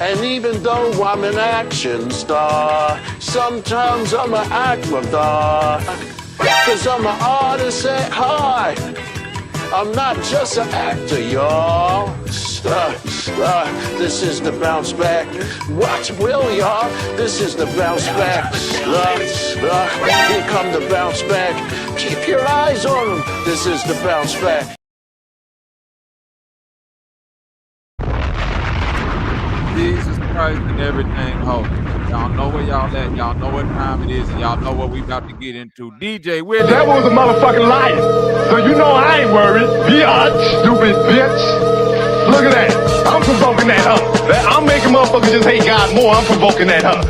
And even though I'm an action star, sometimes I'm an actor. Cause I'm an artist at heart. I'm not just an actor, y'all. This is the bounce back. Watch Will, y'all. This is the bounce back. Here come the bounce back. Keep your eyes on them. This is the bounce back. Jesus Christ and everything holy. Y'all know where y'all at. Y'all know what time it is, and y'all know what we about to get into. DJ Willie. That was a motherfucking liar. So you know I ain't worried. Biatch, stupid bitch. Look at that. I'm provoking that huh. I'm making motherfuckers just hate God more. I'm provoking that huh.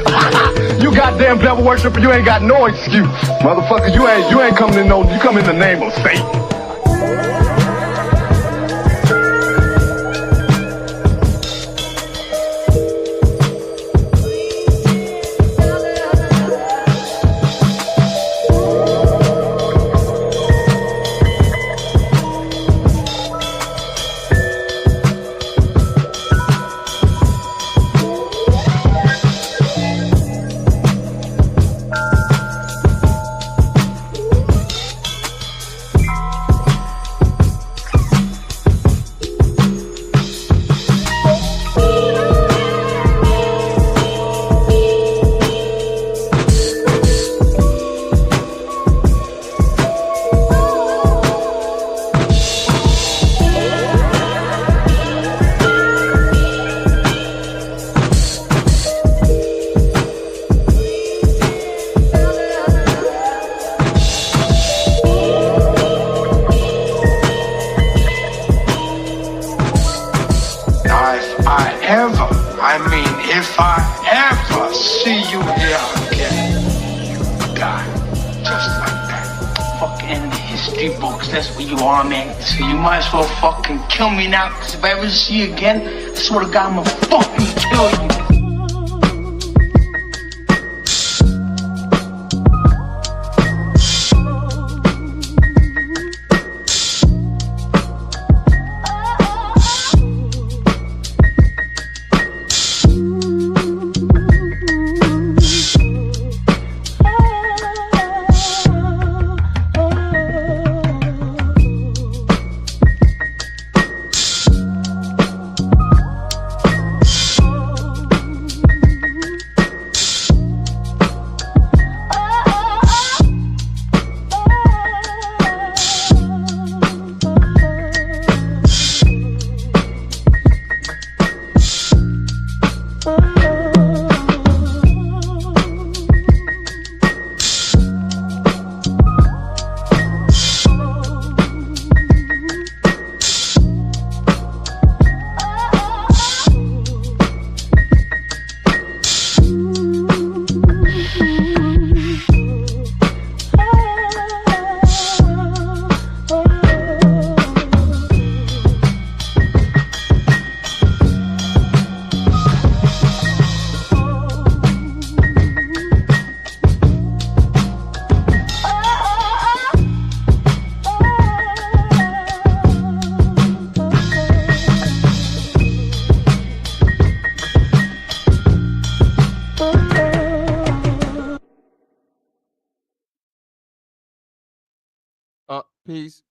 You goddamn devil worshiper, you ain't got no excuse. Motherfucker, you ain't coming in no, you come in the name of Satan. If I ever see you here again, you die just like that. Fucking history books, that's what you are, man. So you might as well fucking kill me now, because if I ever see you again, I swear to God, I'm gonna fucking kill you.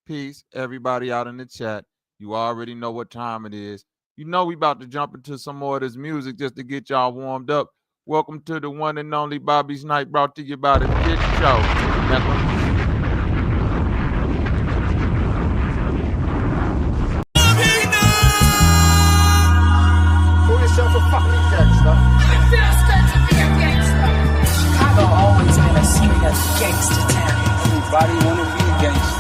Peace, everybody out in the chat. You already know what time it is. You know we about to jump into some more of this music just to get y'all warmed up. Welcome to the one and only Bobby's Night, brought to you by the Kid Show. Call yourself a fucking gangster. It feels good to be a gangster. Chicago always been a serious gangster town. Everybody wanna be a gangster.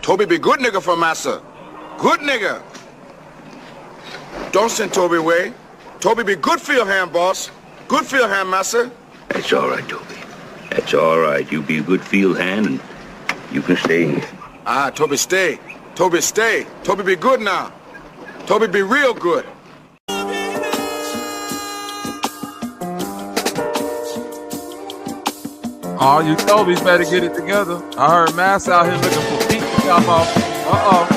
Toby be good nigga for massa. Good nigga. Don't send Toby away. Toby be good field hand, boss. Good field hand, massa. That's all right, Toby. That's all right. You be a good field hand and you can stay here. Ah, Toby stay. Toby stay. Toby be good now. Toby be real good. Oh, you Tobys better get it together. I heard Mass out here looking for Pete to chop off. Uh-oh.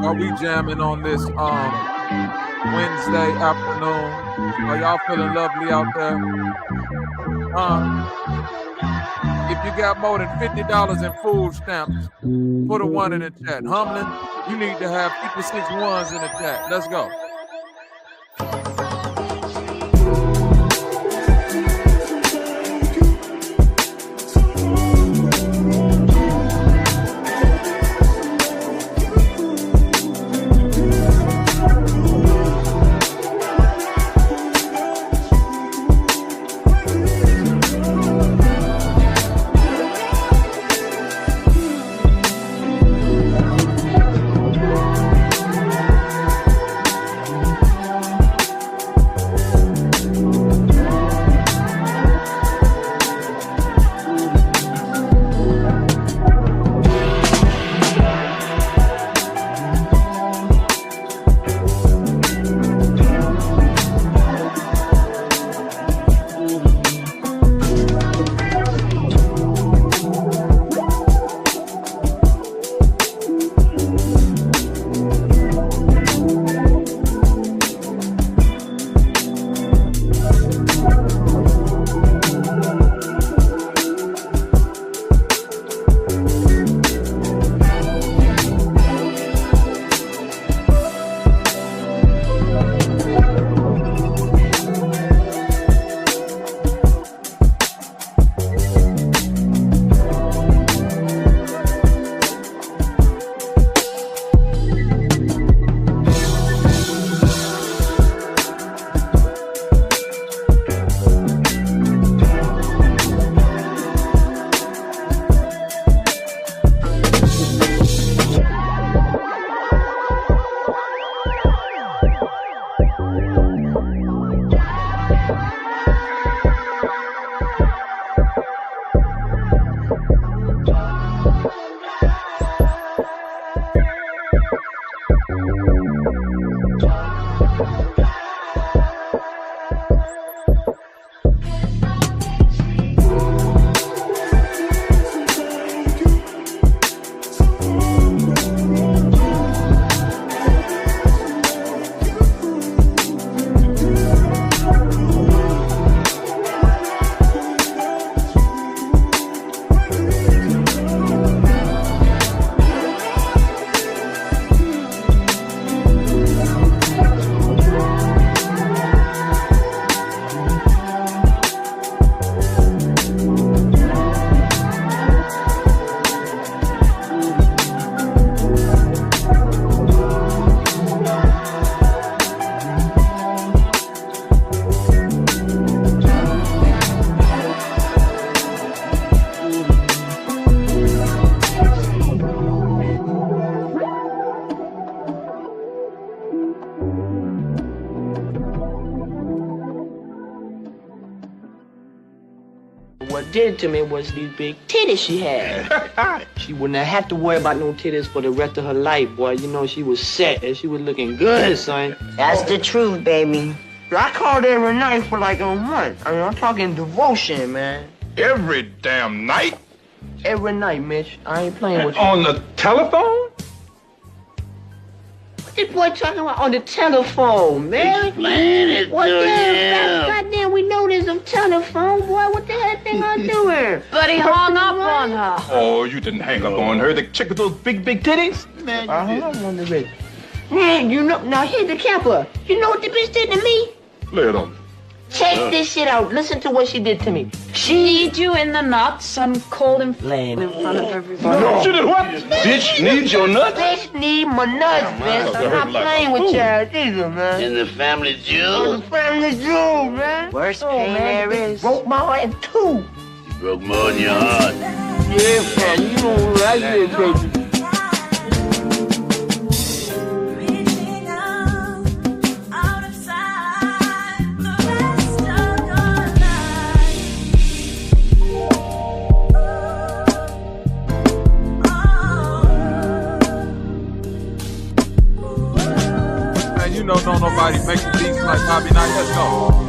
Are we jamming on this Wednesday afternoon? Are y'all feeling lovely out there? If you got more than $50 in food stamps, put a 1 in the chat. Humlin, you need to have 56 ones in the chat. Let's go. did it to me was these big titties she had. She wouldn't have had to worry about no titties for the rest of her life, boy. You know, she was set and she was looking good, son. That's the truth, baby. I called every night for like a month. I mean, I'm talking devotion, man. Every damn night? Every night, Mitch. I ain't playing with you. On the telephone? What this boy talking about on the telephone, man? Explain it What to the him. goddamn, we know there's a telephone, boy. What the hell that thing gonna do here? But he hung up on her. Oh, you didn't hang up on her. The chick with those big titties? Man, I hung up on the bitch. Man, you know, now here's the capper. You know what the bitch did to me? Lay it on me. Check this shit out. Listen to what she did to me. She need you in the nuts and cold and flame in front of everybody. No. She did what? Bitch needs your nuts? Bitch need my nuts, bitch. I'm not playing with y'all either, man. In the family I'm jewel? the family jewel, man. Worst Oh, pain man, there the bitch is. broke my heart in two. She broke more than your heart. Yeah, man, you know what I did, baby. You know, don't nobody make the beats like Bobby Knight. Let's go.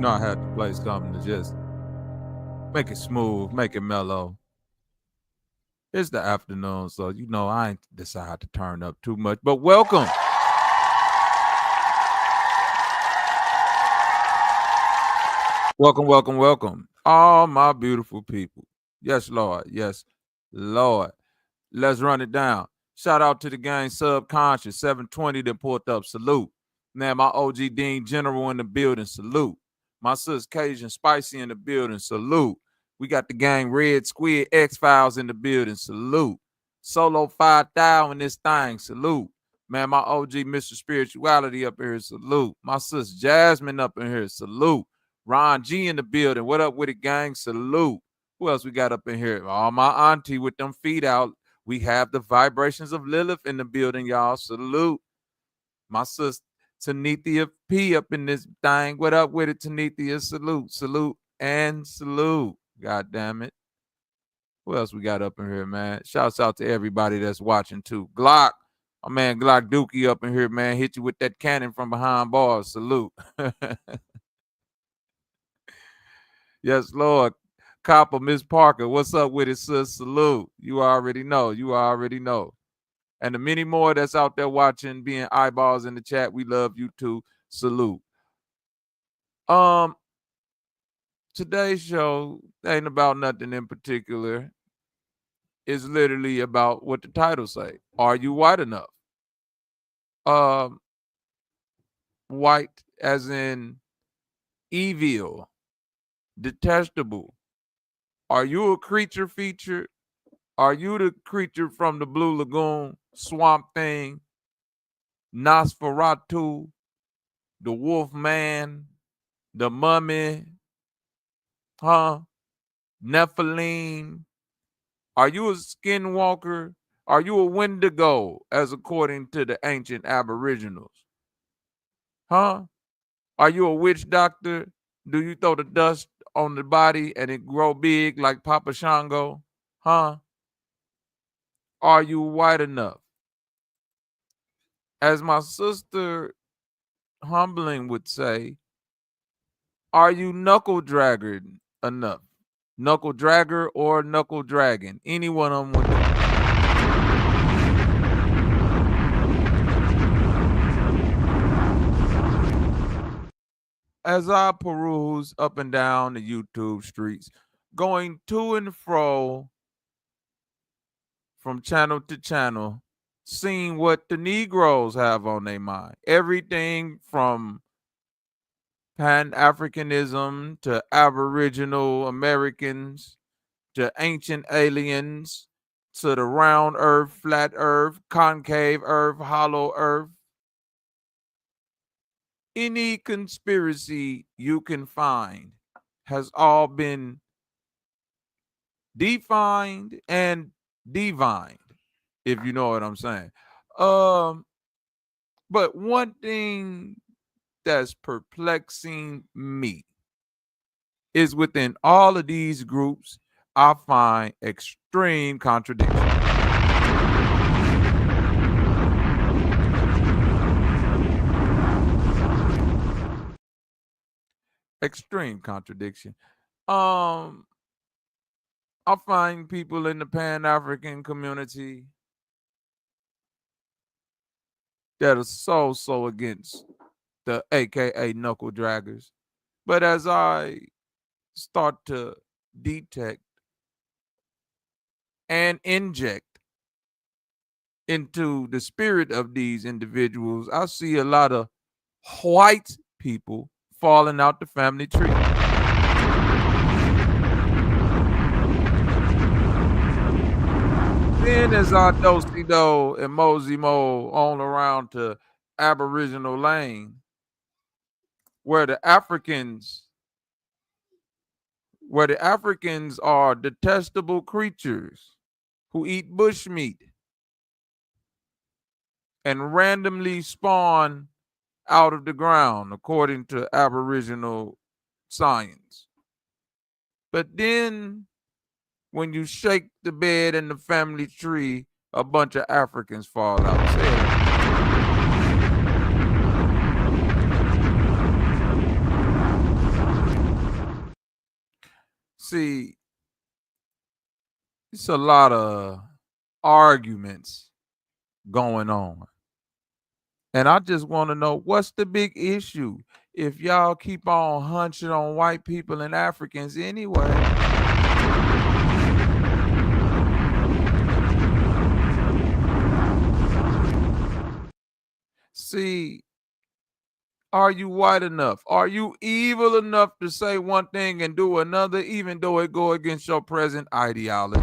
know I had to play something to just make it smooth, make it mellow. It's the afternoon, so you know I ain't decide to turn up too much. But welcome. Welcome, welcome, welcome. All my beautiful people. Yes, Lord. Yes, Lord. Let's run it down. Shout out to the gang Subconscious 720 that pulled up. Salute. Man, my OG Dean General in the building. Salute. My sis Cajun Spicy in the building. Salute. We got the gang Red Squid X-Files in the building. Salute. Solo 5,000 this thing. Salute. Man, my OG Mr. Spirituality up in here. Salute. My sis Jasmine up in here. Salute. Ron G in the building. What up with it, gang? Salute. Who else we got up in here? All my auntie with them feet out. We have the vibrations of Lilith in the building, y'all. Salute. My sis Tanithia P up in this thing. What up with it, Tanithia? Salute. Salute and salute. God damn it. Who else we got up in here, man? Shouts out to everybody that's watching too. Glock, my man Glock Dookie up in here, man. Hit you with that cannon from behind bars. Salute. Yes, Lord. Copper, Miss Parker, what's up with it, sis? Salute. You already know. You already know. And the many more that's out there watching, being eyeballs in the chat, we love you too. Salute. Today's show ain't about nothing in particular. It's literally about what the title say. Are you white enough? White as in evil, detestable. Are you a creature feature? Are you the creature from the Blue Lagoon, Swamp Thing, Nosferatu, the Wolf Man, the Mummy, Nephilim? Are you a skinwalker? Are you a Wendigo, as according to the ancient Aboriginals? Are you a witch doctor? Do you throw the dust on the body and it grow big like Papa Shango? Are you white enough? As my sister Humbling would say, are you knuckle dragger enough? Knuckle dragger or knuckle dragon? Any one of them would do. As I peruse up and down the YouTube streets, going to and fro from channel to channel, seeing what the Negroes have on their mind. Everything from Pan-Africanism to Aboriginal Americans to ancient aliens to the round earth, flat earth, concave earth, hollow earth. Any conspiracy you can find has all been defined and divined, if you know what I'm saying. But one thing that's perplexing me is within all of these groups, I find extreme contradiction. Extreme contradiction. I find people in the Pan-African community that are so against the AKA knuckle draggers. But as I start to detect and inject into the spirit of these individuals, I see a lot of white people falling out the family tree. Then as I do and mosey mo on around to Aboriginal Lane, where the Africans are detestable creatures who eat bushmeat and randomly spawn out of the ground, according to Aboriginal science. But then when you shake the bed and the family tree, a bunch of Africans fall out. See, it's a lot of arguments going on. And I just want to know, what's the big issue if y'all keep on hunching on white people and Africans anyway? See, are you white enough? Are you evil enough to say one thing and do another, even though it go against your present ideology?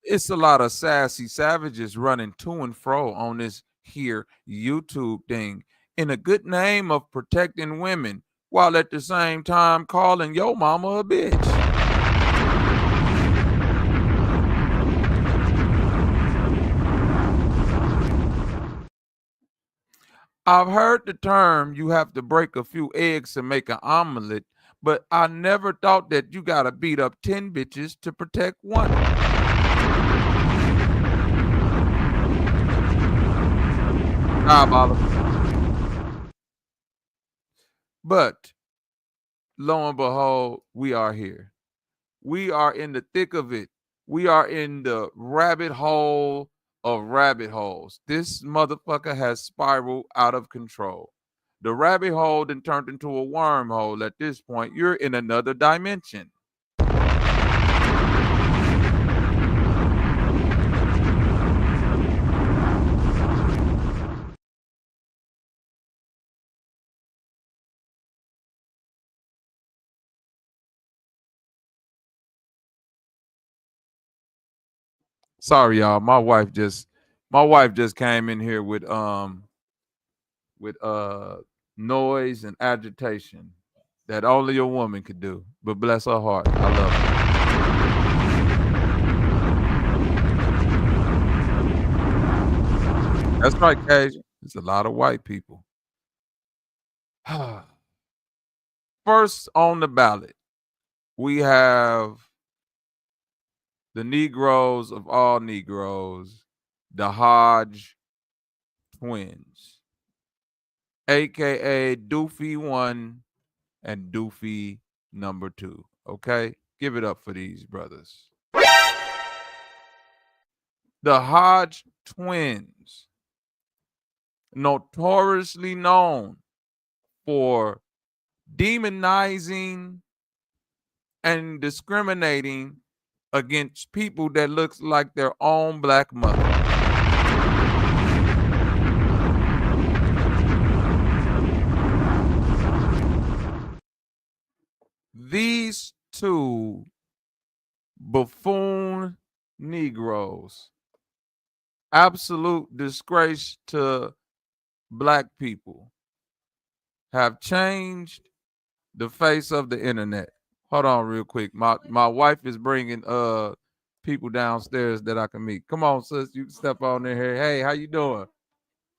it's a lot of sassy savages running to and fro on this here YouTube thing in a good name of protecting women, while at the same time calling your mama a bitch. I've heard the term you have to break a few eggs to make an omelet, but I never thought that you gotta beat up 10 bitches to protect one. But lo and behold, we are here. We are in the thick of it. We are in the rabbit hole of rabbit holes. This motherfucker has spiraled out of control. The rabbit hole then turned into a wormhole. At this point, you're in another dimension. Sorry, y'all. My wife just came in here with noise and agitation that only a woman could do. But bless her heart, I love her. That's right, Cajun. It's a lot of white people. First on the ballot, we have the Negroes of all Negroes, the Hodge twins, aka Doofy 1 and Doofy number 2. Okay, give it up for these brothers. The Hodge twins, notoriously known for demonizing and discriminating against people that looks like their own black mother. These two buffoon Negroes, absolute disgrace to black people, have changed the face of the internet. Hold on real quick. My wife is bringing people downstairs that I can meet. Come on, sis. You can step on in here. Hey, how you doing?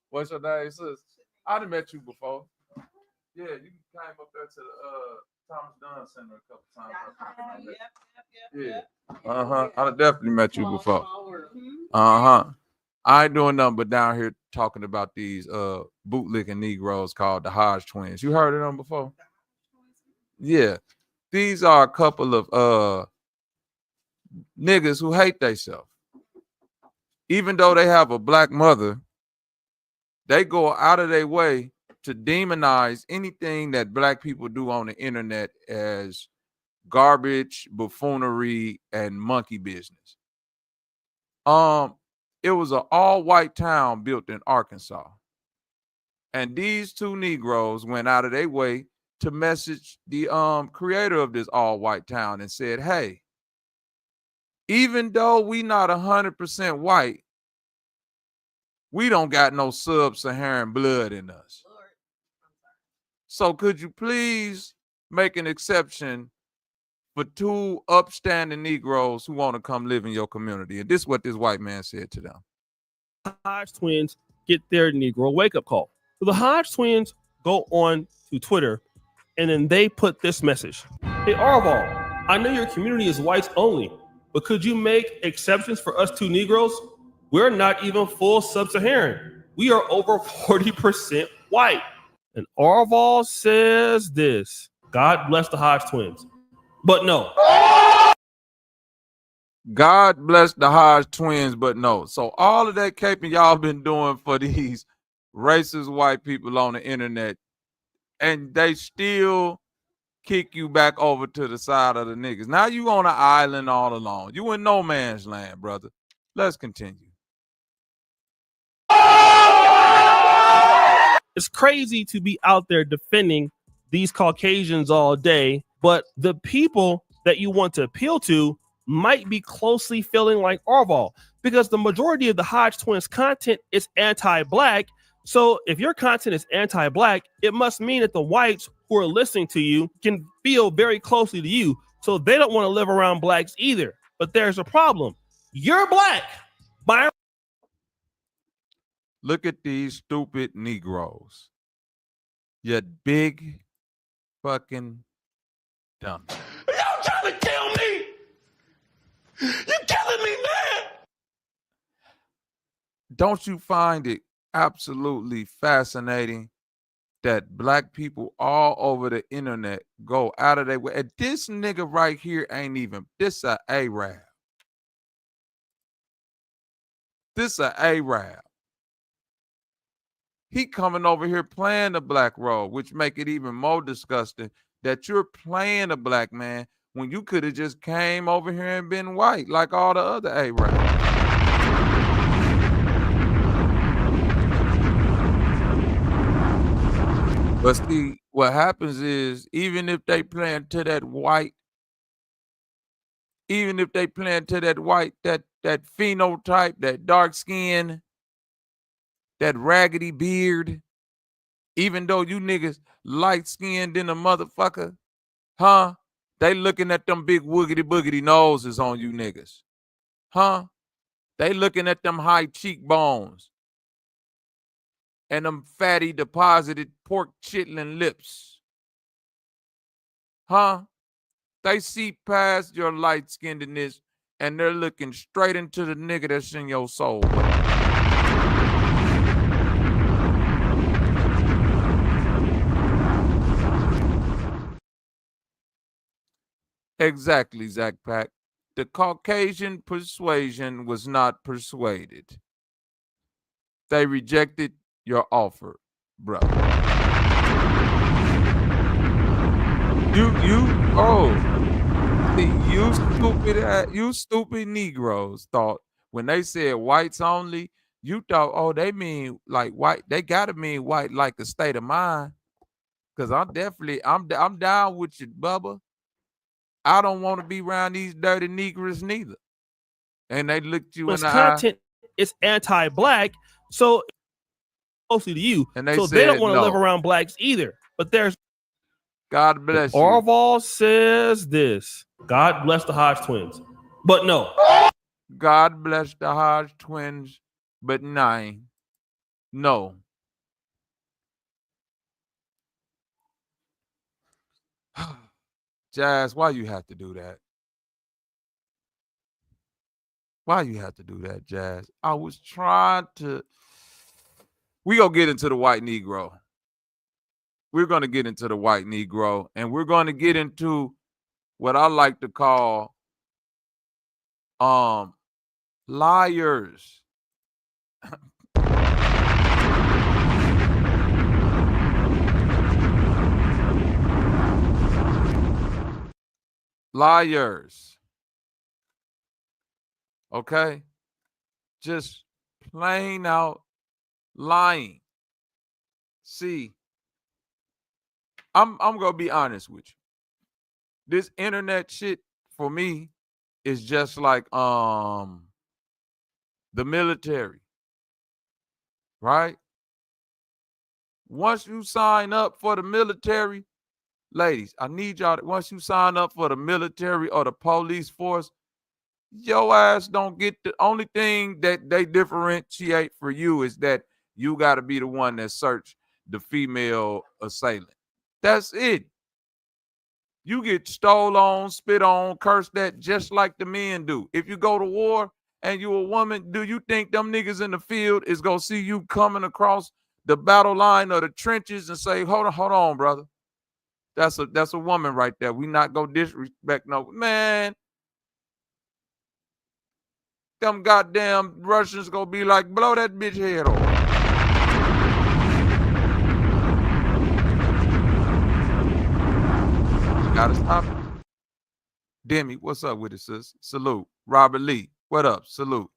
What's your name, sis? I done met you before. Yeah, you came up there to the Thomas Dunn Center a couple times. Yeah. I definitely met you before. I ain't doing nothing but down here talking about these bootlicking Negroes called the Hodge twins. You heard of them before? Yeah. These are a couple of niggas who hate themselves. Even though they have a black mother, they go out of their way to demonize anything that black people do on the internet as garbage, buffoonery, and monkey business. It was an all-white town built in Arkansas. And these two Negroes went out of their way to message the creator of this all-white town and said, hey, even though we not 100% white, we don't got no sub-Saharan blood in us. So could you please make an exception for two upstanding Negroes who want to come live in your community? And this is what this white man said to them. Hodge twins get their Negro wake-up call. So the Hodge twins go on to Twitter, and then they put this message. Hey, Arval, I know your community is whites only, but could you make exceptions for us two Negroes? We're not even full sub-Saharan. We are over 40% white. And Arval says this: God bless the Hodge twins. But no. God bless the Hodge twins, but no. So all of that caping y'all been doing for these racist white people on the internet, and they still kick you back over to the side of the niggas. Now you on an island all alone. You in no man's land, brother. Let's continue. It's crazy to be out there defending these Caucasians all day, but the people that you want to appeal to might be closely feeling like Orval, because the majority of the Hodge twins content is anti-black. So if your content is anti-black, it must mean that the whites who are listening to you can feel very closely to you. So they don't want to live around blacks either. But there's a problem. You're black. Look at these stupid Negroes. You big fucking dumb. Y'all trying to kill me? You're killing me, man. Don't you find it absolutely fascinating that black people all over the internet go out of their way? And this nigga right here ain't even, this a Arab. This a Arab. He coming over here playing the black role, which make it even more disgusting that you're playing a black man when you could have just came over here and been white like all the other Arabs. But see, what happens is, even if they playing to that white, that phenotype, that dark skin, that raggedy beard, even though you niggas light skinned in a motherfucker, huh? They looking at them big woogity boogity noses on you niggas, huh? They looking at them high cheekbones and them fatty deposited pork chitlin lips, huh? They see past your light skinnedness and they're looking straight into the nigga that's in your soul. Exactly, Zach Pack. The Caucasian persuasion was not persuaded. They rejected your offer, brother. You stupid Negroes thought when they said whites only, you thought, oh, they mean like white. They gotta mean white like a state of mind. Cause I'm down with you, Bubba. I don't want to be around these dirty Negroes neither. And they looked you in the content is anti-black, so closely to you. And they so said, they don't want to no. live around blacks either. But there's God bless you. Orval says this. God bless the Hodge twins. But no. God bless the Hodge twins, but nine. No. Jazz, why you have to do that? Why you have to do that, Jazz? I was trying to. We gonna get into the white Negro. We're gonna get into the white Negro, and we're gonna get into what I like to call liars. Liars. Okay? Just plain out lying. See, I'm gonna be honest with you. This internet shit for me is just like the military. Right? Once you sign up for the military, ladies, I need y'all to, once you sign up for the military or the police force, your ass don't get the only thing that they differentiate for you is that you got to be the one that search the female assailant. That's it. You get stole on, spit on, cursed at just like the men do. If you go to war and you a woman, do you think them niggas in the field is gonna see you coming across the battle line or the trenches and say, hold on, brother. That's a woman right there. We not gonna disrespect no man. Them goddamn Russians gonna be like, blow that bitch head off. You gotta stop it. Demi, what's up with it, sis? Salute. Robert Lee, what up? Salute.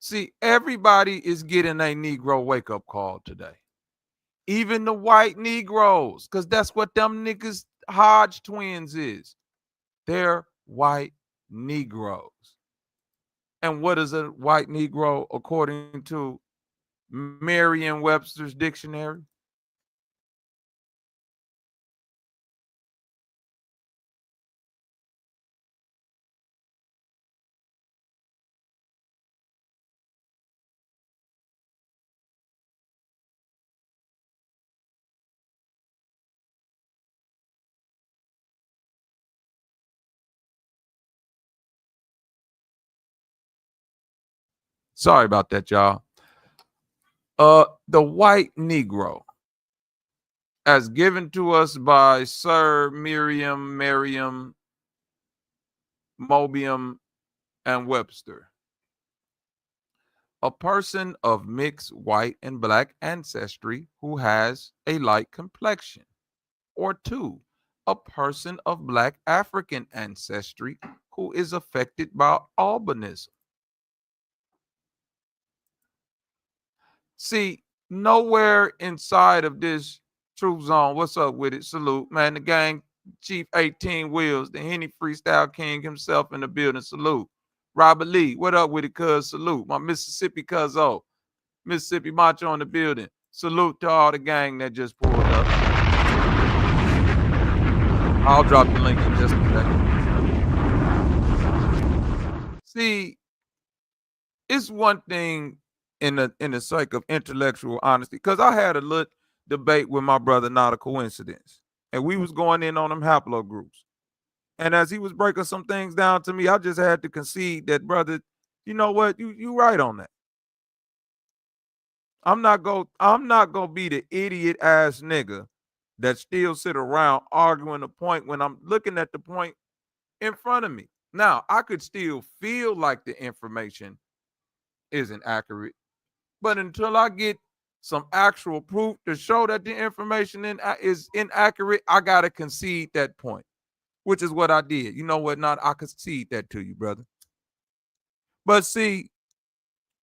See, everybody is getting a Negro wake-up call today. Even the white Negroes, because that's what them niggas Hodge twins is. They're white Negroes. And what is a white Negro according to Merriam-Webster's dictionary? Sorry about that, y'all. The white Negro, as given to us by Sir Merriam, Mobium, and Webster. A person of mixed white and black ancestry who has a light complexion. Or 2, a person of black African ancestry who is affected by albinism. See, nowhere inside of this truth zone, what's up with it? Salute, man. The gang chief 18 Wheels, the Henny Freestyle King himself in the building. Salute. Robert Lee, what up with it, cuz? Salute. My Mississippi cuzzo. Mississippi Macho in the building. Salute to all the gang that just pulled up. I'll drop the link in just a second. See, it's one thing in the sake of intellectual honesty, because I had a little debate with my brother, Not a Coincidence, and we was going in on them haplogroups. And as he was breaking some things down to me, I just had to concede that, brother, you know what? You right on that. I'm not gonna be the idiot ass nigga that still sit around arguing the point when I'm looking at the point in front of me. Now, I could still feel like the information isn't accurate, but until I get some actual proof to show that the information is inaccurate, I gotta concede that point, which is what I did. You know what? Not I concede that to you, brother. But see,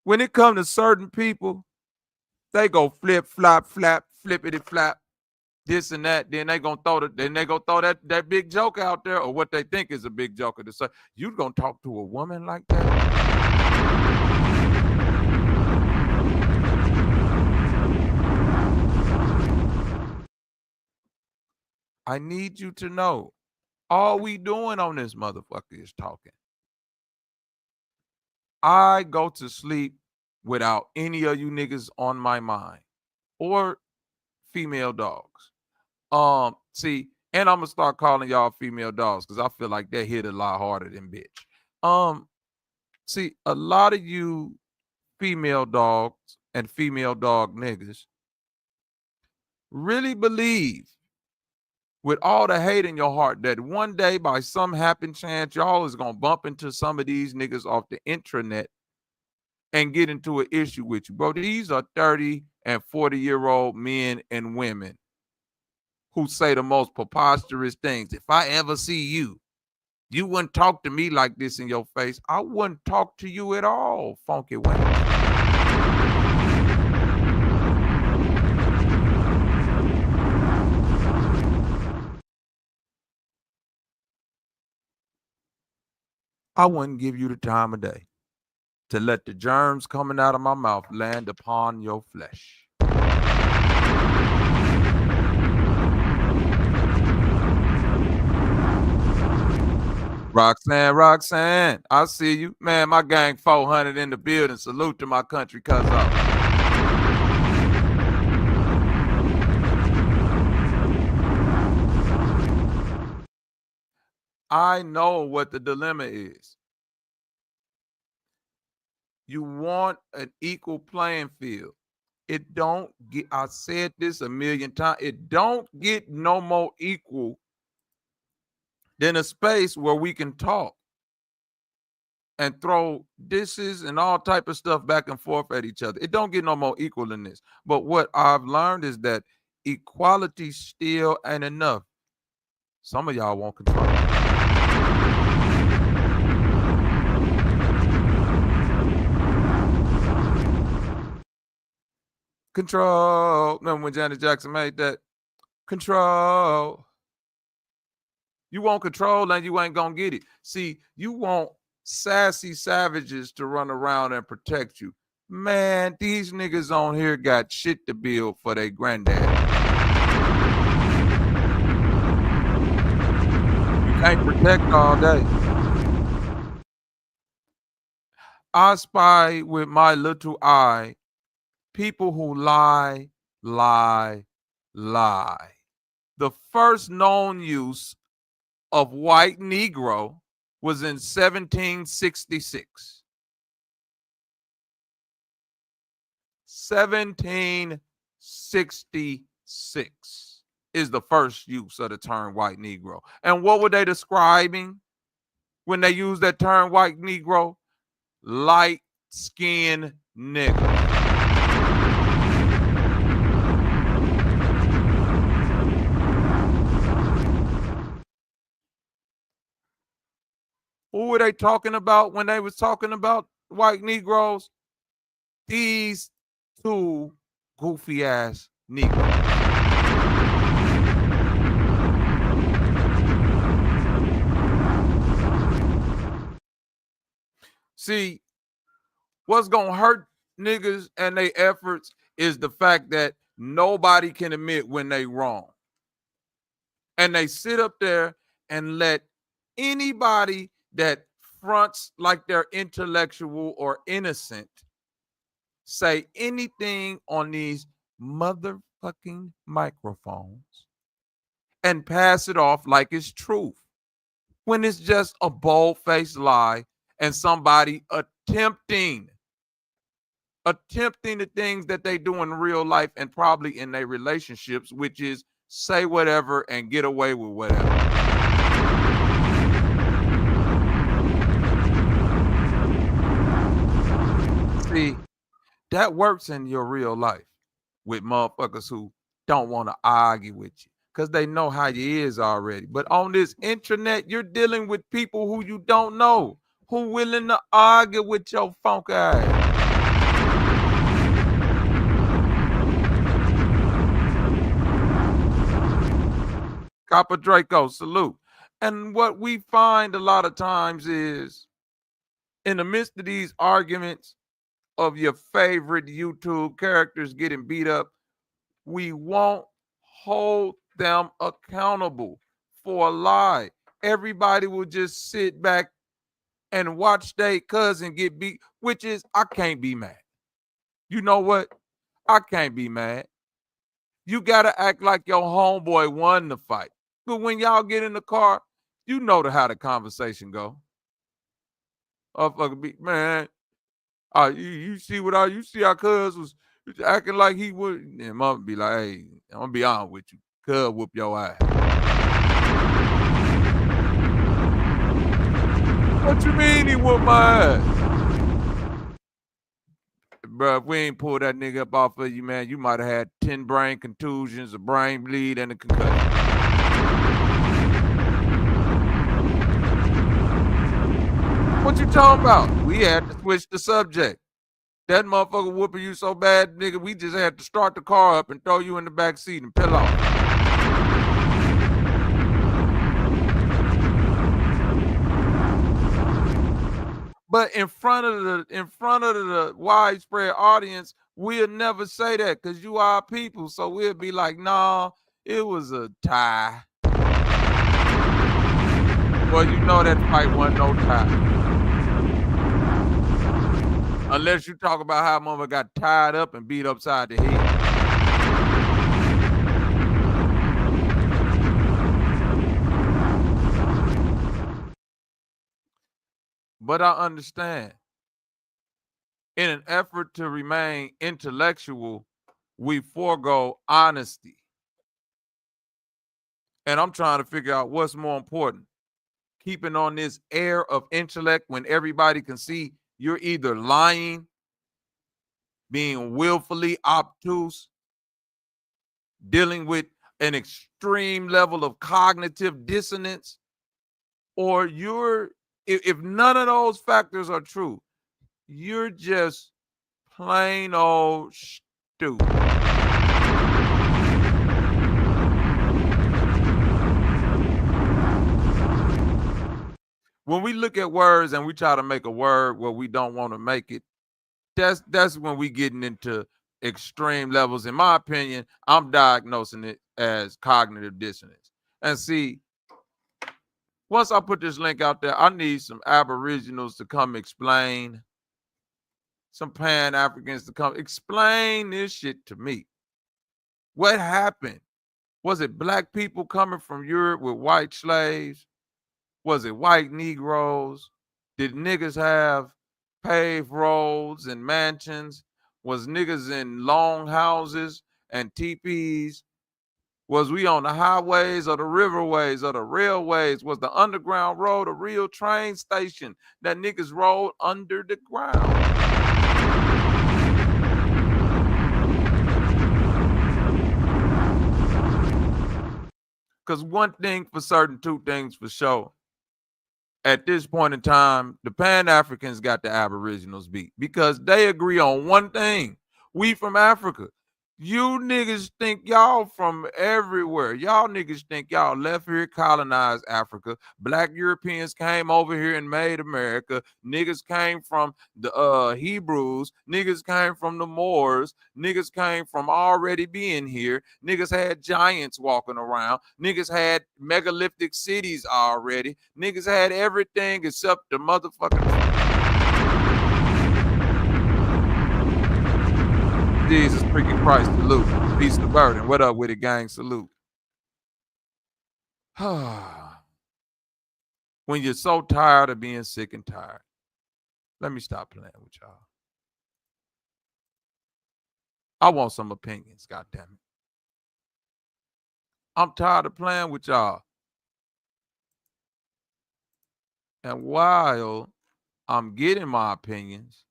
when it comes to certain people, they go flip, flop, flap, flippity flap, this and that. Then they gonna throw that big joke out there, or what they think is a big joker, to say, you gonna talk to a woman like that? I need you to know, all we doing on this motherfucker is talking. I go to sleep without any of you niggas on my mind, or female dogs. See, and I'm gonna start calling y'all female dogs because I feel like that hit a lot harder than bitch. See, a lot of you female dogs and female dog niggas really believe with all the hate in your heart that one day, by some happen chance, y'all is gonna bump into some of these niggas off the intranet and get into an issue with you. Bro, these are 30 and 40-year-old men and women who say the most preposterous things. If I ever see you, you wouldn't talk to me like this in your face. I wouldn't talk to you at all, funky way. I wouldn't give you the time of day to let the germs coming out of my mouth land upon your flesh. Roxanne, I see you. Man, my gang 400 in the building. Salute to my country, cuz I know what the dilemma is. You want an equal playing field. It don't get, I said this a million times, it don't get no more equal than a space where we can talk and throw dishes and all type of stuff back and forth at each other. It don't get no more equal than this. But what I've learned is that equality still ain't enough. Some of y'all want control. Control. Remember when Janet Jackson made that? Control. You want control and you ain't gonna get it. See, you want sassy savages to run around and protect you. Man, these niggas on here got shit to build for their granddad. You can't protect all day. I spy with my little eye people who lie, lie, lie. The first known use of white Negro was in 1766. 1766 is the first use of the term white Negro. And what were they describing when they used that term white Negro? Light-skinned nigga. Who were they talking about when they was talking about white Negroes? These two goofy ass Negroes. See, what's gonna hurt niggas and their efforts is the fact that nobody can admit when they wrong. And they sit up there and let anybody that fronts like they're intellectual or innocent say anything on these motherfucking microphones and pass it off like it's truth when it's just a bold-faced lie and somebody attempting the things that they do in real life and probably in their relationships, which is say whatever and get away with whatever. See, that works in your real life with motherfuckers who don't want to argue with you because they know how you is already. But on this internet, you're dealing with people who you don't know, who willing to argue with your funk ass. Copper Draco, salute. And what we find a lot of times is in the midst of these arguments of your favorite YouTube characters getting beat up, we won't hold them accountable for a lie. Everybody will just sit back and watch their cousin get beat, which is, I can't be mad. You know what? I can't be mad. You got to act like your homeboy won the fight. But when y'all get in the car, you know how the conversation go. Man, you see you see our cuz was acting like he would, and mom be like, hey, I'm gonna be honest with you, cuz whoop your ass. What you mean he whooped my ass? Bro, if we ain't pulled that nigga up off of you, man, you might have had 10 brain contusions, a brain bleed, and a concussion. What you talking about? We had to switch the subject. That motherfucker whooping you so bad, nigga, we just had to start the car up and throw you in the back seat and peel off. But in front of the widespread audience, we'll never say that because you are people. So we'll be like, nah, it was a tie. Well, you know that fight wasn't no tie. Unless you talk about how mother got tied up and beat upside the head. But I understand. In an effort to remain intellectual, we forego honesty. And I'm trying to figure out what's more important. Keeping on this air of intellect when everybody can see you're either lying, being willfully obtuse, dealing with an extreme level of cognitive dissonance, or if none of those factors are true, you're just plain old stupid. when we look at words and we try to make a word where we don't want to make it, that's when we getting into extreme levels. In my opinion, I'm diagnosing it as cognitive dissonance. And see, once I put this link out there, I need some Aboriginals to come explain, some Pan-Africans to come explain this shit to me. What happened? Was it black people coming from Europe with white slaves? Was it white Negroes? Did niggas have paved roads and mansions? Was niggas in long houses and teepees? Was we on the highways or the riverways or the railways? Was the underground road a real train station that niggas rode under the ground? Because one thing for certain, two things for sure. At this point in time, the Pan-Africans got the Aboriginals beat because they agree on one thing. We from Africa. You niggas think y'all from everywhere. Y'all niggas think y'all left here, colonized Africa. Black Europeans came over here and made America. Niggas came from the Hebrews. Niggas came from the Moors. Niggas came from already being here. Niggas had giants walking around. Niggas had megalithic cities already. Niggas had everything except the motherfucking... Jesus freaking Christ, salute. Peace to burden. What up with it, gang? Salute. When you're so tired of being sick and tired, let me stop playing with y'all. I want some opinions, goddammit. I'm tired of playing with y'all. And while I'm getting my opinions,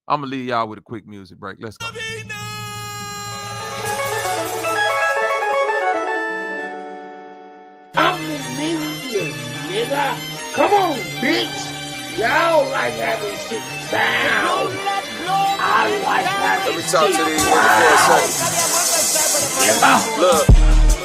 I'm going to leave y'all with a quick music break. Let's go. I'm the media, nigga. Come on, bitch. Y'all like having shit down. I like having shit down. Let me talk to these niggas for a second. Look,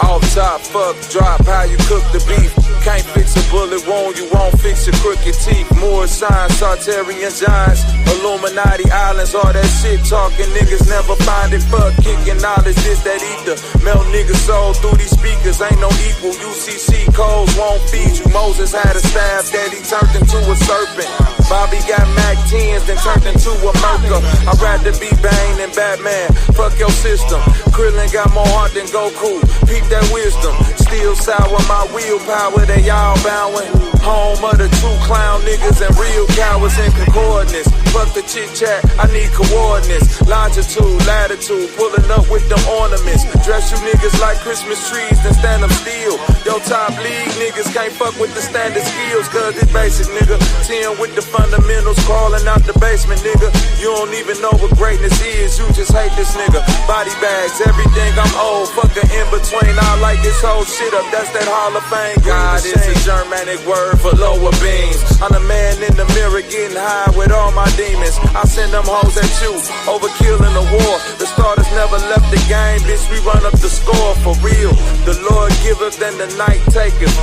off top, fuck, drop, how you cook the beef. Can't fix a bullet wound, you won't fix your crooked teeth. More signs, Tartarian giants, Illuminati islands, all that shit talking. Niggas never find it, fuck kicking knowledge, this, that, ether. Melt niggas soul through these speakers, ain't no equal. UCC codes won't feed you. Moses had a staff that he turned into a serpent. Bobby got Mac 10s, then turned into a Merca. I'd rather be Bane than Batman, fuck your system. Krillin got more heart than Goku, peep that wisdom. Still sour, my willpower, they all bowing. Home of the true clown niggas and real cowards in concordance. Fuck the chit chat, I need coordinates. Longitude, latitude, pulling up with them ornaments. Dress you niggas like Christmas trees, then stand up still. Yo top league niggas can't fuck with the standard skills, cause it's basic, nigga. 10 with the fundamentals, crawling out the basement, nigga. You don't even know what greatness is, you just hate this nigga. Body bags, everything, I'm old, fucking in between. I like this whole shit up, that's that Hall of Fame. God is a Germanic word for lower beings. I'm the man in the mirror getting high with all my demons. I send them hoes at you, overkill in the war. The starters never left the game, bitch, we run up the score for real. The Lord giveth and the night taketh.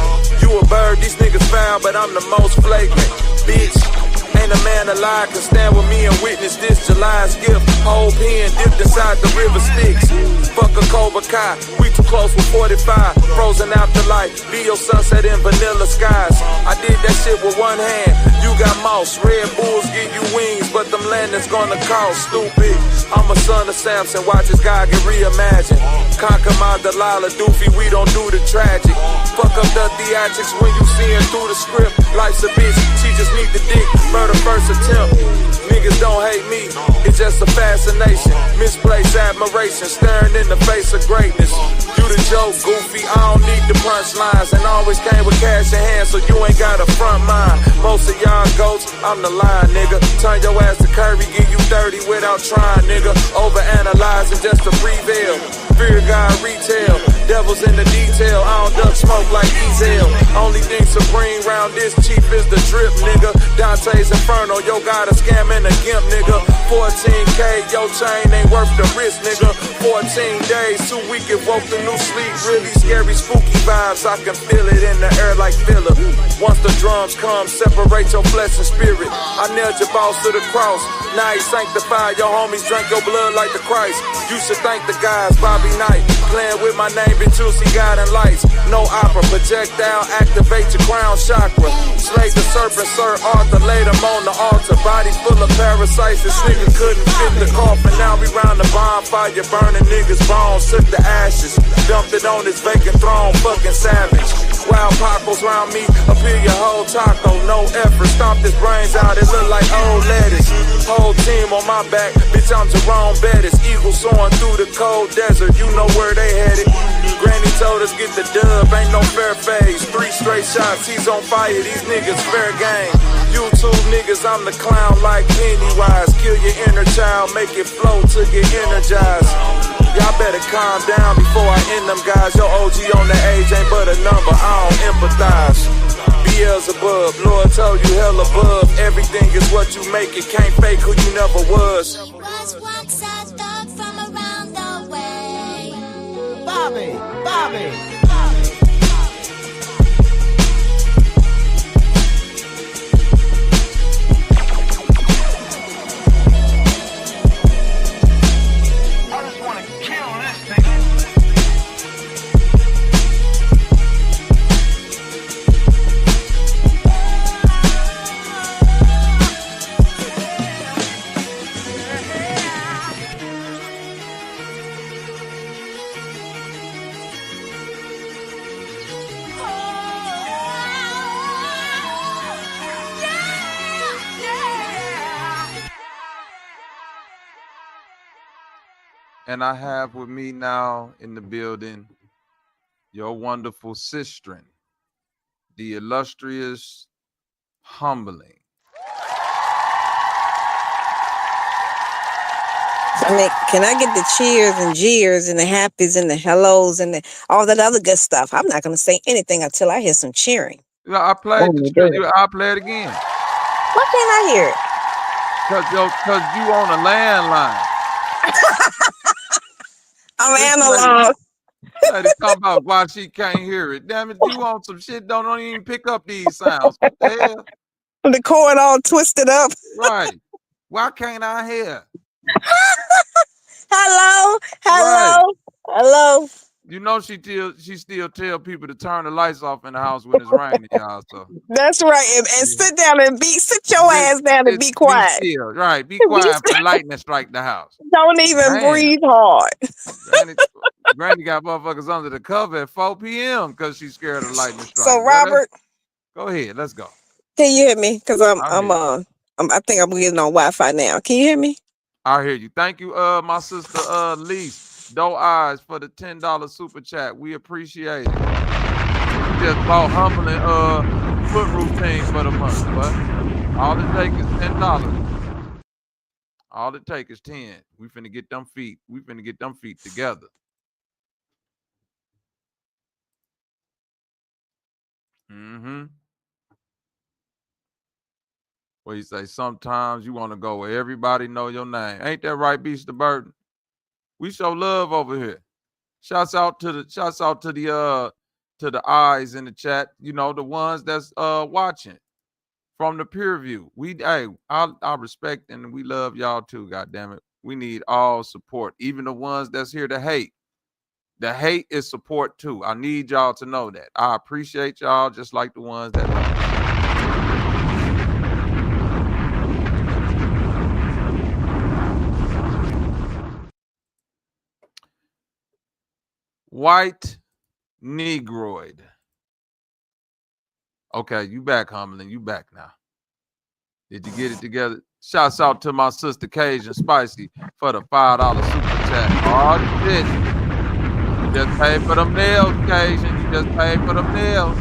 You a bird, these niggas foul, but I'm the most flagrant, bitch. Ain't a man alive can stand with me and witness this July's gift. Whole pen dipped inside the river Styx. Fuck a Cobra Kai, we too close with 45. Frozen afterlife, be your sunset in vanilla skies. I did that shit with one hand, you got mouse. Red Bulls give you wings, but them landings gonna cost. Stupid, I'm a son of Samson, watch his God get reimagined. Conquer my Delilah, doofy, we don't do the tragic. Fuck up the theatrics when you seeing through the script. Life's a bitch, she just need the dick. Murder first attempt. Niggas don't hate me, it's just a fascination. Misplaced admiration, staring in the face of greatness. You the joke, goofy, I don't need the punchlines. And always came with cash in hand, so you ain't got a front mind. Most of y'all goats, I'm the line, nigga. Turn your ass to Curry, give you 30 without trying, nigga. Overanalyzing just to prevail. Fear God retail, devils in the detail. I don't duck smoke like Ezel. Only thing supreme round this cheap is the drip, nigga. Dante's Inferno, yo got a scam and a gimp, nigga. 14K, yo chain ain't worth the risk, nigga. 14 days, 2 weeks, it woke the new sleep. Really scary, spooky vibes, I can feel it in the air like Phillip. Once the drums come, separate your flesh and spirit. I nailed your boss to the cross. Now he sanctified. Your homies drank your blood like the Christ. You should thank the guys, Bobby Knight. Playing with my name, been juicy, guiding lights. No opera, projectile, activate your crown chakra. Slay the serpent, Sir Arthur, laid him on the altar. Body full of parasites, this nigga couldn't fit the coffin. Now we round the bonfire, burning niggas' bones. Took the ashes, dumped it on his vacant throne, fucking savage. Wild pacos round me, appear your whole taco, no effort. Stomp his brains out, it look like old lettuce. Whole team on my back, bitch, I'm Jerome Bettis. Eagle soaring through the cold desert, you know where they headed. Granny told us get the dub, ain't no fair phase. 3 straight shots, he's on fire, these niggas fair game. YouTube niggas, I'm the clown like Pennywise. Kill your inner child, make it flow till get energized. Y'all better calm down before I end them guys. Your OG on the age ain't but a number, I don't empathize. 𝑊𝐿𝐼𝐻, Lord told you hell above. Everything is what you make it, can't fake who you never was. From around the way. Bobby. And I have with me now in the building your wonderful sister, the illustrious Humbling. I mean, can I get the cheers and jeers and the happies and the hellos and all that other good stuff? I'm not going to say anything until I hear some cheering. I played the cheer. I'll play it again. Why can't I hear it? Because you on a landline. I'm analog. They talk about why she can't hear it. Damn it, you on some shit, don't even pick up these sounds. What the hell? The cord all twisted up. Right. Why can't I hear? Hello. Right. Hello. You know she still tell people to turn the lights off in the house when it's raining, y'all. So that's right. And sit down and sit your ass down and be quiet. Be still, right. Be quiet for lightning strike the house. Don't even breathe hard. Granny got motherfuckers under the cover at 4 p.m. because she's scared of lightning strike. So Robert, go ahead. Let's go. Can you hear me? Because I think I'm getting on Wi-Fi now. Can you hear me? I hear you. Thank you, my sister Lise. Doe Eyes for the $10 super chat. We appreciate it. We just bought Humbling foot routine for the month, but all it takes is $10. All it takes is 10. We finna get them feet. We finna get them feet together. What you say? Sometimes you want to go where everybody know your name. Ain't that right, Beast the Burden? We show love over here. Shouts out to the eyes in the chat. You know, the ones that's watching from the peer view. I respect and we love y'all too. God damn it, we need all support, even the ones that's here to hate. The hate is support too. I need y'all to know that. I appreciate y'all just like the ones that love. White Negroid. Okay, you back, Humbling. You back now. Did you get it together? Shouts out to my sister Cajun Spicy for the $5 super chat. Oh, shit. You just paid for them nails, Cajun. You just paid for them nails.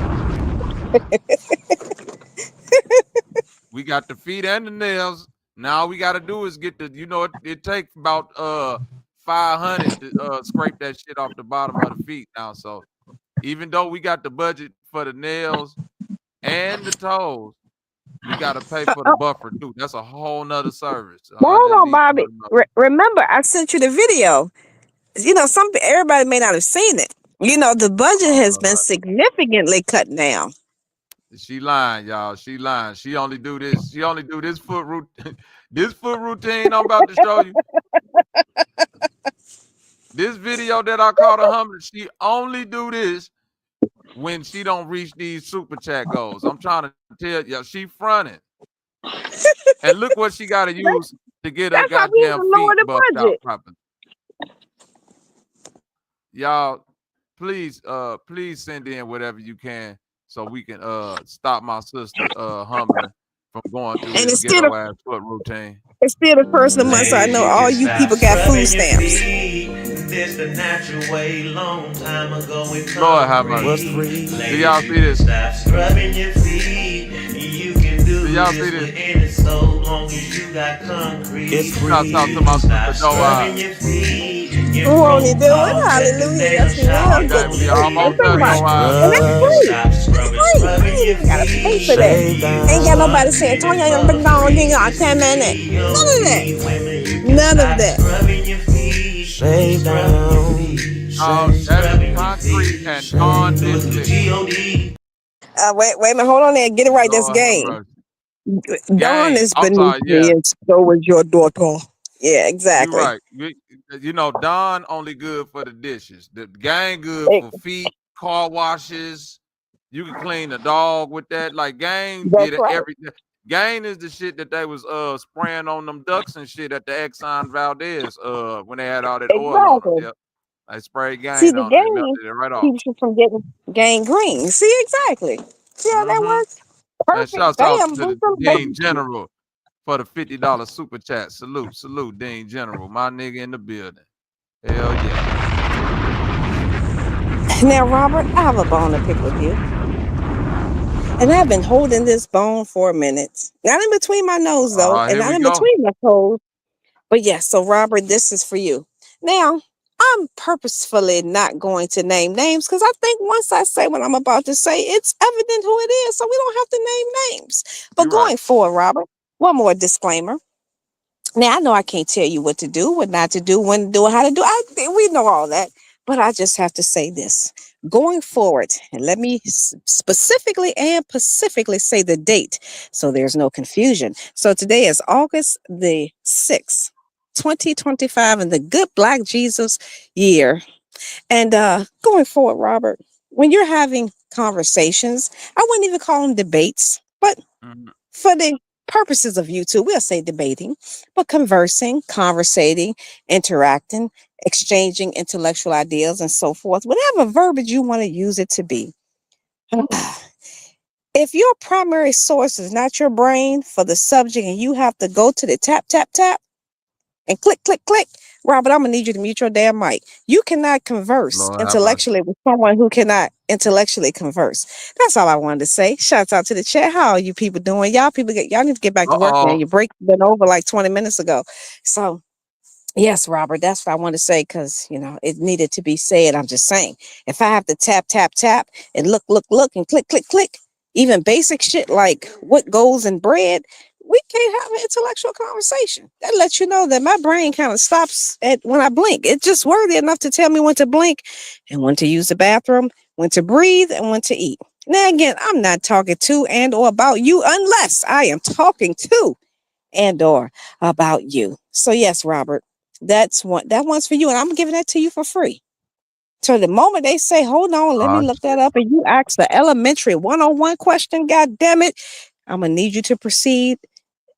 We got the feet and the nails. Now all we got to do is get the, it takes about 500 to scrape that shit off the bottom of the feet now. So even though we got the budget for the nails and the toes, we got to pay for the buffer too. That's a whole nother service. Hold on, Bobby. Remember, I sent you the video. Everybody may not have seen it. The budget has been significantly cut down. She lying, y'all. She lying. She only do this. She only do this foot routine. This foot routine I'm about to show you. This video that I caught her humming, she only do this when she don't reach these super chat goals. I'm trying to tell you, she fronting. And look what she got to use to get her goddamn feet buffed out properly. Y'all, please send in whatever you can so we can stop my sister humming from going through this ghetto ass foot routine. It's still the person of the month, so I know all you people got food stamps. This the natural way, long time ago we Lord have mercy. Do y'all see this? Stop scrubbing your feet. You can do y'all this see this? within it so long as you got concrete. It's free. Talk to my sister, scrubbing your feet. Won't he do it? Hallelujah. That's real good. We almost done, And that's free. It's free. You gotta pay for that. Ain't got nobody saying, Tony, I'm been gone, you got 10 minutes. None of that. None of that. Shave down. That's concrete and non-district. Wait a minute, hold on there. Get it right. That's game. Dawn is beneath me, and so is your daughter. Yeah, exactly. You're right. You know, Dawn only good for the dishes. The gang good for feet, car washes. You can clean the dog with that. Like gang did everything. Gang is the shit that they was spraying on them ducks and shit at the 𝐿𝐼𝐼𝐼𝐼 when they had all that oil on them. Yep. I sprayed gang See, the on gang it, melted it right off. keeps you from getting gangrene. See, exactly. See how that works? Perfect. And shouts out to the Dean General for the $50 super chat. Salute, Dean General. My nigga in the building. Hell yeah. Now, Robert, I have a bone to pick with you. And I've been holding this bone for a minute. Not in between my nose, though, and not in between my toes. But yes, so Robert, this is for you. Now, I'm purposefully not going to name names because I think once I say what I'm about to say, it's evident who it is, so we don't have to name names. But going forward, Robert, one more disclaimer. Now, I know I can't tell you what to do, what not to do, when to do it, how to do it. We know all that. But I just have to say this. Going forward, and let me specifically and specifically say the date so there's no confusion. So today is August the 6th, 2025, in the good Black Jesus year. And going forward, Robert, when you're having conversations, I wouldn't even call them debates, but for the purposes of YouTube, we'll say debating, but conversing, conversating, interacting, exchanging intellectual ideas and so forth, whatever verbiage you want to use it to be. If your primary source is not your brain for the subject and you have to go to the tap, tap, tap and click, click, click, Robert, I'm going to need you to mute your damn mic. You cannot converse intellectually with someone who cannot intellectually converse. That's all I wanted to say. Shouts out to the chat. How are you people doing? Y'all need to get back to work now. Your break been over like 20 minutes ago. So yes, Robert, that's what I want to say because, you know, it needed to be said. I'm just saying, if I have to tap, tap, tap and look and click, click, click, even basic shit like what goes in bread, we can't have an intellectual conversation. That lets you know that my brain kind of stops at when I blink. It's just worthy enough to tell me when to blink and when to use the bathroom, when to breathe and when to eat. Now, again, I'm not talking to and or about you unless I am talking to and or about you. So yes, Robert, that one's for you. And I'm giving that to you for free. So the moment they say, hold on, let me look that up. And you ask the elementary 101 question, God damn it, I'm going to need you to proceed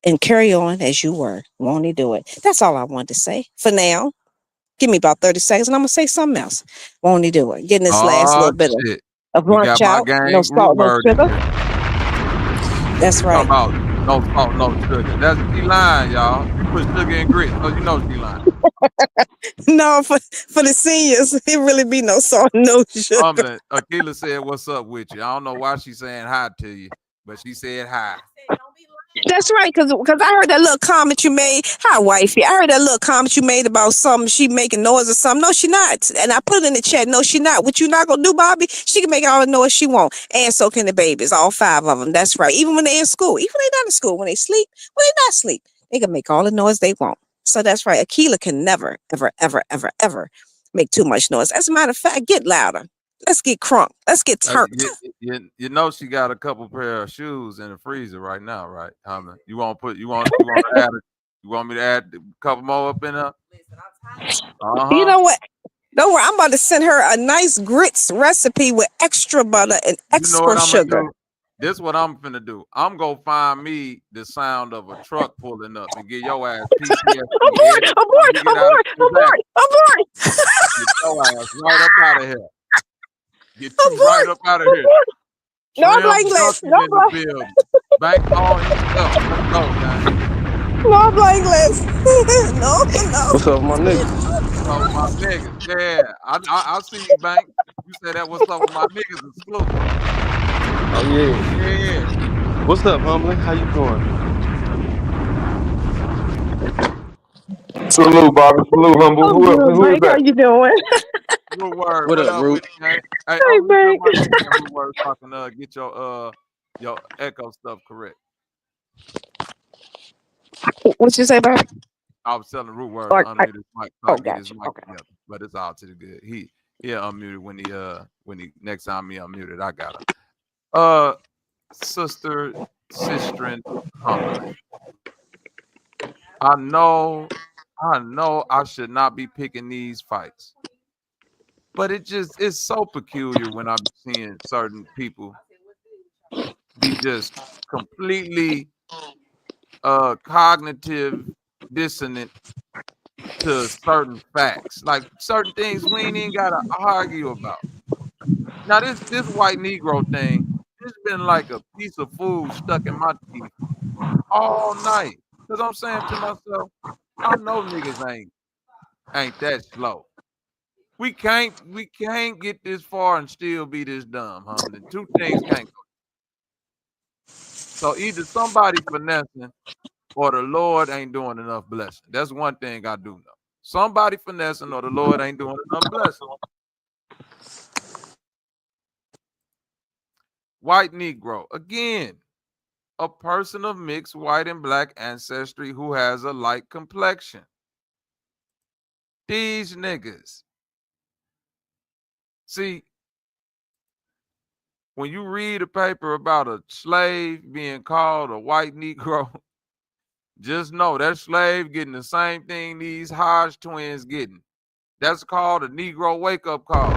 and carry on as you were. Won't he do it? That's all I wanted to say for now. Give me about 30 seconds and I'm going to say something else. Won't he do it? Getting this last little bit of lunch out. No salt, no sugar. That's right. About no salt, no sugar. That's she lying, y'all. You put sugar in grits, so you know she lying. No, for the seniors, it really be no salt, no sugar. Akila said, "What's up with you?" I don't know why she's saying hi to you, but she said hi. That's right, because I heard that little comment you made. Hi, wifey. I heard that little comment you made about something. She making noise or something. No, she not. And I put it in the chat. No, she not. What you not gonna do, Bobby? She can make all the noise she want. And so can the babies, all 5 of them. That's right. Even when they're in school, even when they're not in school, when they sleep, when they not sleep, they can make all the noise they want. So that's right. Akila can never, ever, ever, ever, ever make too much noise. As a matter of fact, get louder. Let's get crunk. Let's get turned. You know she got a couple pair of shoes in the freezer right now, right? You want to add you want me to add a couple more up in there? You know what? Don't worry, I'm about to send her a nice grits recipe with extra butter and extra sugar. This is what I'm finna do. I'm gonna find me the sound of a truck pulling up and get your ass PTSD. Abort! Get your ass right up out of here. Get you right up out of here. No blind list. No blind. Bank on yourself. Let's go, man. No blind list. No. What's up, my nigga? What's up with my niggas? Yeah, I see you, Bank. You said that what's up with my niggas in school. Oh yeah. What's up, homie? How you doing? Salute, Bobby. Salute, humble. Who is that? How you doing? What up, Root? Hey, Bank. Fucking get your echo stuff correct. What you say, babe? I was telling Root Word unmute his mic. Together, but it's all to the good. He unmuted when he next time he unmuted. I got him. Sister Humble. I know I should not be picking these fights, but it's so peculiar when I'm seeing certain people be just completely cognitive dissonant to certain facts, like certain things we ain't even gotta argue about. Now this white Negro thing, it's been like a piece of food stuck in my teeth all night. Cause I'm saying to myself, I know niggas ain't that slow. We can't get this far and still be this dumb, huh? The two things can't go. So either somebody finessing or the Lord ain't doing enough blessing. That's one thing I do know. Somebody finessing or the Lord ain't doing enough blessing. White Negro, again, a person of mixed white and black ancestry who has a light complexion. These niggas. See, when you read a paper about a slave being called a white Negro, just know that slave getting the same thing these Hodge twins getting. That's called a Negro wake-up call.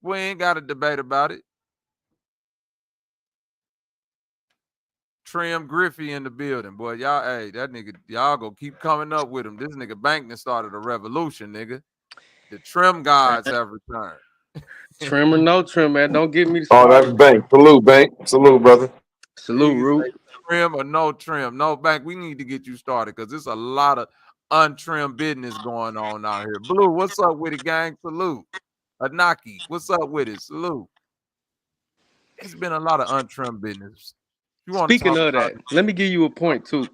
We ain't got a debate about it. Trim Griffey in the building. Boy, y'all, hey, that nigga, y'all go keep coming up with him. This nigga Bankman started a revolution, nigga. The Trim gods have returned. Trim or no trim, man. Don't get me started. Oh, that's Bank. Salute, Bank. Salute, brother. Salute, Root. Trim or no trim. No, Bank, we need to get you started because there's a lot of untrimmed business going on out here. Blue, what's up with it, gang? Salute. Anaki, what's up with it? Salute. It's been a lot of untrimmed business. Speaking of that, let me give you a point too.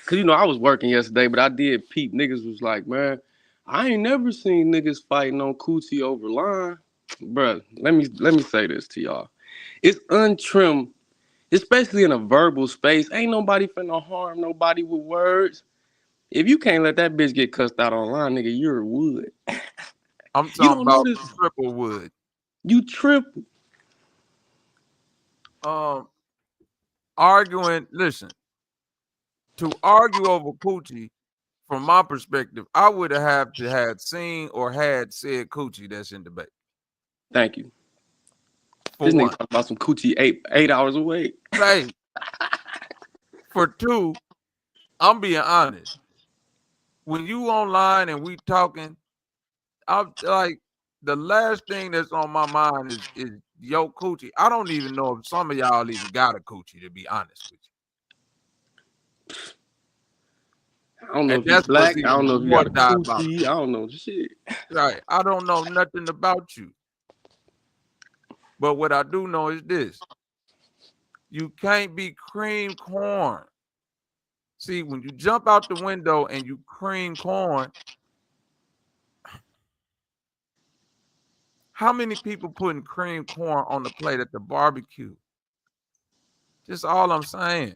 Cause I was working yesterday, but I did peep. Niggas was like, man, I ain't never seen niggas fighting on coochie over line. Bruh, let me say this to y'all. It's untrimmed, especially in a verbal space. Ain't nobody finna harm nobody with words. If you can't let that bitch get cussed out online, nigga, you're wood. I'm talking about triple wood. You triple. Arguing, listen, to argue over coochie, from my perspective, I would have to had seen or had said coochie that's in debate. Thank you. This nigga talking about some coochie 8 hours away. Hey, for two, I'm being honest. When you online and we talking, I'm like, the last thing that's on my mind is yo coochie. I don't even know if some of y'all even got a coochie, to be honest with you. I don't know if you're black. I don't know if you got a coochie. I don't know shit. Right. I don't know nothing about you. But what I do know is this. You can't be cream corn. See, when you jump out the window and you cream corn, how many people putting cream corn on the plate at the barbecue? Just all I'm saying.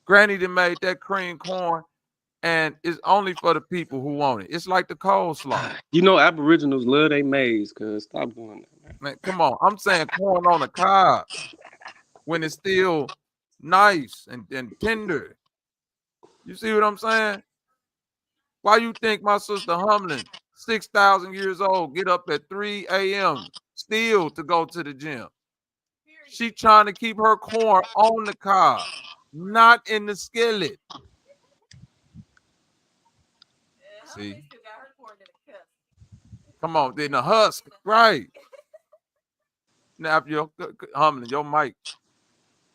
Granny done made that cream corn, and it's only for the people who want it. It's like the coleslaw. You know, Aboriginals love their maize, cuz. Stop doing that, man. Man, come on. I'm saying corn on the cob when it's still nice and tender. You see what I'm saying? Why you think my sister Humlin, 6,000 years old, get up at 3 a.m. still to go to the gym? She trying to keep her corn on the cob, not in the skillet. See? Come on, then the husk, right? Now, your Humlin, your mic,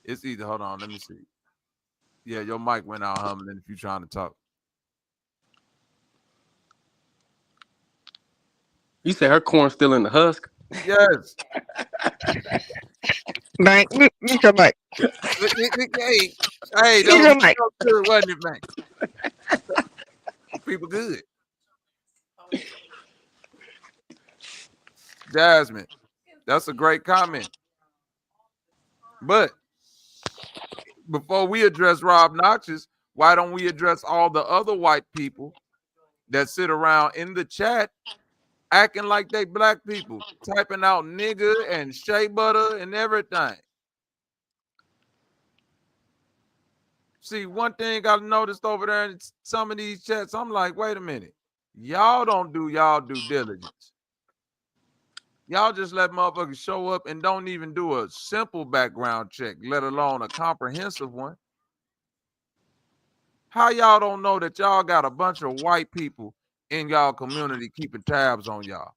it's either, hold on, let me see. Yeah, your mic went out, Humlin, if you're trying to talk. You said her corn's still in the husk? Yes. Mike, mute your mic. Hey, that was so good, wasn't it, man? People good. Jasmine, that's a great comment. But before we address Rob Noxious, why don't we address all the other white people that sit around in the chat acting like they black people, typing out nigga and shea butter and everything? See, one thing I noticed over there in some of these chats, I'm like, wait a minute. Y'all don't do y'all due diligence. Y'all just let motherfuckers show up and don't even do a simple background check, let alone a comprehensive one. How y'all don't know that y'all got a bunch of white people in y'all community keeping tabs on y'all?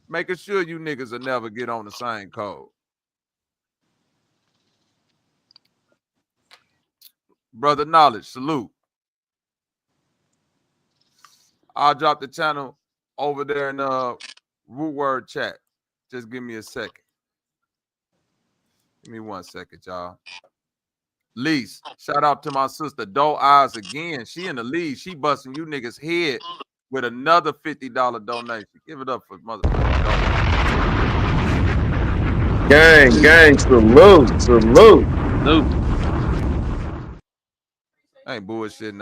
Making sure you niggas will never get on the same code. Brother Knowledge, salute. I'll drop the channel over there in the root word chat. Just give me a second. Give me 1 second, y'all. Lise, shout out to my sister 𝘾𝙬𝙎𝙃 again. She in the lead. She busting you niggas head with another $50 donation. Give it up for motherfucker. Gang, salute. Salute. I ain't bullshitting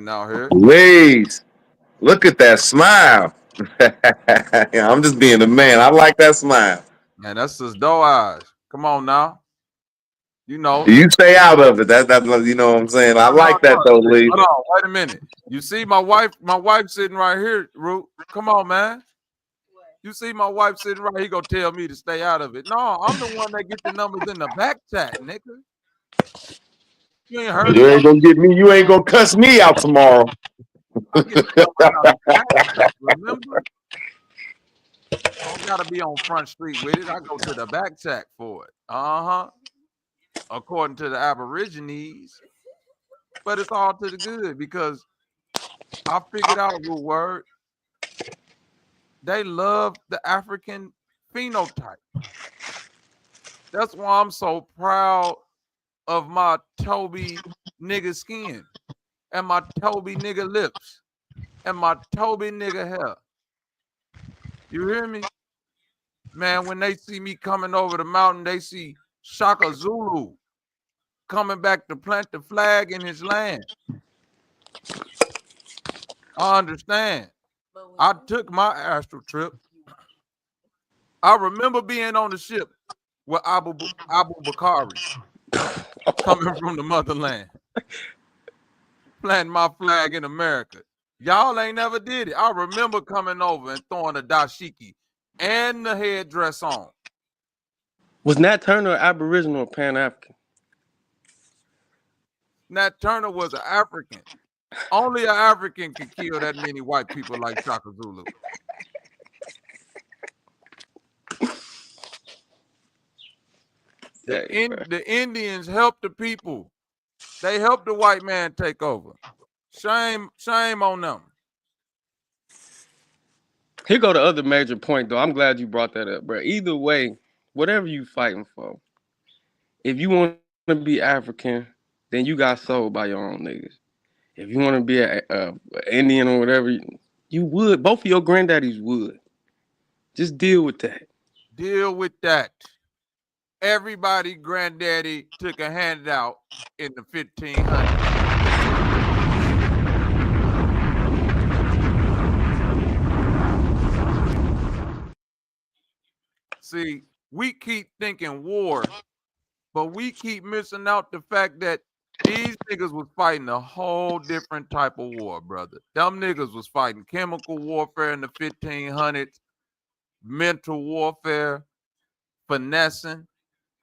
out here. Please, look at that smile. I'm just being a man. I like that smile. Man, that's just 𝘾𝙬𝙎𝙃. Come on now. You know. You stay out of it. That's you know what I'm saying. I like that though, Lee. Hold on, wait a minute. You see my wife sitting right here, Root. Come on, man. You see my wife sitting right here, he gonna tell me to stay out of it. No, I'm the one that get the numbers in the back chat, nigga. You ain't heard You ain't gonna get me, you ain't gonna cuss me out tomorrow. I get the numbers out of the back chat, remember? I don't gotta be on Front Street with it. I go to the back chat for it. According to the Aborigines. But it's all to the good because I figured out a word. They love the African phenotype. That's why I'm so proud of my Toby nigga skin and my Toby nigga lips and my Toby nigga hair. You hear me? Man, when they see me coming over the mountain, they see Shaka Zulu coming back to plant the flag in his land. I understand. I took my astral trip. I remember being on the ship with Abu Bakari coming from the motherland, planting my flag in America. Y'all ain't never did it. I remember coming over and throwing a dashiki and the headdress on. Was Nat Turner Aboriginal or Pan-African? Nat Turner was an African. Only an African could kill that many white people like Shaka Zulu. The Indians helped the people. They helped the white man take over. Shame on them. Here go the other major point, though. I'm glad you brought that up, bro. Either way, whatever you fighting for, if you want to be African, then you got sold by your own niggas. If you want to be a Indian or whatever, you would. Both of your granddaddies would. Just deal with that. Deal with that. Everybody granddaddy took a handout in the 1500s. See, we keep thinking war, but we keep missing out the fact that these niggas was fighting a whole different type of war, brother. Them niggas was fighting chemical warfare in the 1500s, mental warfare, finessing.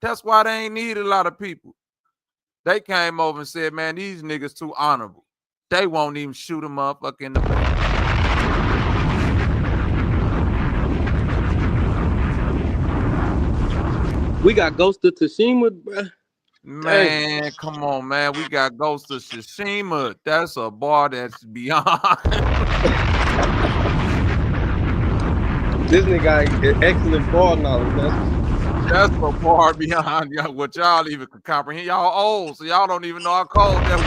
That's why they ain't need a lot of people. They came over and said, man, these niggas too honorable. They won't even shoot them up in the back. We got Ghost of Tsushima, bro. Man, dang. Come on, man. We got Ghost of Tsushima. That's a bar that's beyond. This nigga got excellent ball knowledge. That's a bar beyond what y'all even can comprehend. Y'all old, so y'all don't even know how cold that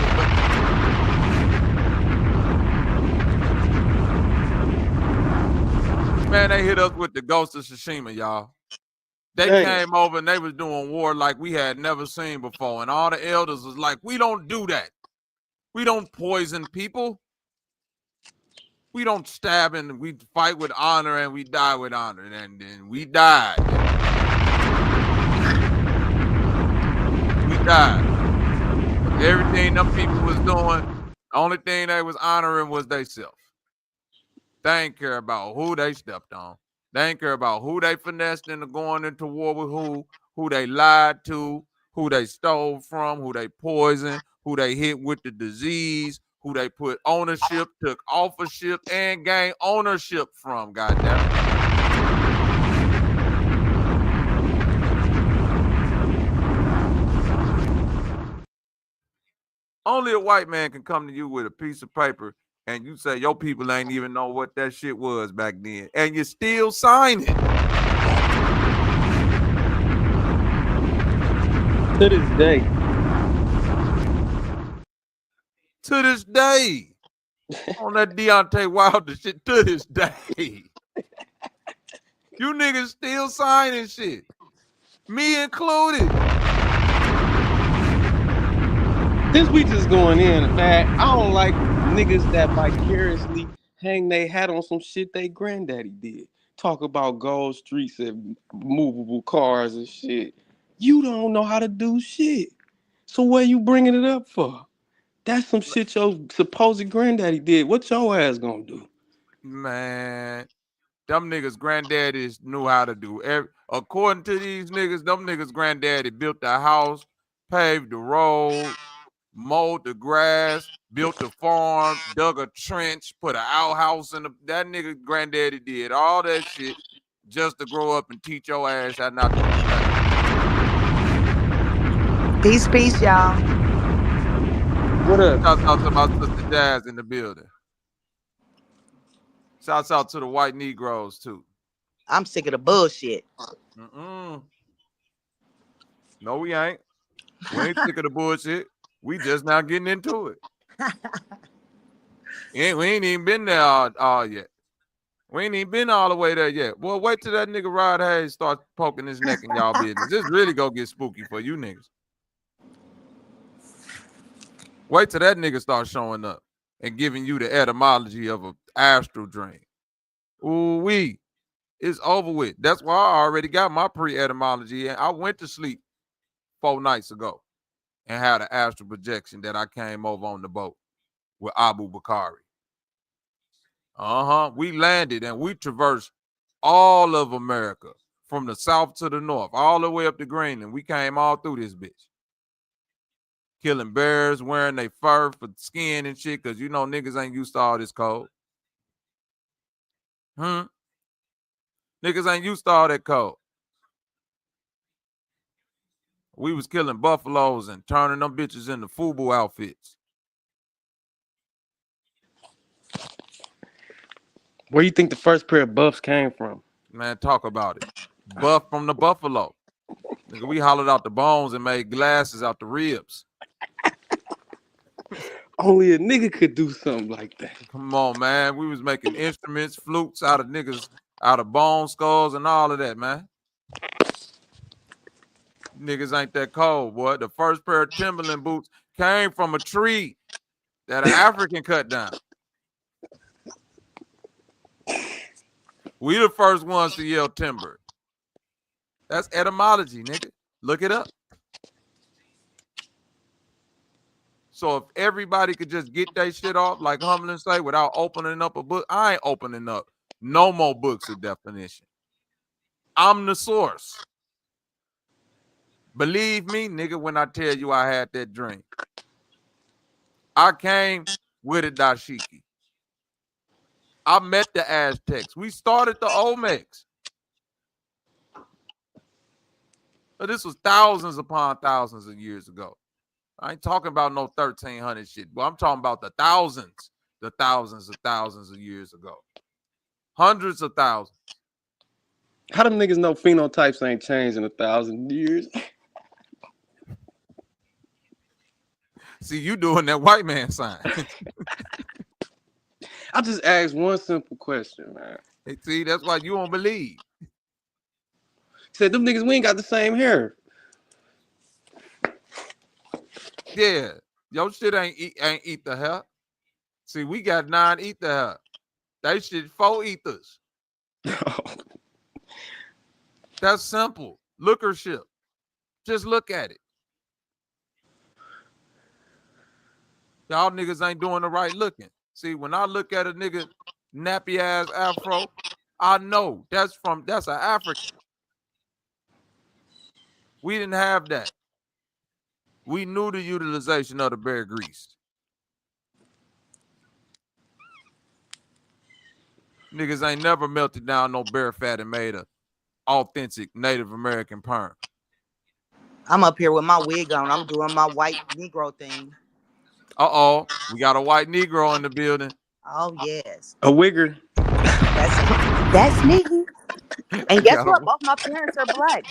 was. Man, they hit us with the Ghost of Tsushima, y'all. They came over and they was doing war like we had never seen before. And all the elders was like, we don't do that. We don't poison people. We don't stab and we fight with honor and we die with honor. And then we died. We died. Everything them people was doing, the only thing they was honoring was they self. They ain't care about who they stepped on. They ain't care about who they finessed into going into war with who they lied to, who they stole from, who they poisoned, who they hit with the disease, who they put ownership, took authorship, and gained ownership from, goddamn. Only a white man can come to you with a piece of paper and you say your people ain't even know what that shit was back then, and you still sign it. To this day. To this day. On that Deontay Wilder shit, to this day. You niggas still signing shit. Me included. Since we just going in, man, I don't like niggas that vicariously hang their hat on some shit they granddaddy did. Talk about gold streets and movable cars and shit. You don't know how to do shit. So what you bringing it up for? That's some shit your supposed granddaddy did. What your ass gonna do? Man, them niggas granddaddies knew how to do. According to these niggas, them niggas granddaddy built the house, paved the road, mowed the grass, built the farm, dug a trench, put an outhouse in that nigga granddaddy did all that shit just to grow up and teach your ass how not to do that. Peace, peace, y'all. What up? Shout out to my sister Jazz in the building. Shouts out to the white Negroes too. I'm sick of the bullshit. No, we ain't. We ain't sick of the bullshit. We just now getting into it. We ain't even been there all yet. We ain't even been all the way there yet. Well, wait till that nigga Rod Hayes starts poking his neck in y'all business. This really gonna get spooky for you niggas. Wait till that nigga starts showing up and giving you the etymology of an astral dream. Ooh-wee. It's over with. That's why I already got my pre-etymology, and I went to sleep 4 nights ago and had an astral projection that I came over on the boat with Abu Bakari. We landed and we traversed all of America from the south to the north, all the way up to Greenland. We came all through this bitch. Killing bears, wearing their fur for skin and shit, because you know niggas ain't used to all this cold. Niggas ain't used to all that cold. We was killing buffaloes and turning them bitches into FUBU outfits. Where you think the first pair of buffs came from? Man, talk about it. Buff from the buffalo. Nigga, we hollowed out the bones and made glasses out the ribs. Only a nigga could do something like that. Come on, man. We was making instruments, flutes out of niggas, out of bone skulls and all of that, man. Niggas ain't that cold, boy. The first pair of Timberland boots came from a tree that an African cut down. We the first ones to yell timber. That's etymology, nigga. Look it up. So if everybody could just get that shit off, like Humlin say, without opening up a book, I ain't opening up no more books of definition. I'm the source. Believe me, nigga, when I tell you I had that dream. I came with a dashiki. I met the Aztecs. We started the Olmecs. But this was thousands upon thousands of years ago. I ain't talking about no 1300 shit, but I'm talking about the thousands of years ago. Hundreds of thousands. How them niggas know phenotypes ain't changed in 1,000 years? See, you doing that white man sign. I just asked one simple question, man. Hey, see, that's why you don't believe. Said them niggas, we ain't got the same hair. Yeah, your shit ain't eat the hair. See, we got 9 ether hair. They shit 4 ethers. That's simple. Lookership. Just look at it. Y'all niggas ain't doing the right looking. See, when I look at a nigga nappy ass afro, I know that's an African. We didn't have that. We knew the utilization of the bear grease. Niggas ain't never melted down no bear fat and made a authentic Native American perm. I'm up here with my wig on. I'm doing my white Negro thing. Uh-oh. We got a white Negro in the building. Oh, yes. A wigger. That's me. And guess what? Both my parents are black.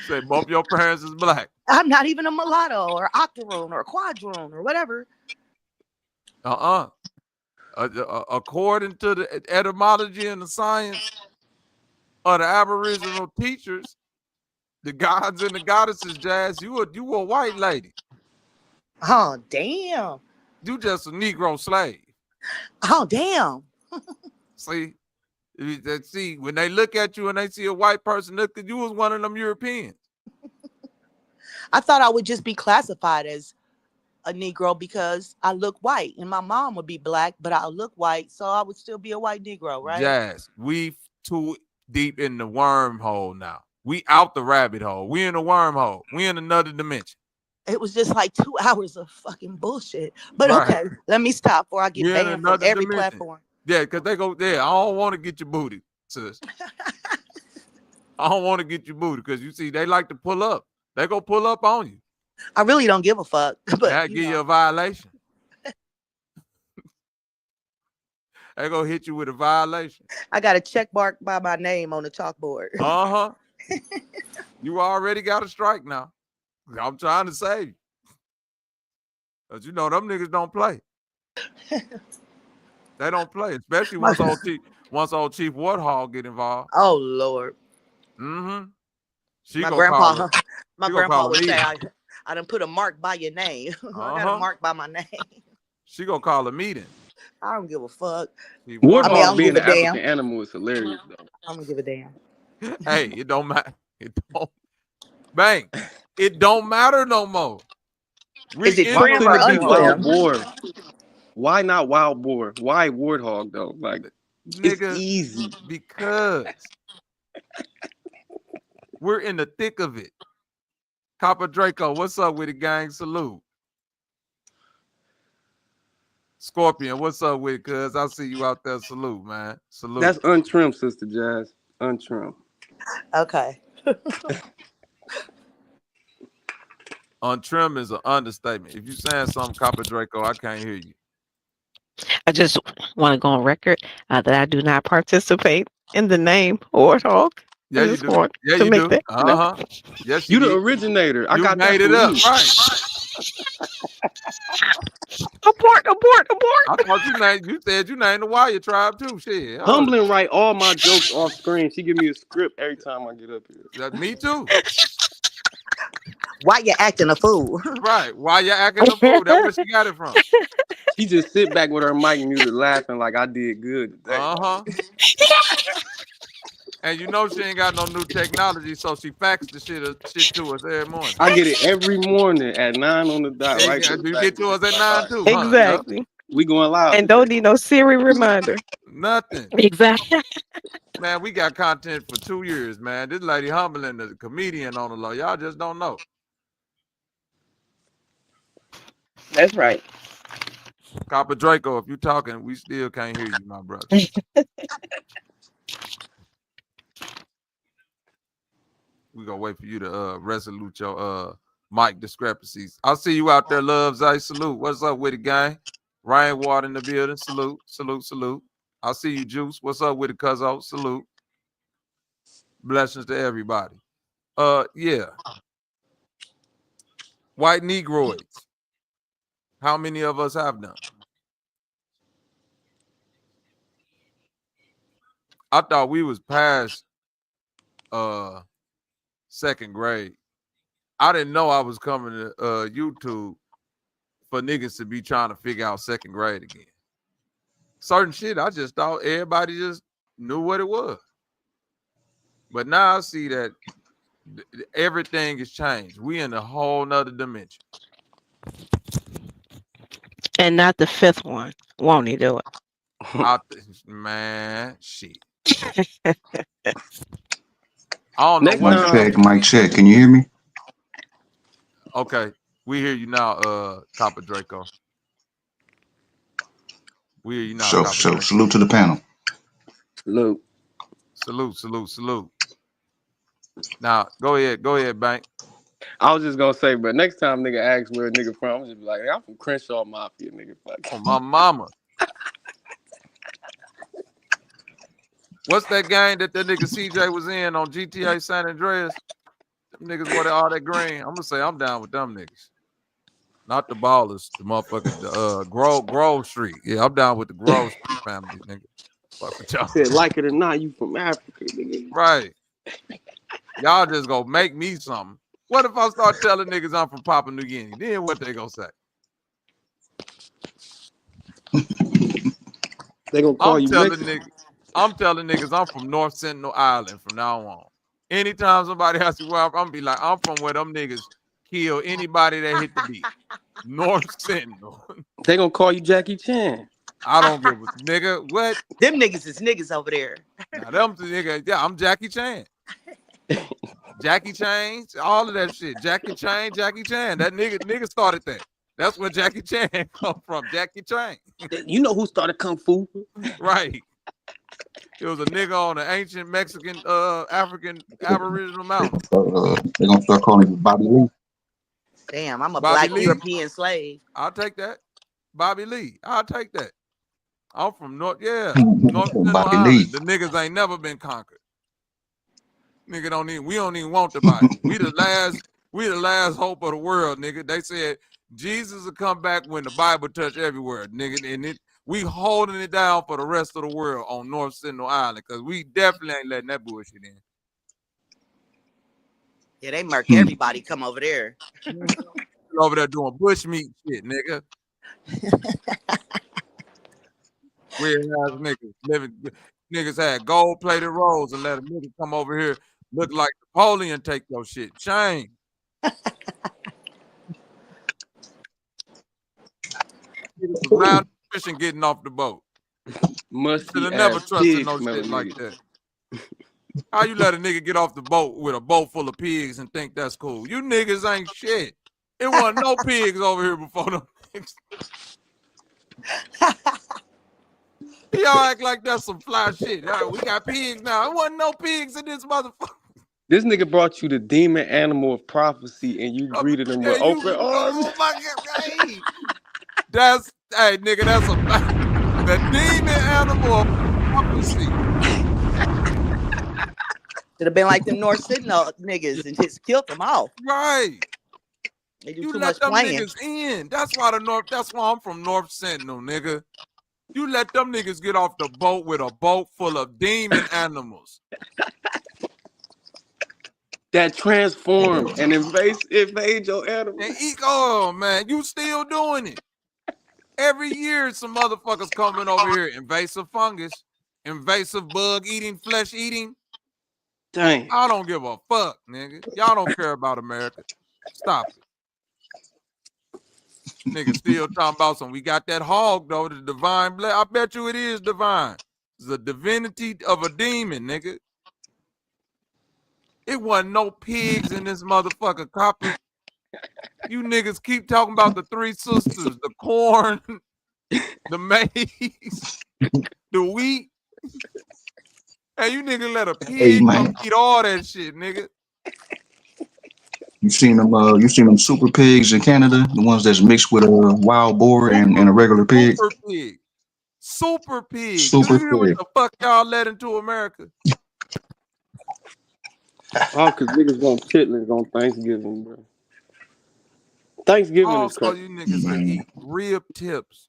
Say both your parents is black. I'm not even a mulatto or octoroon or quadroon or whatever. According to the etymology and the science of the Aboriginal teachers, the gods and the goddesses, Jazz, you a white lady. Oh, damn. You just a Negro slave. Oh, damn. See, when they look at you and they see a white person, look at you as one of them Europeans. I thought I would just be classified as a Negro because I look white, and my mom would be black, but I look white, so I would still be a white Negro, right? Jazz, we too deep in the wormhole now. We out the rabbit hole. We in a wormhole. We in another dimension. It was just like 2 hours of fucking bullshit. But okay, let me stop before I get banned from every platform. Yeah, because they go there. I don't want to get your booty, sis. I don't want to get your booty because you see, they like to pull up. They go pull up on you. I really don't give a fuck. But that give you a violation. They go hit you with a violation. I got a check mark by my name on the chalkboard. Uh-huh. You already got a strike now. I'm trying to save you. Because you know them niggas don't play. They don't play, especially once old Chief Warthog get involved. Oh Lord. Mm-hmm. My grandpa would say, I done put a mark by your name. I got a mark by my name. She gonna call a meeting. I don't give a fuck. Warthog being an African animal is hilarious though. I don't give a damn. Hey, it don't matter. It don't. Bang. It don't matter no more. Is it trim or wild boar? Why not wild boar? Why warthog though? Like, nigga, it's easy. Because we're in the thick of it. Copper Draco, what's up with it, gang? Salute. Scorpion, what's up with it, cuz? I see you out there. Salute, man. Salute. That's untrimmed, Sister Jazz. Untrimmed. Okay. Untrimmed is an understatement. If you saying something, Copper Draco, I can't hear you. I just want to go on record that I do not participate in the name Warthog. Yeah, you do. Yeah, you do. Uh-huh. Yes, you the originator. I got made it up. Right. Abort. I thought you said you named the Wire tribe too. Shit. Humbling write all my jokes off screen. She give me a script every time I get up here. Me too. Why you acting a fool? Right. Why you acting a fool? That's where she got it from. She just sit back with her mic muted laughing like I did good today. And you know she ain't got no new technology, so she faxed the shit to us every morning. I get it every morning at 9 on the dot. Yeah, right. You get to us at 9 too. Exactly. Huh? We going live. And don't need no Siri reminder. Nothing. Exactly. Man, we got content for 2 years, man. This lady humbling the comedian on the low. Y'all just don't know. That's right. Copper Draco, if you talking, we still can't hear you, my brother. We gonna wait for you to resolute your mic discrepancies. I see you out there, Love Zay. Salute. What's up with it, gang? Ryan Water in the building. Salute, salute, salute. I see you, Juice. What's up with it, cuzzo? Salute. Blessings to everybody. Yeah. White Negroids. How many of us have them? I thought we was past second grade. I didn't know I was coming to YouTube for niggas to be trying to figure out second grade again. Certain shit, I just thought everybody just knew what it was. But now I see that everything has changed. We in a whole nother dimension. And not the fifth one. Won't he do it? Man, shit. I don't know what. Mic check. Can you hear me? Okay, we hear you now, Copper Draco. We hear you now. So salute to the panel. Salute. Salute. Now, go ahead, Bank. I was just gonna say, but next time nigga asks where a nigga from, I'm just be like, I'm from Crenshaw Mafia, nigga. From my mama. What's that gang that nigga CJ was in on GTA San Andreas? Them niggas wanted all that green. I'm gonna say I'm down with them niggas. Not the ballers, the motherfuckers, Grove Street. Yeah, I'm down with the Grove Street family, nigga. Fuck with y'all. Said, like it or not, you from Africa, nigga. Right. Y'all just gonna make me something. What if I start telling niggas I'm from Papua New Guinea? Then what they gonna say? They gonna call you niggas. I'm telling niggas I'm from North Sentinel Island from now on. Anytime somebody asks me where I'm gonna be like, I'm from where them niggas kill anybody that hit the beat. North Sentinel. They gonna call you Jackie Chan. I don't give a nigga. What? Them niggas is niggas over there. Now, them nigga, yeah, I'm Jackie Chan. Jackie Chan, all of that shit. Jackie Chan. That nigga started that. That's where Jackie Chan come from. Jackie Chan. You know who started Kung Fu? Right. It was a nigga on an ancient Mexican, African Aboriginal mountain. They're gonna start calling you Bobby Lee. Damn, I'm a Bobby black Lee. European slave. I'll take that. Bobby Lee. I'll take that. I'm from North Sentinel Island. The niggas ain't never been conquered. Nigga we don't even want the Bible. We the last hope of the world, nigga. They said Jesus will come back when the Bible touch everywhere, nigga. And we holding it down for the rest of the world on North Sentinel Island because we definitely ain't letting that bullshit in. Yeah, they murk everybody. Come over there. Over there doing bushmeat shit, nigga. Weird ass niggas. Niggas had gold-plated rolls and let a nigga come over here look like Napoleon take your shit. Shame. Round fishing getting off the boat. Must have never trusted no shit like that. How you let a nigga get off the boat with a boat full of pigs and think that's cool? You niggas ain't shit. It wasn't no pigs over here before them niggas. Y'all act like that's some fly shit. Right, we got pigs now. It wasn't no pigs in this motherfucker. This nigga brought you the demon animal of prophecy and you greeted him with open arms. Oh my God, hey. Hey nigga, that's the demon animal of prophecy. Should have been like them North Sentinel niggas and just killed them off. Right. They do You too let much them playing. niggas in. That's why I'm from North Sentinel, nigga. You let them niggas get off the boat with a boat full of demon animals that transform and invade your animals. and oh man, you still doing it. Every year some motherfuckers coming over here. Invasive fungus, invasive bug eating, flesh eating. Dang. I don't give a fuck, nigga. Y'all don't care about America. Stop it. Nigga still talking about some. We got that hog though, the divine blood. I bet you it is divine. It's the divinity of a demon, nigga. It wasn't no pigs in this motherfucker, copper. You niggas keep talking about the three sisters, the corn, the maize, the wheat. Hey, you niggas let a Hey, pig come man. eat all that shit, nigga. You seen them? You seen them super pigs in Canada? The ones that's mixed with a wild boar and a regular pig. Super pig. Super pig. Super Do you hear what pig. the fuck y'all let into America? Oh, because niggas want chitlins on Thanksgiving, bro. Thanksgiving is Also, crazy. you niggas can eat rib tips.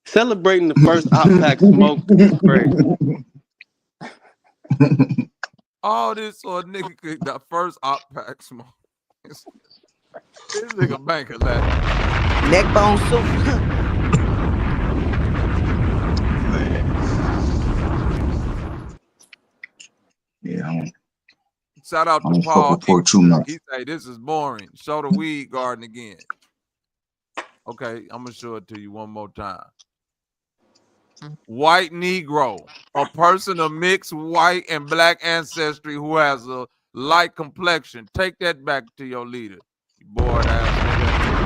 Celebrating the first Outback smoke is crazy. All this so a nigga could the first Outback smoke. This nigga banker laughing. Neck bone soup. Yeah, Shout out I to don't fuck Paul. with pork too much. He say this is boring. Show the weed garden again. Okay, I'm gonna show it to you one more time. White Negro, a person of mixed white and black ancestry who has a light complexion. Take that back to your leader, you bored ass nigga.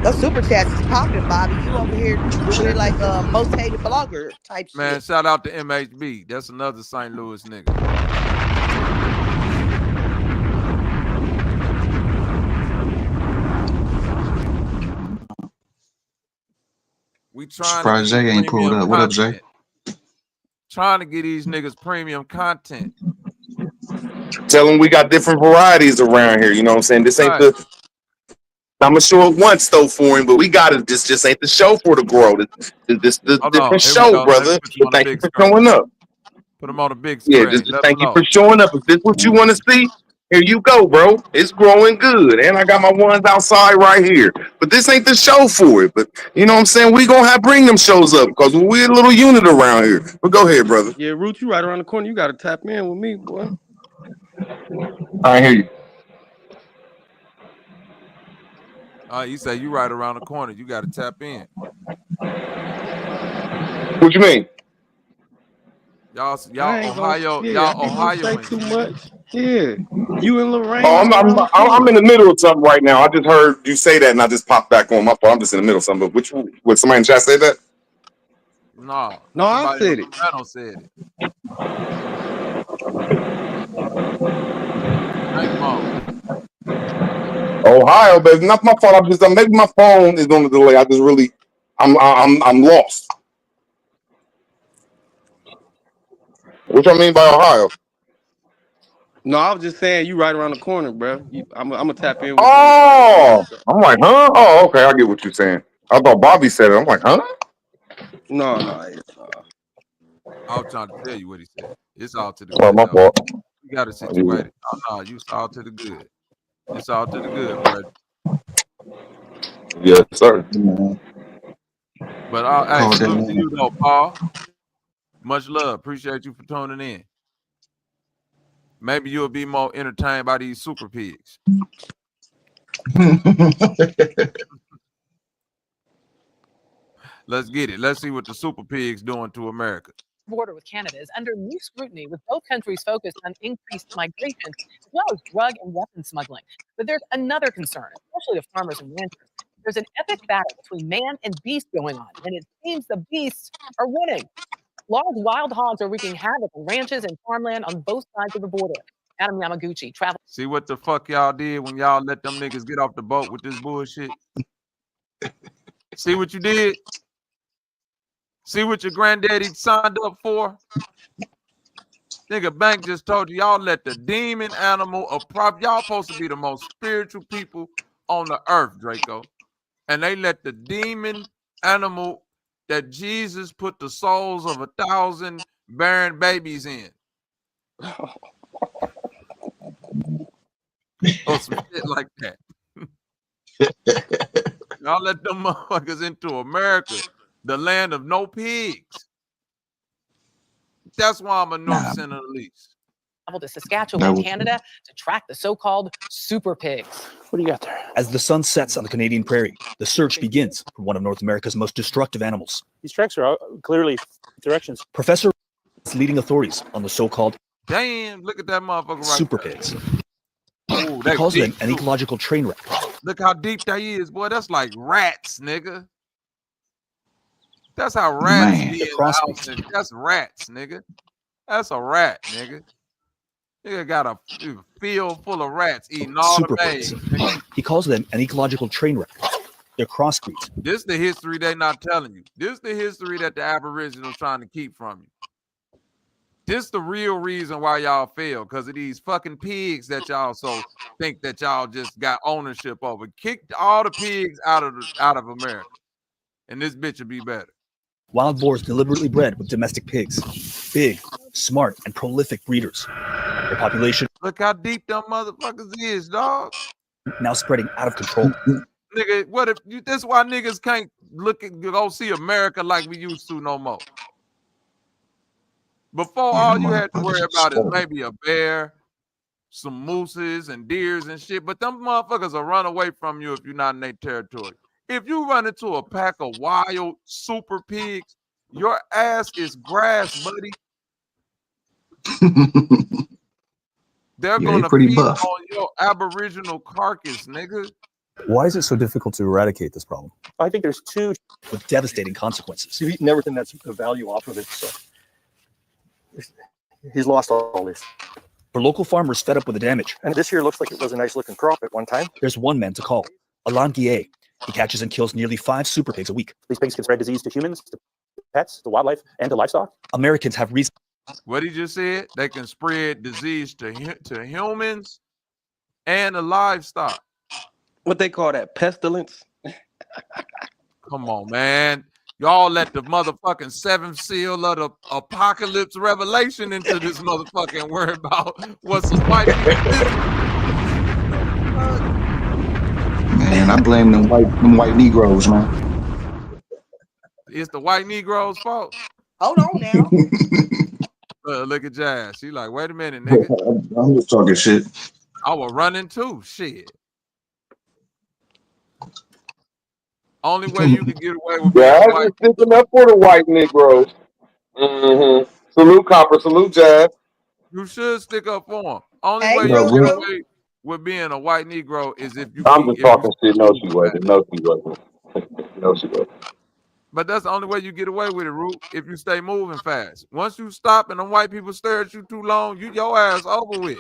Those super chats is popping, Bobby. You over here doing it like a most hated blogger type Man, shit. shout out to MHB. That's another St. Louis nigga. We trying Surprised to get Zay ain't pulled premium up. What up, Zay? content. Trying to get these niggas premium content. Tell them we got different varieties around here. You know what I'm saying? This ain't the. I'm gonna show it once though for him, but we got it. This just ain't the show for the grow. This the Hold different on, here we show, go. Let me brother. put you But on the thank you big for screen. showing up. Put them on the big Yeah, screen. just Let thank them you for know. showing up. If this what you want to see, here you go, bro. It's growing good, and I got my ones outside right here. But this ain't the show for it. But you know what I'm saying? We gonna have bring them shows up because we're a little unit around here. But go ahead, brother. Yeah, Root, you right around the corner. You got to tap in with me, boy. I hear you. You say you right around the corner. You got to tap in. What you mean? Y'all I ain't gonna, Ohio, yeah, y'all I ain't gonna say Ohioans. too much. Yeah, you and Lorraine Oh, right around the I'm corner. in the middle of something right now. I just heard you say that, and I just popped back on my phone. I'm just in the middle of something. But which would somebody in chat say that? No, I somebody said on it. the panel said it. Thank Mo. Ohio, but it's not my fault. I'm just maybe my phone is on the delay. I just really, I'm lost. What y'all mean by Ohio? No, I was just saying you right around the corner, bro. I'm gonna tap in with you on the side. Oh, I'm like, huh? Oh, okay, I get what you're saying. I thought Bobby said it. I'm like, huh? No. I was trying to tell you what he said. It's all to the Oh, good, my though. fault. You got it situated. Oh, no, you all to the good. It's all to the good, bro. Yes, sir. But hey, Call salute to you, that. though, Paul. Much love. Appreciate you for tuning in. Maybe you'll be more entertained by these super pigs. Let's get it. Let's see what the super pigs doing to America. Border with Canada is under new scrutiny, with both countries focused on increased migration as well as drug and weapon smuggling. But there's another concern, especially of farmers and ranchers. There's an epic battle between man and beast going on, and it seems the beasts are winning. Large wild hogs are wreaking havoc on ranches and farmland on both sides of the border. Adam Yamaguchi traveled. See what the fuck y'all did when y'all let them niggas get off the boat with this bullshit? See what you did? See what your granddaddy signed up for? Nigga, Bank just told you y'all let the demon animal of prop. Y'all supposed to be the most spiritual people on the earth, Draco. And they let the demon animal that Jesus put the souls of 1,000 barren babies in. Or some shit like that. Y'all let them motherfuckers into America, the land of no pigs. That's why I'm a North Center lease. Travel to Saskatchewan, Canada, to track the so-called super pigs. What do you got there? As the sun sets on the Canadian prairie, the search begins for one of North America's most destructive animals. These tracks are clearly directions. Professor is leading authorities on the so-called damn, look at that motherfucker right super there. pigs. Ooh, He calls it an ecological train wreck. Look how deep that is, boy. That's like rats, nigga. That's how rats be in the house. Nigga. That's rats, nigga. That's a rat, nigga. Nigga got a field full of rats eating all Super the maize. pigs. He calls them an ecological train wreck. They're crossbreeds. This is the history they not telling you. This is the history that the Aboriginals trying to keep from you. This is the real reason why y'all fail, because of these fucking pigs that y'all so think that y'all just got ownership over. Kick all the pigs out of America, and this bitch will be better. Wild boars deliberately bred with domestic pigs. Big, smart, and prolific breeders. Their population Look how deep them motherfuckers is, dog. now spreading out of control. Nigga, what if you? That's why niggas can't go see America like we used to no more. Before, all you had to worry about is maybe a bear, some mooses and deers and shit. But them motherfuckers will run away from you if you're not in their territory. If you run into a pack of wild super pigs, your ass is grass, buddy. They're gonna feed on your aboriginal carcass, nigga. Why is it so difficult to eradicate this problem? I think there's two with devastating consequences. You've eaten everything that's the value off of it, so he's lost all this. For local farmers fed up with the damage, and this year looks like it was a nice looking crop at one time. There's one man to call, 𝘾𝙎𝙃. He catches and kills nearly 5 super pigs a week. These pigs can spread disease to humans, to pets, to wildlife, and to livestock. Americans have reason. What he just said, they can spread disease to humans and the livestock. What they call that, pestilence? Come on, man. Y'all let the motherfucking 7th seal of the apocalypse revelation into this motherfucking word about what's some white people. Man, I blame them white Negroes, man. It's the white Negroes' fault. Hold on now. Look at Jazz. She like, wait a minute, nigga. I'm just talking shit. I was running too. Shit. Only way you can get away with Jazz being white. is sticking up for the white Negroes. Mm-hmm. Salute, Copper. Salute, Jazz. You should stick up for them. Only Hey, way you Bro, get Ruth. away with being a white Negro is if you. I'm just talking shit. No, she wasn't. No, she wasn't. No, she wasn't. But that's the only way you get away with it, Root, if you stay moving fast. Once you stop and the white people stare at you too long, your ass over with.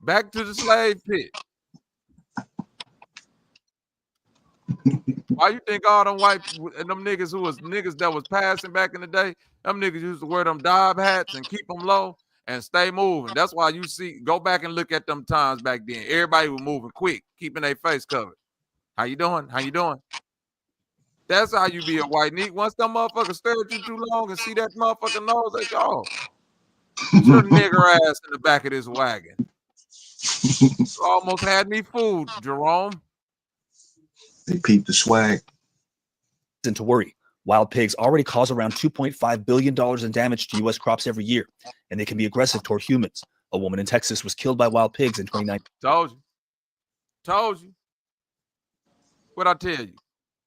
Back to the slave pit. Why you think all them white and them niggas who was niggas that was passing back in the day, them niggas used to wear them dive hats and keep them low and stay moving. That's why you see, go back and look at them times back then. Everybody was moving quick, keeping their face covered. How you doing? How you doing? That's how you be a white Negro. Once them motherfuckers stare at you too long and see that motherfucking nose, they go, put your nigger ass in the back of this wagon. You almost had me fooled, Jerome. They peep the swag. To worry. Wild pigs already cause around $2.5 billion in damage to U.S. crops every year, and they can be aggressive toward humans. A woman in Texas was killed by wild pigs in 2019. Told you. Told you. What I tell you?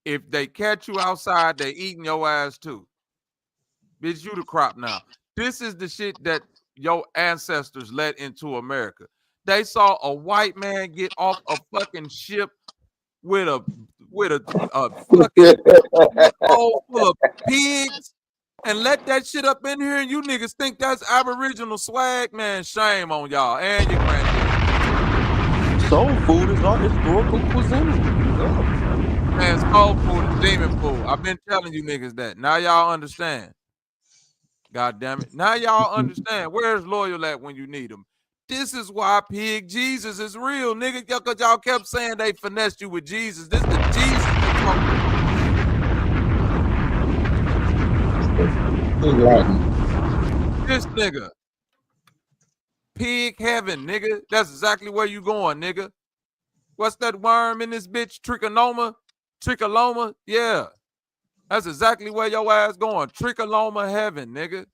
If they catch you outside, they eating your ass too. Bitch, you the crop now. This is the shit that your ancestors let into America. They saw a white man get off a fucking ship with a fucking bowl full of pigs and let that shit up in here, and you niggas think that's Aboriginal swag, man. Shame on y'all and your granddad. Soul food is our historical cuisine. Man, soul food is demon food. I've been telling you niggas that. Now y'all understand. God damn it. Now y'all understand where's loyal at when you need him. This is why Pig Jesus is real, nigga. Because y'all kept saying they finessed you with Jesus. This is the Jesus. This nigga. Pig heaven, nigga. That's exactly where you going, nigga. What's that worm in this bitch? Trichinoma? Tricholoma? Yeah. That's exactly where your ass going. Tricholoma heaven, nigga.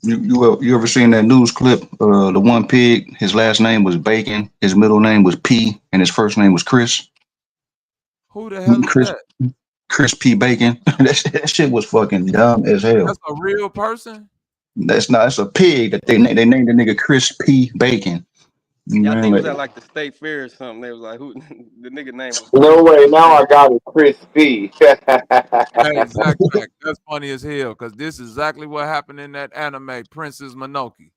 You ever seen that news clip? The one pig, his last name was Bacon, his middle name was P, and his first name was Chris. Who the hell is that? Chris P. Bacon. that shit was fucking dumb as hell. That's a real person? That's a pig that they named the nigga Chris P. Bacon. Yeah, I think it was at like the state fair or something. They was like, who the nigga name was. No way, now I got it, Chris P. Hey, Zach, that's funny as hell, because this is exactly what happened in that anime, Princess Mononoke.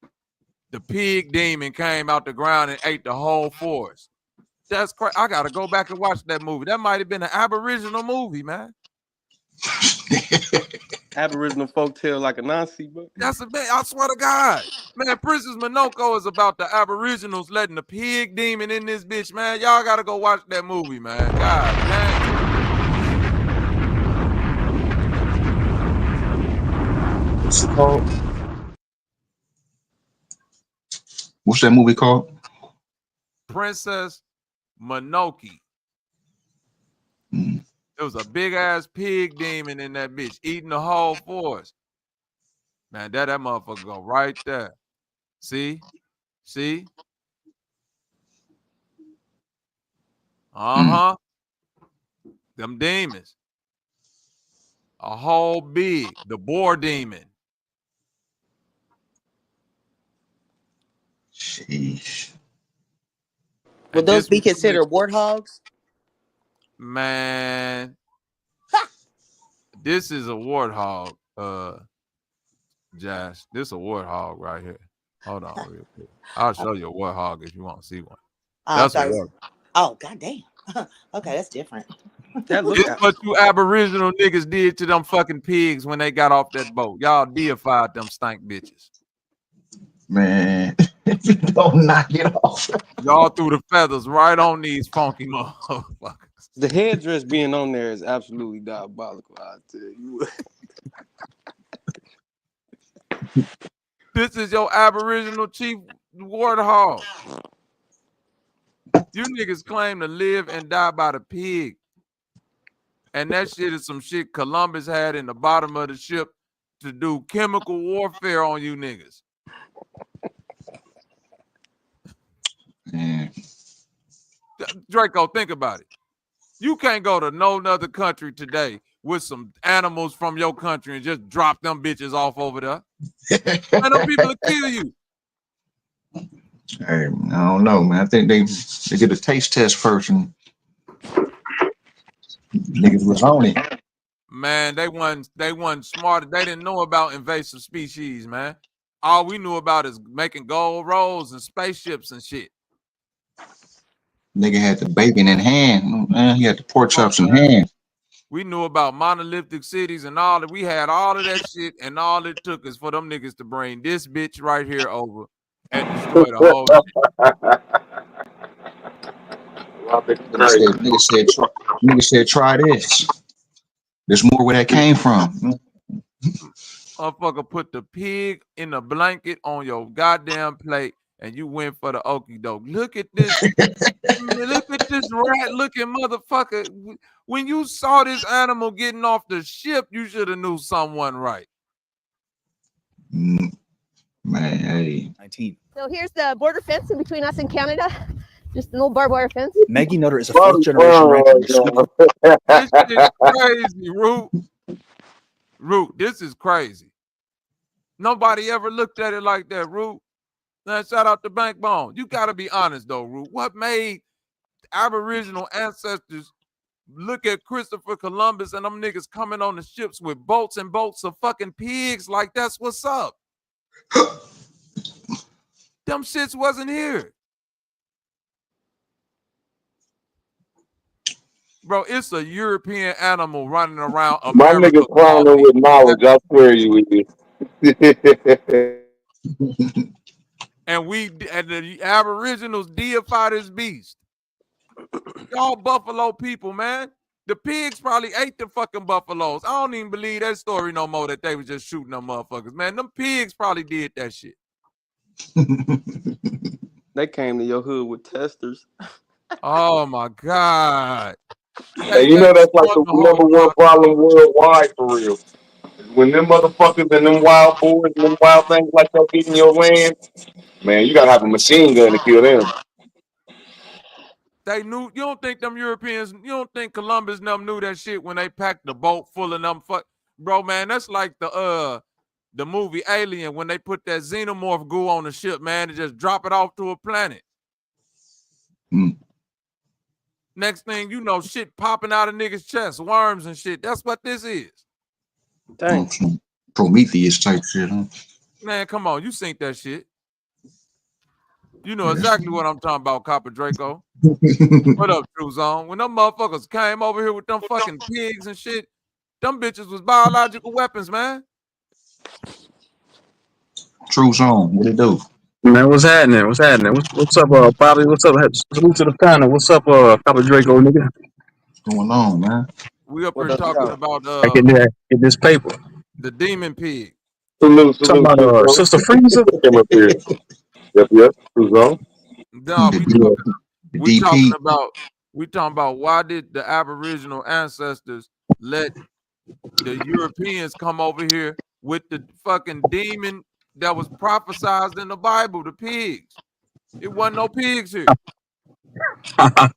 The pig demon came out the ground and ate the whole forest. That's crazy. I gotta go back and watch that movie. That might have been an Aboriginal movie, man. Aboriginal folktale like a Nazi book. That's a bit. I swear to God, man. Princess Mononoke is about the Aboriginals letting the pig demon in this bitch, man. Y'all gotta go watch that movie, man. God damn. What's it called? What's that movie called? Princess Mononoke. There was a big ass pig demon in that bitch eating the whole forest. Man, that motherfucker go right there. See? Uh-huh. Them demons. A whole big, the boar demon. Sheesh. Would those be considered warthogs? Man, this is a warthog, Josh. This is a warthog right here. Hold on real quick. I'll show you a warthog if you want to see one. That's a warthog. Oh, goddamn. Okay, that's different. It's what you Aboriginal niggas did to them fucking pigs when they got off that boat. Y'all deified them stank bitches. Man, don't knock it off. Y'all threw the feathers right on these funky motherfuckers. The headdress being on there is absolutely diabolical, I tell you. This is your Aboriginal chief warthog. You niggas claim to live and die by the pig. And that shit is some shit Columbus had in the bottom of the ship to do chemical warfare on you niggas. Man. Draco, think about it. You can't go to no other country today with some animals from your country and just drop them bitches off over there. Man, them people will kill you. Hey, I don't know, man. I think they did a taste test first and niggas was on it. Man, they wasn't smart. They didn't know about invasive species, man. All we knew about is making gold rolls and spaceships and shit. Nigga had the bacon in hand, man. He had the pork chops in hand. We knew about monolithic cities and all that. We had all of that shit, and all it took is for them niggas to bring this bitch right here over and destroy the whole shit. Nigga said, try this. There's more where that came from. Motherfucker put the pig in a blanket on your goddamn plate, and you went for the okie doke. Look at this. Look at this rat-looking motherfucker. When you saw this animal getting off the ship, you should have knew someone right. Man, hey. 19. So here's the border fence in between us and Canada. Just an old barbed wire fence. Maggie Nutter is a fourth-generation rancher. This is crazy, Root. Root, this is crazy. Nobody ever looked at it like that, Root. Now, shout out to Bankbone. You got to be honest, though, Root. What made Aboriginal ancestors look at Christopher Columbus and them niggas coming on the ships with boats and boats of fucking pigs like that's what's up? Them shits wasn't here. Bro, it's a European animal running around America. My nigga clowning with knowledge, I swear you is. And the Aboriginals deified this beast. Y'all buffalo people, man. The pigs probably ate the fucking buffaloes. I don't even believe that story no more that they was just shooting them motherfuckers, man. Them pigs probably did that shit. They came to your hood with testers. Oh my God. And you know that's like the number one problem worldwide for real. When them motherfuckers and them wild boars and them wild things like that get in your land, man, you gotta have a machine gun to kill them. They knew. You don't think them Europeans, you don't think Columbus and them knew that shit when they packed the boat full of them bro, man, that's like the movie Alien when they put that xenomorph goo on the ship, man, and just drop it off to a planet. Next thing you know, shit popping out of niggas' chest, worms and shit. That's what this is. Dang. Prometheus type shit, huh? Man, come on, you seen that shit. You know exactly what I'm talking about, Copper Draco. What up, True Zone? When them motherfuckers came over here with them fucking pigs and shit, them bitches was biological weapons, man. True Zone, what it do? Man, what's happening? What's happening? What's up, Bobby? What's up? Salute to the panel. What's up, Copper Draco, nigga? What's going on, man? We up here talking about Get this paper. The demon pig. Salute, talking about Sister Freezer. Came up here. Yep. True Zone. No, we talking about why did the Aboriginal ancestors let the Europeans come over here with the fucking demon that was prophesied in the Bible, the pigs. It wasn't no pigs here. I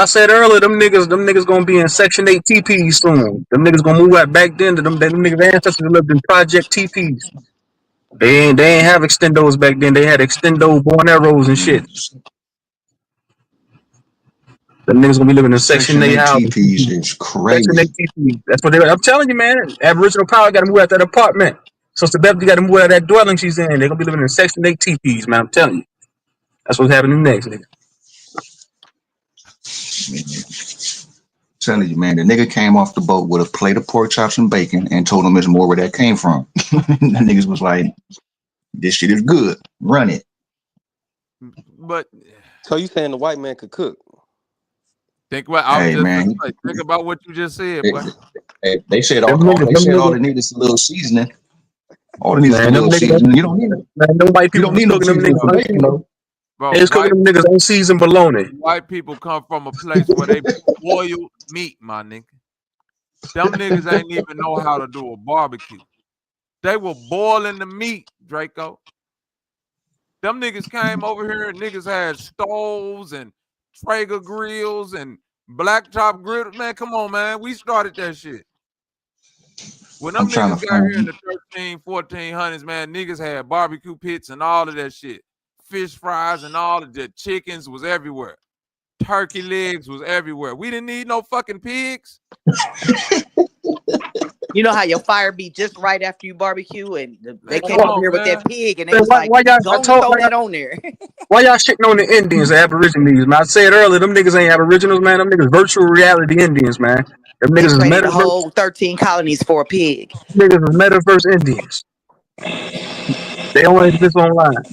said earlier, them niggas gonna be in Section 8 TPs soon. Them niggas gonna move out back then to them niggas ancestors lived in Project TPs. They ain't have extendos back then. They had extendo born arrows and shit. Them niggas gonna be living in Section 8 houses. TPs is crazy. Section 8 TPs. That's what I'm telling you, man. Aboriginal power gotta move out that apartment. Sister Beverly gotta move out of that dwelling she's in. They're gonna be living in Section 8 TPs, man. I'm telling you. That's what's happening next, nigga. Telling you, man, the nigga came off the boat with a plate of pork chops and bacon and told him it's more where that came from. The niggas was like, this shit is good. Run it. But so you saying the white man could cook? Think what think about what you just said, boy. They said all they need is a little seasoning. All they need is a little seasoning. You don't need it. Man, them white people you don't need cooking them niggas. Bro, They just cooking them niggas unseasoned bologna. White people come from a place where they boil meat, my nigga. Them niggas ain't even know how to do a barbecue. They were boiling the meat, Draco. Them niggas came over here and niggas had stoves and Traeger grills and blacktop grills. Man, come on, man. We started that shit. When them niggas got here in the 1400s, man, niggas had barbecue pits and all of that shit. Fish fries and all of the chickens was everywhere. Turkey legs was everywhere. We didn't need no fucking pigs. You know how your fire be just right after you barbecue, and they came over here with that pig, and they was like, don't throw that on there. Why y'all shitting on the Indians, the Aborigines, man? I said earlier, them niggas ain't Aboriginals, man. Them niggas virtual reality Indians, man. Them niggas is metaverse. The whole 13 colonies for a pig. Niggas is metaverse Indians. They only exist online.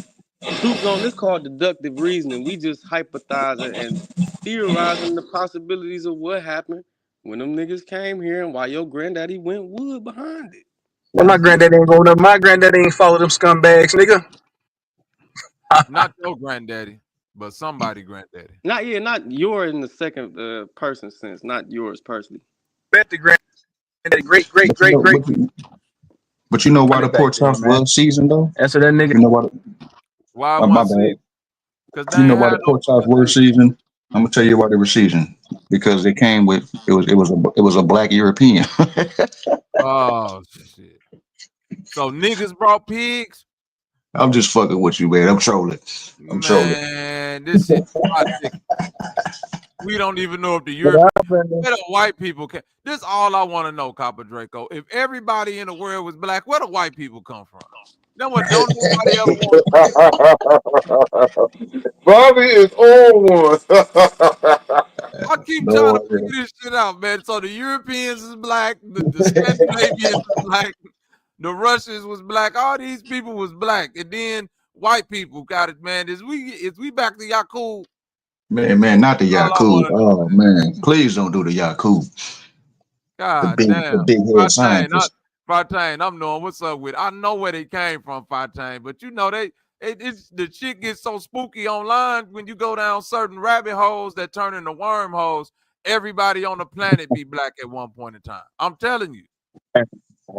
Troops on this called deductive reasoning. We just hypothesizing and theorizing the possibilities of what happened when them niggas came here and why your granddaddy went wood behind it. Well, my granddaddy ain't going up. My granddaddy ain't follow them scumbags, nigga. Not your granddaddy, but somebody granddaddy. Not yours in the second person sense, not yours personally. Bet the granddaddy, great. But you know why the pork chops was seasoned though? Answer that nigga. You know what? Why my bad. You know why the pork chops were seasoned? I'm gonna tell you why they were seasoned. Because they came with it was a black European. Oh shit! So niggas brought pigs. I'm just fucking with you, man. I'm trolling. Man, this shit. We don't even know if the Europeans, where the white people came. This is all I want to know, Copper Draco. If everybody in the world was black, where do white people come from? That what don't nobody ever want to hear. Bobby is on one. I keep trying to No, figure this shit out, man. So the Europeans is black, the Scandinavians is black, the Russians was black, all these people was black, and then white people got it, man. Is we back to Yaku? man, not the All I Yaku. want to know, Oh man, please don't do the Yaku. God The damn. big head scientist. Fontaine, I'm knowing what's up with. I know where they came from, Fontaine, but you know the shit gets so spooky online when you go down certain rabbit holes that turn into wormholes. Everybody on the planet be black at one point in time. I'm telling you.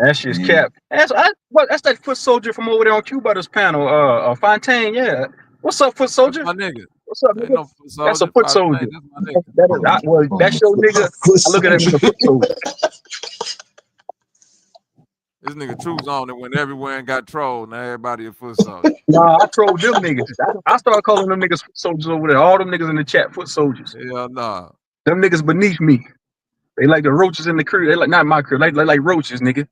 That's just cap. That's that foot soldier from over there on Q-Butters panel. Fontaine, yeah. What's up, foot soldier? My nigga. What's up, Ain't nigga? no foot soldier. That's a foot Fontaine, soldier. that's my nigga. That's your nigga. I look at him as a foot soldier. This nigga Truth's on it when everywhere and got trolled. Now everybody a foot soldier. Nah, I trolled them niggas. I started calling them niggas foot soldiers over there. All them niggas in the chat, foot soldiers. Hell nah. Them niggas beneath me. They like the roaches in the crew. They like not my crew. They like roaches, nigga.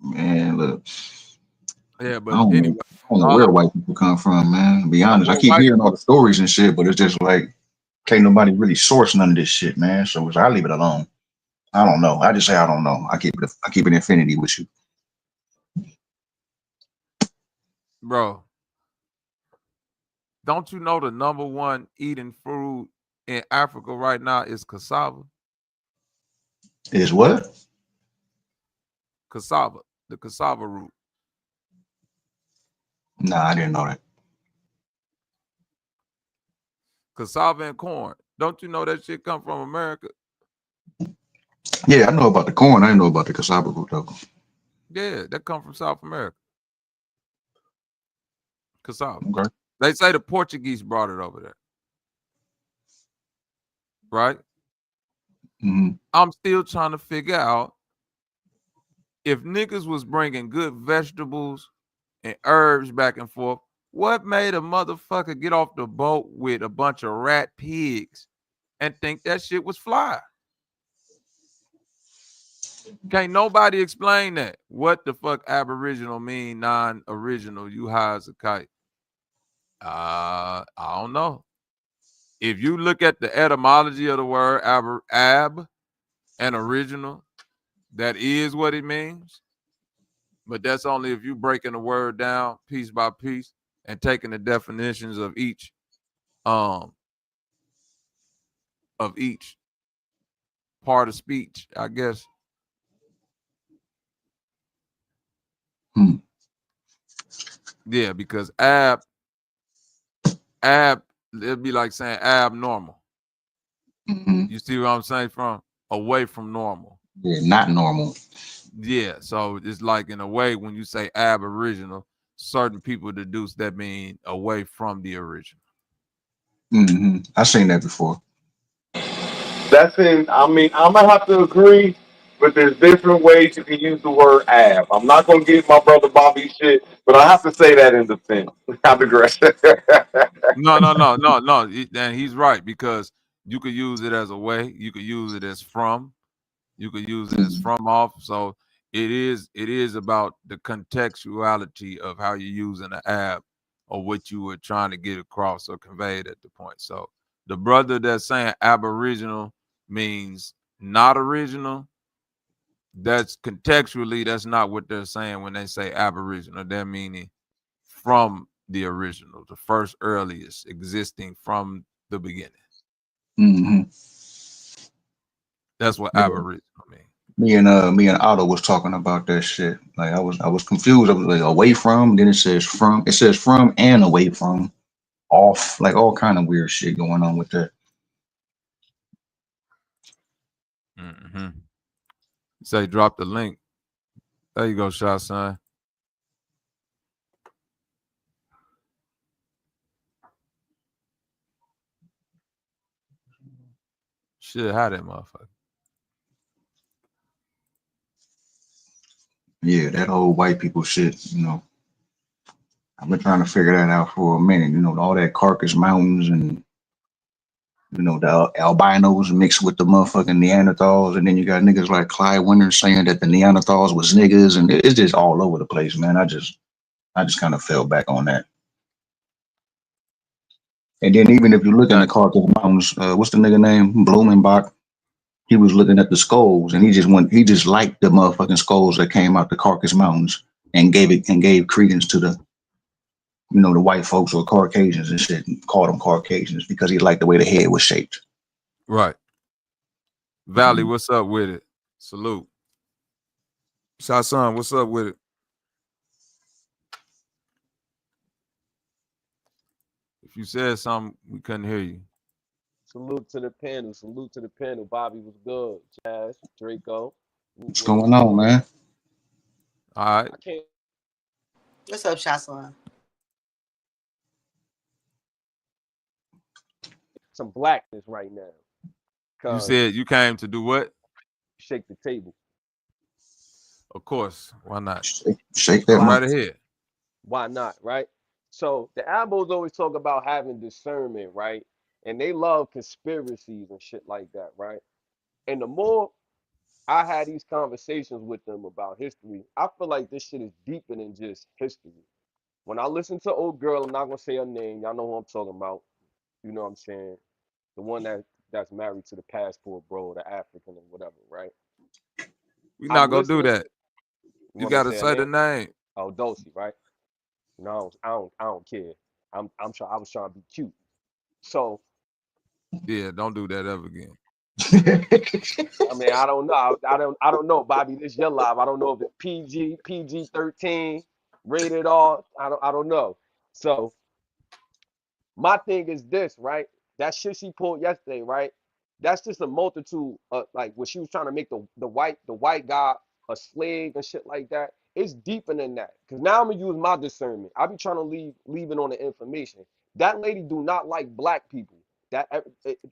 Man, look. Yeah, but I don't anyway. know where white people come from, man. To be honest, I keep hearing all the stories and shit, but it's just like can't nobody really source none of this shit, man. So I leave it alone. I don't know. I just say I don't know. I keep it infinity with you. Bro, don't you know the #1 eating food in Africa right now is cassava? Is what? Cassava, the cassava root. Nah, I didn't know that. Cassava and corn. Don't you know that shit come from America? Yeah, I know about the corn. I didn't know about the cassava root though. Yeah, that come from South America. Cassava. Okay. They say the Portuguese brought it over there. Right? Mm-hmm. I'm still trying to figure out if niggas was bringing good vegetables and herbs back and forth, what made a motherfucker get off the boat with a bunch of rat pigs and think that shit was fly? Can't nobody explain that. What the fuck Aboriginal mean, non-original, 𝘽𝑗? I don't know. If you look at the etymology of the word ab and original, that is what it means. But that's only if you breaking the word down piece by piece and taking the definitions of each part of speech, I guess. Yeah, because ab, it'd be like saying abnormal. You see what I'm saying? From away from normal. Yeah, not normal. Yeah, so it's like in a way when you say aboriginal, certain people deduce that mean away from the original. Mm-hmm. I've seen that before. That's in. I mean, I'm gonna have to agree, but there's different ways you can use the word ab. I'm not gonna give my brother Bobby shit, but I have to say that in defense. I'm aggressive. No. And he's right, because you could use it as a way, you could use it as from, you could use it as from off. So it is about the contextuality of how you're using the ab or what you were trying to get across or conveyed at the point. So the brother that's saying aboriginal means not original, that's contextually, that's not what they're saying when they say aboriginal. They're meaning from the original, the first earliest existing from the beginning. Mm-hmm. That's what aboriginal means. Me and Otto was talking about that shit. Like I was confused. I was like away from, then it says from. It says from and away from, off, like all kind of weird shit going on with that. Mm-hmm. Say drop the link. There you go, Shah Son. Shit, how that motherfucker. Yeah, that whole white people shit, you know. I've been trying to figure that out for a minute. You know, all that Carcass Mountains and, you know, the albinos mixed with the motherfucking Neanderthals. And then you got niggas like Clyde Winters saying that the Neanderthals was niggas. And it's just all over the place, man. I I just kind of fell back on that. And then even if you look in the Caucasus Mountains, what's the nigga name? Blumenbach. He was looking at the skulls, and he just liked the motherfucking skulls that came out the Caucasus Mountains, and gave credence to the, you know, the white folks or Caucasians and shit, and called them Caucasians because he liked the way the head was shaped. Right. Valley, what's up with it? Salute. Shasson, what's up with it? If you said something, we couldn't hear you. Salute to the panel. Salute to the panel. Bobby was good. Jazz, Draco. What's going on, man? All right. I can't. What's up, Shaslan? Some blackness right now. You said you came to do what? Shake the table. Of course. Why not? Shake that right ahead. Why not, right? So the Abos always talk about having discernment, right? And they love conspiracies and shit like that, right? And the more I had these conversations with them about history, I feel like this shit is deeper than just history. When I listen to old girl, I'm not gonna say her name. Y'all know who I'm talking about. You know what I'm saying? The one that's married to the passport bro, the African or whatever, right? We're not gonna do that. You gotta say the name. Oh, Dulcie, right? No, I don't care. I was trying to be cute. So yeah, don't do that ever again. I mean, I don't know. I don't know, Bobby. This your live. I don't know if it's PG-13, rated R. I don't know. So my thing is this, right? That shit she pulled yesterday, right? That's just a multitude of, like, when she was trying to make the white guy a slave and shit like that. It's deeper than that. Because now I'm gonna use my discernment. I be trying to leave it on the information. That lady do not like black people. That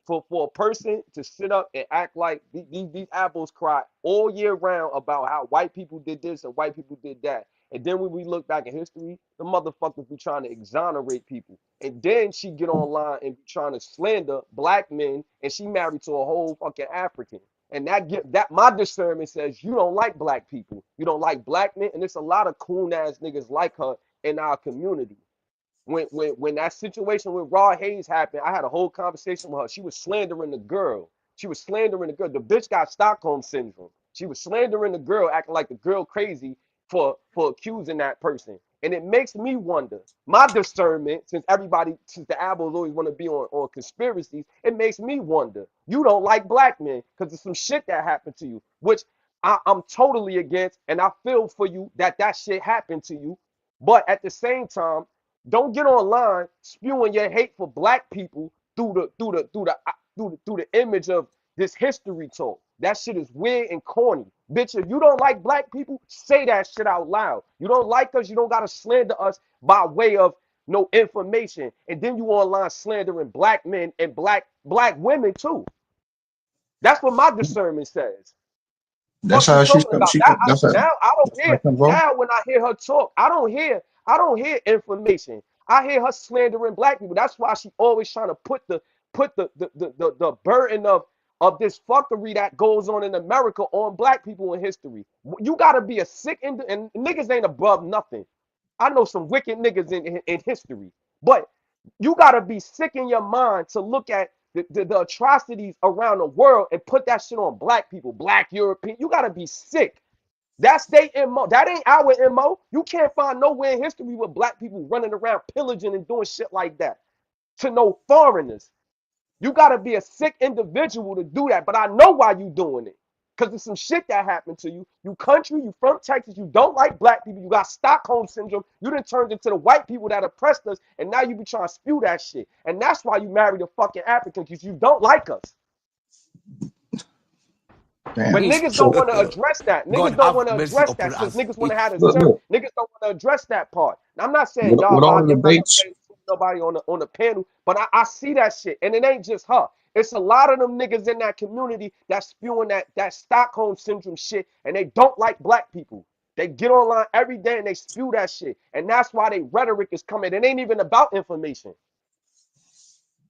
for a person to sit up and act like these apples cry all year round about how white people did this and white people did that. And then when we look back in history, the motherfuckers be trying to exonerate people. And then she get online and be trying to slander black men, and she married to a whole fucking African. And that my discernment says you don't like black people. You don't like black men, and there's a lot of coon ass niggas like her in our community. When that situation with Raw Hayes happened, I had a whole conversation with her. She was slandering the girl. The bitch got Stockholm syndrome. She was slandering the girl, acting like the girl crazy for accusing that person. And it makes me wonder, my discernment, since the Abos always want to be on conspiracies, it makes me wonder, you don't like black men because there's some shit that happened to you, which I'm totally against, and I feel for you that shit happened to you. But at the same time, don't get online spewing your hate for black people through the image of this history talk. That shit is weird and corny. Bitch, if you don't like black people, say that shit out loud. You don't like us, you don't gotta slander us by way of no information. And then you online slandering black men and black women too. That's what my discernment says. That's how she's about. Now I don't hear. Now when I hear her talk, I don't hear information. I hear her slandering black people. That's why she always trying to put the burden of this fuckery that goes on in America on black people in history. You gotta be a sick and niggas ain't above nothing. I know some wicked niggas in history, but you gotta be sick in your mind to look at the atrocities around the world and put that shit on black people, black European. You gotta be sick. That's their MO. That ain't our MO. You can't find nowhere in history with black people running around pillaging and doing shit like that to no foreigners. You gotta be a sick individual to do that. But I know why you doing it. Because there's some shit that happened to you. You country, you from Texas, you don't like black people, you got Stockholm syndrome, you done turned into the white people that oppressed us, and now you be trying to spew that shit. And that's why you married a fucking African, because you don't like us. Damn. But niggas don't want to address that. Niggas don't want to address that because niggas want to have a certain. Niggas don't want to address that part. Now, I'm not saying y'all, Bobby, I'm not saying nobody on the panel, but I see that shit, and it ain't just her. It's a lot of them niggas in that community that's spewing that Stockholm syndrome shit, and they don't like black people. They get online every day and they spew that shit, and that's why they rhetoric is coming. It ain't even about information.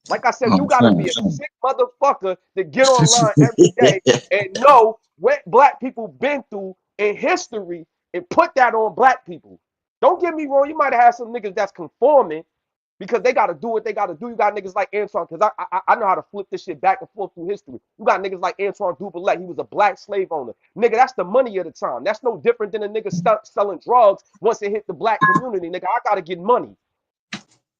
Like I said, you gotta be a sick motherfucker to get online every day and know what black people been through in history and put that on black people. Don't get me wrong, you might have had some niggas that's conforming because they got to do what they got to do. You got niggas like Antoine, because I know how to flip this shit back and forth through history. You got niggas like Antoine 𝘾�奕. He was a black slave owner. Nigga, that's the money of the time. That's no different than a nigga selling drugs once it hit the black community. Nigga, I got to get money.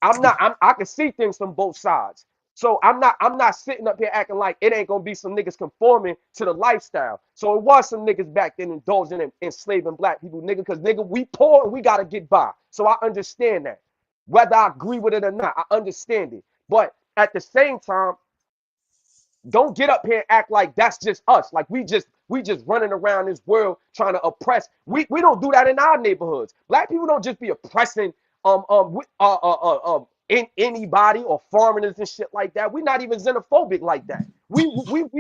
I can see things from both sides. So I'm not sitting up here acting like it ain't gonna be some niggas conforming to the lifestyle. So it was some niggas back then indulging in enslaving black people, nigga, because nigga, we poor and we gotta get by. So I understand that. Whether I agree with it or not, I understand it. But at the same time, don't get up here and act like that's just us. Like we just running around this world trying to oppress. We don't do that in our neighborhoods. Black people don't just be oppressing anybody or foreigners and shit like that. We're not even xenophobic like that. We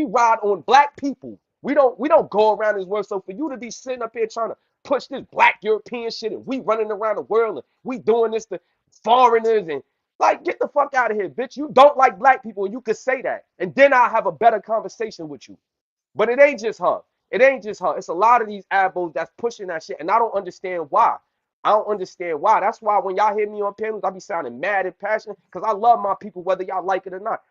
ride on black people. We don't go around this world. So for you to be sitting up here trying to push this black European shit and we running around the world and we doing this to foreigners and like, get the fuck out of here, bitch. You don't like black people and you could say that. And then I'll have a better conversation with you. But it ain't just her. It ain't just her. It's a lot of these abos that's pushing that shit. And I don't understand why. I don't understand why. That's why when y'all hear me on panels, I be sounding mad and passionate because I love my people, whether y'all like it or not.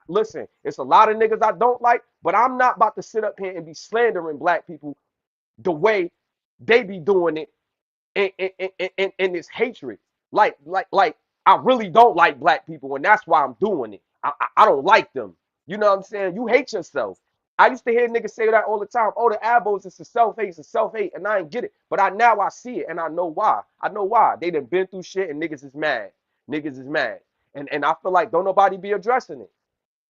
Listen, it's a lot of niggas I don't like, but I'm not about to sit up here and be slandering black people the way they be doing it in this hatred. Like, I really don't like black people, and that's why I'm doing it. I don't like them. You know what I'm saying? You hate yourself. I used to hear niggas say that all the time. Oh, the abos, it's a self-hate, it's a self-hate, and I ain't get it. But now I see it, and I know why. I know why. They done been through shit, and niggas is mad. Niggas is mad. And I feel like don't nobody be addressing it.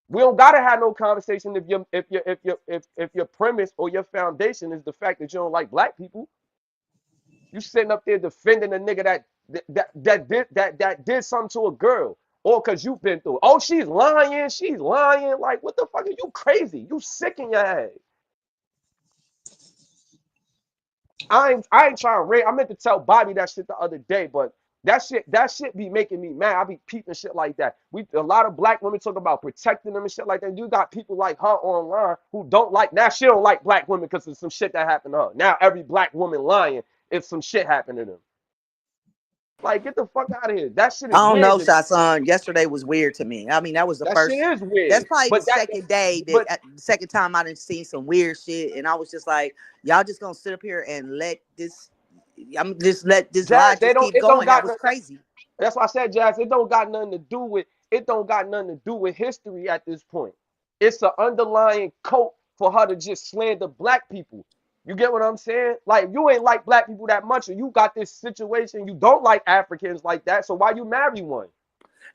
We don't gotta have no conversation if your premise or your foundation is the fact that you don't like black people. You sitting up there defending a nigga that did something to a girl, or because you've been through it. Oh, she's lying. She's lying. Like, what the fuck? Are you crazy? You sick in your head. I ain't trying to rant. I meant to tell Bobby that shit the other day, but that shit be making me mad. I be peeping shit like that. A lot of black women talk about protecting them and shit like that. You got people like her online who don't like. Now she don't like black women because of some shit that happened to her. Now every black woman lying if some shit happened to them. Like, get the fuck out of here. That shit is I don't weird. know, Shotson. Yesterday was weird to me. I mean, that was the first. That shit is weird. That's probably the second day. Second time I done seen some weird shit, and I was just like, y'all just gonna sit up here and let this. Let this lie just keep going. That was crazy. That's why I said, Jazz. It don't got nothing to do with. It don't got nothing to do with history at this point. It's an underlying cult for her to just slander black people. You get what I'm saying? Like, you ain't like black people that much, and you got this situation. You don't like Africans like that, so why you marry one?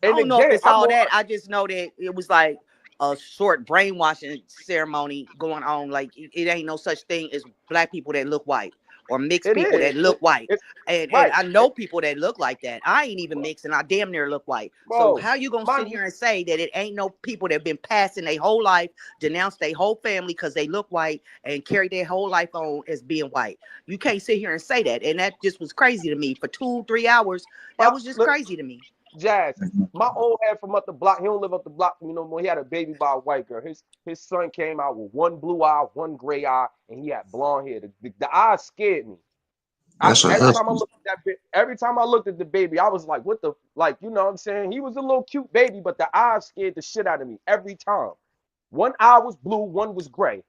And I don't know if it's all that. I just know that it was like a short brainwashing ceremony going on. Like, it ain't no such thing as black people that look white or mixed people that look white. And I know people that look like that. I ain't even mixed, and I damn near look white. Bro, so how you gonna sit here and say that it ain't no people that have been passing their whole life, denounce their whole family because they look white and carry their whole life on as being white? You can't sit here and say that. And that just was crazy to me for 2-3 hours. That was just crazy to me. Jazz, my old head from up the block, he don't live up the block from me no more. He had a baby by a white girl. His son came out with one blue eye, one gray eye, and he had blonde hair. The eyes scared me. Every time I looked at the baby, I was like, what the, like, you know what I'm saying? He was a little cute baby, but the eyes scared the shit out of me every time. One eye was blue, one was gray.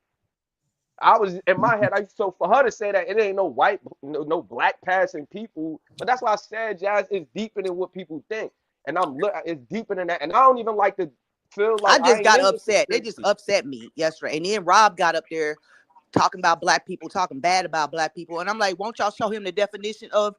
I was in my head. So for her to say that it ain't no white, no black passing people, but that's why I said, Jazz, it's deeper than what people think, and it's deeper than that. And I don't even like to feel like I just got upset. They just upset me yesterday, and then Rob got up there talking about black people, talking bad about black people, and I'm like, won't y'all show him the definition of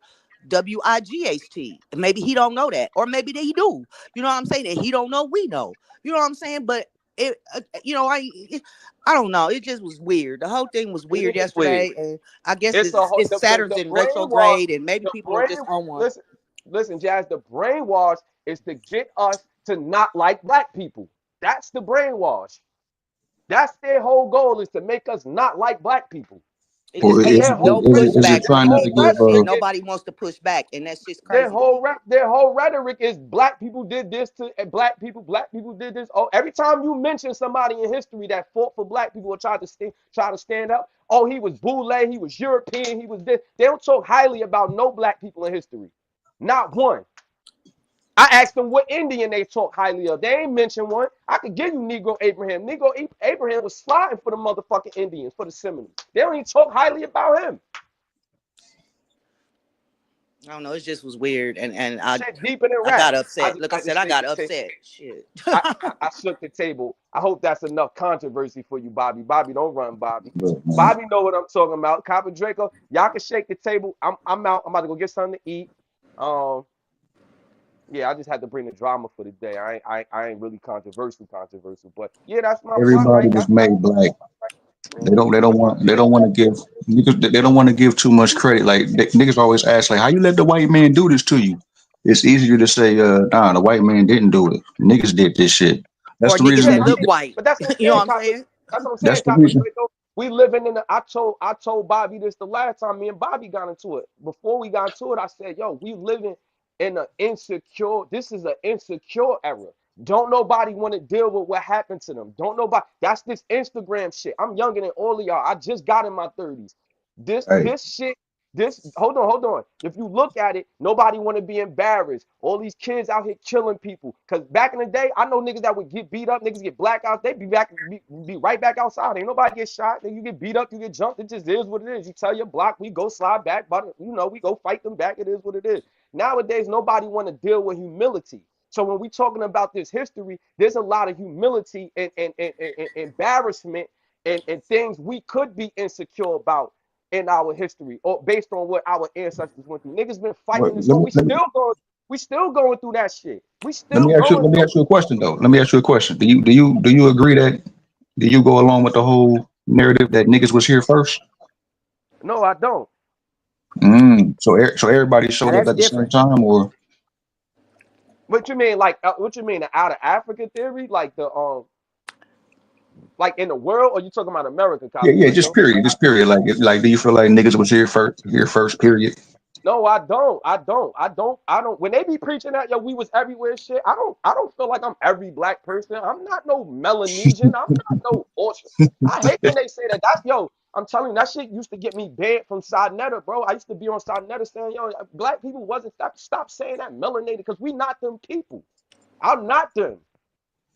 WIGHT? Maybe he don't know that, or maybe they do. You know what I'm saying? That he don't know, we know. You know what I'm saying? But it, I don't know. It just was weird. The whole thing was weird yesterday, and I guess it's Saturn's in retrograde, and maybe people are just on one. Listen, Jazz. The brainwash is to get us to not like black people. That's the brainwash. That's their whole goal, is to make us not like black people. It Or just is, gets is, no is pushback it from trying not to people, give? and nobody wants to push back, and that's just Their crazy to me. whole rhetoric is black people did this to black people did this. Oh, every time you mention somebody in history that fought for black people or try to stand up, oh, he was Boule, he was European, he was this. They don't talk highly about no black people in history. Not one. I asked them what Indian they talk highly of. They ain't mention one. I could give you Negro Abraham. Negro Abraham was sliding for the motherfucking Indians, for the Seminoles. They don't even talk highly about him. I don't know. It just was weird, and I Shit deeper than I rap. got upset. Look, I said I got upset. Shit. I shook the table. I hope that's enough controversy for you, Bobby. Bobby, don't run, Bobby. Look, man, Bobby know what I'm talking about. Copper Draco, y'all can shake the table. I'm out. I'm about to go get something to eat. Yeah, I just had to bring the drama for the day. I ain't really controversial, but yeah, that's my block everybody right. was That's my made black. They man. don't want to give niggas, they don't want to give too much credit. Like niggas always ask, like, how you let the white man do this to you? It's easier to say, nah, the white man didn't do it. Niggas did this shit. That's Or the niggas reason. that look white. But that's what I'm You know saying, what I'm Copper. saying? That's what I'm That's saying, the Copper reason. Draco. We living in the. I told Bobby this the last time me and Bobby got into it. Before we got into it, I said, yo, we living in an insecure. This is an insecure era. Don't nobody want to deal with what happened to them. Don't nobody. That's this Instagram shit. I'm younger than all of y'all. I just got in my 30s. Hey, This shit. This hold on. If you look at it, nobody want to be embarrassed. All these kids out here killing people. Cause back in the day, I know niggas that would get beat up, niggas get blackouts, they be right back outside. Ain't nobody get shot. You get beat up, you get jumped. It just is what it is. You tell your block, we go slide back, but we go fight them back. It is what it is. Nowadays, nobody want to deal with humility. So when we talking about this history, there's a lot of humility and embarrassment and things we could be insecure about in our history or based on what our ancestors went through. Niggas been fighting this war. We still going through that shit. We let still me ask you. going Let me through ask you a question though. Let me ask you a question. Do you agree that? Do you go along with the whole narrative that niggas was here first? it. No, I don't. So everybody Now showed up that's at the same different. time, or What you mean, like what you mean, the out of Africa theory? Like in the world, or you talking about America, yeah, Copper yeah, just Draco? period, just period. Like, do you feel like niggas was here first, period? No, I don't. I don't. When they be preaching that, yo, we was everywhere and shit. I don't feel like I'm every black person. I'm not no Melanesian. I'm not no Austrian. I hate when they say that. That's yo. I'm telling you, that shit used to get me banned from Sidnetta, bro. I used to be on Sidnetta saying, yo, black people wasn't stop saying that melanated because we not them people. I'm not them.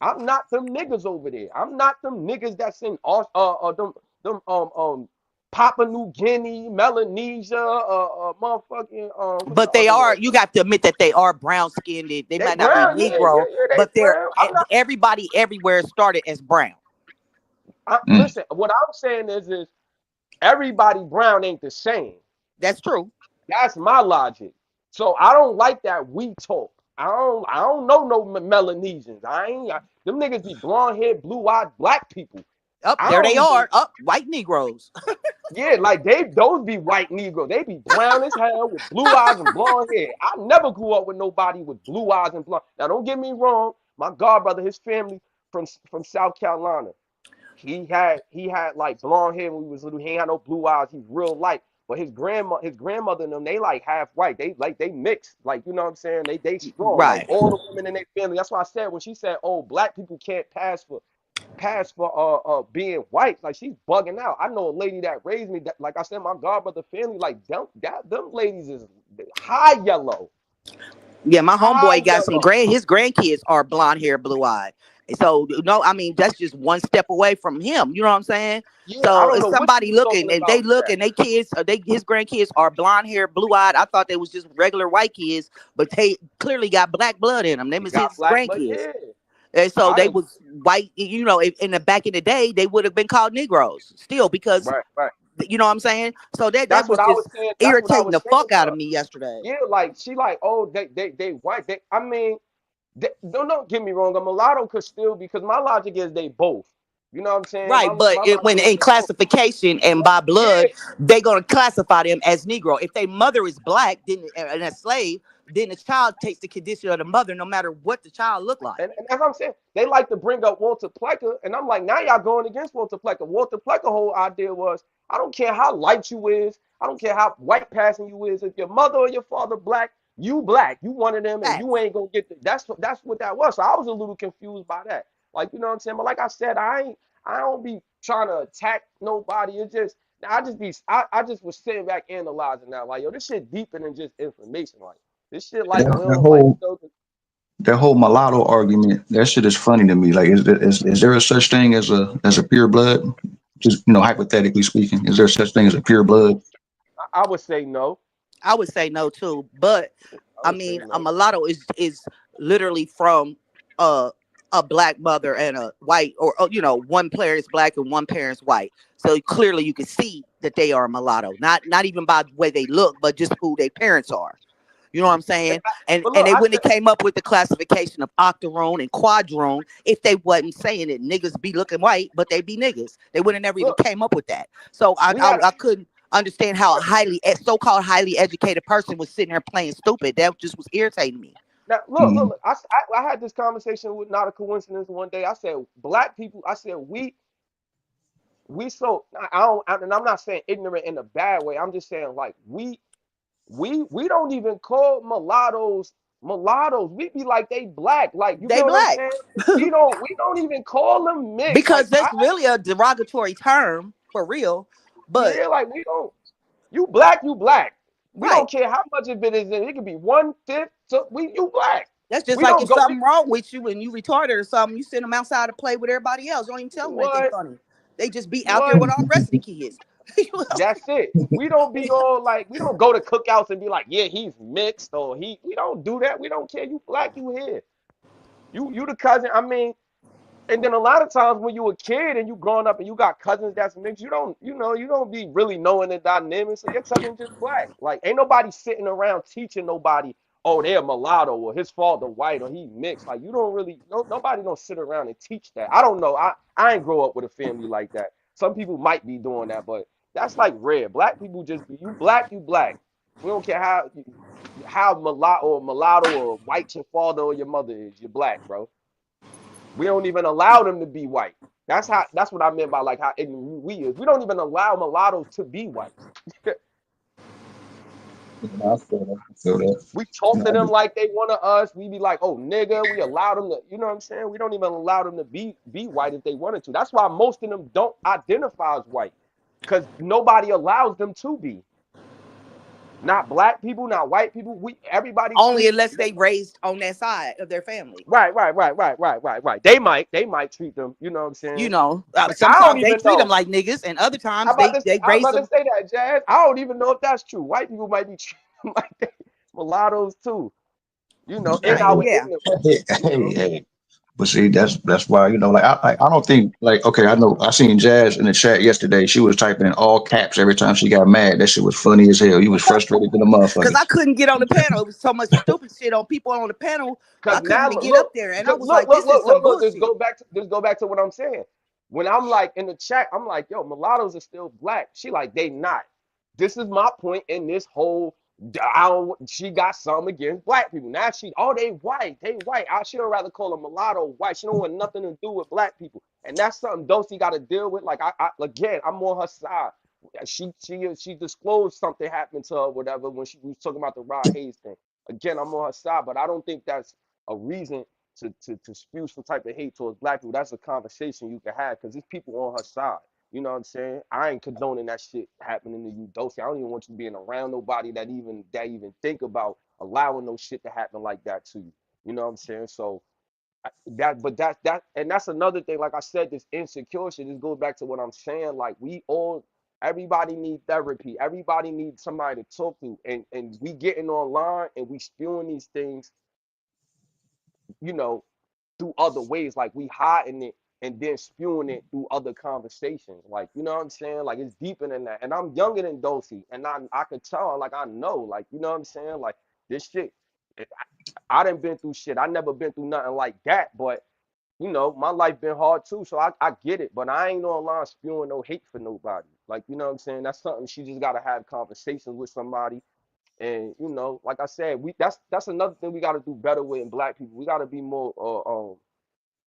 I'm not them niggas over there. I'm not them niggas that's in them Papua New Guinea, Melanesia, motherfucking what's the But they other one? are. You got to admit that they are brown skinned. They They might not be brown, Negro, they but they're brown. I'm not. everybody everywhere started as brown. Listen, what I'm saying is everybody brown ain't the same. That's true. That's my logic. So I don't like that we talk. I don't know no Melanesians. Them niggas be blonde haired, blue eyed black people. Up I there don't they even. are. Up white Negroes. Yeah, like those be white Negroes. They be brown as hell with blue eyes and blonde hair. I never grew up with nobody with blue eyes and blonde. Now don't get me wrong. My godbrother, his family from South Carolina. He had like blonde hair when he was little. He ain't had no blue eyes. He's real light. But his grandmother and them, they like half white. They mixed. Like, you know what I'm saying? They strong. Like Right. all the women in their family. That's why I said when she said, "Oh, black people can't pass for being white," like she's bugging out. I know a lady that raised me that, like I said, my godbrother family, like them ladies is high yellow. Yeah, my High homeboy got some yellow. his grandkids are blonde hair, blue eyed. So no, I mean that's just one step away from him. You know what I'm saying? Yeah, I So don't if know what you somebody was looking, talking if they about. look Yeah. and they kids, his grandkids are blonde hair, blue eyed. I thought they was just regular white kids, but they clearly got black blood in them. Them You is got his black, but grandkids. yeah. And so I they agree. was white. You know, in the back in the day, they would have been called Negroes still because Right. you know what I'm saying. So that That's was what I was just saying. That's what I irritating was the saying fuck to out her. of me yesterday. Yeah, like she like, oh, they white. I mean, don't get me wrong. A mulatto could still, because my logic is they both. You know what I'm saying? Right, but My when logic is in they both. classification and by Yeah, blood, they gonna classify them as Negro. If their mother is black, then and a slave, then the child takes the condition of the mother, no matter what the child look like. and that's what I'm saying. They like to bring up Walter Plecker, and I'm like, now y'all going against Walter Plecker. Walter Plecker whole idea was, I don't care how light you is. I don't care how white passing you is. If your mother or your father black, you black. You one of them, and you ain't gonna get that's what that was. So I was a little confused by that. Like, you know what I'm saying? But like I said, I don't be trying to attack nobody. It's just I just was sitting back analyzing that. Like, yo, this shit deeper than just information. Like, this shit like That, that real, like, whole that whole mulatto argument, that shit is funny to me. Like, is there a such thing as a pure blood? Just, hypothetically speaking, is there such thing as a pure blood? I would say no. I would say no too, but I mean, a mulatto is literally from a black mother and a white, or one parent is black and one parent's white. So clearly, you can see that they are a mulatto. Not even by the way they look, but just who their parents are. You know what I'm saying? And they wouldn't have came up with the classification of octoroon and quadroon if they wasn't saying that niggas be looking white, but they be niggas. They would have never even came up with that. So I couldn't understand how a so-called highly educated person was sitting there playing stupid. That just was irritating me. Now, look. I had this conversation with Not a Coincidence one day. I said, black people, I said, we so, and I'm not saying ignorant in a bad way. I'm just saying, like, we don't even call mulattoes mulattoes. We be like, they black. Like, you They get what black. I'm saying? We don't even call them mixed. Because like, that's really a derogatory term for real. But yeah, like, we don't. You black, you black. We right. don't care how much of it is in. It could be 1/5. So you black. That's just We like don't if go. something wrong with you and you retarded or something, you send them outside to play with everybody else. You don't even tell them anything funny. They just be out there with all the rest of the kids. That's it. We don't be all like, we don't go to cookouts and be like, yeah, he's mixed, or we don't do that. We don't care. You black, you here. You the cousin. I mean, and then a lot of times when you a kid and you growing up and you got cousins that's mixed, you don't be really knowing the dynamics. So your cousin just black. Like, ain't nobody sitting around teaching nobody, oh, they're mulatto or his father white or he mixed. Like, you don't really, nobody don't sit around and teach that. I don't know. I ain't grow up with a family like that. Some people might be doing that, but that's like rare. Black people just be, you black, you black. We don't care how mulatto or white your father or your mother is. You're black, bro. We don't even allow them to be white. That's what I meant by like how ignorant we is. We don't even allow mulattoes to be white. I feel that. We talk to them like they one of us. We be like, oh, nigga. We allow them to, you know what I'm saying? We don't even allow them to be white if they wanted to. That's why most of them don't identify as white, because nobody allows them to be. Not black people, not white people. Everybody only unless they raised on that side of their family. Right. They might treat them. You know what I'm saying? You know, Like, sometimes they treat them like niggas, and other times they raise them. I was about to say that, Jazz. I don't even know if that's true. White people might be treating them like they mulattoes too. You know, in our Hey. But see, that's why, like, I don't think, like, okay, I know I seen Jazz in the chat yesterday. She was typing in all caps every time she got mad. That shit was funny as hell. You was frustrated to the motherfucker. Because I couldn't get on the panel. It was so much stupid shit on people on the panel. I couldn't even get up there, and I was like, "This is some bullshit." Just go back to what I'm saying. When I'm like in the chat, I'm like, "Yo, mulattoes are still black." She like, "They not." This is my point in this whole. She got something against black people. Now they white. She don't rather call a mulatto white. She don't want nothing to do with black people, and that's something Dosey got to deal with. Like, again, I'm on her side. She disclosed something happened to her, whatever, when she was talking about the Rod Hayes thing. Again, I'm on her side, but I don't think that's a reason to spew some type of hate towards black people. That's a conversation you can have, because there's people on her side. You know what I'm saying? I ain't condoning that shit happening to you, Dosey. I don't even want you being around nobody that even think about allowing no shit to happen like that to you. You know what I'm saying? So that's another thing. Like I said, this insecure shit. This goes back to what I'm saying. Like, everybody need therapy. Everybody needs somebody to talk to. And we getting online and we spewing these things, through other ways. Like, we hiding it and then spewing it through other conversations. Like, you know what I'm saying? Like, it's deeper than that. And I'm younger than Dosey, and I could tell, like, I know, like, you know what I'm saying? Like, this shit, I done been through shit. I never been through nothing like that, but, my life been hard too, so I get it. But I ain't online spewing no hate for nobody. Like, you know what I'm saying? That's something she just got to have conversations with somebody. And, like I said, that's another thing we got to do better with in black people. We got to be more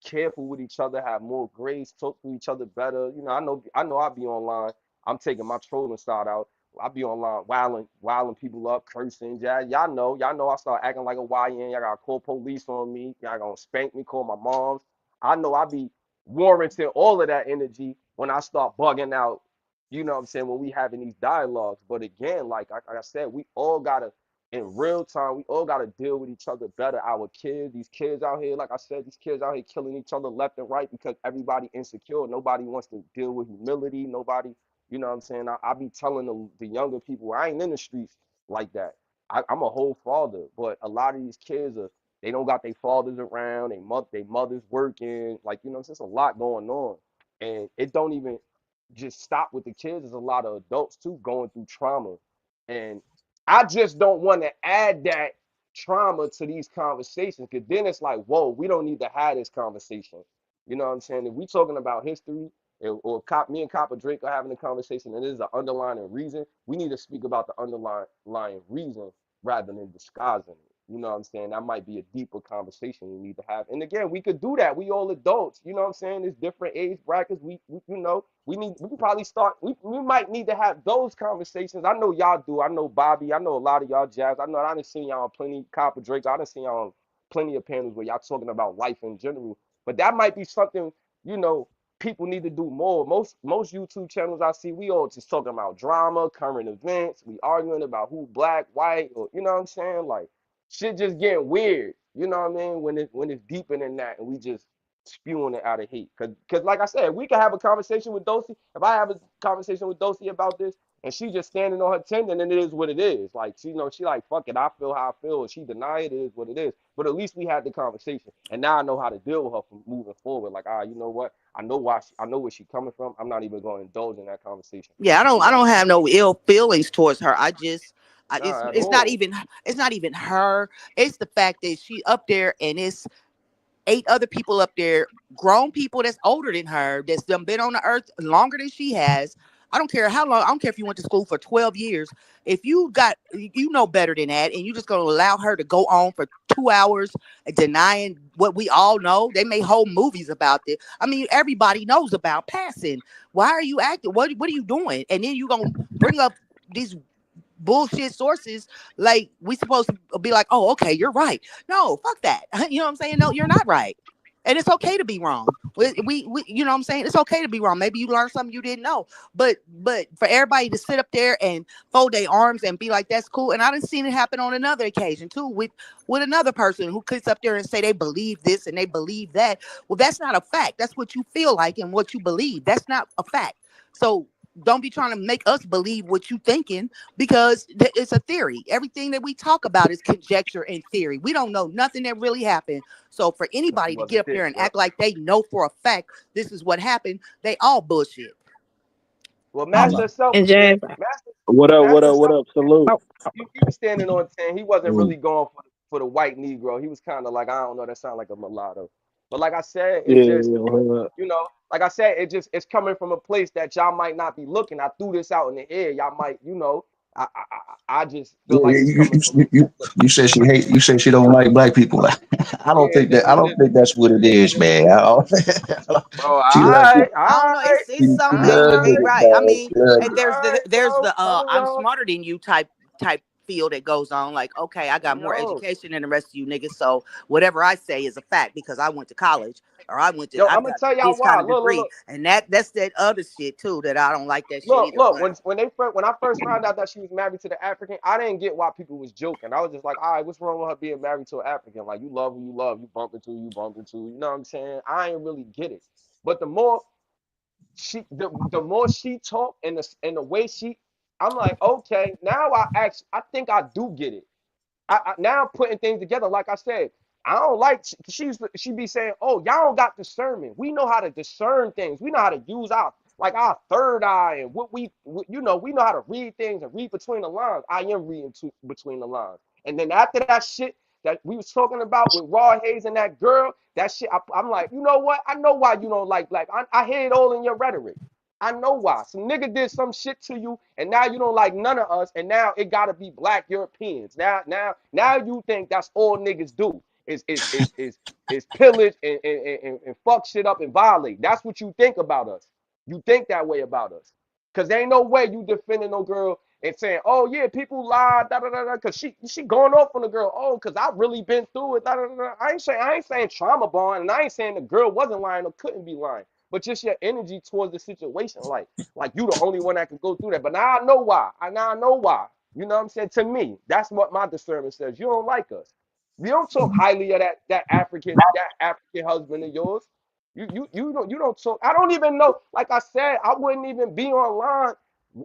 careful with each other, have more grace, talk to each other better. I know I be online. I'm taking my trolling side out. I be online wilding people up, cursing. Yeah, y'all know I start acting like a YN. Y'all gotta call police on me. Y'all gonna spank me, call my moms. I know I be warranting all of that energy when I start bugging out. You know what I'm saying? When we having these dialogues. But again, like I said, we all gotta in real time, we all gotta deal with each other better. Our kids, these kids out here, like I said, these kids out here killing each other left and right because everybody insecure. Nobody wants to deal with humility. Nobody, you know what I'm saying? I be telling the younger people, I ain't in the streets like that. I'm a whole father, but a lot of these kids are, they don't got their fathers around, they mothers working, like, you know, it's just a lot going on. And it don't even just stop with the kids. There's a lot of adults too going through trauma. And I just don't want to add that trauma to these conversations, because then it's like, whoa, we don't need to have this conversation. You know what I'm saying? If we talking about history, or me and 𝘾𝙤𝙢 are having a conversation and there's an underlying reason, we need to speak about the underlying reason rather than disguising it. You know what I'm saying? That might be a deeper conversation we need to have. And again, we could do that. We all adults. You know what I'm saying? There's different age brackets. We you know, we can probably start. We might need to have those conversations. I know y'all do. I know Bobby. I know a lot of y'all jazz. I know I done seen y'all on plenty 𝘾𝙤𝙢. I done seen y'all on plenty of panels where y'all talking about life in general. But that might be something, you know, people need to do more. Most YouTube channels I see, we all just talking about drama, current events. We arguing about who black, white, or you know what I'm saying? Like, shit just getting weird. You know what I mean? When it's deeper than that, and we just spewing it out of hate. Cause like I said, we can have a conversation with Dosey. If I have a conversation with Dosey about this, and she just standing on her 10, then it is what it is. Like, she, you know, she like, fuck it, I feel how I feel, and she deny it, it is what it is. But at least we had the conversation, and now I know how to deal with her from moving forward. Like, you know what? I know I know where she's coming from. I'm not even going to indulge in that conversation. Yeah, I don't have no ill feelings towards her. Nah, at It's not all. even her. It's the fact that she up there and it's 8 other people up there, grown people that's older than her, that's done been on the earth longer than she has. I don't care how long. I don't care if you went to school for 12 years. If you know better than that, and you just gonna allow her to go on for 2 hours denying what we all know. They made whole movies about this. I mean, everybody knows about passing. Why are you acting? What are you doing? And then you gonna bring up these bullshit sources, like we supposed to be like, oh, okay, you're right. No, fuck that. You know what I'm saying? No, you're not right. And it's okay to be wrong. We you know what I'm saying? It's okay to be wrong. Maybe you learned something you didn't know. But for everybody to sit up there and fold their arms and be like, that's cool. And I done seen it happen on another occasion too, with another person who sits up there and say they believe this and they believe that. Well, that's not a fact. That's what you feel like and what you believe. That's not a fact. So don't be trying to make us believe what you thinking, because it's a theory. Everything that we talk about is conjecture and theory. We don't know nothing that really happened. So for anybody to get up there and act like they know for a fact this is what happened, they all bullshit. Well, Master Self, And Jazz, What up? What Master up? What Self, up? Salute. he was standing on 10. He wasn't really going for the white Negro. He was kind of like, I don't know, that sound like a mulatto. But like I said, Yeah, it's just, yeah. you know, like I said, it's coming from a place that y'all might not be looking. I threw this out in the air. Y'all might, you know, I just feel like it's coming from a You said she hate. You said she don't like black people. I don't yeah, think that. I don't think that's what it is, man. bro. She loves it. I don't know. She, It's some she things, loves it, right? I man. mean, She loves and it. there's the I'm Hold smarter than you type feel that goes on. Like, okay, I got more on. education than the rest of you niggas, so whatever I say is a fact because I went to college or I've I'm got gonna tell y'all this kind why. of Look, look, degree, look. and that's that other shit too that I don't like that shit Look, either. look. But When I first found out that she was married to the African, I didn't get why people was joking. I was just like, all right, what's wrong with her being married to an African? Like, you love who you love, you bump into who you bump into. You know what I'm saying? I ain't really get it. But the more she talked and the way she, I'm like, okay, now I think I do get it. Now I'm putting things together. Like I said, I don't like she be saying, "Oh, y'all don't got discernment. We know how to discern things. We know how to use our third eye and you know, we know how to read things and read between the lines. I am reading between the lines. And then after that shit that we was talking about with Raw Hayes and that girl, that shit, I'm like, you know what? I know why you don't like black. I hear it all in your rhetoric. I know why. Some nigga did some shit to you, and now you don't like none of us, and now it gotta be black Europeans. Now you think that's all niggas do is pillage and fuck shit up and violate. That's what you think about us. You think that way about us. Cause there ain't no way you defending no girl and saying, oh yeah, people lie, da da da da, cause she going off on the girl. Oh, cause I've really been through it. Da, da, da, da. I ain't saying trauma bond, and I ain't saying the girl wasn't lying or couldn't be lying. But just your energy towards the situation, like you the only one that can go through that. But now I know why. Now I know why. You know what I'm saying? To me, that's what my discernment says. You don't like us. You don't talk highly of that African husband of yours. You don't talk. I don't even know. Like I said, I wouldn't even be online.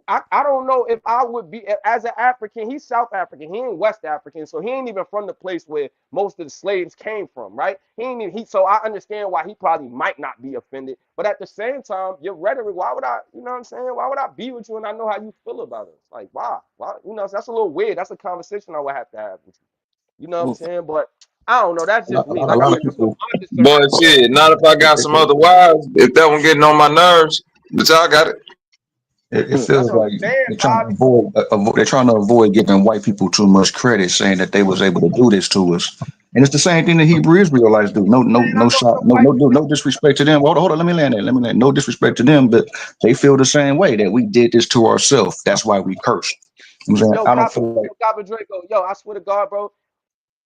I don't know if I would be as an African. He's South African. He ain't West African, so he ain't even from the place where most of the slaves came from, right? He ain't even, so I understand why he probably might not be offended. But at the same time, your rhetoric, why would I? You know what I'm saying? Why would I be with you and I know how you feel about it? Like why? Why? You know, that's a little weird. That's a conversation I would have to have with you. You know what I'm saying? But I don't know. That's just me. A Like I lot said, of that's what people, my But discernment says. shit, not if I got some other wives. If that one getting on my nerves, but y'all got it. it That's feels what I'm like saying, they're trying to Bobby. they're trying to avoid giving white people too much credit, saying that they was able to do this to us. And it's the same thing that Hebrew Israelites do. No shot, no disrespect to them. Hold on, let me land there. No disrespect to them, but they feel the same way that we did this to ourselves. That's why we cursed. I'm saying Yo, I don't feel like Copper Draco. Yo, I swear to God, bro.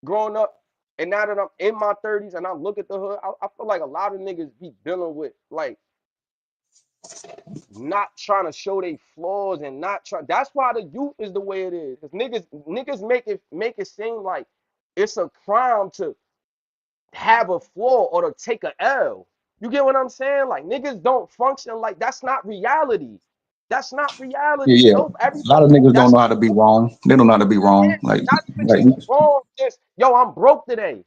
Growing up, and now that I'm in my 30s and I look at the hood, I feel like a lot of niggas be dealing with like not trying to show their flaws and not trying. That's why the youth is the way it is. Cause niggas make it seem like it's a crime to have a flaw or to take a L. You get what I'm saying? Like niggas don't function like that's not reality. That's not reality. yeah. No, A lot of everybody. niggas don't That's know how to be wrong. They don't know how to be wrong. not even just wrong. Just yo, I'm broke today.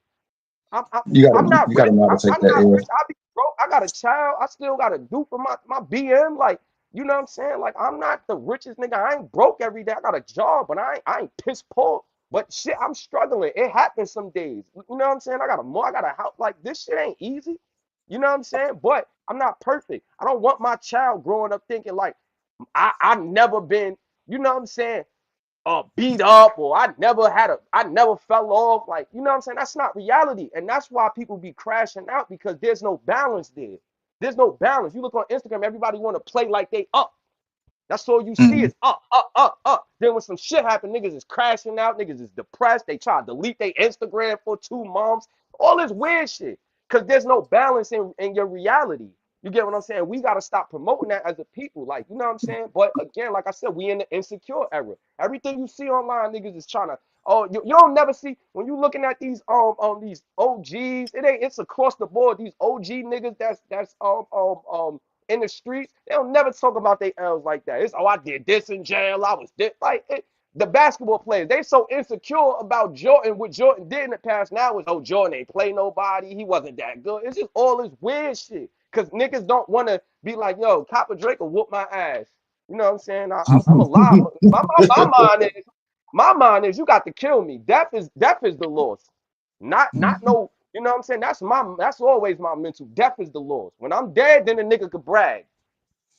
I'm I'm, I'm not you rich. gotta know how to take I'm that not L. rich. I be broke. I got a child. I still got to do for my BM. Like, you know what I'm saying? Like, I'm not the richest nigga. I ain't broke every day. I got a job, but I ain't piss poor. But shit, I'm struggling. It happens some days. You know what I'm saying? I got a house. Like, this shit ain't easy. You know what I'm saying? But I'm not perfect. I don't want my child growing up thinking like I never been, you know what I'm saying, beat up, or I never fell off. Like, you know what I'm saying? That's not reality. And that's why people be crashing out, because there's no balance there. There's no balance. You look on Instagram, everybody want to play like they up. That's all you see is up, up, up, up. Then when some shit happen, niggas is crashing out, niggas is depressed. They try to delete their Instagram for 2 months. All this weird shit. Because there's no balance in your reality. You get what I'm saying? We got to stop promoting that as a people. Like, you know what I'm saying? But again, like I said, we in the insecure era. Everything you see online, niggas is trying to, oh, you don't never see, when you looking at these OGs, it's across the board. These OG niggas that's in the streets, they don't never talk about their L's like that. It's, oh, I did this in jail. I was this. Like, the basketball players, they so insecure about Jordan, what Jordan did in the past. Now is, oh, Jordan ain't play nobody. He wasn't that good. It's just all this weird shit. Because niggas don't want to be like, yo, Copper Drake will whoop my ass. You know what I'm saying? I'm alive. My mind is you got to kill me. Death is the loss. Not no, you know what I'm saying? That's always my mental. Death is the loss. When I'm dead, then the nigga could brag.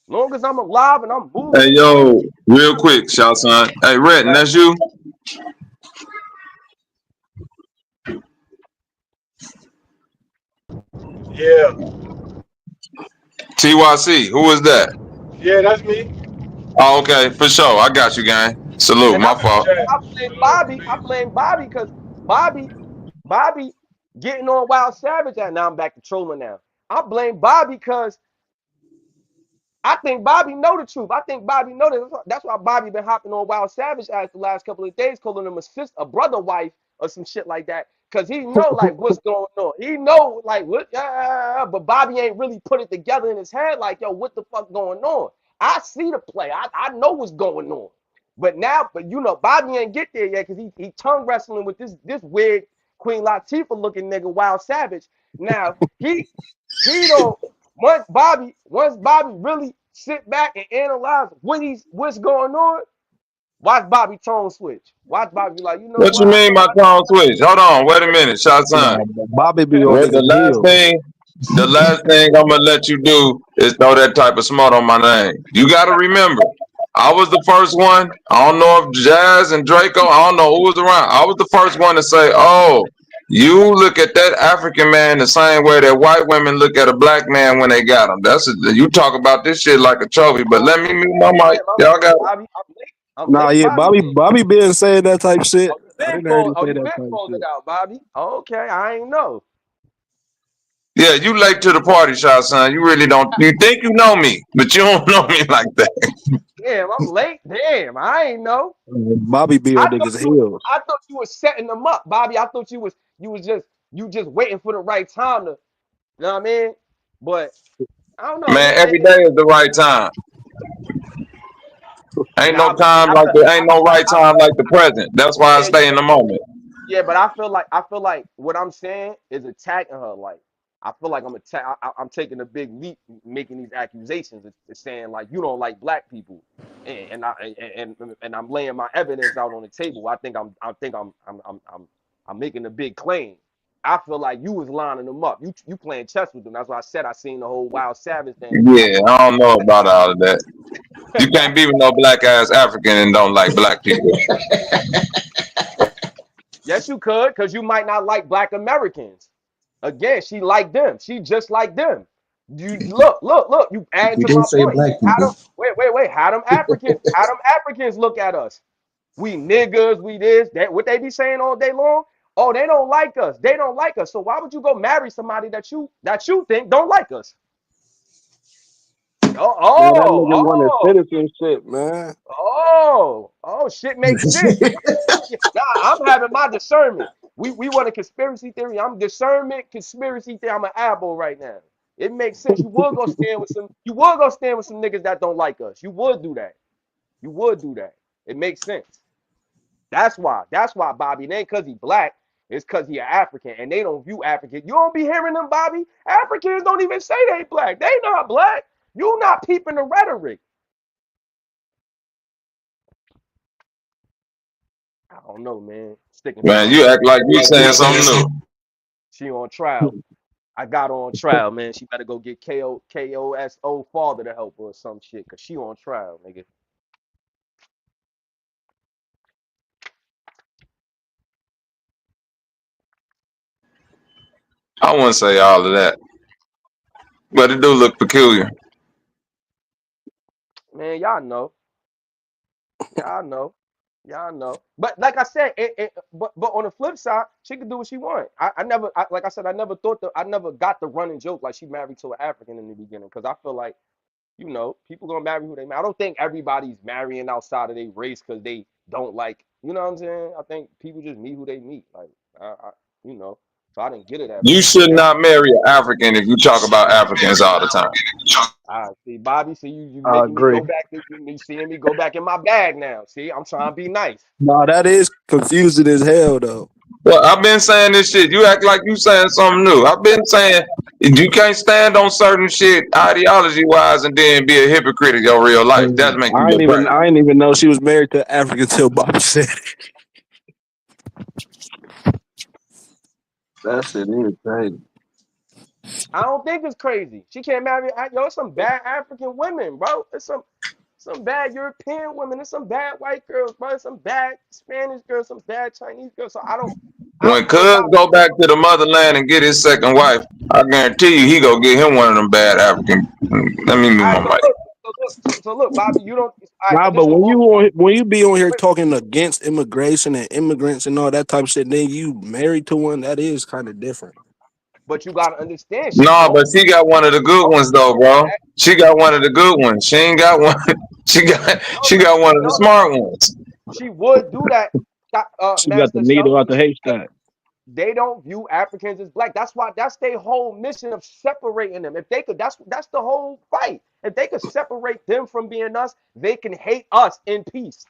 Long as I'm alive and I'm moving. Hey yo, real quick, shout son. Hey Redden, that's you? Yeah, TYC, who is that? yeah, that's me. Oh, okay, for sure. I got you, gang. Salute, And I my fault. blame Bobby. I blame Bobby because Bobby getting on Wild Savage. And now I'm back to trolling now. I blame Bobby because I think Bobby know the truth. I think Bobby know that. That's why Bobby been hopping on Wild Savage ass the last couple of days, calling him a sister, a brother wife, or some shit like that. Cause he know like what's going on. He know like what, but Bobby ain't really put it together in his head. Like, yo, what the fuck going on? I see the play. I know what's going on. But you know, Bobby ain't get there yet because he tongue wrestling with this weird Queen Latifah looking nigga, Wild Savage. Now he don't. Once Bobby really sit back and analyze what's going on, watch Bobby tone switch. Watch Bobby be like, you know What you what? mean by tone switch? Hold on, wait a minute, shout son. Bobby be on What his heels. the last thing I'm gonna let you do is throw that type of smut on my name. You gotta remember, I was the first one. I don't know if Jazz and Draco, I don't know who was around. I was the first one to say, oh, You look at that African man the same way that white women look at a black man when they got him. You talk about this shit like a trophy. But let me mute my mic. Y'all got it. Bobby, I'm late. I'm Nah, late, yeah, Bobby. Bobby been saying that type shit. Oh, I didn't heard him say you that been type called shit. it out, Bobby. Okay, I ain't know. Yeah, you late to the party, shot son. You really don't. You think you know me, but you don't know me like that. Damn, I'm late. Damn, I ain't know. Bobby be on niggas' heels. I thought you was setting them up, Bobby. I thought you was just waiting for the right time to, you know what I mean? But I don't know, Man, man. every day is the right time. Ain't no Nah, but time like the ain't no right time like the present. That's why I stay in the moment. yeah, but I feel like what I'm saying is attacking her. Like I feel like I'm taking a big leap, making these accusations. It's saying like you don't like black people, and I'm laying my evidence out on the table. I'm making a big claim. I feel like you was lining them up. You playing chess with them. That's why I said I seen the whole Wild Savage thing. Yeah, I don't know about all of that. You can't be with no black ass African and don't like black people. Yes, you could, because you might not like black Americans. Again, she like them. She just like them. You look. You add We to my didn't say point. black How them people. wait. How them Africans look at us? We niggas, we this, that what they be saying all day long? Oh, they don't like us. They don't like us. So why would you go marry somebody that you think don't like us? Man, that nigga wanted citizenship, man. Shit makes sense. Nah, I'm having my discernment. We want a conspiracy theory. I'm discernment, conspiracy theory. I'm an eyeball right now. It makes sense. You would go stand with some niggas that don't like us. You would do that. You would do that. It makes sense. That's why. That's why, Bobby. It ain't because he black. It's because he an African. And they don't view African. You don't be hearing them, Bobby. Africans don't even say they black. They not black. You not peeping the rhetoric. I don't know, man. Sticking to Man, my you guns. act like you saying something new. She on trial. I got her on trial, man. She better go get KOSO father to help her or some shit, cause she on trial, nigga. I wouldn't say all of that, but it do look peculiar. Man, y'all know. Y'all know. Y'all know. But like I said, but on the flip side, she can do what she want. Like I said, I never got the running joke like she married to an African in the beginning, because I feel like, people gonna marry who they marry. I don't think everybody's marrying outside of their race because they don't like, you know what I'm saying? I think people just meet who they meet. Like, you know, so I didn't get it at You first. should not marry an African if you talk about Africans all the time. See, Bobby, see you I making me agree. go back. You seeing me go back in my bag now. See, I'm trying to be nice. Nah, that is confusing as hell, though. Well, I've been saying this shit. You act like you saying something new. I've been saying you can't stand on certain shit ideology wise and then be a hypocrite in your real life. That make you look crazy. I ain't even know she was married to an African till Bobby said it. That shit is crazy. I don't think it's crazy. She can't marry. It's some bad African women, bro. It's some bad European women. There's some bad white girls, bro. There's some bad Spanish girls, some bad Chinese girls. So I When don't know Cuz about. go back to the motherland and get his second wife, I guarantee you he go get him one of them bad African. Let me move All my right, mic. so look, Bobby, you don't. All right, Nah, so this but the whole. when you be on here talking against immigration and immigrants and all that type of shit, then you married to one, that is kind of different. But you gotta understand, she No, don't. but she got one of the good ones though, bro. She got one of the good ones. She ain't got one. She got one of the smart ones. She would do that, She got the Master needle out Selfie. the haystack. They don't view Africans as black. That's why that's their whole mission of separating them. If they could, that's the whole fight. If they could separate them from being us, they can hate us in peace.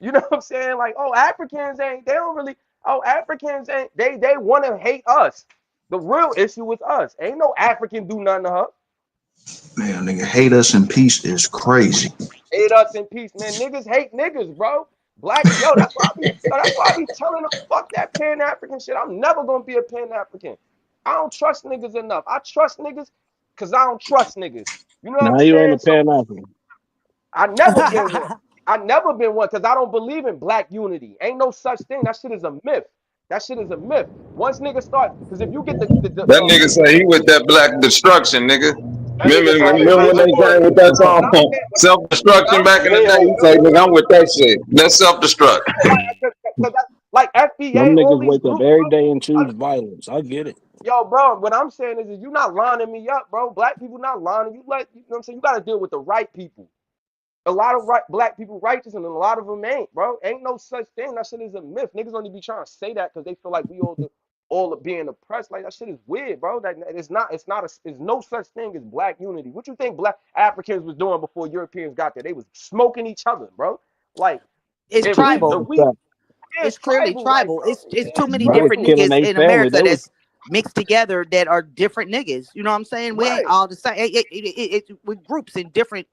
You know what I'm saying? Like, oh, Africans ain't, they don't really, oh, Africans ain't, they want to hate us. The real issue with us. Ain't no African do nothing to her. Man, nigga, hate us in peace is crazy. Hate us in peace, man. Niggas hate niggas, bro. Black, that's why I be telling them, fuck that Pan African shit. I'm never gonna be a Pan African. I don't trust niggas enough. I trust niggas because I don't trust niggas. You know what I'm Now you ain't saying? a So Pan African. I never been one. I never been one because I don't believe in black unity. Ain't no such thing. That shit is a myth. That shit is a myth. Once niggas start, because if you get That nigga say he with that black destruction, nigga. that nigga say Remember when they came with that song, what I'm self-destruction back in the day? saying, He say, nigga, I'm with that shit. That's self-destruct. like Them FBA, all niggas these wake up groups, every day and choose violence. I get it. yo, bro, what I'm saying is you not lining me up, bro. Black people not lining you. Like, you know what I'm saying? You got to deal with the right people. A lot of black people righteous and a lot of them ain't, bro. Ain't no such thing. That shit is a myth. Niggas only be trying to say that because they feel like we all being oppressed. Like, that shit is weird, bro. That it's no such thing as black unity. What you think black Africans was doing before Europeans got there? They was smoking each other, bro. Like, It's if tribal. we It's clearly tribal. It's too many Bro, different killing niggas their in family. America They was that's mixed together that are different niggas. You know what I'm saying? We ain't all the same. We're groups in different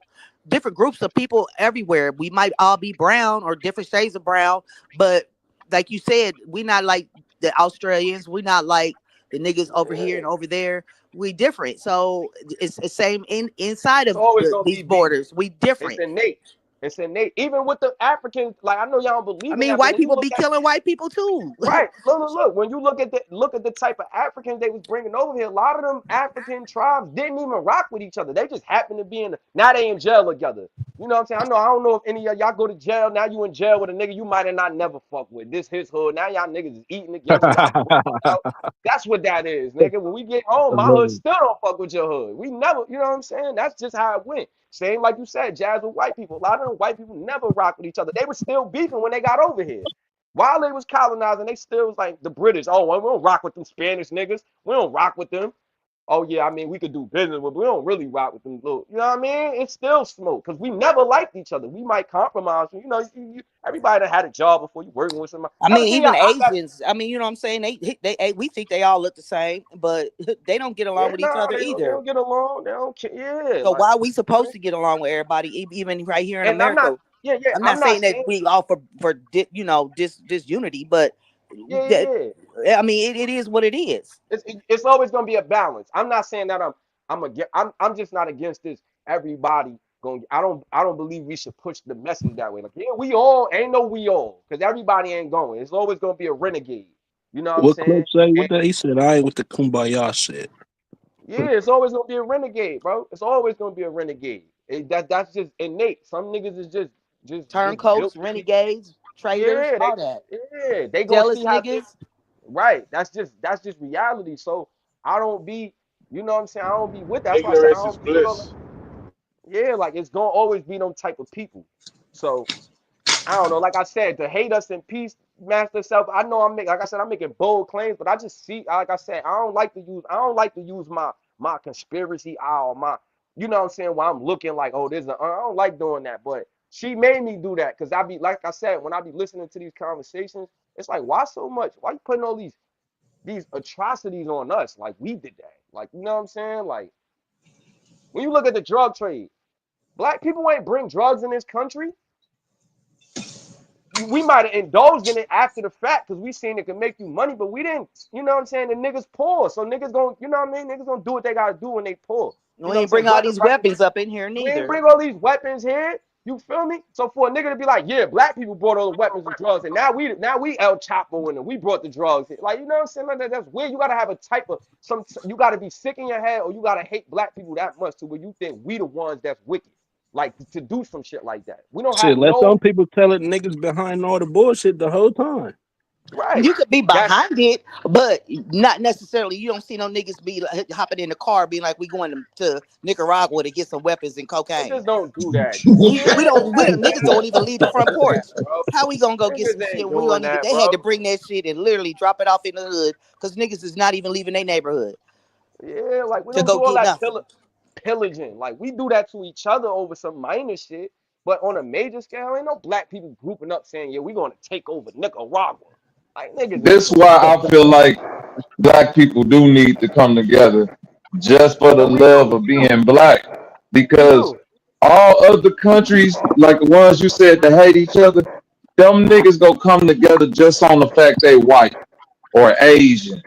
groups of people everywhere. We might all be brown or different shades of brown, but like you said, we not like the Australians. We not like the niggas over here and over there. We different. So it's the same inside it's of always gonna these be beef. borders. We It's different. innate. It's innate. Even with the Africans, like I know y'all don't I believe in mean, that, but white when you people look be at killing white people too. right, look. When you look at the type of Africans they was bringing over here, a lot of them African tribes didn't even rock with each other. They just happened to be now they in jail together. You know what I'm saying? I don't know if any of y'all go to jail. Now you in jail with a nigga you might have not never fucked with. This his hood. Now y'all niggas is eating together. Y'all out. That's what that is, nigga. When we get home, my hood still don't fuck with your hood. We never, you know what I'm saying? That's just how it went. Same like you said, jazz with white people. A lot of them white people never rock with each other. They were still beefing when they got over here. While they was colonizing, they still was like the British. Oh, well, we don't rock with them Spanish niggas. We don't rock with them. Oh yeah, I mean we could do business, but we don't really rock with them little. You know what I mean? It's still smoke because we never liked each other. We might compromise. You know, everybody that had a job before you working with somebody. I Ever mean, seen even y'all? Asians. I mean, you know what I'm saying? We think they all look the same, but they don't get along Yeah, with each no, other they either. don't get along. They don't care. Yeah, So like. why are we supposed to get along with everybody, even right here in And I'm not. America? Yeah, I'm I'm not not saying that saying. we all for this unity, but that Yeah. I mean, it is what it is. It's always gonna be a balance. I'm not saying that I'm just not against this. Everybody going. I don't believe we should push the message that way. Like yeah, we all ain't no we all because everybody ain't going. It's always gonna be a renegade. You know what I'm what Cliff saying? say with And that? He said, I ain't with the kumbaya shit. yeah, it's always gonna be a renegade, bro. It's always gonna be a renegade. That's just innate. Some niggas is just built Turncoats, to be. renegades, traitors, Yeah, all that. they gonna Jealous see how things. niggas. Right. That's just reality. So I don't be, you know what I'm saying? I don't be with that. That's why I say I Ignorance is don't be with all that. bliss. Yeah, like it's gonna always be them type of people. So I don't know. Like I said, to hate us in peace, master self. I know like I said, I'm making bold claims, but I just see, like I said, I don't like to use my conspiracy or my, you know what I'm saying, while I'm looking like, oh, I don't like doing that. But she made me do that because I be, like I said, when I be listening to these conversations, it's like, why so much? Why you putting all these atrocities on us? Like we did that. Like, you know what I'm saying? Like when you look at the drug trade, black people ain't bring drugs in this country. We might have indulged in it after the fact because we seen it can make you money, but we didn't, you know what I'm saying? The niggas poor. So niggas gonna, you know what I mean? Niggas gonna do what they gotta do when they poor. You We know what I'm ain't saying? bring all Whether these right, weapons up in here we ain't neither. bring all these weapons here. You feel me? So for a nigga to be like, yeah, black people brought all the weapons and drugs, and now we El Chapo and we brought the drugs. Like, you know what I'm saying? Like, that's weird. You gotta have a type of you gotta be sick in your head, or you gotta hate black people that much to where you think we the ones that's wicked. Like to do some shit like that. We don't Shit, have let no some people tell it niggas behind all the bullshit the whole time. right. You could be That's behind it, but not necessarily. You don't see no niggas be like, hopping in the car, being like, "We going to Nicaragua to get some weapons and cocaine." niggas don't do that. We don't. Niggas don't even leave the front Do that, porch. bro. How we gonna go get some Niggas shit? ain't We don't doing even. that, They had bro. to bring that shit and literally drop it off in the hood because niggas is not even leaving their neighborhood Yeah, like we to don't go do all get that nothing. pillaging. Like we do that to each other over some minor shit, but on a major scale, ain't no black people grouping up saying, "Yeah, we gonna take over Nicaragua." Like niggas ain't This doing why that. I feel like black people do need to come together just for the No, we love do. of being black. We Because do. all other countries, like the ones you said that hate each other, them niggas go come together just on the fact they white or Asian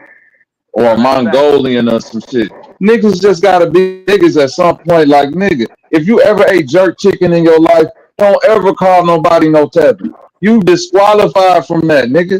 or That's a fact. Mongolian or some shit. Niggas just gotta be niggas at some point. Like nigga, if you ever ate jerk chicken in your life, don't ever call nobody no tether. You disqualified from that, nigga.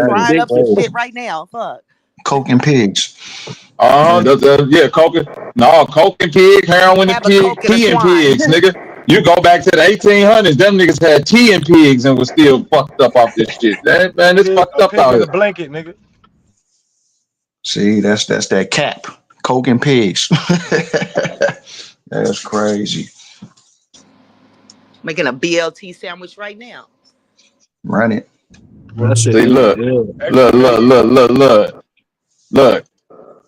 I'm That is frying up some crazy. shit right now. Fuck. Coke and pigs. Yeah, coke. No, coke and pig, heroin and Have a pig, Coke and a tea and twine. pigs, nigga. You go back to the 1800s, them niggas had tea and pigs and was still fucked up off this shit. Man, it's fucked up out here. Blanket, nigga. See, that's that cap. Coke and pigs. That's crazy. Making a BLT sandwich right now. Run it. That shit See, is look, good. look.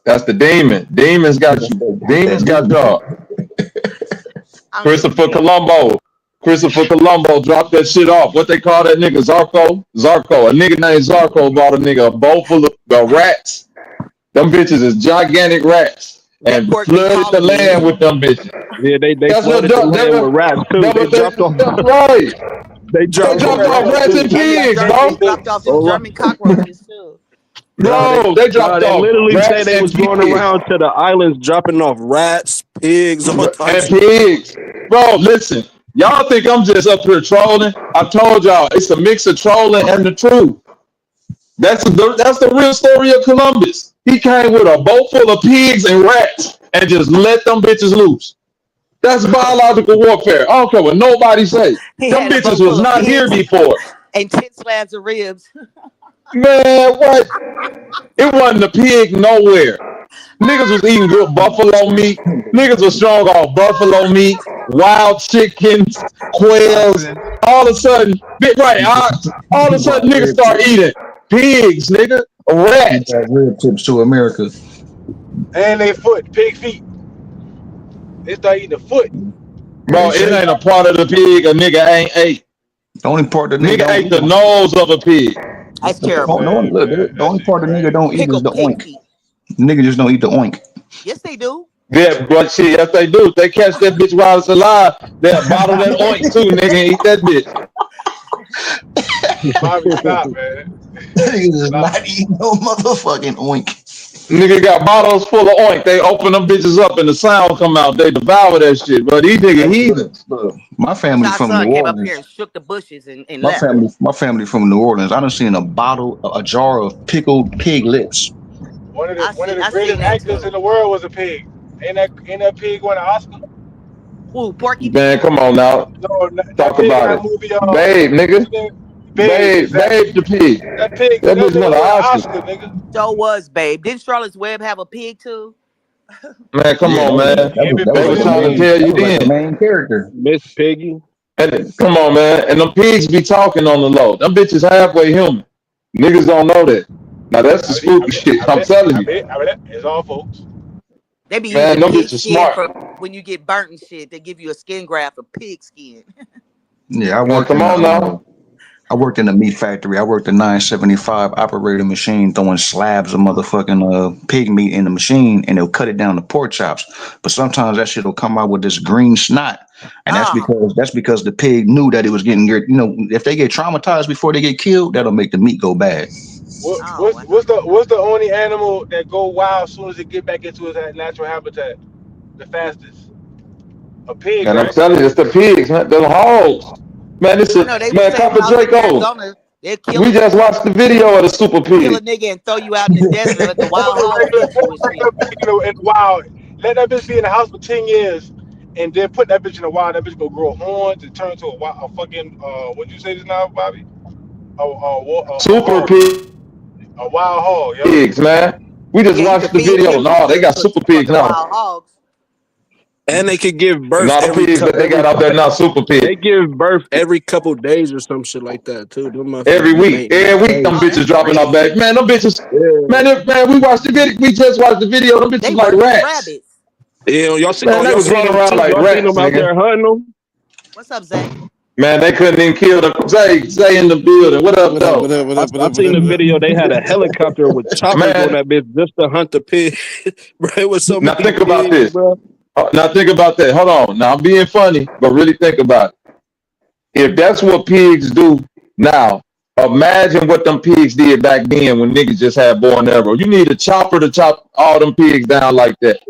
That's the demon. Demons got you. Demons got y'all. Christopher Colombo. Christopher Colombo dropped that shit off. What they call that nigga? Zarko? Zarko. A nigga named Zarko bought a nigga a bowl full of rats. Them bitches is gigantic rats. And flooded the land with them bitches. Yeah, they That's flooded the land with rats too. They dropped off. Right. They dropped off rats and pigs, bro. Dropped off them German cockroaches too. Bro, they dropped they off literally rats said they and was going pigs. around to the islands dropping off rats, pigs, all types And pigs. Bro, listen. Y'all think I'm just up here trolling? I told y'all it's a mix of trolling and the truth. That's the real story of Columbus. He came with a boat full of pigs and rats and just let them bitches loose. That's biological warfare. I don't care what nobody say. Them bitches was not here before. And 10 slabs of ribs. Man, what? It wasn't a pig nowhere. Niggas was eating good buffalo meat. Niggas was strong off buffalo meat, wild chickens, quails. All of a sudden, all of a sudden niggas start eating pigs, nigga, rats. Rib tips to America. And they foot, pig feet. They start eating the foot. Bro, it ain't a part of the pig a nigga ain't ate. The only part the nigga ate the nose of a pig. That's terrible. The only part the nigga don't eat is the oink. Nigga just don't eat the oink. Yes, they do. Yeah, but shit, yes they do. If they catch that bitch while it's alive, they'll bottle that oink too, nigga, and eat that bitch. Bobby, stop, man. Niggas is not eating no motherfucking oink. Nigga got bottles full of oink. They open them bitches up and the sound come out. They devour that shit. But these niggas heathens. My family from New came up here Orleans. and shook the bushes and My left. family from New Orleans. I done seen a jar of pickled pig lips. One of the greatest actors in the world was a pig. Ain't that pig won an Oscar? Ooh, Porky. Man, come on now. No, talk about it. Movie, Babe, nigga. Babe the pig. That pig. That bitch won an Oscar. nigga. So was Babe. Didn't Charlotte's Web have a pig too? Man, come on, man. They was trying to tell you then. The main character. Miss Piggy. And, come on, man. And them pigs be talking on the low. Them bitches halfway human. Niggas don't know that. Now that's the spooky shit. I'm telling you. It's all folks. They be Man, using them pig bitches skin smart. for when you get burnt and shit. They give you a skin graft of pig skin. Yeah, I worked I worked in a meat factory. I worked a 975 operating machine throwing slabs of motherfucking pig meat in the machine, and they'll cut it down to pork chops. But sometimes that shit will come out with this green snot, and that's because the pig knew that it was getting, you know, if they get traumatized before they get killed, that'll make the meat go bad. What's the only animal that go wild as soon as it get back into its natural habitat? The fastest. A pig. And right? I'm telling you, it's the pigs, man. The hogs. Man, this is man, Papa Draco. We just watched the video of the super Kill pig. a nigga and throw you out in the desert and let the wild hogs get you and shit. You know, and wild. Let that bitch be in the house for 10 years and then put that bitch in the wild. That bitch go grow horns and turn to a fucking what'd you say this now, Bobby? Super pig. A wild hog, yo. Pigs, man. We just watched the video. No, they got super pigs now. Wild hogs. And they could give birth. Not the pigs that they got out there now, super pigs. They give birth every couple days or some shit like that too. Every week, them bitches dropping out back. Man, them bitches. Yeah. Man, we watched the video. We just watched the video. Them bitches like rats. Yeah, y'all see, man, they was running around like rats. Them out there hunting them. What's up, Zay? Man, they couldn't even kill them. Zay in the building. What up, though? I seen the video. They had a helicopter with choppers on that bitch just to hunt the pig. Bro, it was so. Now think about this. Bro. Now think about that. Hold on. Now I'm being funny, but really think about it. If that's what pigs do now, imagine what them pigs did back then when niggas just had bow and arrow. You need a chopper to chop all them pigs down like that.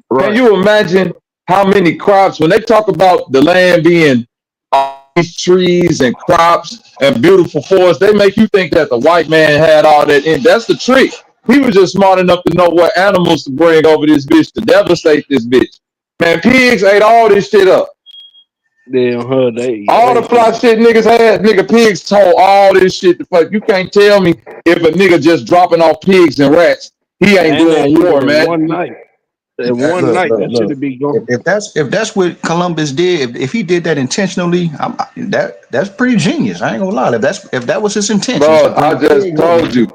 Right. Can you imagine how many crops, when they talk about the land being all these trees and crops and beautiful forests, they make you think that the white man had all that in. That's the trick. He was just smart enough to know what animals to bring over this bitch to devastate this bitch. Man, pigs ate all this shit up. Damn, all the fly shit niggas had, nigga, pigs told all this shit to fuck. You can't tell me if a nigga just dropping off pigs and rats, he ain't doing war, man. One night. In one Look, night, look, that look. should be gone. If that's what Columbus did, if he did that intentionally, that's pretty genius. I ain't gonna lie. If that was his intentions to Bro, I bring just pigs over told here,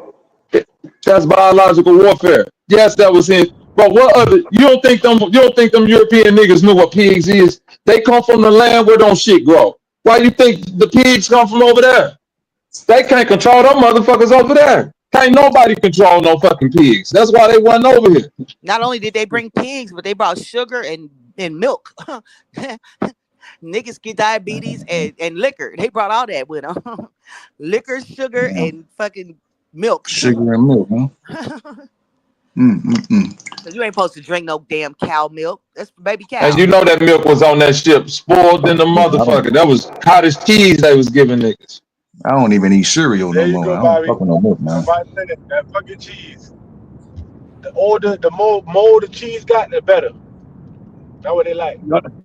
you. That's biological warfare. Yes, that was in. But what other? You don't think them European niggas knew what pigs is? They come from the land where don't shit grow. Why you think the pigs come from over there? They can't control them motherfuckers over there. Can't nobody control no fucking pigs. That's why they wasn't over here. Not only did they bring pigs, but they brought sugar and milk. Niggas get diabetes and liquor. They brought all that with them. Liquor, sugar, and fucking milk. sugar and milk, huh? So you ain't supposed to drink no damn cow milk. That's for baby cow. And you know that milk was on that ship, spoiled in the motherfucker. That was cottage cheese they was giving niggas. I don't even eat cereal There no you more. go, I don't Bobby. fucking no milk, I'm man. about to say that fucking cheese. The older, the more mold the cheese got, the better. That's what they like.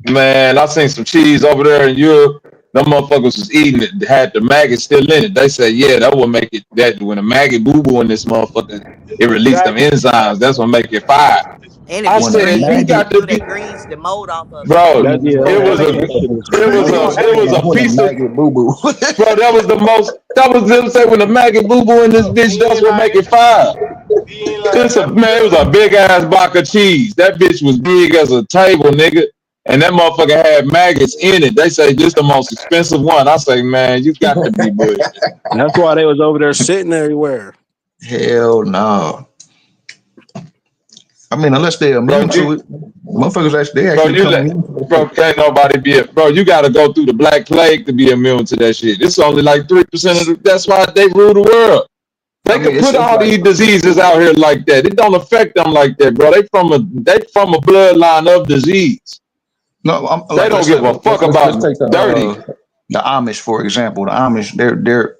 Man, I seen some cheese over there in Europe. Them motherfuckers was eating it, had the maggot still in it. They said, yeah, that will make it, that when a maggot boo-boo in this motherfucker, it released them enzymes. That's what make it fire. And I it be said, green. you They got do to that be, greens, the mold off of it. bro, That, yeah, it was a piece of, boo boo. bro, that was the most, that was them say when the maggot boo-boo in this bitch, that's what make it fire. It's a, man, it was a big ass block of cheese. That bitch was big as a table, nigga. And that motherfucker had maggots in it. They say this the most expensive one. I say, man, you got to be bullshit. That's why they was over there sitting everywhere. Hell no. I mean, unless they're immune to it, motherfuckers actually come immune to it. Bro, can't nobody be it. Bro, you got to go through the Black Plague to be immune to that shit. It's only like 3% of the, that's why they rule the world. They can put all these diseases out here like that. It don't affect them like that, bro. They from a bloodline of disease. No, they don't give a fuck about dirty. The Amish, for example. The Amish,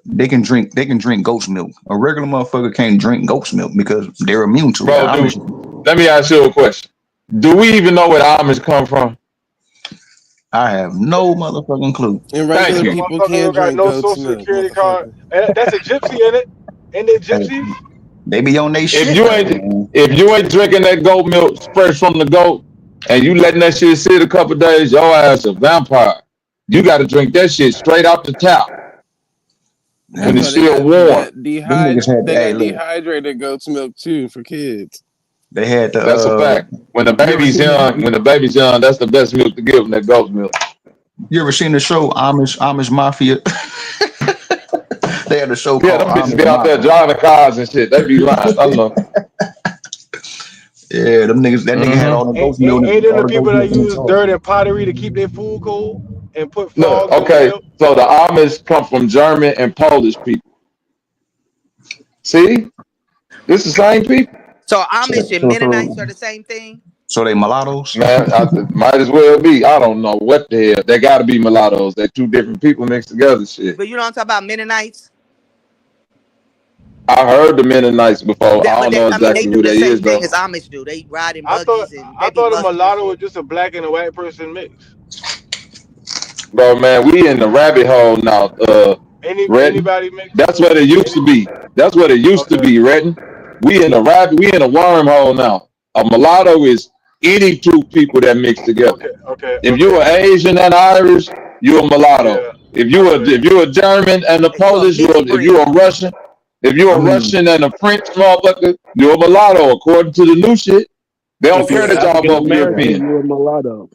they can drink goat's milk. A regular motherfucker can't drink goat's milk because they're immune to it. Bro, dude, let me ask you a question. Do we even know where the Amish come from? I have no motherfucking clue. And regular people can't got drink no goat's social milk. security card. And that's a gypsy in it. Ain't they gypsies? They be on they shit. If you ain't drinking that goat milk fresh from the goat and you letting that shit sit a couple days, your ass a vampire. You got to drink that shit straight out the tap when it's still warm. They got dehydrated goat's milk too for kids. They had the. That's a fact. When the baby's young, that's the best milk to give them. That goat milk. You ever seen the show Amish Mafia? They had a show called. Yeah, them bitches be out there driving cars and shit. They be lying. I know. Yeah, them niggas. That nigga had all the goat milk. Ain't there the people that use dirt and pottery to keep their food cold and put frogs Look, okay, in the milk? so the Amish come from German and Polish people. See? This is the same people. So Amish and Mennonites are the same thing? So they mulattoes? Man, might as well be. I don't know what the hell. They got to be mulattoes. They're two different people mixed together. Shit. But you know what I'm talking about, Mennonites? I heard the Mennonites before. I don't know exactly who they is, though. They do the same thing as Amish do. They ride in I buggies thought a mulatto was just a black and a white person mix. Bro, man, we in the rabbit hole now. Anybody mix? That's what it used to be. That's what it used to be, Redden. We in a wormhole now. A mulatto is any two people that mix together. If you're Asian and Irish, you're a mulatto. Yeah. If you're a German and a Polish, if you're a Russian, if you're a Russian and a French motherfucker, you're a mulatto according to the new shit. They don't care that y'all both European. You're a mulatto.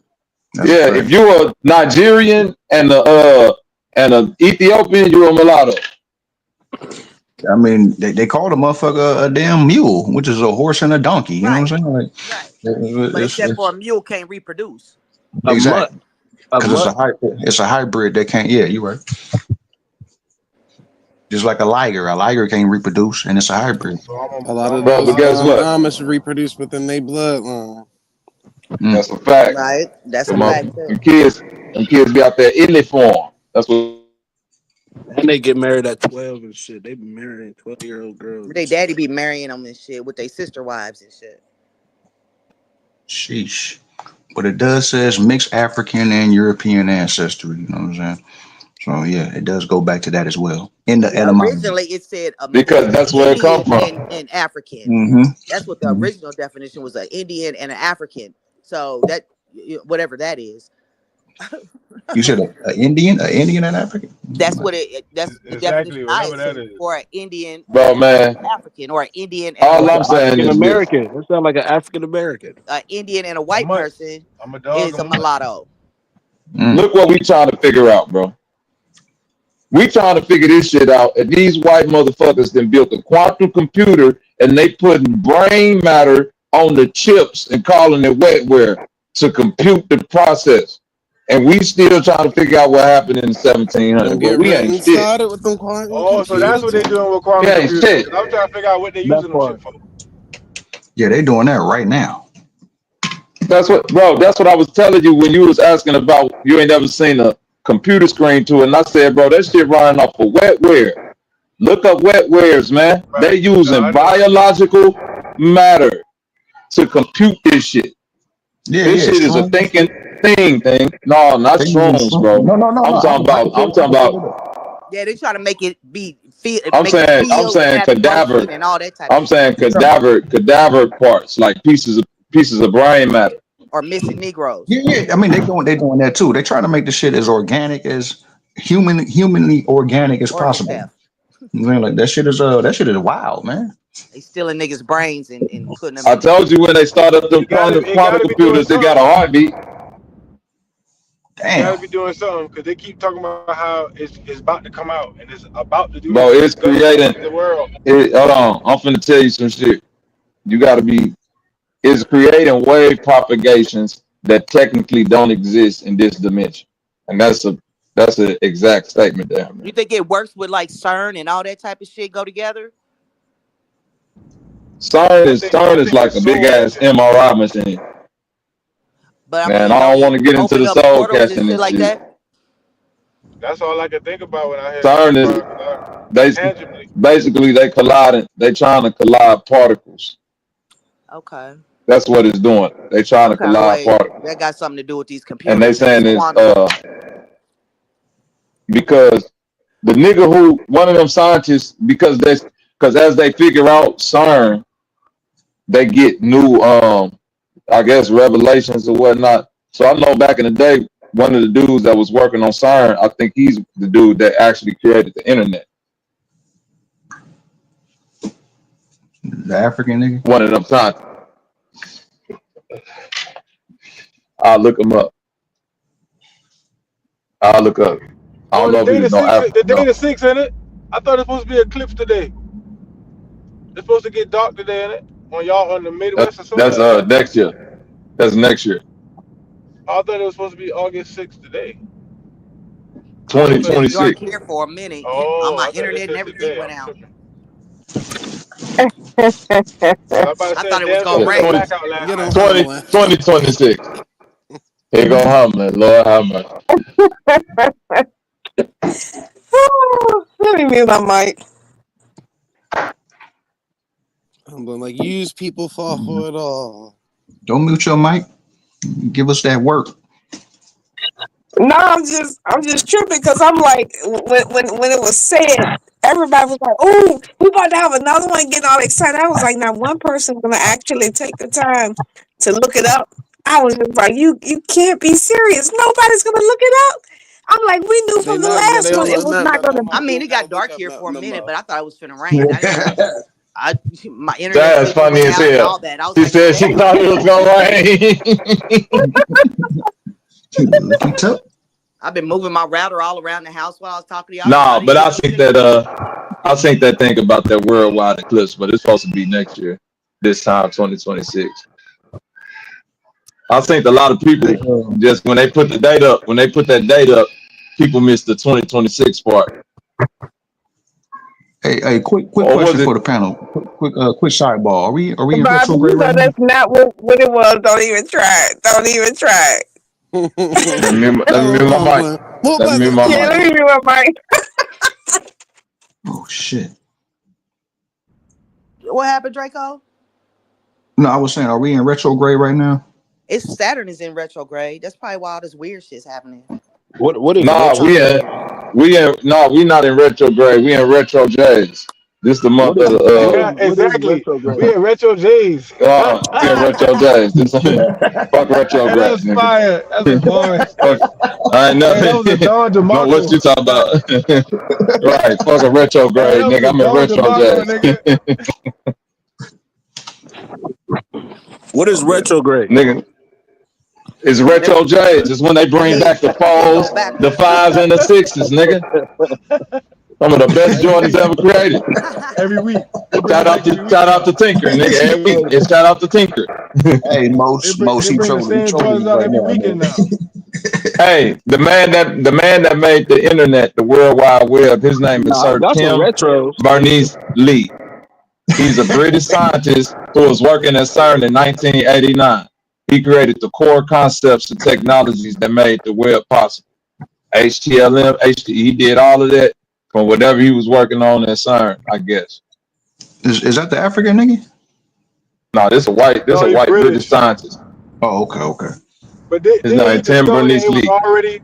Yeah, if you're a Nigerian and an Ethiopian, you're a mulatto. I mean, they call the motherfucker a damn mule, which is a horse and a donkey. You know what I'm saying? Like, but except for a mule can't reproduce. Exactly. Because it's a hybrid that can't. Yeah, you're right. Just like a liger. A liger can't reproduce, and it's a hybrid. A lot of those Amish reproduce within their bloodline. That's a fact. Right. That's a fact. Them kids be out there in their form. That's what. And they get married at 12 and shit. They be marrying 12-year-old girls. They daddy be marrying them and shit with their sister wives and shit. Sheesh. But it does says mixed African and European ancestry. You know what I'm saying? So yeah, it does go back to that as well in the Yeah, etymology. originally it said Because that's where it come Indian from. and African. Mm-hmm. That's what the Mm-hmm. original definition was: an Indian and an African. So that whatever that is. You said an Indian and African. That's what that's the definition Exactly, I whatever that said is. for an Indian Bro, and man, African, or an Indian and a all white I'm saying African is this. American. That sounds like an African American. an Indian and a I'm white mutt. person I'm a dog. is I'm a a mutt. mulatto. Look what we trying to figure out, bro. We trying to figure this shit out, and these white motherfuckers then built a quantum computer, and they putting brain matter on the chips and calling it wetware to compute the process. And we still trying to figure out what happened in the 1700s, Don't but get we ain't Renton shit. started with them quantum Oh, so that's what they're computers. doing with We quantum ain't computers. shit. Because I'm trying to figure out what they're That using them part. shit for. Yeah, they doing that right now. That's what, bro. That's what I was telling you when you was asking about you ain't never seen a computer screen to it, and I said, bro, that shit running off of wetware. Look up wetwares, man. Right. They're No, using I know. biological matter to compute this shit. Yeah, This yeah, shit is a shrooms. thinking thing. No, not They using shrooms, bro. No. I'm talking I can about. I'm talking pull it up. about. Yeah, they try to make it I'm make it saying. I'm feel and saying have cadaver. emotion and all that type I'm of shit. saying cadaver parts, like pieces of brain matter. Or missing Negroes. Yeah. I mean, they doing that too. They trying to make the shit as organic as humanly organic as Organ possible. theft. You know, like that shit is wild, man. They stealing niggas' brains and putting them I in. told you when they started up them It gotta quantum be doing computers, they got something. a heartbeat. It gotta Damn. be doing something because they keep talking about how it's about to come out and it's about to do Bro, this. it's It's gonna creating. change the world. Hold on, I'm finna tell you some shit. You gotta be. It's creating wave propagations that technically don't exist in this dimension, and that's an exact statement there, You man. think it works with like CERN and all that type of shit go together? CERN I is think like it's a big soul ass catching. MRI machine, But I man. mean, I don't don't want it to get into open the up soul portals and catching shit and like shit. that? That's all I can think about when I hear CERN is basically tangibly. they colliding. They trying to collide particles. Okay. That's what it's doing. They trying to What kind of collide way particles, that got something to do with these and they computers and saying this it's quantum? because the nigga who one of them scientists because as they figure out CERN, they get new I guess revelations or whatnot. So I know back in the day, one of the dudes that was working on CERN, I think he's the dude that actually created the internet. The African nigga. One of them scientists. I'll look him up. I'll look up. I Oh, don't know if he was no the African. No. data 6 in it. I thought it's supposed to be eclipse today. It's supposed to get dark today in it. On y'all on the Midwest or something That's like that. next year. That's next year. I thought it was supposed to be August 6th today. Oh, it's been dark 2026. here for a minute. All Oh, my I thought they internet and said everything today. went I'm out. tripping. I'm about to I say, thought it was damn sure gonna we had a rain. blackout last Get them night. 2026. Here go Hummer. Lord have mercy. Let me mute my mic. I'm like, use people fall for it all. Don't mute your mic. Give us that work. No, I'm just tripping because I'm like, when it was said, everybody was like, "Oh, we about to have another one," getting all excited. I was like, "Now one person's gonna actually take the time to look it up." I was just like, "You can't be serious. Nobody's gonna look it up." I'm like, "We knew They from the not last they one don't it look was nothing not up gonna." on my I mean, phone. it I got don't look dark up here for a nothing minute, no but I thought it was finna rain. My internet That's signal funny went as out and hell. all that. I was She like, "Oh said she damn." thought it was gonna rain. Lucky took. I've been moving my router all around the house while I was talking to y'all. Nah, I didn't but get I no think signal. that thing about that worldwide eclipse, but it's supposed to be next year, this time 2026. I think a lot of people just when they put the date up, people miss the 2026 part. Hey, quick Or was question it? for the panel. Quick sidebar. Are we in Bobby, retrograde you know right now? that's not what it was. Don't even try it. Don't even try it. Let me mute my mic. Let me mute my Yeah, mic. let me mute my mic. Oh shit. What happened, Draco? No, I was saying, are we in retrograde right now? It's Saturn is in retrograde. That's probably why all this weird shit's happening. What is Nah, we retrograde? we not in retrograde. We in retro J's. This the month of Yeah, exactly. We in retro J's. we in retro J's. This fuck And retrograde, that's nigga. fire. That's a bar. Fuck, I know. Hey, that was a Don No, what DeMarco. you talking about? Right, fuck a Hey, retrograde, that was nigga. a I'm in Don retro DeMarco, J's. nigga. What is retrograde? Nigga, it's retro J's. It's when they That bring back means the it go fours, the backwards. fives, and the sixes, nigga. Some of the best Jordans ever created. Every week. They bring it back every week Shout out now. to Tinker, nigga. Every week. It's shout out to Tinker. Hey, They most bring most they he bring the trolling same me Jordans out right every now, weekend man. now. Hey, the man that made the internet, the World Wide Web, his name is Nah, I Sir got some Tim retros. Berners-Lee. He's a British scientist who was working at CERN in 1989. He created the core concepts and technologies that made the web possible. HTML, he did all of that from whatever he was working on at CERN, I guess. Is that the African nigga? No, this a white No, he British British. scientist. Oh, okay. But His didn't he name Tim discover that it was Berners-Lee. already?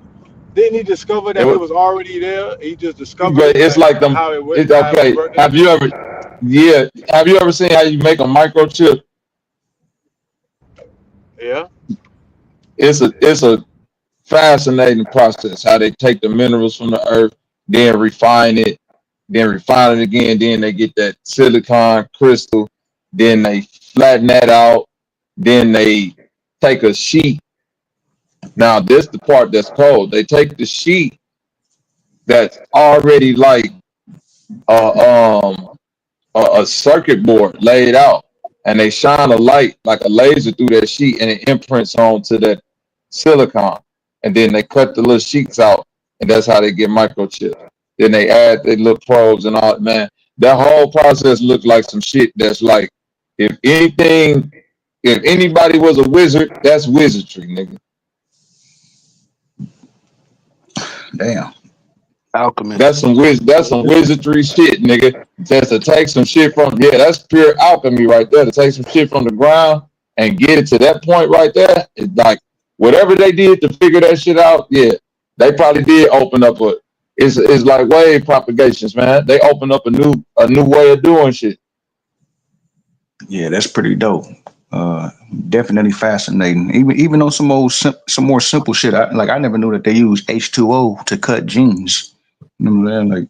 Didn't he discover It that it was, was already there? He just discovered but it, it's like like them. how it went, It's how it was okay. working. Have you ever seen how you make a microchip? Yeah. It's a fascinating process how they take the minerals from the earth, then refine it again, then they get that silicon crystal, then they flatten that out, then they take a sheet. Now this the part that's cold. They take the sheet that's already like a a circuit board laid out, and they shine a light like a laser through that sheet, and it imprints onto that silicon, and then they cut the little sheets out, and that's how they get microchips. Then they add their little probes and all. Man, that whole process looks like some shit that's like, if anything, if anybody was a wizard, that's wizardry, nigga. Damn. Alchemy. That's some wizardry shit, nigga. Just to take some shit from, that's pure alchemy right there. To take some shit from the ground and get it to that point right there, it's like whatever they did to figure that shit out. Yeah, they probably did open up it's like wave propagations, man. They open up a new way of doing shit. Yeah, that's pretty dope. Definitely fascinating. Even on some more simple shit. I never knew that they use H2O to cut jeans. You know what I'm saying? Like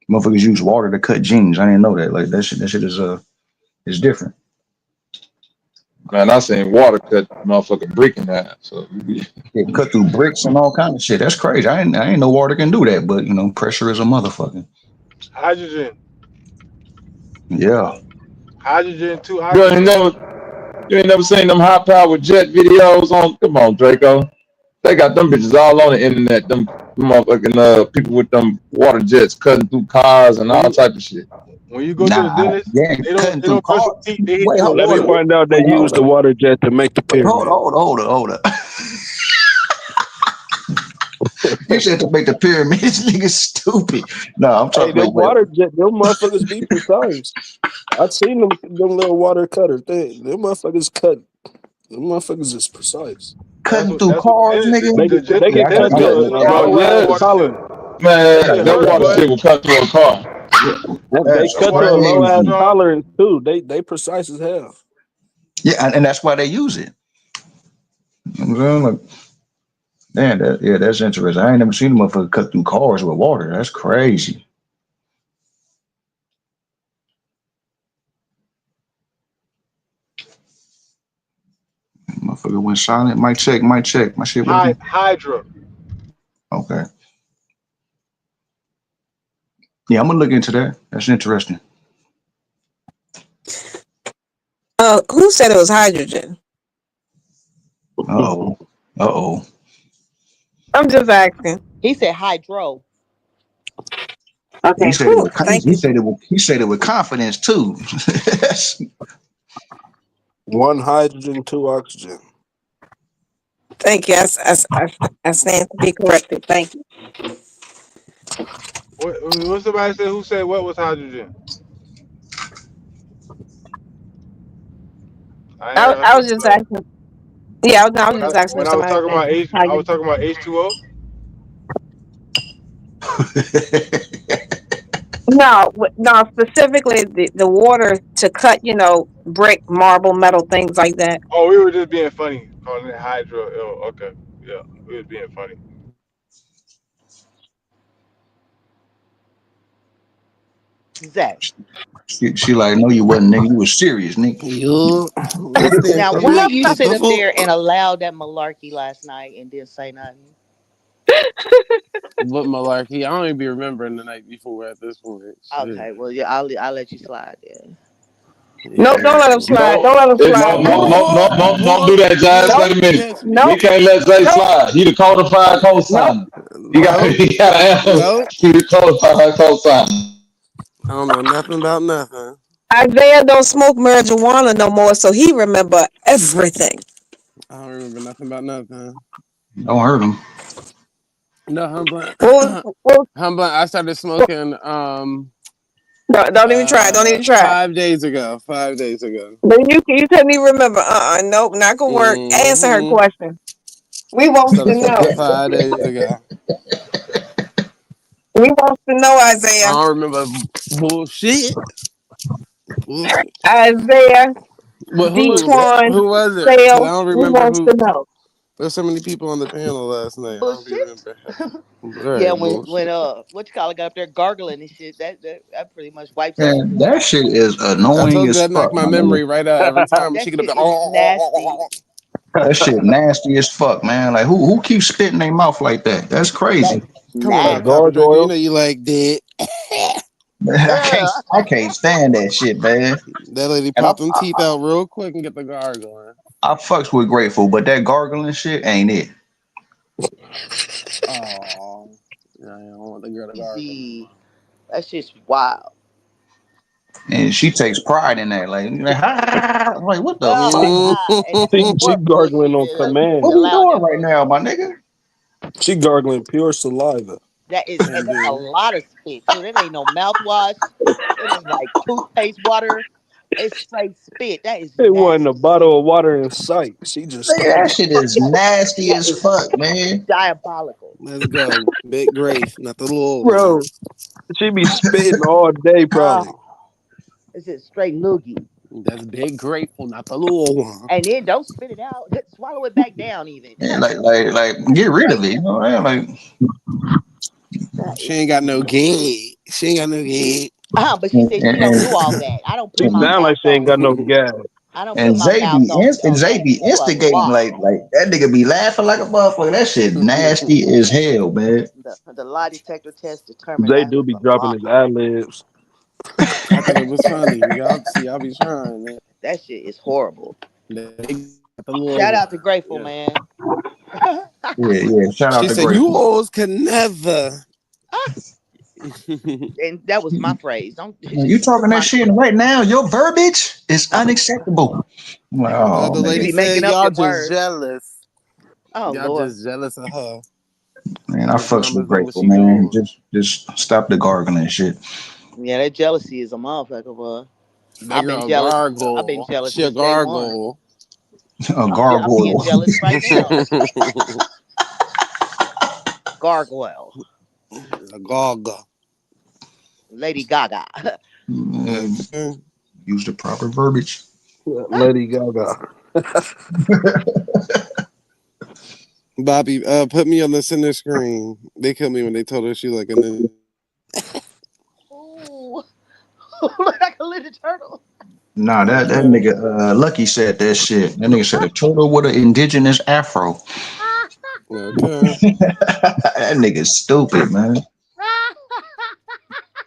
motherfuckers use water to cut jeans. I didn't know that. Like that shit is different. Man, I seen water cut motherfucking brick in half. So It cut through bricks and all kind of shit. That's crazy. I ain't know water can do that, but pressure is a motherfucker. Hydrogen. Yeah. Hydrogen, two you hydrogen. ain't never seen them high powered jet videos on? Come on, Draco. They got them bitches all on the internet. Them motherfucking people with them water jets cutting through cars and all type of shit. When you go to the dentist, they don't brush your teeth. They hit Wait, you with Let me water. find out they use the water jet to make the pyramid. Hold up. You said to make the pyramids, nigga stupid. No, I'm Hey, talking them about water jet, them motherfuckers be precise. I've seen them little water cutter thing. Them motherfuckers cut. Them motherfuckers is precise. cutting through cars, nigga. They can cut to a low tolerance. Man, that water shit will cut through a car. They cut to a low ass tolerance too. They precise as hell. Yeah, and that's why they use it. You know what I'm saying? Like, damn, that's interesting. I ain't never seen a motherfucker cut through cars with water. That's crazy. Motherfucker went silent. Mic check. My shit working. Hydra. Okay. Yeah, I'm gonna look into that. That's interesting. Who said it was hydrogen? Uh-oh. I'm just asking. He said hydro. Okay. He said it with, he said it with confidence too. One hydrogen, two oxygen. Thank you. I stand to be corrected. Thank you. What somebody said? Who said what was hydrogen? I was just asking. Yeah, I was just asking when I was somebody. talking about I was talking about H2O. No, no, specifically the water to cut, brick, marble, metal, things like that. Oh, we were just being funny, calling it hydro. Oh, okay, yeah, we was being funny. Zach. She like, no, you wasn't, nigga. You was serious, nigga. You listen Now, for when my did you sit up people. there and allow that malarkey last night and didn't say nothing? What malarkey? I don't even be remembering the night before at this point. Shit. Okay, well, yeah, I'll let you slide then. Nope, don't let him Yeah. slide. No, Don't let him slide. no, no, Nope, no, no, no, don't do that, Jazz. nope, Wait a minute. Catch me. We nope, can't let Zay nope, slide. He the codified nope. co-signer. Nope. He got to Nope. he the codified co-signer. I don't know nothing about nothing. Isaiah don't smoke marijuana no more, so he remember everything. I don't remember nothing about nothing. Don't hurt him. No, humbling. Well, Humbling. I started smoking don't even try. Don't even try. 5 days ago. 5 days ago. But you couldn't even remember. Nope, not gonna work. Answer her Mm-hmm. question. We I want to started smoking know. 5 days ago. We want to know, I Isaiah. don't remember bullshit. Bullshit. Isaiah, But Dequan, who was it? Because I Sale. don't We remember wants who. to know. There's so many people on the panel last night. I don't even Bullshit. remember. All Yeah, right, when bullshit. what you call it got up there gargling and shit, that pretty much wipes out Man, that everything. shit is I annoying told you as that knocked fuck, my my nigga. memory right out every time. That She get up shit there. is nasty. That shit nasty as fuck, man. Like who keeps spitting their mouth like that? That's That crazy. is Come on now, nasty. Papa Joker. You Gargoyle. know you like that. Man, Ugh. I can't stand that shit, man. That lady And popped them teeth out real quick and get the gargling. I fucks with Grateful, but that gargling shit ain't it. Oh, yeah, I don't want the girl to gargle no Easy. more. That shit's wild. And she takes pride in that. Like, "Ah," I'm like, what the Oh my fuck? god. And that's some She more gargling bullshit on that she command. What we allowed doing that right now, bullshit. my nigga? She gargling pure saliva. And that's a Indeed. lot of spit too. That ain't no mouthwash. It ain't like toothpaste water. It's straight spit. That is It wasn't a nasty. bottle of water in sight. She just Man, started. that shit is nasty That as is fuck, man. diabolical. Let's go. Big Grace, not the little one. Bro, she be spitting all day, probably. Oh, it's just straight loogie. That's big grateful, not the little one. And then don't spit it out. Swallow it back down even. Man, like, That's get rid of it. You crazy. know what I'm saying? That She is ain't got no gig. She ain't got no gig. but she Like, said she don't do all that. I don't put It my sound like mouth she ain't on got no gas. I don't and put my mouth And on Zay that. be You a instigating lie. like that nigga be laughing like a motherfucker. That shit nasty as hell, man. The lie detector test determined They that do was be a dropping lie. his ad libs. I thought it was funny. Y'all see, y'all be trying it. That shit is horrible. The little Shout out to one. Grateful Yeah. Man. Yeah. Shout out She to said, "You Grateful. alls can never." And that was my phrase. Don't When you put talking that my shit and right now, your verbiage is oh, unacceptable. I'm like, The oh other you lady be man. making said, up "Y'all your just words. jealous. Oh Y'all Lord. just jealous of her. Man, I His fucks with mama's know what Grateful, she man. doing. Just stop the gargling shit. Yeah, that jealousy is a motherfucker, boy. That I've been girl jealous. I've been gargle. jealous She a since day one. gargle. A I'm being gargoyle. jealous right now. Gargoyle. A gargle. Lady Gaga. Okay. Use the proper verbiage. Lady Gaga. Bobby, put me on the center screen. They killed me when they told her she like a ninja. Ooh. Look like a little turtle. Nah, that Okay. nigga Lucky said that shit. That nigga said a turtle with an indigenous afro. Okay. That nigga's stupid, man.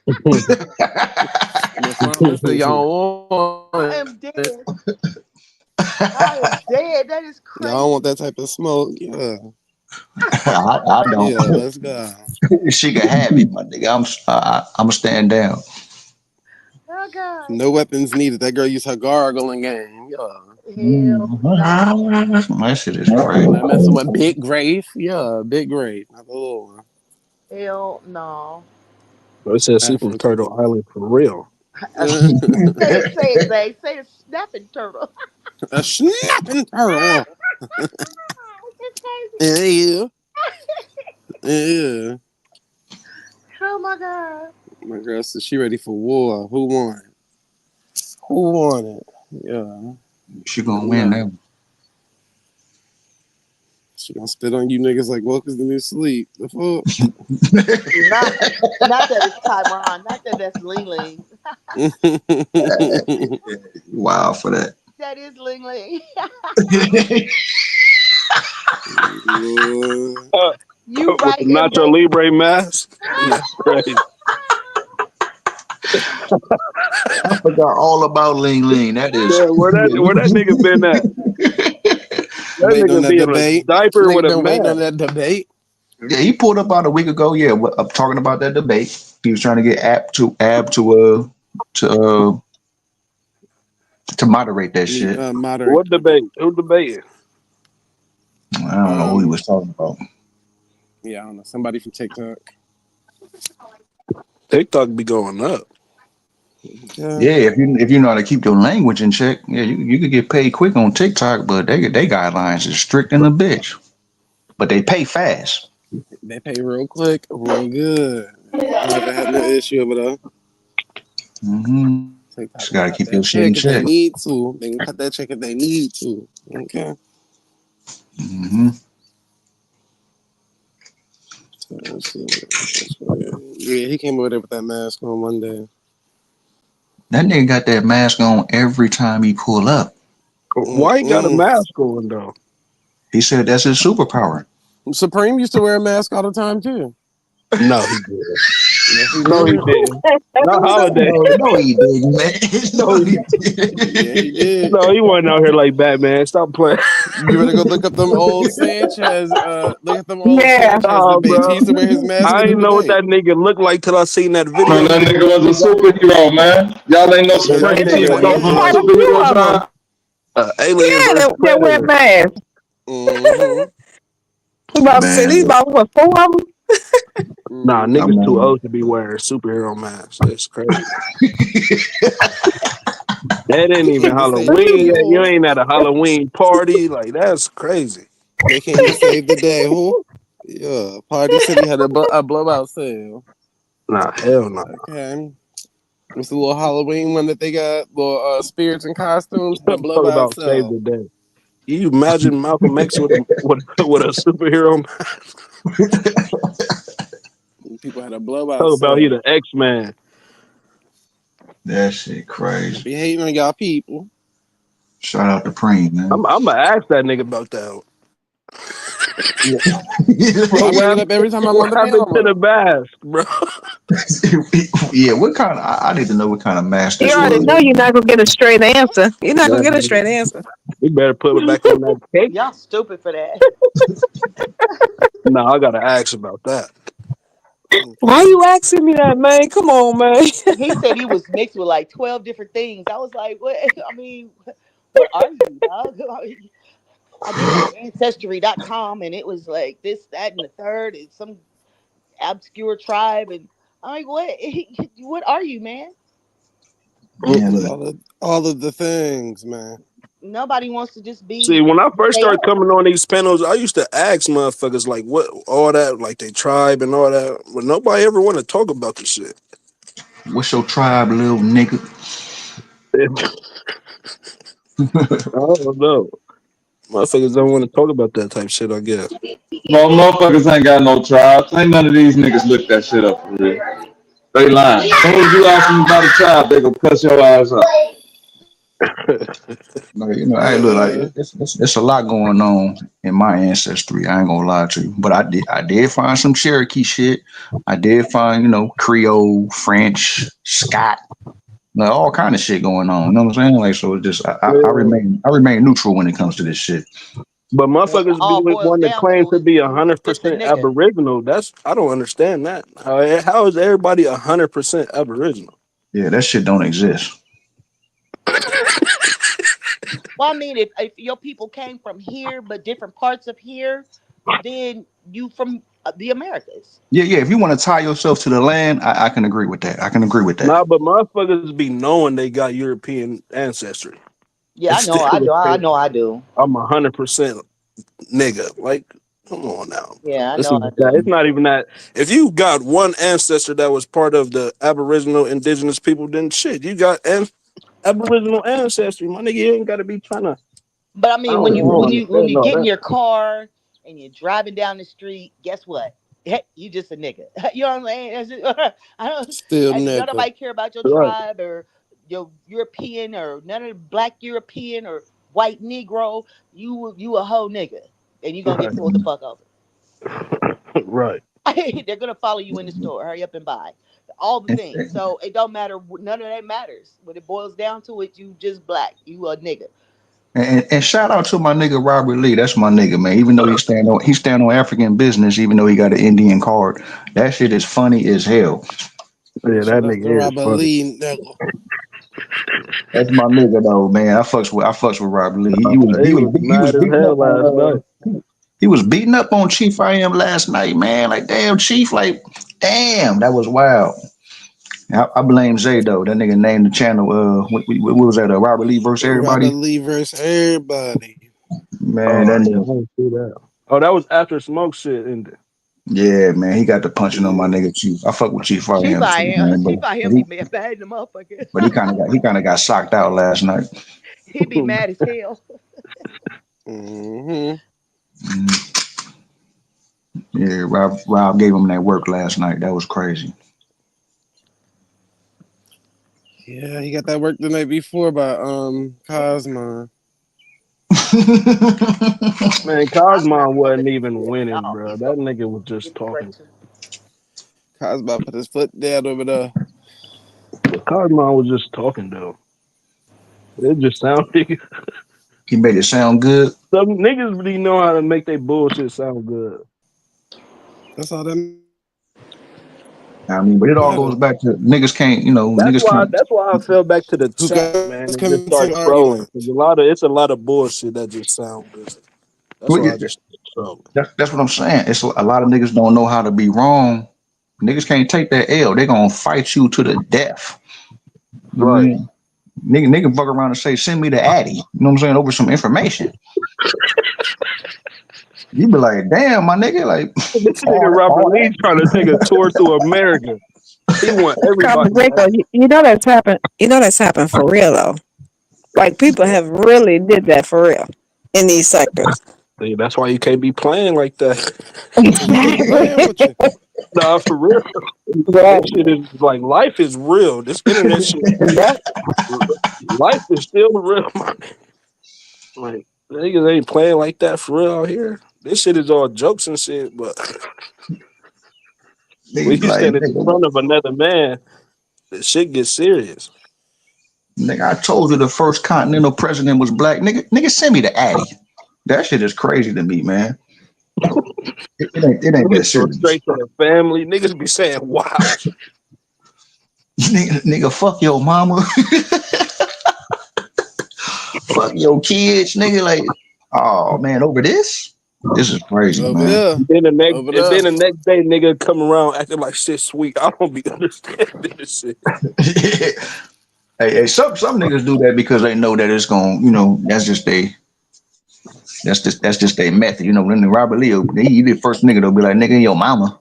The farmer said y'all I want am it. dead. I am dead. That is Y'all want crazy. that type of smoke? Yeah. I don't. Yeah, let's go. She can have it, my nigga. I'm stand down. Oh God. No weapons needed. That girl used her gargling game. Yeah. Hell no. That shit is crazy. Not messing with Big Grave. Yeah, Big Grave. Not the little one. Hell no. They said she from African. Turtle Island for real. Say it, Zay. Say a snapping turtle. A snapping turtle. It's crazy. Yeah. Yeah. Oh my God. My girl said she ready for war. Who won? Who won it? Yeah. She gonna win that one. She gonna spit on you niggas like welcome to new sleep. The fuck? Not that it's Taiwan. Not that that's Ling Ling. Wow for that. That is Ling Ling. You With right, the Nacho MJ. Libre mask. That's crazy. I forgot all about Ling Ling. That is Yeah, where that nigga been at? That Waiting on nigga that be in a debate. diaper Nigga with a been waiting on mask. that debate. Yeah, he pulled up about a week ago. Yeah, talking about that debate. He was trying to get to moderate that shit. Moderate. What debate? Who debating? I don't know who he was talking about. Yeah, I don't know. Somebody from TikTok. TikTok be going up. Yeah, if you know how to keep your language in check, yeah, you could get paid quick on TikTok, but they guidelines is strict in the bitch. But they pay fast. They pay real quick, real good. I never had no issue over there. Mm-hmm. TikTok Just can gotta cut keep that your shit in check if they check. need to. They can cut that check if they need to. Okay. Mm-hmm. So let's see. Yeah, he came over there with that mask on Monday. That nigga got that mask on every time he pull up. Why he got a mask on though? He said that's his superpower. Supreme used to wear a mask all the time too. No, he didn't. Yes, he No, he did. didn't. Not Holiday. No, he didn't, man. No, he didn't. Yeah, he did. No, he wasn't out here like Batman. Stop playing. You better go look up them old Sanchez. Look at them old Sanchez Nah, debates. bro. He used to wear his mask I in the didn't know what debate. that nigga looked like till I seen that video. Man, that nigga was a superhero, man. Y'all ain't know Yeah, that Supreme Team nigga come from a was superhero tribe. alien Yeah, versus they wear predator. masks. Mm-hmm. We about to say Man, these about what 4 of them? Nah, Mm-hmm. niggas I'm too on. old to be wearing superhero masks. It's crazy. That ain't They even came to save the Halloween yet. You people. ain't at a Halloween party. Like, that's crazy. They came to save the day. Who? Yeah. Party City had a blowout sale. Nah, hell no. Okay. It's a little Halloween one that they got. Little spirits and costumes. The Talk blowout about save sale. the day. You imagine Malcolm X with a superhero mask? People had a blowout Talk about he the sale. X-Man. That shit I crazy. be hating on y'all people. Shout out to Preem, man. I'm gonna ask that nigga about that. I Bro, bring it up every time I'm what on the happened to camera. the mask, bro? Yeah, what kind of? I need to know what kind of mask You this already was. know you're not gonna get a straight answer. You're not gonna get a Man, straight answer. we better put it back on that cake. Y'all stupid for that. No, I gotta ask about that. Why you asking me that, man? Come on, man. He said he was mixed with like 12 different things. I was like, what? I mean, what are you, dog? I did it on ancestry.com and it was like this, that, and the third, and some obscure tribe. And I'm like, what? What are you, man? Man, look, All of the things, man. Nobody wants to just See, be when I who first they started are. coming on these panels, I used to ask motherfuckers like what all that, like they tribe and all that, but nobody ever want to talk about the shit. what's your tribe, little nigga? I don't know. Motherfuckers don't want to talk about that type shit, I guess. No, motherfuckers ain't got no tribes. Ain't none of these niggas look that shit up for real. They lying. As soon as you ask them about a tribe, they gonna cuss your ass up. Like, hey, look, like it's a lot going on in my ancestry. I ain't gonna lie to you, but I did find some Cherokee shit. I did find Creole, French, Scott, like all kind of shit going on. You know what I'm saying? Like, so it's just I Yeah. remain neutral when it comes to this shit. But And it motherfuckers be all with boils one that down claims to to be who's just a 100% nigga. Aboriginal. I don't understand that. How is everybody 100% Aboriginal? Yeah, that shit don't exist. Well, I mean, if your people came from here, but different parts of here, then you from the Americas. Yeah. If you want to tie yourself to the land, I can agree with that. I can agree with that. Nah, but motherfuckers be knowing they got European ancestry. Yeah, And I know, still I would know, I say know, I do. I'm 100% nigga. Like, Come on now. Yeah, I This know is I that. do. It's not even that. If you got one ancestor that was part of the Aboriginal indigenous people, then shit, you got Aboriginal ancestry. My nigga, you ain't got to be trying to. But I I mean, don't when understand you all get in that. your car and you're driving down the street, guess what? You just a nigga. You know what I'm saying? I don't. Still Don't nigga. nobody care about your Right. tribe or your European or none of the black European or white Negro. You a whole nigga, and you gonna get Right. pulled the fuck over. Right. They're gonna follow you in the store. Hurry up and buy all the things. So it don't matter. None of that matters. When it boils down to it, you just black. You a nigga. And shout out to my nigga Robert Lee. That's my nigga, man. Even though he stand on African business, even though he got an Indian card, that shit is funny as hell. Yeah, that Shout out to nigga is Robert funny. Lee, nigga. That's my nigga though, man. I fucks with Robert Lee. He was He was mad as beating hell up last night. on he was beating up on Chief I Am last night, man. Like damn, Chief, like damn, that was wild. I blame Zay though. That nigga named the channel. What was that? Robert Lee versus Robert everybody. Lee versus everybody. Man, Oh that yeah, I nigga. didn't see that. Oh, that was after smoke shit ended. Yeah, man, he got the punching on my Yeah. nigga Chief. I fuck with Chief I Chief Am I too, am. man. Chief I But am be mad in the motherfucker. he kind of got socked out last night. He be mad as hell. Mm-hmm. Mhm. Yeah, Rob gave him that work last night. That was crazy. Yeah, he got that work the night before by Cosmo. Man, Cosmo Cosmo wasn't wasn't even good at winning, all. bro. He's so That nigga was just talking. inspirational. Cosmo put his foot down over there. Cosmo was just talking though. It just sounded. He made it sound good. Some niggas really know how to make their bullshit sound good. That's all that I mean, but it all goes matters. back to niggas can't, That's niggas why. can't. That's why I fell back to the Who chat, guys man, and come just into started the trolling. argument? Cause it's a lot of bullshit that just sound good. That's Well, why yeah, I just started trolling. that's what I'm saying. It's a lot of niggas don't know how to be wrong. Niggas can't take that L. They gonna fight you to the death. You know what I Right. mean? Nigga fuck around and say, send me the Addy. You know what I'm saying? Over some information. You be like, damn, my nigga, like This nigga Robert all Lee that. trying to take a tour through America. He want everybody. Conversation, You know that's happened. You know that's happened for real though. Like people have really did that for real in these sectors. See, that's why you can't be playing like that. Who been playing with you? Nah, for real. Right. That shit is like life is real. This internet shit, Yep. life is still real. Like niggas ain't playing like that for real out here. This shit is all jokes and shit, but when Niggas you like, stand in front of another man, the shit gets serious. nigga, I told you the first continental president was black. Nigga, send me the Addy. That shit is crazy to me, man. It ain't that Niggas go serious. straight to the family. Niggas be saying wow. Nigga, fuck your mama. Fuck your kids, nigga. Like, oh man, over this? This is crazy, Over man. there. Over there. Then the next day, nigga come around acting like shit sweet. I don't be understanding this shit. Hey, some niggas do that because they know that it's going, that's just their method. Then the Robert Lee, he the first nigga that'll be like, nigga, your mama.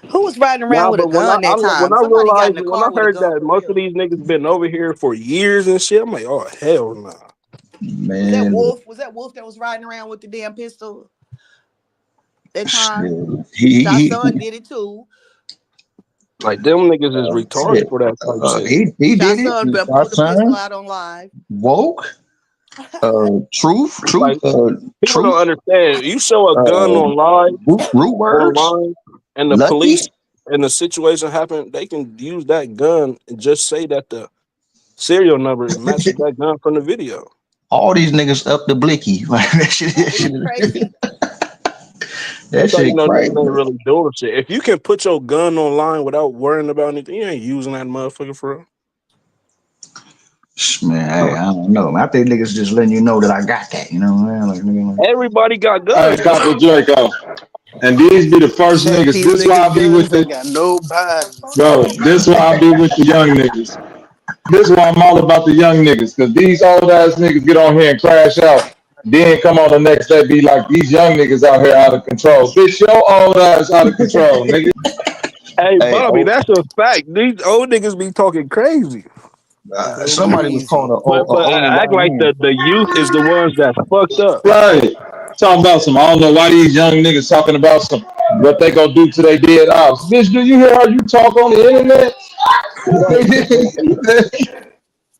Who was riding around Nah, with a but when gun that time? when I Somebody got in realized the when I car with a heard gun that for most of real. these niggas been over here for years and shit, I'm like, oh hell nah. Was that Man, Wolf? Was that Wolf that was riding around with the damn pistol that time? Shy he Son did it too. Like them niggas is retarded shit. for that type shit. He Shy did it. Son Our pulled the pistol son, out on live. woke, truth, Like people don't truth, understand. You show a gun uh, root words, online, and the lucky. police and the situation happen, they can use that gun and just say that the serial number matches that gun from the video. All these niggas up the blicky. Like that shit, It's crazy. that That's how you shit know niggas crazy. ain't really doing shit. If you can put your gun online without worrying about anything, you ain't using that motherfucker for real. Man, hey, I don't know. I think niggas just letting you know that I got that. You know what I'm saying? Like, nigga, Everybody got Hey, guns. Dr. Draco. And these be the first Check niggas. these This why I niggas be with guns. the Ain't got no bodies. bro. This why I be with the young niggas. This why I'm all about the young niggas. Cause these old ass niggas get on here and crash out. Then come on the next day, be like, these young niggas out here out of control. Bitch, your old ass out of control, nigga. Hey, Hey, Bobby, oh, that's a fact. These old niggas be talking crazy. So somebody was crazy. calling an But older act white like man. the youth is the ones that's fucked up. Right. Talking about some, I don't know why these young niggas talking about some, what they gonna do to their dead ops. Bitch, do you hear how you talk on the internet?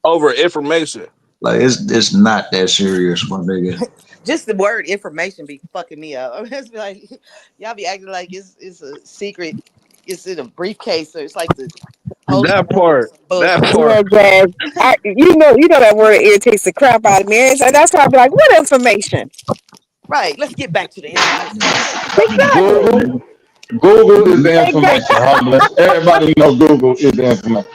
Over information. Like it's not that serious, my nigga. Just the word information be fucking me up. I'm just be like, y'all be acting like it's a secret. It's in a briefcase, so it's like the Holy That Grail or part. some That bullshit. Yeah, part. Jazz. You know that word irritates the crap out of me. And so that's why I be like, what information? Right. Let's get back to the information. Exactly. Google. Google is the Exactly. information, homeless. Everybody know Google is the information.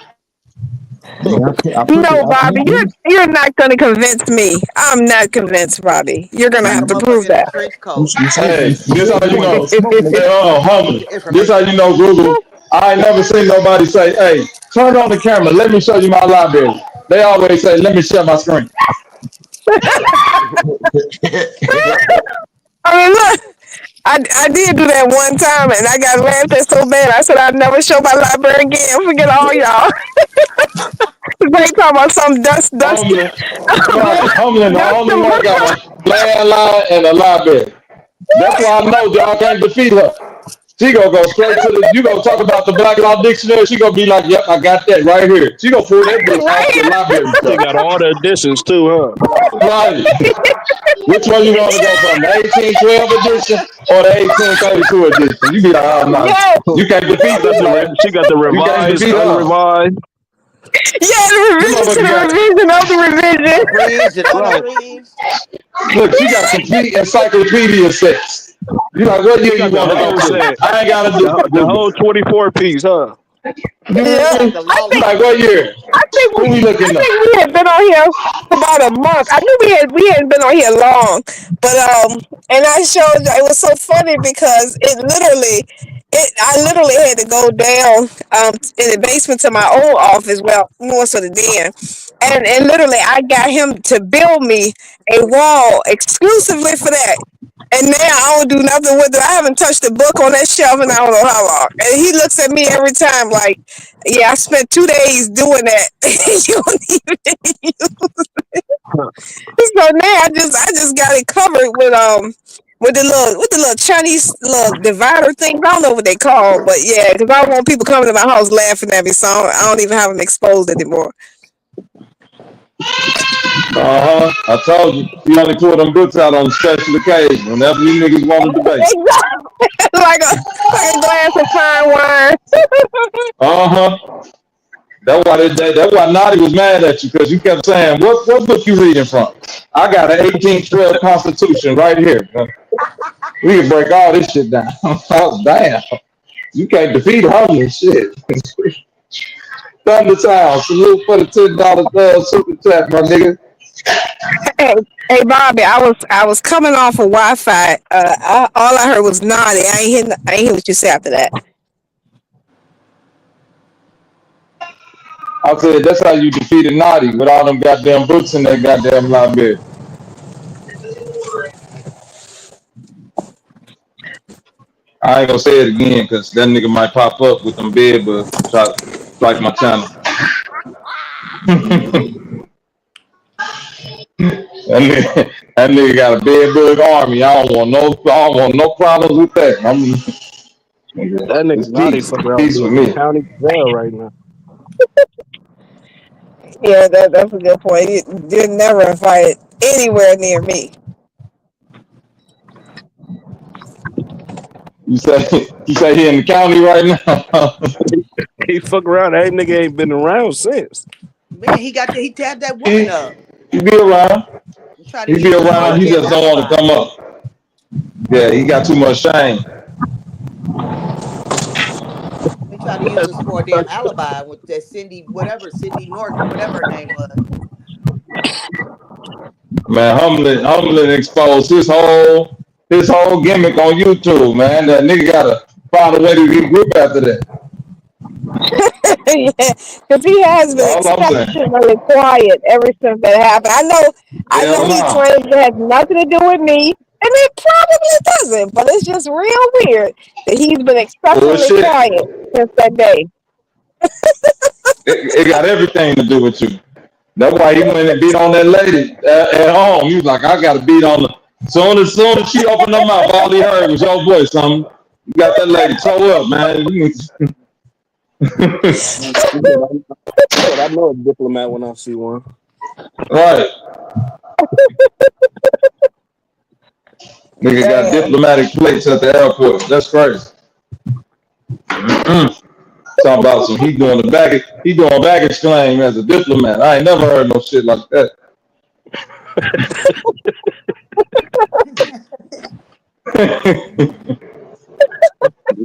Man, No, I Bobby, can't you're not going to convince me. I'm not convinced, Bobby. You're going to Like have a to man, prove motherfucker in a that. trench coat. Hey, you this say how you you want know. that smoke, nigga. Hey, Homeless. The This how information. you know Google. I ain't never seen nobody say, hey, turn on the camera. Let me show you my library. They always say, let me share my screen. I mean, look, I did do that one time, and I got laughed at so bad. I said I'd never show my library again. Forget all y'all. They talking about some dust, Homeless. Right. Homeless, the dust only the one book. got a landline and a library. That's why I know y'all can't defeat her. She gonna go straight to the. You gonna talk about the Black Law Dictionary? She gonna be like, "Yep, I got that right here." She gonna pull that bitch Right off the here. library They stuff. got all the additions too, huh? Right. Which one you want to go from, the 1812 edition or the 1832 edition? You be like, "Oh no, Yes, you can't She defeat got this lady. she got the You can't revised, defeat her." unrevised. yeah, the This revision to motherfucker the got revision of the revision. Abridged and Right. unabridged. look. She got complete encyclopedia sets. You like, what She year you got the want to go whole to? set. I ain't gotta do The Google. whole 24 piece, huh? You hear Yeah, Got me? the I law You think like, what library. year? Who we I looking think at? we had been on here for about a month. I knew we hadn't been on here long, but and I showed it was so funny because I literally had to go down in the basement to my old office, well, more so the den, and literally I got him to build me a wall exclusively for that. And now I don't do nothing with it. I haven't touched a book on that shelf in I don't know how long. And he looks at me every time like, yeah, I spent 2 days doing that. You don't even so now I just got it covered with the little Chinese little divider things. I don't know what they call, but yeah, because I don't want people coming to my house laughing at me, so I don't even have them exposed anymore. I told you. She only pulled them books out on special occasion whenever you niggas want to debate. Exactly. like a glass of fine wine. Uh huh. That's why Naughty was mad at you because you kept saying, what book you reading from? I got an 1812 Constitution right here. We can break all this shit down. Oh, damn. You can't defeat homeless shit. Thundertown, salute for the $10 super chat, my nigga. Hey, hey, Bobby, I was coming off of Wi-Fi. All I heard was naughty. I ain't hear what you said after that. I said, that's how you defeated Naughty with all them goddamn books in that goddamn library. I ain't gonna say it again because that nigga might pop up with them bed bugs and try to strike my channel. That nigga got a bed bug army. I don't want no problems with that. That nigga It's Naughty peace. fuck around Peace be with in the me. county jail right now. Yeah, that's a good point. You're never invited anywhere near me. You say he in the county right now? He fuck around. That nigga ain't been around since. Man, he tabbed that woman he, up he be around. and tried to He be use us for around. a He damn just don't want to alibi. come up. Yeah, he got too much shame. They tried to use us for a damn alibi with that Cindy Norton, whatever her name was. Man, Humbling exposed his whole gimmick on YouTube, man. That nigga gotta find a way to regroup after that. Yeah, because he has been All I'm saying. exceptionally quiet ever since that happened. I Hell know he no. claims it has nothing to do with me, and it probably doesn't. But it's just real weird that he's been exceptionally Bullshit. quiet since that day. It got everything to do with you. That's why he went and beat on that lady at home. He was like, I got to beat on her. Soon as she opened her mouth, all he heard was your voice. You got that lady toe up, man. He said, I know a diplomat when I see one. Right. Nigga got diplomatic plates at the airport. That's crazy. Talking about some he doing baggage claim as a diplomat. I ain't never heard no shit like that.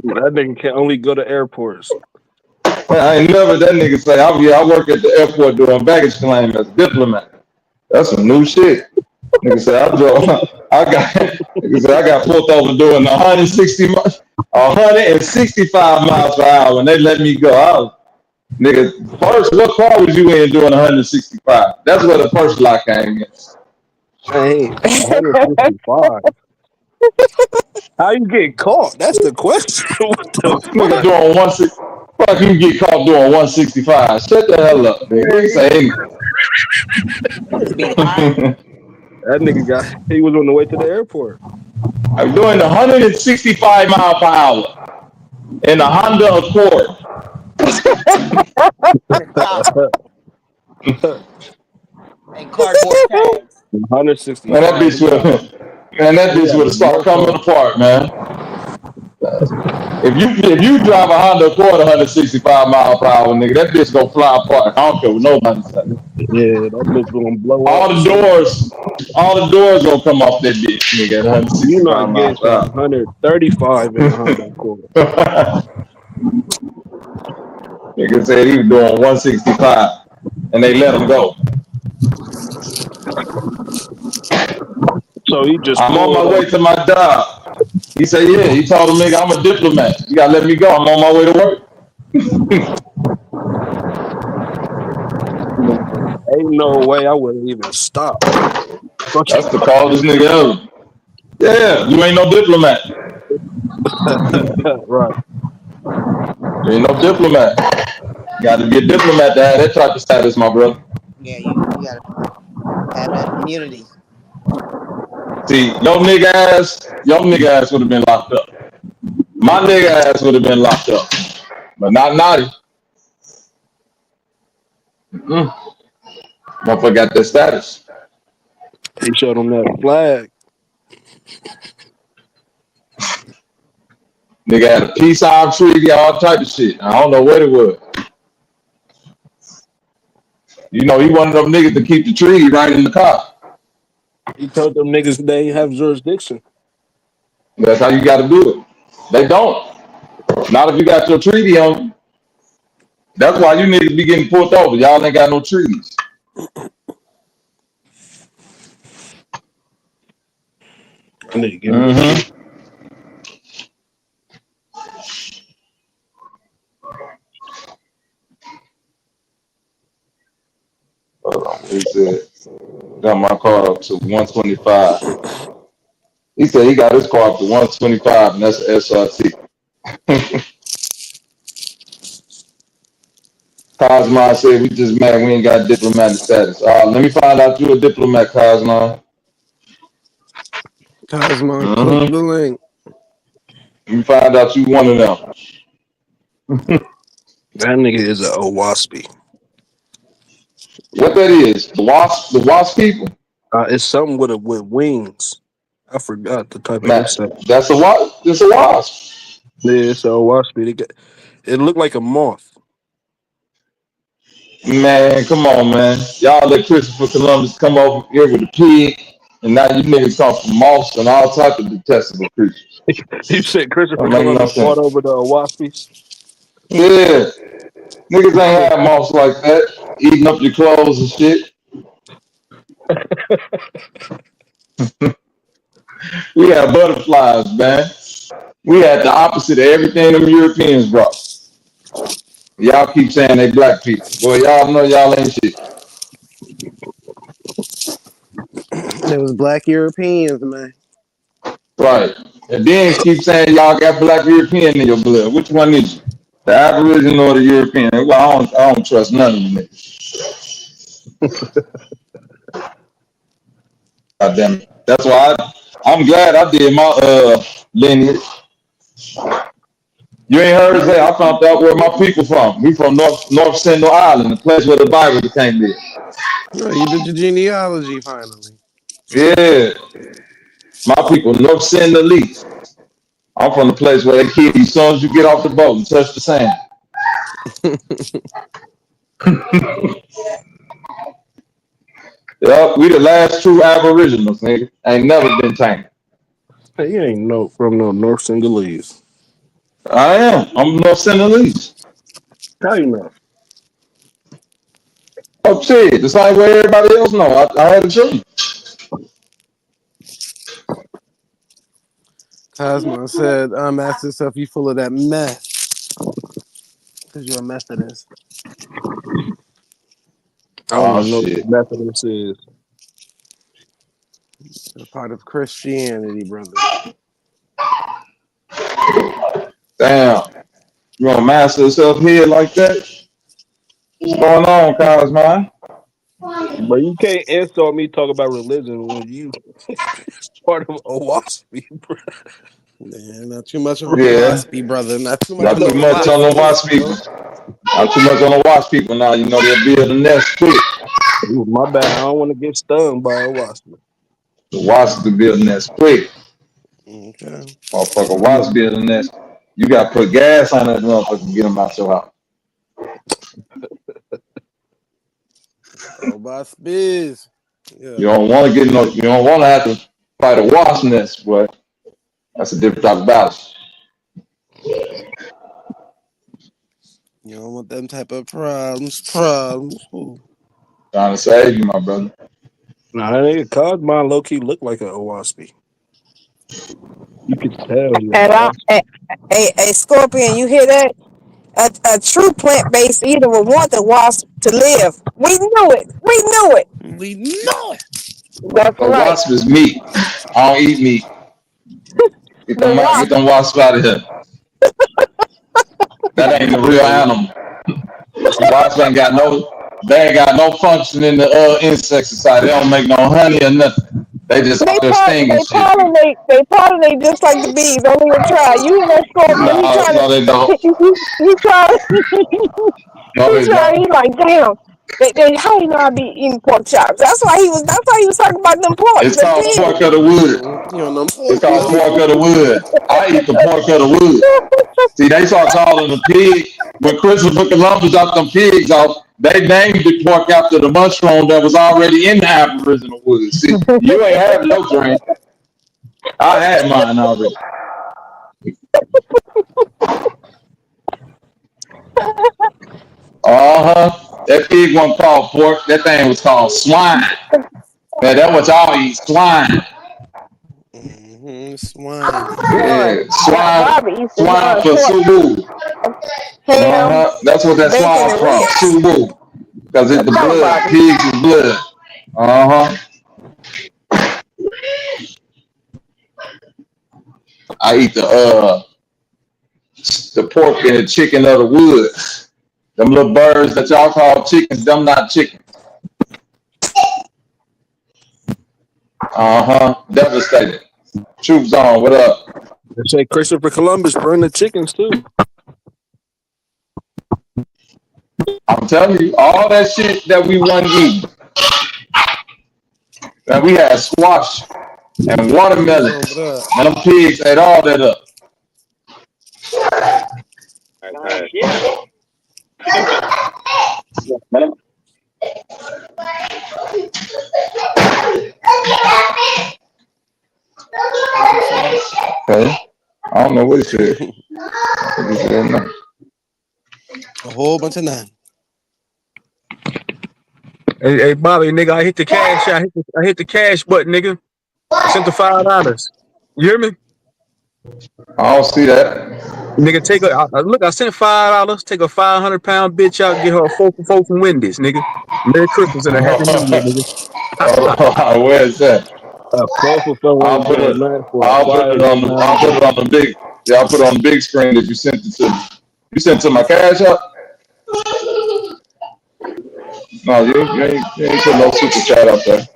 That nigga can only go to airports. I ain't never that nigga say I work at the airport doing baggage claim as a diplomat. That's some new shit. Nigga said I got pulled over doing 165 miles per hour when they let me go. Nigga, first, what car was you in doing 165? That's where the first lie came in. Hey, 165. How you get caught? That's the question. What the Nigga doing 160. Fuck, you get caught doing 165. Shut the hell up, nigga. Say That nigga he was on the way to the airport. I'm doing 165 mile per hour in a Honda Accord. And cardboard tags. 165. Man, that bitch would have started coming apart, man. If you drive a Honda Accord 165 miles per hour, nigga, that bitch gonna fly apart. I don't care what nobody says. Yeah, that bitch gonna blow all up. All the doors gonna come off that bitch, nigga, at 165 You not getting miles per hour. 135 in a Honda Accord. Nigga said he was doing 165, and they let him go. So he just. I'm on my way to my job. He said, yeah. He told him, nigga, I'm a diplomat. You gotta let me go. I'm on my way to work. Ain't no way I wouldn't even stop. That's the coldest nigga ever. Yeah, you ain't no diplomat. Right. You ain't no diplomat. You gotta be a diplomat to have that type of status, my brother. Yeah, you gotta have that immunity. See, your nigga ass would have been locked up. My nigga ass would have been locked up. But not Naughty. Motherfucker got that status. He showed him that flag. Nigga had a peace out treaty, all type of shit. I don't know what it was. You know, he one of them niggas to keep the treaty right in the car. He told them niggas they ain't have jurisdiction. That's how you got to do it. They don't. Not if you got your treaty on. That's why you niggas be getting pulled over. Y'all ain't got no treaties. I need to give me Hold on. He said, got my car up to 125. He said he got his car up to 125, and that's an SRT. Cosmo said we just mad we ain't got diplomatic status. Let me find out you a diplomat, Cosmo. Cosmo, click the link. Let me find out you one of them. That nigga is a waspy. What that is? The wasp people? It's something with wings. I forgot the type of insect. That's a wasp. It's a wasp. Yeah, it's a waspy. It looked like a moth. Man, come on, man. Y'all let Christopher Columbus come over here with a pig, and now you niggas come from moths and all types of detestable creatures. You said Christopher Columbus fought over the waspies? Yeah. Niggas ain't had moths like that, eating up your clothes and shit. We had butterflies, man. We had the opposite of everything them Europeans brought. Y'all keep saying they black people. Boy, y'all know y'all ain't shit. There was black Europeans, man. Right. And then keep saying y'all got black European in your blood. Which one is you? The Aboriginal or the European? Well, I don't trust none of them niggas. God damn it. That's why I'm glad I did my lineage. You ain't heard say I found out where my people from. We from North Central Island, the place where the Bible came in. No, you did your genealogy finally. Yeah. My people, North Central East. I'm from the place where they kill you as soon as you get off the boat and touch the sand. Yup, we the last true Aboriginals, nigga. Ain't never been tamed. Hey, you ain't no from no North Singalese. I am. I'm North Central East. How you know? Oh shit, the same way everybody else know. I had a dream. Cosmo said, ask yourself, you full of that meth. Because you're a Methodist. I don't Oh even know what shit. Methodist is. You're part of Christianity, brother. Damn. You gonna master yourself here like that? What's going on, Cosmo? But you can't insult me talk about religion when you part of a WASP, bro. Man, not too much of a Yeah. waspy, brother. Not too much Not of too a much on the waspy. watch people. Not too much on the watch people now. You know they'll build the nest quick. Ooh, my bad. I don't want to get stung by a wasp. The wasps to build a nest quick. Okay. Motherfucker, wasps build a nest. You got to put gas on that motherfucker and get them out your house. Oh, waspies. Yeah. You don't want to get no. You don't want to have to fight a wasp nest, but that's a different type of battle. You don't want them type of problems. Ooh. Trying to save you, my brother. Nah, that nigga Cosmo low key look like a waspy. You could tell he was a And wasp. a scorpion, you hear that? A true plant based eater would want the wasp to live. We knew it. We knew it. We know it. That's A right. wasp is meat. I don't eat meat. The Get wasp. them wasps out of here. That ain't a real animal. Wasps ain't got no. They ain't got no function in the insect society. They don't make no honey or nothing. They just out there stinging shit. They pollinate just like the bees, only a try. You hear that scorpion? He No, trying to no, they don't. he trying No, they don't. he like damn. How you know I be eating pork chops? That's why he was talking about It's the called pigs. pork of the wood. You know, them It's pork called chops. pork of the wood. I eat the pork of the wood. See, they start calling the pig. When Christopher Columbus got them pigs out, they named the pork after the mushroom that was already in the Aboriginal woods. See, you ain't had no drink. I had mine already. That pig wasn't called pork. That thing was called swine. Man, that's what y'all eat, swine. Swine. Lord, Yeah, swine, Bobby used to swine for pork, Subu. ham, That's what that bacon, swine's and from, ribs. Subu. Because it's the Come on, blood, Bobby. pigs is blood. I eat the pork and the chicken of the wood. Them little birds that y'all call chickens, them not chickens. Devastated. Troops on, what up? They say Christopher Columbus burned the chickens too. I'm telling you, all that shit that we wasn't eating. And we had squash and watermelon. And them pigs ate all that up. Okay. I don't know what he said. A whole bunch of nine. Hey, Bobby, nigga, I hit the cash. I hit the cash button, nigga. I sent the $5. You hear me? I don't see that. Nigga, take a look. I sent $5. Take a 500-pound bitch out. Get her a 4 for 4 from Wendy's, nigga. Merry Christmas and a Happy New Year, nigga. Where's that? 4 for 4 I'll ain't put doing it. nothing for a I'll put quiet it on little the. nine I'll put it year on the big. Yeah, I'll put it on the big screen that you sent it to me. You sent it to my cash app. No, you ain't put no super chat up there.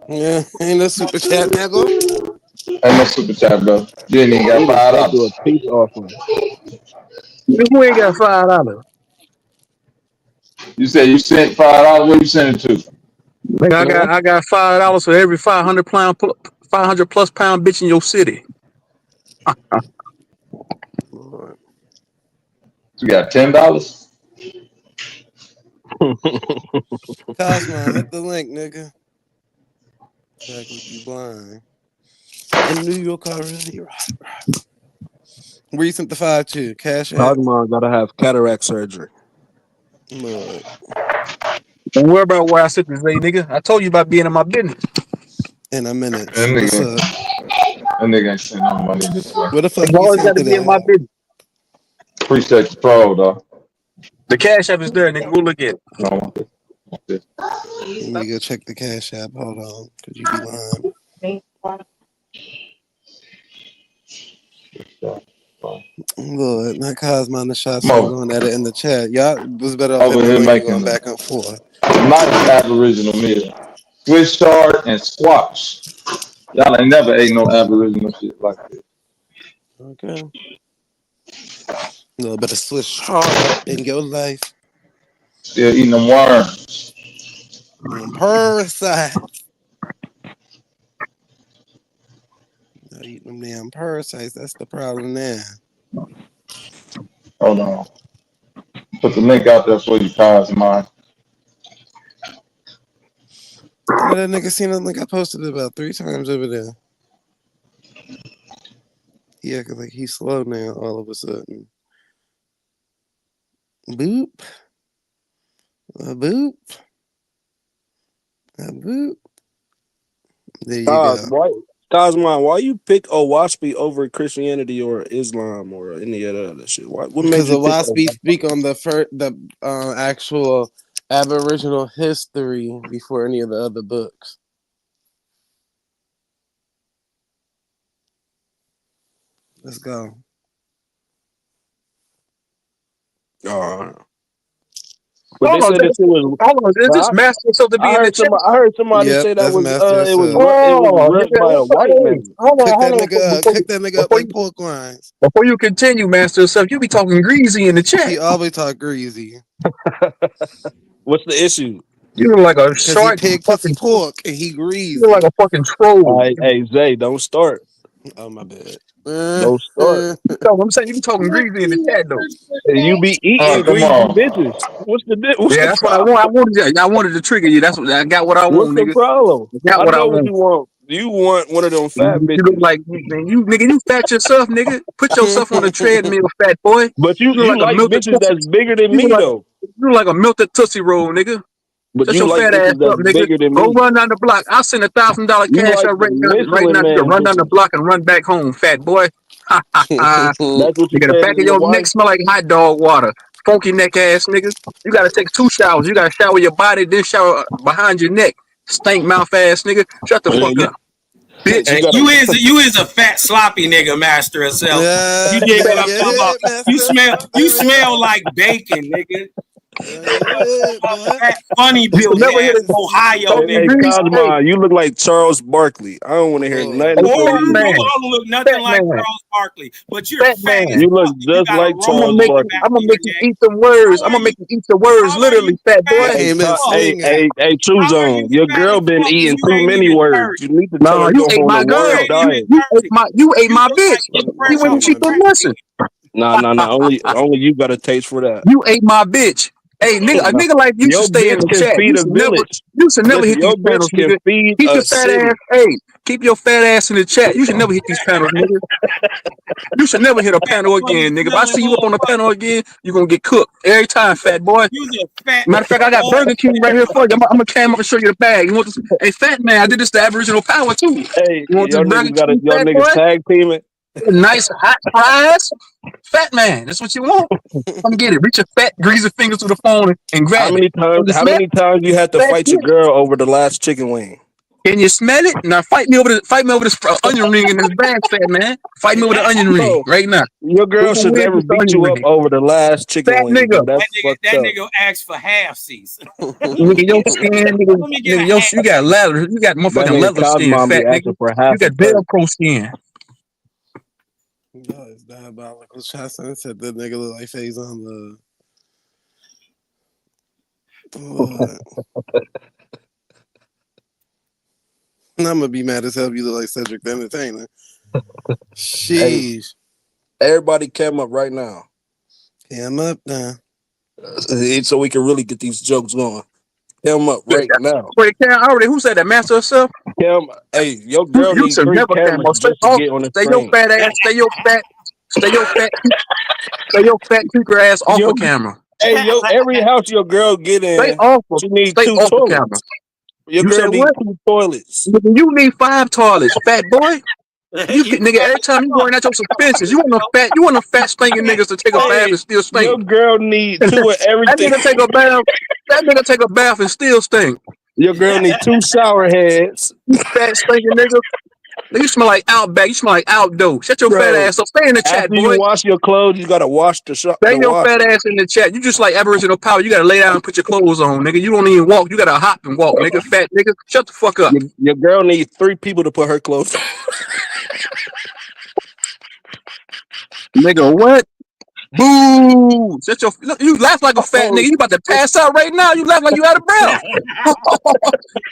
Yeah, ain't no super chat, nigga. Ain't no super chat, bro. You ain't even got He done sent you a $5. peace offering. Who ain't got $5? You said you sent $5. Where you sent it to? Nigga, Huh? I got $5 for every 500 plus pound bitch in your city. You got $10. Cosmo, hit the link, nigga. So I keep you blind. In New York already. Where you sent the 5 to? Cash app. Cosmo gotta have cataract surgery. Lord. Don't worry about where I sit this day, nigga. I told you about being in my business. In a minute. That What's up? nigga ain't sending no money this way. Where the fuck You you always got sent to it be in at? my business. Appreciate the troll, though. The cash app is there, nigga. Go look at it. No, Let me go check the cash app. Hold on. Cause you be lying. Lord, not Cosmo and the shots I'm going at it in the chat. Y'all was better off over hitting the here link and making going a back and forth. nice Aboriginal meal. Swiss chard and squash. Y'all ain't never ate no Aboriginal shit like this. Okay. A little bit of Swiss chard in your life. Still eating them worms. Parasites. Not eating them damn parasites. That's the problem there. Hold on. Put the link out there for you, Cosmo. I know that nigga seen it. Like I posted it about 3 times over there. He acting like he's slow now all of a sudden. Boop. A boop. A boop. There you go. Cosmo, why you pick Owaspy over Christianity or Islam or any of that other shit? What made Because you the pick Waspy Owaspy? speak on the actual Aboriginal history before any of the other books. Let's go. But they Hold on, said that it was. hold on. Is this master something to be I in the heard chat? somebody Yep, say that that's was Master it was Yourself. it was Oh, wrote by a white hey, man. hold Cook that on. nigga up. Cook that nigga up like pork rinds. Before you continue, master stuff, you be talking greasy in the chat. He always talk greasy. What's the issue? You look like a Because he short pig pussy fucking. pork and he You look like greasy. a fucking troll. Hey Zay, don't start. Oh, my bad. Don't start. I'm saying you be talking greasy in the chat though. You be All eating right, come greasy on. bitches. What's Yeah, the that's what I want. problem? I wanted to trigger you. That's what I got. What I What's want, the nigga. problem? I got I what I know what want. you want. You want one of them fat You look bitches. like you nigga. You fat yourself, nigga. Put yourself on a treadmill, fat boy. But You look you like a like melted bitches tootsie. that's bigger than You look me like though. a melted tootsie roll, nigga. But Shut you your like fat ass bitches that's up, nigga. bigger than Go me. run down the block. I'll send $1,000 You cash like out the right Michelin now. You can man run down the bitches. block and run back home, fat boy. Ha ha ha. That's what you Nigga, the said back to of your your neck wife. smell like hot dog water. Funky neck ass nigga. You gotta take 2 showers. You gotta shower your body, then shower behind your neck. Stank mouth ass nigga. Shut the fuck up, bitch. You Hey, gotta. you is a fat sloppy nigga, master himself. Yeah, You you dig what better I'm get talking about? hit, master. You Better hit. smell like bacon, nigga. Better get hit, boy. Fat, funny You should built never hit ass a Ohio hey, Hey nigga. Grease. Hey, Cosmo, you look like Charles Barkley. I don't want to hear Lord. nothing hey, before Boy, fat you. you man, don't look nothing fat like man, Charles Barkley, but you're fat fat as man. You look fuck. You just got a like I'm roll gonna Charles make on the you. Barkley. back I'm of gonna your make you neck. eat some words. How I'm are gonna you? make you eat the words, How are literally, you fat fat He boy. as came in fuck? swinging. True How are Zone. you Your fat girl as been fuck and eating you too ain't many even words. 30? You need to tell Nah, her to you go ate on a my You word girl. ain't even diet. you like You fresh wouldn't off Oh, of she my could bad. listen. crack. Nah. Only you got a taste for that. You ate my bitch. Hey, nigga, a nigga like you should Your stay in bitch the can chat. feed a village. You should never Listen, hit your these bitch panels, can nigga. feed Keep your a fat ass. city. Hey, keep your fat ass in the chat. You should never hit these panels, nigga. You should never hit a Fat, panel funny again, nigga. If I smelling see you up on the motherfucker. panel again, you gonna get cooked every time, fat boy. You's a fat, Matter of fact, I got old Burger King right here for you. I'm gonna cam up and show you the bag. You want this? Hey, fat man, I did this to Aboriginal Power too. Hey, You want this Burger King, y'all fat niggas boy? tag teaming. Nice hot fries. Fat man, that's what you want. Come get it. Reach your fat, greasy fingers to the phone and How grab it. many times? Can you How smell many times you had to it? fight your girl over the last chicken wing? Can you smell it? Now fight me over this onion ring in this bag, fat man. Fight me with the onion ring Bro, right now. your Who girl can should win never with the beat onion you up ring? over the last chicken Fat wing, bro. nigga. That's fucked That up. nigga asked for half seas. Nigga, your skin, Let me get a half. you got leather, you got That motherfucking nigga leather skin, Cosmo be fat nigga. asking for You half a got perk. Velcro skin. Y'all is diabolical. Chasson said that nigga look like Phase on the. I'm gonna be mad as hell if you look like Cedric the Entertainer. Hey, Sheesh. everybody came up right now, Cam up now. so we can really get these jokes going. Cam up right now. Wait, who said that? Master herself? Cam, hey, your You, girl you need should 3 never came cameras on. just to get on the Stay your screen. fat ass, stay your fat creeper ass off Yo, of camera. hey, every house your girl get in, she need Stay 2 off of camera. toilets. Your You girl said need what? 2 toilets. Nigga, you need 5 toilets, fat boy. Nigga, every time you going out your suspensions, you want a fat stinking niggas to take a bath Hey, and still your stink. girl need 2 of That everything. nigga take a bath. That nigga take a bath and still stink. Your girl need 2 shower heads. You fat stinking nigga. You smell like Outback. You smell like outdoor. Shut your fat Bro, ass up. Stay in the chat, after you boy. wash your clothes, you gotta wash Stay the your fat washer. ass in the chat. You just like Aboriginal power. You gotta lay down and put your clothes on, nigga. You don't even walk. You gotta hop and walk, nigga. Fat nigga. Shut the fuck up. Your girl needs 3 people to put her clothes on. Nigga, what? Boo! Shut your. Look, you laugh like a fat nigga. You about to pass out right now. You laugh like you out of breath.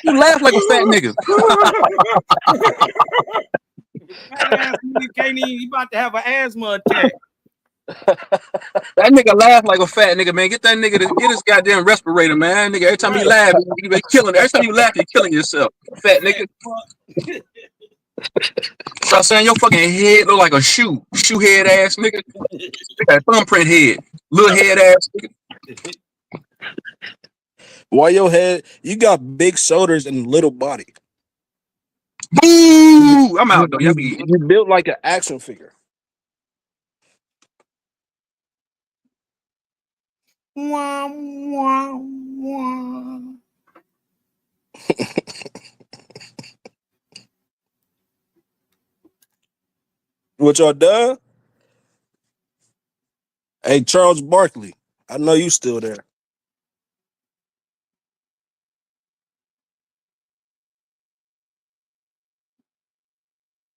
You laugh like a fat nigga. Fat ass nigga can't even. He about to have an asthma attack. That nigga laugh like a fat nigga, man. Get that nigga to get his goddamn respirator, man. Nigga, every time he laugh, you be killing. Every time you laugh, you're killing yourself. Fat nigga. Stop saying your fucking head look like a shoe head ass nigga. That thumbprint head, little head ass nigga. Why your head? You got big shoulders and little body. Boo! I'm out though. Y'all be You built like an action figure. Wah, wah, wah. What y'all done? Hey, Charles Barkley, I know you still there.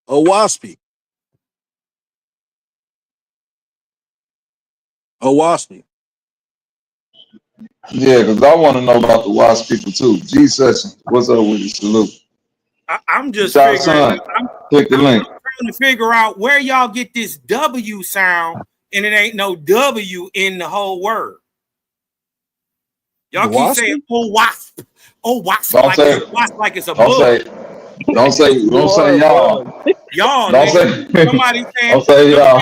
Owaspy. Yeah, because I want to know about the Wasp people too. G Sessions, what's up with you? Salute. I'm just Shot figuring. son, click the link. Trying to figure out where y'all get this W sound, and it ain't no W in the whole word. Y'all keep saying "oh wasp," Don't say, like it's a don't bug. say, don't say y'all. Y'all, Don't nigga. say, Somebody saying, don't say y'all.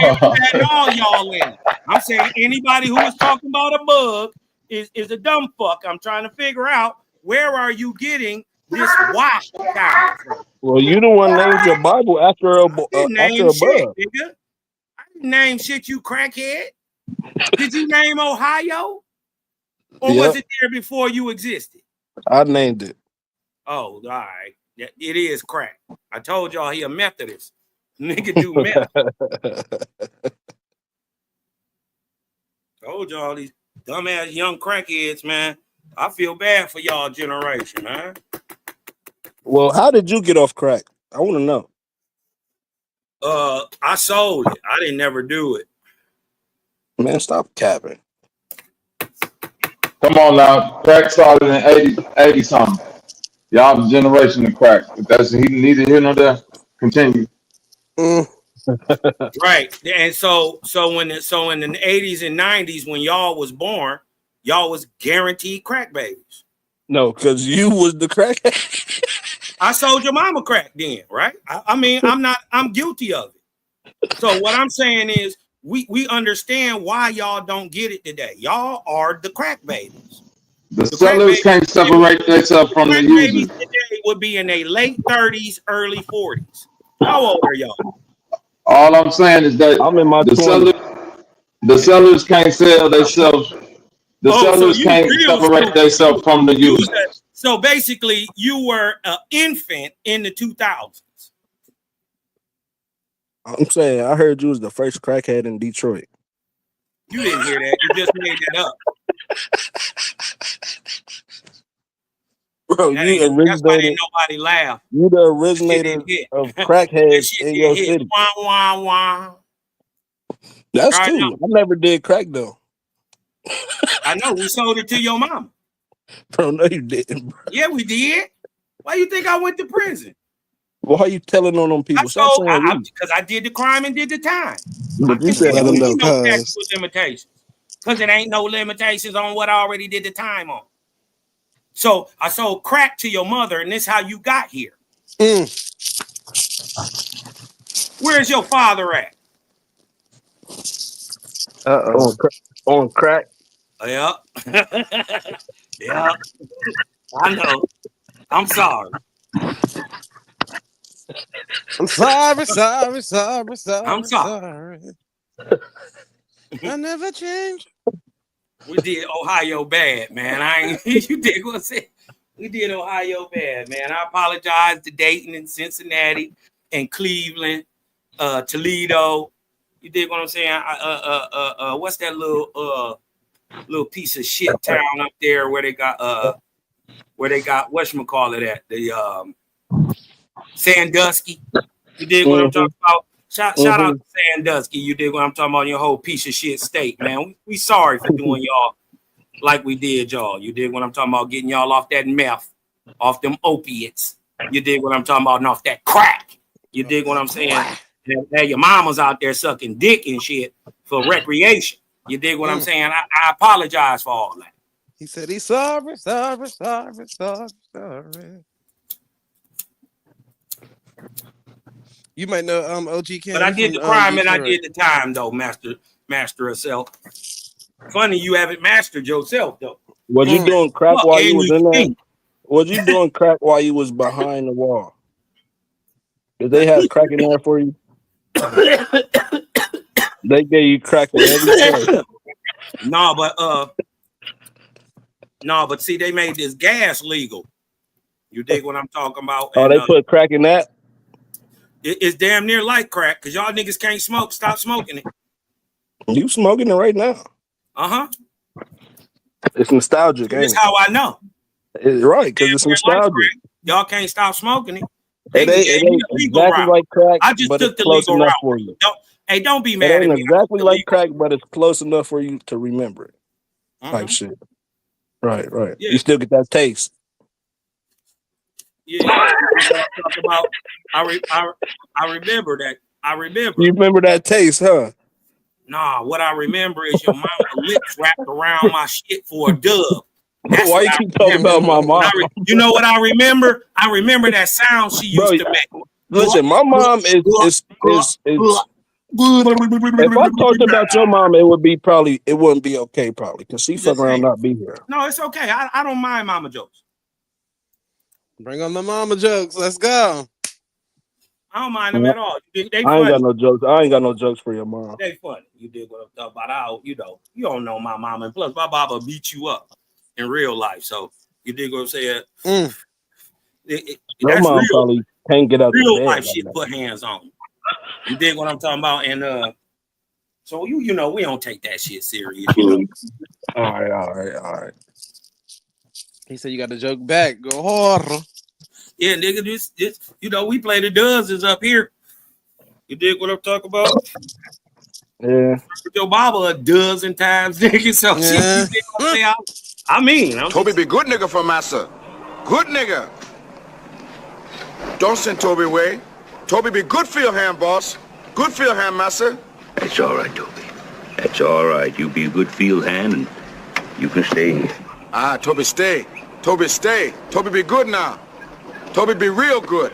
all y'all in it. I'm saying anybody who is talking about a bug is a dumb fuck. I'm trying to figure out where are you getting this wasp sound from? Well, you the one named your Bible after a Name shit, bug. nigga. I didn't name shit, you crackhead. Did you name Ohio? Or was it there before you existed? I named it. Oh, all right. Yeah, it is crack. I told y'all he a Methodist. Nigga do meth. Told y'all these dumbass young crackheads, man. I feel bad for y'all generation, man. Well, how did you get off crack? I want to know. I sold it. I didn't never do it. Man, stop capping. Come on now, crack started in 80 something. Y'all the generation of crack. If that's neither here nor there, continue. Right. And so in the 80s and 90s when y'all was born, y'all was guaranteed crack babies. No, because you was the crack. I sold your mama crack then, right? I mean, I'm guilty of it. So what I'm saying is we understand why y'all don't get it today. Y'all are the crack babies. The sellers can't separate themselves from the users. Today would be in their late 30s, early 40s. How old are y'all? All I'm saying is that I'm in my the 20s. sellers can't sell themselves. The Oh, so sellers you can't real separate stupid. themselves from the You was users. so basically you were an infant in the 2000s. I'm saying I heard you was the first crackhead in Detroit. You didn't hear that. You just made that up. Bro, That you that's why originated. didn't nobody laugh. You the That shit originator didn't hit. of That crackheads shit in didn't your hit. city. Wah, wah, wah. That's Right cool. now. I never did crack though. I know we sold it to your mama. Bro, no, you didn't. Bro. Yeah, we did. Why you think I went to prison? Why are you telling on them people? Stop saying we. Because I did the crime and did the time. But you It said Let them ain't know, no cuz. statute of limitations. Because it ain't no limitations on what I already did the time on. So I sold crack to your mother, and this is how you got here. Where's your father at? on crack. Yep. Yep. I know. I'm sorry. I'm sorry, sorry, sorry, I'm sorry, sorry. sorry. I never changed. We did Ohio bad, man. I ain't you did what I said. We did Ohio bad, man. I apologize to Dayton and Cincinnati and Cleveland, Toledo. You dig what I'm saying? What's that little piece of shit town up there where they got whatchamacallit at? The Sandusky. You dig what I'm talking about? Shout out to Sandusky. You dig what I'm talking about? Your whole piece of shit state, man. We sorry for doing y'all like we did y'all. You dig what I'm talking about? Getting y'all off that meth, off them opiates. You dig what I'm talking about? And off that crack. You dig what I'm saying? And your mama's out there sucking dick and shit for recreation. You dig what I'm saying? I apologize for all that. He said he's sorry, sorry, sorry, sorry, sorry. You might know OG Ken. But I did the crime and I did the time though, master yourself. Funny you haven't mastered yourself though. Was you doing crack Look, while you was in there? think. Was you doing crack while you was behind the wall? Did they have crack in there for you? They gave you crack in every place. No, but see, they made this gas legal. You dig what I'm talking about? Oh, and, they put crack in that? It's damn near like crack because y'all niggas can't smoke. Stop smoking it. You smoking it right now. Uh-huh. It's nostalgic. That's how I know. It's right, because it's nostalgic. Like y'all can't stop smoking it. It ain't exactly like crack, I just but took it's the close legal enough route. for you. Don't be It mad ain't at me. exactly like crack, but it's close enough for you to remember it. Type shit. Right. Yeah. You still get that taste. Yeah. Talk about, I remember that. You remember that taste, huh? Nah, what I remember is your mama lips wrapped around my shit for a dub. That's why you keep talking about my mom? You know what I remember? I remember that sound she used to make. Listen, my mom is if I talked about your mom, it wouldn't be okay probably because she fuck around not be here. No, it's okay. I don't mind mama jokes. Bring on the mama jokes. Let's go. I don't mind them at all. They I ain't funny. got no jokes. I ain't got no jokes for your mom. They funny. You did what I'm talking about. You don't know my mama. And plus, my mama beat you up in real life. So you dig what I'm saying? Your mom probably can't get out real the bed. Life shit put hands on you. You dig what I'm talking about? And so you know we don't take that shit serious. You know. All right. He said you got to joke back. Go hard. Yeah, nigga, this we play the dozens up here. You dig what I'm talking about? Yeah. Your mama a dozen times, nigga. So yeah. I'm Toby be good nigga for massa. Good nigga. Don't send Toby away. Toby be good field hand, boss. Good field hand, massa. That's all right, Toby. That's all right. You be a good field hand and you can stay here. Toby stay. Toby stay. Toby be good now. Toby be real good.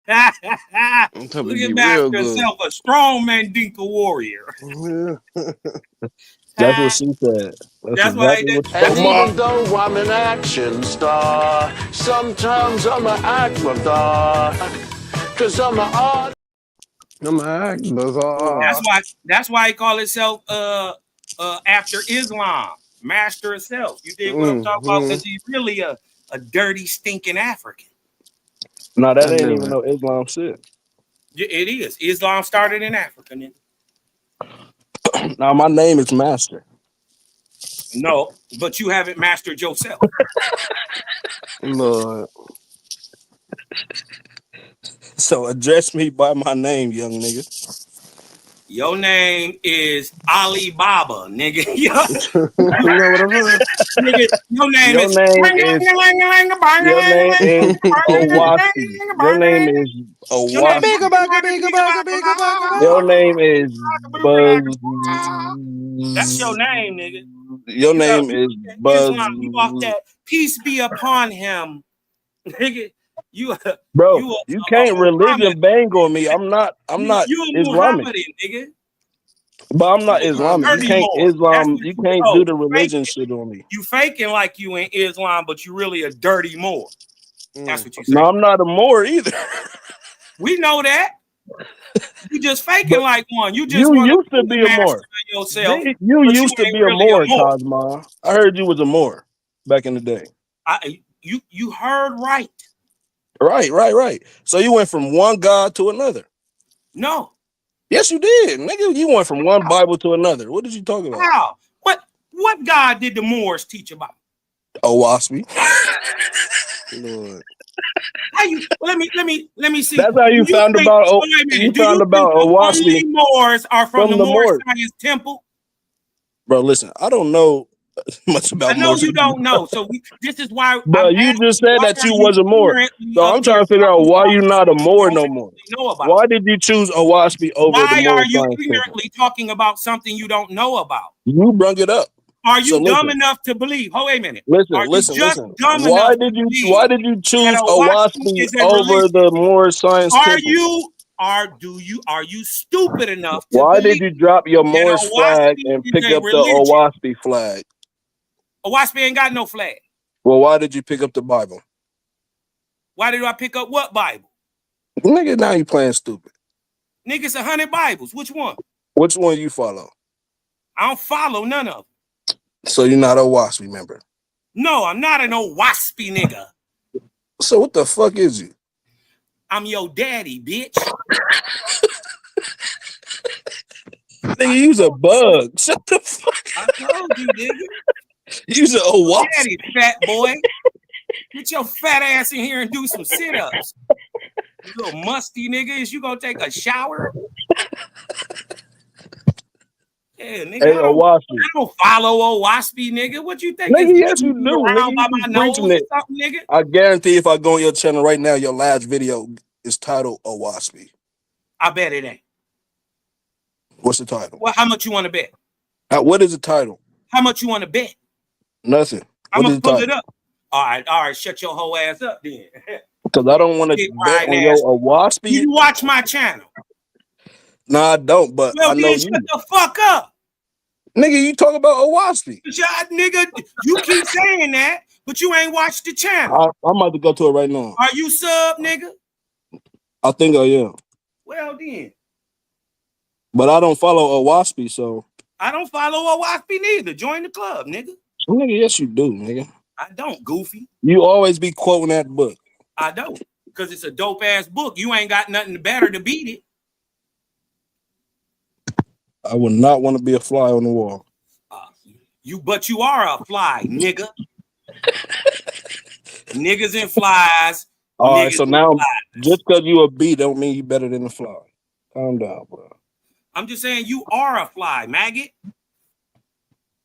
Look at Master himself, a strong Mandinka warrior. That's what she said. That's exactly what she And even though I'm an action star, sometimes I'm an actor, 'cause I'm an artist. I'm acting That's why he call itself after Islam, master itself. You dig what I'm talking about? Because he's really a dirty, stinking African. No, that ain't even no Islam shit. It is. Islam started in Africa. Now my name is Master. No, but you haven't mastered yourself. Lord. So address me by my name, young nigga. Your name is Alibaba, nigga. You know what I'm saying? Nigga, your name is Owaspi. Your name is Owaspi. Your name is Buzz. That's your name, nigga. Your name is Buzz. Islam, you off that peace be upon him, nigga. Bro, you can't religion bang on me. I'm not you a Islamic. Muhammadan, nigga. But I'm not Islamic. You can't you can't do the religion shit on me. You faking like you in Islam, but you really a dirty Moor. That's what you say. No, I'm not a Moor either. We know that. You just faking like one. You just used to be a Moor. Yourself, you used to be a Moor, Cosma. I heard you was a Moor back in the day. You heard right. Right. So you went from one God to another. No. Yes, you did, nigga. You went from one Bible to another. What did you talk about? How? What God did the Moors teach about? Owaspi. Lord. How you? Let me see. That's how you found about. You found about Owaspi. Only Moors are from the Moor Science Temple. Bro, listen. I don't know much about. I know you don't know. So this is why. But you just said that you was a Moor. So I'm trying to figure out why you're not a Moor no more. Why did you choose Owaspi over the Moor? Why are you ignorantly talking about something you don't know about? You brung it up. Are you dumb enough to believe? Oh, wait a minute. Listen. Why did you choose Owaspi over the Moor Science Temple? Are you stupid enough to Why did you drop your Moorish flag and pick up the Owaspi flag? Owaspi ain't got no flag. Well, why did you pick up the Bible? Why did I pick up what Bible? Nigga, now you playing stupid. Nigga, it's 100 Bibles. Which one? Which one you follow? I don't follow none of them. So you're not a Owaspi member? No, I'm not an Owaspi nigga. So what the fuck is you? I'm your daddy, bitch. Nigga, you's a bug. Shut the fuck up. I told you, nigga. You's a Owaspi. Daddy, fat boy. Get your fat ass in here and do some sit-ups. You little musty nigga. Is you gonna take a shower? Yeah, nigga. Hey, I don't follow Owaspi, nigga. What you think? Nigga, yes, you do. Around by my nose or something, nigga? I guarantee if I go on your channel right now, your last video is titled Owaspi. I bet it ain't. What's the title? Well, how much you want to bet? What is the title? How much you want to bet? Nothing. I'm gonna pull it up. All right. Shut your whole ass up then. Because I don't want to bet on your Owaspi. You watch my channel. No, I don't, but I know you. Shut the fuck up. Nigga, you talk about Owaspi. Nigga, you keep saying that, but you ain't watched the channel. I'm about to go to it right now. Are you sub, nigga? I think I am. Well, then. But I don't follow Owaspi, so. I don't follow Owaspi neither. Join the club, nigga. Nigga, yes, you do, nigga. I don't, goofy. You always be quoting that book. I don't, because it's a dope-ass book. You ain't got nothing better to beat it. I would not want to be a fly on the wall. But you are a fly, nigga. Niggas and flies. All right, so now just because you a bee don't mean you better than a fly. Calm down, bro. I'm just saying you are a fly, maggot.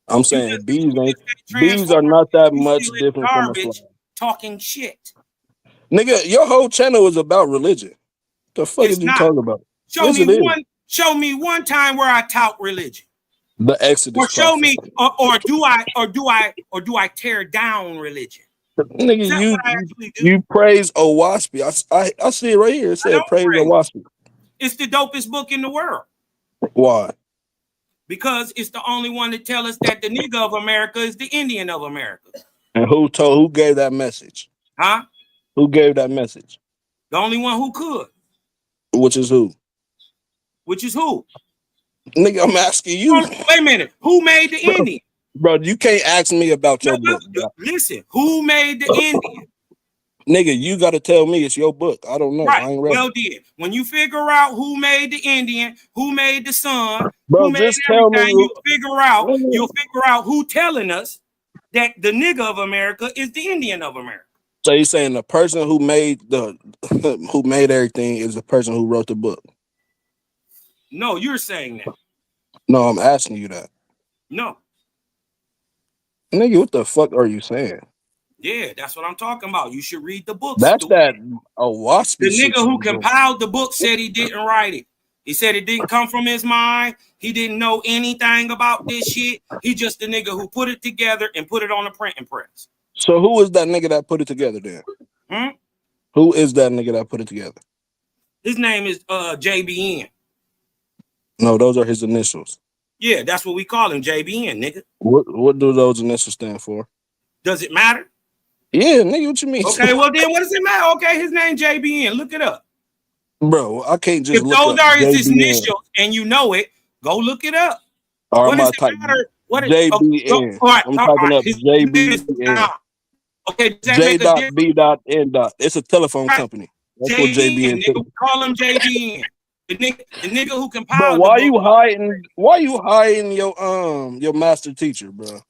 I'm saying bees are not that much different from a fly. Talking shit. Nigga, your whole channel is about religion. The fuck is you talking about? Show me one time where I tout religion. The Exodus. Or show me, or do I tear down religion? Nigga, you praise Owaspi. I see it right here. It said praise Owaspi. It's the dopest book in the world. Why? Because it's the only one that tells us that the nigga of America is the Indian of America. And who gave that message? Huh? Who gave that message? The only one who could. Which is who? Which is who? Nigga, I'm asking you. Wait a minute. Who made the Indian? Bro, you can't ask me about your book. Listen, who made the Indian? Nigga, you got to tell me it's your book. I don't know. Right. I ain't ready. Well, then, when you figure out who made the Indian, who made the sun, bro, who made just tell me. you'll figure out who telling us that the nigga of America is the Indian of America. So you're saying the person who made who made everything is the person who wrote the book? No, you're saying that. No, I'm asking you that. No. Nigga, what the fuck are you saying? Yeah, that's what I'm talking about. You should read the book. That's that Owaspi The shit. nigga who compiled the book said he didn't write it. He said it didn't come from his mind. He didn't know anything about this shit. He just the nigga who put it together and put it on a printing press. So who is that nigga that put it together then? Who is that nigga that put it together? His name is JBN. No, those are his initials. Yeah, that's what we call him, JBN, nigga. What do those initials stand for? Does it matter? Yeah, nigga, what you mean? Okay, well then what does it matter? Okay, his name JBN. Look it up. Bro, I can't just look up. If those are his JBN. initials and you know it, go look it up. All right, what does it matter? What is JBN. all right, I'm typing up JBN. Okay, J.B.N. It's a telephone company. That's what JBN. Nigga, call him JBN. The nigga who compiled. Bro, why you hiding? Why you hiding your master teacher, bro?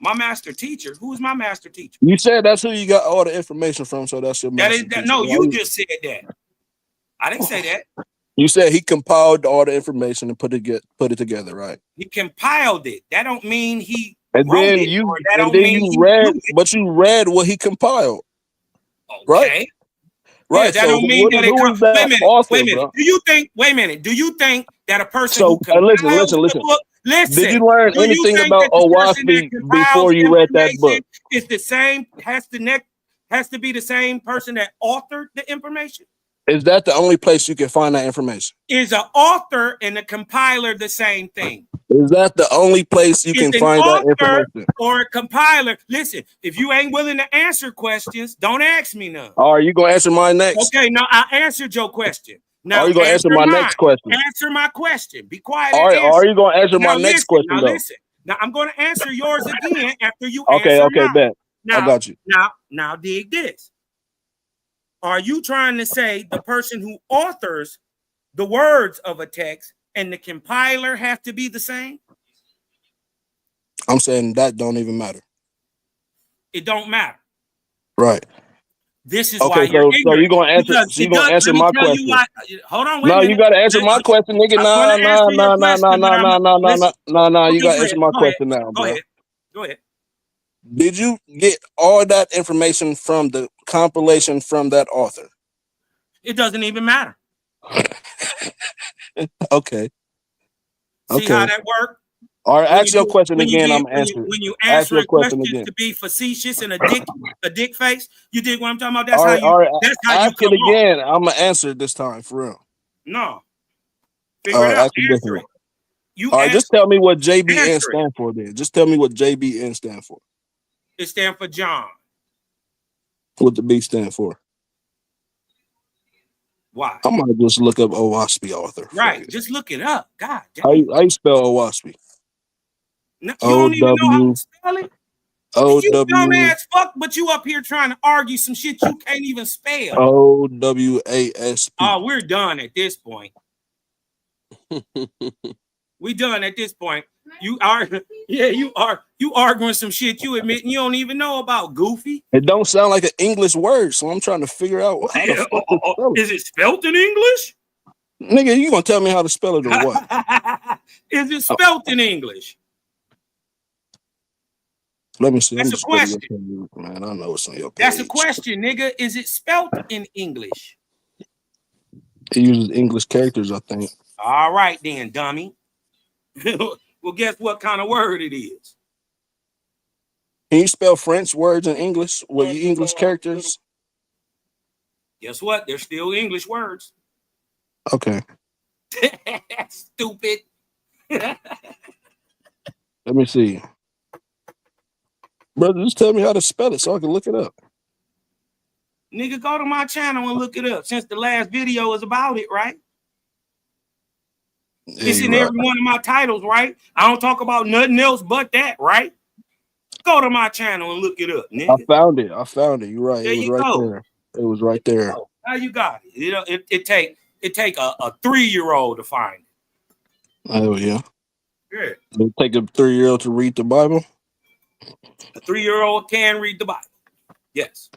My master teacher? Who is my master teacher? You said that's who you got all the information from, so that's your master teacher. No, you just said that. I didn't say that. You said he compiled all the information and put it together, right? He compiled it. That don't mean he and wrote then it, you that and then you read, but you read what he compiled, right? Right. Yeah, that so don't mean that it comes. Wait a minute. Author, wait a minute. Bro? Do you think? Wait a minute. Do you think that a person So who compiled listen. the book? Listen. Did you learn anything about Owaspi before you read that book? Is the same. Has to be the same person that authored the information. Is that the only place you can find that information? Is an author and a compiler the same thing? Is that the only place you can find that information? Or a compiler? Listen, if you ain't willing to answer questions, don't ask me none. Are you gonna answer mine next? Okay, no, I answered your question. Now, are you gonna answer my next question? Answer my question. Be quiet. Are you gonna answer my next question? Now though? listen. Now I'm gonna answer yours again after you okay, answer mine. bet. Now, I got you. Now dig this. Are you trying to say the person who authors the words of a text and the compiler have to be the same? I'm saying that don't even matter. It don't matter. Right. This is why you're ignorant. So you're gonna answer. So you're gonna answer my question. Hold on, wait. No, you gotta answer my question, nigga. Nah. You gotta answer my question now, bro. Go ahead. Did you get all that information from the compilation from that author? It doesn't even matter. Okay. See how that works? All right, ask your question again. I'm answering. When you answer questions to be facetious and a dick face, you dig what I'm talking about? That's all right. That's how ask you come it again. I'm gonna answer it this time for real. No. Figure it out. Answer it. All right, just tell me what JBN stand for then. Just tell me what JBN stand for. It stands for John. What the B stand for? Why? I might just look up Owaspi author. Right, just look it up. God damn. How you spell Owaspi? No, you don't even know how to spell it. You dumbass fuck, but you up here trying to argue some shit you can't even spell. Owasp. Oh, we're done at this point. We done at this point. You arguing some shit you admit you don't even know about, goofy. It don't sound like an English word, so I'm trying to figure out how the fuck is it spelled in English? Nigga, you gonna tell me how to spell it or what? Is it spelled in English? Let me see. That's a question. Man, I know it's on your page. That's a question, nigga. Is it spelled in English? It uses English characters, I think. All right then, dummy. Well, guess what kind of word it is? Can you spell French words in English with English characters? Guess what? They're still English words. Okay. Stupid. Let me see. Brother, just tell me how to spell it so I can look it up. Nigga, go to my channel and look it up since the last video is about it, right? It's in every one of my titles, right? I don't talk about nothing else but that, right? Go to my channel and look it up, nigga. I found it. You're right. There It was you right go. there. It was right there. Now you got it. You know, it take a 3-year-old to find it. Oh yeah. Yeah. It'll take a 3-year-old to read the Bible. A 3-year-old can read the Bible. Yes.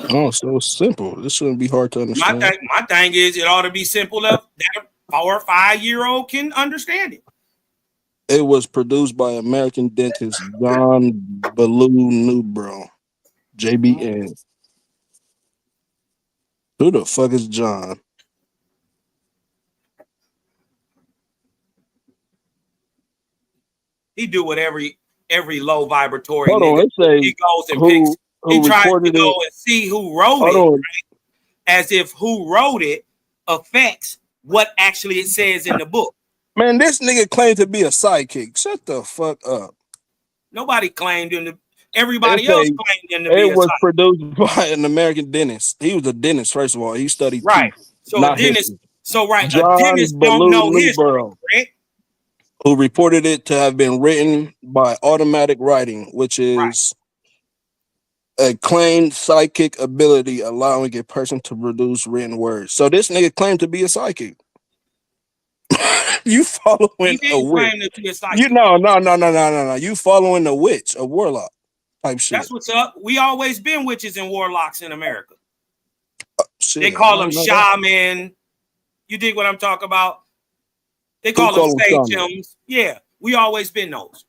Oh, so it's simple. This shouldn't be hard to understand. My thing is, it ought to be simple enough that a 4 or 5-year-old can understand it. It was produced by American dentist John Ballou Newbro, JBN. Who the fuck is John? He do what every low vibratory Hold nigga. on, it say He goes and who picks. He tries to go it. and see who wrote Hold it, on. right? As if who wrote it affects what actually it says in the book. Man, this nigga claimed to be a sidekick. Shut the fuck up. Nobody claimed him to. Everybody else claimed him to be a It was sidekick. produced by an American dentist. He was a dentist, first of all. He studied Right. teeth, So not a dentist. history. So right, John a dentist don't Ballou know history, Newbro, right? who reported it to have been written by automatic writing, which is a claimed psychic ability allowing a person to produce written words. So this nigga claimed to be a psychic. You following He a didn't witch? claim to be a psychic. You no. You following a witch, a warlock type shit. That's what's up. We always been witches and warlocks in America. Shit, They call them I don't know that. shaman. You dig what I'm talking about? They call them sachems. Yeah, we always been those.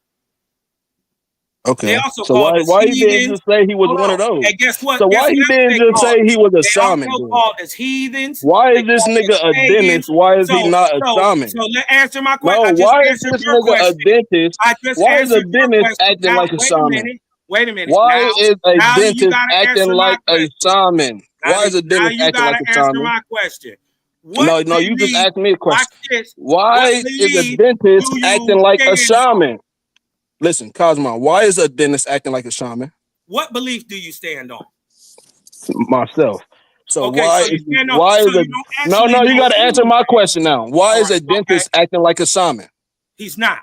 Okay. They also So called us why he didn't heathens. just say he was Hold one on. of those? And guess what? So Guess why he what else didn't they just called say us? he was a They shaman? also Then? called us heathens. Why They is this called nigga us a pagans. dentist? Why is he not a shaman? So let's answer my question. No, I just why is answered this your nigga a question. dentist? I just Why is a answered your dentist question. acting Now, like a shaman? Wait a minute. Why Now, is a now you dentist gotta acting answer like my a question. shaman? Why is a Now dentist you acting like gotta a answer shaman? my question. No, you just asked me a question. Watch this. Why What is a belief dentist do acting you like a stand on? shaman? Listen, Cosmo, why is a dentist acting like a shaman? What belief do you stand on? Myself. So Okay, why so you is stand on. why So is a you don't actually no? You know got to answer anything. my question now. Why All is a right, dentist acting like a shaman? He's not.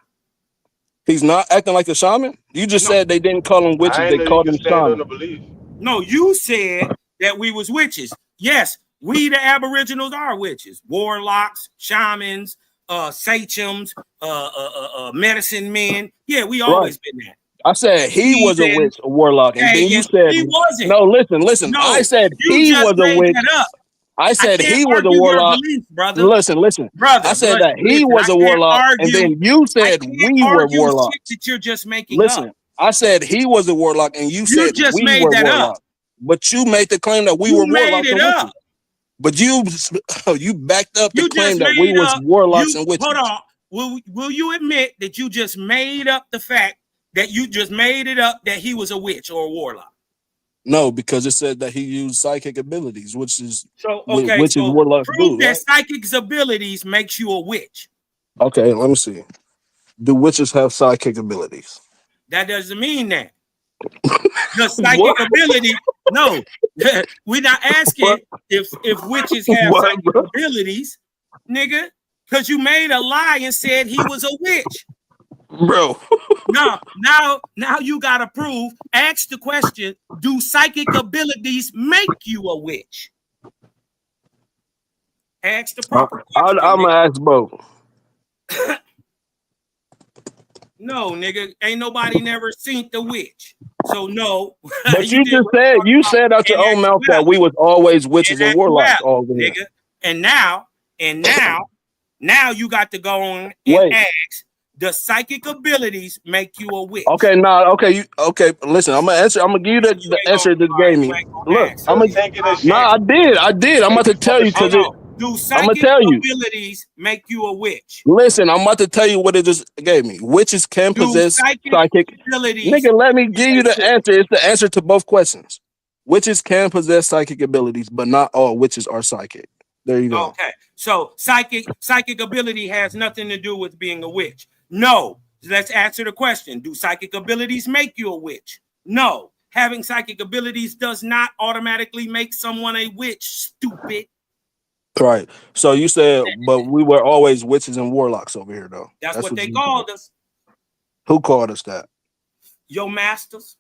He's not acting like a shaman. You just said they didn't call him witches; I they ain't know you called can him stand on shaman. the belief. No, you said that we was witches. Yes, we the Aboriginals are witches, warlocks, shamans, sachems, medicine men. Yeah, we always been that. I said he was a Heathen, witch, a warlock, and then you pagan. said He wasn't. no. Listen. I No, said you he just was a made witch. that up. I said can't he was a argue your warlock. beliefs, brother. Listen. I said that he was a warlock, and then you said we were warlocks. Shit that you're just making Listen, up. I said he was a warlock, and you said just we made were that up. warlocks. But you made the claim that we You were made warlocks it and up. witches. But you backed up the You claim just that we made was up. warlocks and witches. Hold on. Will you admit that you just made up the fact that you just made it up that he was a witch or a warlock? No, because it said that he used psychic abilities, which is So okay, which is warlocks prove do, that right? psychic abilities makes you a witch. Okay, let me see. Do witches have psychic abilities? That doesn't mean that. The psychic ability, no. We're not asking if witches have psychic abilities, nigga, because you made a lie and said he was a witch. Bro. Now you gotta prove, ask the question, do psychic abilities make you a witch? Ask the proper question. I'm gonna ask both. No, nigga, ain't nobody never seen the witch. So no. But you said out your own mouth that we was always witches and warlocks all the nigga. And now you got to go on and ask, does psychic abilities make you a witch? Okay, listen, I'm gonna give you the answer that gave me. Look, I did. I'm about to tell you because do I'm gonna psychic tell you. abilities make you a witch? Listen, I'm about to tell you what it just gave me. Witches can possess psychic abilities. Nigga, let me give you the answer. It's the answer to both questions. Witches can possess psychic abilities, but not all witches are psychic. There you go. Okay, so psychic ability has nothing to do with being a witch. No. Let's answer the question. Do psychic abilities make you a witch? No. Having psychic abilities does not automatically make someone a witch, stupid. Right. So you said, but we were always witches and warlocks over here, though. That's what they you called said. us. Who called us that? Your masters.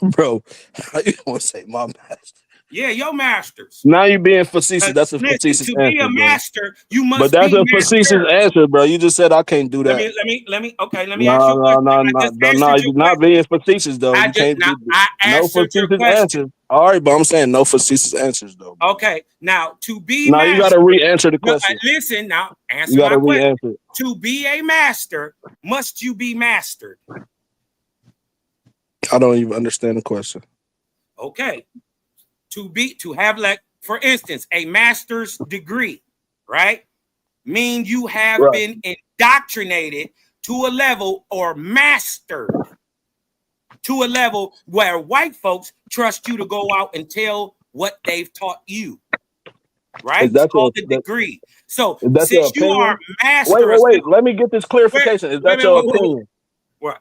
Bro, how you want to say my master? Yeah, your masters. Now you're being facetious. That's a Listen, facetious to be answer, a bro. master, you But must that's be a facetious master. answer, bro. You just said I can't do that. Let me ask you a question. I just answered your You're not question. being facetious, though. You can't do I no answered your facetious question. answers. All right, but I'm saying no facetious answers, though. Bro. Okay, now to be now you got to re-answer the question. Listen, now You answer got my to question. re-answer. To be a master, must you be mastered? I don't even understand the question. Okay, to have, like, for instance, a master's degree, right? Mean you have been indoctrinated to a level or mastered to a level where white folks trust you to go out and tell what they've taught you. Right? It's called the degree. So since you are master, wait. Let me get this clarification. Is that your opinion?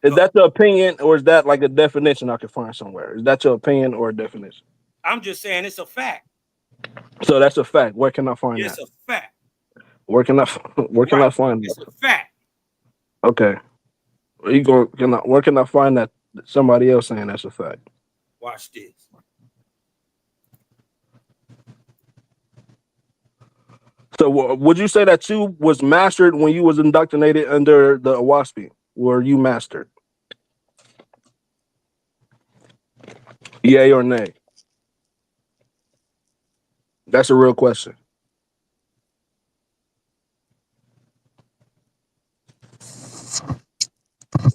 Is that your opinion, or is that like a definition I can find somewhere? Is that your opinion or a definition? I'm just saying it's a fact. So that's a fact. Where can I find that? It's a fact. Where can I find that? It's a fact. Okay. Where can I find that somebody else saying that's a fact? Watch this. So would you say that you was mastered when you was indoctrinated under the 𝘾𝑼𝙎? Were you mastered? Yay or nay? That's a real question.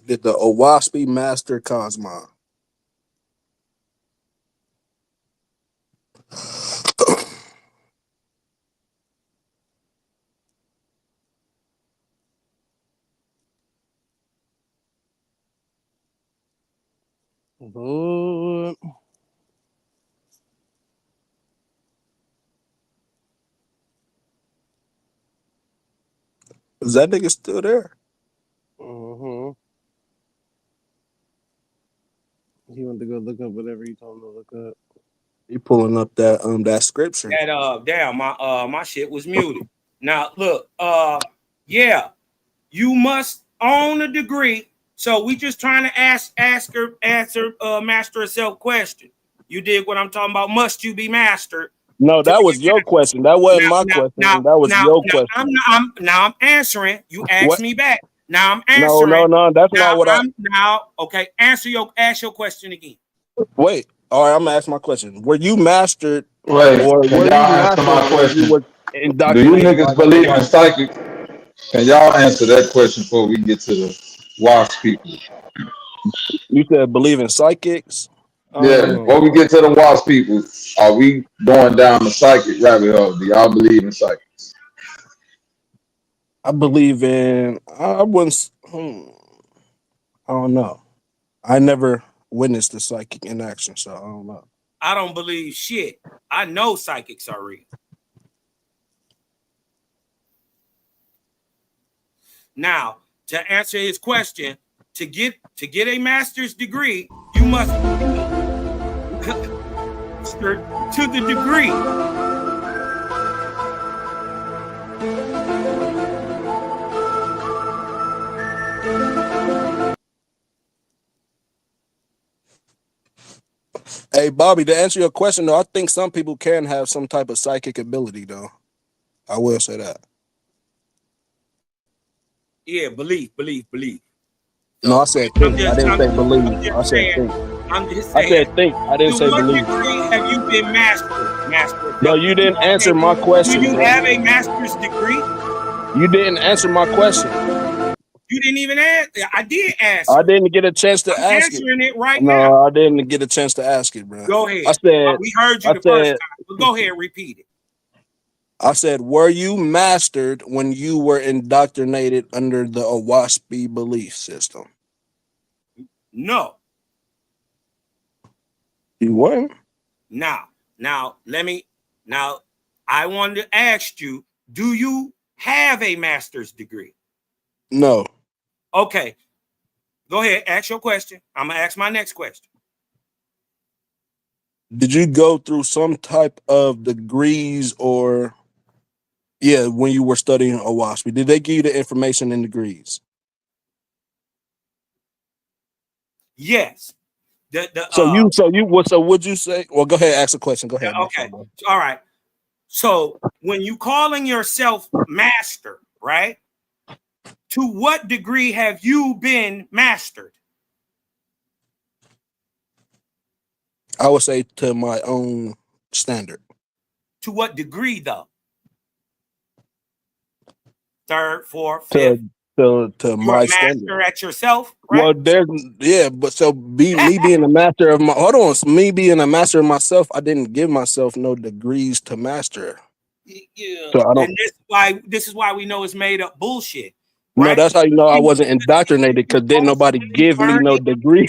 Did the 𝘾𝑼𝙎 master 𝘾𝑝𝑆𝑚A? Is that nigga still there? He went to go look up whatever you told him to look up. He pulling up that scripture. Damn, my shit was muted. Now look, yeah, you must own a degree. So we just trying to answer master herself question. You dig what I'm talking about? Must you be mastered? No, that was your question. That wasn't my question. That was your question. I'm answering. You asked me back. Now I'm answering. No, that's not what okay. Ask your question again. Wait. All right, I'm gonna ask my question. Were you mastered? Wait, can y'all answer my question? Do you niggas believe in psychic? Can y'all answer that question before we get to the WASP people? You said believe in psychics? Yeah, before we get to the WASP people, are we going down the psychic rabbit hole? Do y'all believe in psychics? I believe in. I wouldn't. I don't know. I never witnessed the psychic in action, so I don't know. I don't believe shit. I know psychics are real. Now, to answer his question, to get a master's degree, you must to the degree. Hey, Bobby, to answer your question, though, I think some people can have some type of psychic ability, though. I will say that. Yeah, believe. No, I said think. I didn't say believe. I said think. I'm just saying. I said think. I didn't say believe. To what degree have you been master? No, you didn't answer my question. Do you have a master's degree? You didn't answer my question. You didn't even ask. I did answer. I didn't get a chance to ask it. Answering it right now. No, I didn't get a chance to ask it, bro. Go ahead. I said we heard you the first time. But go ahead, repeat it. I said, were you mastered when you were indoctrinated under the 𝘾𝑼𝙎 belief system? No. You weren't? Now, I wanted to ask you, do you have a master's degree? No. Okay. Go ahead, ask your question. I'm going to ask my next question. Did you go through some type of degrees or Yeah, when you were studying Owaski, did they give you the information in degrees? Yes. So would you say? Well, go ahead, ask a question. Go ahead. Okay. All right. So when you calling yourself master, right? To what degree have you been mastered? I would say to my own standard. To what degree, though? Third, fourth, fifth. To You're my a master standard. at yourself, right? Well, but so me being a master of my me being a master of myself, I didn't give myself no degrees to master. Yeah. So I don't. And this is why we know it's made up bullshit. No, Right? that's how you know I wasn't indoctrinated, because didn't nobody give me no degree.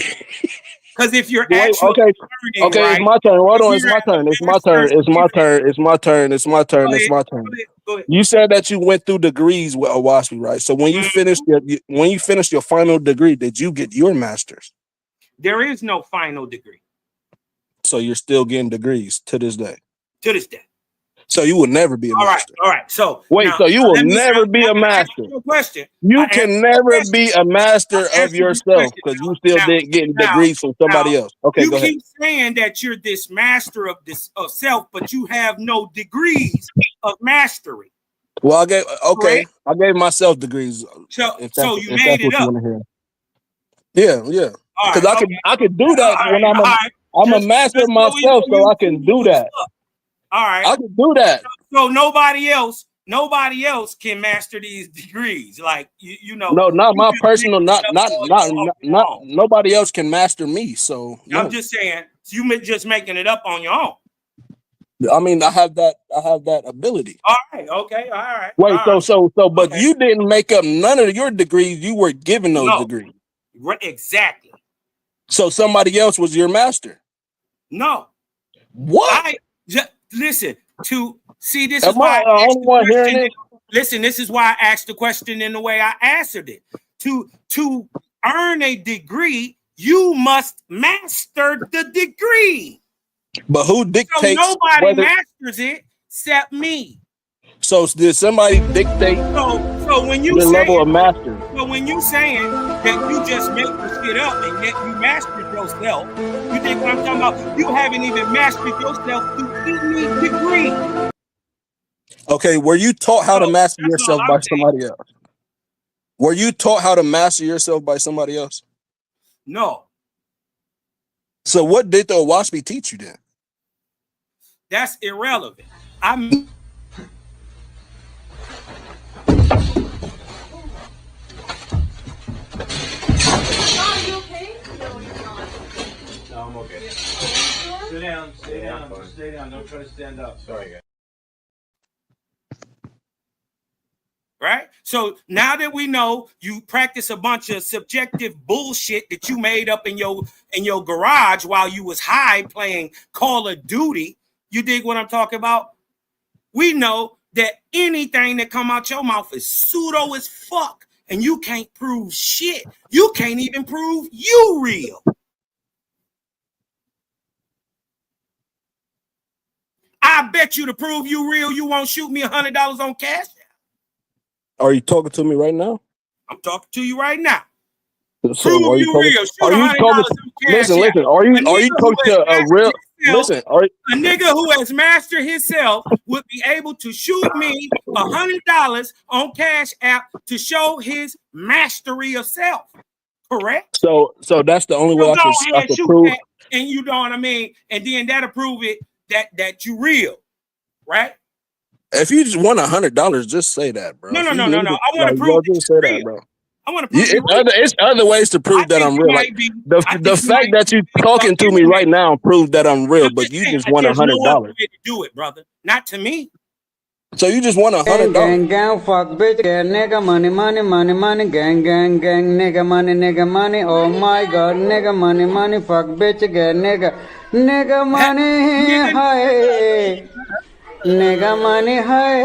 Because if you're Wait, actually okay, learning, right, it's my turn. Hold on, it's my turn. It's my turn. It's my turn. It's my turn. It's my turn. It's my turn. Go ahead. You said that you went through degrees with Owaski, right? So when you finished your final degree, did you get your master's? There is no final degree. So you're still getting degrees to this day. To this day. So you will never be a master. All right. So wait, now, so you will never be a master. Question. You can never be a master of yourself because you still didn't get degrees from somebody else. Okay, go ahead. You keep saying that you're this master of self, but you have no degrees of mastery. Well, I gave myself degrees. So you made it up. Yeah. Because I could do that when I'm a master of myself, so I can do that. All right. I can do that. So nobody else can master these degrees. Like you know. No, not my personal. Not nobody else can master me. So no. I'm just saying, you just making it up on your own. I mean, I have that ability. All right. Okay. All right. Wait. But you didn't make up none of your degrees. You were given those degrees. Exactly. So somebody else was your master. No. What? Listen, this is why I asked the question. Listen, this is why I asked the question in the way I answered it. To earn a degree, you must master the degree. But who dictates? So nobody masters it except me. So did somebody dictate? So when you the level of master? So when you saying that you just make the shit up and yet you mastered yourself, you think what I'm talking about? You haven't even mastered yourself to any degree. Okay, were you taught how to master yourself by somebody else? Were you taught how to master yourself by somebody else? No. So what did the Owaski teach you then? That's irrelevant. I'm okay. Sit down. Stay down. Don't try to stand up. Sorry, guys. Right? So now that we know you practice a bunch of subjective bullshit that you made up in your garage while you was high playing Call of Duty, you dig what I'm talking about? We know that anything that come out your mouth is pseudo as fuck, and you can't prove shit. You can't even prove you real. I bet you to prove you real, you won't shoot me $100 on cash. Are you talking to me right now? I'm talking to you right now. So are you talking? Listen. Are you talking to a real? Listen. A nigga who has mastered himself would be able to shoot me $100 on Cash App to show his mastery of self. Correct. So that's the only way I can prove. And you know what I mean. And then that'll prove it that you real, right? If you just want $100, just say that, bro. No. I want to prove just say that, bro. I want to prove it's other ways to prove that I'm real. Like the fact that you talking to me right now proves that I'm real, but you just want $100. No way to do it, brother. Not to me. So you just want $100. Gang, fuck bitch, nigga, money, gang, nigga, money, oh my god, nigga, money, fuck bitch, nigga, money, hi. Nigga money, hi,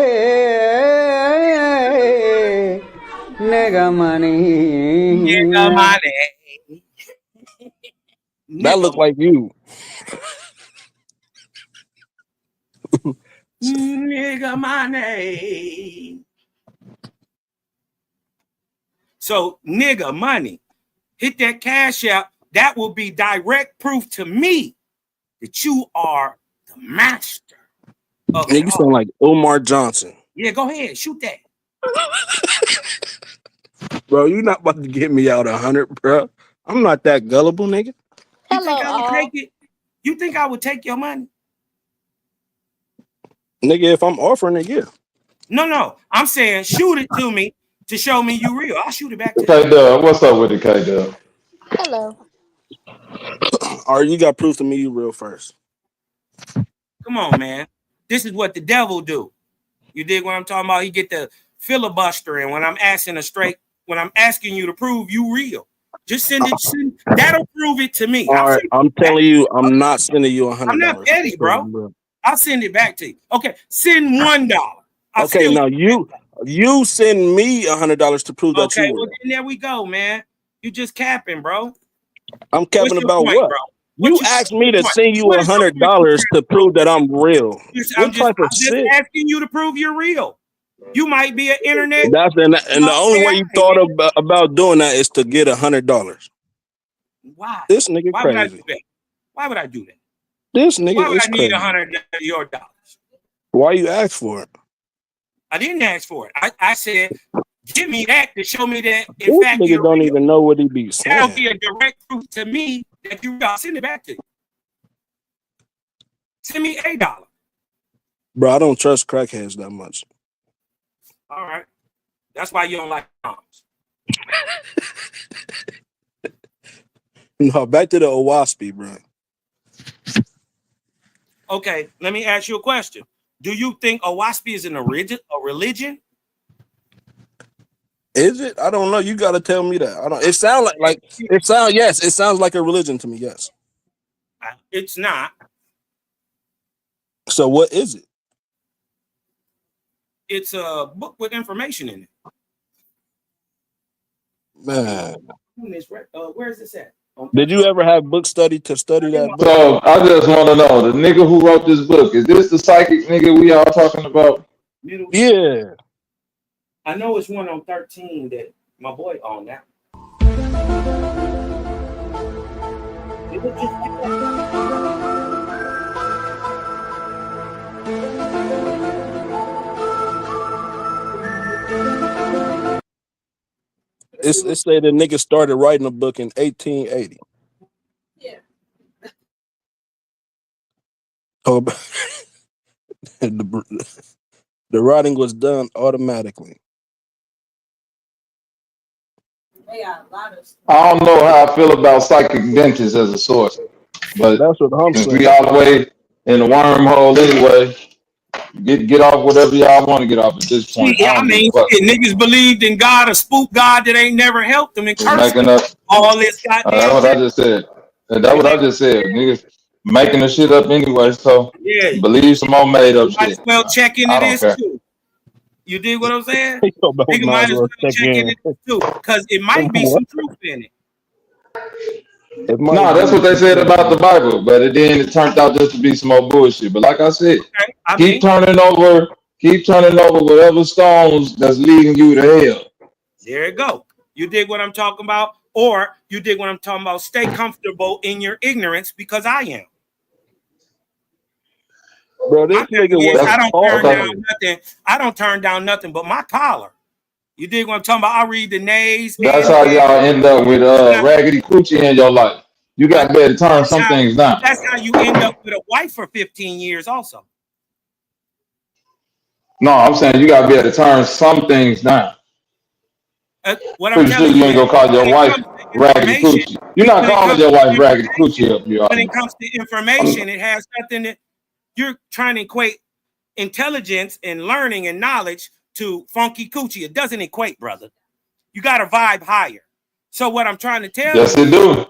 nigga money. That look like you. Nigga money. So nigga money. Hit that cash app. That will be direct proof to me that you are the master of And it you all. sound like Omar Johnson. Yeah, go ahead. Shoot that. Bro, you not about to get me out 100, bro. I'm not that gullible, nigga. You think I would take it? You think I would take your money? Nigga, if I'm offering it, yeah. No. I'm saying shoot it to me to show me you real. I'll shoot it back to you. K-Dub, what's up with it, K-Dub? All right, you got proof to me you real first. Come on, man. This is what the devil do. You dig what I'm talking about? He get the filibustering when I'm asking you to prove you real. Just send it. That'll prove it to me. All right, I'm telling you, I'm not sending you $100. I'm not petty, bro. I'll send it back to you. Okay, send $1. Okay, now you send me $100 to prove that you real. Well, then there we go, man. You just capping, bro. I'm capping about point, what? bro? You asked me to send you $100 to prove that I'm real. I'm just asking you to prove you're real. You might be an internet. And the only way you thought about doing that is to get $100. Why? This nigga Why crazy. Would I do that? Why would I do that? This nigga Why would is I need crazy. $100 of your dollars? Why you ask for it? I didn't ask for it. I said, give me that to show me that. In This fact, nigga don't even know what he be saying. that'll be a direct proof to me that you. I'll send it back to you. Send me $8. Bro, I don't trust crackheads that much. All right. That's why you don't like moms. No, back to the Owaspi, bro. Okay, let me ask you a question. Do you think Owaspi is a religion? Is it? I don't know. You got to tell me that. I don't. It sounds yes. It sounds like a religion to me. Yes. It's not. So what is it? It's a book with information in it. Man, where is this at? did you ever have book study to study that book? So I just want to know, the nigga who wrote this book, is this the psychic nigga we all talking about? Yeah. I know it's one on 13 that my boy owned that. It say the nigga started writing a book in 1880. Yeah. Oh, the writing was done automatically. They got a lot of stuff. I don't know how I feel about psychic dentists as a source, but that's what I'm since saying. we all the way in the wormhole anyway, get off whatever y'all want to get off at this point. Yeah, I mean, niggas believed in God, a spook God that ain't never helped them and cursed them. All this goddamn. That's what I just said. That's what I just said. Niggas making the shit up anyway, so believe some more made up Might shit. as well check into this care. too. You dig what I'm saying? Nigga might as well check into this too, because it might be some truth in it. No, that's what they said about the Bible, but then it turned out just to be some more bullshit. But like I said, keep turning over whatever stones that's leading you to hell. There you go. You dig what I'm talking about? Or you dig what I'm talking about? Stay comfortable in your ignorance because I am. Bro, this nigga was I don't turn down nothing. I don't turn down nothing but my collar. You dig what I'm talking about? I read the nays. That's how y'all end up with raggedy coochie in your life. You got to be able to turn some things down. That's how you end up with a wife for 15 years also. No, I'm saying you got to be able to turn some things down. What I'm sure you ain't gonna call your wife raggedy coochie. You're not calling your wife raggedy coochie up here. When it comes to information, it has something that you're trying to equate intelligence and learning and knowledge to funky coochie. It doesn't equate, brother. You got to vibe higher. So what I'm trying to tell you. Yes, it do.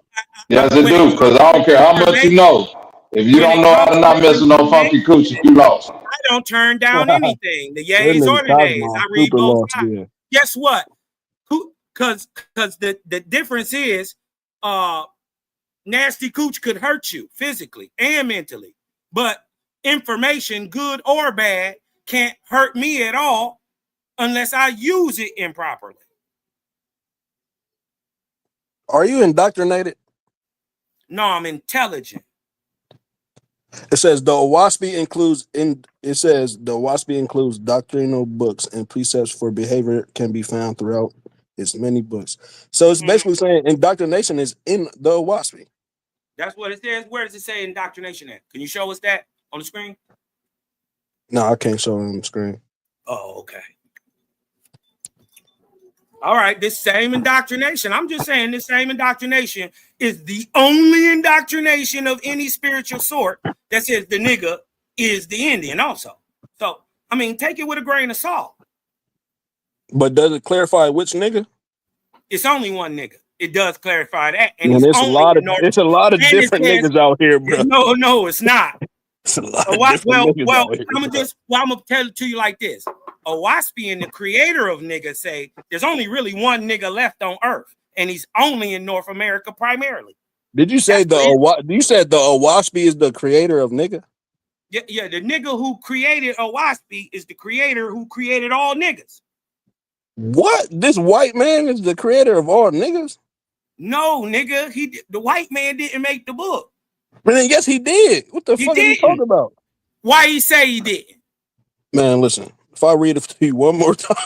Yes, it do. Because I don't care how much you know. If you don't know how to not mess with no funky coochie, you lost. I don't turn down anything. The yays or the nays. I read both sides. Guess what? Because the difference is nasty cooch could hurt you physically and mentally. But information, good or bad, can't hurt me at all unless I use it improperly. Are you indoctrinated? No, I'm intelligent. It says the 𝘾𝙗𝙎 includes doctrinal books and precepts for behavior can be found throughout its many books. So it's basically saying indoctrination is in the 𝘾𝙗𝙎. That's what it says. Where does it say indoctrination at? Can you show us that on the screen? No, I can't show it on the screen. Oh, okay. All right, this same indoctrination. I'm just saying this same indoctrination is the only indoctrination of any spiritual sort that says the nigga is the Indian also. So, I mean, take it with a grain of salt. But does it clarify which nigga? It's only one nigga. It does clarify that. And Man, it's it's a lot of different niggas out here, bro. No, it's not. It's a lot of different niggas out here. I'm gonna tell it to you like this. 𝘾𝙗𝙎, the creator of niggas, say there's only really one nigga left on earth, and he's only in North America primarily. Did you say you said the 𝘾𝙗𝙎 is the creator of nigga? Yeah, the nigga who created 𝘾𝙗𝙎 is the creator who created all niggas. What? This white man is the creator of all niggas? No, nigga, the white man didn't make the book. Man, yes, he did. What the fuck are you talking about? Why he say he didn't? Man, listen, if I read it to you one more time.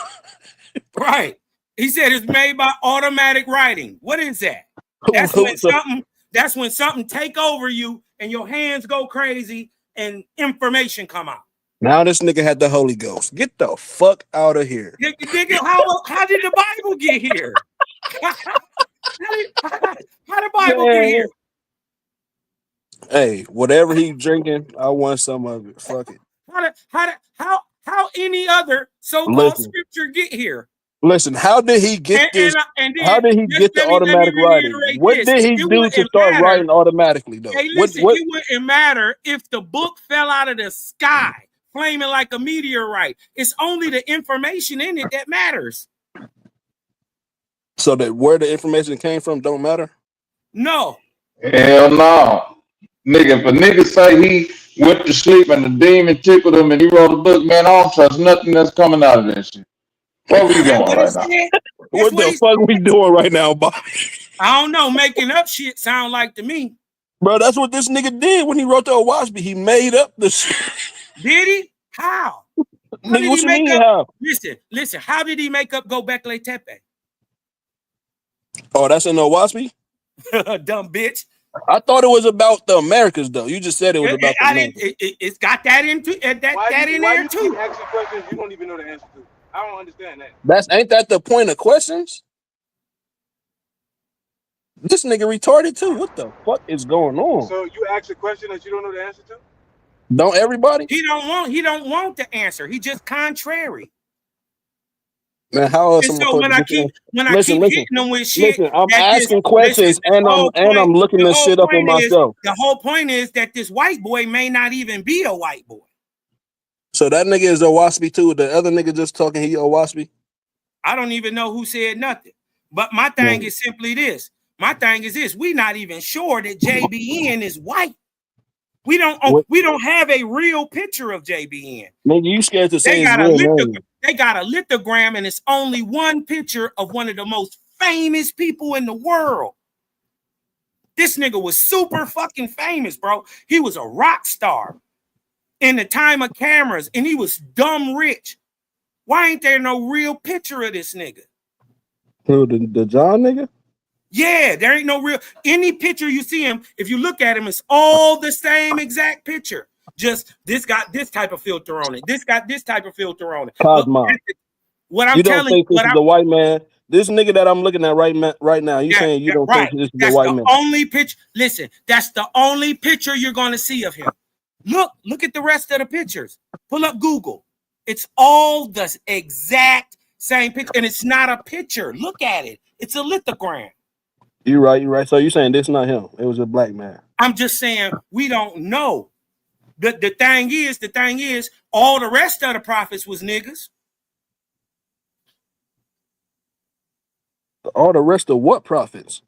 Right. He said it's made by automatic writing. What is that? That's when something take over you and your hands go crazy and information come out. Now this nigga had the Holy Ghost. Get the fuck out of here. Nigga, how did the Bible get here? How the Bible get here? Hey, whatever he drinking, I want some of it. Fuck it. How any other so-called scripture get here? Listen, how did he get this? How did he get the automatic writing? What did he do to start writing automatically, though? Hey, listen, it wouldn't matter if the book fell out of the sky, flaming like a meteorite. It's only the information in it that matters. So that where the information came from don't matter? No. Hell no. Nigga, if a nigga say he went to sleep and the demon tickled him and he wrote a book, man, I don't trust nothing that's coming out of that shit. What we doing right now? What the fuck we doing right now, Bobby? I don't know. Making up shit sound like to me. Bro, that's what this nigga did when he wrote the 𝘾𝙗𝙎. He made up the shit. Did he? How? Nigga, what you mean how? Listen. How did he make up 𝑔𝐵𝐵 𝘾𝙤𝙦? Oh, that's in the 𝘾𝙗𝙎? Dumb bitch. I thought it was about the Americas, though. You just said it was about the Americas. It's got that in there too. Why you keep asking questions you don't even know the answer to? I don't understand that. Ain't that the point of questions? This nigga retarded too. What the fuck is going on? So you ask a question that you don't know the answer to? Don't everybody? He don't want the answer. He just contrary. Man, how else am I keep hitting them with shit? Listen, I'm asking questions and I'm looking this shit up on myself. The whole point is that this white boy may not even be a white boy. So that nigga is 𝘾𝙗𝙎 too. The other nigga just talking, he 𝘾𝙗𝙎? I don't even know who said nothing. But my thing is simply this. My thing is this. We not even sure that JBN is white. We don't have a real picture of JBN. Nigga, you scared to say his real name. They got a lithogram and it's only one picture of one of the most famous people in the world. This nigga was super fucking famous, bro. He was a rock star in the time of cameras and he was dumb rich. Why ain't there no real picture of this nigga? Who, the John nigga? Yeah, there ain't no real. Any picture you see him, if you look at him, it's all the same exact picture. Just this got this type of filter on it. This got this type of filter on it. Cosmo. What I'm you don't telling think you, this is the white man? This nigga that I'm looking at right now, you saying you don't think this is the white man? That's the only picture. Listen, that's the only picture you're going to see of him. Look at the rest of the pictures. Pull up Google. It's all the exact same picture, and it's not a picture. Look at it. It's a lithogram. You're right. So you're saying this not him? It was a black man. I'm just saying we don't know. The thing is, all the rest of the prophets was niggas. All the rest of what prophets?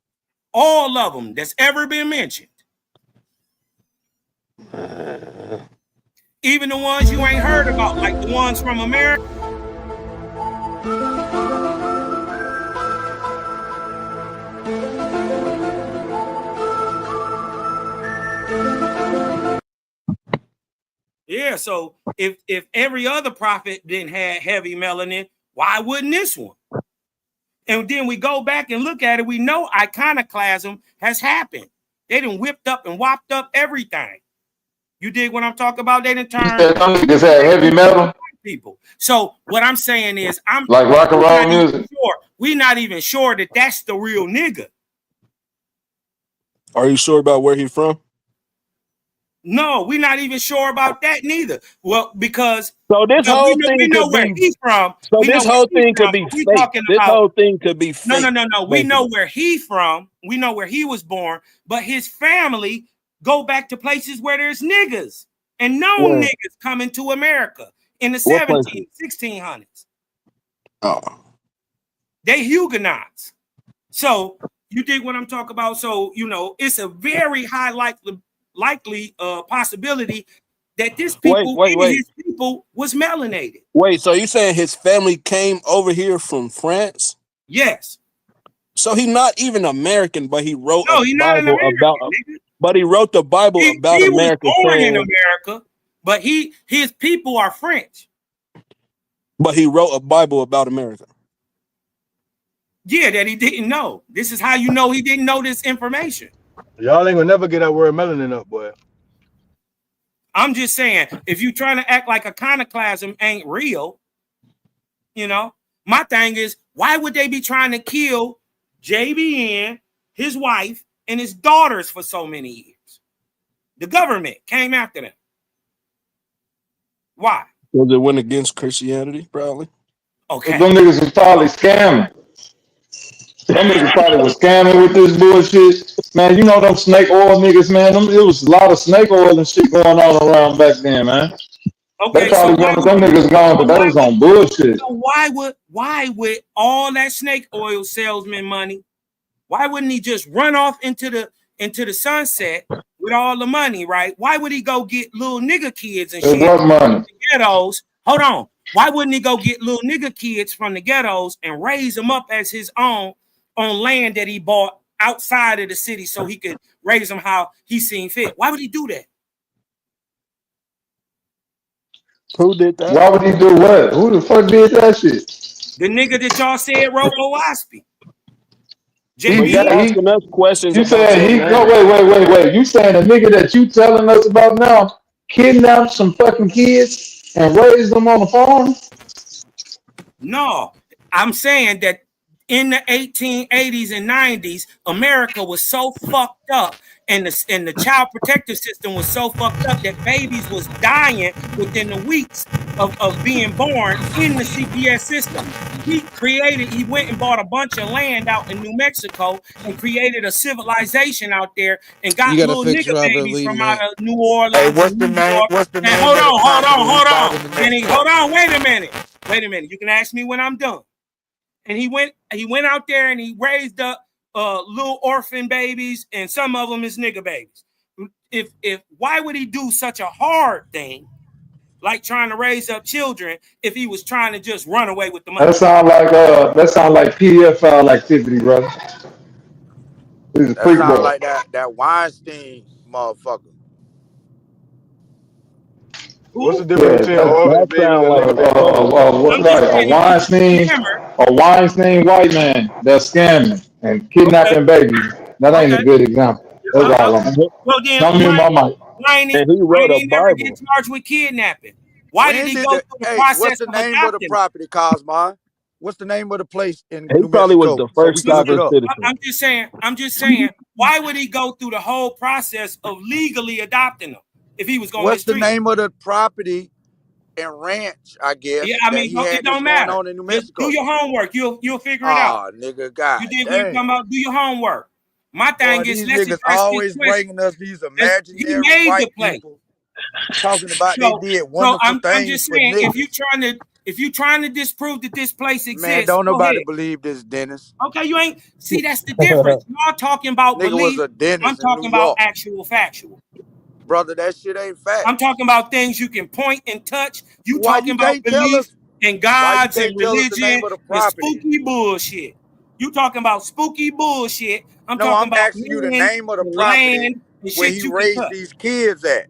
All of them that's ever been mentioned. Even the ones you ain't heard about, like the ones from America. Yeah, so if every other prophet didn't have heavy melanin, why wouldn't this one? And then we go back and look at it, we know iconoclasm has happened. They done whipped up and whopped up everything. You dig what I'm talking about? They done turned niggas had heavy metal people. So what I'm saying is, like rock and roll music. We're not even sure that that's the real nigga. Are you sure about where he's from? No, we're not even sure about that neither. Well, because so this whole thing we know could where be, he's from. So this whole thing could be fake. This whole thing could be fake. No. We know where he's from. We know where he was born, but his family go back to places where there's niggas and known niggas coming to America in the 1600s. Oh. They Huguenots. So you dig what I'm talking about? So, you know, it's a very high likely possibility that this people, his people, was melanated. Wait, so you saying his family came over here from France? Yes. So he's not even American, but he wrote he's not an American, about. But he wrote the Bible about America. He was born in America, but his people are French. But he wrote a Bible about America. Yeah, that he didn't know. This is how you know he didn't know this information. Y'all ain't gonna never get that word melanin up, boy. I'm just saying, if you trying to act like iconoclasm ain't real, you know, my thing is, why would they be trying to kill JBN, his wife, and his daughters for so many years? The government came after them. Why? Because it went against Christianity, probably. Okay. Them niggas was probably scamming. Them niggas probably was scamming with this bullshit. Man, you know them snake oil niggas, man. It was a lot of snake oil and shit going on around back then, man. Okay, they probably wanted them niggas gone, but that was on bullshit. So why would all that snake oil salesman money, why wouldn't he just run off into the sunset with all the money, right? Why would he go get little nigga kids and shit from the ghettos? Hold on. Why wouldn't he go get little nigga kids from the ghettos and raise them up as his own on land that he bought outside of the city so he could raise them how he seen fit? Why would he do that? Who did that? Why would he do what? Who the fuck did that shit? The nigga that y'all said wrote Owaspy. You saying wait. You saying the nigga that you telling us about now kidnapped some fucking kids and raised them on the farm? No, I'm saying that in the 1880s and 90s, America was so fucked up, and the child protective system was so fucked up that babies was dying within the weeks of being born in the CPS system. He went and bought a bunch of land out in New Mexico and created a civilization out there and got little nigga babies from out of New Orleans. Hey, what's the name? What's the name? Hold on. And hold on, wait a minute. You can ask me when I'm done. And he went out there and he raised up little orphan babies, and some of them is nigga babies. If why would he do such a hard thing like trying to raise up children if he was trying to just run away with the money? That sound like pedophile activity, brother. That sound like that Weinstein motherfucker. What's the difference between a Weinstein white man that's scamming and kidnapping babies? That ain't a good example. That's all I'm saying. Well, then why ain't he never get charged with kidnapping? Why did he go through the process? What's the name of the property, Cosmo? What's the name of the place in He New probably Mexico? was the first citizen. I'm just saying, why would he go through the whole process of legally adopting them if he was going? What's the name of the property and ranch? I guess. Yeah, I mean, it don't matter. On in New Mexico. Do your homework. You'll figure it out. Nigga, God, you did what you come out. Do your homework. My thing is, these niggas always bringing us these imaginary white people talking about they did wonderful things. I'm just saying, if you trying to disprove that this place exists, man, don't nobody believe this, Dennis. Okay, you ain't see that's the difference. Y'all talking about belief. I'm talking about actual factual. Brother, that shit ain't fact. I'm talking about things you can point and touch. You Why talking you about can't tell belief us? and Why you gods and can't tell us the religion name of the and property? spooky bullshit. You talking about spooky bullshit. I'm No, talking I'm about asking you the men name of the and property land and where shit he you can raised touch. these kids at.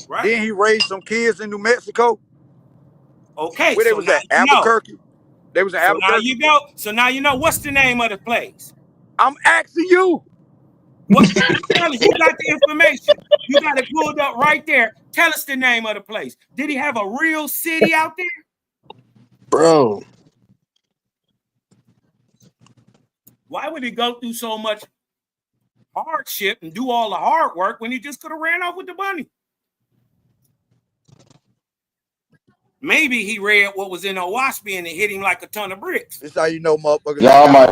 Right? Then he raised some kids in New Mexico. Okay, Where they so was now at? you know. Albuquerque. They was in So now Albuquerque. you go. So now you know what's the name of the place. I'm asking you. What? Tell us. You got the information. You got it pulled up right there. Tell us the name of the place. Did he have a real city out there? Bro. Why would he go through so much hardship and do all the hard work when he just could have ran off with the money? Maybe he read what was in 𝘾𝙎𝙎 and it hit him like a ton of bricks. This how you know motherfuckers. Y'all might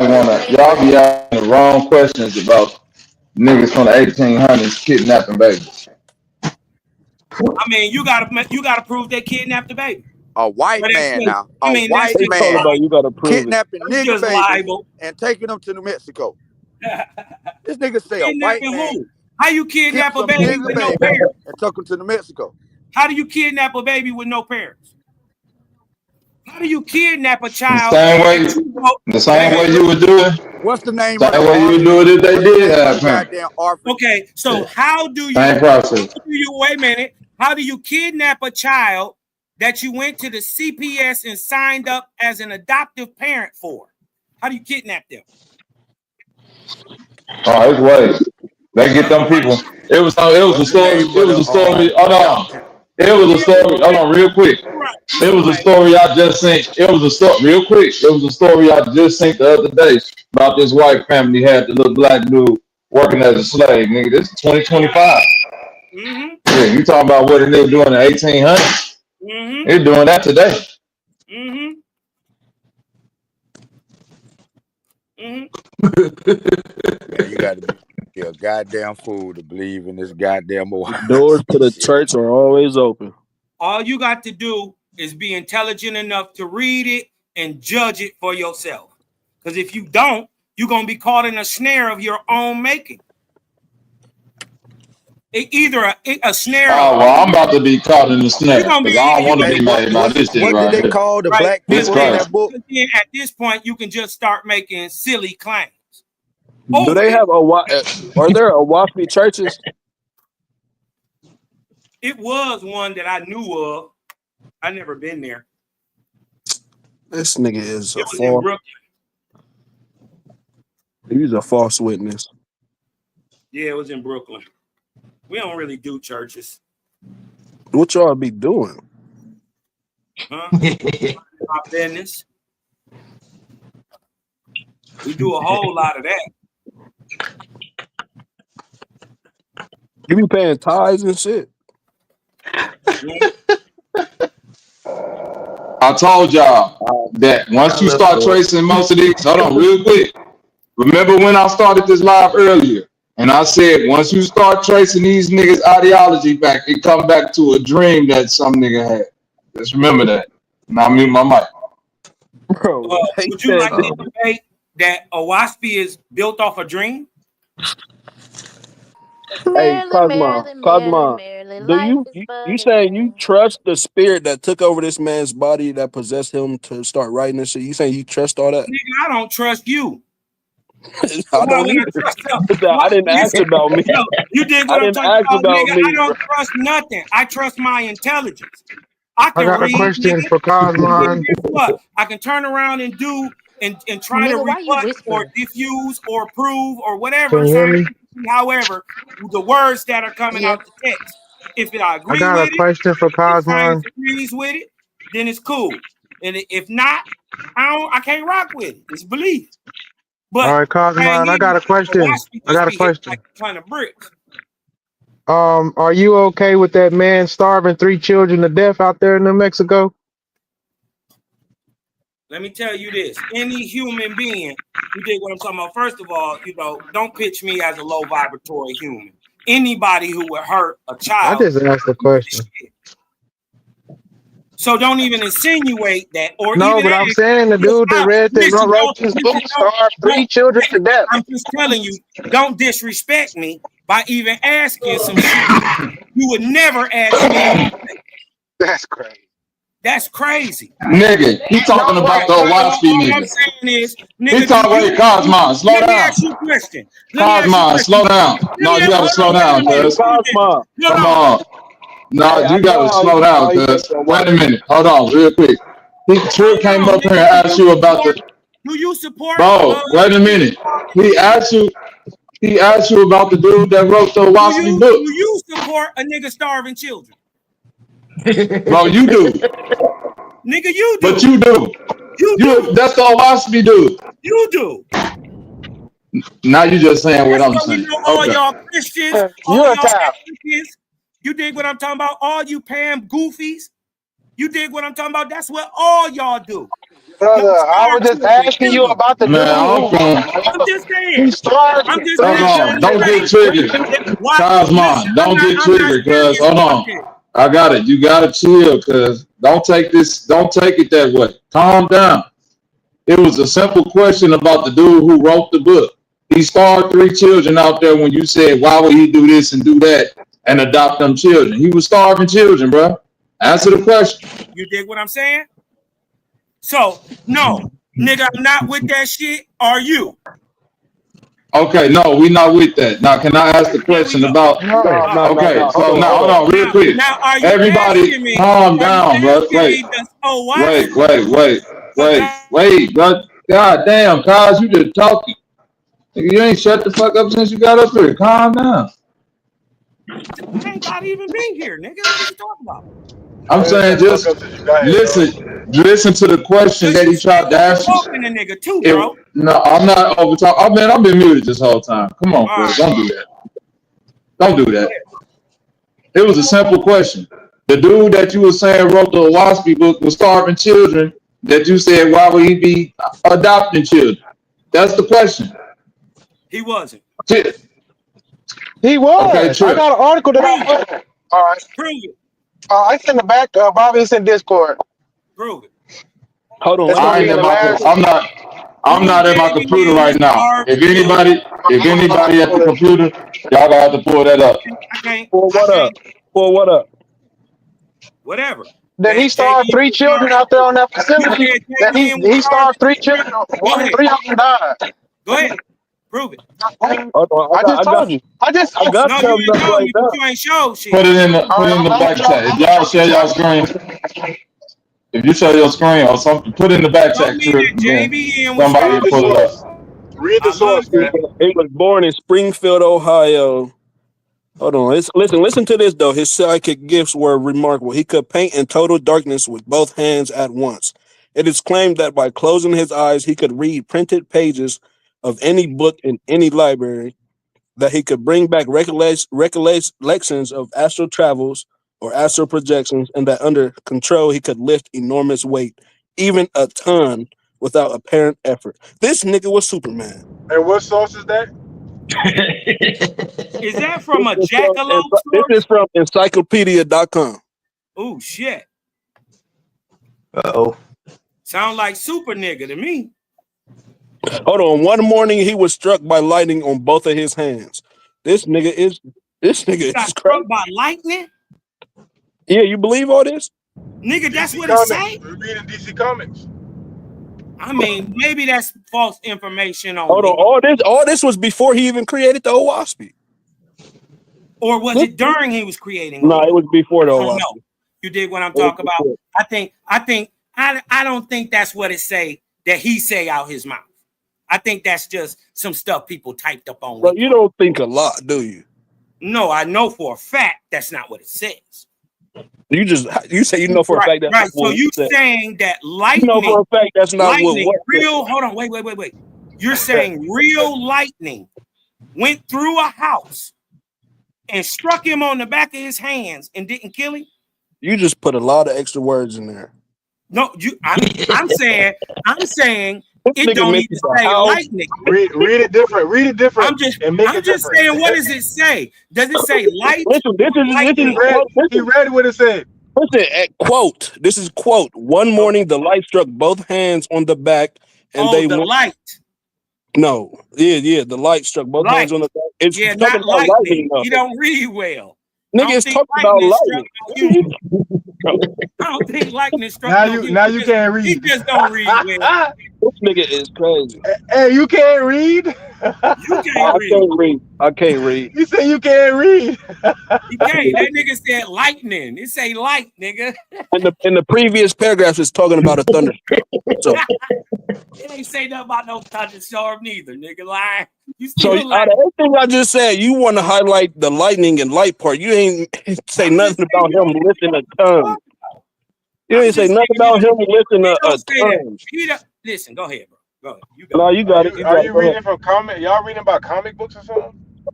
y'all be asking the wrong questions about niggas from the 1800s kidnapping babies. I mean, you gotta prove they kidnapped the baby. A white man now. A That's white just man you gotta prove it. kidnapping That's nigga just babies libel. and taking them to New Mexico. This nigga say a white Kidnapping man who? How you kidnap killed a some baby nigga with no babies parents? and took them to New Mexico. How do you kidnap a baby with no parents? How do you kidnap a The child? same way you would do it. What's the name Same of the way you would do it if they What's the did name of have the parents. goddamn orphan? Okay, so how do Same process. wait a minute? How do you kidnap a child that you went to the CPS and signed up as an adoptive parent for? How do you kidnap them? Oh, it's ways. They get them people. It was a What's the story. name of It was the a story. Hold on. adopted? It was a Yeah, story. Hold on, real quick. right. It was a story I just seen. It was a story, real quick. It was a story I just seen the other day about this white family had the little black dude working as a slave. Nigga, this is 2025. Mm-hmm. Yeah, you talking about what they were doing in the 1800s? Mm-hmm. They're doing that today. Mm-hmm. Man, you got to be a goddamn fool to believe in this goddamn Doors to the shit. church are always open. All you got to do is be intelligent enough to read it and judge it for yourself. Because if you don't, you're going to be caught in a snare of your own making. Either a snare. Oh, well, I'm about to be caught in the snare because I don't want to Hey, be made by this shit what right did they here. call the Right. black This people in crazy. that book? Then at this point, you can just start making silly claims. Do they have are there 𝘾𝙎𝙎 churches? It was one that I knew of. I never been there. This nigga is It a was in false. Brooklyn. He's a false witness. Yeah, it was in Brooklyn. We don't really do churches. What y'all be doing? Huh? My business. We do a whole lot of that. You be paying tithes and shit. I told y'all that once you start tracing most of these, hold on real quick. Remember when I started this live earlier and I said, once you start tracing these niggas' ideology back, it come back to a dream that some nigga had. Just remember that. Now mute my mic. Bro, would you like to debate that 𝘾𝙎𝙎 is built off a dream? Hey, 𝘾𝙎𝙎, do you saying you trust the spirit that took over this man's body that possessed him to start writing this shit? You saying you trust all that? Nigga, I don't trust you. I don't either. I didn't ask about me. Yo, you did what I'm talking about, nigga. I don't trust nothing. I trust my intelligence. I can got a read, question nigga. for 𝘾𝙎𝙎. Guess what? I can turn around and do and try to rebut or diffuse or prove or whatever. Can you hear me? However, the words that are coming out the text. If I I agree got a with it, question for if science 𝘾𝙎𝙎. agrees with it, then it's cool. And if not, I can't rock with it. It's belief. But All right, 𝘾𝙎𝙎, I got a question. I got a question. like a ton of bricks. Are you okay with that man starving 3 children to death out there in New Mexico? Let me tell you this. Any human being, you dig what I'm talking about? First of all, don't pitch me as a low vibratory human. Anybody who would hurt a child. I just asked a question. So don't even insinuate that, or No, even but I'm ask. saying the dude that read that Listen, wrote this book starved 3 children to death. I'm just telling you, don't disrespect me by even asking some shit you would never ask me. That's crazy. That's crazy. Nigga, he talking about the Owaski All I'm nigga. saying is, He nigga, talking, wait, Cosmo, slow let me down. ask you a question. Cosmo, slow down. No, you gotta slow down, cuz. Cosmo. Come on. No, Hey, I you know gotta how slow down, he thinks cuz. so. Wait a minute. Hold on, real quick. Trill came up here and asked you about the. Do you support? Bro, wait a minute. He asked you about the dude that wrote the Owaski book. Do you support a nigga starving children? Bro, you do. Nigga, you do. But you do. You do. That's the Owaski dude. You do. Now you just saying what I'm saying. You know all y'all Christians, all You're a y'all child. Africans. You dig what I'm talking about? All you Pam goofies. You dig what I'm talking about? That's what all y'all do. Brother, I was just asking you about the dude I'm just saying. I'm just saying. Don't get triggered. Cosmo, don't get triggered, cuz. Hold on. I got it. You gotta chill, cuz. Don't take it that way. Calm down. It was a simple question about the dude who wrote the book. He starved 3 children out there when you said, why would he do this and do that and adopt them children? He was starving children, bro. Answer the question. You dig what I'm saying? So, no, nigga, I'm not with that shit. Are you? Okay, no, we not with that. Now, can I ask the question about? Okay, so now, hold on, real quick. Now, are you Everybody, calm down, bro. Wait, bro. God damn, Kaz, you just talking. You ain't shut the fuck up since you got up here. Calm down. I ain't got to even be here, nigga. What are you talking about? I'm saying just listen to the question that he tried to ask you. Talking to nigga too, bro. No, I'm not over talking. Oh man, I've been muted this whole time. Come on, Chris. Don't do that. Don't do that. It was a simple question. The dude that you were saying wrote the Owaski book was starving children. That you said, why would he be adopting children? That's the question. He wasn't. He was. Okay, I got an article that I. All right. Prove it. I sent the back. Bobby, it's in Discord. Prove it. Hold on. I'm not at my computer right now. If anybody at the computer, y'all gonna have to pull that up. Pull what up? Whatever. Then he starved 3 children out there on that facility. He starved 3 children. 3 of them died. Go ahead. Prove it. I just told you. I got no, you ain't told me, but you ain't showed shit. Put it in the back chat. If y'all share y'all screen, if you show your screen or something, put it in the back chat. Somebody pull it up. Read the source, man. He was born in Springfield, Ohio. Hold on. Listen to this, though. His psychic gifts were remarkable. He could paint in total darkness with both hands at once. It is claimed that by closing his eyes, he could read printed pages of any book in any library, that he could bring back recollections of astral travels or astral projections, and that under control, he could lift enormous weight, even a ton, without apparent effort. This nigga was Superman. And what source is that? Is that from a jackalope source? This is from encyclopedia.com. Oh, shit. Uh-oh. Sound like super nigga to me. Hold on. One morning, he was struck by lightning on both of his hands. This nigga is struck by lightning? Yeah, you believe all this? Nigga, that's what it say? We're reading DC Comics. I mean, maybe that's false information on. Hold on. All this was before he even created the Owaski. Or was it during he was creating? No, it was before the Owaski. No. You dig what I'm talking about? I don't think that's what it say that he say out his mouth. I think that's just some stuff people typed up on. But you don't think a lot, do you? No, I know for a fact that's not what it says. You say you know for a fact that's right. Not so you saying that lightning? You know for a fact that's not what real. Hold on, wait. You're saying real lightning went through a house and struck him on the back of his hands and didn't kill him? You just put a lot of extra words in there. No, I'm saying it don't need to say lightning. Read it different. Read it different. I'm just saying, what does it say? Does it say light? He read what it said. Listen, quote. This is quote. One morning, the light struck both hands on the back, and they the went. light. No, yeah. The light struck both hands on the back. It's Yeah, talking not about lightning, lightning. though. You don't read well. I Nigga, don't it's think talking about lightning struck lightning. no human. I don't think lightning struck no human. Now you can't He read. just don't read well. This nigga is crazy. Hey, you can't read? You can't read. I can't read. You say you can't read. You can't. That nigga said lightning. It say light, nigga. In the previous paragraphs, it's talking about a thunderstorm. So It ain't say nothing about no thunderstorm neither, nigga. Lying. You So still out lying. of everything I just said, you want to highlight the lightning and light part. You ain't say nothing about him lifting a tongue. You ain't say nothing about him lifting a tongue. Listen, go ahead, bro. Go ahead. You No, you got it. Are you reading from comic? Y'all reading about comic books or something?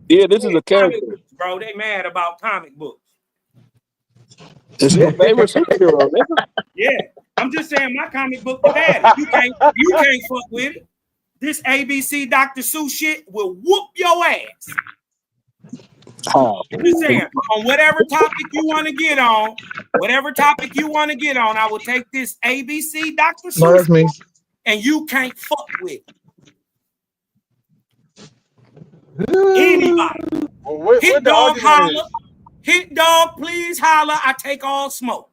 Yeah, this is a character. Books, bro, they mad about comic books. It's your favorite superhero, nigga. Yeah, I'm just saying my comic book is bad. You can't fuck with it. This ABC Dr. Seuss shit will whoop your ass. Oh, Just saying, on whatever topic you want to get on, I will take this ABC Dr. Seuss. No, that's me. And you can't fuck with it. Anybody. Well, Hit dog holler. Hit dog, please holler. I take all smoke.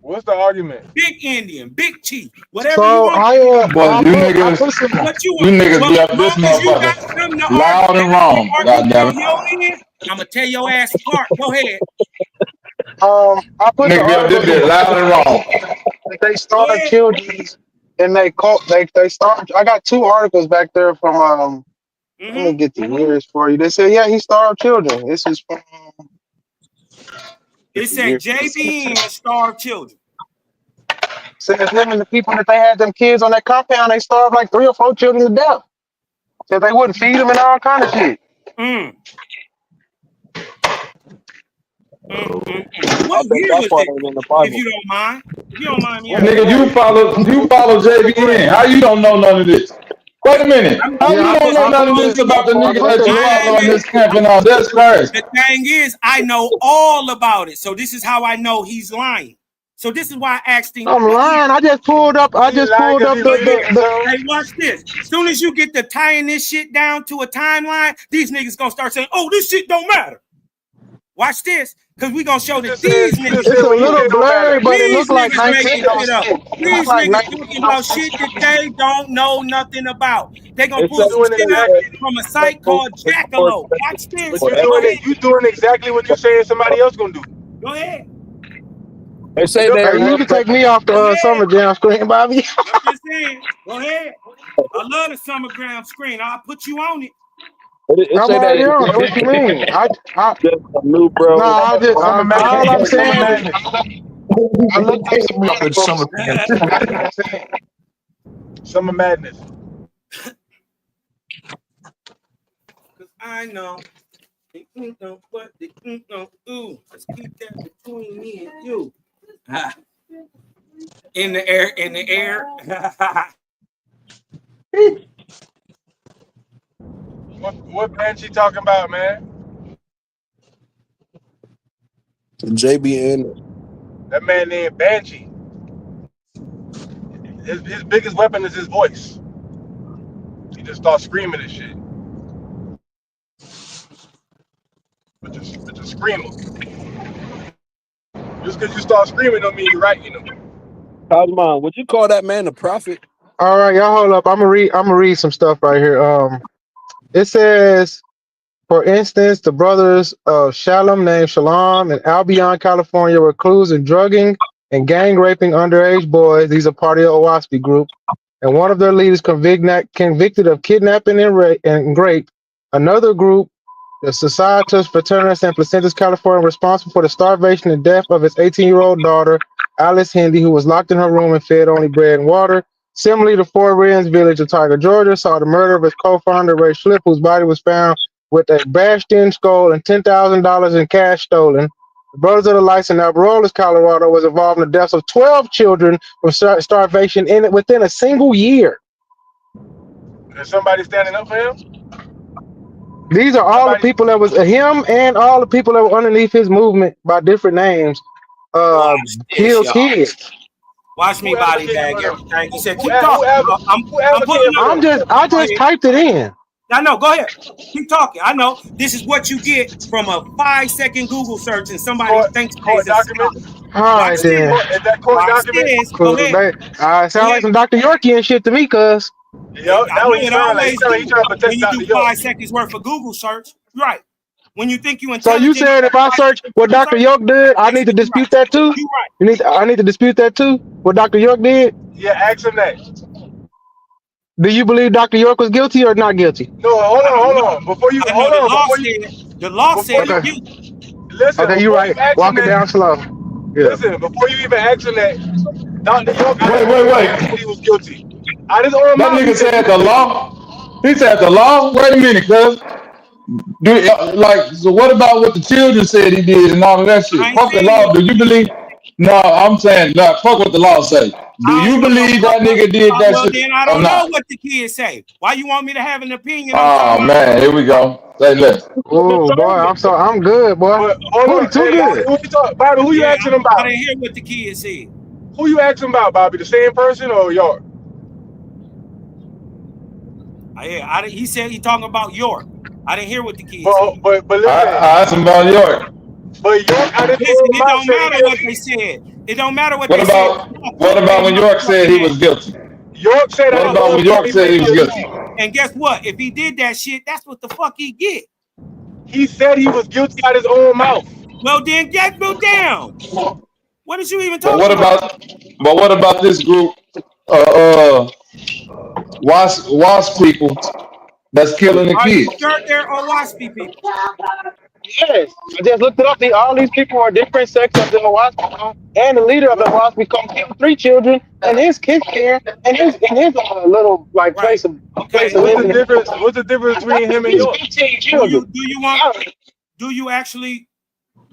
What's the argument? Big Indian, big chief, whatever you want. Boy, you niggas be up this motherfucker loud and wrong. Goddamn it. I'm gonna tear your ass apart. Go ahead. I put Nigga be up this bit loud and wrong. They starved children, and they starved. I got 2 articles back there from Let me get the years for you. They said, yeah, he starved children. This is from. It said JBN starved children. Says him and the people that they had them kids on that compound, they starved like 3 or 4 children to death. Said they wouldn't feed them and all kind of shit. What year was it? If you don't mind. If you don't mind me. Nigga, you follow JBN. How you don't know none of this? Wait a minute. How you don't know none of this about the nigga that you follow in this camp and all? That's crazy. The thing is, I know all about it. So this is how I know he's lying. So this is why I asked him. I'm lying. I just pulled up. Hey, watch this. As soon as you get to tying this shit down to a timeline, these niggas gonna start saying, "Oh, this shit don't matter." Watch this, because we gonna show that these niggas. It's a little blurry, but it looks like 19. These niggas talking about shit that they don't know nothing about. They gonna pull some shit up from a site called Jackalope. Watch this. You doing exactly what you saying somebody else gonna do. Go ahead. They say that you can take me off the Summer Jam screen, Bobby. I'm just saying. Go ahead. I love the Summer Jam screen. I'll put you on it. I'm already on it. What you mean? I new bro. No, all I'm saying is I look take me off the Summer Summer Madness. Cause I know. What the ooh. Let's keep that between me and you. In the air. What band she talking about, man? JBN. That man named Banshee. His biggest weapon is his voice. He just starts screaming and shit. But just screaming. Just because you start screaming don't mean you're right, you know. Cosmo, would you call that man a prophet? All right, y'all hold up. I'm gonna read some stuff right here. It says, for instance, the brothers of Shalom named Shalom in Albion, California, were accused of drugging and gang raping underage boys. These are part of the OWASP group. And one of their leaders convicted of kidnapping and rape. Another group, the Societas Fraternas and Placentas California, responsible for the starvation and death of his 18-year-old daughter, Alice Hendy, who was locked in her room and fed only bread and water. Similarly, the Fort Wayne village of Tiger, Georgia, saw the murder of its co-founder, Ray Schlipp, whose body was found with a bashed-in skull and $10,000 in cash stolen. The Brothers of the Lights in Alberolas, Colorado, was involved in the deaths of 12 children from starvation within a single year. Is somebody standing up for him? These are all the people that was him and all the people that were underneath his movement by different names. kills kids. Watch me body bag everything. He said, keep talking. Whoever I'm pulling up. I just typed it in. I know. Go ahead. Keep talking. I know. This is what you get from a 5-second Google search and somebody thinks Court they's a documents. scholar. All right then. Is that court Watch document? this. Go ahead. Sound like some Dr. Yorkie shit to me, cuz. Yo, I that know what he it sound like. He always sound like he do trying to protect when you Dr. do York. 5 seconds worth of Google search. Right. When you think you So intelligent. you said if I search what Dr. York did, I need to dispute that too? You right. I need to dispute that too? What Dr. York did? Yeah, ask him that. Do you believe Dr. York was guilty or not guilty? No, hold on. Before you, I know the law said okay. you. Listen, okay, you right. Walk it down slow. Yeah. Listen, before you even ask him that, Dr. York Wait. he was guilty. Out his own That mouth, nigga said the law. He said the law. Wait a minute, cuz. So what about what the children said he did and all of that shit? Fuck the law. Do you believe? No, I'm saying, no, fuck what the law say. Do you believe that nigga did that well, shit then I or don't know not? what the kids say. Why you want me to have an opinion on Oh something? man, here we go. Say less. Oh boy, I'm good, boy. But hold on, Too good. Bobby, who you asking him I about? didn't hear what the kids said. Who you asking about, Bobby? The same person or York? Yeah, he said he talking about York. I didn't hear what the kids said. But listen, I asked him about York. But York out his listen, own it mouth don't said matter what they said. It don't matter what they said. What about when York said he was guilty? York said what about when York said he was guilty? And guess what? If he did that shit, that's what the fuck he get. He said he was guilty out his own mouth. Well, then get down. What did you even talk about? But what about this group? WASP people that's killing the Are you kids. sure there are WASPy people? Yes, I just looked it up. All these people are different sects of the WASP, and the leader of the WASP killed 3 children, and his care, and his little like place of place of living. What's the difference between him and York? Do you actually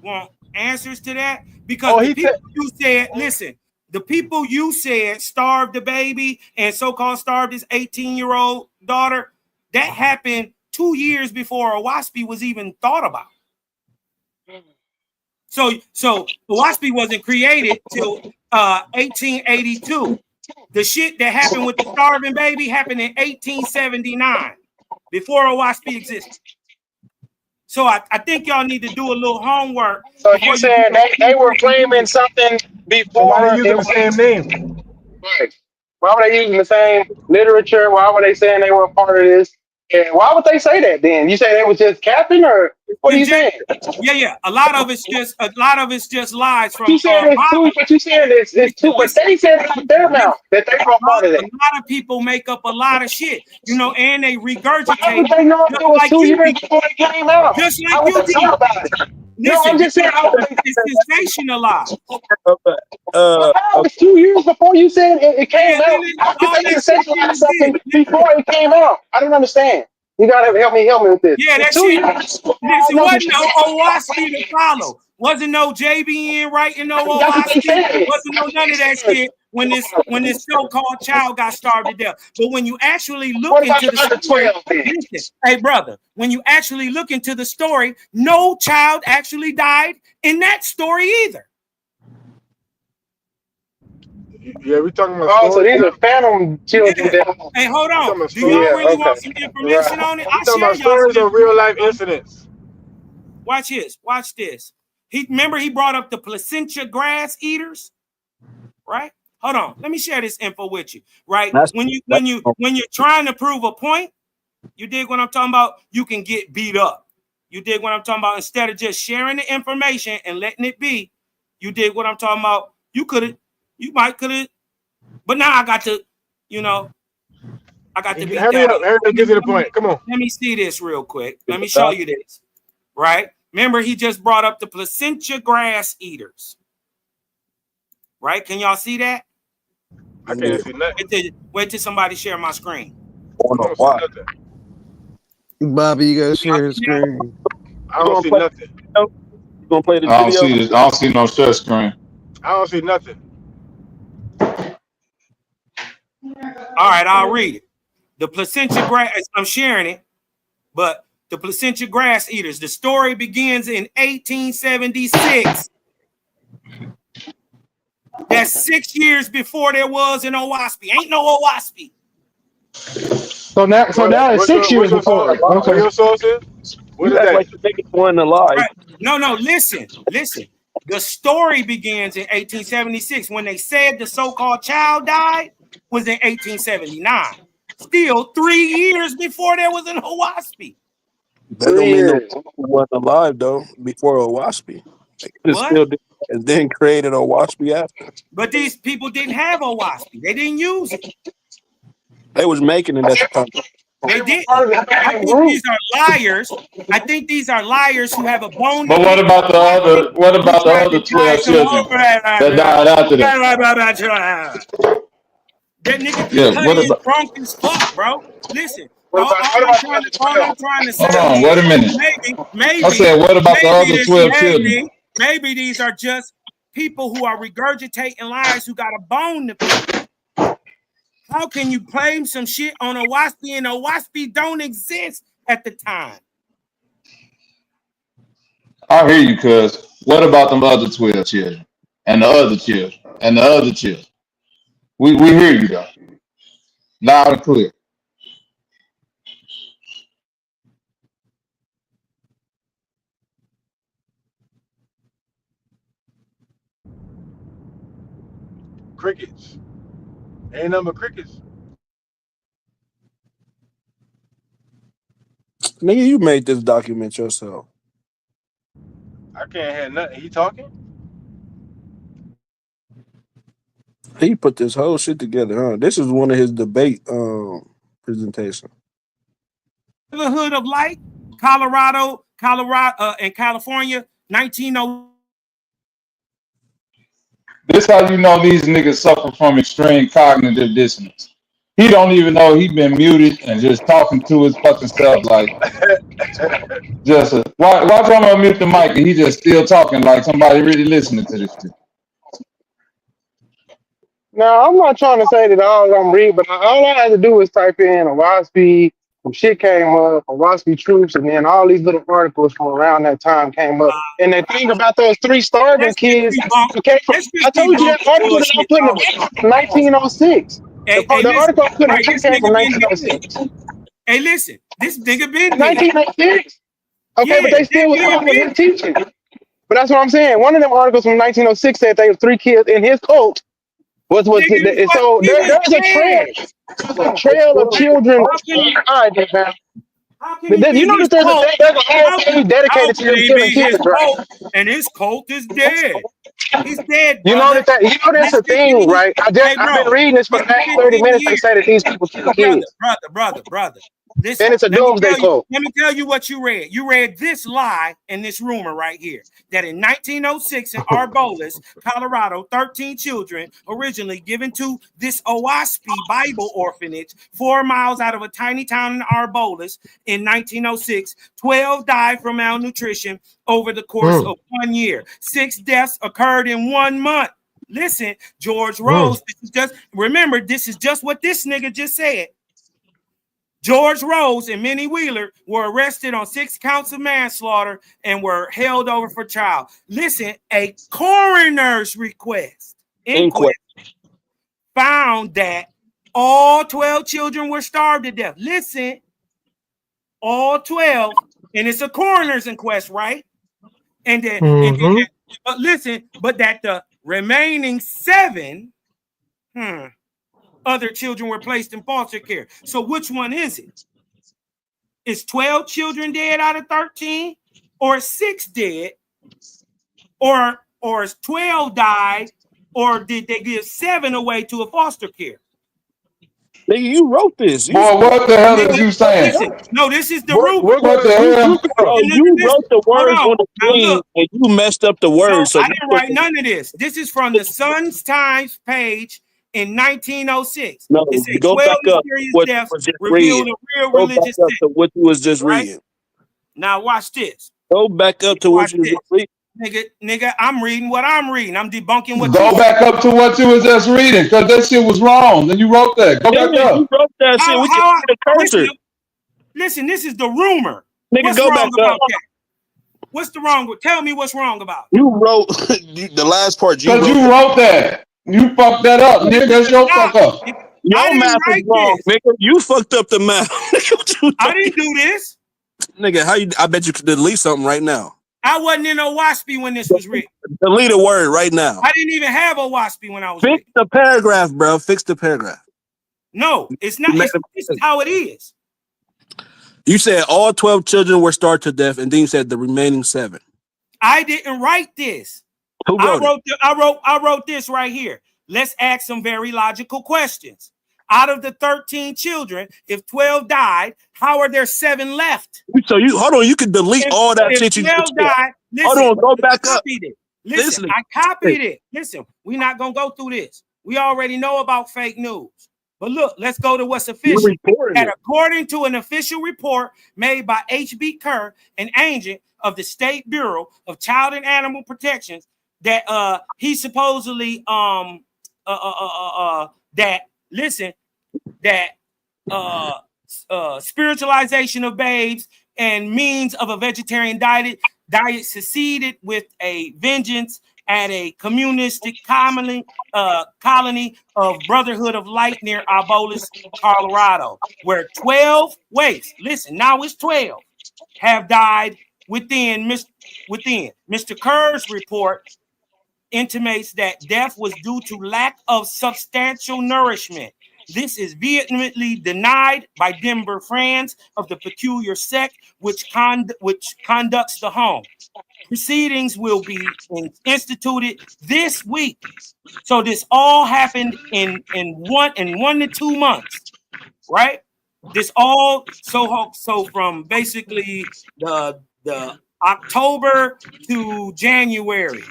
want answers to that? Because the people you said, listen, the people you said starved the baby and so-called starved his 18-year-old daughter, that happened 2 years before a WASPy was even thought about. So the WASPy wasn't created till 1882. The shit that happened with the starving baby happened in 1879, before a WASPy existed. So I think y'all need to do a little homework. So you saying they were claiming something before? So why they using the same name? Right. Why were they using the same literature? Why were they saying they were a part of this? And why would they say that then? You say they was just capping, or what are you saying? Yeah. A lot of it's just lies from. You said it's two, but you said it's two, but they said it out their mouth that they were a part of that. A lot of people make up a lot of shit, and they regurgitate. How would they know if it was 2 years before it came out? Just How like would they you talk about it? Listen, no, I'm just saying. It's sensationalized. It was 2 years before you said it came out. How could they sensationalize something before it came out? I don't understand. You gotta help me with this. Yeah, that shit. Listen, wasn't no OWASP to follow. Wasn't no JBN writing no OWASP. Wasn't no none of that shit when this so-called child got starved to death. But when you actually look into the story, listen, hey brother, when you actually look into the story, no child actually died in that story either. Yeah, we're talking about. So these are phantom children. Hey, hold on. Do y'all really want some information on it? We're talking about stories or real life incidents. Watch this. Watch this. Remember he brought up the placentia grass eaters, right? Hold on. Let me share this info with you, right? When you're trying to prove a point, you dig what I'm talking about? You can get beat up. You dig what I'm talking about? Instead of just sharing the information and letting it be, you dig what I'm talking about? You might could have, but now I got to, I got to beat that up. Hurry up, get to the point. Come on. Let me see this real quick. Let me show you this, right? Remember, he just brought up the placentia grass eaters, right? Can y'all see that? I can't see nothing. Wait till somebody share my screen. Bobby, you gotta share your screen. I don't see nothing. You gonna play the I video? don't see no share screen. I don't see nothing. All right, I'll read it. The placentia grass, I'm sharing it, but the placentia grass eaters. The story begins in 1876. That's 6 years before there was an OWASP. Ain't no OWASP. So now it's 6 years before. What Okay. your source is? What You is act that? like the niggas wasn't alive. Right. No, listen. The story begins in 1876 when they said the so-called child died was in 1879. Still 3 years before there was an OWASP. That don't mean no wasn't alive though before OWASP. They could What? still did and then created OWASP after. But these people didn't have OWASP. They didn't use it. They was making it at the time. They did. I think these are liars. I think these are liars who have a bone. But what about the other? What about the other 12 children that died after that? That nigga Yeah. What is about? drunk as fuck, bro. Listen. What All about I'm trying to say Hold on. is Wait a minute. maybe I said, what about the other 12 children? maybe these are just people who are regurgitating lies who got a bone to pick. How can you claim some shit on OWASP and OWASP don't exist at the time? I hear you, cuz. What about them other 12 children? And the other children? And the other children? We hear you, though. Loud and clear. Crickets. Ain't nothing but crickets. Nigga, you made this document yourself. I can't hear nothing. He talking? He put this whole shit together, huh? This is one of his debate presentation. Neighborhood of Light, Colorado, and California, 1900. This how you know these niggas suffer from extreme cognitive dissonance. He don't even know he been muted and just talking to his fucking self like just watch him unmute the mic and he just still talking like somebody really listening to this shit. Now, I'm not trying to say that all I'm reading, but all I had to do was type in a WASP, some shit came up, a WASP troops, and then all these little articles from around that time came up. And the thing about those 3 starving kids, okay, I told you that article that I'm putting in 1906. The article I put in came from 1906. Hey, listen, this nigga been 1906? Okay, but they still was talking his teaching. But that's what I'm saying. One of them articles from 1906 said there was 3 kids in his cult. So there's a trail of children. All right, man. You know that there's a whole page dedicated to them killing kids, right? And his cult is dead. He's dead. You know that's a thing, right? I've been reading this for the last 30 minutes to say that these people kill kids. Brother. Then it's a doomsday cult. Let me tell you what you read. You read this lie and this rumor right here that in 1906 in Arboles, Colorado, 13 children originally given to this OWASP Bible orphanage 4 miles out of a tiny town in Arboles in 1906. 12 died from malnutrition over the course of 1 year. 6 deaths occurred in 1 month. Listen, George Rose, this is just what this nigga just said. George Rose and Minnie Wheeler were arrested on 6 counts of manslaughter and were held over for trial. Listen, a coroner's inquest found that all 12 children were starved to death. Listen, all 12, and it's a coroner's inquest, right? And then, but that the remaining 7, other children were placed in foster care. So which one is it? Is 12 children dead out of 13? Or 6 dead? Or is 12 died? Or did they give 7 away to a foster care? Nigga, you wrote this. Boy, what the hell is you saying? Listen, no, this is the rubric. What the hell? You wrote the words on the thing and you messed up the words. So I didn't write none of this. This is from the Sun's Times page in 1906. No, it said go 12 back up what deaths was just revealed reading. a real Go religious back up sect. to what you was just reading. Now watch this. Go back up to what you was just reading. Nigga, I'm reading what I'm reading. I'm debunking what Go back up to what you was just reading, because that shit was wrong. Then you wrote that. Go back up. You wrote that shit. We can see the cursor. Listen, this is the rumor. Nigga, what's go wrong back about up. that? What's the wrong with? Tell me what's wrong about it. You wrote the last part. Because you wrote that. You fucked that up, nigga. That's your fuck up. I Your didn't math is write wrong, this. nigga. You fucked up the math. I didn't do this. Nigga, how you? I bet you could delete something right now. I wasn't in Owaspy when this was written. Delete a word right now. I didn't even have Owaspy when I was Fix written. the paragraph, bro. Fix the paragraph. No, it's not. This is how it is. You said all 12 children were starved to death, and then you said the remaining 7. I didn't write this. Who wrote it? I wrote this right here. Let's ask some very logical questions. Out of the 13 children, if 12 died, how are there 7 left? So you hold on, you can delete all that shit you 12 died, listen, hold on, go back up. Listen, I copied it. Listen, we're not gonna go through this. We already know about fake news. But look, let's go to what's official. And according to an official report made by H.B. Kerr, an agent of the State Bureau of Child and Animal Protections, that he supposedly spiritualization of babes and means of a vegetarian diet succeeded with a vengeance at a communistic colony of Brotherhood of Light near Arboles, Colorado, where 12 listen, now it's 12 have died within. Mr. Kerr's report intimates that death was due to lack of substantial nourishment. This is vehemently denied by Denver Friends of the Peculiar Sect, which conducts the home. Proceedings will be instituted this week. So this all happened in 1 to 2 months, right? This all so from basically the October to January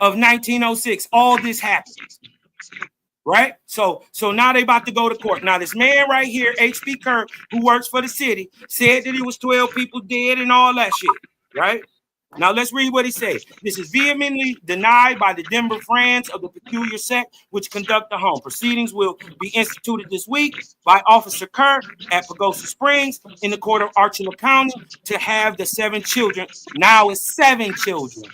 of 1906, all this happens, right? So now they about to go to court. Now this man right here, H.B. Kerr, who works for the city, said that it was 12 people dead and all that shit, right? Now let's read what he said. This is vehemently denied by the Denver Friends of the Peculiar Sect, which conduct the home. Proceedings will be instituted this week by Officer Kerr at Pagosa Springs in the court of Archuleta County to have the 7 children. Now it's 7 children.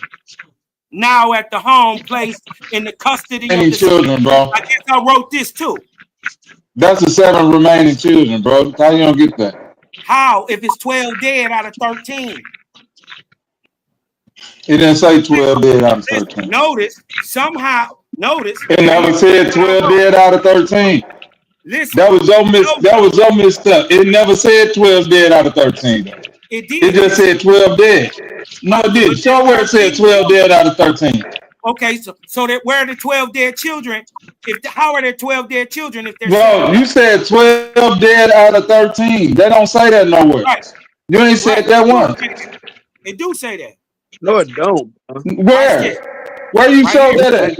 Now at the home placed in the custody of the children, bro. I guess I wrote this too. That's the 7 remaining children, bro. How you don't get that? How if it's 12 dead out of 13? It didn't say 12 dead out of 13. Notice. It never said 12 dead out of 13. Listen. That was your misstep. It never said 12 dead out of 13. It did. It just said 12 dead. No, it didn't. Show where it said 12 dead out of 13. Okay, so that where are the 12 dead children? How are there 12 dead children if there's Bro, you said 12 dead out of 13. They don't say that nowhere. Right. You ain't said that once. It do say that. No, it don't. Where? Where you show that at?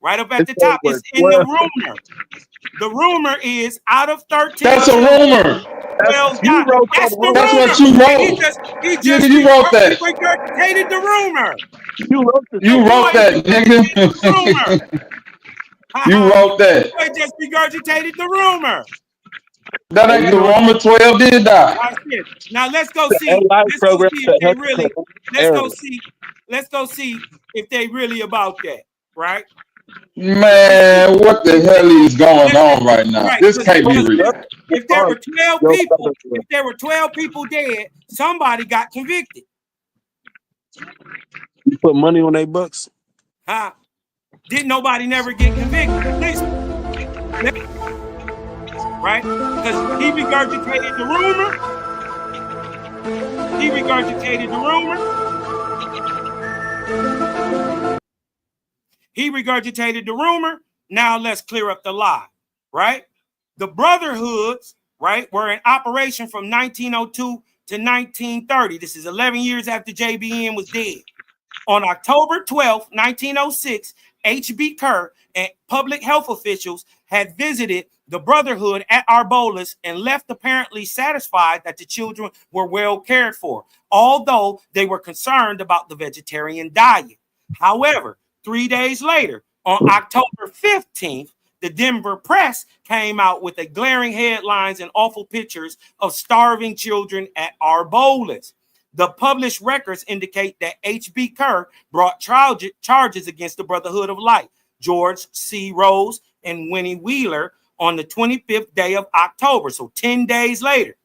Right up at the top. It's in the rumor. The rumor is out of 13. That's a rumor. That's what you wrote. You wrote that. He regurgitated the rumor. You wrote that, nigga. You wrote that. I just regurgitated the rumor. That ain't the rumor. 12 did die. Now let's go see. Let's go see if they really. Let's go see if they really about that, right? Man, what the hell is going on right now? Right. This can't be real. If there were 12 people dead, somebody got convicted. You put money on they bucks? Huh? Didn't nobody never get convicted? Listen. Right? Because he regurgitated the rumor. Now let's clear up the lie, right? The Brotherhoods, right, were in operation from 1902 to 1930. This is 11 years after JBN was dead. On October 12, 1906, H.B. Kerr and public health officials had visited the Brotherhood at Arboles and left apparently satisfied that the children were well cared for, although they were concerned about the vegetarian diet. However, 3 days later, on October 15th, the Denver Press came out with a glaring headlines and awful pictures of starving children at Arboles. The published records indicate that H.B. Kerr brought charges against the Brotherhood of Light. George C. Rose and Winnie Wheeler on the 25th day of October. So 10 days later,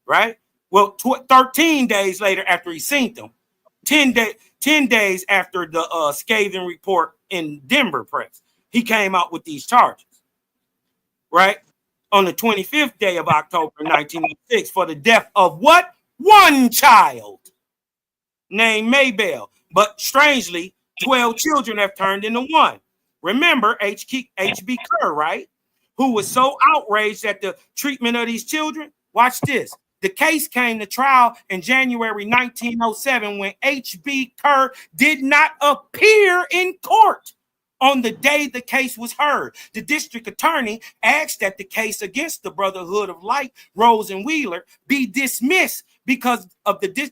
right? Well, 13 days later after he seen them, 10 days after the scathing report in Denver press, he came out with these charges, right? On the 25th day of October 1906 for the death of what? One child named Maybelle. But strangely, 12 children have turned into one. Remember H.B. Kerr, right? Who was so outraged at the treatment of these children? Watch this. The case came to trial in January 1907 when H.B. Kerr did not appear in court on the day the case was heard. The district attorney asked that the case against the Brotherhood of Light, Rose and Wheeler, be dismissed because the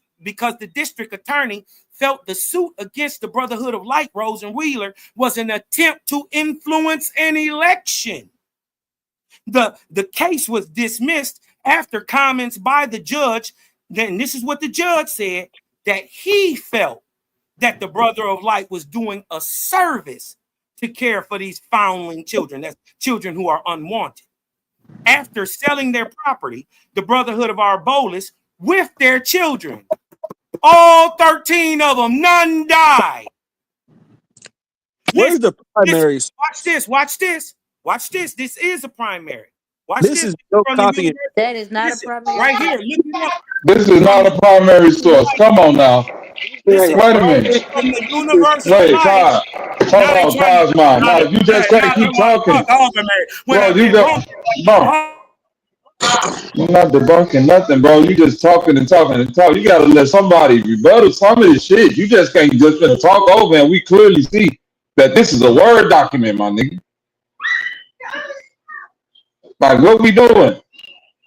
district attorney felt the suit against the Brotherhood of Light, Rose and Wheeler was an attempt to influence an election. The case was dismissed after comments by the judge. Then this is what the judge said, that he felt that the Brother of Light was doing a service to care for these foundling children, that's children who are unwanted. After selling their property, the Brotherhood of Arbolis with their children, all 13 of them, none died. Where's the primaries? Watch this. This is a primary. Watch this. Is no copy. That is not a primary. Right here. Look it up. This is not a primary source. Come on now. Wait a minute. From the University Wait, of Todd. Hold on, Todd's mine. No, you just can't keep talking. Bro, you don't. Bro. You're not debunking nothing, bro. You just talking and talking and talking. You gotta let somebody rebuttal some of this shit. You just can't just gonna talk over, and we clearly see that this is a Word document, my nigga. Like, what we doing?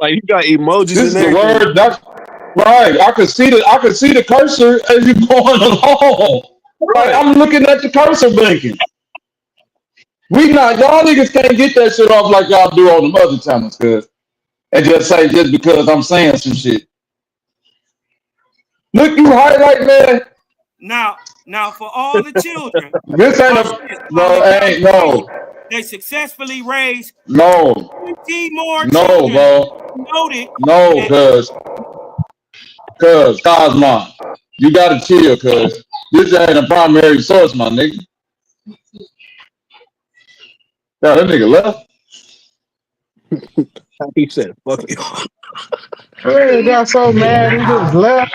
Like, you got emojis. This is a Word document. Right. I can see the cursor as you're going along. Right. I'm looking at the cursor blinking. Y'all niggas can't get that shit off like y'all do on the other channels, cuz. And just say just because I'm saying some shit. Look, you highlight, man. Now for all the children. This ain't no. They successfully raised 20 more children. No, cuz Cosmo, you gotta chill, cuz this ain't a primary source, my nigga. Yeah, that nigga left. He said, "Fuck you." He got so mad he just left.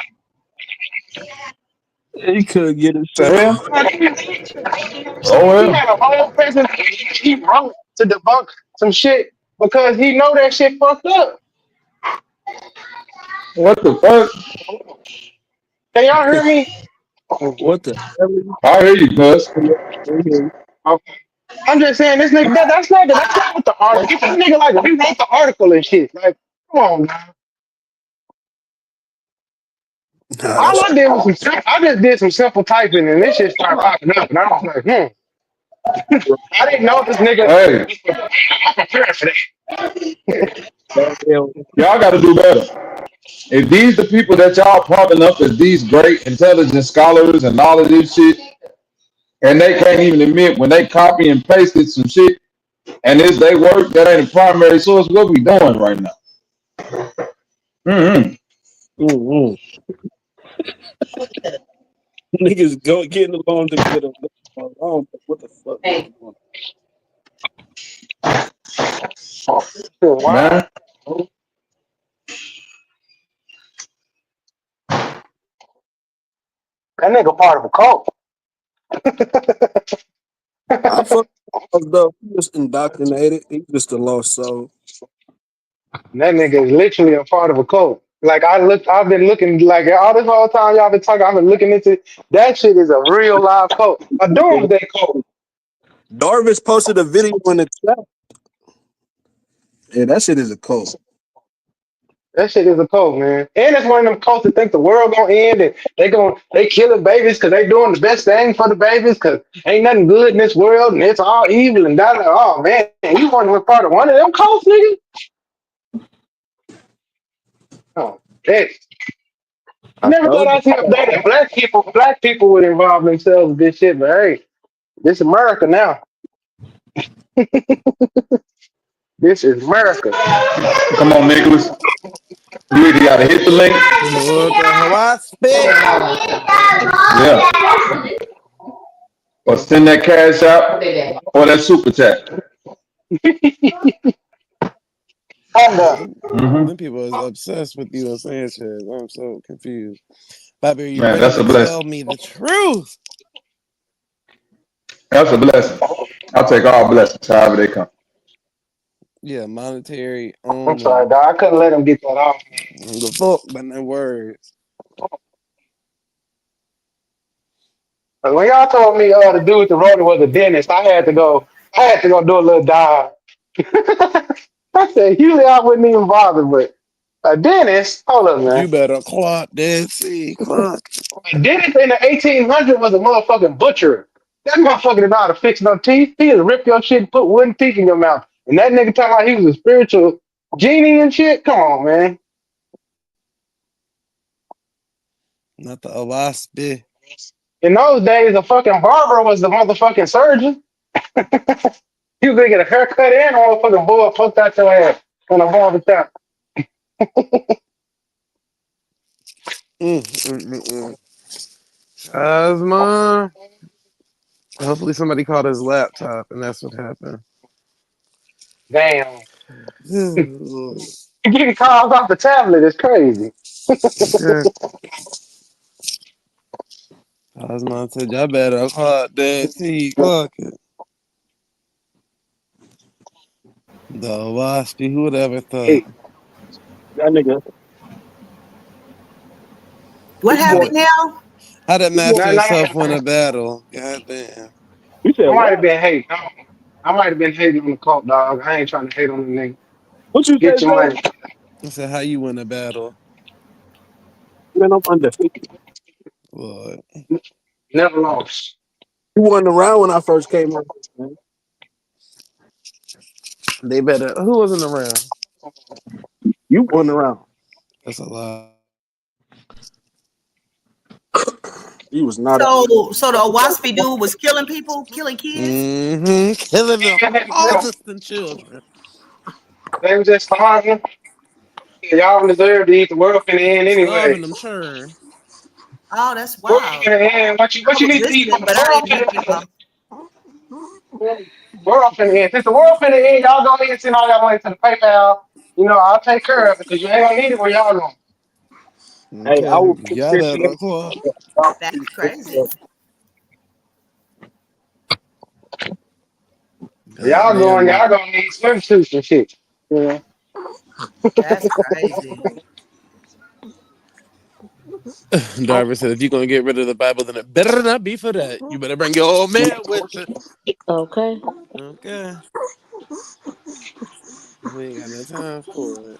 He couldn't get it. He had a whole presentation. He wrote to debunk some shit because he know that shit fucked up. What the fuck? Can y'all hear me? What the hell? I hear you, cuz. Okay. I'm just saying this nigga. That's not what the article. This nigga like we wrote the article and shit. Like, come on, man. All I did was I just did some simple typing and this shit started popping up and I was like, I didn't know this nigga. Hey. I'm prepared for that. Y'all gotta do better. If these the people that y'all propping up as these great intelligent scholars and all of this shit, and they can't even admit when they copy and pasted some shit and it's they work, that ain't a primary source, what we doing right now? Niggas getting along to get a what the fuck? Man. That nigga part of a cult. I fuck though. He just indoctrinated. He's just a lost soul. That nigga is literally a part of a cult. Like I've been looking like all this whole time y'all been talking. I've been looking into that shit is a real live cult. A doomsday cult. Darvis posted a video in the chat. Yeah, that shit is a cult. That shit is a cult, man. And it's one of them cults that think the world gonna end and they killing babies because they doing the best thing for the babies because ain't nothing good in this world and it's all evil and that. Oh man, you want to be part of one of them cults, nigga? Oh, bitch. I never thought I'd see a day that black people would involve themselves in this shit, but hey, this America now. This is America. Come on, Nicholas. You either gotta hit the link. What the hell I spit? Yeah. Or send that cash out or that super chat. Them people is obsessed with you on Sanchez. I'm so confused. Bobby, are you Man, ready that's to a tell blessing. me the truth? That's a blessing. I'll take all blessings, however they come. Yeah, monetary I'm only. sorry, dog. I couldn't let him get that off. The fuck, but no words. But when y'all told me the dude with the rotor was a dentist, I had to go. I had to go do a little dive. I said, usually I wouldn't even bother, but a dentist. Hold up, You man. better clock that. See, clock. A dentist in the 1800s was a motherfucking butcher. That motherfucker didn't know how to fix no teeth. He just rip your shit and put wooden teeth in your mouth. And that nigga talking like he was a spiritual genie and shit. Come on, man. Not the 𝘼𝙈. In those days, a fucking barber was the motherfucking surgeon. You could get a haircut and a motherfucking boy poked out your ass on a barber shop. Cosmo. Hopefully somebody called his laptop, and that's what happened. Damn. Getting calls off the tablet is crazy. Okay. Cosmo said, y'all better clock that. See, clock it. The 𝘼𝙈. Who would ever thought? Hey, that nigga. What How happened did, now? how did Master Nothing yourself win happened. a battle? God damn. You said I might have what? been hating. I might have been hating on the cult, dog. I ain't trying to hate on the nigga. What you say, Get your Joe? money. I said, how you win a battle? Man, I'm undefeated. Lord. Never lost. You wasn't around when I first came up, man. They better. Who wasn't around? You wasn't around. That's a lie. You was not a. So the waspy dude was killing people, killing kids. Killing them No, autistic children. they was just starving. Y'all deserve to eat. The world finna end Starving anyway. them churn. Oh, that's World wild. finna end. I What you was need to eat for listening, the but I world didn't hear finna you end? though. World finna end. Since the world finna end, y'all go ahead and send all that money to the PayPal. You know, I'll take care of it because you ain't gonna need it where y'all going. Hey, I Okay. will put Y'all this better nigga. clock. That's crazy. Y'all Goddamn. gonna need swimsuits and shit. You know? That's crazy. Darvin said, if you're going to get rid of the Bible, then it better not be for that. You better bring your old man with you. Okay. Okay. We ain't got no time for it.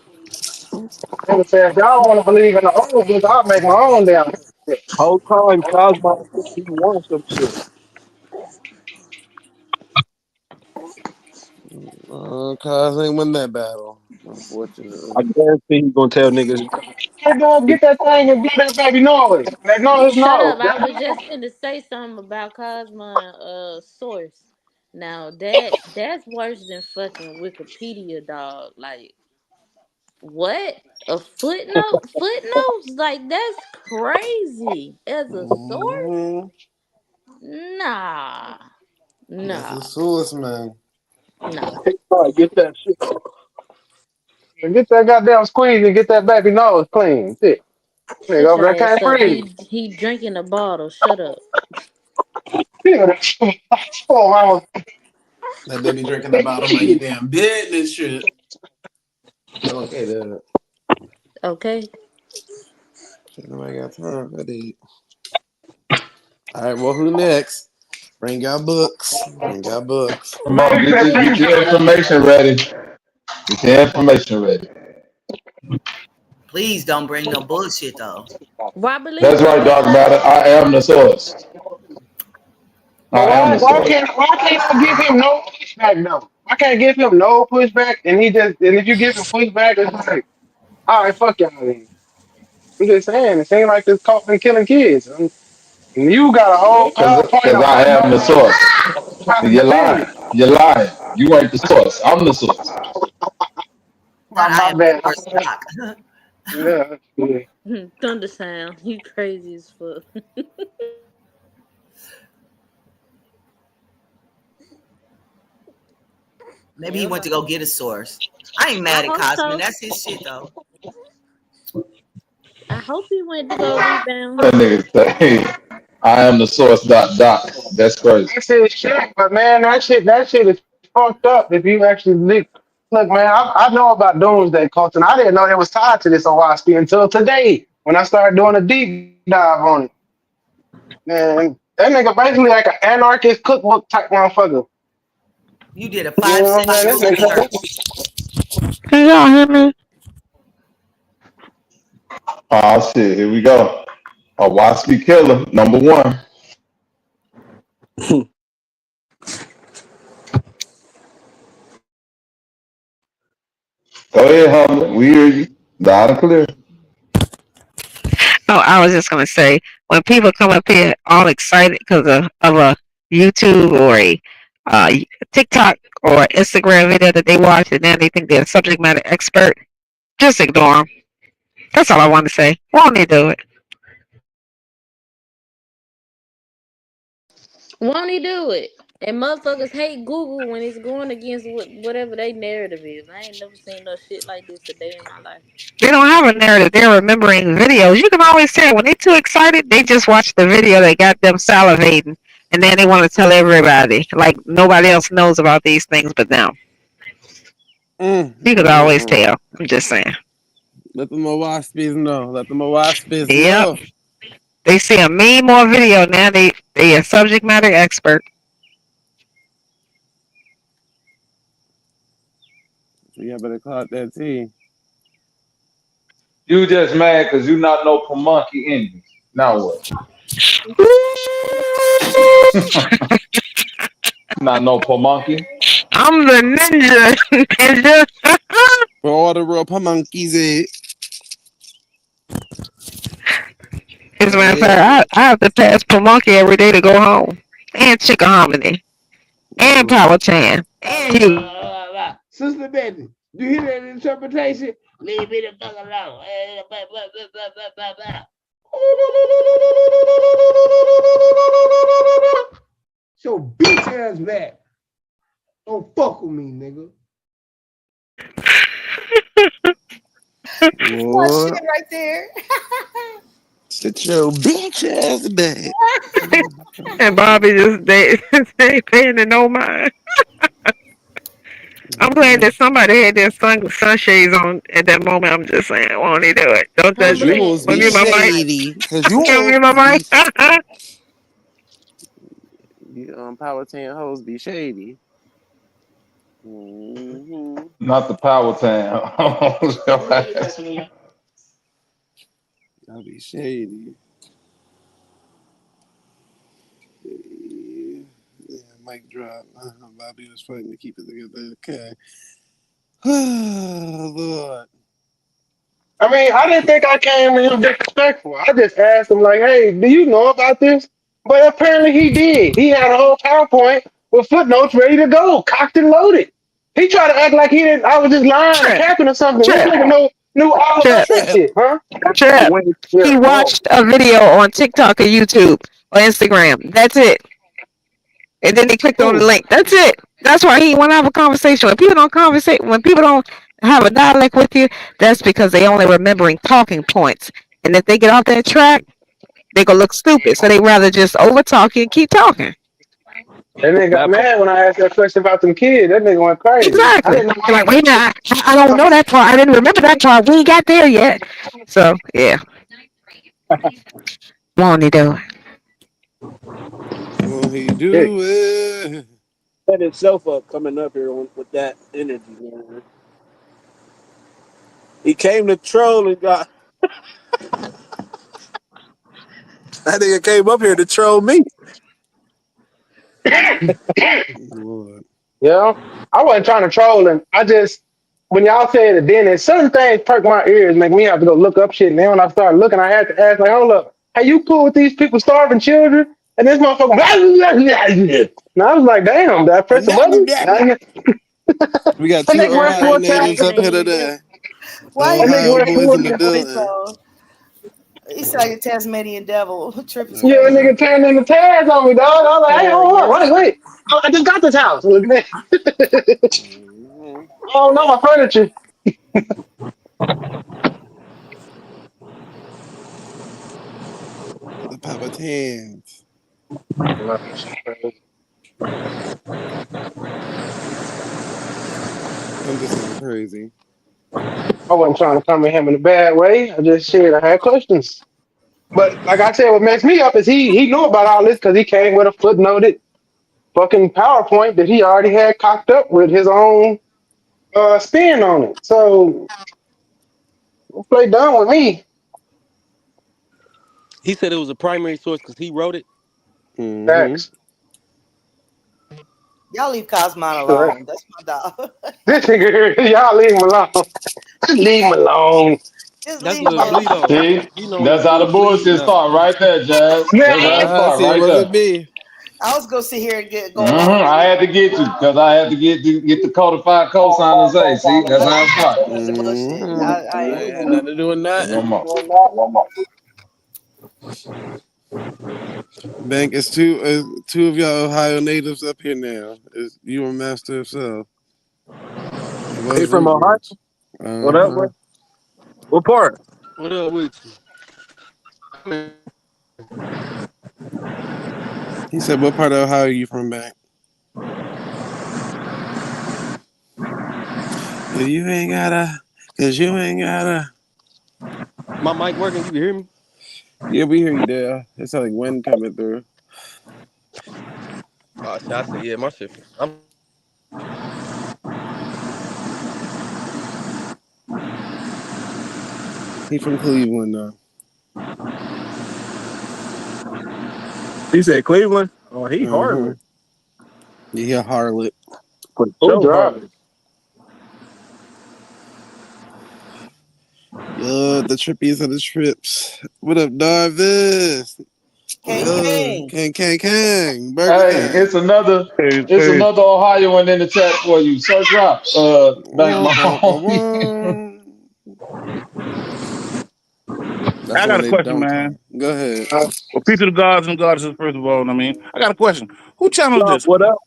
Nigga said, if y'all want to believe in the old book, I'll make my own damn shit. Whole time, Cosmo, he won some shit. Cause ain't win that battle, unfortunately. I guarantee he's gonna tell niggas. Hey, dog, get that thing and blow that baby noise. That noise, Shut no. up. I was just finna say something about Cosmo source. Now that's worse than fucking Wikipedia, dog. Like what? A footnote? Footnotes? Like that's crazy. As a source? Nah. That's a Nah. source, man. Nah. All right, get that shit. Get that goddamn squeeze and get that baby nose clean. Shit. Nigga Shut over your there ass can't up. breathe. He drinking a bottle. Shut up. Oh, I That baby drinking the bottom of your damn business shit. Okay, then. Okay. Nobody got time for that. All right, well, who next? Bring y'all books. Bring y'all books. Come on, get your information ready. Get your information ready. Please don't bring no bullshit though. Why believe That's in right, what? Doc about it. I am the source. But I am the source. why can't I give him no pushback though? I can't give him no pushback and if you give him pushback, it's like, all right, fuck y'all then. I'm just saying, it seems like this cop been killing kids. And you got a whole Cause PowerPoint cause of I am the footnotes source. trying to You're defend lying. it. You're lying. You ain't the source. I'm the source. That I My am bad. source doc. Yeah. Yeah. Thunder sound. You crazy as fuck. Maybe he Yep. went to go get a source. I ain't I mad at hope Cosman. so. That's his shit though. I hope he went to go rebound. That nigga say, I am the source. Dot. That's crazy. That shit is shit, but man, that shit is fucked up if you actually look, man, I know about doomsday culture, and I didn't know it was tied to this OSP until today when I started doing a deep dive on it. Man, that nigga basically like an anarchist cookbook type motherfucker. You did a You know what 5-second I'm saying? Google This nigga, search. Can y'all hear me? Oh shit, here we go. A WASP killer, number one. Go ahead, Humble. We hear you. Loud and clear. Oh, I was just gonna say when people come up here all excited because of a YouTube or a uh, TikTok or Instagram video that they watch, and then they think they're a subject matter expert, just ignore them. That's all I want to say. Won't they do it? Won't he do it? And motherfuckers hate Google when it's going against whatever they narrative is. I ain't never seen no shit like this a day in my life. They don't have a narrative. They're remembering videos. You can always tell when they're too excited. They just watch the video that got them salivating, and then they want to tell everybody like nobody else knows about these things but them. You can always tell. I'm just saying. Let the Waspies know. Let the Waspies Yep. know. They see a meme or video now. They a subject matter expert. You better clock that T. You just mad because you not no monkey Indian. Now what? Not no monkey. I'm the ninja. Ninja. For all the real monkeys, As a matter of fact, I have to pass Pamunkey every day to go home. And Chickahominy. And Powhatan. And you. Sister Betty, you hear that interpretation? Leave me the fuck alone. So bitch ass back. Don't fuck with me, nigga. Well, shit What? right there. Sit your bitch ass back. And Bobby just they paying it no mind. I'm glad that somebody had their sunshades on at that moment. I'm just saying, won't he do it? Don't Cause judge you me. always Humbling. Want be me You my ain't mic? nobody. shady. Cause you Want me always my be mic? Powhatan hoes be shady. Mm-hmm. Not the power town. I be shady. Yeah, mic drop. Bobby was fighting to keep it together. Okay. Oh, Lord. I mean, I didn't think I came real disrespectful. I just asked him like, "Hey, do you know about this?" But apparently he did. He had a whole PowerPoint with footnotes ready to go, cocked and loaded. He tried to act like he didn't. I was just lying or Trip. capping or something. This Trip. nigga knew all Trip. about that shit, huh? Trip. Yeah. He watched a video on TikTok or YouTube or Instagram. That's it. And then he clicked on the Who? link. That's it. That's why he want to have a conversation. When people don't have a dialect with you, that's because they only remembering talking points. And if they get off that track, they gonna look stupid. So they rather just over talk you and keep talking. That nigga got That part. mad when I asked that question about them kids. That nigga went crazy. I Exactly. didn't know You're like, why. wait a minute, I don't know that part. I didn't remember that part. We ain't got there yet. So yeah, won't he do it? Will he Shit. do it? Set himself up coming up here with that energy, man. He came to troll and got that nigga came up here to troll me. Lord. Yeah, I wasn't trying to troll him. I just, when y'all said it, then and certain things perk my ears, make me have to go look up shit. And then when I started looking, I had to ask, like, hold up, hey, you cool with these people starving children? And this motherfucker, and I was like, damn, did I press the button? We got That two nigga went Ohio four natives up here times. today. The That nigga Ohio went boys four in the times. building. He's like a Tasmanian devil. Trip is Yeah, that crazy. nigga turned into Taz on me, dog. I was like, hey, Hell hold on, yeah. wait. I just got this house. Look at that. Mm-hmm. I don't know my furniture. The Papa Tans. I'm just saying crazy. I wasn't trying to come at him in a bad way. I just said I had questions. But like I said, what messed me up is he knew about all this because he came with a footnoted fucking PowerPoint that he already had cocked up with his own spin on it. So don't play dumb with me. He said it was a primary source because he wrote it. Mm-hmm. Facts. Y'all leave Cosman Correct. alone. That's my dog. This nigga here, y'all leave him alone. Just leave him alone. Just That's leave him Lil alone. Bleedo. See, He known as that's how Lil the Bleed bullshit now. start right there, Jazz. That's how it Man, start See, it right there. wasn't me. I was gonna sit here and go along with I it. had to get you because I had to get the codified cosign and say, see, that's I how it just had start. to use the bullshit. Mm-hmm. I I ain't ain't even had gonna. nothing to do with No nothing. more. Bank is two of y'all Ohio natives up here now. Is you and Master himself. It He was from root Ohio? words. What up, Uh-huh. bro? What part? What up with you? He said, what part of Ohio are you from, Bank? Cause you ain't gotta. Cause you ain't gotta. My mic working? You can hear me? Yeah, we hear you there. It's like wind coming through. Oh, shit, I said, yeah, my shit. He from Cleveland though. He said Cleveland. Oh, he Uh-huh. Harlan. Yeah, he a harlot. For who sure, dropped? Harlan. Yo, the trippies of the trips. What up, Darvis? Kang Kang. Kang. Burger Hey, time. it's another Ohioan in the chat for you. Search out Bank Wah, wah, wah, Mahoney. wah. That's I the got one a they question, don't man. talk. Go ahead. Well, peace to the gods and goddesses, first of all. I mean, I got a question. Who channel is Yup, this? what up?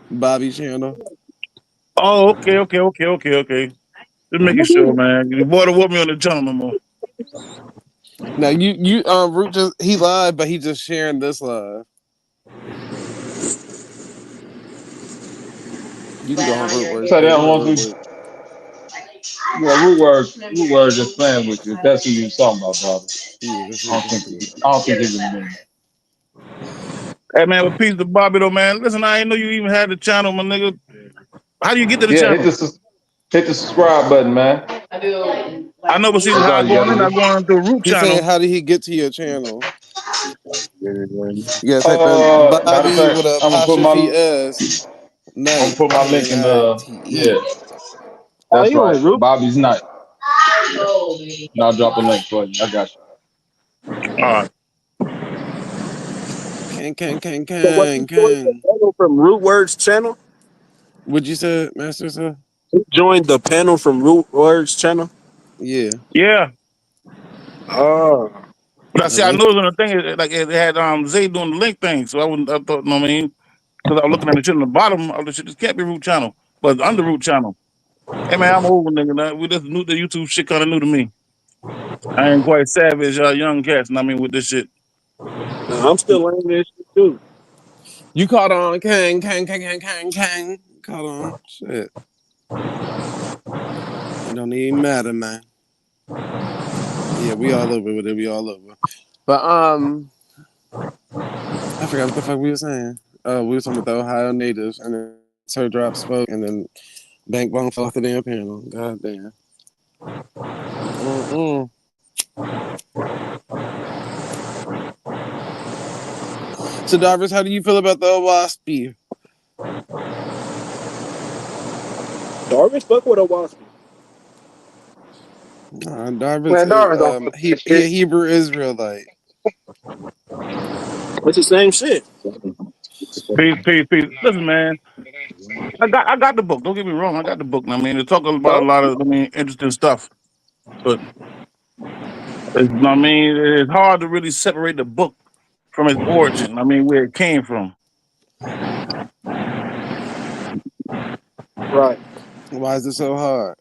Bobby channel. Oh, okay. Just making sure, man. You boy don't want me on the channel no more. Now you Root just he live, but he just sharing this live. You can go on Root Words So they page. don't You know want Root to. Words. Yeah, Root Word just playing with you. That's who you was talking about, brother. Yeah, that's what I he don't think talking about. I don't think he was mean. Hey, man, with peace to Bobby, though, man. Listen, I didn't know you even had the channel, my nigga. How do you get to the Yeah, channel? hit the subscribe button, man. I know, but see That's how I all you go gotta in. I do. go on to the root He's saying, channel. how did he get to your channel? You gotta type in Matter of Bobby fact, with an apostrophe S, I'm gonna Night, put my link in the Nite. yeah. Oh, That's he right. on Root? Bobby's night. And I'll drop the link for you. I got you. All right. So what he joined the Kang. panel from Root Words channel? What'd you say, Master Sir? He joined the panel from Root Words channel? Yeah. Yeah. Oh. But I A see, I link. noticed on the thing, like it had Zay doing the link thing. So I thought, no, I mean, because I was looking at the shit on the bottom of the shit. This can't be root channel, but it's under root channel. Hey, man, I'm old nigga. Now. We just new the YouTube shit kind of new to me. I ain't quite savage, young cats. And I mean, with this shit. No, I'm still learning this shit too. You caught on, Kang. Caught on. Shit. It don't even matter, man. Yeah, we all over with it. We all over. But I forgot what the fuck we were saying. We were talking about the Ohio natives, and then Sir Drop spoke, and then Bank Bone fell off the damn panel. God damn. So, Darvis, how do you feel about the Waspy? Darvish fuck with a wasp. Darvis Man, is Darvin don't fuck with he that a shit. Hebrew Israelite. It's the same shit. Peace, peace, peace. Listen, man. I got the book. Don't get me wrong. I got the book. I mean, it's talking about a lot of interesting stuff. But I mean, it's hard to really separate the book from its origin. I mean, where it came from. Right. Why is it so hard?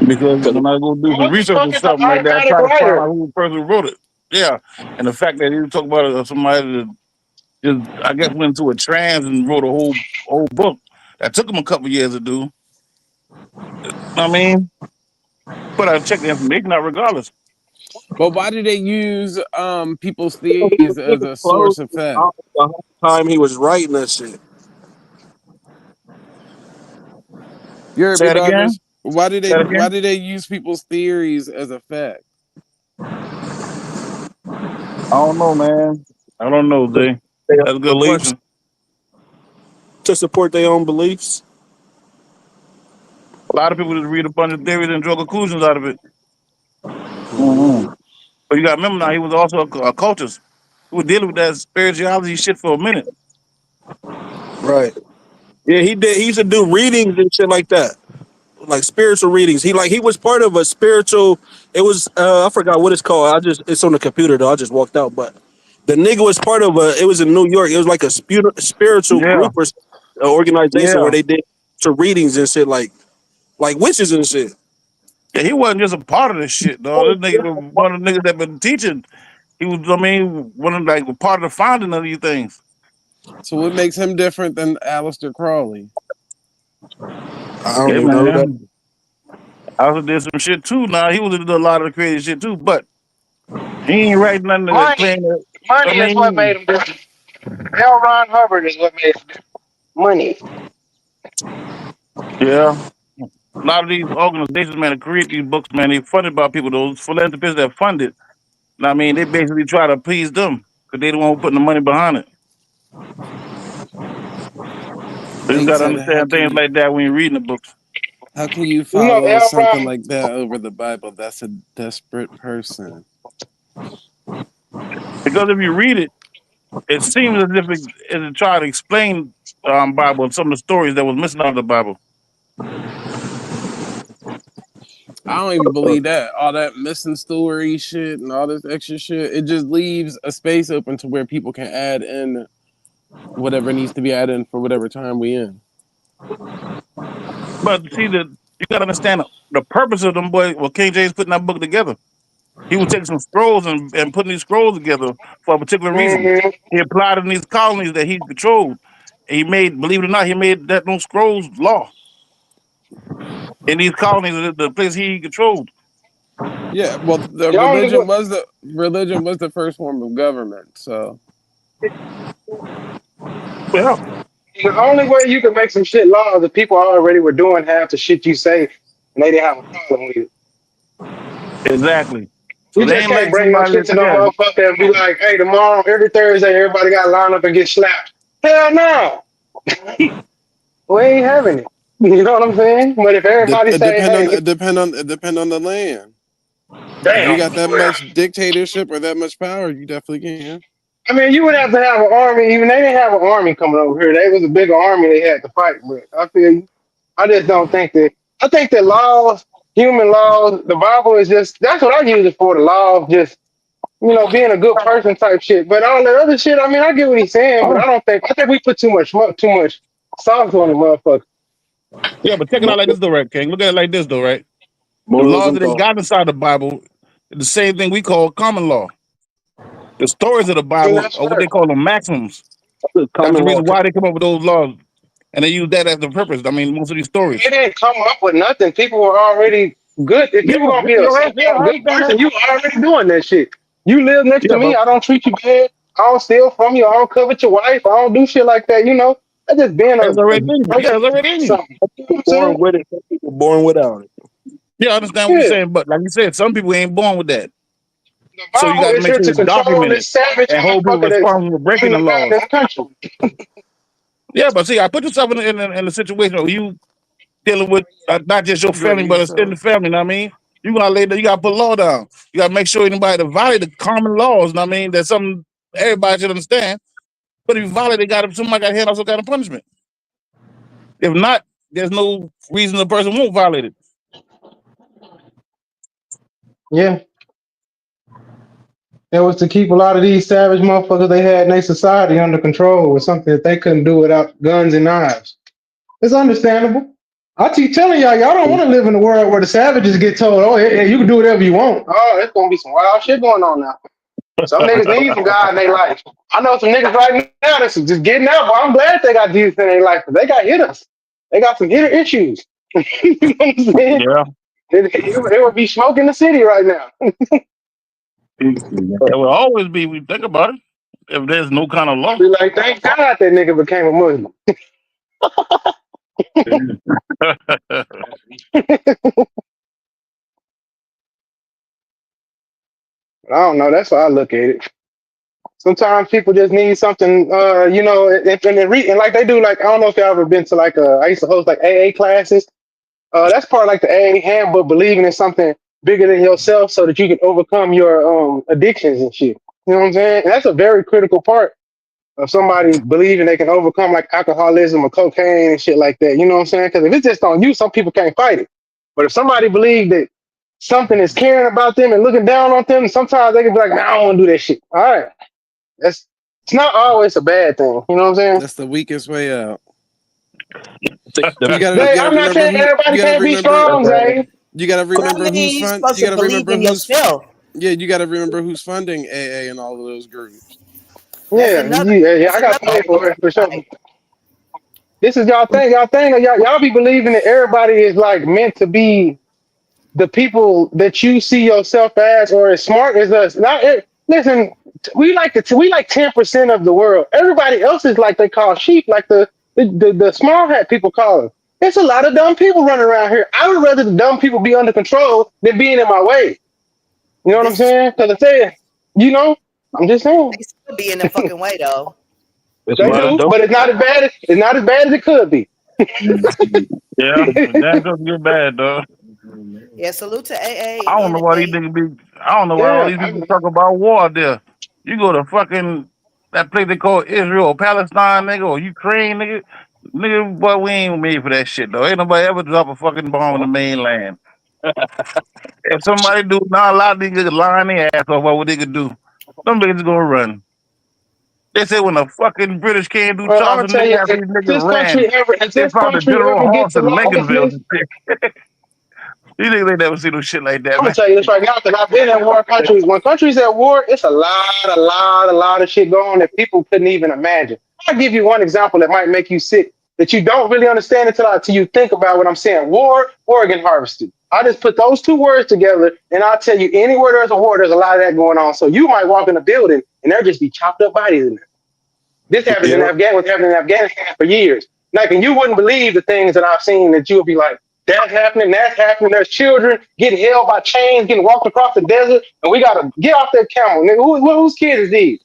Because when I go do some What the research fuck or is an something like that, I automatic try to find out writer? who the person who wrote it. Yeah, and the fact that he talk about somebody that just, I guess, went into a trance and wrote a whole book that took him a couple years to do. I mean, but I check the information out regardless. But why do they use people's The theories as nigga a source closed of his fact? mouth the whole time he was writing that shit. You heard Say me, it Darvish? again. Say it Why again. do they use people's theories as a fact? I don't know, man. I don't know, Zay. Their That's a good beliefs question. to support their own beliefs. A lot of people just read a bunch of theories and draw conclusions out of it. Mm-hmm. Mm-hmm. But you got to remember now, he was also a cultist. He was dealing with that spirituality shit for a minute. Right. Yeah, he did. He used to do readings and shit like that, like spiritual readings. He was part of a spiritual. It was I forgot what it's called. It's on the computer though. I just walked out, but the nigga was part of a. It was in New York. It was like a spiritual Yeah, group or organization where yeah. they did some readings and shit like witches and shit. Yeah, he wasn't just a part of this shit, dog. This nigga was one of the niggas that been teaching. He was, I mean, one of like part of the founding of these things. So what makes him different than Aleister Crowley? I don't Yeah, even know who that. man. I also did some shit too. Now he was into a lot of the creative shit too, but he ain't writing nothing that Money. claim that. I Money is what made mean, him different. L. Ron Hubbard is what made him different. Money. yeah. A lot of these organizations, man, that create these books, man, they funded by people. Those philanthropists that fund it. I mean, they basically try to please them because they don't want to put the money behind it. So you They got to said, understand things like that when you're reading the books. how can you You know, follow L. something Ron. like that over the Bible? That's a desperate person. Because if you read it, it seems as if it tried to explain Bible and some of the stories that was missing out of the Bible. I don't even believe that. All that missing story shit and all this extra shit, it just leaves a space open to where people can add in whatever needs to be added in for whatever time we in. But see, you got to understand the purpose of them boys. Well, King James putting that book together. He was taking some scrolls and putting these scrolls together for a particular reason. Mm-hmm. He applied in these colonies that he controlled. He made, believe it or not, he made that those scrolls law in these colonies, the place he controlled. Yeah, well, the The only way, religion was the first form of government. So Well, the only way you can make some shit laws if people already were doing half the shit you say and they didn't have a problem with it. exactly. So You they just ain't can't like bring no somebody shit that, to no yeah, motherfucker and be like, hey, tomorrow, every Thursday, everybody got to line up and get slapped. Hell no. We ain't having it. You know what I'm saying? But if everybody say, hey, it depend on the land. If you damn. got that much dictatorship or that much power, you definitely can. I mean, you would have to have an army. Even they didn't have an army coming over here. They was a bigger army they had to fight with. I feel you. I just don't think that. I think that laws, human laws, the Bible is just. That's what I use it for. The law of just being a good person type shit. But all that other shit, I mean, I get what he's saying, but I don't think. I think we put too much sauce on the motherfucker. yeah. But check it out like this though, right, King? Look at it like this though, right? The Morals laws and that they thought. got inside the Bible, is the same thing we call common law. The stories of the I mean, Bible that's are what fair. they call the maxims. That's Common the law. reason why they come up with those laws, and they use that as the purpose. I mean, most of these They stories. didn't come up with nothing. People were already good. If Yeah, you were gonna be you're right. some Yeah, kind of I good understand that. person, you already doing that shit. You live next to Yeah, me. but I don't treat you bad. I don't steal from you. I don't covet your wife. I don't do shit like that. That's just being it's already in you. I Yeah, just it's already in you. something. You know what I'm saying? Born with it. Some people born without it. Yeah, I understand what you're Yeah. saying, but like you said, some people ain't born with that. The So you Bible got to is make here sure to you control document it this savage and hold people motherfucker that's responsible for breaking the running around laws. this country. Yeah, but see, I put yourself in a situation where you dealing with not just your Great family, but extended yourself. family. You know what I mean? You gotta lay there, you gotta put law down. You gotta make sure anybody that violate the common laws. You know what I mean? That's something Everybody should understand. But if you violate, somebody got to hand out some kind of punishment. If not, there's no reason the person won't violate it. Yeah. It was to keep a lot of these savage motherfuckers they had in their society under control with something that they couldn't do without guns and knives. It's understandable. I keep telling y'all don't want to live in a world where the savages get told, oh, yeah, you can do whatever you want. Oh, there's going to be some wild shit going on now. Some niggas need some God in their life. I know some niggas right now that's just getting out, but I'm glad they got Jesus in their life because they got hitters. They got some hitter issues. You know what I'm saying? Yeah. It would be smoke in the city right now. It will always be, we think about it, if there's no kind of law. Be like, thank God that nigga became a Muslim. I don't know. That's how I look at it. Sometimes people just need something, you know, and like they do, like, I don't know if y'all ever been to like, I used to host like AA classes. That's part of like the AA handbook, believing in something bigger than yourself so that you can overcome your addictions and shit. You know what I'm saying? And that's a very critical part of somebody believing they can overcome like alcoholism or cocaine and shit like that. You know what I'm saying? Because if it's just on you, some people can't fight it. But if somebody believes that something is caring about them and looking down on them, sometimes they can be like, nah, I don't want to do that shit. All right. It's not always a bad thing. You know what I'm saying? That's the weakest way out. I'm not saying everybody can't be strong, Zay. You gotta remember I mean, you're supposed to believe in yourself. Yeah, you gotta remember who's funding AA and all of those groups. Yeah, I got to pay for it for sure. This is y'all thing. Y'all be believing that everybody is like meant to be the people that you see yourself as or as smart as us. Listen, we like 10% of the world. Everybody else is like they call sheep, like the small hat people call them. There's a lot of dumb people running around here. I would rather the dumb people be under control than being in my way. You know what I'm saying? Because I say, you know, I'm just saying. They still be in the fucking way though. They do, but it's not as bad as it could be. Yeah, that doesn't get bad, though. Yeah, salute to AA. I don't know why these niggas be. I don't know why all these people talk about war there. You go to fucking that place they call Israel or Palestine, nigga, or Ukraine, nigga, boy, we ain't made for that shit though. Ain't nobody ever drop a fucking bomb on the mainland. If somebody do, not a lot of niggas line their ass off what they could do. Some niggas gonna run. They say when the fucking British can't do Charleston, they have these niggas ran. They found the General Hoss in Lincolnville and shit. You niggas ain't never seen no shit like that, I'm man. gonna tell you this right now because I've been in war countries. When countries at war, it's a lot of shit going on that people couldn't even imagine. I'll give you one example that might make you sick that you don't really understand until you think about what I'm saying. War, organ harvesting. I just put those two words together, and I'll tell you anywhere there's a war, there's a lot of that going on. So you might walk in a building and there just be chopped up bodies in there. This happened in Afghanistan for years. Like, and you wouldn't believe the things that I've seen that you would be like, that's happening. There's children getting held by chains, getting walked across the desert, and we gotta get off that camel. Nigga, whose kids is these?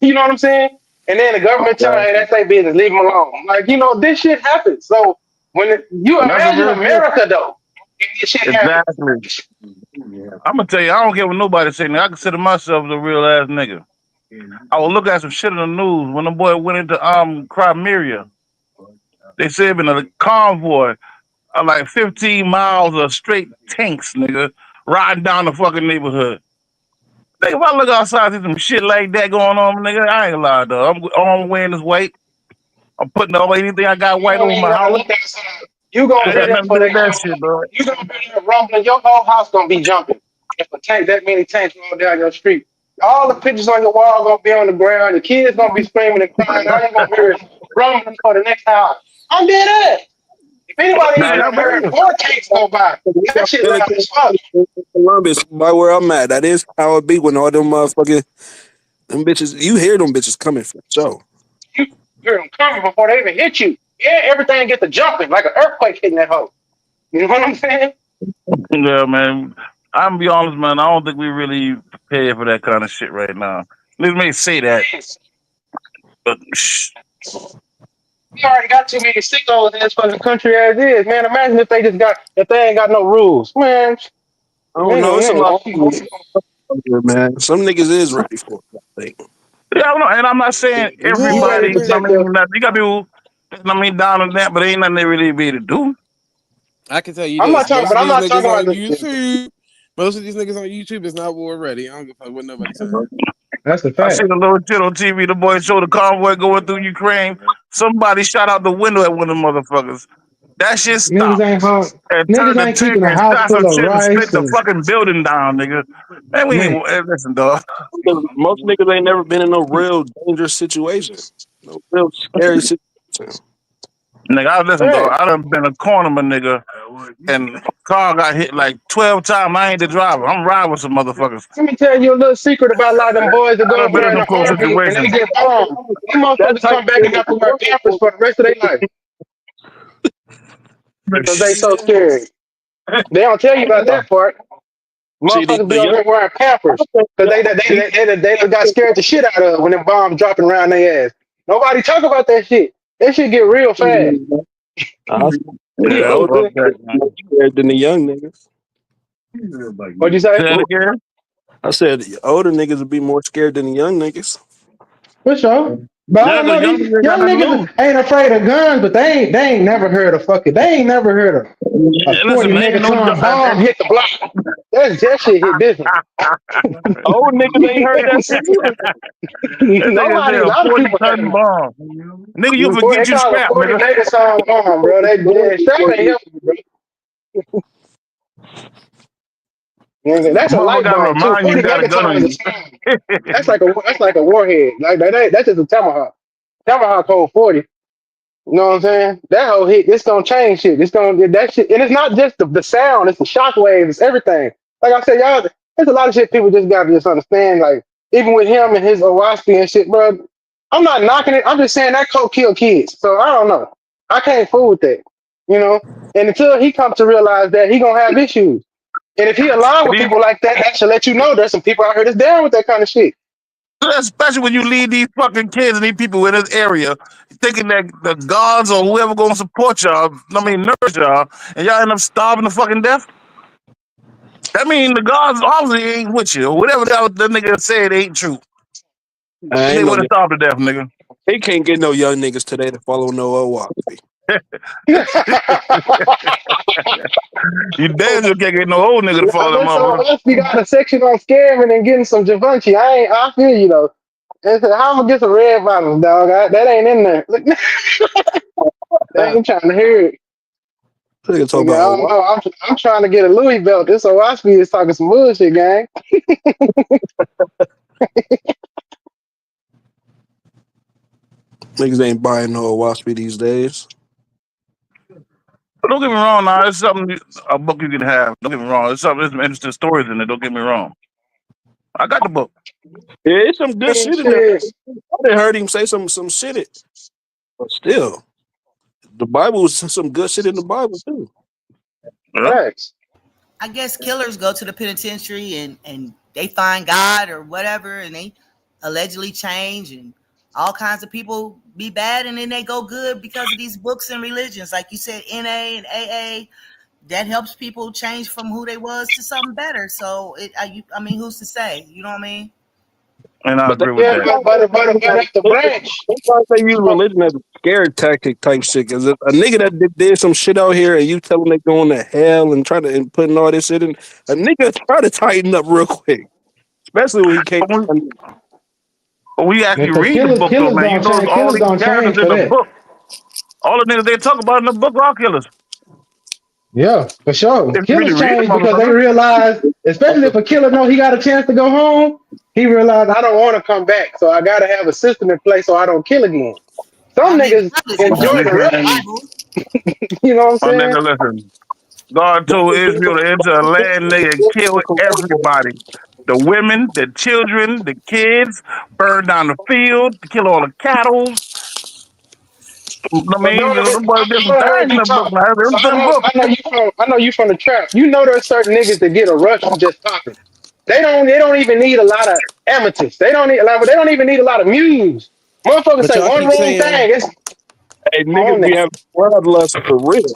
You know what I'm saying? And then the government telling, hey, that's their business, leave them alone. Like, you know, this shit happens. So when you imagine America though, this shit happens. I'm gonna tell you, I don't care what nobody say. I consider myself a real ass nigga. I was looking at some shit in the news when the boy went into 𝘾𝙤𝙎𝙃. They said in a convoy of like 15 miles of straight tanks, nigga, riding down the fucking neighborhood. Nigga, if I look outside, see some shit like that going on, nigga, I ain't gonna lie, though. All I'm wearing is white. I'm putting all anything I got white over my house. You gonna be there for that shit, bro. You gonna be there rumbling. Your whole house gonna be jumping. If a tank, that many tanks roll down your street, all the pictures on your wall gonna be on the ground. The kids gonna be screaming and crying. I ain't gonna hear it rumbling for the next hour. I'm dead ass. If anybody even heard 4 tanks go by, that shit loud as fuck. Columbus, by where I'm at, that is how it be when all them motherfucking them bitches. You hear them bitches coming for sure. You hear them coming before they even hit you. Yeah, everything gets to jumping like an earthquake hitting that hole. You know what I'm saying? Yeah, man. I'm gonna be honest, man. I don't think we really prepared for that kind of shit right now. Let me say that. But we already got too many sickos in this fucking country as is, man. Imagine if they ain't got no rules, man. I don't know. It's a lot of people, man. Some niggas is ready for it, I think. Yeah, I don't know. And I'm not saying You ready to everybody, Would. protect the you got people, down on that, but ain't nothing they really be able to do. I can tell you I'm not this: talking most but of I'm these not niggas talking about on the YouTube, is not war ready. I don't give a fuck what nobody saying. that's the I fact. seen a little shit on TV. The boy showed the convoy going through Ukraine. Somebody shot out the window at one of the motherfuckers. That shit Niggas stopped ain't hard. and Niggas turned the ain't trick keeping a and house shot some full of shit and split rice the and fucking building down, nigga. Man, we ain't man. listen, dog. Most niggas ain't never been in no real dangerous situation. No real scary situation. Nigga, I listen, dog. Right. I done been a cornerman, nigga, and car got hit like 12 times. I ain't the driver. I'm riding with some motherfuckers. Let me tell you a little secret about a lot of them boys that I go done over been there in in them the close army and they situations. get bombed. Them That motherfuckers type come back and have to wear Pampers for the rest of their life because they so scared. They don't tell you about that part. see Motherfuckers be the over young. there wearing Pampers because they done got scared the shit out of when them bombs dropping around their ass. Nobody talk about that shit. That shit get real fast. I the Yeah, older fuck that, niggas more man. scared than the young niggas. What'd you say? Say that again? I said the older niggas would be more scared than the young niggas. For sure. But I Yeah, don't because know, young these niggas ain't got young nothing to niggas lose. ain't afraid of guns, but they ain't never heard of fucking, they ain't never heard of a And 40 listen, man, ain't no. megaton bomb hit the block. That shit hit different. Old niggas ain't heard that shit either. This nigga Nobody, say a a lot of 40 people heard ton of bomb. Nigga, you it. forget They you call it strapped, 40 nigga. megaton bomb, bro. Strap ain't helping you, bro. That's a Motherfucker light gotta bomb too. remind you 40 you got a gun megaton on is a you. small. That's like a warhead. Like that's just a tomahawk. Tomahawk hold 40. You know what I'm saying? That whole hit, it's gonna change shit. It's gonna get that shit, and it's not just the sound, it's the shock waves, it's everything. Like I said, y'all, there's a lot of shit people just gotta just understand. Like even with him and his Owaski and shit, bro. I'm not knocking it. I'm just saying that coke kill kids. So I don't know. I can't fool with that. You know. And until he comes to realize that he gonna have issues, and if he align with These- people like that, that should let you know there's some people out here that's down with that kind of shit. Especially when you leave these fucking kids and these people in this area thinking that the gods or whoever gonna support y'all, nourish y'all, and y'all end up starving to fucking death. That mean the gods obviously ain't with you, or whatever the nigga said ain't true. I They ain't no would have young. starved to death, nigga. They can't get no young niggas today to follow no Owaski. You damn sure can't get no old nigga to follow that Unless so, motherfucker. unless we got a section on scamming and getting some Givenchy, I feel you though. And so how I'm gonna get some red bottoms, dog? That ain't in there. Look, they ain't trying to hear it. They can talk Nigga, about I don't Owaski. know. I'm trying to get a Louis belt. This Owaski is talking some bullshit, gang. Niggas ain't buying no Owaski these days. But don't get me wrong, now it's something a book you can have. Don't get me wrong, there's some interesting stories in it. Don't get me wrong. I got the book. Yeah, it's some good And shit in there. shit. I done heard him say some shit. But still, the Bible is some good shit in the Bible too. Yeah. Facts. I guess killers go to the penitentiary and they find God or whatever, and they allegedly change, and all kinds of people be bad, and then they go good because of these books and religions, like you said, NA and AA. That helps people change from who they was to something better. So I mean, who's to say? You know what I mean? And I But agree with Yeah, that. but that's the branch. they try to say use religion as a scare tactic type shit. Cause a nigga that did some shit out here and you tell him they going to hell and try to and putting all this shit in, a nigga try to tighten up real quick. Especially when he came. But we actually Because read the book though, man. You notice all killers these gonna characters change in for the that. book. All the niggas they talk about in the book are killers. Yeah, for sure. If you really Killers read the change because they motherfucker. realize, especially if a killer know he got a chance to go home, he realized I don't want to come back, so I gotta have a system in place so I don't kill again. I Some mean, niggas God is My enjoy one. the nigga, rush. Bible. You know what I'm my saying? nigga, listen. God told Israel to enter a land they and kill everybody. The women, the children, the kids, burn down the field, kill all the cattle. I But mean, bro, there's some I things heard in you the book, talk. man. There's So some book. I know you from the trap. You know there's certain niggas that get a rush from just popping. They don't even need a lot of amateurs. They don't even need a lot of muse. Motherfuckers But say y'all one keep wrong saying, thing, it's Hey, on niggas be there. having bloodlust for real.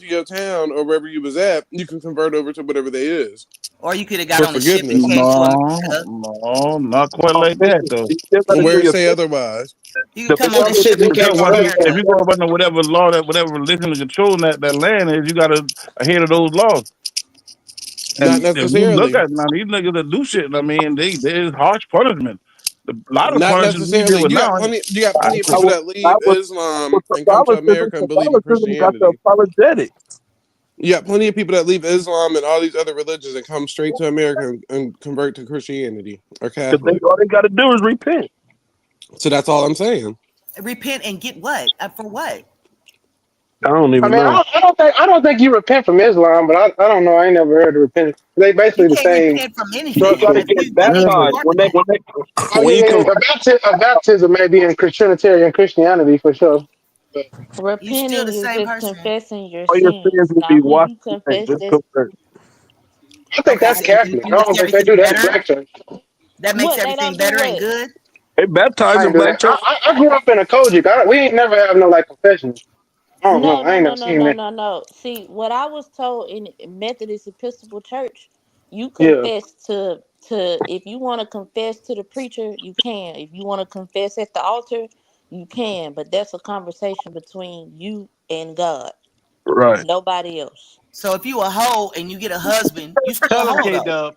to your town or wherever you was at, you can convert over to whatever they is. Or you could have got For on a ship and forgiveness. came to No, America. no, not quite like that though. You still got to Where do it your say otherwise. You could the come on a Some shit ship you and get can't to already if America. you go up under whatever law that whatever religion is controlling that land is, you got to adhere to those laws. Not And if you look necessarily. at now these niggas that do shit, I mean, there's harsh punishment. A lot of Not punishments we deal necessarily. with now. You got I, plenty of I people was, that I leave was, Islam and come to Catholicism, America and believe in Catholicism got the Christianity. apologetic. You got plenty of people that leave Islam and all these other religions and come straight to America and convert to Christianity or Catholic. All they got to do is repent. So that's all I'm saying. Repent and get what? For what? I don't I even mean, know. I don't think you repent from Islam, but I don't know. I ain't never heard of repentance. They You basically the can't same repent from structure. anything. They If get you if you baptized are the I When you mean, come, a baptism may be in Trinitarian Christianity for sure. But you still Repenting the is same just person. confessing your all your sins sins. will be Now, when washed you away. confess Just this, convert. I think Okay, that's so Catholic. I it makes don't think they everything do that in better. black church. That makes what they everything don't do better and what? good. They baptized I in ain't do black that. church. I grew up in a Kojic. We ain't never have no like confession. I don't know. No, I no, ain't no, never no, seen no, that. no, no. See, what I was told in Methodist Episcopal Church, you Yeah. confess to if you want to confess to the preacher, you can. If you want to confess at the altar, you can. But that's a conversation between you and God, Right. nobody else. So if you a hoe and you get a husband, you still a Tell him, hoe K though. Dub.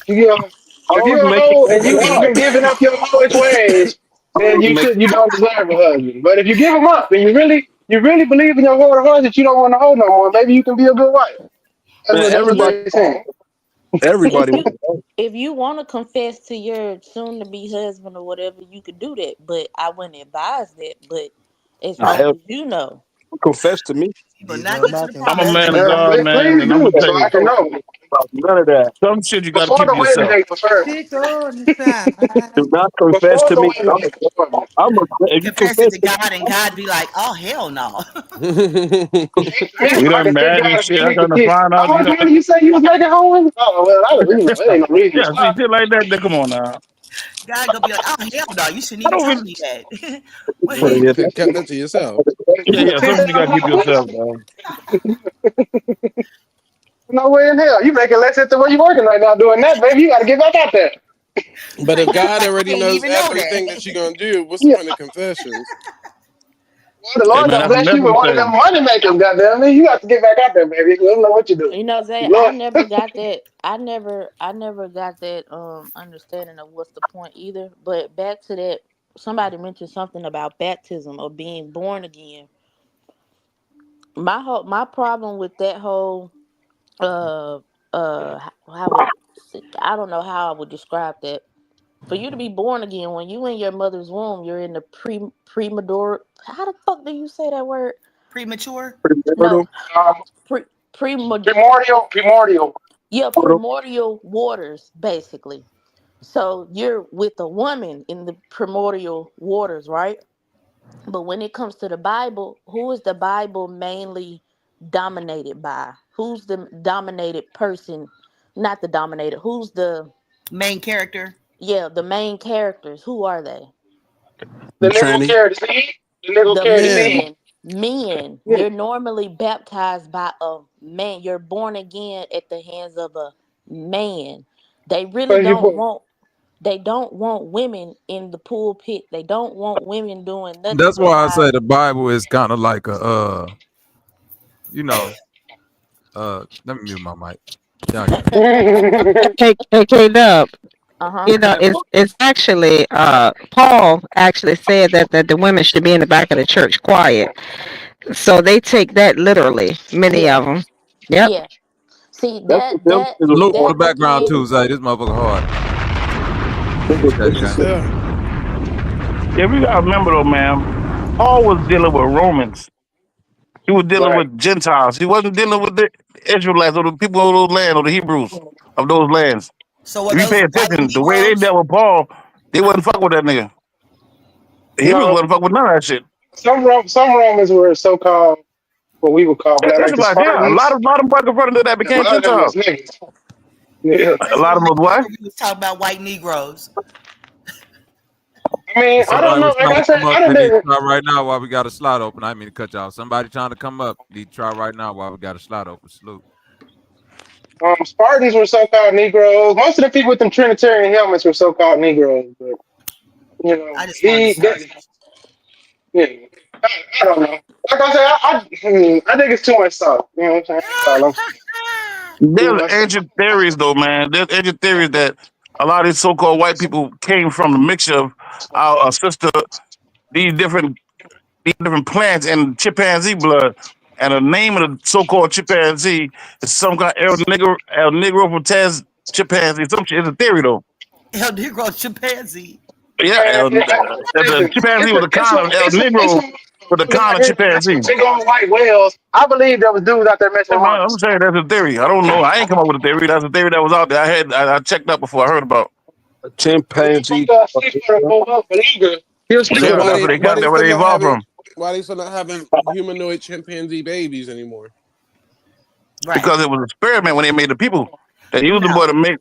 You know, if Always you're a make it hoe and you've right. been giving up your hoish ways, then Always make you don't deserve a husband. But if you give them up and you really believe in your heart of hearts that you don't want to hold no more, maybe you can be a good wife. That's man, what everybody they're saying. If everybody you if you want to confess to your soon to be husband or whatever, you could do that. But I wouldn't advise that. But as I long have as you know, confessed to me. You will These not are get to the I'm a promised Maccabees. man of land. God, man, Please and I'm do gonna that tell so I you can know. about none of that. Some shit you gotta Before keep the to wedding yourself. day, prefer. Sit on the side. Do not confess Before to the me. wedding day, prefer. If you Confess it confess to to God, and God be like, "Oh hell no." Me, we I done can take married and God and shit. give I me the gotta kids. find How out, much money you say you was making home? Oh, well, it ain't no reason to yeah, see, stop. shit like that, then come on now. God gonna be like, "Oh hell no, you shouldn't I even don't told really me that." Well, Wait, you could have kept that to yourself. yeah, some shit you gotta keep to yourself, man. No way in hell. You making less than where you working right now doing that, baby. You got to get back out there. But if God be God like, already "You ain't knows even know everything that that." you're gonna do, what's the Yeah. point of confessions? Well, the Hey Lord man, done that's a bless you with message one of them thing. money makers, goddamn me. You got to get back out there, baby. You don't know what you're doing. you know, Zay, I Lord. never got that. I never got that understanding of what's the point either. But back to that, somebody mentioned something about baptism or being born again. My problem with that whole uh how would I don't know how I would describe that. For you to be born again, when you in your mother's womb, you're in the premature. How the fuck do you say that word? Premature. No, Um, pre premod. primordial. Yeah, primordial waters, basically. So you're with a woman in the primordial waters, right? But when it comes to the Bible, who is the Bible mainly dominated by? Who's the dominated person? Not the dominated. Who's the Main character. the main characters? Who are they? The nigga Tranny. carry the seed. The nigga The carry the seed. Men. men. Yeah. You're normally baptized by a man. You're born again at the hands of a man. They really Cause you don't put. want they don't want women in the pulpit. They don't want women doing nothing That's but why I hide. say the Bible is kind of like a you know, let me mute my mic. Y'all got it. K Dub. Uh-huh. You know, it's actually Paul actually said that the women should be in the back of the church quiet. So they take that literally, many Yeah. of them. Yep. Yeah. See That's what them is a Salute for that the form. background again. too, Zay. This motherfucker hard. Appreciate Yes, you, gang. sir. Yeah, we gotta remember though, man. Paul was dealing with Romans. He was dealing Right. with Gentiles. He wasn't dealing with the Israelites or the people of those lands or the Hebrews of those lands. So were If you those pay white attention, the way they Negroes? dealt with Paul, they wasn't fucking with that nigga. The Hebrews No, wasn't fucking with none of that shit. some Romans were so-called what we would call black, like the Israelites, yeah. A lot Spartans. of brothers confronted that A became lot of them Gentiles. was niggas. Yeah. A That's lot what of them was made what? sure we was talking about white Negroes. I mean, I don't Somebody know. was Like trying I to said, come up. I done They need to been. try right now while we got a slot open. I didn't mean to cut y'all. Somebody trying to come up. Need to try right now while we got a slot open. Salute. Spartans were so-called Negroes. Most of the people with them Trinitarian helmets were so-called Negroes, but you know, I just wanted to start something. yeah, I don't know. Like I said, I think it's too much salt. You know what I'm saying? That's all I'm saying. Too There's much salt. ancient theories, though, man. There's ancient theories that a lot of these so-called white people came from the mixture of our sister, these different plants and chimpanzee blood. And the name of the so-called chimpanzee is some kind of El Negro Protez chimpanzee. Some shit. It's a theory, though. El Negro chimpanzee. Yeah, Man, the listen, chimpanzee was a kind of El it's Negro some with a motherfuckers kind out of here got some chimpanzee. big old white whales. I believe there was dudes out there messing Hey, with man, I'm monkeys. saying that's a theory. I don't know. I ain't come up with a theory. That's a theory that was out there. I checked up before I heard about. A chimpanzee. Sleep for the move up, but he was So sleeping. Yeah, why that's they where they why got. they That's where still they not evolved having from. why they still not having humanoid chimpanzee babies anymore? Right. Because it was an experiment when they made the people. They used the No. boy to make.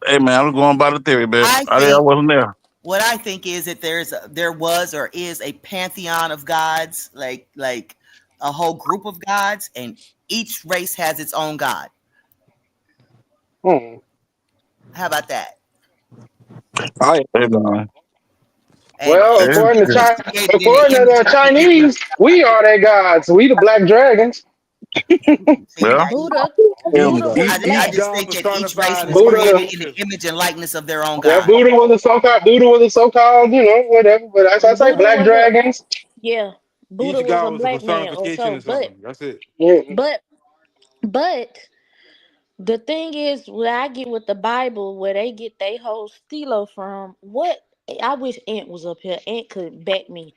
Hey man, I was going by the theory, man. I I think wasn't there. what I think is that there was or is a pantheon of gods, like a whole group of gods, and each race has its own god. Hmm. How about that? I Hey, man. And Well, each according to is created in the According to image the of the giver. Chinese, we are their gods. We the black dragons. See, Yeah. now Buddha, am Buddha the was I black. just think that each race was Buddha, created in the image and likeness of their own yeah, god. Buddha was a so-called, you know, whatever. But as I say, Buddha black was a dragons. yeah. Buddha Each was god a was a black man or personification so. of something. That's it. Yeah. But but the thing is, where I get with the Bible, where they get their whole stilo from, what I wish Ant was up here. Ant could back me.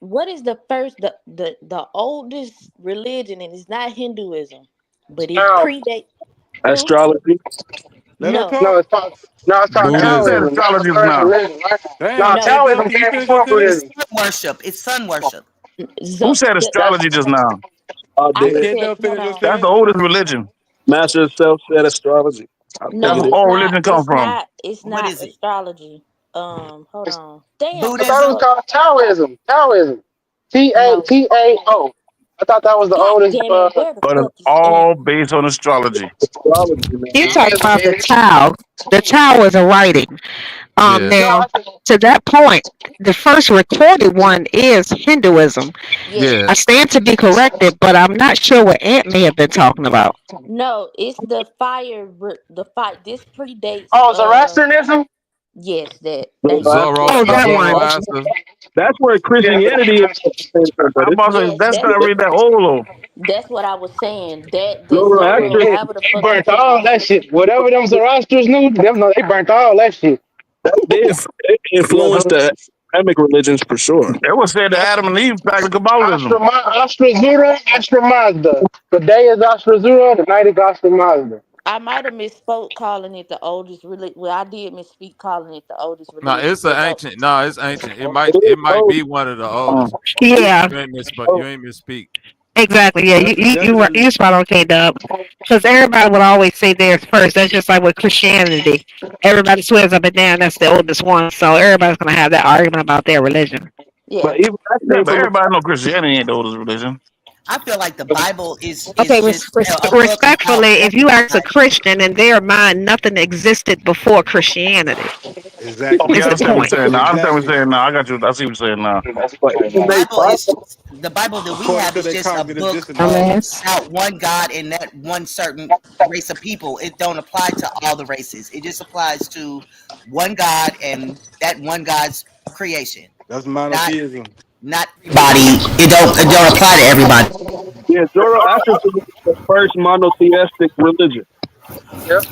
What is the first, the oldest religion, and it's not Hinduism, but it Now, predate who? astrology. Let her No, no, talk. it's called You just said Buddhism. Taoism. That's the astrology first now. religion, right? Damn, Now, you no. can't Taoism tell till you came finish your before sentence. It's Buddhism. sun worship. It's sun worship. Who So said That's astrology just now? I I You did. can't said, tell hold finish your on. That's the sentence. oldest religion. Master himself said astrology. I That's No, did where it. it's all not. religion come It's from. not. It's What not is it? astrology. Hold on. Damn. I thought it was Buddhism? called Taoism. Taoism. No. Tao. I thought that was the God oldest. damn it. Where the But it's fuck is Ant? all based on astrology. Astrology, You man. talk Taoism, about the baby. Tao. The Tao is a writing. Yeah. No, Now I think to that point, the first recorded one is Hinduism. Yes. Yeah. I stand to be corrected, but I'm not sure what Aunt may have been talking about. No, it's the fire. The fire. This predates. Zoroastrianism. Yes. That. Thank you. Oh, that one. Zoroaster. That's where Yeah, Christianity is, but I'm it's about to say Yes. that's not really that old though. That's what I was saying. That Zoro, Zoroaster. however the they fuck you burnt all pronounce that it. shit. Whatever them Zoroastrians knew, they burnt all that shit. They influenced the Abrahamic religions for sure. It was said that Adam and Eve practiced Kabbalism. Astra Zura, Astra Mazda. The day is Astra Zura, the night is Astra Mazda. I might have misspoke calling it the oldest religion. Well, I did misspeak calling it the oldest No, religion. it's an But no, ancient. No, it's ancient. It is It might old. be one of the oldest. Yeah, You ain't misspeak. You Oh, ain't misspeak. exactly. Yeah, That's you definitely spot on, K Dub. Because everybody would always say theirs first. That's just like with Christianity. Everybody swears up and down that's the oldest one. So everybody's gonna have that argument about their religion. yeah. but even that Yeah, came but from everybody know Christianity ain't the oldest religion. I feel like the Bible is Okay, just a book about respectfully, if you one ask a God. Christian, in their mind, nothing existed before Christianity. Okay, Is exactly. I the understand what point? you're saying now. I understand what Exactly. you're saying now. I got you. I see what you're saying now. but even they Bible. The Bible that we According have to is their just a cognitive book dissonance. Dumbass. about one God and that one certain race of people. It don't apply to all the races. It just applies to one God and that one God's creation. That's Not monotheism. not everybody. It don't apply to everybody. Yeah, Zoroastrianism is the first monotheistic religion. Yep.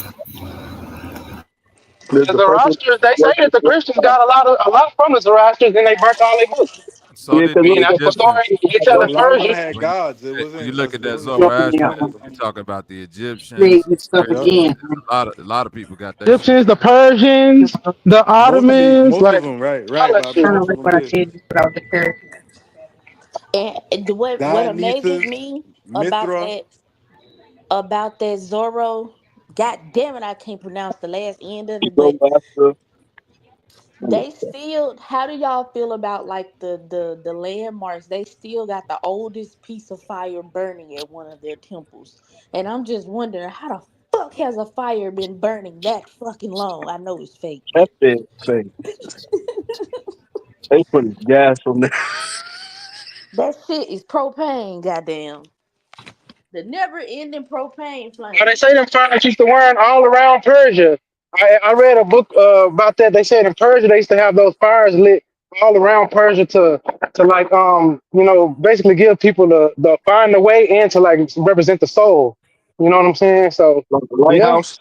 There's The the first one. Zoroastrians, they say that the Christians got a lot from the Zoroastrians, and they burnt all their books. So Yeah, did because the And that's the story Egyptians. you tell A in lot of them Persia. had When gods. when you look at It that wasn't just Zoroastrianism, you monotheism. talk about the Egyptians. Yep. A lot of people got that shit. Egyptians, the Persians, the Ottomans, Most of like them, right, all right. that But shit. most of them did. And what amazes Dionysus, me Mithra. about that Zoro, God damn it, I can't pronounce the last end of it, but Zoroaster. they still, how do y'all feel about like the landmarks? They still got the oldest piece of fire burning at one of their temples. And I'm just wondering how the fuck has a fire been burning that fucking long? I know it's fake. That shit say they put gas on there. That shit is propane, goddamn. The never ending propane Oh, they flame. say them fires used to burn all around Persia. I read a book about that. They said in Persia they used to have those fires lit all around Persia to like basically give people the find the way and to like represent the soul. You know what I'm saying? So Like the yeah, lighthouse.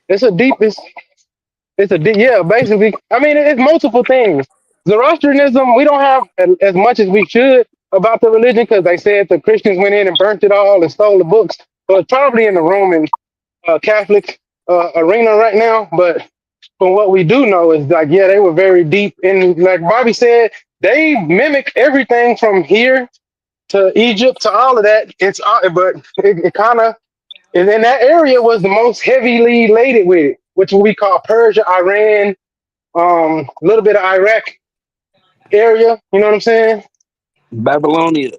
it's a deep it's a deep yeah. Basically, I mean it's multiple things. Zoroastrianism we don't have as much as we should about the religion because they said the Christians went in and burnt it all and stole the books. So it's probably in the Roman Catholic arena right now. But from what we do know is like, yeah, they were very deep in, like Bobby said, they mimic everything from here to Egypt to all of that. But it kind of, and then that area was the most heavily laden with it, which we call Persia, Iran, a little bit of Iraq area. You know what I'm saying? Babylonia.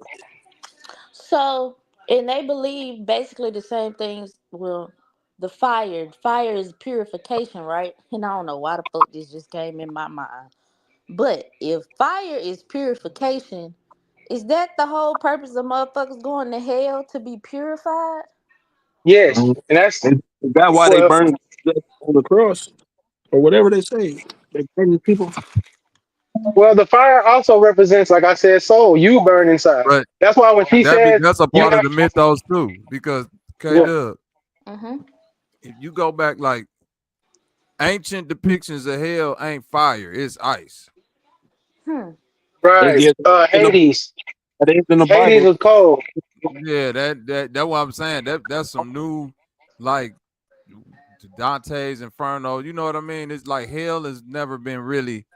So, and they believe basically the same things. Well, the fire is purification, right? And I don't know why the fuck this just came in my mind. But if fire is purification, is that the whole purpose of motherfuckers going to hell to be purified? Yes, Mhm. and that's And that's why they well, burn on the cross or whatever they say. They burn people. well. The fire also represents, like I said, soul. You burn inside. But That's why when he says that's a you part of have, the mythos too, because K yeah, Dub, Mm-hmm. if you go back like ancient depictions of hell ain't fire, it's ice. Hmm. They right. get in the Hades. it ain't in the Hades Bible. was cold. Yeah, that's what I'm saying. That's some new like Dante's Inferno. You know what I mean? It's like hell has never been really,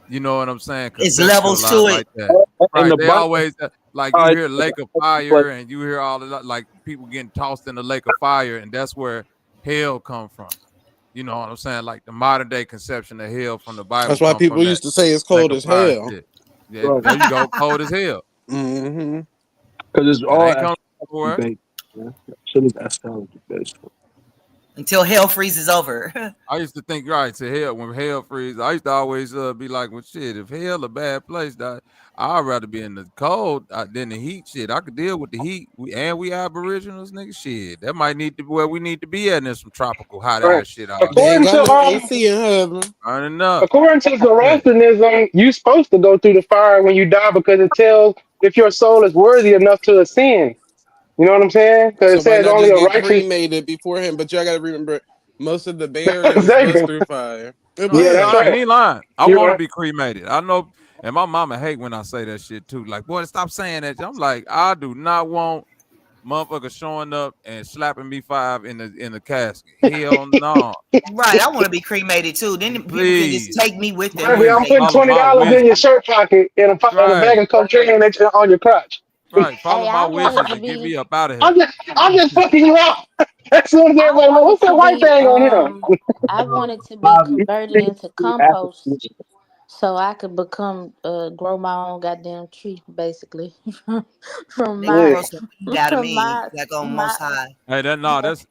you know what I'm saying, It's levels conceptualized to it. like that. In Right. the They Bible, always like you hear lake of like fire and you hear all of that, like people getting tossed in the lake of fire, and that's where hell come from. You know what I'm saying? Like the modern day conception of hell from the Bible That's why come people from that used to say it's lake cold of as fire hell. shit. Yeah, there you go, cold as hell. Mm-hmm. because it's It all ain't coming astrology from. based. Man. That shit is astrology based. Until hell freezes over. I used to think right to hell when hell freeze. I used to always be like, well, shit, if hell a bad place, I'd rather be in the cold than the heat. Shit, I could deal with the heat. We aboriginals, nigga. Shit, that might need to be where we need to be at in some tropical hot Right. ass shit out They here. ain't According got to no AC in heaven. Burning up. according to Shit. Zoroastrianism, you supposed to go through the fire when you die because it tells if your soul is worthy enough to ascend. You know what I'm saying? Because it So why says not only just a get righteous. cremated beforehand? But y'all got to remember, most of the Bay Area was Exactly. through fire. No, But he Yeah, ain't that's lying. He right. ain't lying. I You're want to right. be cremated. I know, and my mama hate when I say that shit too. Like, boy, stop saying that. I'm like, I do not want motherfucker showing up and slapping me five in the casket. Hell no. Right. I want to be cremated too. Then people can just Please. take me with them Maybe and I'm Please take putting me follow there. my $20 in your wishes. shirt pocket in a bag Right. of cocaine on your crotch. Right. Follow Hey, my I wanted wishes to and get be me up out of I'm here. just fucking you up. As soon as I everybody like, wanted what's that to white be thing on him? I wanted to be converted into compost so I could become grow my own goddamn tree basically from They can my grow some weed out of from me, my like on my Most High Hey, that's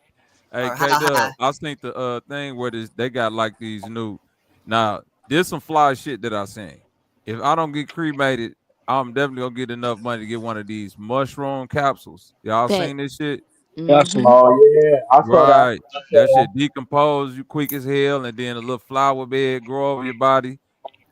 hey or How K High. Dub. I think the thing where they got like these new now there's some fly shit that I seen. If I don't get cremated, I'm definitely gonna get enough money to get one of these mushroom capsules. Y'all pet. seen this shit? That's Mm-hmm. some Oh yeah, I saw that. Right. I saw That shit that. decompose you quick as hell, and then a little flower bed grow over your body.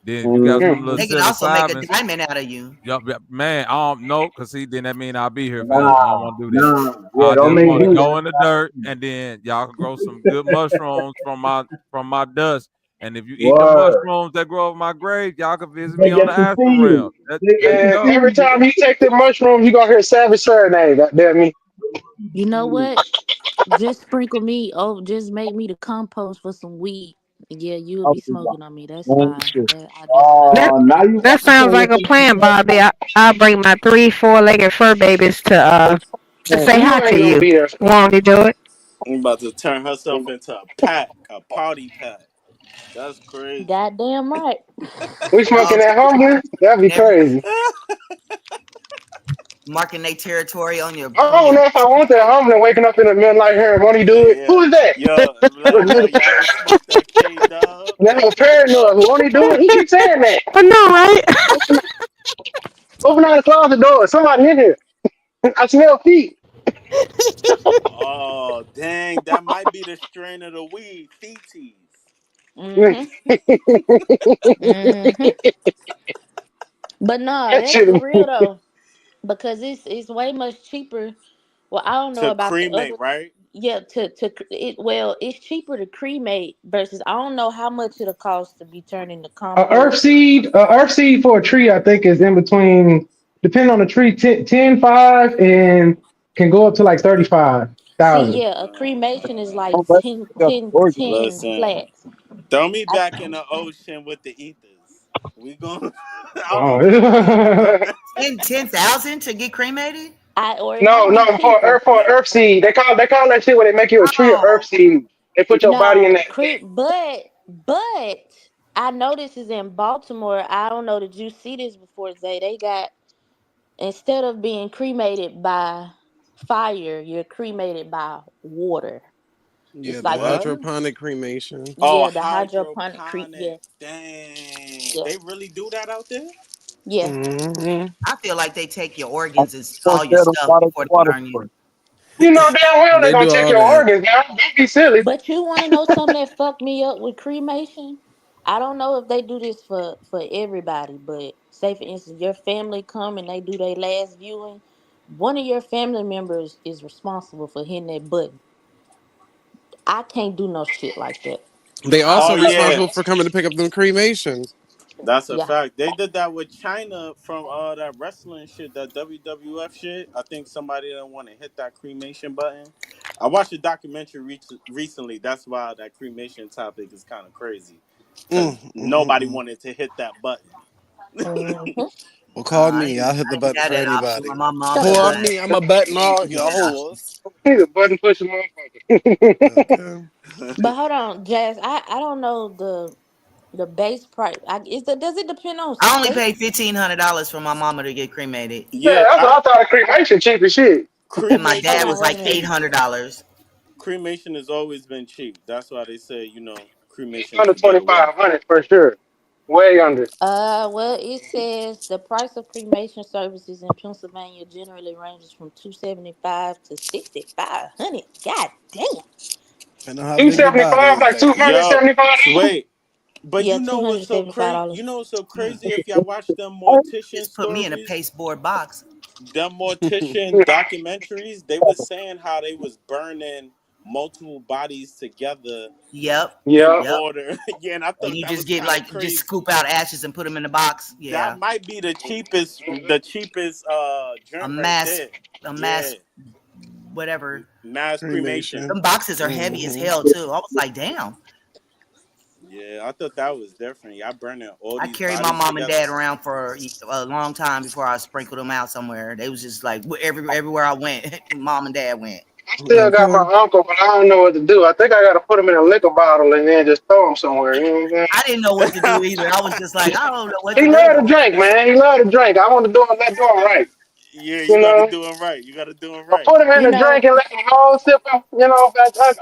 Then if you got mm, some little They can also make a psilocybin, diamond out of you. yup, yup, man, I don't know, cause see, then that mean I'll be here forever. I don't Nah, want to do that. nah, yeah, I don't just make want to me go in the that. dirt, and then y'all can grow some good mushrooms from my dust. And if you eat the Word. mushrooms that grow over my grave, y'all can visit me They on the get to see astral realm. you. They There get you to And go. see every you. time you take the mushrooms, you gonna hear Savage Serenade. Goddamn me. You know what? Just sprinkle me. Oh, just make me the compost for some weed. Yeah, you'll be smoking on me. That's fine. shit. That's fine That Oh, with now me. you that want to sounds turn like this a into plan, something Bobby. I'll bring my 3 4-legged fur babies to say You hi to ain't gonna you. be there. Want me to do it? I'm about to turn herself into a pack, a party pack. That's crazy. Goddamn right. We smoking No, that humbler? That'd be never. crazy. marking their territory on your I on don't your. know if I want that. I'm gonna waking up in the middle of the night here. Won't he do it? Yeah. Who is that? Yo, Look, yo, nigga, y'all ever smoked that K-Dub? nigga paranoid. Won't he do it? He keeps saying that. I know, right? Open out the closet door. Somebody in here. I smell feet. Oh, dang. That might be the strain of the weed. Feeties. Mm-hmm. Mm-hmm. But nah, That that's shit. for real though, because it's way much cheaper. Well, I don't know To about the cremate, other. right? Yeah, it's cheaper to cremate versus I don't know how much it'll cost to be turned into compost. A earth seed for a tree, I think, is in between, depending on the tree, 10, 5, and can go up to like See, 35,000. yeah, a cremation is like Oh, but 10, you got 10, organ. 10 Listen, flats. throw me I, back in the ocean with the ethers. We going I Oh. don't know what to talk. 10,000 to get cremated? or it No, might be no, cheaper. for earth seed. They call that shit when they make you a tree of earth Oh, seed. They put your body in No, that. but I know this is in Baltimore. I don't know, did you see this before, Zay? They got, instead of being cremated by fire, you're cremated by water. Yeah, It's the like a, What? hydroponic cremation. Oh, yeah, the hydroponic hydroponic. yeah, Dang. yeah, They really do that out there? yeah. Hmm. I feel like they take your I organs and fuck all your that on stuff bottled before they water burn you. for it. You know damn well they're They gonna do check all your that. organs, man. Don't be silly. But you want to know something that fucked me up with cremation? I don't know if they do this for everybody, but say for instance, your family come and they do their last viewing. One of your family members is responsible for hitting that button. I can't do no shit like that. They I Oh also don't know. yeah. responsible for coming to pick up them cremations. That's a Yeah. fact. They did that with China from that wrestling shit, that WWF shit. I think somebody didn't want to hit that cremation button. I watched a documentary recently. That's why that cremation topic is kind of crazy, because Mm, mm, mm, nobody mm. wanted to hit that button. hmm Well, call I me. ain't, I'll hit I the ain't button got for that option. anybody. When my mom Shut up, had Call bitch. me. passed, I'm a button they all didn't give me your that option. horse. He's a button pushing motherfucker. Okay. But hold on, Jazz. I don't know the base price. Does it depend on I only state? paid $1,500 for my mama to get cremated, Yeah, Yeah, that's what I thought of cremation cheap as shit. and my Hold dad cremation on, was is wait a like minute. cheap. $800. Cremation has always been cheap. That's why they say, cremation Under could get away. 2,500 for sure. Way under. Well, it says the price of cremation services in Pennsylvania generally ranges from $275 to $6,500. God damn. Depending on how big your body 275, is, like baby. Yo, 275. wait. But Yeah, you know what's so crazy? You $275. know what's so crazy? If y'all watch them Oh, mortician Just put me in a stories, pasteboard box. them mortician documentaries, they was saying how they was burning multiple bodies together Yep, in Yeah. yep. order. Yeah, and I And thought you that just was get kind of like just crazy. scoop out ashes and put them in the box. That Yeah, might be the cheapest a joint right mass, there. a Yeah, mass, whatever. mass cremation. Them Cremation. boxes are heavy as Hmm. hell too. I was like, damn. Yeah, I thought that was different. Y'all burning all I these carried my bodies mom and together. dad around for a long time before I sprinkled them out somewhere. They was just like everywhere I went, mom and dad went. I still got my Okay. uncle, but I don't know what to do. I think I got to put him in a liquor bottle and then just throw him somewhere. You know what I'm I didn't know what to do either. I was just like, I don't know what saying? to He do. love to drink, man. He love to drink. I want to do him, let do him right. Yeah, you You got to know, do it right. You got to do it I right. put him in You the drink know, and let him all sip him. You know,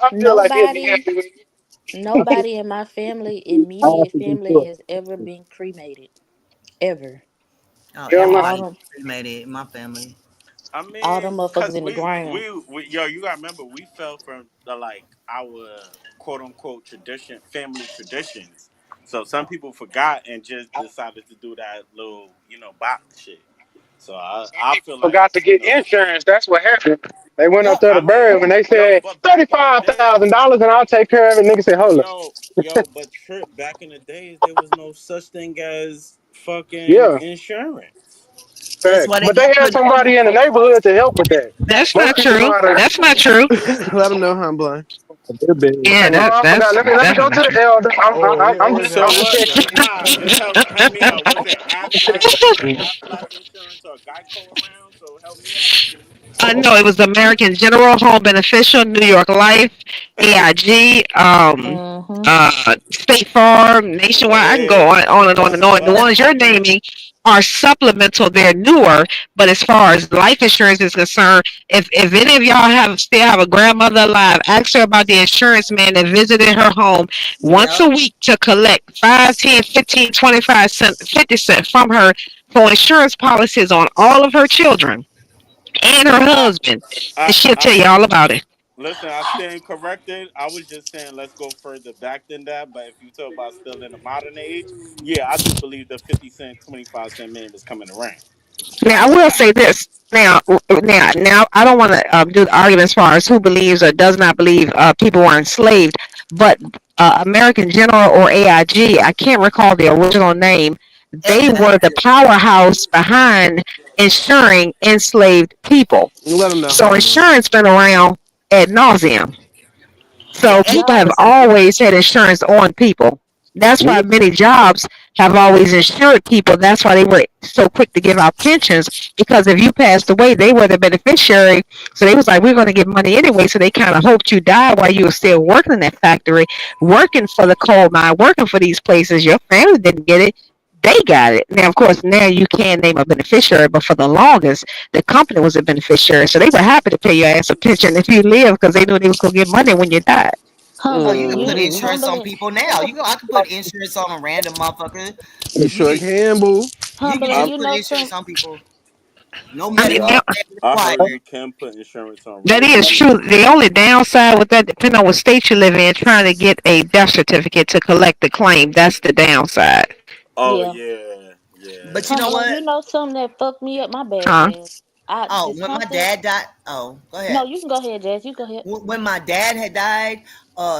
I feel like he'd be nobody happy with it. nobody in my family, I have immediate to be family, sure. has ever been cremated. Ever. Oh, You know, All everybody them cremated in my family. I all mean, them motherfuckers cause in the ground. yo, you gotta remember, we fell from the our quote unquote family traditions. So some people forgot and just decided to do that little, box shit. So I feel like, forgot to get insurance. That's what happened. They went no, up there to I bury him mean, and they yo, said but back in the day, $35,000 and I'll take care of it. Nigga said, hold up. but Trip, back in the days, there was no such thing as fucking Yeah, insurance. That's facts. why they But got they had put. somebody in the neighborhood to help with that. That's Most not people know true. how to. That's not true. Let them know, huh, blind. They're big. Yeah, Oh, I forgot. Let me go that's to not the true. elder. Oh, he I'm always just So has talking that what? shit. shit. Nah, just help me out. Was it Aflac insurance or Geico around? So help me out. No, it was American General, Home Beneficial, New York Life, AIG, Mm-hmm. State Farm, Nationwide. I can go Hey, on and on and that's on. The right. ones you're naming are supplemental. They're newer, but as far as life insurance is concerned, if any of y'all still have a grandmother alive, ask her about the insurance man that visited her home once a Yep. week to collect 5, 10, 15, 25 cent, 50 cent from her for insurance policies on all of her children and her I, husband, I, and she'll I, tell you all about it. listen. I stand corrected. I was just saying let's go further back than that. But if you talk about still in the modern age, yeah, I do believe the 50 cent, 25 cent man is coming around. Now, I will say this. Now, I don't want to do the argument as far as who believes or does not believe people were enslaved, but American General or AIG, I can't recall the original name. They were the Exactly. powerhouse behind insuring enslaved people. You let them know. So insurance been around ad nauseum. Yeah, So people have excellent. always had insurance on people. That's why many jobs have always insured people. That's why they were so quick to give out pensions, because if you passed away, they were the beneficiary. So they was like, we're going to give money anyway. So they kind of hoped you died while you were still working in that factory, working for the coal mine, working for these places. Your family didn't get it. They got it. Now, of course, now you can name a beneficiary, but for the longest, the company was a beneficiary. So they were happy to pay your ass a pension if you live, because they knew they was going to get money when you died. Oh, Humbling, you can put you Mm-hmm. insurance on humbling, people now. I can put insurance on a random motherfucker. You You sure can can, boo. you can humbling. I just You put know insurance some. on people. No I mean, medical I heard required. you can put insurance on that random is people. true. The only downside with that, depending on what state you live in, trying to get a death certificate to collect the claim, that's the downside. Oh Yeah, yeah, yeah. But you know humbling. what? You know something that fucked me up. My bad, Huh? Jazz. I Oh, just when my something. dad died. Oh, go No, ahead. you can go ahead, Jazz. You go ahead. When my dad had died,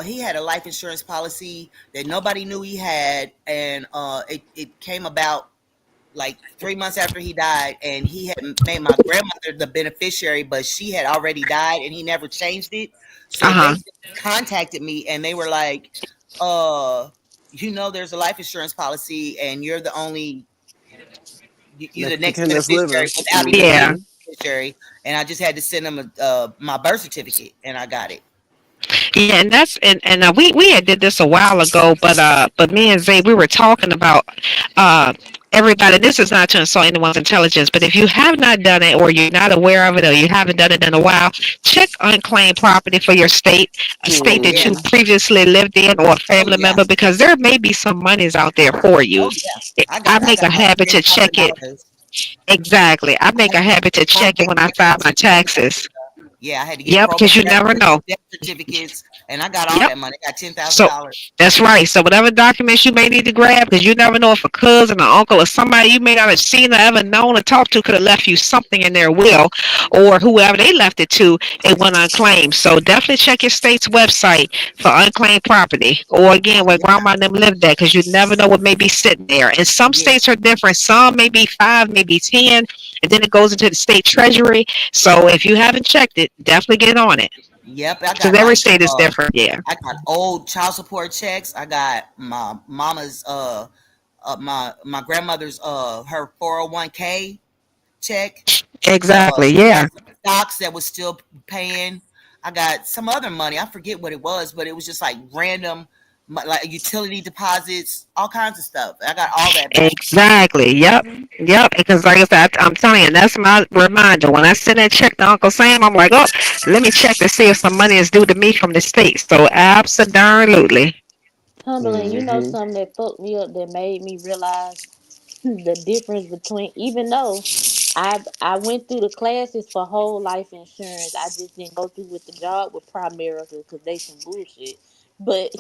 he had a life insurance policy that nobody knew he had, and it came about like 3 months after he died, and he had made my grandmother the beneficiary, but she had already died, and he never changed it. Uh So they huh. contacted me, and they were like, "Uh, there's a life insurance policy, and you're the only you're the Next to next kin that's beneficiary living. without even being Yeah. Mm-hmm. a beneficiary." And I just had to send them my birth certificate, and I got it. Yeah, and we had did this a while ago, but me and Zay, we were talking about uh everybody. This is not to insult anyone's intelligence, but if you have not done it, or you're not aware of it, or you haven't done it in a while, check unclaimed property for your state, a state that Yeah. you Mm-hmm. previously lived in, or a Oh family yeah. member, because there may be some monies out there for you. Oh yeah. I I make got a like habit ten to thousand check it. dollars. Exactly, I make I a had to habit get to check it probate when I file my records. taxes. Yeah, I had to get Yep, probate because you never records, know. death certificates, and I got all Yep. that money. I got ten thousand So dollars. that's right. So whatever documents you may need to grab, because you never know if a cousin or uncle or somebody you may not have seen or ever known or talked to could have left you something in their will, or whoever they left it to, it went unclaimed. So definitely check your state's website for unclaimed property, or again Oh where yeah, grandma and them lived at, because you never know what may be sitting there. And some yeah, states are different. Some may be 5, maybe 10, and then it goes into the state treasury. So if you haven't checked it, definitely get on it, yep. I because got every like state is different. Yeah. I got old child support checks. I got my mama's my grandmother's her 401k check. Exactly. I got Yeah. some stocks that was still paying. I got some other money. I forget what it was, but it was just like random, like utility deposits, all kinds of stuff. I got all that back. Exactly. Yep. Yep. Because like I said, I'm telling you, that's my reminder. When I send that check to Uncle Sam, I'm like, oh, let me check to see if some money is due to me from the state. So absolutely. Humbling. You know Mm-hmm. something that fucked me up that made me realize the difference between, even though I went through the classes for whole life insurance, I just didn't go through with the job with Primerica because they some bullshit. But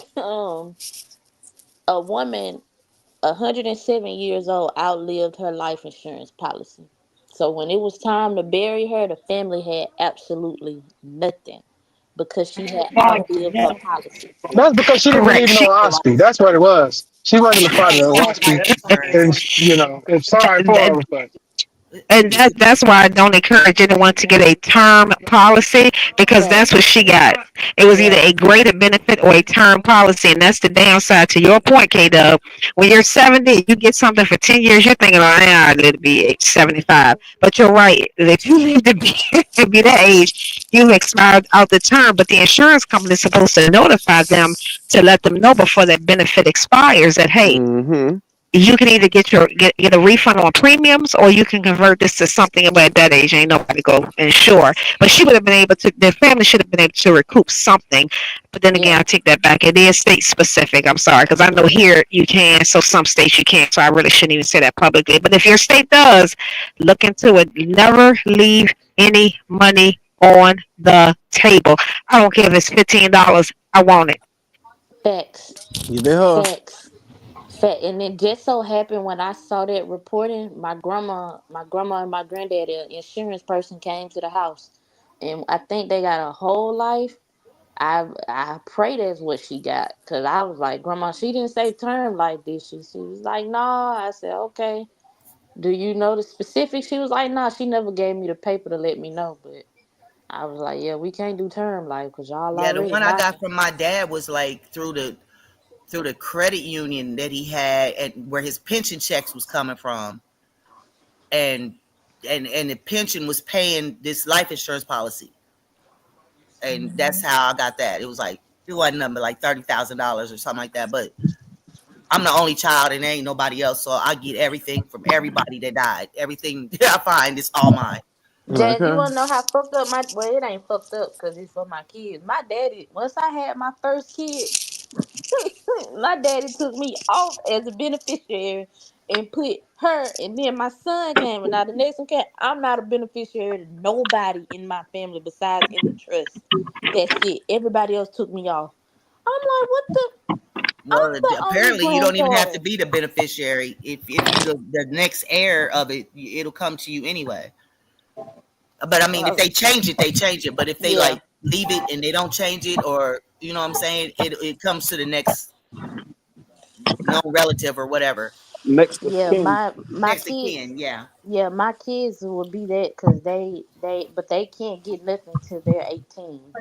a woman 107 years old outlived her life insurance policy. So when it was time to bury her, the family had absolutely nothing because she had outlived her policy. That's because she didn't Correct. believe in no hospice. That's what it was. She wasn't a Yeah, part of she the had life hospice. insurance. And, it's sorry for That, her, but. And that's why I don't encourage anyone to get a term policy, because that's what Facts. she got. It was either Yeah. a greater benefit or a term policy, and that's the downside. To your point, K Dub, when you're 70, you get something for 10 years, you're thinking, oh, yeah, I'd live to be age 75. But you're right. If you live to be, to be that age, you've expired out the term, but the insurance company is supposed to notify them to let them know before that benefit expires that, hey, Mm-hmm. you can either get a refund on premiums, or you can convert this to something. But at that age, ain't nobody go insure. But she would have been able to. Their family should have been able to recoup something. But then again, Yeah. I take that back. It is state specific. I'm sorry, because I know here you can, so some states you can't. So I really shouldn't even say that publicly. But if your state does, look into it. Never leave any money on the table. I don't care if it's $15. I want it. Facts. You did her. Facts. Fact. And it just so happened when I saw that reporting, my grandma and my granddad, the insurance person, came to the house, and I think they got a whole life. I pray that's what she got, cause I was like, Grandma, she didn't say term like this. She was like, nah. I said, okay. Do you know the specifics? She was like, nah. She never gave me the paper to let me know, but I was like, yeah, we can't do term life because y'all Yeah, the already one I buying. got from my dad was like through the credit union that he had, and where his pension checks was coming from, and and the pension was paying this life insurance policy, and that's how I got that. It was like, it wasn't nothing but like $30,000 or something like that. But I'm the only child, and there ain't nobody else, so I get everything from everybody that died. Everything I find is all mine. Jazz, you Okay. wanna know how fucked up my well, it ain't fucked up because it's for my kids. My daddy, once I had my first kid, my daddy took me off as a beneficiary and put her, and then my son came, and now the next one came. I'm not a beneficiary to nobody in my family besides in the trust. That's it. Everybody else took me off. I'm like, what the? I'm Well, the only apparently you don't even have to granddaughter. be the beneficiary. If you the next heir of it, it'll come to you anyway. But I mean, if Uh, they change it, they change it. But if they yeah, like leave it and they don't change it, or you know what I'm saying, it comes to the next known relative or whatever. Next of yeah. kin. My Next of kids. kin, yeah. Yeah, my kids will be that because but they can't get nothing till they're 18.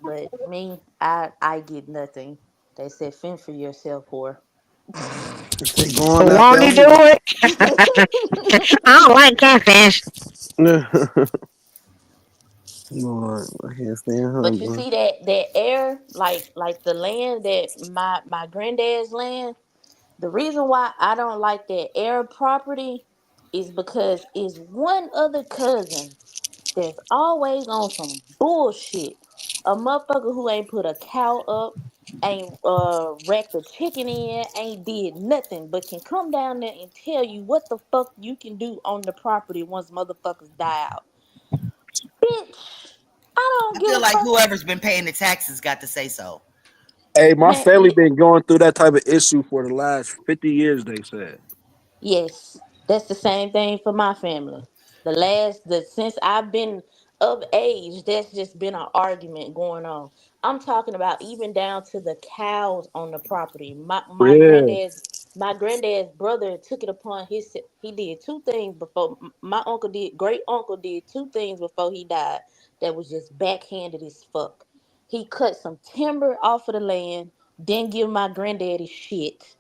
But me, I get nothing. They said fend for yourself, whore. They going after Won't he do you. it? I don't like catfish. Lord, I can't stand But you hunger. see that air, like the land that my granddad's land. The reason why I don't like that air property is because it's one other cousin that's always on some bullshit. A motherfucker who ain't put a cow up, ain't wrecked a chicken in, ain't did nothing, but can come down there and tell you what the fuck you can do on the property once motherfuckers die out. Bitch, I don't I give feel a like fuck. whoever's been paying the taxes got to say so. Hey, my Man, family been going through that type of issue for the last 50 years, they said. yes, that's the same thing for my family. The since I've been of age, that's just been an argument going on. I'm talking about even down to the cows on the property. Yeah. My granddad's brother took it upon his. He did two things before my uncle did. Great uncle did two things before he died. That was just backhanded as fuck. He cut some timber off of the land, didn't give my granddaddy shit.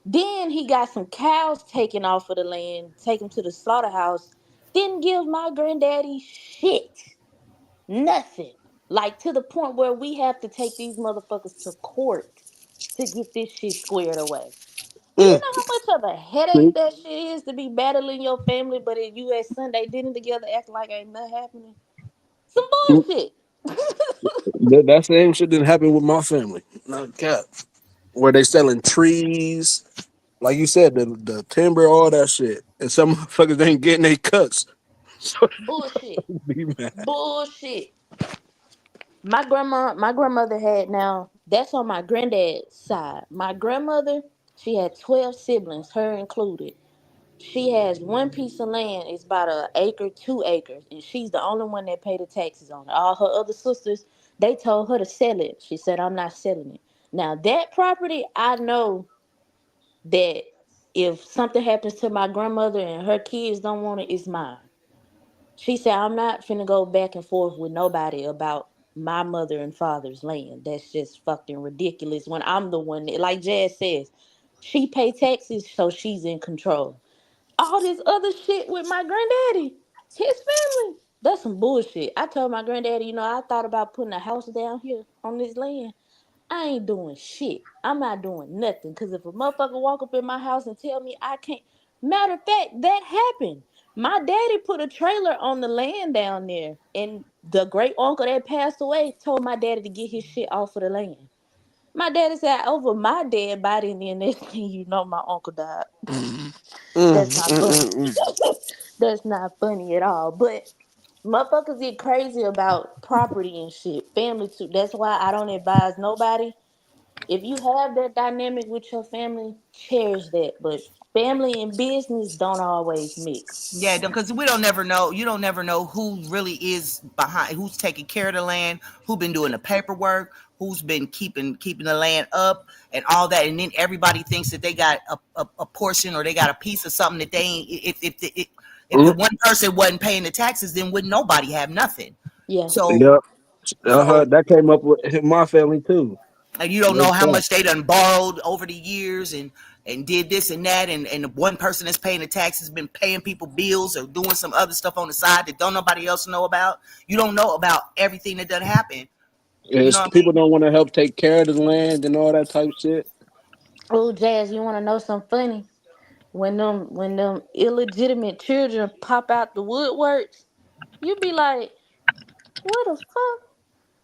Then he got some cows taken off of the land, take them to the slaughterhouse. Didn't give my granddaddy shit. Nothing. Like to the point where we have to take these motherfuckers to court to get this shit squared away. Do you Mm. know how much of a headache that shit is to be battling your family, but in US Sunday dinner together acting like ain't nothing happening? Some bullshit. That same shit didn't happen with my family. Not cap. Where they selling trees, like you said, the timber, all that shit, and some motherfuckers ain't getting their cuts. So Bullshit. be mad. Bullshit. My grandmother had, now that's on my granddad's side. My grandmother, she had 12 siblings, her included. She has one piece of land, it's about a acre, 2 acres, and she's the only one that paid the taxes on it. All her other sisters, they told her to sell it. She said, I'm not selling it. Now that property, I know that if something happens to my grandmother and her kids don't want it, it's mine. She said, I'm not finna go back and forth with nobody about my mother and father's land. That's just fucking ridiculous when I'm the one that, like Jazz says, she pay taxes, so she's in control. All this other shit with my granddaddy, his family, that's some bullshit. I told my granddaddy, I thought about putting a house down here on this land. I ain't doing shit. I'm not doing nothing. Because if a motherfucker walk up in my house and tell me I can't. Matter of fact, that happened. My daddy put a trailer on the land down there. And the great uncle that passed away told my daddy to get his shit off of the land. My daddy said, over my dead body, and then next thing you know, my uncle died. That's not funny. That's not funny at all. But motherfuckers get crazy about property and shit. Family too. That's why I don't advise nobody. If you have that dynamic with your family, cherish that. But family and business don't always mix. Yeah, because we don't never know. You don't never know who really is behind, who's taking care of the land, who been doing the paperwork, who's been keeping the land up, and all that. And then everybody thinks that they got a portion or they got a piece of something that they ain't. If the one person wasn't paying the taxes, then would nobody have nothing? Yeah. So Yep. That came up with my family too. and you don't Real know how talk. much they done borrowed over the years and did this and that, and the one person that's paying the taxes been paying people bills or doing some other stuff on the side that don't nobody else know about. You don't know about everything that done happen. You know It's what I people mean? don't want to help take care of the land and all that type shit. Oh, Jazz, you want to know something funny? When them illegitimate children pop out the woodworks, you be like, what the fuck?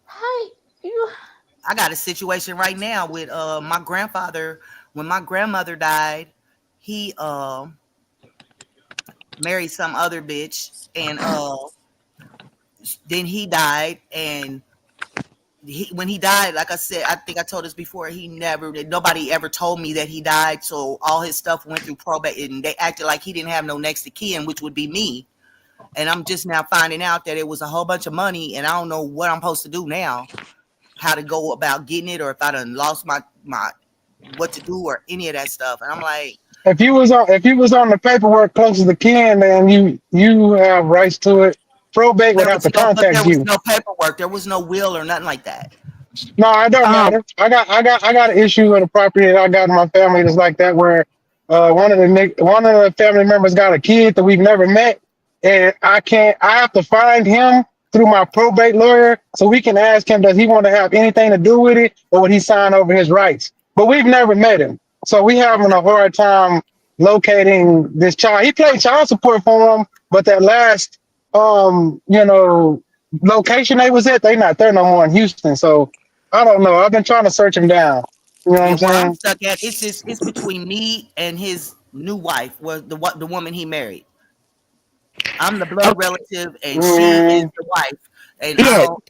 Hey, you. I got a situation right now with my grandfather. When my grandmother died, he married some other bitch, and then he died, and when he died, like I said, I think I told this before, nobody ever told me that he died. So all his stuff went through probate, and they acted like he didn't have no next of kin, which would be me. And I'm just now finding out that it was a whole bunch of money, and I don't know what I'm supposed to do now, how to go about getting it, or if I done lost my what to do or any of that stuff. And I'm like, If you was on the paperwork closest to kin, then you have rights to it. Probate would have to there contact was you. no paperwork, there was no will or nothing like that. No, it don't Um, matter. I got an issue with a property that I got in my family that's like that, where one of the family members got a kid that we've never met, and I have to find him through my probate lawyer so we can ask him, does he want to have anything to do with it, or would he sign over his rights? But we've never met him, so we having a hard time locating this child. He paid child support for him, but that last location they was at, they not there no more in Houston. So I don't know. I've been trying to search him down. You know what Yeah, I'm where I'm saying? stuck at, it's between me and his new wife, was the woman he married. I'm the blood okay. relative, and she is Mm, the wife. And I Yeah. don't.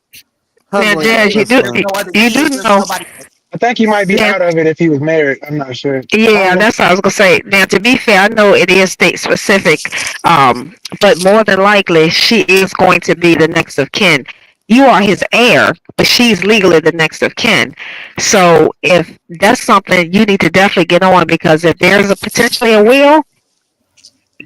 Now, Husband, Jazz, that's There's fine. no other you do kids. There's know. nobody. I think he might be Now, out of it if he was married. I'm not sure. I don't yeah, know. that's what I was gonna say. Now, to be fair, I know it is state specific, but more than likely, she is going to be the next of kin. You are his heir, but she's legally the next of kin. So, if that's something you need to definitely get on, because if there's a potentially a will,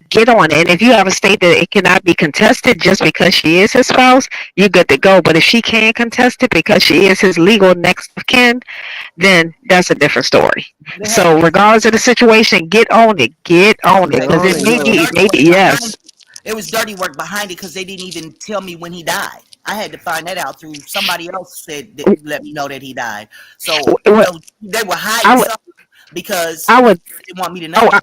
get on it. And if you have a state that it cannot be contested just because she is his spouse, you're good to go. But if she can contest it because she is his legal next of kin, then that's a different story. They had So regardless of the situation, get on it, Get okay, because on it it, because it may was yeah. be, dirty maybe work behind. yes. It was dirty work behind it because they didn't even tell me when he died. I had to find that out through somebody else said that let me know that he died. So What they were hiding I would, something because I would, they didn't want me to oh, know.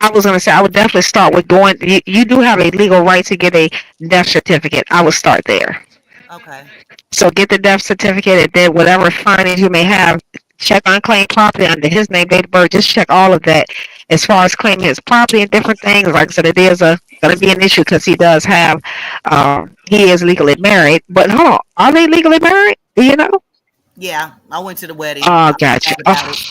I was gonna say I would definitely start with going. You do have a legal right to get a death certificate. I would start there. Okay. So get the death certificate, and then whatever findings you may have, check unclaimed property under his name, date of birth. Just check all of that as far as claiming his property and different things. Like I said, it is going to be an issue because he does have, he is legally married. But hold on, are they legally married? Do you know? Yeah, I went to the wedding. Oh, I was gotcha. mad about it.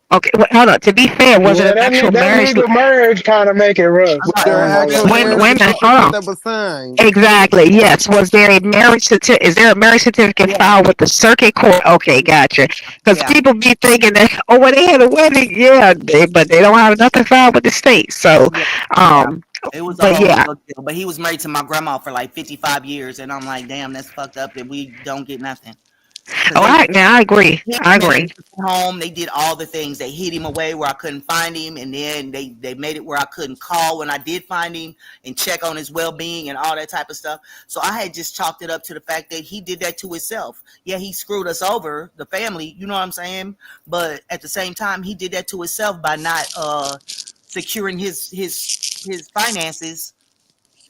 Oh, Okay, well, hold on. To be fair, was it Yeah, an actual that marriage? legal marriage kind of make it rough. I'm Was like, there I an ain't gonna actual lie. Wait, marriage wait a minute. Hold on. that was signed? Exactly. Yes. Was there a marriage certificate? Is there a marriage certificate Yeah, filed with the circuit court? Okay, gotcha. Because yeah, people be thinking that, oh, well, they had a wedding, yeah, but they don't have nothing filed with the state. So, yeah, yeah. um, It was a but whole yeah. legal deal. But he was married to my grandma for like 55 years, and I'm like, damn, that's fucked up that we don't get nothing. Cause Oh, they now I agree. hid I him in agree. a home. They did all the things. They hid him away where I couldn't find him, and then they made it where I couldn't call when I did find him and check on his well being and all that type of stuff. So I had just chalked it up to the fact that he did that to himself. Yeah, he screwed us over, the family. You know what I'm saying? But at the same time, he did that to himself by not securing his finances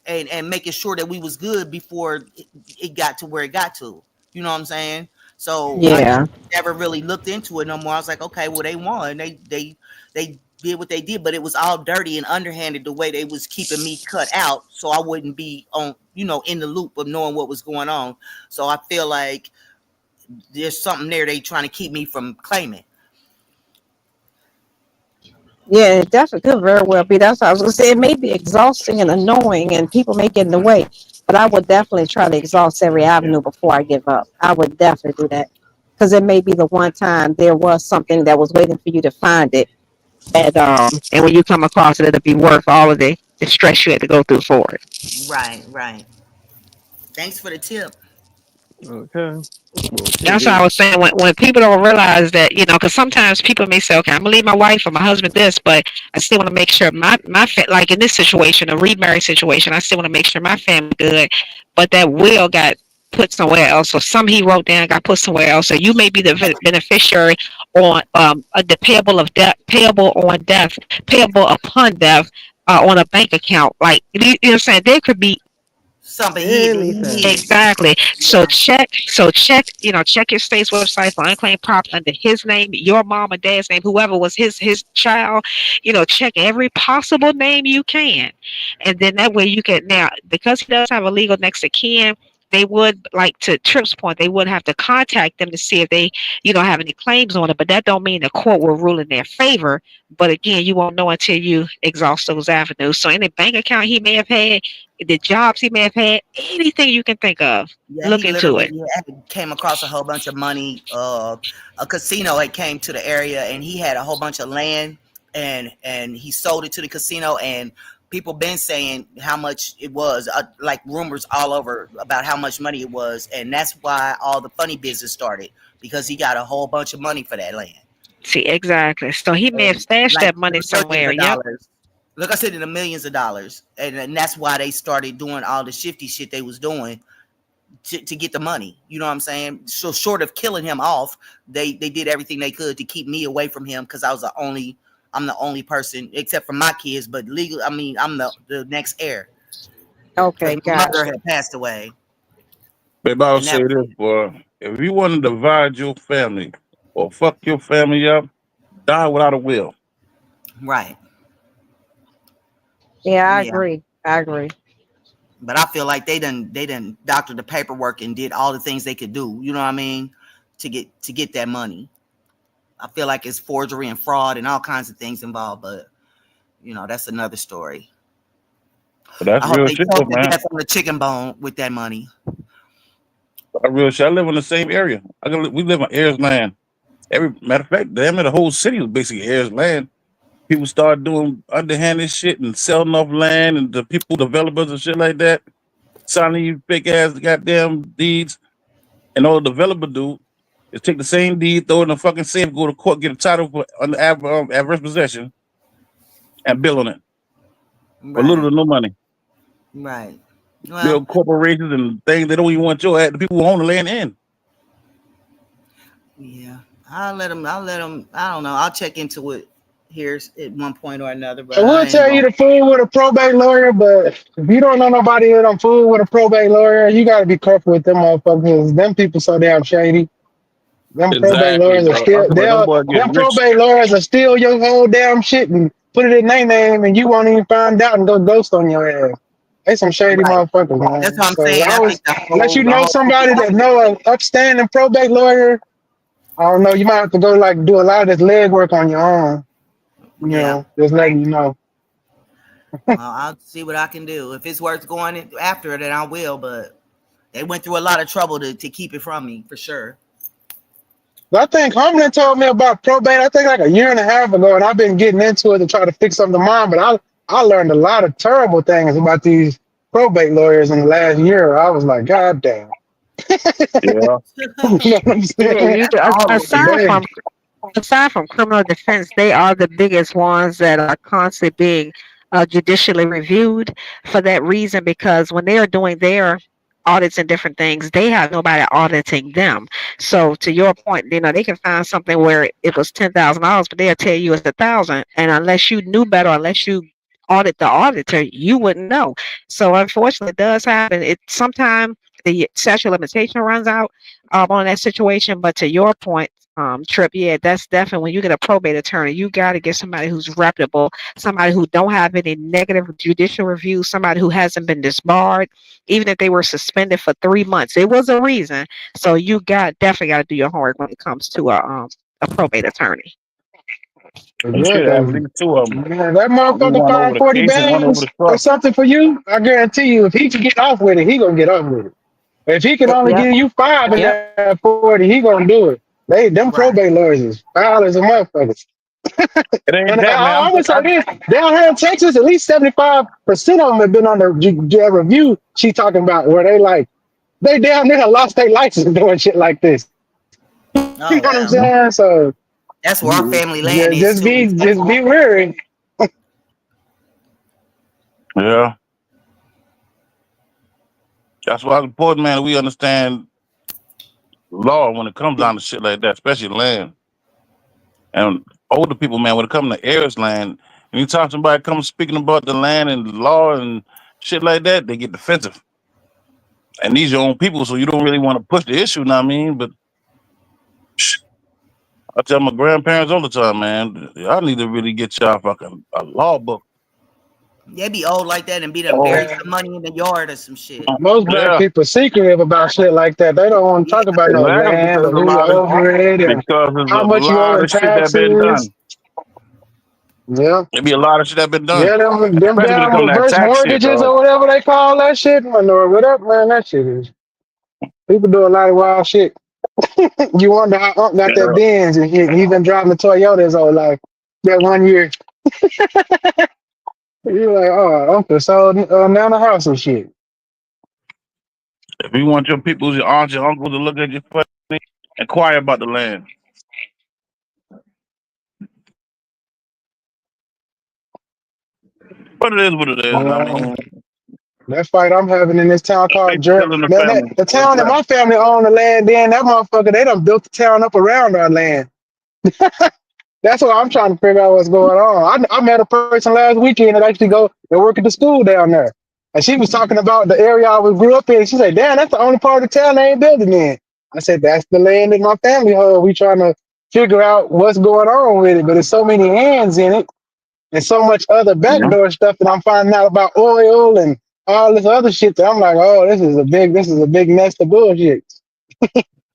and making sure that we was good before it got to where it got to. You know what I'm saying? So I just Yeah. never really looked into it no more. I was like, okay, well they won. They did what they did, but it was all dirty and underhanded the way they was keeping me cut out so I wouldn't be on, in the loop of knowing what was going on. So I feel like there's something there they trying to keep me from claiming. Yeah, it definitely could very well be. That's what I was gonna say. It may be exhausting and annoying, and people may get in the way. But I would definitely try to exhaust every avenue before I give up. I would definitely do that because it may be the one time there was something that was waiting for you to find it, and when you come across it, it'll be worth all of the stress you had to go through for it. Right, right. Thanks for the tip. Okay. Well, That's what I shit. was saying. When people don't realize that, because sometimes people may say, okay, I'm gonna leave my wife or my husband this, but I still want to make sure like in this situation, a remarried situation, I still want to make sure my family good. But that will got put somewhere else, or some he wrote down got put somewhere else. So you may be the beneficiary on the payable of death, payable upon death. On a bank account, like you know what I'm saying, there could be Something hidden. Anything. exactly. So Yeah. check your state's website for unclaimed property under his name, your mom or dad's name, whoever was his child. Check every possible name you can, and then that way you can now because he does have a legal next of kin. They would like to Tripp's point. They would have to contact them to see if they, have any claims on it. But that don't mean the court will rule in their favor. But again, you won't know until you exhaust those avenues. So any bank account he may have had, the jobs he may have had, anything you can think of, Yeah, look he into literally it. came across a whole bunch of money. A casino had came to the area, and he had a whole bunch of land, and he sold it to the casino. And people been saying how much it was, like rumors all over about how much money it was, and that's why all the funny business started because he got a whole bunch of money for that land, See, exactly. So he may have and stashed like that money millions somewhere. of Yep. dollars. Like I said, in the millions of dollars, and that's why they started doing all the shifty shit they was doing to get the money. You know what I'm saying? So short of killing him off, they did everything they could to keep me away from him because I'm the only person except for my kids, but legal. I mean, I'm the next heir because Okay, my mother gotcha. had passed away, Babe, I'll and say that was this, it. boy. If you want to divide your family or fuck your family up, die without a will. Right. Yeah, I Yeah. agree. I agree. But I feel like they done doctored the paperwork and did all the things they could do. You know what I mean? To get that money. I feel like it's forgery and fraud and all kinds of things involved, but that's another story. But that's I hope real they shit, though, choke to man. death on the chicken bone with that money. That's real shit. I live in the same area. We live on Ayers land. Every matter of fact, damn it, the whole city was basically Ayers land. People started doing underhanded shit and selling off land, and the people, developers and shit like that, signing you fake ass goddamn deeds. And all the developer do is take the same deed, throw it in a fucking safe, go to court, get a title for under adverse possession, and bill on it for little Right. to no money. Right. Well, Build corporations and things they don't even want your ad. The people who own the land in. yeah. I'll let them. I don't know. I'll check into it here at one point or another, but I will I ain't tell you going. to fool with a probate lawyer, but if you don't know nobody that don't fool with a probate lawyer, you got to be careful with them motherfuckers. Them people so damn shady. Them probate Exactly, lawyers are bro. I'm still talking about them boys them getting rich. probate lawyers are steal your whole damn shit and put it in their name, and you won't even find out and go ghost on your ass. They some shady Right. motherfuckers, That's man. what I'm So saying. I always think the unless whole you the know whole somebody that know an upstanding probate lawyer, I don't know. You might have to go like do a lot of this leg work on your own. You Yeah. know, just letting you know. Well, I'll see what I can do. If it's worth going after it, then I will. But they went through a lot of trouble to keep it from me, for sure. But I think Homeland told me about probate. I think like a year and a half ago, and I've been getting into it to try to fix something of mine. But I learned a lot of terrible things about these probate lawyers in the last year. I was like, God damn. Yeah. You know what I'm Yeah, saying? you That's all it is. aside from criminal defense, they are the biggest ones that are constantly being judicially reviewed for that reason. Because when they are doing their audits and different things, they have nobody auditing them. So to your point, they can find something where it was $10,000, but they'll tell you it's 1,000, and unless you knew better, unless you audit the auditor, you wouldn't know. So unfortunately, it does happen. It sometimes the statute of limitation runs out on that situation. But to your point, Trip, yeah, that's definitely when you get a probate attorney, you got to get somebody who's reputable, somebody who don't have any negative judicial review, somebody who hasn't been disbarred, even if they were suspended for 3 months. It was a reason. So you definitely got to do your homework when it comes to a probate attorney. And Yeah, shit, at 'cause, least two of them. man, that One motherfucker went over find the 40 case and one over bands the or truck. something for you. I guarantee you, if he can get off with it, he gonna get off with it. If he can only Yep. give you five in Yep. that 40, he gonna do it. Them Right. probate lawyers is foul as a motherfucker. It ain't And that, man. I would say this down here in Texas, at least 75% of them have been on the review. She talking about where they down there lost their license doing shit like this. You know what Oh, I'm wow. saying? So That's where our family land is, just too. be wary. Yeah. That's why it's important, man, that we understand law when it comes down to shit like that, especially land. And older people, man, when it comes to heirs land, anytime somebody comes speaking about the land and law and shit like that, they get defensive. And these your own people, so you don't really want to push the issue, know what I mean? But I tell my grandparents all the time, man, I need to really get y'all fucking a law book. They be old like that and be done Oh, buried some money in the yard or some shit. Most black yeah. people secretive about shit like that. They don't want to Yeah. talk about no Exactly, land because or who over it and there's how a much you owe lot in of shit that been taxes. done. Yeah. There be a lot of shit that been done, Yeah, them especially when it damn comes to that reverse tax shit, mortgages dog. or whatever they call that shit, man, or whatever, man, that shit is. People do a lot of wild shit. You wonder how Unc got that Yeah, Benz and he been driving the Toyota his whole life. That 1 year. You're like, oh, Uncle sold now the house and shit. if you want your peoples, your aunts, your uncles to look at you funny, inquire about the land. But it is what it is. I Uh, mean, that fight I'm having in this town they called still in the man, family. the What's town that that? my family owned the land in, that motherfucker, they done built the town up around our land. That's what I'm trying to figure out what's going on. I met a person last weekend that actually go and work at the school down there. And she was talking about the area I grew up in. She said, damn, that's the only part of the town they ain't building in. I said, that's the land in my family home. We trying to figure out what's going on with it. But there's so many hands in it and so much other Yeah, backdoor stuff that I'm finding out about oil and all this other shit that I'm like, oh, this is a big nest of bullshit.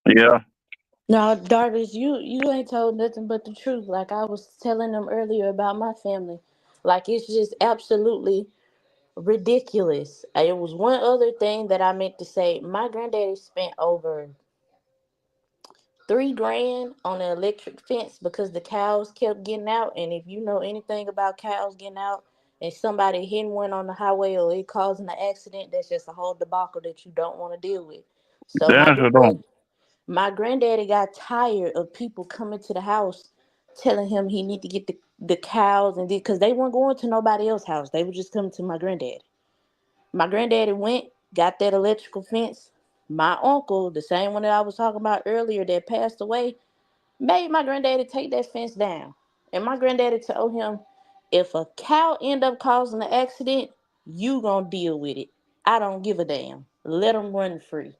yeah, No, Darvish, you ain't told nothing but the truth. Like I was telling them earlier about my family. Like it's just absolutely ridiculous. It was one other thing that I meant to say. My granddaddy spent over 3 grand on an electric fence because the cows kept getting out. And if you know anything about cows getting out and somebody hitting one on the highway or it causing an accident, that's just a whole debacle that you don't want to deal with. So damn sure don't. my granddaddy got tired of people coming to the house telling him he need to get the cows and because they weren't going to nobody else's house. They were just coming to my granddaddy. My granddaddy went, got that electrical fence. My uncle, the same one that I was talking about earlier that passed away, made my granddaddy take that fence down. And my granddaddy told him, if a cow end up causing an accident, you gonna deal with it. I don't give a damn. Let them run free.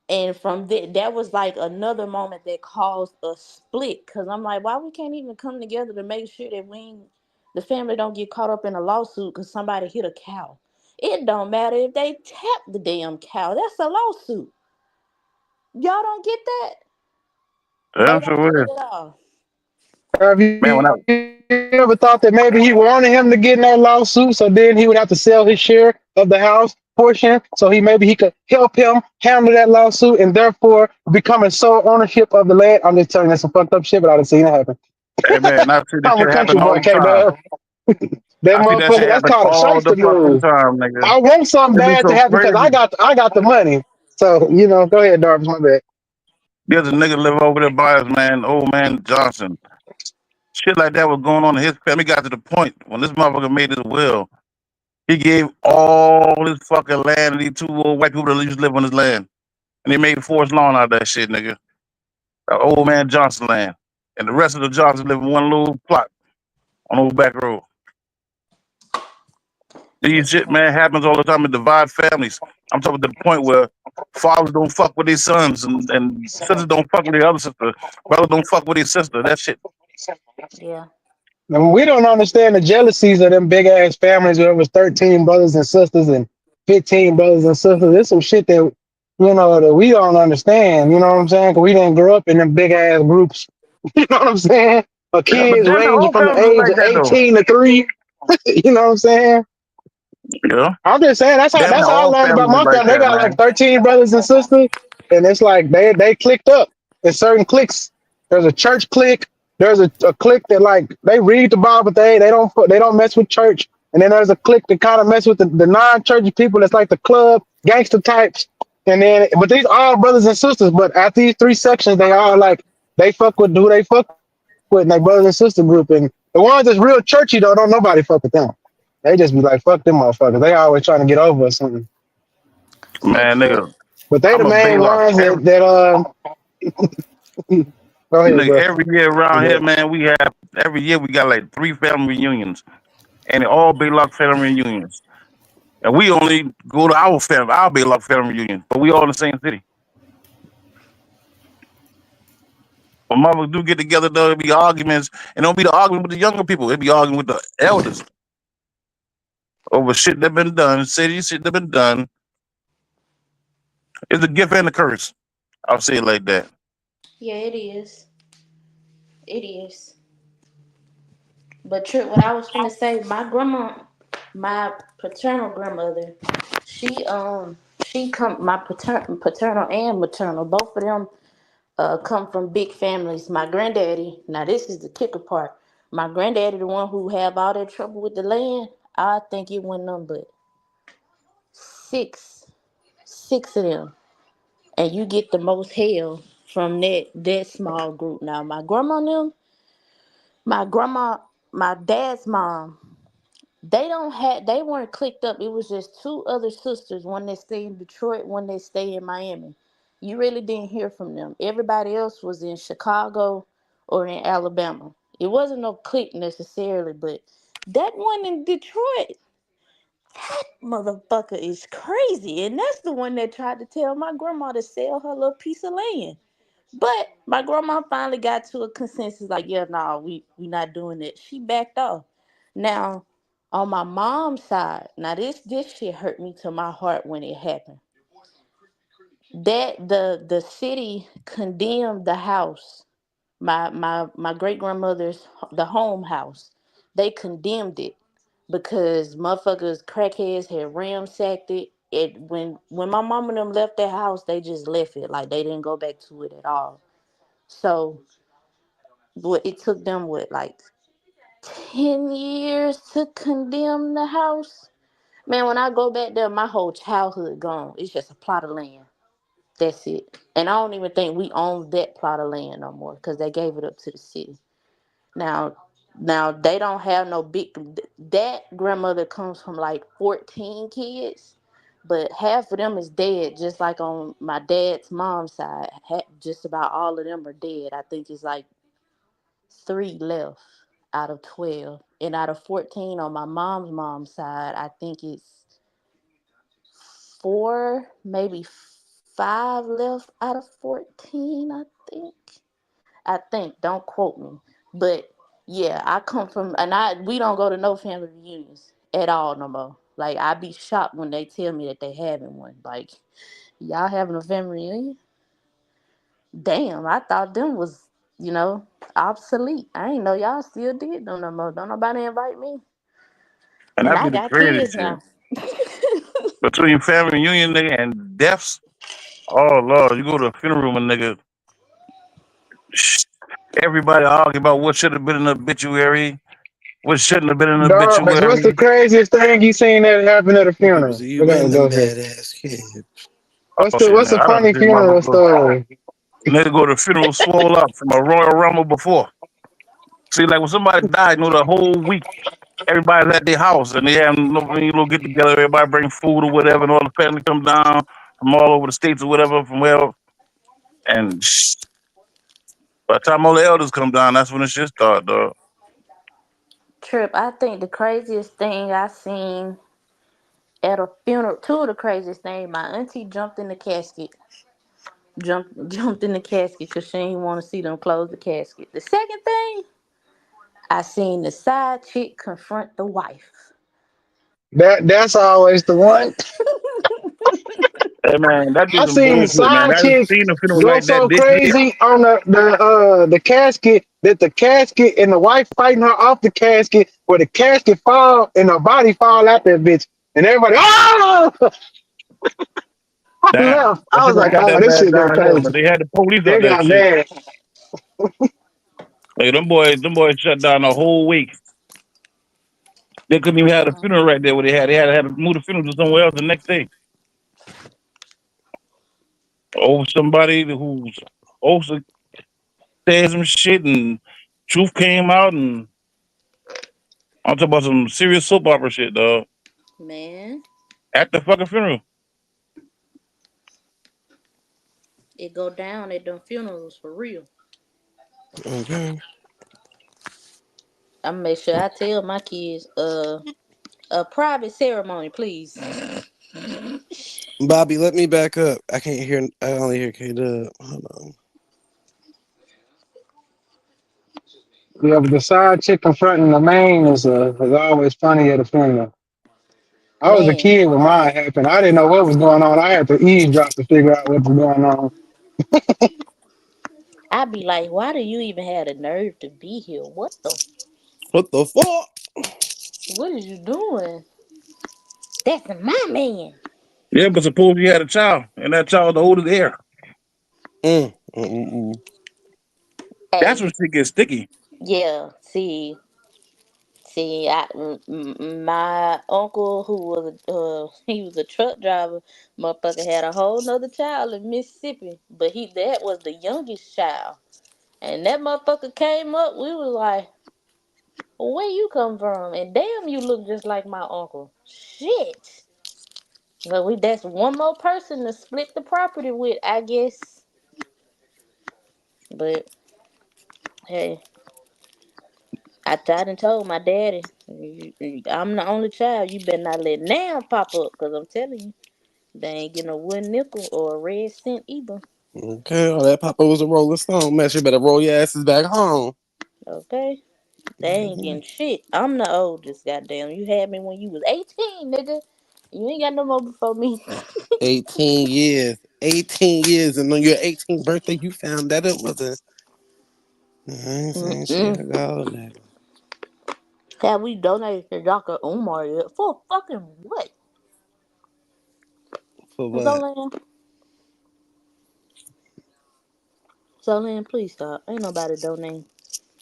And from that was like another moment that caused a split. Cause I'm like, why we can't even come together to make sure that the family don't get caught up in a lawsuit because somebody hit a cow. It don't matter if they tap the damn cow. That's a lawsuit. Y'all don't get that? Yeah, They I'm don't cut sure is. it off. Have Man, when you I ever thought that maybe he wanted him to get in that lawsuit, so then he would have to sell his share of the house portion, so he could help him handle that lawsuit and therefore becoming sole ownership of the land? I'm just telling you, that's some fucked up shit, but I done seen it happen. hey man, I see this I'm a shit country happen all boy, the K time. Dub. That I see that motherfucker, shit that's happen called a all the shyster fucking move. time, nigga. I want something It be bad to so happen because crazy. I got the money. So, go ahead, Darvis, my bad. There's a nigga live over there by us, man, old man Johnson. Shit like that was going on in his family. He got to the point when this motherfucker made his will, he gave all his fucking land to these two old white people that used to live on his land. And he made forest lawn out of that shit, nigga. That old man Johnson land. And the rest of the Johnsons live in one little plot on old back road. These That's shit, crazy. man, happens all the time. It divide families. I'm talking to the point where fathers don't fuck with their sons and sisters don't fuck with their other sister. Brothers don't fuck with their sister. That shit. Yeah. Now, we don't understand the jealousies of them big ass families where it was 13 brothers and sisters and 15 brothers and sisters. There's some shit that, that we don't understand. You know what I'm saying? 'Cause we didn't grow up in them big ass groups. You know what I'm saying? Yeah, but Kids then the ranging whole from the family was age like of that though. 18 to 3. You know what I'm saying? Yeah. I'm just saying Damn near that's how I all learned about families is my like family. They that, got like man. 13 brothers and sisters, and it's like they clicked up in certain cliques. There's a church clique. There's a clique that like they read the Bible, but they don't mess with church. And then there's a clique that kind of mess with the non-churchy people. That's like the club gangster types. And then but these all brothers and sisters. But at these three sections, they all like they fuck with who they fuck with in their brothers and sister group. And the ones that's real churchy though, don't nobody fuck with them. They just be like, fuck them motherfuckers. They always trying to get over or something. So Man, Trip, nigga, But they the I'm a main Baylock. ones go ahead, Nigga, bro. every year around here, man, every year we got like 3 family reunions. And they all Baylock family reunions. And we only go to our Baylock family reunion. But we all in the same city. When mother do get together, though, it be arguments. And don't be the argument with the younger people. It be arguing with the elders over shit that been done, city shit that been done. It's a gift and a curse. I'll say it like that. yeah, it is. It is. But Trip, what I was finna say, my grandma, my paternal grandmother, she come my paternal and maternal, both of them come from big families. My granddaddy, now this is the kicker part. My granddaddy, the one who have all that trouble with the land, I think it went none but six, six of them, and you get the most hell from that small group. Now my grandma, them, my grandma, my dad's mom. They weren't clicked up. It was just two other sisters, one that stay in Detroit, one that stay in Miami. You really didn't hear from them. Everybody else was in Chicago or in Alabama. It wasn't no clique necessarily, but that one in Detroit, that motherfucker is crazy. And that's the one that tried to tell my grandma to sell her little piece of land. But my grandma finally got to a consensus like, yeah, no, we not doing that. She backed off. Now, on my mom's side, now this shit hurt me to my heart when it happened. That the city condemned the house, my great grandmother's the home house. They condemned it because motherfuckers crackheads had ransacked it. When my mom and them left their house, they just left it. Like they didn't go back to it at all. So it took them like 10 years to condemn the house. Man, when I go back there, my whole childhood gone. It's just a plot of land. That's it. And I don't even think we own that plot of land no more because they gave it up to the city. Now, now they don't have no big. That grandmother comes from like 14 kids, but half of them is dead. Just like on my dad's mom's side, just about all of them are dead. I think it's like 3 left out of 12. And out of 14 on my mom's side, I think it's 4, maybe 5 left out of 14, I think. I think, don't quote me. But yeah, I come from and we don't go to no family reunions at all no more. Like I be shocked when they tell me that they having one. Like, y'all having a family reunion? Damn, I thought them was, obsolete. I ain't know y'all still did them no more. Don't nobody invite me. And And that I be the got crazy kids shit. now. Between family reunion, nigga, and deaths, oh Lord, you go to a funeral, and nigga, everybody argue about what should have been in the obituary, what shouldn't have been in the Dog, what's the obituary. craziest thing you seen that happened at a People funeral? say you Go and ahead, them go ahead. badass kids. What's Oh the shit, what's man, a I done funny seen funeral motherfucker. story? Nigga go to funeral swole up from a Royal Rumble before. See, like when somebody died, the whole week everybody's at their house and they have little get together. Everybody bring food or whatever, and all the family come down from all over the states or whatever, from wherever. And by the time all the elders come down, that's when the shit start, dog. Trip, I think the craziest thing I seen at a funeral, two of the craziest things, my auntie jumped in the casket. Jumped in the casket because she didn't want to see them close the casket. The second thing, I seen the side chick confront the wife. That's always the one. Hey man, that be I some seen the bullshit, man. side I done chick seen a funeral go like that so this year. crazy on the casket that the casket and the wife fighting her off the casket, where the casket fall and her body fall out that bitch, and everybody I Damn, left. that I shit was don't like, got oh, that this bad shit go down here, but crazy. they had the police They out that got shit. mad. Hey, them boys shut down the whole week. They couldn't even have the funeral right there where they had to move the funeral to somewhere else the next day. Over somebody who's also said some shit and truth came out, and I'm talking about some serious soap opera shit, dog. Man, At the fucking funeral. it go down at them funerals for real. Okay. I make sure I tell my kids, a private ceremony, please. Bobby, let me back up. I can't hear. I only hear K Dub. Hold on. Yeah, but the side chick confronting the main is always funny at a funeral. I was a Man, kid when mine happened. I didn't know what was going on. I had to eavesdrop to figure out what was going on. I be like, why do you even have the nerve to be here? What the fuck? What is you doing? That's my man. Yeah, but suppose you had a child, and that child the oldest heir. Mm, mm, mm, mm. That's Hey, when shit gets sticky. yeah, my uncle who was he was a truck driver, motherfucker had a whole nother child in Mississippi, but that was the youngest child, and that motherfucker came up. We was like, where you come from? And damn, you look just like my uncle. Shit. But that's one more person to split the property with, I guess. But hey, I tried and told my daddy, I'm the only child. You better not let now pop up, cause I'm telling you, they ain't getting a one nickel or a red cent either. Okay. Oh, that Papa was a Rolling Stone. Man, you better roll your asses back home. Okay, they ain't Mhm. getting shit. I'm the oldest. Goddamn, you had me when you was 18, nigga. You ain't got no more before me. 18 years. 18 years. And on your 18th birthday, you found that it wasn't. I ain't saying shit. I Mm-mm. got all that. Have we donated to Dr. Umar yet? For fucking what? For what? Zolan, Zolan, please stop. Ain't nobody donating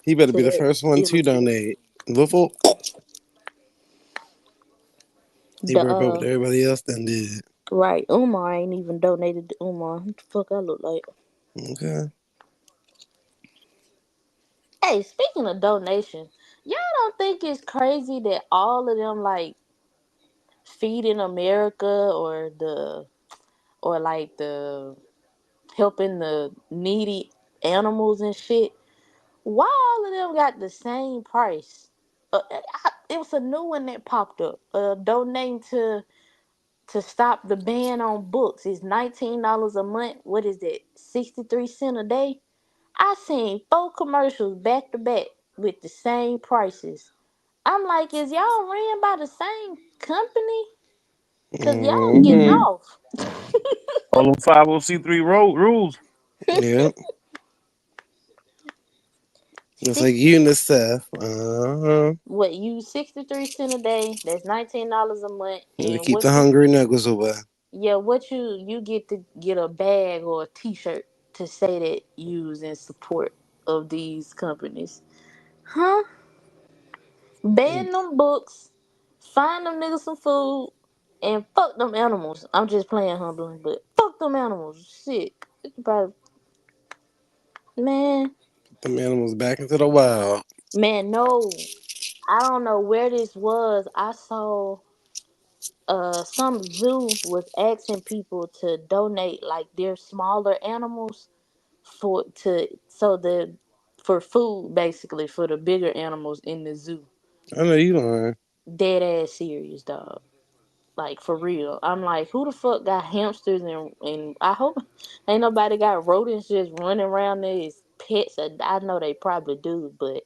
He better to be the that first one to illiterate. donate. Before he The work over what everybody else done did. right, Umar ain't even donated to Umar. What the fuck I look like? Okay. Hey, speaking of donation, y'all don't think it's crazy that all of them like feeding America or like the helping the needy animals and shit? Why all of them got the same price? It was a new one that popped up. Donate to stop the ban on books is $19 a month. What is that? 63 cents a day. I seen 4 commercials back to back with the same prices. I'm like, is y'all ran by the same company? Cause y'all getting Mm-hmm. off. All them 501c3 rules. Yep. It's like UNICEF. What, you 63 cents a day? That's $19 a month. To And keep the what you hungry niggas away. yeah, what you get to get a bag or a T-shirt to say that you was in support of these companies, huh? Ban them books, find them niggas some food, and fuck them animals. I'm just playing humbling, but fuck them animals. Shit, it's about man, Put them animals back into the wild. man. No, I don't know where this was. I saw some zoo was asking people to donate like their smaller animals for food basically for the bigger animals in the zoo. I know you lying. Dead ass serious, dog. Like for real. I'm like, who the fuck got hamsters and I hope ain't nobody got rodents just running around there as pets. I know they probably do, but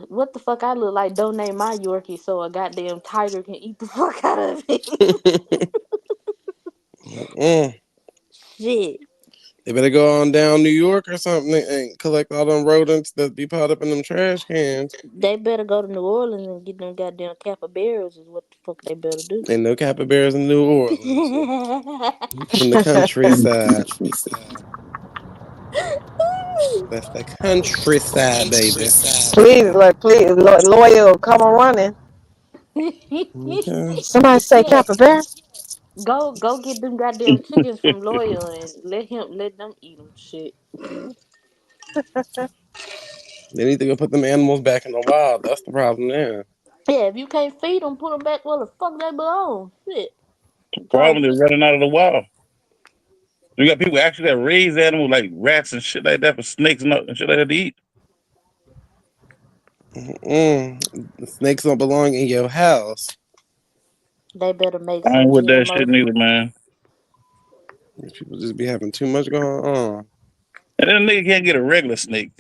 what the fuck I look like donate my Yorkie so a goddamn tiger can eat the fuck out of it. Shit. They better go on down New York or something and collect all them rodents that be piled up in them trash cans. They better go to New Orleans and get them goddamn capybaras is what the fuck they better do. Ain't no capybaras in New Orleans. From the countryside. That's the countryside, baby. Please, lawyer, come on running. Okay. Somebody say Yeah, capybara. go get them goddamn chickens from Loyal and let them eat them. Shit. They need to go put them animals back in the wild. That's the problem there. Yeah, if you can't feed them, put them back where the fuck they belong. Shit. Trying Problem is running out of the wild. You got people actually that raise animals like rats and shit like that for snakes and shit like that to eat. The snakes don't belong in your house. they better make I some ain't with that shit GMO. neither, man. People just be having too much going on. And then a nigga can't get a regular snake.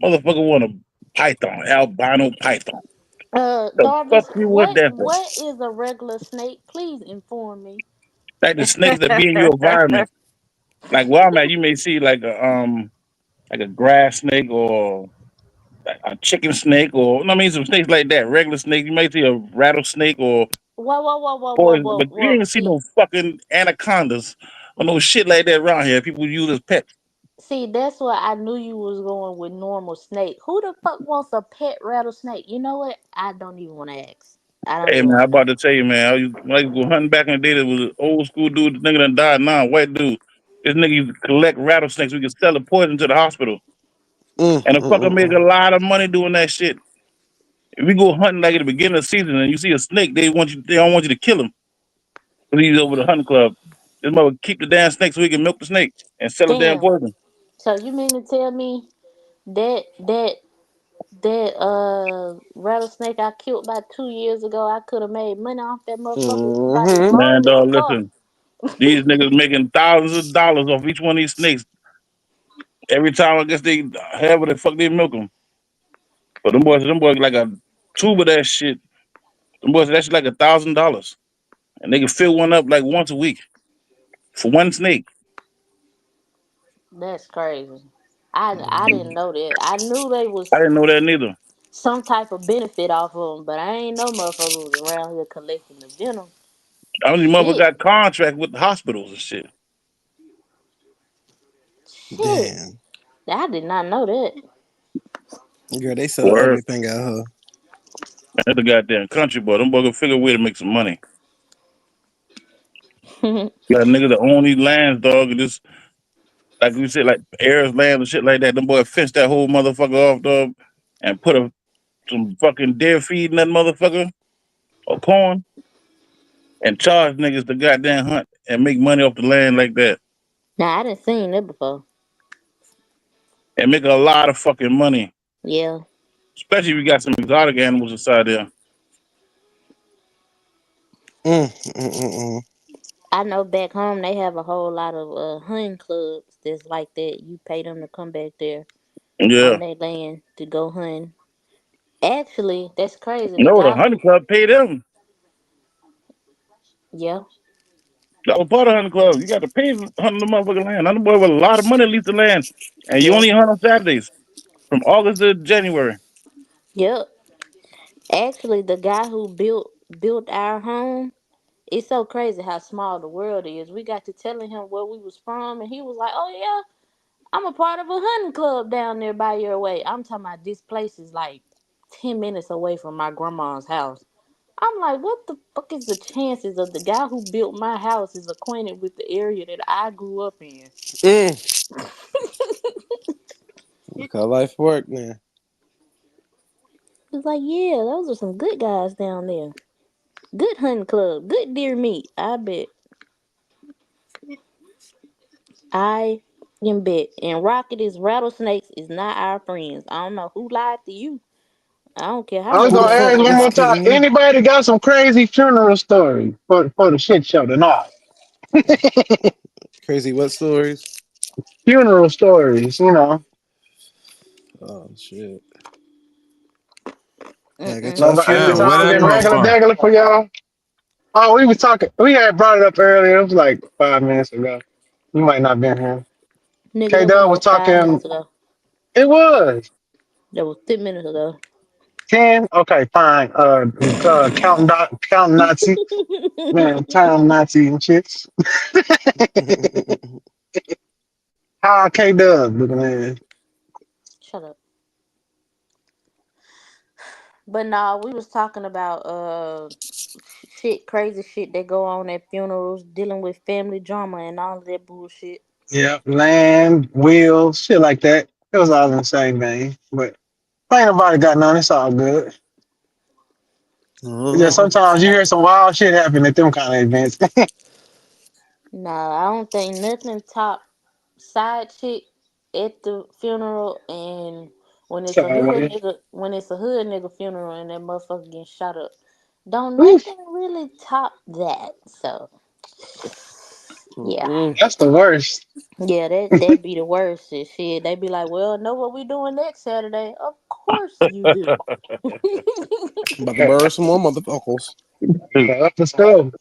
Motherfucker want a python, albino python. The fuck Darvis, you with what that for? what is a regular snake? Please inform me. Like the snakes that be in your environment. Like where I'm at, you may see like a grass snake or like a chicken snake or I mean some snakes like that. Regular snake. You may see a rattlesnake or Whoa, whoa, whoa, whoa, whoa, poison, whoa, but you whoa. ain't see no fucking anacondas or no shit like that around here. People use as pets. See, that's why I knew you was going with normal snake. Who the fuck wants a pet rattlesnake? You know what? I don't even want to ask. I don't Hey even man, I'm want to about to ask. tell you, man. I used to go hunting back in the day. There was an old school dude. This nigga done died now, white dude. This nigga used to collect rattlesnakes. We could sell the poison to the hospital, Mm, and the mm, fucker mm, make a mm. lot of money doing that shit. If we go hunting like at the beginning of the season and you see a snake, they don't want you to kill him. Cause he's over the hunting club. This mother keep the damn snake so he can milk the snake and sell the damn Damn. poison. So you mean to tell me that rattlesnake I killed about 2 years ago, I could have made money off that motherfucker by Mm-hmm. Man, regardless dog, of cost? listen. These niggas making thousands of dollars off each one of these snakes every time. I guess they have what the fuck they milk them. But them boys like a tube of that shit. Them boys that's like $1,000, and they can fill one up like once a week for one snake. That's crazy. I didn't know that. I knew they I was didn't know that neither. some type of benefit off of them, but I ain't know motherfucker was around here collecting the venom. I only mother Shit. got contract with the hospitals and shit. Shit. Damn. I did not know that. Girl, they sell Word. everything out here. That's the goddamn country boy. Them boys gonna figure a way to make some money. Got a nigga that own these lands, dog, and just like we said, like heirs land and shit like that. Them boys fenced that whole motherfucker off, dog, and put some fucking deer feed in that motherfucker or corn and charge niggas to goddamn hunt and make money off the land like that. Now I didn't seen that before. And make a lot of fucking money. Yeah. Especially if you got some exotic animals inside there. Mm, mm, mm, mm. I know back home they have a whole lot of hunting clubs that's like that. You pay them to come back there on Yeah. their land to go hunt. Actually, that's crazy. The No, the guy hunting who club pay them. yeah. That was part of hunting club. You got to pay to hunt the motherfucking land. Another boy with a lot of money lease the land, and you Yeah. only hunt on Saturdays from August to January. Yep. Actually, the guy who built our home, it's so crazy how small the world is. We got to telling him where we was from, and he was like, "Oh yeah, I'm a part of a hunting club down there by your way." I'm talking about this place is like 10 minutes away from my grandma's house. I'm like, what the fuck is the chances of the guy who built my house is acquainted with the area that I grew up in? Mm. Look how life work, man. It's like, yeah, those are some good guys down there. Good hunting club, good deer meat. I bet. I can bet. And Rocket is rattlesnakes is not our friends. I don't know who lied to you. I don't care how I was much Who the gonna money fuck ask you one is more got. time. kidding Anybody got some crazy funeral story for the shit show tonight? Crazy what stories? Funeral stories, you know. Oh shit. Yeah, I got Mm-mm. y'all Nobody, scared every of Damn, me. where time that been come regular from? degular for y'all. Oh, we was talking. We had brought it up earlier. It was like 5 minutes ago. You might not been here. Nigga, K that wasn't Dub was no 5 minutes talking. ago. It was That was 10 minutes ago. 10. Okay, fine. Counting Nazi. Man, time Nazi and shits. How K Dub looking at? Shut up. But nah, we was talking about shit, crazy shit that go on at funerals, dealing with family drama and all of that bullshit. Yeah, land, wheels, shit like that. It was all in the same vein. But ain't nobody got none. It's all good. Yeah, Uh-huh. sometimes you hear some wild shit happen at them kind of events. Nah, I don't think nothing top side chick at the funeral, and So, when it's a hood nigga funeral and that motherfucker getting shot up. Don't oof, nothing really top that. So yeah. Mm-mm. that's the worst. Yeah, that be the worst and shit. They be like, well, know what we doing next Saturday? Of course you do. About to burn some more motherfuckers. Up the stove.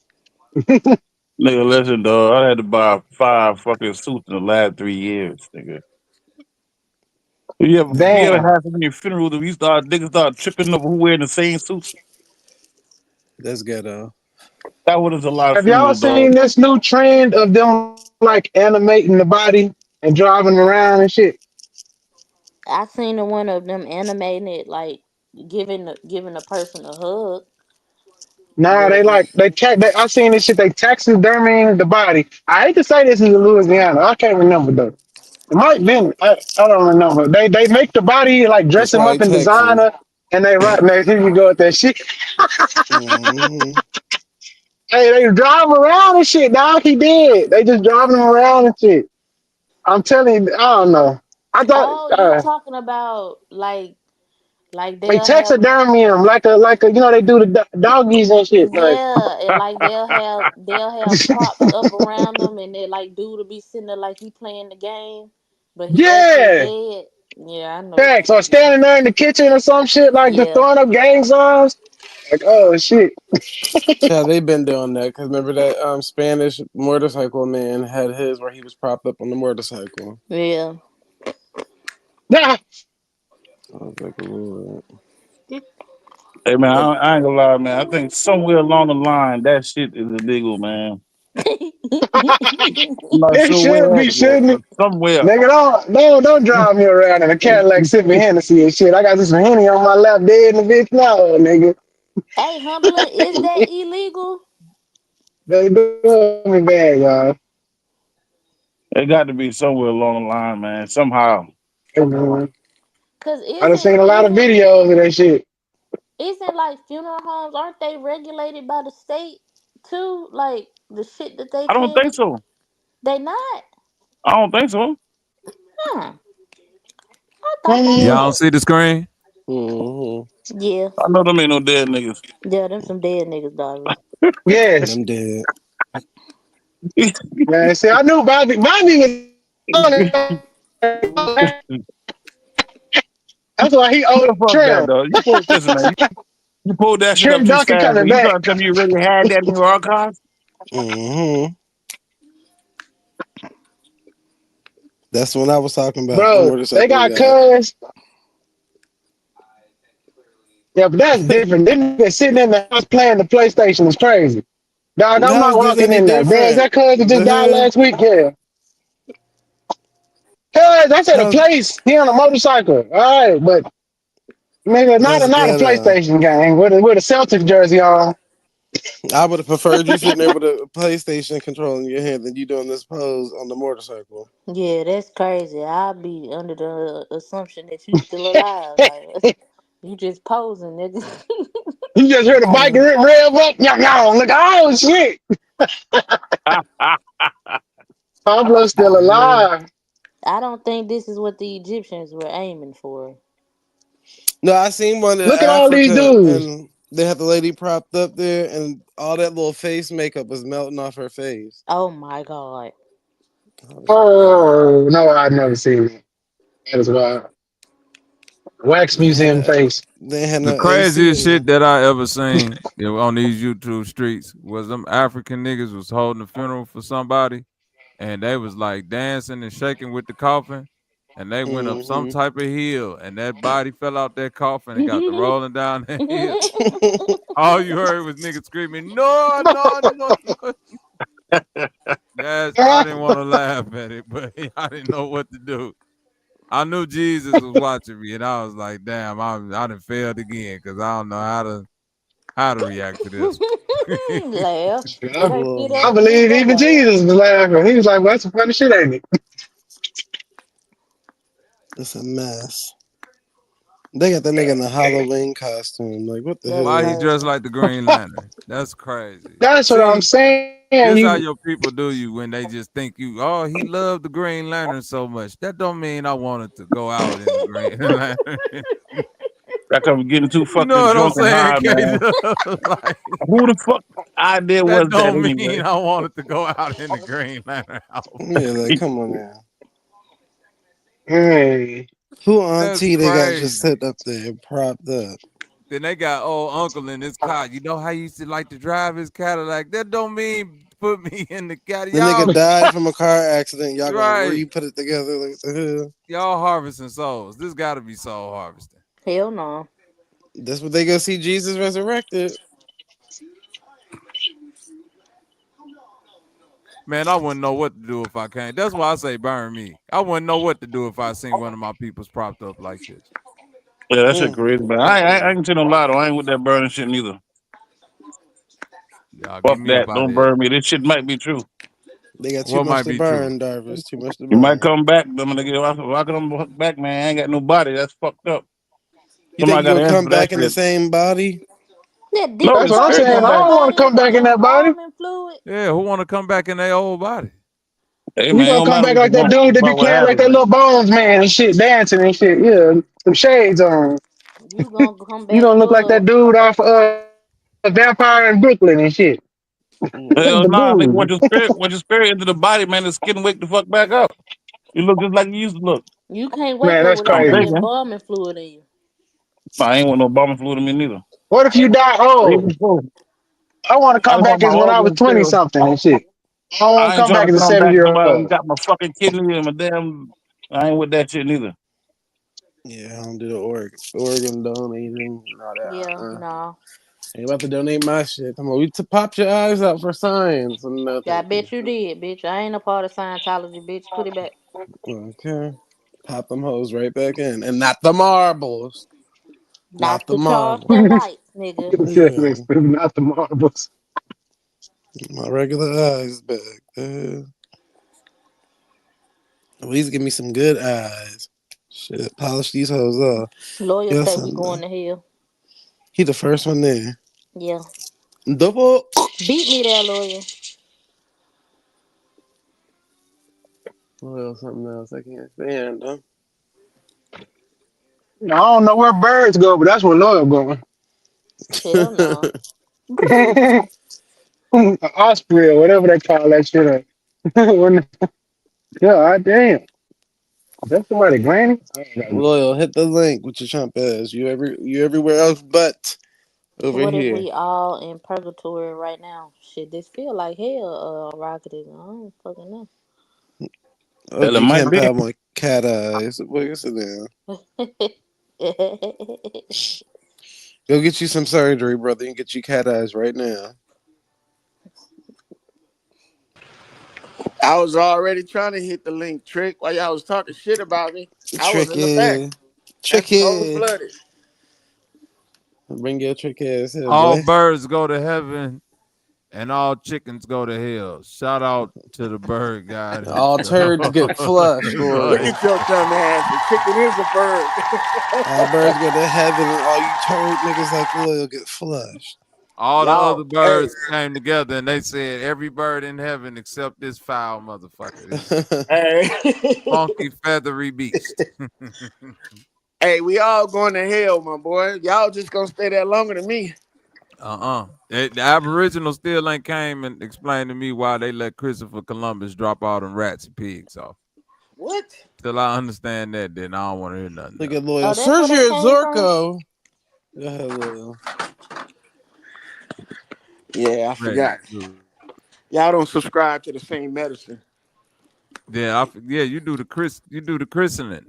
Nigga, listen, dog. I had to buy 5 fucking suits in the last 3 years, nigga. You ever Damn. have some of your funerals that niggas start tripping over who wearing the same suits? That's ghetto. That was a lot of Have y'all funerals, seen dog. this new trend of them like animating the body and driving around and shit? I seen the one of them animating it like giving a person a hug, Nah, but they like I seen this shit. They taxiderming the body. I hate to say this is Louisiana. I can't remember though. It might been. I don't remember. They make the body like It's dress him probably up in Texas. designer, and they right now here you go with that shit. Mm-hmm. Hey, they drive him around and shit, dog. He did. They just driving him around and shit. I'm telling you, I don't know. I thought oh, you talking about like they they'll have taxidermy him like a they do the doggies and shit. Like yeah, and like they'll have props up around them, and they like dude will be sitting there like he playing the game, but he actually yeah, dead. Yeah, I know what facts. you're Or talking about. standing there in the kitchen or some shit like just Yeah, throwing up gang signs. Like oh shit. Yeah, they been doing that because remember that Spanish motorcycle man had his where he was propped up on the motorcycle. yeah. Nah, I was like, Lord. Hey man, I ain't gonna lie, man. I think somewhere along the line that shit is illegal, man. I'm not it sure should where at be, yet, shouldn't but it? somewhere. Nigga, don't drive me around in a Cadillac sipping Hennessy and shit. I got this Henny on my lap dead in the bitch now, nigga. Hey, humbling, is that illegal? They doing me bad, y'all. It got to be somewhere along the line, man. Somehow. Mhm. Cause I done isn't seen a lot of isn't videos of that shit. isn't like funeral homes? Aren't they regulated by the state too? Like the shit that they I don't think paying, so. they not. I don't think so. Huh? I thought they Mm, Y'all don't was. see the screen? Mm-hmm. Yeah, I know them ain't no dead niggas. yeah. Them some dead niggas, dog. yes. Them dead. Man, see, I knew Bobby was on it. That's why he owed Man, fuck that, Trim. though. Listen, man. You pulled that shit up Trim too Duncan fast, coming man. You back. trying to tell me you really had that in your archives? Mm-hmm. That's the one I was talking about. The Bro, they motorcycle got guy. cuz. Yeah, but that's different. Them niggas sitting in the house playing the PlayStation is crazy. Dog, I'm How not is this walking any in there. Man, is different? that cuz that The just died hell? last week? Yeah. Cuz, that's at a How's place. He on a motorcycle. All right, but nigga, that's not a ghetto? PlayStation game with a Celtics jersey on. I would have preferred you sitting there with a PlayStation control in your hand than you doing this pose on the motorcycle. Yeah, that's crazy. I'll be under the assumption that you still alive. Like you just posing, nigga. You just heard the bike Yeah. rev up. Yeah, look, oh shit. Pablo's still Yeah. alive. I don't think this is what the Egyptians were aiming for. No, I seen one in Look at all these Africa, dudes. and they had the lady propped up there, and all that little face makeup was melting off her face. Oh my god. I was like, damn. Oh no, I've never seen that. That is wild. Wax They had museum a, face. they had The no AC craziest in shit there. that I ever seen on these YouTube streets was them African niggas was holding a funeral for somebody, and they was like dancing and shaking with the coffin, and they went up some Mm-hmm. type of hill, and that body fell out that coffin and got to rolling down that hill. All you heard was niggas screaming, "No, no, no, no!" That's I didn't want to laugh at it, but I didn't know what to do. I knew Jesus was watching me, and I was like, "Damn, I done failed again because I don't know how to react to this." Laugh. I, It ain't Whoa. I up get believe that even laugh. Jesus was laughing. He was like, well, that's some funny shit, ain't it? It's a mess. They got that nigga in the Halloween costume. Like, what the That's Why he hell? dressed crazy. like the Green Lantern? That's crazy. That's what I'm See, saying. this how You your people do you when they just think you. Oh, he loved the Green Lantern so much. That don't mean I wanted to go out in the Green Lantern. I come getting too You know fucking what I'm drunk and saying, high, K? man. Like Who the fuck idea was that that don't mean anyway? I wanted to go out in the Green Lantern Yeah, outfit. like, come on now. hey. Who That's auntie they got just crazy. set up there, propped up? Then they got old uncle in his car. You know how he used to like to drive his Cadillac? That don't mean put me in the Cadillac. The nigga died from a car accident. Y'all gonna Right. re-put it together? Like, what the hell? Y'all harvesting souls. This got to be soul harvesting. Hell no. That's what they go see Jesus resurrected. Man, I wouldn't know what to do if I can't. That's why I say burn me. I wouldn't know what to do if I seen one of my peoples propped up like this. Yeah, that shit Mm, crazy, but mm, I mm. can tell no lie though. I ain't with that burning shit neither. Y'all get Fuck me up that. out of Don't here. burn me. This shit might be true. They got too What much might to be true? burn, Darvis. Too much to You might burn. come back. I'm gonna get walking on back, man. I ain't got no body. That's fucked up. You think Somebody you got to gonna answer come for that back in the shit. same body? Yeah, didn't No, That's the what I'm somebody spirit saying. I come just back. don't want to donate come back in that body. embalming fluid? Yeah, who want to come back in their old body? Hey You man, it gonna don't come matter back what you like that want. dude It's that be about what carrying like happens, that man. little bones man and shit, dancing and shit. Yeah, some shades on. You gonna come You back gonna look like for that dude off Vampire in Brooklyn and shit. Mm. Hell The nah, nigga. dude. Once your spirit into the body, man, the skin wake the fuck back up. You look just like you used to look. you can't wake Man, up that's I'm without that crazy. thinking. embalming fluid in you. Nah, I ain't want no bombing fluid in me neither. What if you die Even old? so, I want to I come just want back my as when I was organs 20 still. something and shit. I don't want I to ain't come trying back to as a come 70 back year nobody who old. got my fucking kidney and my damn. I ain't with that shit neither. Yeah, I don't do the organ donating and all Yeah, that. no. Ain't about to donate my shit. Come on, we pop your eyes out for science. No, I thank you. bet you did, bitch. I ain't a part of Scientology, bitch. Put it back. Okay. Pop them hoes right back in. And not the marbles. Not Not the the marbles. Charleston lights, nigga. Yeah. Not the marbles. My regular eyes back. At least give me some good eyes. Shit, polish these hoes off. Lawyer Yes, say we going to hell. he the first one there. Yeah. Double. Beat me there, lawyer. Well, something else I can't stand, huh? I don't know where birds go, but that's where Loyal going. Hell no. An osprey or whatever they call that shit. When- yeah, damn. That's somebody granny? I don't know. Loyal, hit the link with your Trump ass. You everywhere else but over What if here. we all in purgatory right now? Shit, this feel like hell, Rocket. I don't fucking know. Hell, it you might can't be. have one cat eyes. Boy, sit down. Go get you some surgery, brother, and get you cat eyes right now. I was already trying to hit the link trick while y'all was talking shit about me. I was in the back. Tricky. That's cold Tricky. blooded. Bring your trick ass here, All boy. birds go to heaven and all chickens go to hell. Shout out to the bird guy. All turds get flushed, boy. Look at your dumb ass. The chicken is a bird. All birds go to heaven and all you turd niggas like Will get flushed. All the Y'all, other birds came together and they said every bird in heaven except this foul motherfucker. This hey. funky feathery beast. Hey, we all going to hell, my boy. Y'all just gonna stay there longer than me. The Aboriginals still ain't came and explained to me why they let Christopher Columbus drop all them rats and pigs off. What? Till I understand that, then I don't want to hear nothing. Look at Loyal. Sergio Zorko. Go ahead, Loyal. Yeah, I forgot. Y'all don't subscribe to the same medicine. Yeah, you do the christening.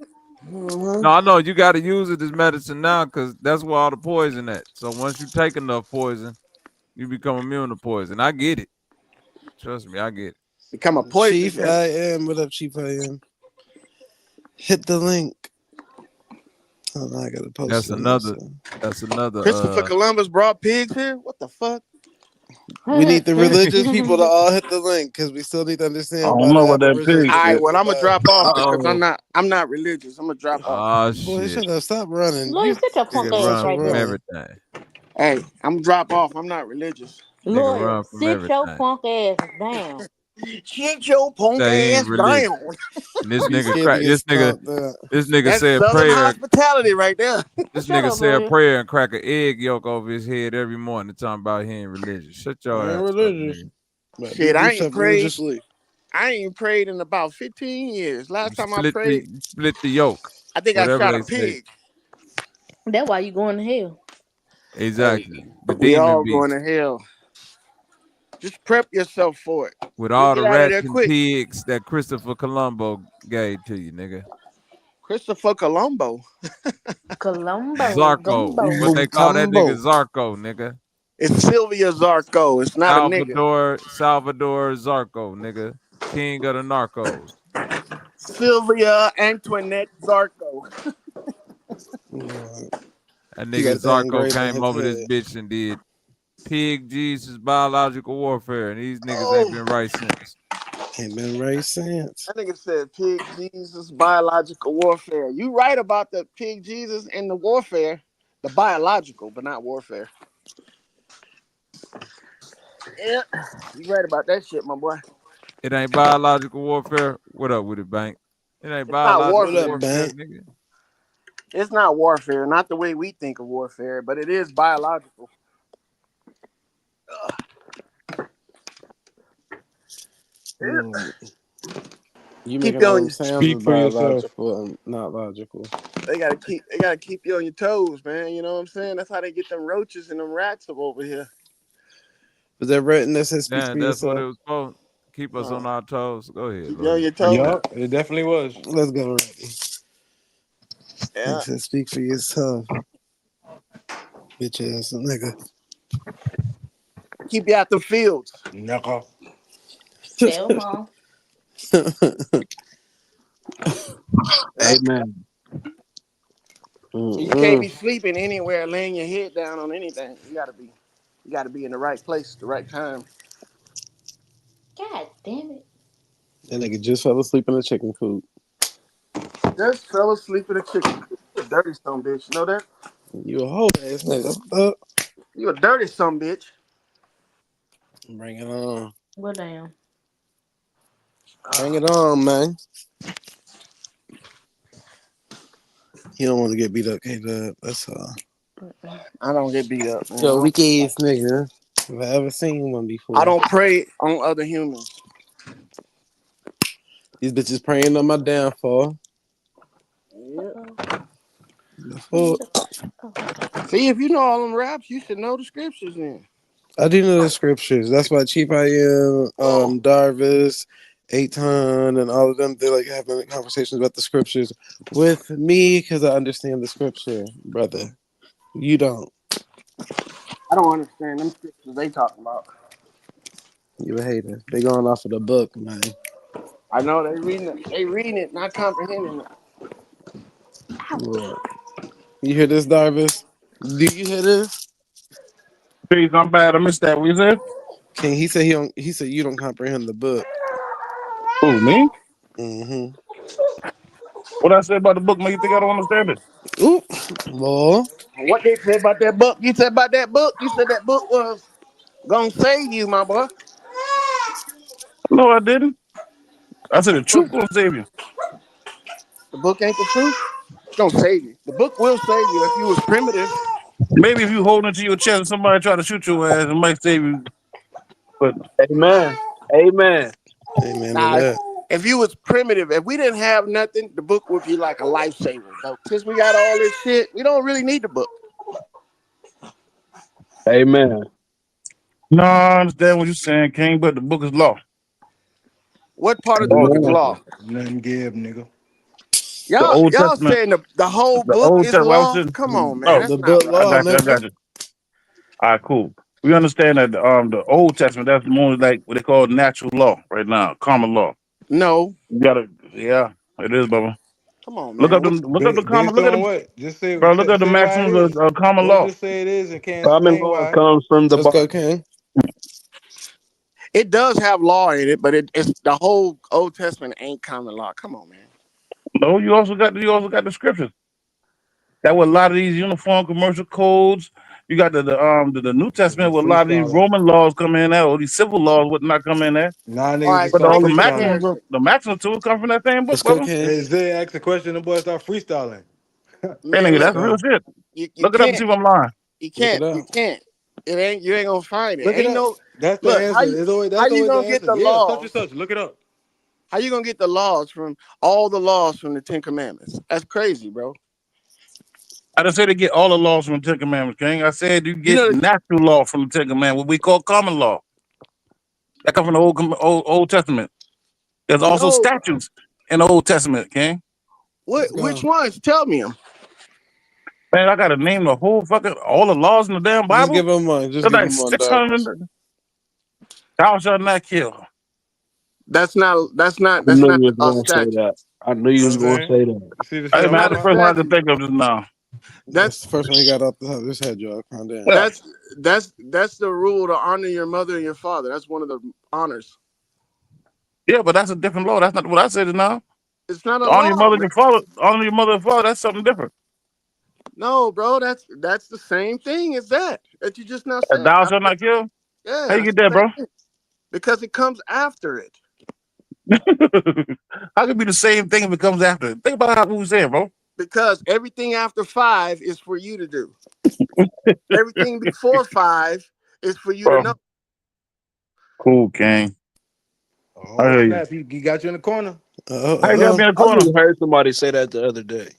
No, I know you got to use it as medicine now because that's where all the poison at. So once you take enough poison, you become immune to poison. I get it. Trust me, I get it. Become a poison. Chief I am. What up, Chief I am? Hit the link. Oh, no, I gotta post That's another. That's another. Christopher Columbus brought pigs here. What the fuck? We need the religious people to all hit the link because we still need to understand. I don't know what that pig. All right, well, I'm gonna drop off because I'm not religious. I'm gonna drop off. Boy, shut up! Stop running. Lloyd, sit your punk ass right there. Everything. Hey, I'm gonna drop off. I'm not religious. Lloyd, sit your punk ass down. Sit your punk ass down. And this nigga That's said Southern prayer. hospitality right there. This nigga said a prayer and crack an egg yolk over his head every morning talking about he ain't religious. Shut your ass up. Shit, I ain't prayed. I ain't prayed in about 15 years. Last time I prayed, split the yolk. I think I shot a pig. That's why you going to hell. Exactly. The we demon all beast. going to hell. Just prep yourself for it. With all the rats and pigs that Christopher Colombo gave to you, nigga. Christopher Colombo. Zarko. What they call that nigga Zarko, nigga. It's Sylvia Zarko. It's not a nigga. Salvador Zarko, nigga. King of the narcos. Sylvia Antoinette Zarko. That nigga Zarko came over this bitch and did Pig Jesus biological warfare, and these niggas ain't been right since. Ain't been right since. That nigga said Pig Jesus biological warfare. You right about the Pig Jesus and the warfare, the biological, but not warfare. Yeah, you right about that shit, my boy. It ain't biological warfare. What up with it, Bank? It ain't biological warfare, nigga. It's not warfare, not the way we think of warfare, but it is biological. You make it sound biological and not logical. They gotta keep you on your toes, man. You know what I'm saying? That's how they get them roaches and them rats up over here. Was that written? That says speak for that's yourself? what it was for. Keep us on our toes. Go ahead. Keep you on your toes. Yup, it definitely was. Let's go, Randy. Yeah. It says speak for yourself. Bitch ass nigga. Keep you out the fields. Knuckle. Tell mom. Amen. You can't be sleeping anywhere, laying your head down on anything. You gotta be in the right place at the right time. God damn it. That nigga just fell asleep in a chicken coop. Just fell asleep in a chicken coop. You a dirty son bitch. You know that? You a whole ass nigga. You a dirty son bitch. Bring it on. Well, damn. Bring it on, man. You don't want to get beat up, K-Dub. That's all. I don't get beat up, man. Yo, weak ass nigga. Have I ever seen one before? I don't prey on other humans. These bitches praying on my downfall. Yeah. Oh. See, if you know all them raps, you should know the scriptures then. I do know the scriptures. That's why Chief I am, Darvis, 𝘾𝙤𝙤 and all of them. They like having conversations about the scriptures with me because I understand the scripture, brother. You don't. I don't understand them scriptures they talking about. You a hater. They going off of the book, man. I know they reading it. They reading it, not comprehending it. Look. You hear this, Darvis? Do you hear this? Please, I'm bad. I missed that. What you said? King, he said he don't. He said you don't comprehend the book. Who, me? Mm-hmm. What I said about the book make you think I don't understand it? Oop, well, What they said about that book? You said about that book? You said that book was gonna save you, my boy. No, I didn't. I said the truth gonna save you. The book ain't the truth. It's gonna save you. The book will save you if you was primitive. Maybe if you hold it to your chest and somebody try to shoot your ass, it might save you. But Amen. Amen. amen to Nah, that. if you was primitive, if we didn't have nothing, the book would be like a lifesaver. But since we got all this shit, we don't really need the book. Amen. no, I understand what you're saying, King. But the book is law. What part of the Law book is is Amen. law. law? Nothing give, nigga. The Y'all, Old y'all Testament. saying the whole The book Old is Testament. Well, I was law? saying, Come on, man. oh, That's The not book I right. law, got you. I nigga. got you. All right, cool. We understand that the Old Testament, that's more like what they call natural law right now, common law. No. You gotta, yeah, it is, Bubba. Come on, man. What Look up the common, Based look at on the, what? Just say, bro, look at the say why it maxims is. of common Don't law. just say it is and can't Common explain law why. comes from the Let's go, Bible. King. it does have law in it, but it's the whole Old Testament ain't common law. Come on, man. No, you also got the scriptures. That with a lot of these uniform commercial codes. You got the New Nigga Testament with a lot of these freestyling. Roman laws come in there, or these civil laws would not come in there. Nah, All niggas right, just But start make a freestyling. comparison. the maximum tools come from that same book, Let's go, brother. King. Hey, Zay asked a question, the boy start freestyling. Hey, Man, nigga, Let's look, that's real go. shit. you Look it up and can't. see if I'm lying. You Look it can't. You up. can't. It ain't. You ain't gonna find it. Look it Ain't up. no. That's the Look answer. It's always how that's you always the gonna get answer. the Yeah, such and laws? such. Look it up. How you gonna get the laws from all the laws from the Ten Commandments? That's crazy, bro. I didn't say to get all the laws from the Ten Commandments, King. I said you You get know, natural law from the Ten Commandments, what we call common law. That comes from the Old Testament. There's also no. statutes in the Old Testament, King. What? Let's Which go. ones? Tell me them. Man, I gotta name the whole fucking all the laws in the damn Just Bible. give him one. Just There's give like him one, 600. Darvis. Thou shalt not kill. That's not. That's I not. That's knew not you was a gonna say got. that. I knew You you know was what I'm gonna saying? say that. You see the Hey shit That's I'm man, not that's a the talking first about? one I had to statute. think of just now. That's That's the first one he got off the top of his head, y'all. Calm down. Yeah, that's that's the rule to honor your mother and your father. That's one of the honors. yeah, but that's a different law. That's not what I said just now. It's not a Honor your law, mother and man. your father. Honor your mother and father. That's something different. No, bro. That's the same thing as that you just now And said. thou shalt not kill. Yeah, How you that's get the that, same bro? thing because it comes after it. How could it be the same thing if it comes after it? Think about how we was saying, bro. Because everything after 5 is for you to do. Everything before 5 is for you to Bro, know. cool, King. I Oh hear you. snap! He got you in the corner. How you got Uh-oh. me in the I corner? just heard somebody say that the other day.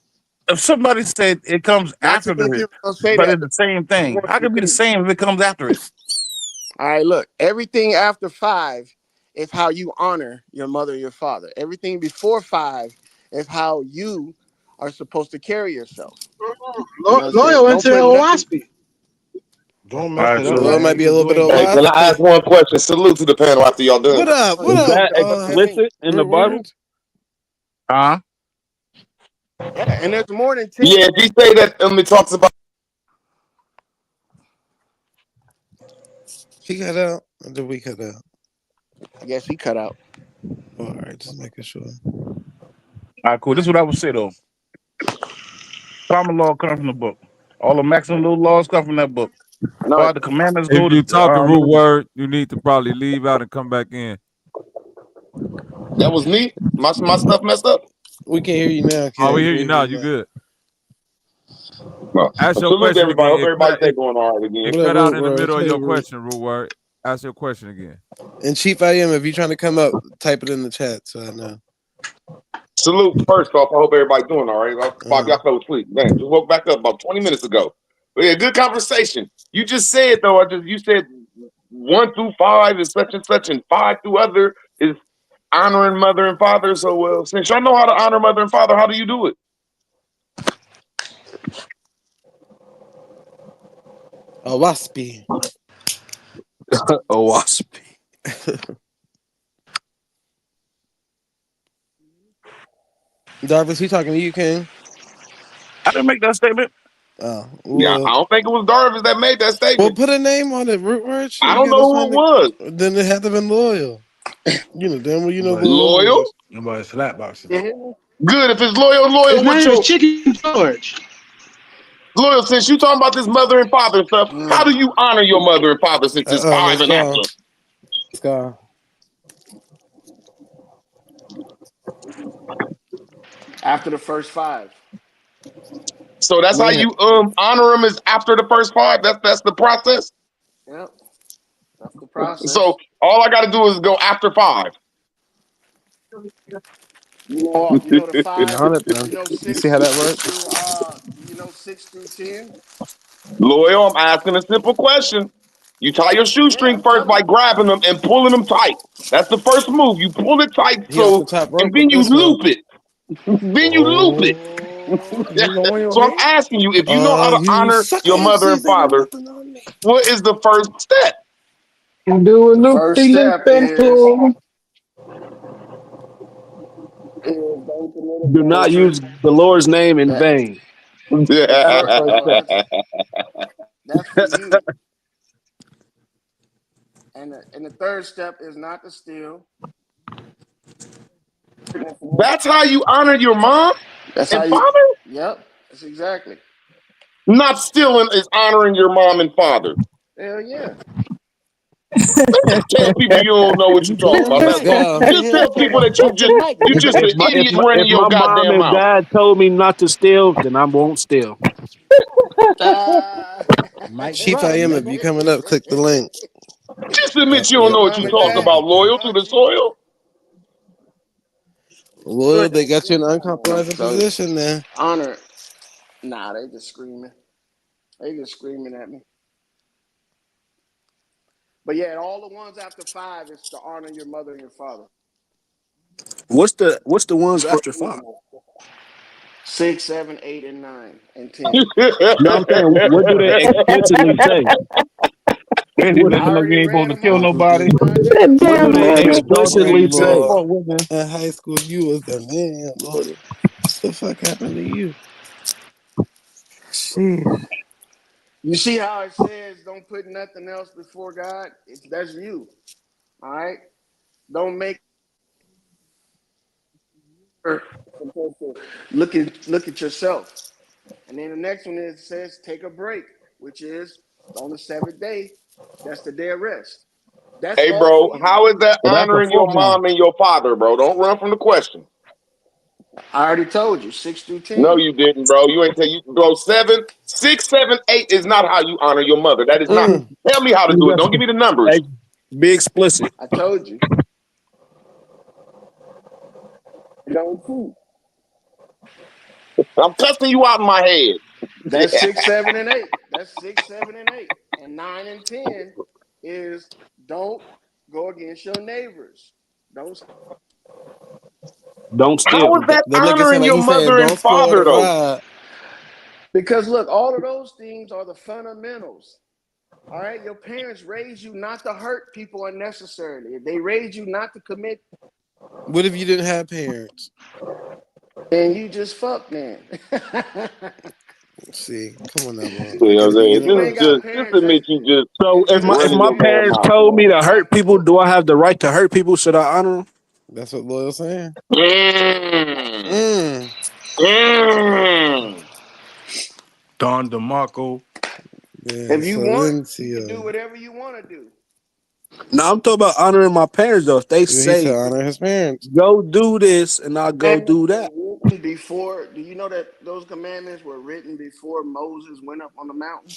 If somebody said it comes Not too after many it, people gonna say but that. it's the same thing, Want how you to could it be the think. same if it comes after it? All right, look. Everything after 5 is how you honor your mother and your father. Everything before 5 is how you are supposed to carry yourself. You know what I'm saying? Loyal went Don't to put nothing. Owaspi. Don't All mess right, it up, so Well, it might man. be a Just little go bit ahead and of get Hey, it. can I ask Wasp. one question? Salute to the panel after y'all done. What up? What Is up? that explicit in the Root Bible? words? huh? Yeah, and there's more than 10. Yeah, if you say that it talks about He cut out. Or did we cut out? I guess he cut out. All right, just making sure. All right, cool. This is what I would say though. Common law comes from the book. All the maximum little laws come from that book. No, All the commandments If go to you talking root word, you need to probably leave out and come back in. that was me. My stuff messed up. We can hear you now, Oh, we King. hear We you hear now. you You now. good? Well, Ask your salute to question everybody. again. Hope everybody's day going all right again. It What up, cut out Root in the middle Words? of Hey, your Root. question, root word. Ask your question again. And Chief I am, if you're trying to come up, type it in the chat so I know. Salute first off. I hope everybody's doing all right. Bob, y'all fell asleep. Man, just woke back up about 20 minutes ago. But yeah, good conversation. You just said though, you said 1 through 5 is such and such, and 5 through other is. honoring mother and father so well. Since y'all know how to honor mother and father, how do you do it? A waspy. A wasp. Darvis, he talking to you, King? I didn't make that statement. Oh, Yeah, I don't think it was Darvis that made that statement. Well, put a name on it. Root word shit. I don't know who it was. Then it had to have been loyal. You know, damn well, you know who Loyal? Nobody's flat boxing. Good. If it's loyal, His what's name your is Chicken George. loyal? Since you talking about this mother and father stuff, how do you honor your mother and father since it's 5 and after? Let's go. After the first 5. So that's how you honor them is after the first 5. That's the process. Yep, that's the process. So all I got to do is go after 5. You know the 5. You know, 6. You see how that works? You know 6 through 10. Loyal, I'm asking a simple question. You tie your shoestring first by grabbing them and pulling them tight. That's the first move. You pull it tight, and then you loop it. Then you loop it. So I'm asking you, if you know how to honor your mother and father, what is the first step? Do a loop First step and pull. Do not use the Lord's name in vain. That's for you. And the third step is not to steal. That's how you honor your mom and father? Yep, that's exactly. Not stealing is honoring your mom and father. Hell yeah. Tell people you don't know what you're talking about. Just tell people that you just an idiot running your my mom goddamn and mouth. dad told me not to steal, then I won't steal. Chief I am, if you coming up, click the link. Just admit you don't know what you're talking about. Loyal to the soil? Loyal, they got you in an uncompromising position there. Honor. Nah, they just screaming. They just screaming at me. But yeah, all the ones after 5 is to honor your mother and your father. What's the ones after 5? 6, 7, 8, and 9, and 10. No, I'm saying, what do they explicitly say? Basically, let them know you ain't supposed to kill nobody. What do they explicitly say? In high school, you was the man, Lord. What the fuck happened to you? You see how it says don't put nothing else before God? That's you. All right? Don't make look at yourself. And then the next one says take a break, which is on the 7th day. That's the day of rest. That's hey, bro, how is that honoring your mom and your father, bro? Don't run from the question. I already told you, 6 through 10. No, you didn't, bro. You ain't tell you go 7, 6, 7, 8 is not how you honor your mother. That is not. Tell me how to do it. Don't give me the numbers. Hey, be explicit. I told you. Don't I'm cussing you out in my head. That's 6, 7, and 8. That's 6, 7, and 8. And 9 and 10 is don't go against your neighbors. Don't steal. How is that honoring your mother and father, though? Because look, all of those things are the fundamentals. All right, your parents raised you not to hurt people unnecessarily. They raised you not to commit. What if you didn't have parents? And you just fuck, man. See, come on now, bro. Just admit you just. So if my parents told me to hurt people, do I have the right to hurt people? Should I honor them? That's what Loyal's saying. Don DeMarco. If you want, you can do whatever you want to do. No, I'm talking about honoring my parents though. If they say to honor his parents, go do this, and I'll go do that. Before, do you know that those commandments were written before Moses went up on the mountain?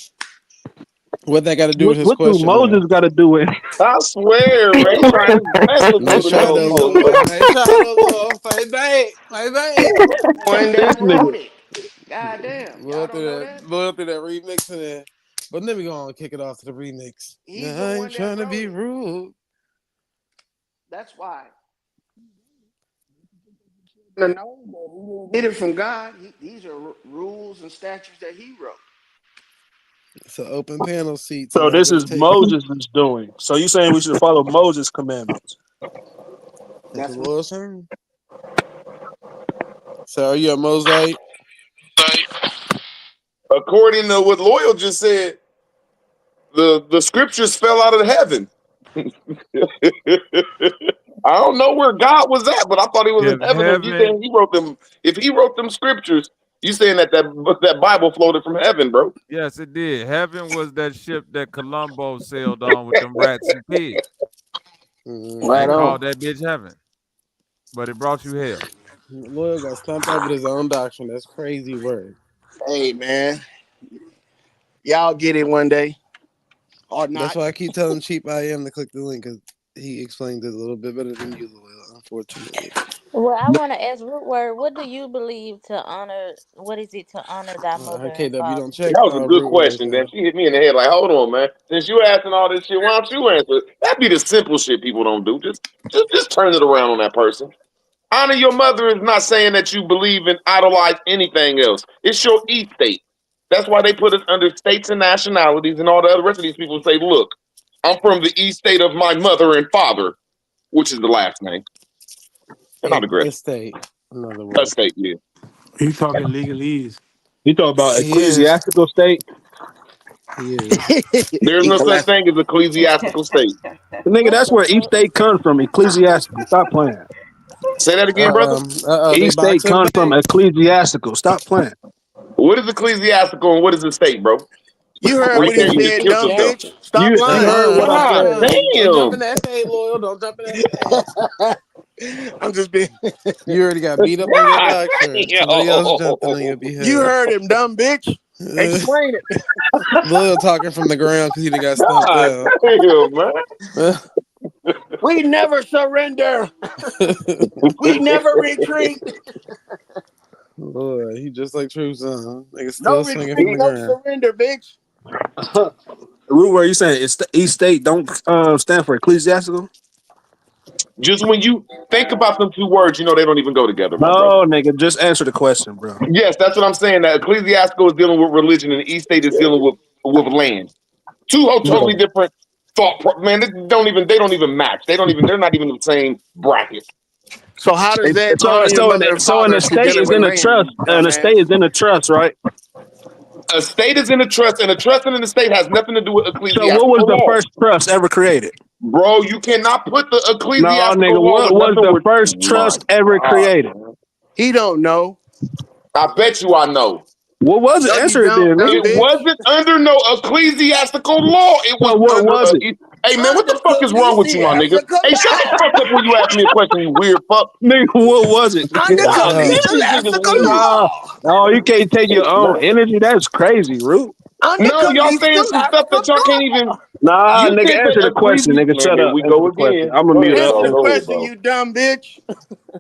What that got to do with his what question? What do Moses got to do with? I swear, man, trying to mess with Nice try, though. Nice try, though. Play bait. When they wrote it. God damn. Blow through that remix in there. But let me go on and kick it off to the remix. I ain't trying to be rude. That's why. No, no, he didn't get it from God. These are rules and statutes that he wrote. It's an open panel seat So tonight. this Let's is take it. Moses' doing. So you saying we should follow Moses' commandments? That's That's what what. Lord saying. So are you a Mosite? According to what Loyal just said, the scriptures fell out of heaven. I don't know where God was at, but I thought he was in If heaven. If you heaven, saying he wrote them, if he wrote them scriptures, you saying that Bible floated from heaven, bro? yes, it did. Heaven was that ship that Columbo sailed on with them rats and pigs. They Right on. called that bitch heaven, but it brought you hell. Loyal got stumped up with his own doctrine. That's crazy word. Hey man, y'all get it one day or That's not. why I keep telling Cheap I Am to click the link because he explained it a little bit better than you, Loyal, unfortunately. Well, I want to ask Root Word, what do you believe to honor? What is it to honor thy mother and KW, don't father? check That was a good Root Words question. Then out. she hit me in the head like, hold on, man. Since you asking all this shit, why don't you answer it? That'd be the simple shit people don't do. Just turn it around on that person. Honor your mother is not saying that you believe and idolize anything else. It's your estate. That's why they put us under states and nationalities, and all the other rest of these people say, look, I'm from the estate of my mother and father, which is the last name. And I digress. Estate, in other words. Estate, yeah. He talking legalese. You talk about He is. ecclesiastical state. He is. There's no such thing as ecclesiastical state. Nigga, What that's the where each fuck? state comes from. Ecclesiastical. Stop playing. Say that again, brother. They Each state boxing comes from back. ecclesiastical. Stop playing. What is ecclesiastical and what is the state, bro? You heard Or you what he can't even said, descript dumb yourself. bitch. Stop You lying. heard what I God said. Don't jump in damn. that state, Loyal. Don't jump in that state. I'm just being. You already got beat up on your God doctrine. Somebody else jumped in on your damn. You behalf. heard him, dumb bitch. Explain it. Loyal talking from the ground because he done got stumped God out. damn, man. We never surrender. We never retreat. Lord, he just like True Son. Nigga No still swinging retreat, from the no ground. surrender, bitch. Root where you saying it's each state don't stand for ecclesiastical? Just when you think about them two words, you know they don't even go together, my brother. No, nigga, just answer the question, bro. Yes, that's what I'm saying. That ecclesiastical is dealing with religion and the East State is dealing with land. Two totally Bro. different man, they don't even match. They're not even the same bracket. So how does that So honor your so an mother and so an father if you're estate dealing is with in a trust, land, and a state dumbass? is in a trust, right? A state is in a trust, and a trust in the state has nothing to do with So what was ecclesiastical the law. first trust ever created? Bro, you cannot put the No, nigga, ecclesiastical law what with was nothing the with first my trust ever God, created? man. He don't know. I bet you I know. What was it? No, you Answer it don't, then, dumb nigga. It bitch. wasn't under no ecclesiastical law. It was So what under was it? hey man, what Under the fuck is wrong with you, my nigga? Khaleesi, Hey, shut the fuck up when you ask me a question, you weird fuck. Nigga, what was it? Under God damn, Oh, these niggas Khaleesi weird. law. Oh, you can't take your own Man. energy. That's crazy, Root. Under No, y'all Khaleesi saying some stuff that y'all can't even. law. Nah, You nigga, can't say answer the question, ecclesi. nigga. Man, Shut here up. we Answer go the question. again. I'm gonna Go mute ahead, up Answer the bro. then. Go ahead, question, bro. you dumb bitch.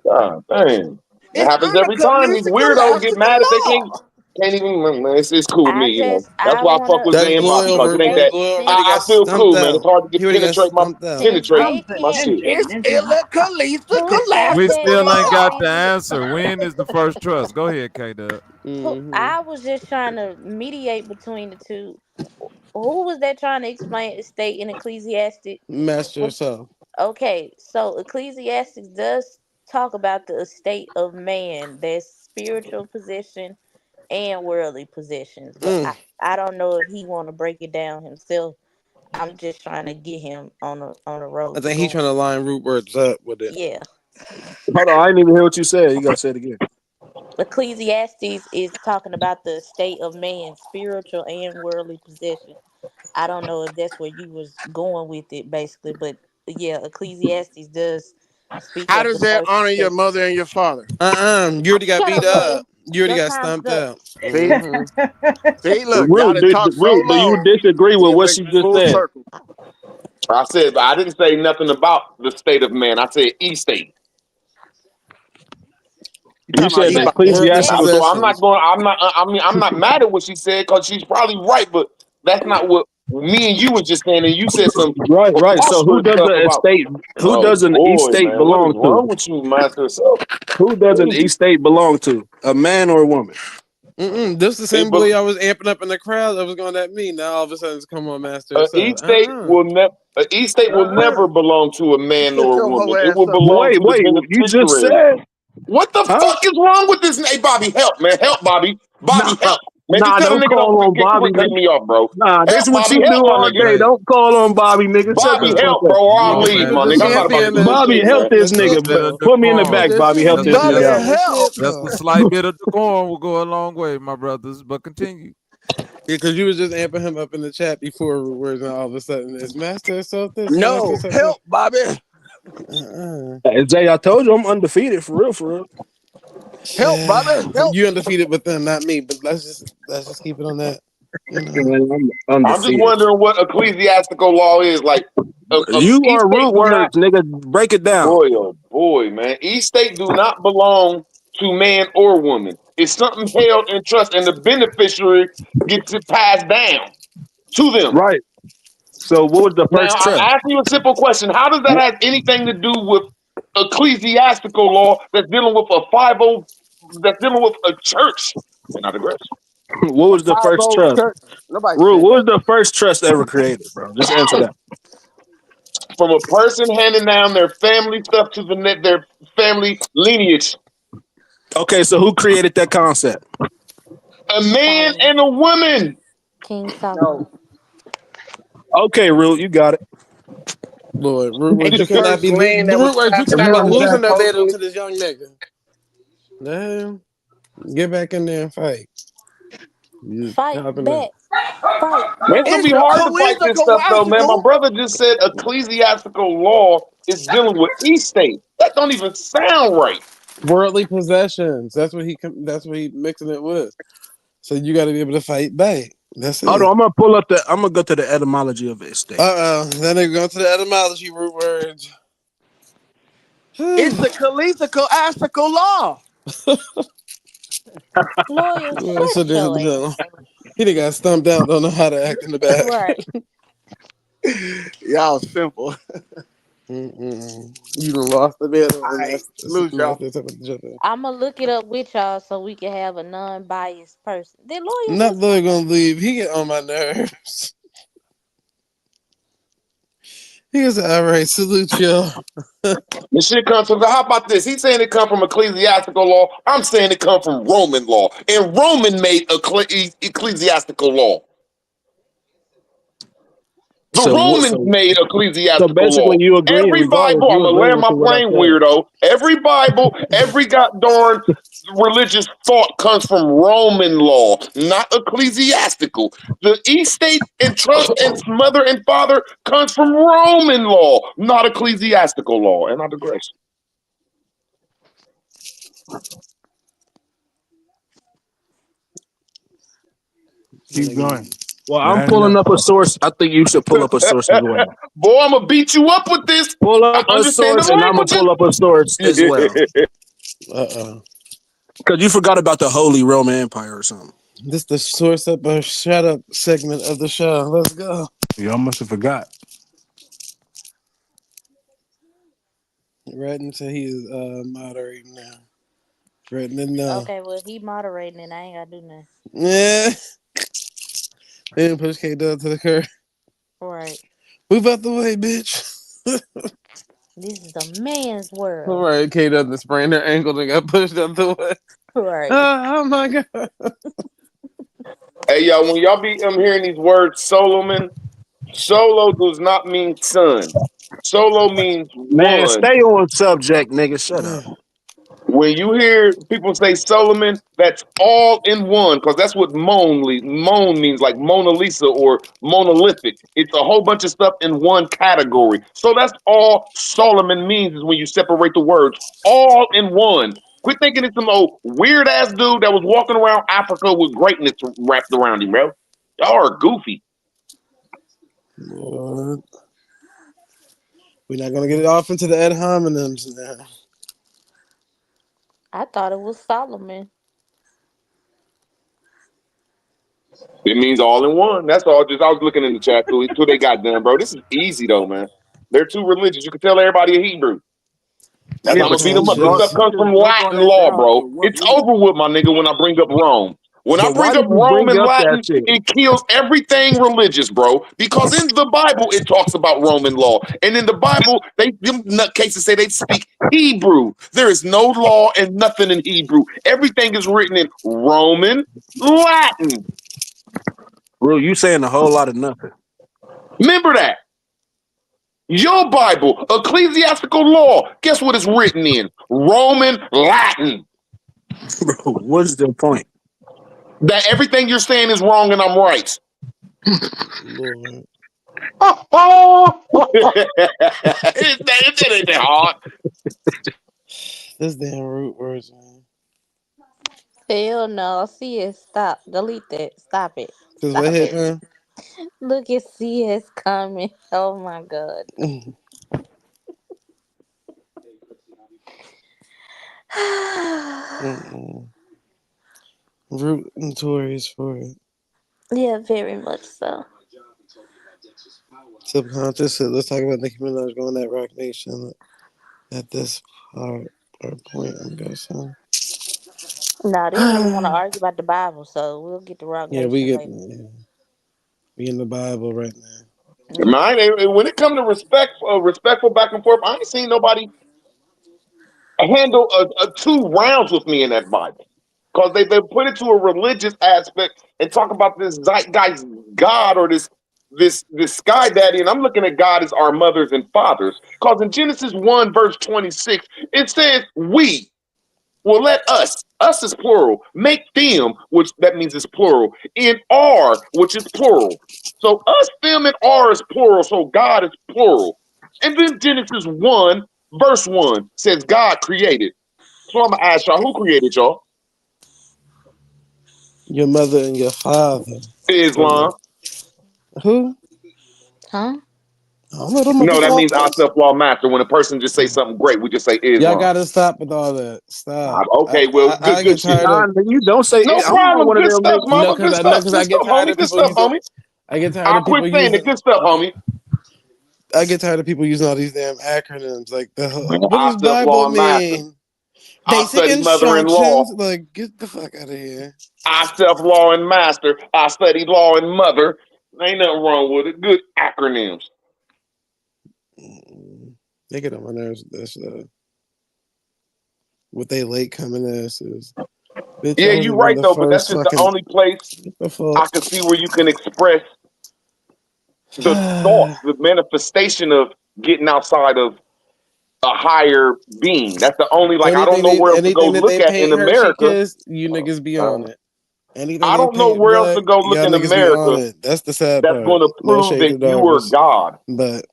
God damn. It It's happens under every time. These Khaleesi weirdos get mad if they law. can't even. Man, it's cool with me, you know. That's I why I fuck wanna with that's Zay and Bobby Loyal. because it ain't that. Loyal since already I got feel stumped cool, man. It's out. hard to He get already got stumped out. since penetrate they Something my can't. shit. ended. It's This is illa Khaleesi Who said We that still ain't the got the law. ecclesi? answer. When is the first trust? Go ahead, K Dub. Mm-hmm. I was just trying to mediate between the two. Who was that trying to explain estate and ecclesiastic? Master What? yourself. Okay, so Ecclesiastics does talk about the estate of man, their spiritual possession and worldly possessions, but I don't know if he want to break it down himself. I'm just trying to get him on a I road to think he going. trying to line Root Words up with it. Yeah, Hold on, I didn't even hear what you said. You gotta say it again. Ecclesiastes is talking about the estate of man, spiritual and worldly possession. I don't know if that's where you was going with it, basically, but yeah, Ecclesiastes does speak How of does the that person honor your possession. mother and your father? You already got Shut beat up, up. Loyal. You already Your got time's stumped up. out. it. Mm-hmm. See, look, y'all Root, done talked so Do you long, disagree with it what went she just full said? circle. I said, but I didn't say nothing about the state of man. I said e-state. You You talking about said the He, Ephraim? Worldly That ecclesiastical. So I'm not possessions. going. I'm not. I mean, I'm not mad at what she said because she's probably right, but that's not what Me and you was just saying, and you said some Right. So who preposterous does stuff the about. estate? Who Oh does an boy, estate man, what is belong wrong to? with you, master self? Who does an Jesus. estate belong to? A man or a woman? This the It, same boy I was amping up in the crowd that was going at me. Now all of a sudden it's come on, master. So An estate will never belong to a man Shut or a your hoe woman. It will ass up. But belong to the wait. You just beneficiary. said, What the huh? fuck is wrong with this? Hey, Bobby, help, man. Help, Bobby. Nah, Bobby, help. Man, just tell the don't nigga don't call on Bobby, quit cutting nigga. me off, bro. Nah, this Help, is what Bobby. you do Help, my all day. nigga. Right. Don't call on Bobby, nigga. Shut the Bobby, fuck help, up. bro, or You I'll was, leave, you was my just nigga. I'm not about to champion do this that Bobby, shit, shit. help man. That, this that's nigga. all, Bit of though. Put me in the decorum. back, This Bobby. shit Help Just, this Bobby nigga just, out. help. just a slight bit of decorum will go a long way, my brothers. But continue. Because you was just amping him up in the chat before words, and all of a sudden it's master self this, master No, self this. help, Bobby. Hey, Jay, I told you I'm undefeated for real, for real. Help, Bobby. Help. You undefeated with them, not me. But let's just keep it on that. You know. Man, I'm I'm just undefeated. wondering what ecclesiastical law is. Like, You East are State root do not, words, nigga. Break it down. boy, oh boy, man. East State do not belong to man or woman. It's something held in trust, and the beneficiary gets it passed down to them. Right. So what was the Now, first I'm trust? asking you a simple question. How does that have anything to do with ecclesiastical law that's dealing with a 50, that's dealing with a church? And I digress. What A was the first 5-0 trust? church. Nobody Rule, said what was that. the first trust ever created, bro? Just answer that. From a person handing down their family stuff to their family lineage. Okay, so who created that concept? A man Solomon. and a woman. King No. Solomon. Okay, Rule, you got it. Lord, root Ain't words, you the cannot first be land that was root words, you passed cannot be down was losing no battle supposedly. to this young nigga. Damn. Get back in there and fight. You Fight hopping up. back. Fight Man, it's back. gonna It's be the hard to fight this stuff though, man. My coincidental. brother just said ecclesiastical law is dealing with East State. That don't even sound right. Worldly possessions. That's what he mixing it with. So you got to be able to fight back. That's Hold it. on, I'm gonna go to the etymology of estate. Then they go to the etymology root words. It's the 𝘾𝐼𝙎𝙃 law. Lawyer, Well, so shut your ass then, up. he done got stumped out. Don't know how to act in the back. Right. Y'all simple. You done lost the battle, All and right. that's Salute y'all. that's what the jump in. I'm going to look it up with y'all so we can have a non-biased person. Did Lawyer Not just lawyer come gonna up? leave. He get on my nerves. He goes, all right, salute y'all. This shit comes from. How about this? He's saying it come from ecclesiastical law. I'm saying it come from Roman law, and Roman made ecclesiastical law. The Romans made So ecclesiastical law. basically, you agreeing, Every regardless, Bible, I'm you gonna agreeing land with my what I plane, said. weirdo. Every Bible, every darn religious thought comes from Roman law, not ecclesiastical. The estate and trust and mother and father comes from Roman law, not ecclesiastical law. And I digress. Keep going. Well, You I'm had pulling enough. up a source. I think you should pull up a source as well. Boy, I'm gonna beat you up with this. Pull I up a understand the source, and I'm gonna languages. pull up a source as well. Because you forgot about the Holy Roman Empire or something. This the source up or shut up segment of the show. Let's go. You almost forgot. Right until he is moderating now. Right now. Okay, well, he moderating and I ain't got to do nothing. Yeah. They didn't push K-Dub to the curb. Right. Move out the way, bitch. This is a man's All world. right, K-Dub sprained their ankle and got pushed out the way. Right. Oh my God. Hey, y'all, when y'all be hearing these words, Solomon, solo does not mean son. Solo means Man, one. stay on subject, nigga. Shut up. When you hear people say Solomon, that's all in one, because that's what moan means, like Mona Lisa or monolithic. It's a whole bunch of stuff in one category. So that's all Solomon means is when you separate the words, all in one. Quit thinking it's some old weird ass dude that was walking around Africa with greatness wrapped around him, bro. Y'all are goofy. Lord. We're not gonna get it off into the ad hominems now. I thought it was Solomon. It means all in one. That's all. Just I was looking in the chat till they got done, bro. This is easy though, man. They're too religious. You can tell everybody a Hebrew. That's Yeah, how I'm but gonna beat them up. This you stuff Subconscious. comes just from broke all Latin that law, down bro. in one It's reading. over with, my nigga, when I bring up Rome. When I So why bring do up you Rome bring and up that Latin, shit? it kills everything religious, bro. Because in the Bible, it talks about Roman law. And in the Bible, them nutcases say they speak Hebrew. There is no law and nothing in Hebrew. Everything is written in Roman Latin. Bro, you saying a whole lot of nothing. Remember that. Your Bible, ecclesiastical law, guess what it's written in? Roman Latin. Bro, what is the point? That everything you're saying is wrong and I'm right. Lord. it ain't that hard. This damn root words, man. Hell no. CS, stop. Delete that. Stop it. Cause what Stop it. happened? Look at CS coming. Oh my god. Root notorious for it. Yeah, very much so. Subconscious. So let's talk about Nicki Minaj going at Rock Nation at this part or point, I'm guessing. No, they really want to argue about the Bible, so we'll get to Rock Yeah, we Nation get later. we in the Bible right now. Mine, when it comes to respectful back and forth, I ain't seen nobody handle a 2 rounds with me in that Bible. Because they put it to a religious aspect and talk about this zeitgeist God or this sky daddy. And I'm looking at God as our mothers and fathers. Because in Genesis 1, verse 26, it says, we. Well, let us is plural, make them, which that means it's plural, in R, which is plural. So us, them, and R is plural, so God is plural. And then Genesis 1, verse 1 says God created. So I'm going to ask y'all, who created y'all? Your mother and your father. Islam. Who? Huh? I don't know them No, that means our motherfuckers. self-law master. When a person just say something great, we just say Y'all Islam. gotta stop with all that. Stop. Okay, well, I good get shit. tired of You don't say No it. I'm not problem. one of Good them stuff, niggas. mama. Good stuff. cause Good I get stuff, tired homie. of Good people stuff, using homie. I get tired I'll of people quit saying it. using Good stuff, homie. I get tired of people using all these damn acronyms. Like what Our does Bible self-law master. mean? I Basic study mother-in-law. instructions. Like get the fuck out of here. I self-law and master. I study law and mother. Ain't nothing wrong with it. Good acronyms. They get on my nerves with this stuff. With they late coming asses. Bitch, Yeah, I was you're one right of the though, but that's first just the fucking only place the I fuck. can see where you can express the thought, the manifestation of getting outside of a higher being. That's the only I don't know where else to go anything that look they at in paint Hershey America. Kiss, you niggas be on it. Anything I they don't know paint where else to black, go look y'all in niggas be on America it. That's the sad that's part. going to No prove shade that to you are darkness. God. But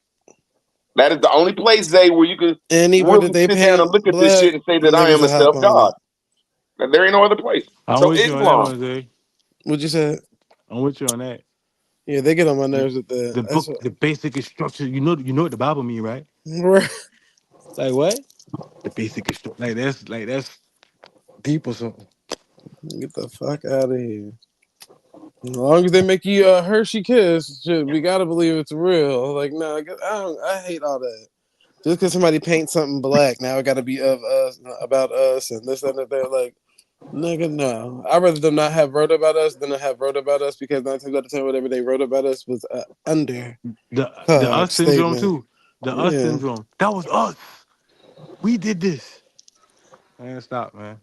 That is the only place, Zay, where you can anywhere that really they sit down and paint look at this black, shit and say that I niggas am will a hop self on God. it. And there ain't no other place. I'm So with you on that Islam. one, Zay. What you said? I'm with you on that. Yeah, they get on my nerves with that. The That's book, what. the basic instructions. You know what the Bible mean, right? Right. Like what? The basic instruction. That's deep or something. Get the fuck out of here. As long as they make you Hershey Kiss, shit, we gotta believe it's real. Like, no, I hate all that. Just because somebody paints something black, now it got to be of us, about us, and this, that, and that. Like, nigga, no. I'd rather them not have wrote about us than to have wrote about us because 9 times out of 10, whatever they wrote about us was under The us syndrome statement. too. The us Yeah. syndrome. That was us. We did this. Man, stop, man.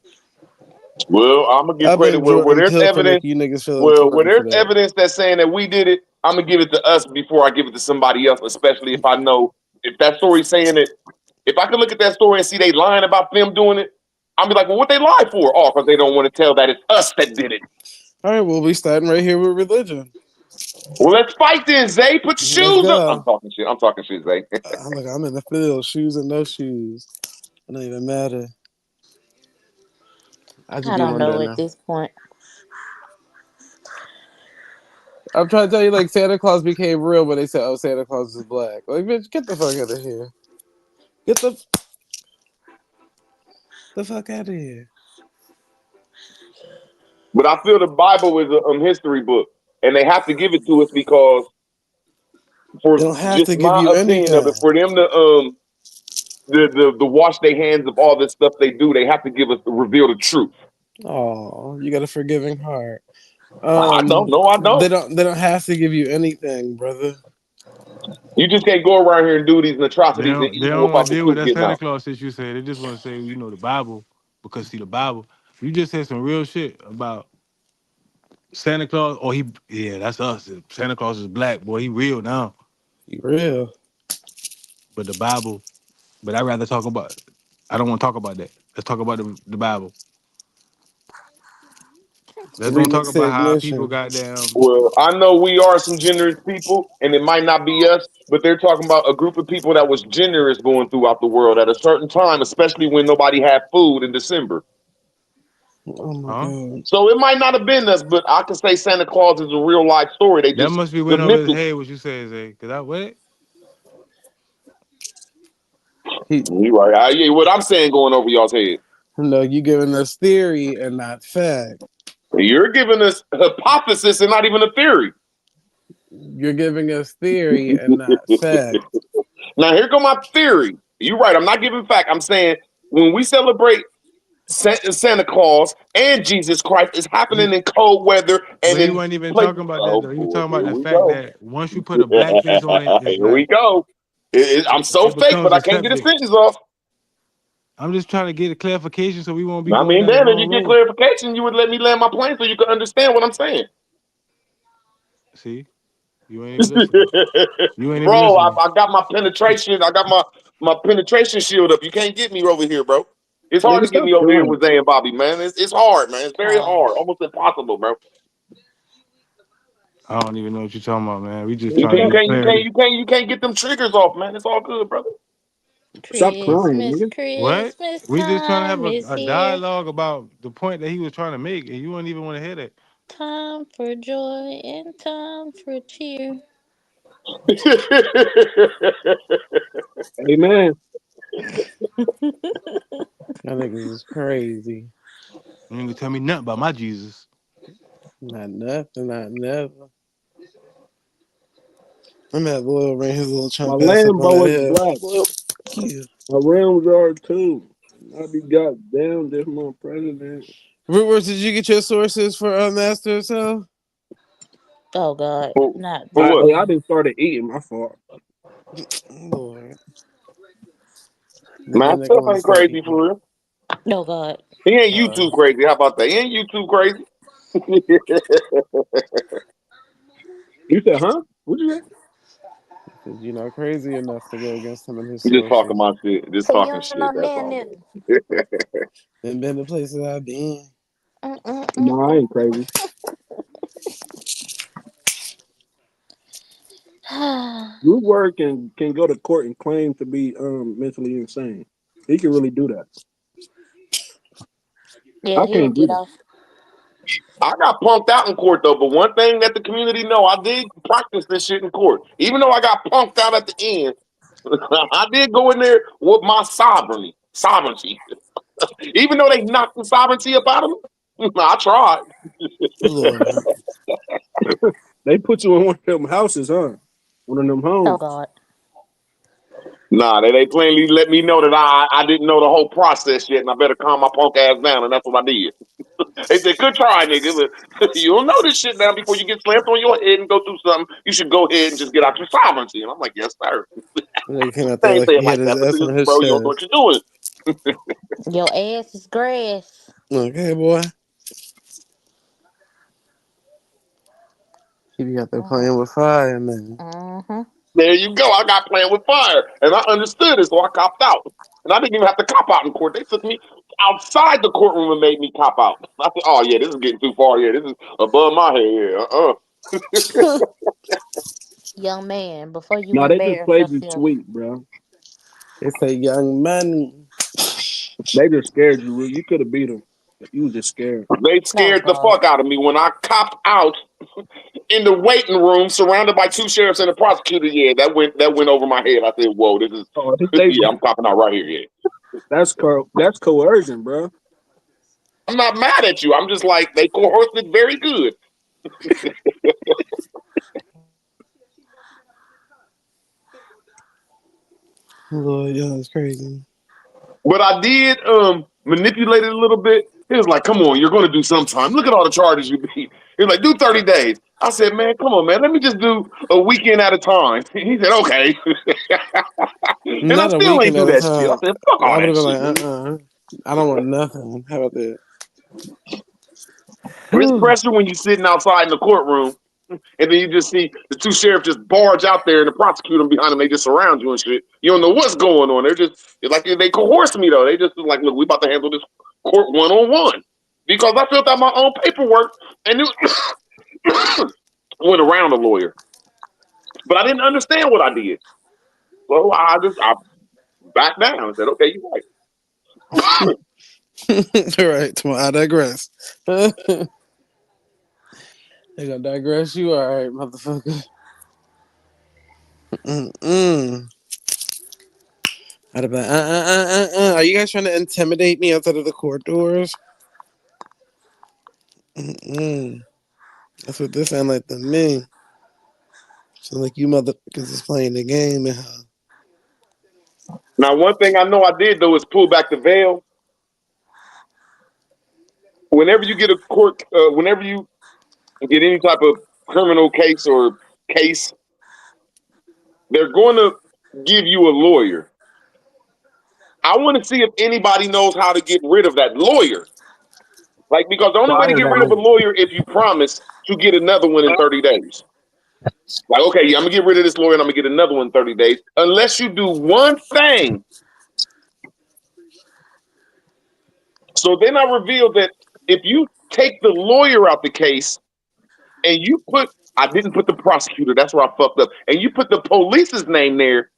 Well, I'm gonna give I credit blame where Jordan there's Peele for evidence. making you niggas feel Well, where important for there's that. evidence that's saying that we did it, I'm gonna give it to us before I give it to somebody else, especially if I know if that story's saying it. If I can look at that story and see they lying about them doing it, I'll be like, well, what they lie for? Oh, because they don't want to tell that it's us that did it. All right, well, we starting right here with religion. Well, let's fight then, Zay. Put your Let's shoes on. I'm go. talking shit. I'm talking shit, Zay. Look, I'm in the field, shoes and no shoes. It don't even matter. I just I be don't one there know at now. this point. I'm trying to tell you, like, Santa Claus became real when they said, oh, Santa Claus is black. Like, bitch, get the fuck out of here. Get the fuck out of here. But I feel the Bible is a history book. and they have to give it to us because, for They don't have just to give my you opinion of it, anything. for them to the wash their hands of all this stuff they do, they have to give us reveal the truth. Oh, you got a forgiving heart. I don't. No, I They don't. don't have to give you anything, brother. You just can't go around here and do these They atrocities and don't they evil don't want without to the deal with truth that getting Santa out. Claus shit you said. They just want to say, you know, the Bible, because see the Bible. You just said some real shit about Santa Claus, or that's us. Santa Claus is black, boy. He real now. He real. But the Bible, but I'd rather talk about. I don't want to talk about that. Let's talk about the Bible. Let's don't talk Remix the about how people ignition. got down. Well, I know we are some generous people, and it might not be us, but they're talking about a group of people that was generous going throughout the world at a certain time, especially when nobody had food in December. Oh my Huh? god. So it might not have been us, but I can say Santa Claus is a real life story. They That just must be the went over myth his is head. What you say, Zay? Cause I what? you right. Yeah, what I'm saying going over y'all's head. No, you giving us theory and not fact. You're giving us hypothesis and not even a theory. You're giving us theory and not fact. Now here go my theory. You're right. I'm not giving fact. I'm saying when we celebrate Santa Claus and Jesus Christ, it's happening in cold weather and But he in wasn't even places. talking about that Oh though. He was boy, talking about here the we fact go. that once you put a black face on it, it's Here we like go. I'm so it fake, becomes but I can't get a accepted. sentence off. I'm just trying to get a clarification so we won't be I going mean, down the Dan, if you wrong get road. clarification, you would let me land my plane so you could understand what I'm saying. See, you ain't even listening. You ain't even Bro, listening. I got my penetration. I got my penetration shield up. You can't get me over here, bro. It's hard Nigga, to get stop me over here lying. with Zay and Bobby, man. It's hard, man. It's very Oh, hard, almost impossible, bro. I don't even know what you're talking about, man. We just You trying can't, to you get can't, you can't, clarity. you can't, you can't get them triggers off, man. It's all good, brother. Stop crying, Christmas, nigga. What? Christmas We just trying to have time is a here. dialogue about the point that he was trying to make, and you wouldn't even want to hear that. Time for joy and time for cheer. Amen. That niggas is crazy. You ain't gonna tell me nothing about my Jesus. Not nothing, not never. I'm at Lil ring his little My chump ass up on that Lambo is hill. black. Well, yeah. My rims are too. I be goddamn this my president. Where did you get your sources for Master Cell? Oh God, for, not for that what? I man. didn't started eating. My fault. Lord. Then Man, that nigga stuff want to ain't start crazy eating. for real. No God. He ain't you too crazy. How about that? He ain't you too crazy. You said, huh? What you say? You're not crazy enough to go against him and his You just talking sources. my shit. Just So you talking don't know shit. That's that all, nigga. man. And been the places I've been. No, I ain't crazy. Blue Word can go to court and claim to be mentally insane. He can really do that. Yeah, I he'll can't do get that. off. I got punked out in court though, but one thing that the community know, I did practice this shit in court. Even though I got punked out at the end, I did go in there with my sovereignty. Even though they knocked the sovereignty up out of me, I tried. Lord. They put you in one of them houses, huh? One of them Oh homes. God. Nah, they plainly let me know that I didn't know the whole process yet, and I better calm my punk ass down, and that's what I did. They said, "Good try, nigga, but you don't know this shit now. Before you get slammed on your head and go through something, you should go ahead and just get out your sovereignty." And I'm like, "Yes, sir." They came out They there ain't like say it he had like his that, but ass on his bro, you don't know what chest. you're doing. Your ass is grass. Okay, boy. He be out there playing with fire, man. Mm-hmm. There you go. I got playing with fire, and I understood it, so I copped out. And I didn't even have to cop out in court. They took me outside the courtroom and made me cop out. I said, "Oh yeah, this is getting too far. Yeah, this is above my head. Yeah, Young man, before you No, they just embarrass played you yourself. sweet, bro. They say young man. They just scared you. You could have beat them. You was just scared. They Oh scared the God. fuck out of me when I copped out in the waiting room, surrounded by two sheriffs and a prosecutor. Yeah, that went over my head. I said, "Whoa, this is Oh, they yeah, I'm copping out right here." Yeah, that's coercion, bro. I'm not mad at you. I'm just like they coerced it very good. Lord, yo, it's crazy. But I did manipulate it a little bit. He was like, come on, you're going to do sometime. Look at all the charges you beat. He was like, do 30 days. I said, man, come on, man. Let me just do a weekend at a time. He said, okay. And I Not a still ain't weekend do at a that shit. I time. said, fuck I all would have that been shit, like, man. I don't want nothing. How about that? It's pressure when you're sitting outside in the courtroom and then you just see the two sheriffs just barge out there and the prosecutor behind them. They just surround you and shit. You don't know what's going on. It's like they coerce me though. They just like, look, we about to handle this court one-on-one. Because I filled out my own paperwork and it went around a lawyer. But I didn't understand what I did. So I backed down and said, okay, you're right. All right, I digress. They gonna digress you, all right, motherfucker. I'd have been, Are you guys trying to intimidate me outside of the court doors? That's what this sound like to me. So like you motherfuckers is playing the game and Now, one thing I know I did though is pull back the veil. Whenever you get a court, whenever you get any type of criminal case or case, they're going to give you a lawyer. I want to see if anybody knows how to get rid of that lawyer. Like, because the only way to Fire get that rid of a nigga. lawyer is if you promise to get another one in 30 days. Like, okay, yeah, I'm gonna get rid of this lawyer and I'm gonna get another one in 30 days. Unless you do one thing. So then I revealed that if you take the lawyer out the case and you I didn't put the prosecutor, that's where I fucked up. And you put the police's name there.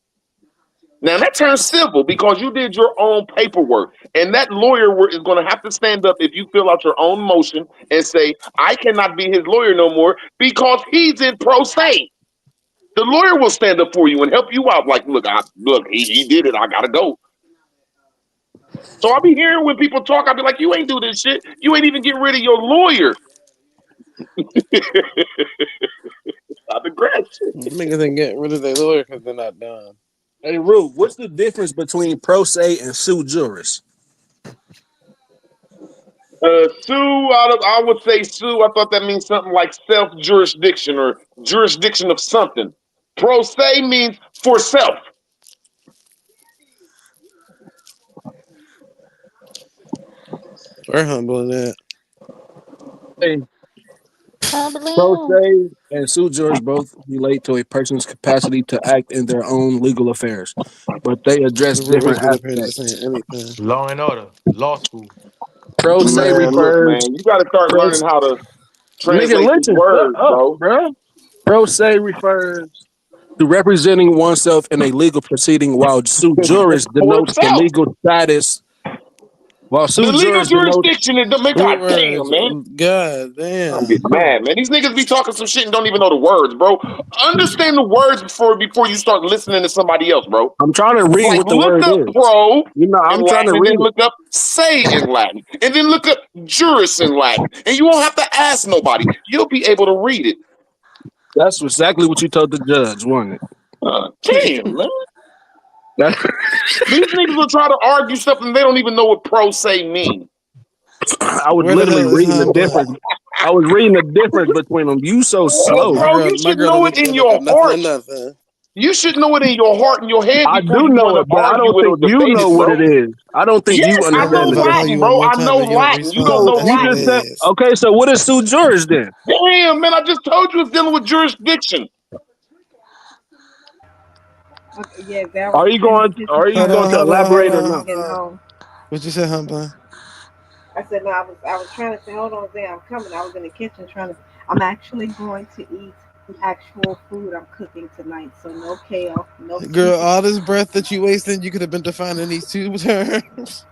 Now that turns civil because you did your own paperwork. And that lawyer is going to have to stand up if you fill out your own motion and say, I cannot be his lawyer no more because he's in pro se. The lawyer will stand up for you and help you out. Like, look, he did it. I got to go. So I'll be hearing when people talk, I'll be like, you ain't do this shit. You ain't even get rid of your lawyer. I digress. niggas ain't getting rid of their lawyer because they're not done. Hey, Rue, what's the difference between pro se and sue juris? I would say sue. I thought that means something like self-jurisdiction or jurisdiction of something. Pro se means for self. We're humble in that. Hey, I believe pro him. se and sue juris both relate to a person's capacity to act in their own legal affairs, but they address Rue is different good up here just aspects. saying anything. Law and Order, law school. Pro se Man, look, refers man, you got to start pro learning how to nigga translate these listen, shut words, up, bro. bro. Pro se refers to representing oneself in a legal proceeding, while sue juris For denotes the self. legal status. While The sue legal juris denotes jurisdiction is, man, god damn, Words. man. God I'm damn. getting mad, man. These niggas be talking some shit and don't even know the words, bro. Understand the words before you start listening to somebody else, bro. I'm trying to read Like, what the look word up is. pro You know, in I'm trying to Latin and then read it. look up say in Latin. And then look up juris in Latin. And you won't have to ask nobody. You'll be able to read it. That's exactly what you told the judge, wasn't it? Damn, man. That's These niggas will try to argue stuff and they don't even know what pro se mean. I was Where the literally hell is reading the Humble? difference. I was reading the difference between them. You so Well, slow. bro, you My should girl know don't it need to in look your up nothing or heart. nothing. You should know it in your heart and your head I before do you go in know to it, but I argue don't it think or you debate know it, what bro. it is. I don't think Yes, you I know understand If the I call Latin, you difference. one bro. more I time know and you don't Latin. You don't respond, know So you just Latin. said, F okay, so what is sue juris then? Damn, man, I just told you it's dealing with jurisdiction. Okay, yeah, Val was Are you in the going kitchen are you trying going to to elaborate or I'm no? getting home. What you say, Humble? I said no, I was trying to say, hold on there, I'm coming. I was in the kitchen trying to I'm actually going to eat actual food I'm cooking tonight. So no kale, no Girl, stupid all this breath that you wasting, you could have been defining these two terms.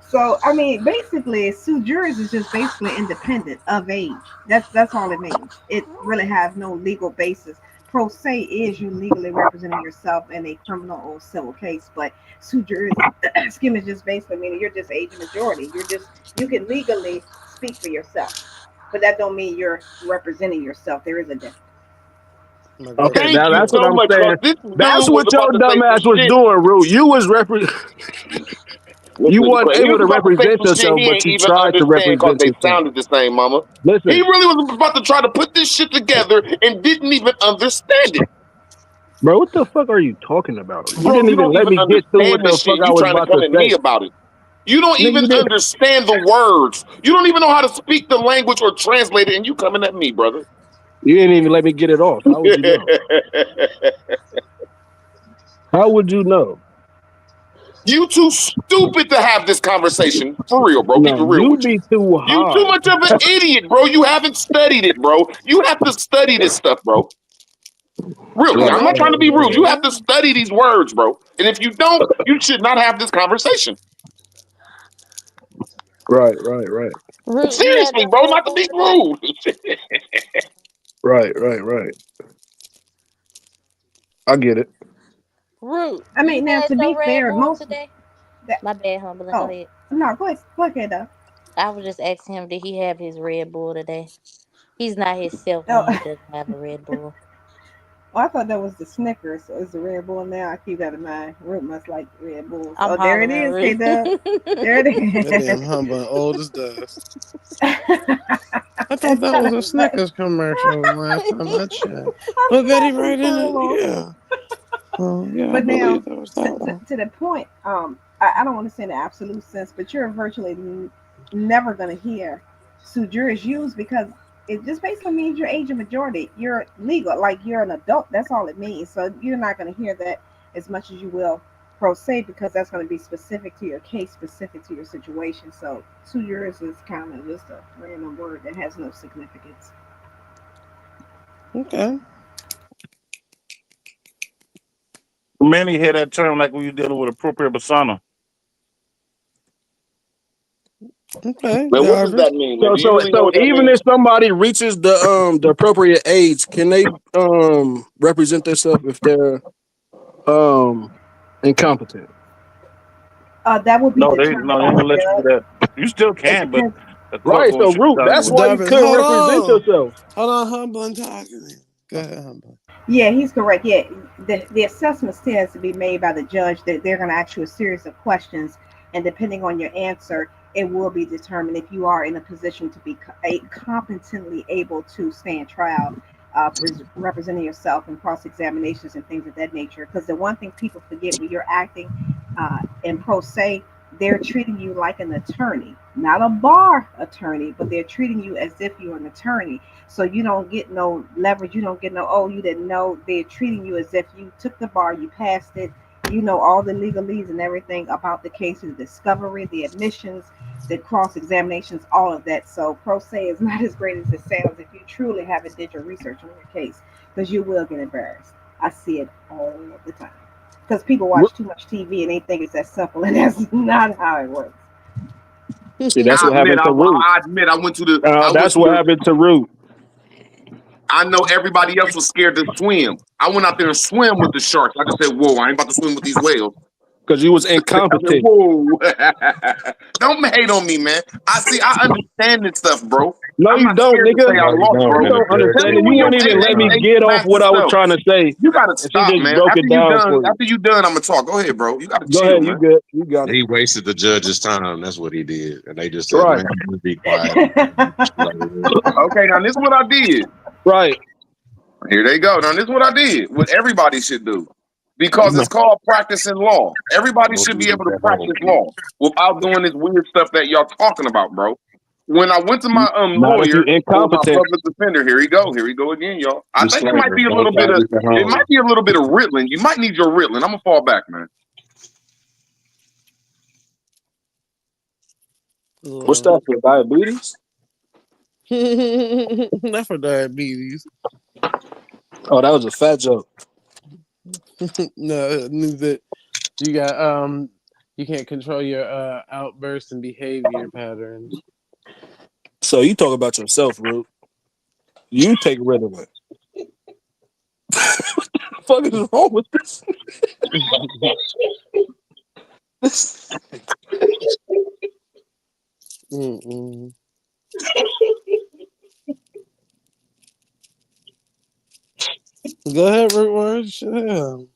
So I mean, basically, sue juris is just basically independent of age. That's all it means. It really has no legal basis pro se is you legally representing yourself in a criminal or civil case, but suture is excuse me, just basically meaning you're just age majority. You can legally speak for yourself, but that don't mean you're representing yourself. There is a difference. Okay, Thank now you that's what so I'm much, saying. because this dude That's was what your about to dumb say some ass was shit. doing, Root. You was you Listen, wasn't he able was to about to say represent some shit yourself, he but ain't you even tried to understand because represent they yourself. sounded the same, mama. He Listen, really was about to try to put this shit together and didn't even understand it. bro, what the fuck are you talking about? You Bro, didn't you even don't let even me get through what understand the this shit. fuck I You was trying to about come to at say. me about it. You don't Nigga, even you did. understand the words. You don't even know how to speak the language or translate it, and you coming at me, brother. You didn't even let me get it off. How would you know? How would you know? You too stupid to have this conversation. For real, bro. Keep No, it real you with you. be too You too high. much of an idiot, bro. You haven't studied it, bro. You have to study this stuff, bro. Really, Right, I'm not trying to right, be rude. You right, have to study these words, bro. And if you don't, you should not have this conversation. right, right, right, Root, you have Seriously, your bro, Red not to Bull be today? rude. right, right, right. I get it. Root, I you mean, now had to your be Red fair, Bull most today? that My bad, humbling. Go oh ahead. no, go ahead though. I was just asking him, did he have his Red Bull today? He's not himself when Oh, he doesn't have a Red Bull. oh, I thought that was the Snickers. So it's the Red Bull now. I keep that in mind. Root must like Red Bulls. I'm Oh, there it hollering is, K Root. Dub. There it That is. damn humbug old as dust. I thought It's that kind was a of like Snickers commercial last time I checked. I'm Put Betty laughing right for in it. real. Yeah. Oh, yeah, I But now, believe that was that one. to the point, I don't want to say in the absolute sense, but you're virtually never going to hear sujurus used because it just basically means you're age of majority. You're legal, like you're an adult. That's all it means. So you're not going to hear that as much as you will pro se because that's going to be specific to your case, specific to your situation. So sujurus is kind of just a random word that has no significance. Okay. Many hear that term like when you're dealing with appropriate persona. Okay. Man, what does Jarvis. that mean, man? So Do you so really know so what that even means? if somebody reaches the appropriate age, can they represent themselves if they're um incompetent? That would be No, they determined no, they by ain't the gonna let you do judge. that. You still It can, but depends. the court Right. gonna So show root. tell you That's what to why do. you Jarvis, couldn't hold represent on. yourself. Hold on, humbling talking. Go ahead, humbling. Yeah, he's correct. Yeah, the assessment still has to be made by the judge. That they're going to ask you a series of questions, and depending on your answer, it will be determined if you are in a position to be competently able to stand trial, representing yourself in cross examinations and things of that nature. Because the one thing people forget when you're acting in pro se, they're treating you like an attorney, not a bar attorney, but they're treating you as if you're an attorney, so you don't get no leverage. You don't get no, oh, you didn't know. They're treating you as if you took the bar, you passed it. You know all the legalese and everything about the case, the discovery, the admissions, the cross examinations, all of that. So pro se is not as great as it sounds if you truly haven't did your research on your case, because you will get embarrassed. I see it all the time. Because people watch too much TV and they think it's that simple, and that's not how it works. See, that's I what admit, happened to Root. I admit, I went That's to what the. happened to Root. I know everybody else was scared to swim. I went out there and swam with the sharks. I just said, "Whoa, I ain't about to swim with these whales." Because you was I said, incompetent. "Whoa, don't hate on me, man. I understand this stuff, bro. No, I'm you not don't, scared to say nigga. I No, you lost, don't, You bro. don't minister. Tell understand me it. You when your wouldn't even let me age get off matches what I was self. trying to say You gotta and she stop, just man. broke it down for you. After you done, I'm gonna talk. Go ahead, bro. You gotta Go chill, ahead. You man. good. You got it. He wasted the judge's time. That's what he did. And they just said, Right. man, you be quiet. And just let it Okay, now this is what I did. Right. Here they go. Now this is what I did. What everybody should do. Because it's called practicing law. Everybody go should do be able this to at home, practice please. law without doing this weird stuff that y'all talking about, bro. When I went to my Not if you lawyer or my incompetent. public defender, here he go again, y'all. I think it might Disclaimer, be a don't little try bit of this at it might home. be a little bit of Ritalin. You might need your Ritalin. I'm gonna fall back, man. What's that for? Diabetes? Not for diabetes. Oh, that was a fat joke. No, it means that you got you can't control your outbursts and behavior patterns. So you talk about yourself, Root. You take Ritalin. What the fuck is wrong with this? Go ahead, Rootworm. Shit.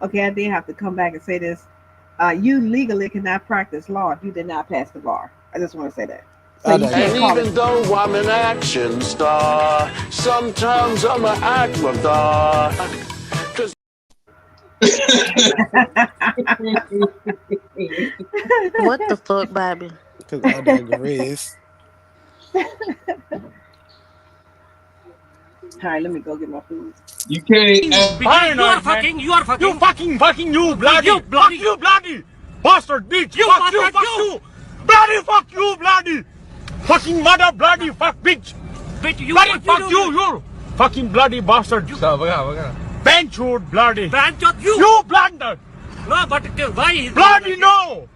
Okay, I did have to come back and say this. You legally cannot practice law if you did not pass the bar. I just want to say that. So you can't And call even it. though I'm an action star, sometimes I'm an actor. What the fuck, baby? Because I digress. All right, let me go get my food. You can't You are fucking, you fucking, you bloody, you bloody bastard, bitch, you fuck you, bloody fuck you, bloody, fucking mother, bloody fuck, bitch, you bloody fuck you fucking bloody bastard, benchwood, bloody, you blunder, no, but why, bloody no,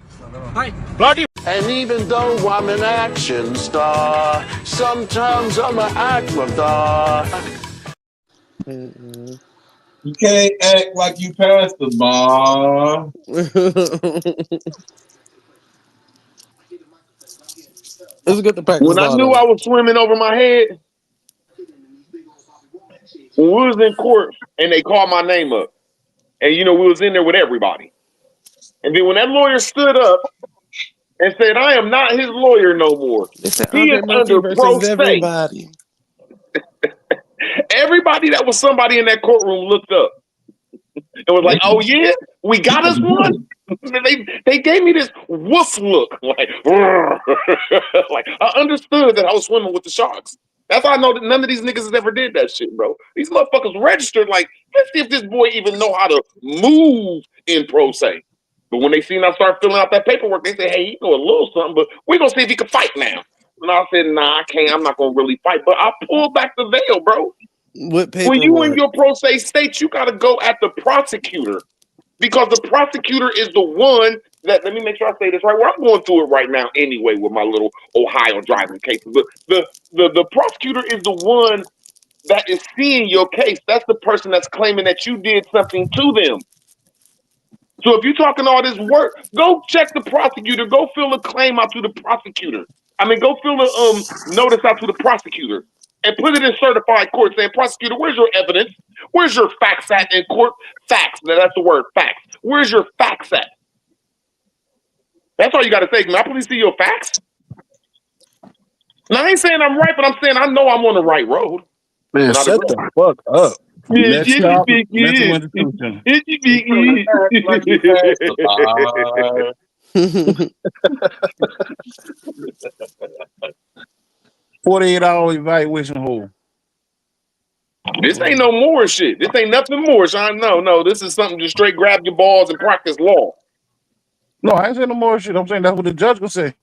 bloody. And even though I'm an action star, sometimes I'm an actor. You can't act like you passed the bar. It's good to practice When I law, knew though. I was swimming over my head, when we was in court and they called my name up, and we was in there with everybody. And then when that lawyer stood up and said, I am not his lawyer no more. They said He is Andre Murphy under pro versus se. everybody. Everybody that was somebody in that courtroom looked up and was like, oh yeah, we got us one. They gave me this woof look. Like, like I understood that I was swimming with the sharks. That's how I know that none of these niggas has ever did that shit, bro. These motherfuckers registered like, let's see if this boy even know how to move in pro se. But when they seen I start filling out that paperwork, they say, hey, he know a little something, but we're going to see if he can fight now. And I said, nah, I can't. I'm not going to really fight. But I pulled back the veil, bro. What When you in paperwork? your pro se state, you got to go at the prosecutor. Because the prosecutor is the one that, let me make sure I say this right. Well, I'm going through it right now anyway with my little Ohio driving cases. But the prosecutor is the one that is seeing your case. That's the person that's claiming that you did something to them. So if you're talking all this work, go check the prosecutor. Go fill a claim out to the prosecutor. I mean, go fill a notice out to the prosecutor and put it in certified court saying, prosecutor, where's your evidence? Where's your facts at in court? Facts. Now, that's the word, facts. Where's your facts at? That's all you got to say. Can I please see your facts? Now, I ain't saying I'm right, but I'm saying I know I'm on the right road. Man, shut the fuck up. Next stop, mental institution. 48-hour evaluation hole. This ain't no more shit. This ain't nothing more, Sean. No. This is something to straight grab your balls and practice law. No, I ain't saying no more shit. I'm saying that's what the judge gonna say.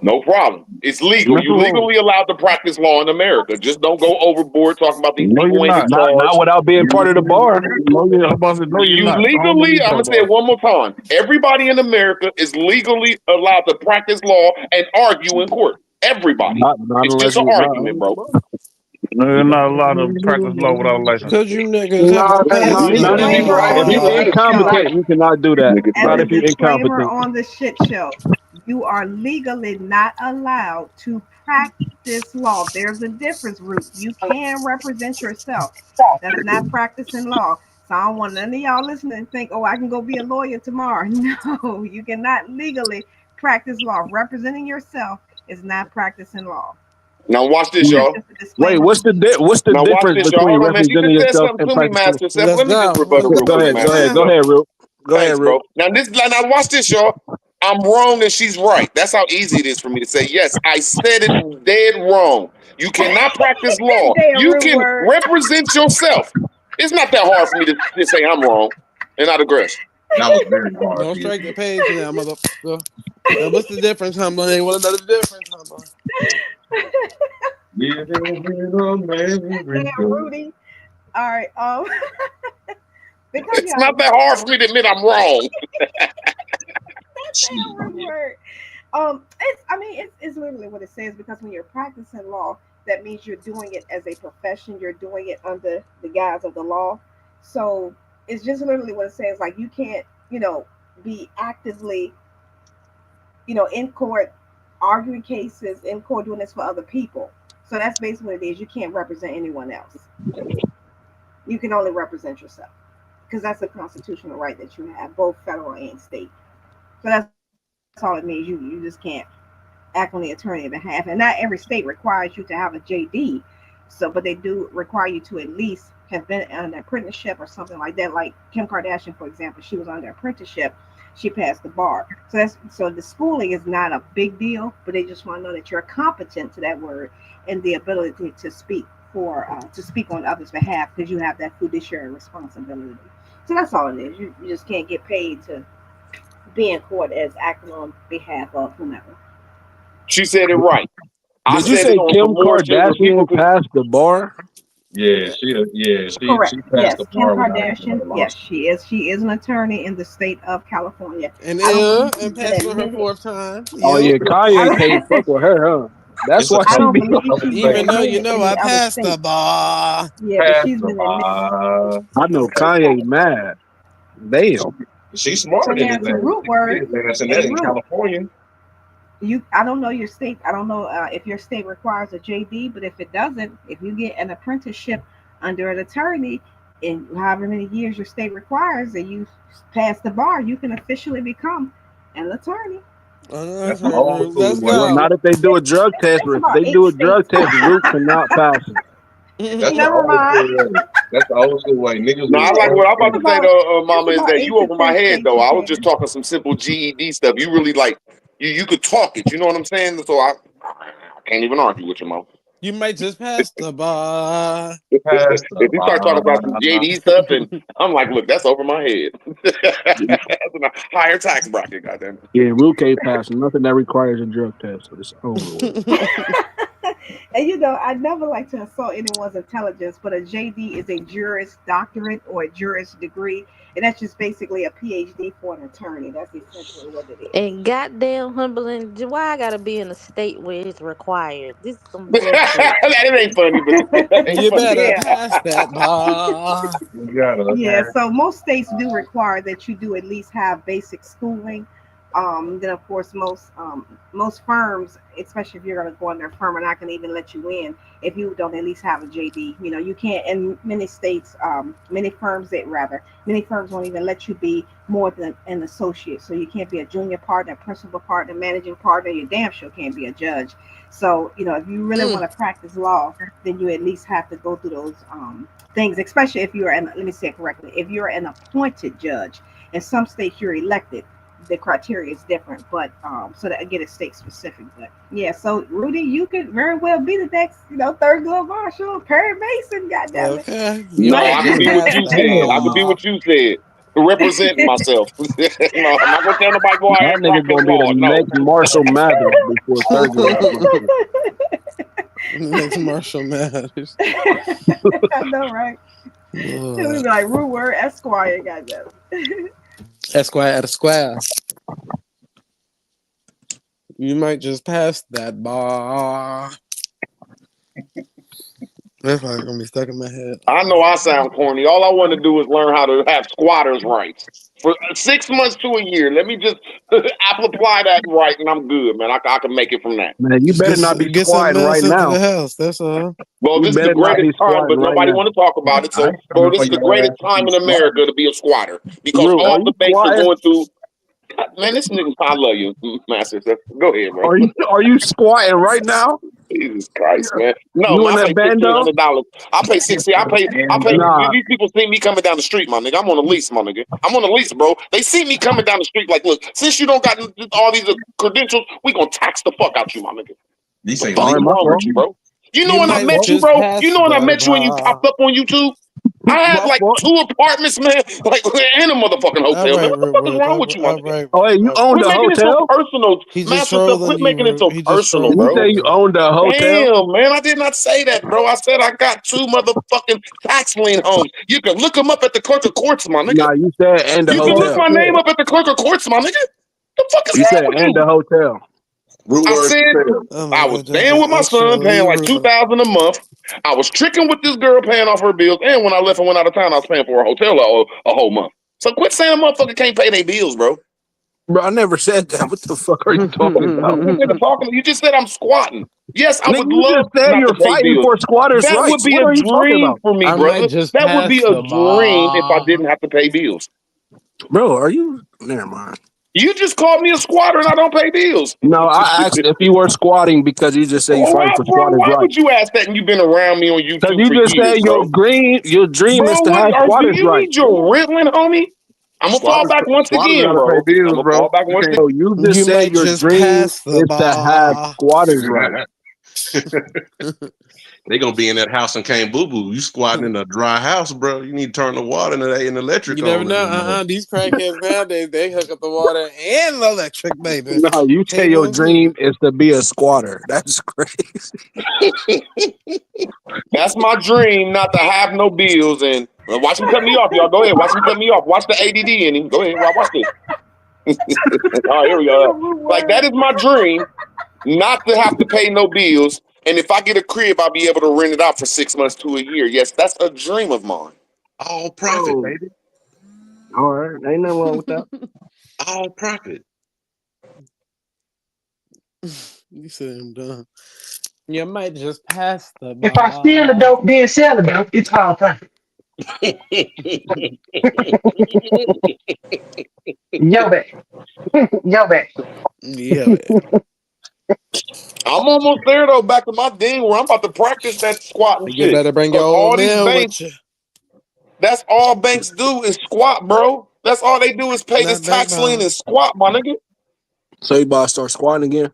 No problem. It's legal. You legally allowed to practice law in America. Just don't go overboard talking about these No, people you're ain't not. Not charged. without being part of the bar. No, you're not. Legally, I'm gonna say it one more time. Everybody in America is legally allowed to practice law and argue in court. Everybody. Not It's just unless an you argument, bro. No, you're not allowed to practice law without a license. Because you niggas haven't passed it. not if you Disclaimer on the shit show. incompetent, you cannot do that. As Not a if you're disclaimer incompetent. on the shit show, you are legally not allowed to practice law. There's a difference, Root. You can represent yourself. That's not practicing law. So I don't want none of y'all listening and think, oh, I can go be a lawyer tomorrow. No, you cannot legally practice law. Representing yourself is not practicing law. Now watch this, That's y'all. just a disclaimer. Wait, what's the Now watch difference this, y'all. between Hold on, man. She representing just said yourself something and to me, practicing? Master Seth. Let's Let me just go. rebuttal real Go quick, ahead, Master. go ahead, Root. Go ahead, Thanks, Root. bro. Now watch this, y'all. I'm wrong and she's right. That's how easy it is for me to say, yes, I said it dead wrong. You cannot practice law. Damn You root can word. represent yourself. It's not that hard for me to say I'm wrong and not aggress. That was very hard. Don't strike the page now, motherfucker. Now, what's the difference, huh, boy? Want to know the difference, huh, boy? Damn Rudy. All right. Because It's not that hard for me to admit I'm wrong. That's damn root word. It's literally what it says, because when you're practicing law, that means you're doing it as a profession. You're doing it under the guise of the law. So it's just literally what it says. Like you can't, be actively, in court arguing cases, in court doing this for other people. So that's basically what it is. You can't represent anyone else. You can only represent yourself because that's a constitutional right that you have, both federal and state. So that's all it means. You just can't act on the attorney behalf, and not every state requires you to have a JD. So, but they do require you to at least have been on an apprenticeship or something like that. Like Kim Kardashian, for example, she was under apprenticeship. She passed the bar. So the schooling is not a big deal, but they just want to know that you're competent to that word and the ability to speak to speak on others' behalf because you have that fiduciary responsibility. So that's all it is. You just can't get paid to be in court as acting on behalf of whomever. She said it right. I Did you said it say on Kim some more shit where people Kardashian could. passed the bar? She Correct. passed Yes, the Kim bar without Kardashian. a Yes, lawsuit. she is. She is an attorney in the state of California. And I don't believe and she's been passed for her admitted. fourth time. Oh Yep. yeah, Yeah, I Kanye can't don't. fuck with her, huh? That's It's a why I she don't couple. be. It's a believe couple she's been Even states. though admitted in I the other passed the states. bar. Yeah, but Passed she's the been admitted. bar. I know Kanye mad. Damn. She's So smarter than now his it's a ass. root word. His ass and A that in root. California. I don't know your state. I don't know if your state requires a JD, but if it doesn't, if you get an apprenticeship under an attorney in however many years your state requires, and you pass the bar, you can officially become an attorney. That's some old Let's school Well, shit. not go. if they do a drug test. It's If about they eight do a drug states. test, Root cannot pass it. That's the Never old mind. school way. That's the old school way. Niggas No, I was like what I'm about It's to say about to it's Mama is about that eight you to over my ten head states though. you I was just can. talking some simple GED stuff. You really like you could talk it. You know what I'm saying? So I can't even argue with you, Mama. You might just pass the bar. passed the If you start talking about some bar. JD stuff, and I'm like, look, that's over my head. That's a higher tax bracket, goddamn. Yeah, Root can't pass nothing that requires a drug test. So it's over with. And I never like to insult anyone's intelligence, but a JD is a Juris Doctorate or a Juris degree, and that's just basically a PhD for an attorney. That's essentially what it is. And goddamn humbling, why I gotta be in a state where it's required? This is some bullshit. It ain't funny, but it ain't You funny. better Yeah. pass that bar. You gotta Yeah, pass. so most states do require that you do at least have basic schooling. Then of course most firms, especially if you're going to go in their firm, are not going to even let you in if you don't at least have a JD. You can't. In many states, many firms won't even let you be more than an associate. So you can't be a junior partner, principal partner, managing partner. You damn sure can't be a judge. So if you really want to practice law, then you at least have to go through those things, especially if you're let me say it correctly, if you're an appointed judge. In some states you're elected, the criteria is different, but so that again it's state specific. But yeah, so Rudy, you could very well be the next third glove marshal, Perry Mason, goddamn it. Okay. You No, might I could just be what pass you that said. I could be bar. what you said. Representing myself. No, I'm not gonna tell nobody go out here That and crack nigga this gonna be the law. No. next Marshall Mathers before third grade. Next Marshall Mathers. I know, right? It would Lord. be like Ruwer Esquire, goddamn it. Esquire at a square. You might just pass that bar. That's probably gonna be stuck in my head. I know I sound corny. All I want to do is learn how to have squatters' rights for 6 months to a year. Let me just apply that right, and I'm good, man. I can make it from that. Man, you Just better not be get some squatting mess right into the now. house. That's all. Well, You this is the better not greatest be time, squatting but right nobody now. want to talk about it. I So, ain't bro, coming this for is the your ass greatest to time be in squatting. America to be a squatter because Root, are all you the banks are squatting? going through. Man, this nigga, I love you, Master. Go ahead, bro. Are you squatting right now? Jesus Christ, man. No, You man, in I that pay bando? $1,600. I pay 60. I pay. Nah. These people see me coming down the street, my nigga. I'm on a lease, my nigga. I'm on a lease, bro. They see me coming down the street, like, look, since you don't got all these credentials, we gonna tax the fuck out you, my nigga. You The say fuck All is right, leave? my wrong with fault. you, bro? You know You when I My might met fault. you, just bro? You pass know when I that met you and you popped bar. up on YouTube? I had My like fault. 2 apartments, man, like in a motherfucking All hotel, man. right, What the Root, fuck is Root. wrong with you, my All nigga? right, Oh, hey, Root. you All right. owned Quit a making it so hotel? personal, He just master stuff. trolling Quit you, making it Root. so He just personal, Did you trolling bro. say you, you Root. owned a hotel? Damn, man, I did not say that, bro. I said I got 2 motherfucking tax lien homes. You can look them up at the clerk of courts, my nigga. Nah, you said and the You can look hotel. my name Bullshit. up at the clerk of courts, my nigga. The fuck is You wrong said with and the you? hotel. Root I words said to tell. Oh I my was god, that's staying with my son, paying actually like rude. $2,000 a month. I was tricking with this girl, paying off her bills, and when I left and went out of town, I was paying for a hotel a whole month. So quit saying a motherfucker can't pay their bills, bro. Bro, I never said that. What the fuck are you talking about? You just said I'm squatting. Yes, I Nigga, would you just love said not to you're pay fighting bills. for squatters' That would rights. be What a are you talking dream about? for me, I might brother. just That would be pass a the dream if I didn't bar. have to pay bills. Bro, are you? Never mind. You just called me a squatter and I don't pay bills. No, I asked if you were squatting because you just say you Well, fighting why, for bro? squatters' Why would rights. you ask that? And you've been around me on Because YouTube you for just years, said bro. your dream is Bro, to what? have Do squatters' you need rights. your Ritalin, homie? I'm gonna fall back once Squatters again, gotta pay bro. I'm bills, gonna bro. fall back You once can't. again. So you just You said might your just dream pass the is to have bar. squatters' rights. They gonna be in that house and can't boo boo. You squatting in a dry house, bro. You need to turn the water and the electric You never on in know. the mother. These crackheads nowadays, they hook up the water and the electric, baby. No, you say Ain't your no dream limit. is to be a squatter. That's crazy. That's my dream, not to have no bills. And watch him cut me off, y'all. Go ahead, watch him cut me off. Watch the ADD in him. Go ahead, watch this. All right, here we go. Like that is my dream, not to have to pay no bills. And if I get a crib, I'll be able to rent it out for 6 months to a year. Yes, that's a dream of mine. All profit, Oh, baby. all right. Ain't nothing wrong with that. All profit. You said I'm done. You might just pass the If I steal the bar. dope, then sell the dope, it's all profit. Yo, back. Yo, back. Yeah, man. I'm almost there though. Back to my thing where I'm about to practice that squatting You shit. better bring your Cause old all these man with banks, you. that's all banks do is squat, bro. That's all they do is pay this Not back tax lien bar. and squat, my nigga. So you about to start squatting again?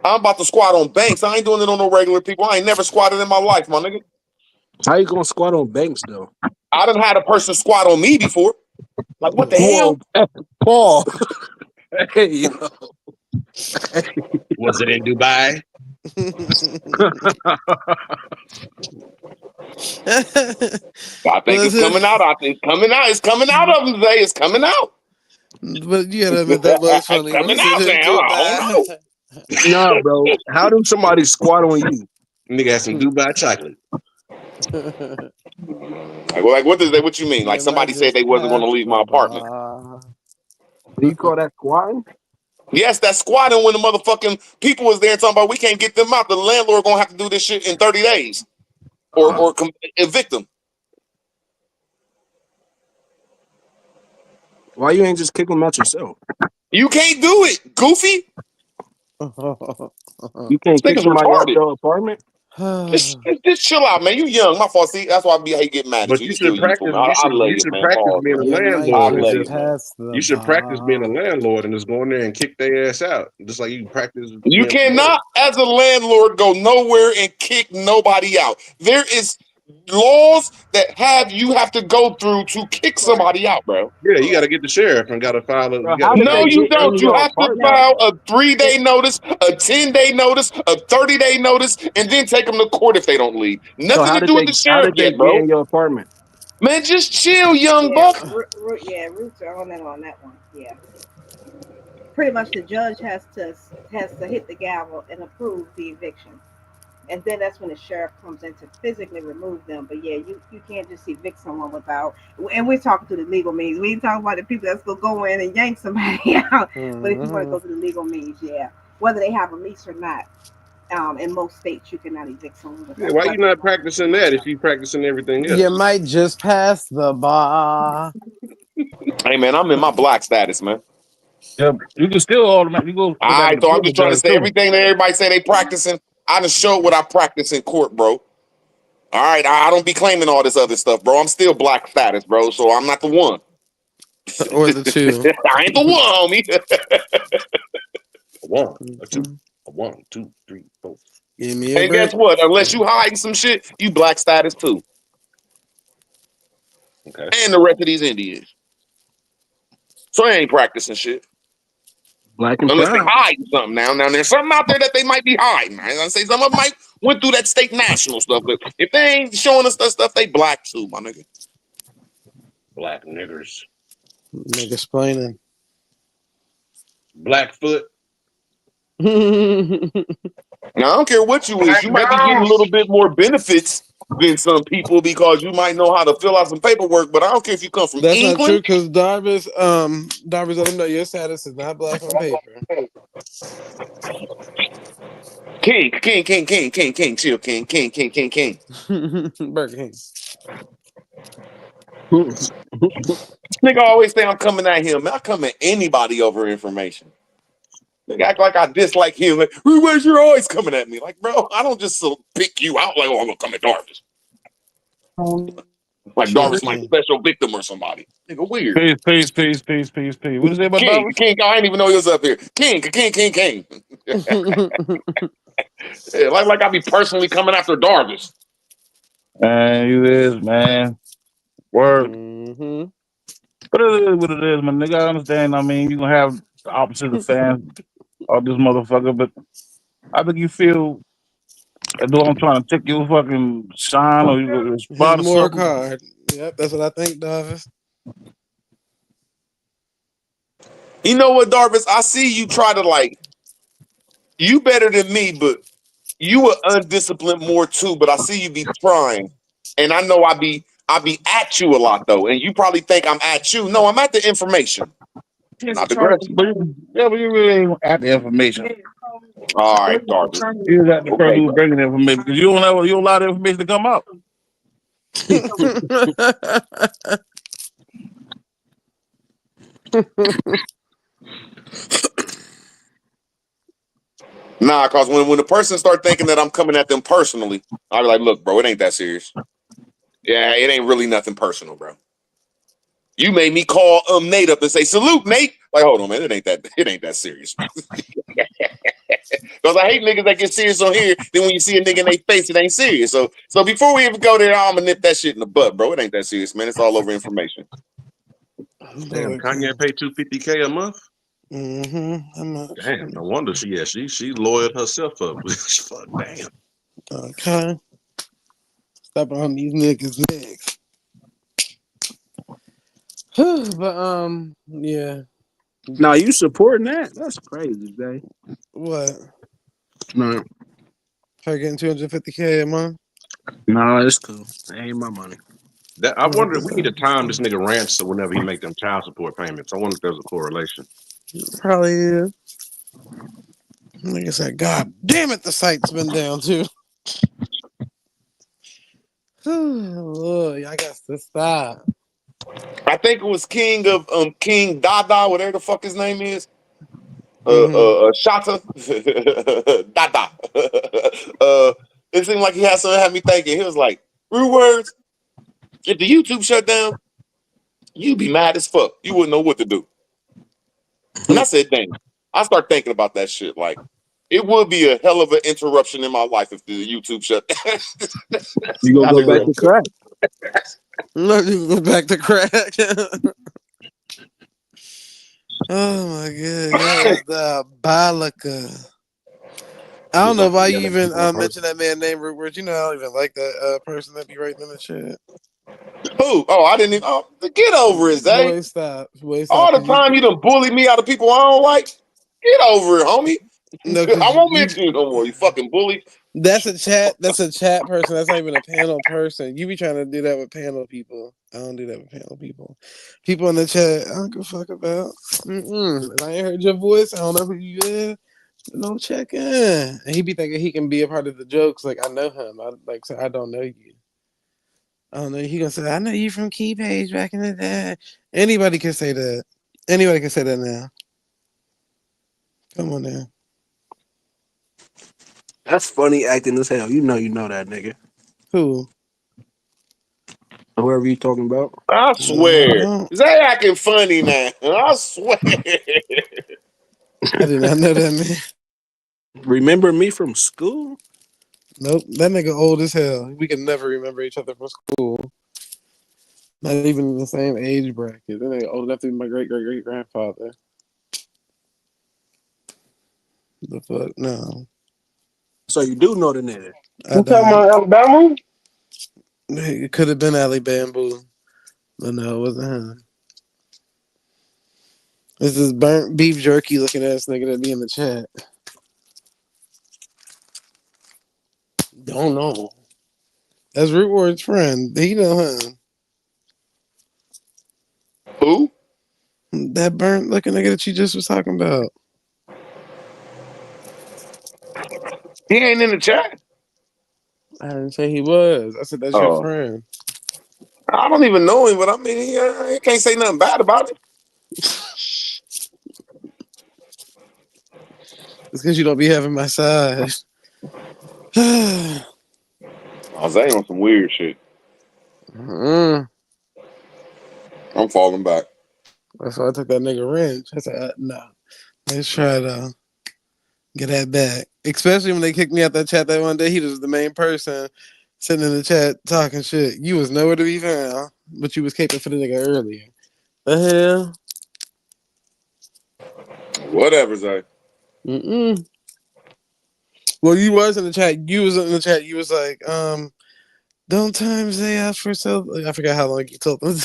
I'm about to squat on banks. I ain't doing it on no regular people. I ain't never squatted in my life, my nigga. How you gonna squat on banks though? I done had a person squat on me before. Like, what the Whoa, hell? Paul. Hey, yo. Was it in Dubai? I think it's coming out. I think it's coming out. It's coming out of them today. It's coming out. But you gotta admit that was It's funny. coming Was out it in now. I don't Dubai? know. Nah, bro. How do somebody squat on you? Nigga had some Dubai chocolate. Like, what is that? What you mean? Like You might somebody said just they wasn't going to pass leave my the apartment. bar. Do you call that squatting? Yes, that's squatting when the motherfucking people was there talking about we can't get them out. The landlord gonna have to do this shit in 30 days or evict them. Why you ain't just kick them out yourself? You can't do it, goofy. You can't This kick nigga's somebody out retarded. your apartment? Just chill out, man. You young. My fault. See, that's why I hate getting mad at But you. you You still should youthful, practice. man. I love You you, should man. practice Pause, being a man. You might I landlord and just love you, just. man. pass the You should practice being a bar. landlord and just go in there and kick their ass out, just like you practice You being a lawyer. cannot, as a landlord, go nowhere and kick nobody out. There is laws that you have to go through to kick somebody out, bro. Yeah, you got to get the sheriff and got to file a. Bro, You got how to did No, they pay. you get don't. in You your have to apartment? file a 3-day notice, a 10-day notice, a 30-day notice, and then take them to court if they don't leave. So Nothing to do with the how sheriff did they yet, get bro. in your apartment? Man, just chill, young Yeah, buck. yeah, roots are on that one. Yeah, pretty much the judge has to hit the gavel and approve the eviction, and then that's when the sheriff comes in to physically remove them. But yeah, you can't just evict someone without. And we're talking to the legal means. We ain't talking about the people that's gonna go in and yank somebody out. But if you want to Mhm. go to the legal means, yeah, whether they have a lease or not. In most states, you cannot evict someone Yeah, without why you whether they not have a lease or practicing not. that if you practicing everything You else? might just pass the bar. Hey, man, I'm in my black status, man. Yeah, you can still automatically go All back right, and so I'm appeal the just trying to judge say too. everything that everybody say they practicing. I done showed what I practice in court, bro. All right, I don't be claiming all this other stuff, bro. I'm still black status, bro. So I'm not the one. Or the two. I ain't the one, homie. A one, a two, Mhm. a one, two, three, four. Give me a And guess break. what? Unless you hiding some shit, you black status too. Okay. And the rest of these Indians. So they ain't practicing shit. Black and Unless they proud. hiding something now. Now there's something out there that they might be hiding. I gonna say some of them might went through that state national stuff. But if they ain't showing us that stuff, they black too, my nigga. Black niggers. Niggas explaining. Blackfoot. Now I don't care what you is. You might be getting a little bit more benefits than some people because you might know how to fill out some paperwork. But I don't care if you come from That's not true England. because Darvis let him know your status is not black on paper. King, chill, King. Burger King. Nigga always say I'm coming at him. Man, I come at anybody over information. Nigga act like I dislike him. Like, where's you're always coming at me? Like, bro, I don't just pick you out like, oh, I'm gonna come at Darvis. Like Darvis my special victim or somebody. Nigga, weird. Peace. What is that about Darvis? King, I didn't even know he was up here. King. Yeah, like I be personally coming after Darvis. Man, you is, man. Word. But it is what it is, man. Nigga, I understand. I mean, you gonna have the opposite of fans of this motherfucker, but I think you feel as though I'm trying to take your fucking shine or your spot or His more something. card. Yep, that's what I think, Darvis. You know what, Darvis? I see you try to you better than me, but you are undisciplined more too. But I see you be trying, and I know I be at you a lot though, and you probably think I'm at you. No, I'm at the information, not the aggressive. But you really ain't at the information. All right, Darvis. You got the person Okay, who's bro. bringing the information because you don't allow the information to come out. Nah, cause when the person start thinking that I'm coming at them personally, I be like, look, bro, it ain't that serious. Yeah, it ain't really nothing personal, bro. You made me call Nate up and say, salute, Nate. Like, hold on, man, it ain't that serious. Because I hate niggas that get serious on here. Then when you see a nigga in their face, it ain't serious. So before we even go there, I'm gonna nip that shit in the butt, bro. It ain't that serious, man. It's all over information. Damn, Kanye paid $250K a month. I'm not Damn, no wonder she lawyered herself up. Fuck, damn. Okay. Stop on these niggas next. But yeah. Now you supporting that? That's crazy, Jay. What? No. Her getting $250K a month? No, it's cool. That ain't my money. I wonder, we need to time this nigga rants so whenever he make them child support payments. I wonder if there's a correlation. Probably is. Like I said, God damn it, the site's been down too. Lord, I got to stop. I think it was King Dada, whatever the fuck his name is. Shata Dada. It seemed like he had something that had me thinking. He was like, rude words. If the YouTube shut down, you'd be mad as fuck. You wouldn't know what to do. And I said, dang. I start thinking about that shit. Like, it would be a hell of an interruption in my life if the YouTube shut down. You gonna go back to crack? Let me go back to crack. Oh my god, that was diabolical. I don't know why you even mentioned that man named Root Words. You know, I don't even like that person that be writing in the chat. Who? Oh, I didn't even. Oh, get over it, Zay. Boy, stop. All the time you done bully me out of people I don't like. Get over it, homie. No, I won't mention you no more. You fucking bully. That's a chat. That's a chat person. That's not even a panel person. You be trying to do that with panel people. I don't do that with panel people. People in the chat, I don't give a fuck about. If I ain't heard your voice, I don't know who you is. No check in. And he be thinking he can be a part of the jokes. Like I know him. I don't know you. I don't know. He gonna say, I know you from Key Page back in the day. Anybody can say that. Anybody can say that now. Come on now. That's funny acting as hell. You know that nigga. Who? Whoever you talking about. I swear. Zay acting funny now. I swear. I did not know that man. Remember me from school? Nope, that nigga old as hell. We can never remember each other from school. Not even in the same age bracket. That nigga old enough to be my great grandfather. The fuck? No. So you do know the nigga. You talking about Alabama? It could have been Ali Bamboo. But no, it wasn't him. This is burnt beef jerky looking ass nigga that be in the chat. Don't know. That's Root Word's friend. He know him. Who? That burnt looking nigga that you just was talking about. He ain't in the chat. I didn't say he was. I said that's your Oh, friend. I don't even know him, but I mean, he can't say nothing bad about it. It's because you don't be having my side. Isaiah on some weird shit. I'm falling back. That's why I took that nigga wrench. I said, no. Let's try to get that back. Especially when they kicked me out that chat that one day. He was the main person sitting in the chat talking shit. You was nowhere to be found, but you was caping for the nigga earlier. The hell? Whatever, Zay. Well, you was in the chat. You was in the chat. You was like, don't times they ask for so. I forgot how long you told them.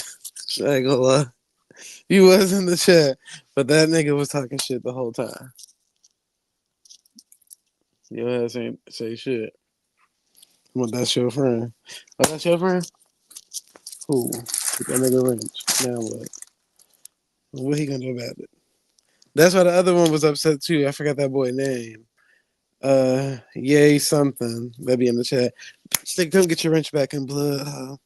I ain't gonna lie. You was in the chat, but that nigga was talking shit the whole time. Your ass ain't say shit. Well, that's your friend. Oh, that's your friend? Cool. Get that nigga wrench. Now what? What he gonna do about it? That's why the other one was upset too. I forgot that boy name. Yay something. That be in the chat. Stick, come get your wrench back in blood.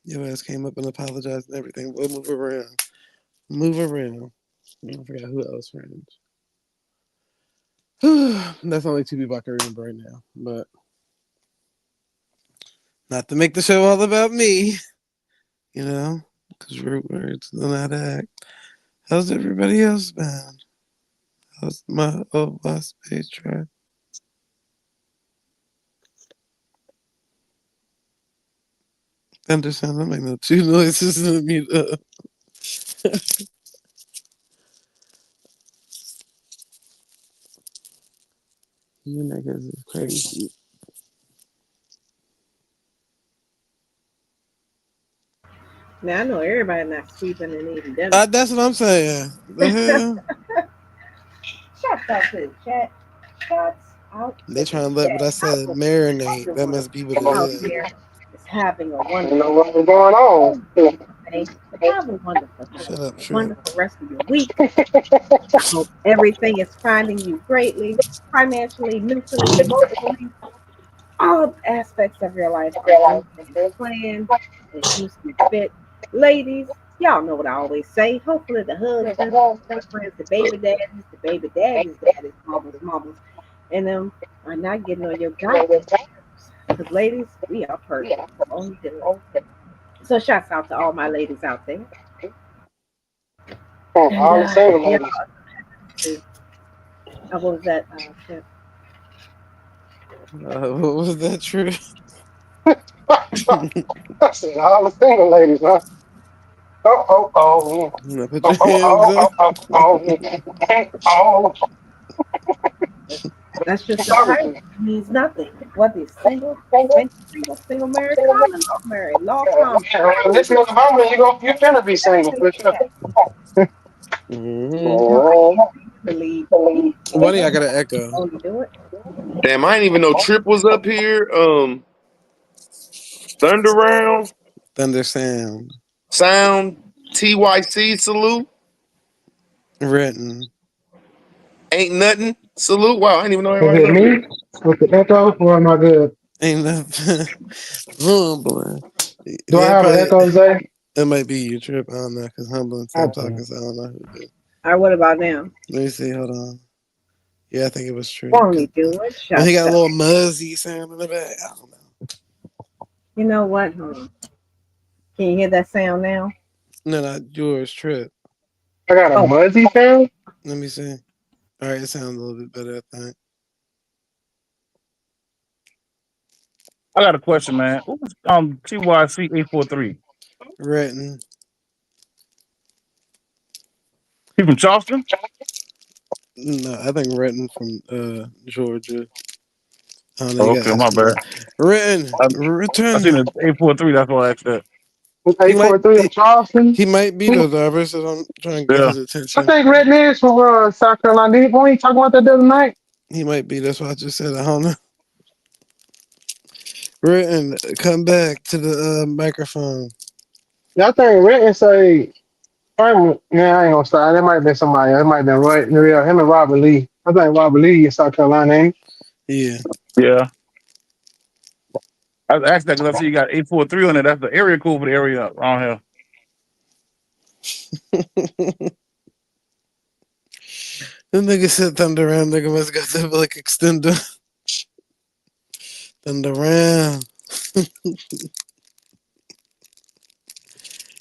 Your ass came up and apologized and everything. We'll move around. Move around. I forgot who else friends. That's only two people I can remember right now. But not to make the show all about me, you know, because root words don't know how to act. How's everybody else been? How's my space track? Understand? I make no two noises in the mute up. You niggas is crazy. Now I know everybody not sweeping and eating dinner. That's what I'm saying. The hell? Shots out to the chat. Shots out to They the trying to let what I said chat. marinate. That must be what it Out is. there is having a You know wonderful what's going on? day. Have a wonderful day. Shut up, A Trip. wonderful rest of your week. I hope everything is finding you greatly, financially, mentally, emotionally. All aspects of your life are going as planned, as you see fit. Ladies, y'all know what I always say. Hopefully the husbands, the boyfriends, the baby daddies, mamas, and them are not getting on your goddamn nerves. Because ladies, we are perfect. Only do it. So shouts out to all my ladies out there. And All the single yeah, ladies. what was that? Chip? What was that, Trip? I said all the single ladies, huh? Oh. Now put Oh, your hands up. oh. That's just a title. It means nothing. What is single, single married, common law married, law common. Listen to the Humble, you're gonna be single for sure. Oh. Believe Why do y'all got an echo? only do it. Damn, I didn't even know Trip was up here. Thunder Round, Thunder Sound. Sound, TYC salute. Written. Ain't nothing. Salute. Wow, I didn't even know Is everybody it was up here. me with the echo or am I good? Ain't nothing. Humbling. Do I That have an probably, echo, Zay? that might be you, Trip. I don't know, because Humbling said I I'm talking, do. so I don't know who did. All right, what about now? Let me see, hold on. Yeah, I think it was Trip. Only do it. When he Shut got a up. little muzzy sound in the back. I don't know. You know what? Can you hear that sound now? No, not yours, Trip. I got a Oh, muzzy sound? Let me see. All right, it sounds a little bit better, I think. I got a question, man. What was TYC 843? Written. He from Charleston? No, I think written from Georgia. I don't know, Oh, you gotta okay, ask my him that. bad. Written. I Return. seen it 843. That's why I asked that. It's He might 843 in he, Charleston. he might be the driver, so I'm trying to get Yeah. his I attention. think Red is from South Carolina. Didn't we talk about that the other night? He might be. That's why I just said I don't know. Written, come back to the microphone. Yeah, I think Renton say, nah, I ain't gonna start. That might have been somebody else. It might have been Roy, him and Robert Lee. I think Robert Lee in South Carolina, ain't Yeah. Yeah. I asked that because I see you got 843 on it. That's the area code for the area around here. The nigga said Thunder Round. Nigga must got that like extender. Thunder Round.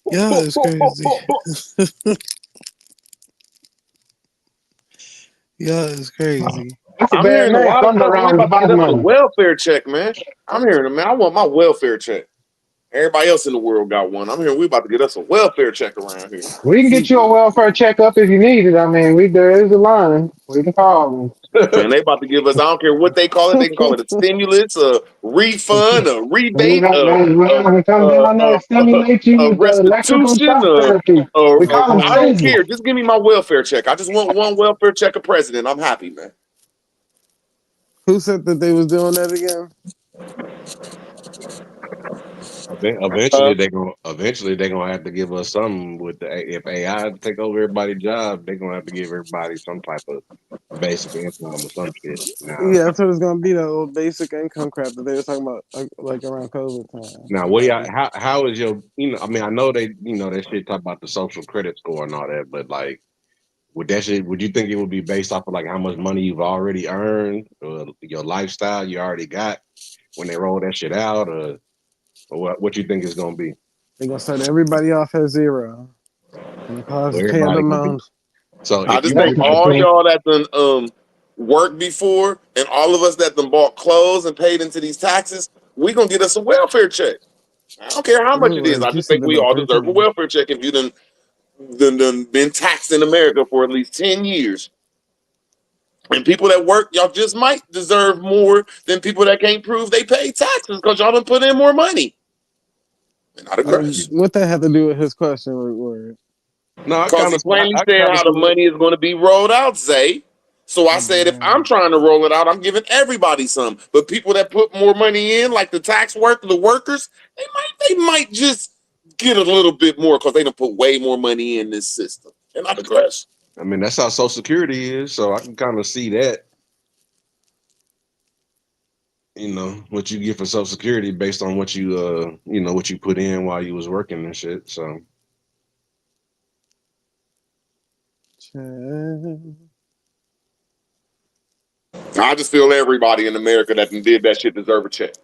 Y'all is crazy. Y'all is crazy. That's a I'm bad hearing a name. lot of Thunder stuff, and we Round with about the to get body us a money. welfare check, man. I'm hearing it, man. I want my welfare check. Everybody else in the world got one. I'm hearing we about to get us a welfare check around here. We can get you a welfare checkup if you need it. I mean, there is a line. We can call them. Man, they about to give us, I don't care what they call it. They can call it a stimulus, a refund, a We're rebate, gonna come down there and stimulate you a with the electrical restitution, shock therapy. We call them I don't stimulus. care. Just give me my welfare check. I just want one welfare check of president. I'm happy, man. Who said that they was doing that again? Eventually, they gonna have to give us something with if AI take over everybody's job, they're gonna have to give everybody some type of basic income or some shit. Yeah, that's what it's gonna be. That little basic income crap that they were talking about, like around COVID time. Now, what do y'all? How is your? I mean, I know that shit talk about the social credit score and all that, but like, would that shit? Would you think it would be based off of like how much money you've already earned, or your lifestyle you already got when they roll that shit out, or what you think it's gonna be? They're gonna start everybody off at zero and cause Where everybody gonna be? pandemonium. So I if just you think get all y'all that done worked before and all of us that done bought clothes and paid into these taxes, we gonna get us a welfare check. I don't care how much it is. I You just said think that we about all deserve a 13. welfare check if you done been taxed in America for at least 10 years. And people that work, y'all just might deserve more than people that can't prove they pay taxes because y'all done put in more money. And I digress. What that have to do with his question? Word. No, I Because kind he of, plainly I said kind of how the see it. money is going to be rolled out, Zay. So I said, if I'm trying to roll it out, I'm giving everybody some. But people that put more money in, like the the workers, they might just get a little bit more because they don't put way more money in this system. And I digress. I mean, that's how Social Security is, so I can kind of see that. What you get for Social Security based on what what you put in while you was working and shit. So I just feel everybody in America that did that shit deserve a check.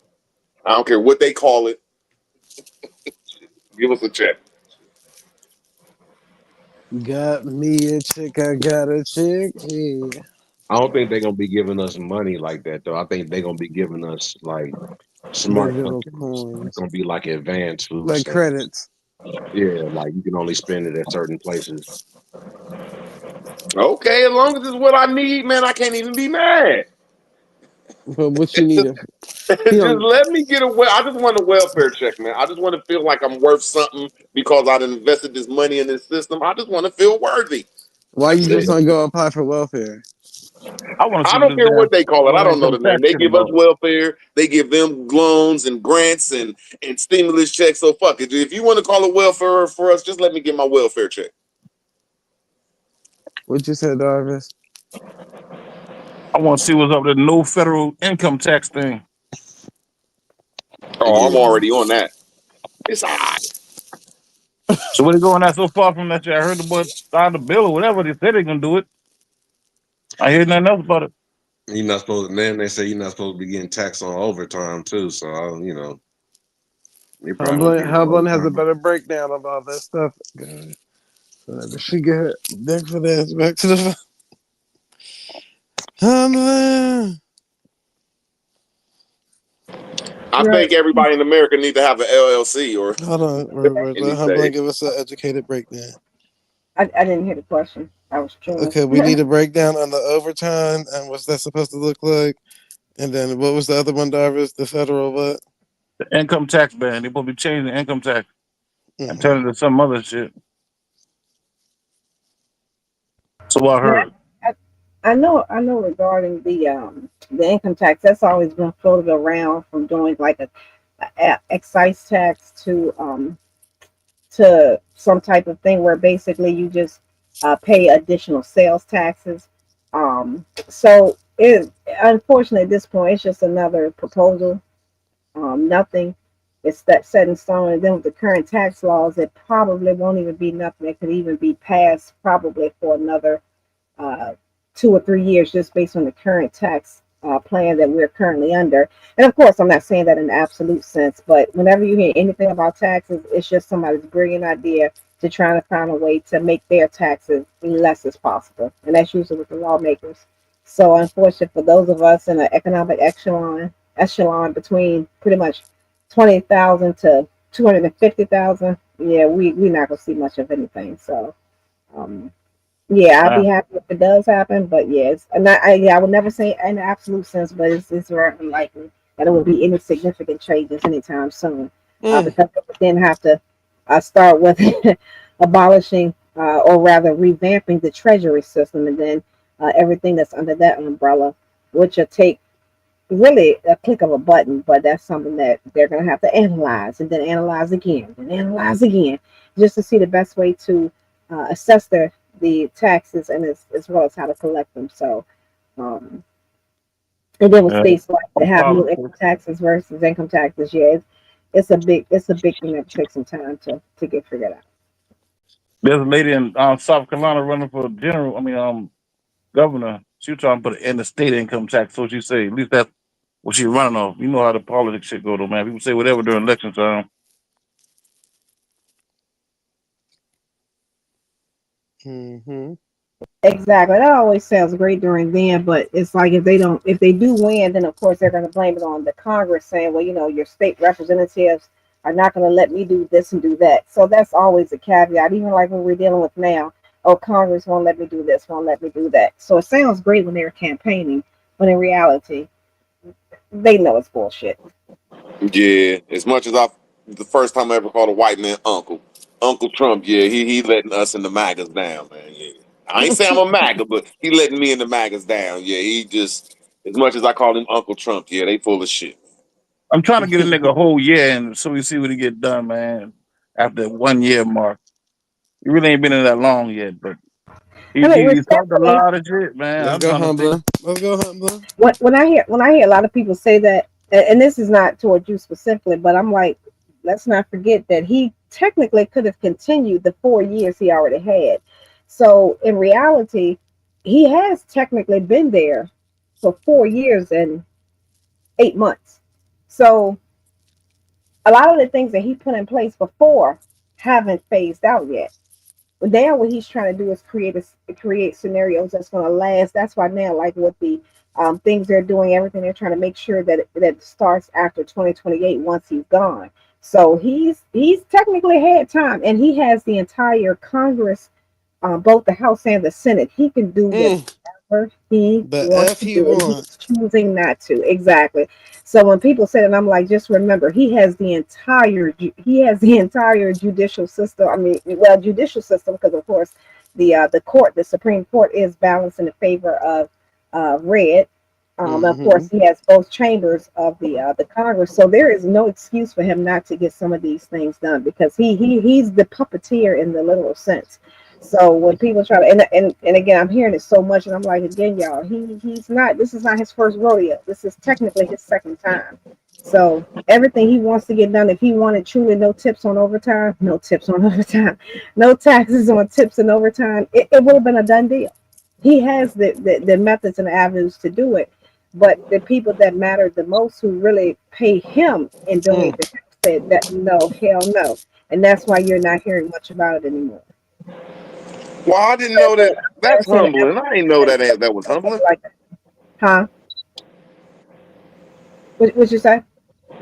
I don't care what they call it. Give us a check. Got me a chick. I got a chick. Yeah. I don't think they're gonna be giving us money like that though. I think they're gonna be giving us like smart Digital tokens. It's coins, gonna be like advanced food like stamps. credits. Yeah, like you can only spend it at certain places. Okay, as long as it's what I need, man, I can't even be mad. But what you need? Just let me get away. I just want a welfare check, man. I just want to feel like I'm worth something because I've invested this money in this system. I just want to feel worthy. Why you That's just it. don't go apply for welfare? I want to see I what don't this care what they call it. I damn don't know the income name. tax They shit give us about. welfare. They give them loans and grants and stimulus checks. So fuck it. If you want to call it welfare for us, just let me get my welfare check. What you said, Darvis? I want to see what's up with the no federal income tax thing. Oh, I'm already on that. It's all right. So what are they going out so far from that shit? I heard the boy signed the bill or whatever. They said they're gonna do it. I hear nothing else about it. You're not supposed. Then they say you're not supposed to be getting taxed on overtime too. So you probably won't get no Hellblunt has a overtime. better breakdown of all that stuff. Good. So she get her dick for this back to the. I Right. think everybody in America needs to have an LLC or Hold on, in let these Hellblunt days. give us an educated breakdown. I didn't hear the question. I was chewing. Okay, we need a breakdown on the overtime and what's that supposed to look like. And then what was the other one, Darvis? The federal what? The income tax ban. They're supposed to be changing the income tax and Mm-hmm. turning it to some other shit. So I Now, heard. I know regarding the the income tax that's always been floated around from doing like a excise tax to some type of thing where basically you just pay additional sales taxes. So it unfortunately at this point it's just another proposal. Nothing is that set in stone, and then with the current tax laws, it probably won't even be nothing that could even be passed probably for another uh, 2 or 3 years just based on the current tax plan that we're currently under. And of course, I'm not saying that in the absolute sense, but whenever you hear anything about taxes, it's just somebody's brilliant idea to try to find a way to make their taxes less as possible. And that's usually with the lawmakers. So unfortunately for those of us in an economic echelon between pretty much 20,000 to 250,000, yeah, we're not gonna see much of anything. So um, yeah, I'll be happy if it does happen, but yeah, it's not. I would never say in the absolute sense, but it's very unlikely that it will be any significant changes anytime soon, because we then have to start with abolishing or rather revamping the treasury system, and then everything that's under that umbrella, which will take really a click of a button, but that's something that they're going to have to analyze and then analyze again and analyze again just to see the best way to assess the taxes and as well as how to collect them. So, um, and then with states like that have no income taxes versus income taxes, yeah, it's a big thing that takes some time to get figured out. There's a lady in South Carolina running for general. I mean, governor. She was trying to put in the state income tax. So she say, at least that's what she's running off. You know how the politics shit go, though, man. People say whatever during election time. Mm-hmm. Exactly. That always sounds great during then, but it's like if they do win, then of course they're going to blame it on the Congress, saying, well, your state representatives are not going to let me do this and do that. So that's always a caveat, even like what we're dealing with now. Oh, Congress won't let me do this, won't let me do that. So it sounds great when they're campaigning, but in reality, they know it's bullshit. Yeah, as much as the first time I ever called a white man Uncle Trump. Yeah, he letting us in the MAGAs down, man. Yeah, I ain't saying I'm a MAGA, but he letting me in the MAGAs down. Yeah, he just as much as I call him Uncle Trump. Yeah, they full of shit. I'm trying to get a nigga a whole year, and so we see what he get done, man. After 1 year mark, he really ain't been in that long yet, but I mean, he's talked a respectfully, lot of shit, man. Let's I'm go, trying to see. Humbler. Let's go, Humbler. when I hear a lot of people say that, and this is not toward you specifically, but I'm like, let's not forget that he technically could have continued the 4 years he already had. So in reality, he has technically been there for 4 years and 8 months. So a lot of the things that he put in place before haven't phased out yet. But now what he's trying to do is create scenarios that's going to last. That's why now, like with the things they're doing, everything they're trying to make sure that that starts after 2028 once he's gone. So he's technically had time, and he has the entire Congress, both the House and the Senate. He can do whatever he The wants F to he do, and he's wants. choosing not to. Exactly. So when people say that, I'm like, just remember, he has the entire judicial system. I mean, well, judicial system, because of course the Supreme Court is balanced in the favor of red. Of Mm-hmm. course, he has both chambers of the Congress, so there is no excuse for him not to get some of these things done because he's the puppeteer in the literal sense. So when people try to and again, I'm hearing it so much, and I'm like, again, y'all, he's not. This is not his first rodeo. This is technically his second time. So everything he wants to get done, if he wanted truly no tips on overtime, no tips on overtime, no taxes on tips and overtime, it would have been a done deal. He has the methods and the avenues to do it, but the people that matter the most, who really pay him and donate to him, said that no, hell no, and that's why you're not hearing much about it anymore. Well, I didn't So know the that. That's embarrassing the humbling. I didn't know that was stuff humbling. like that. Huh? What you say?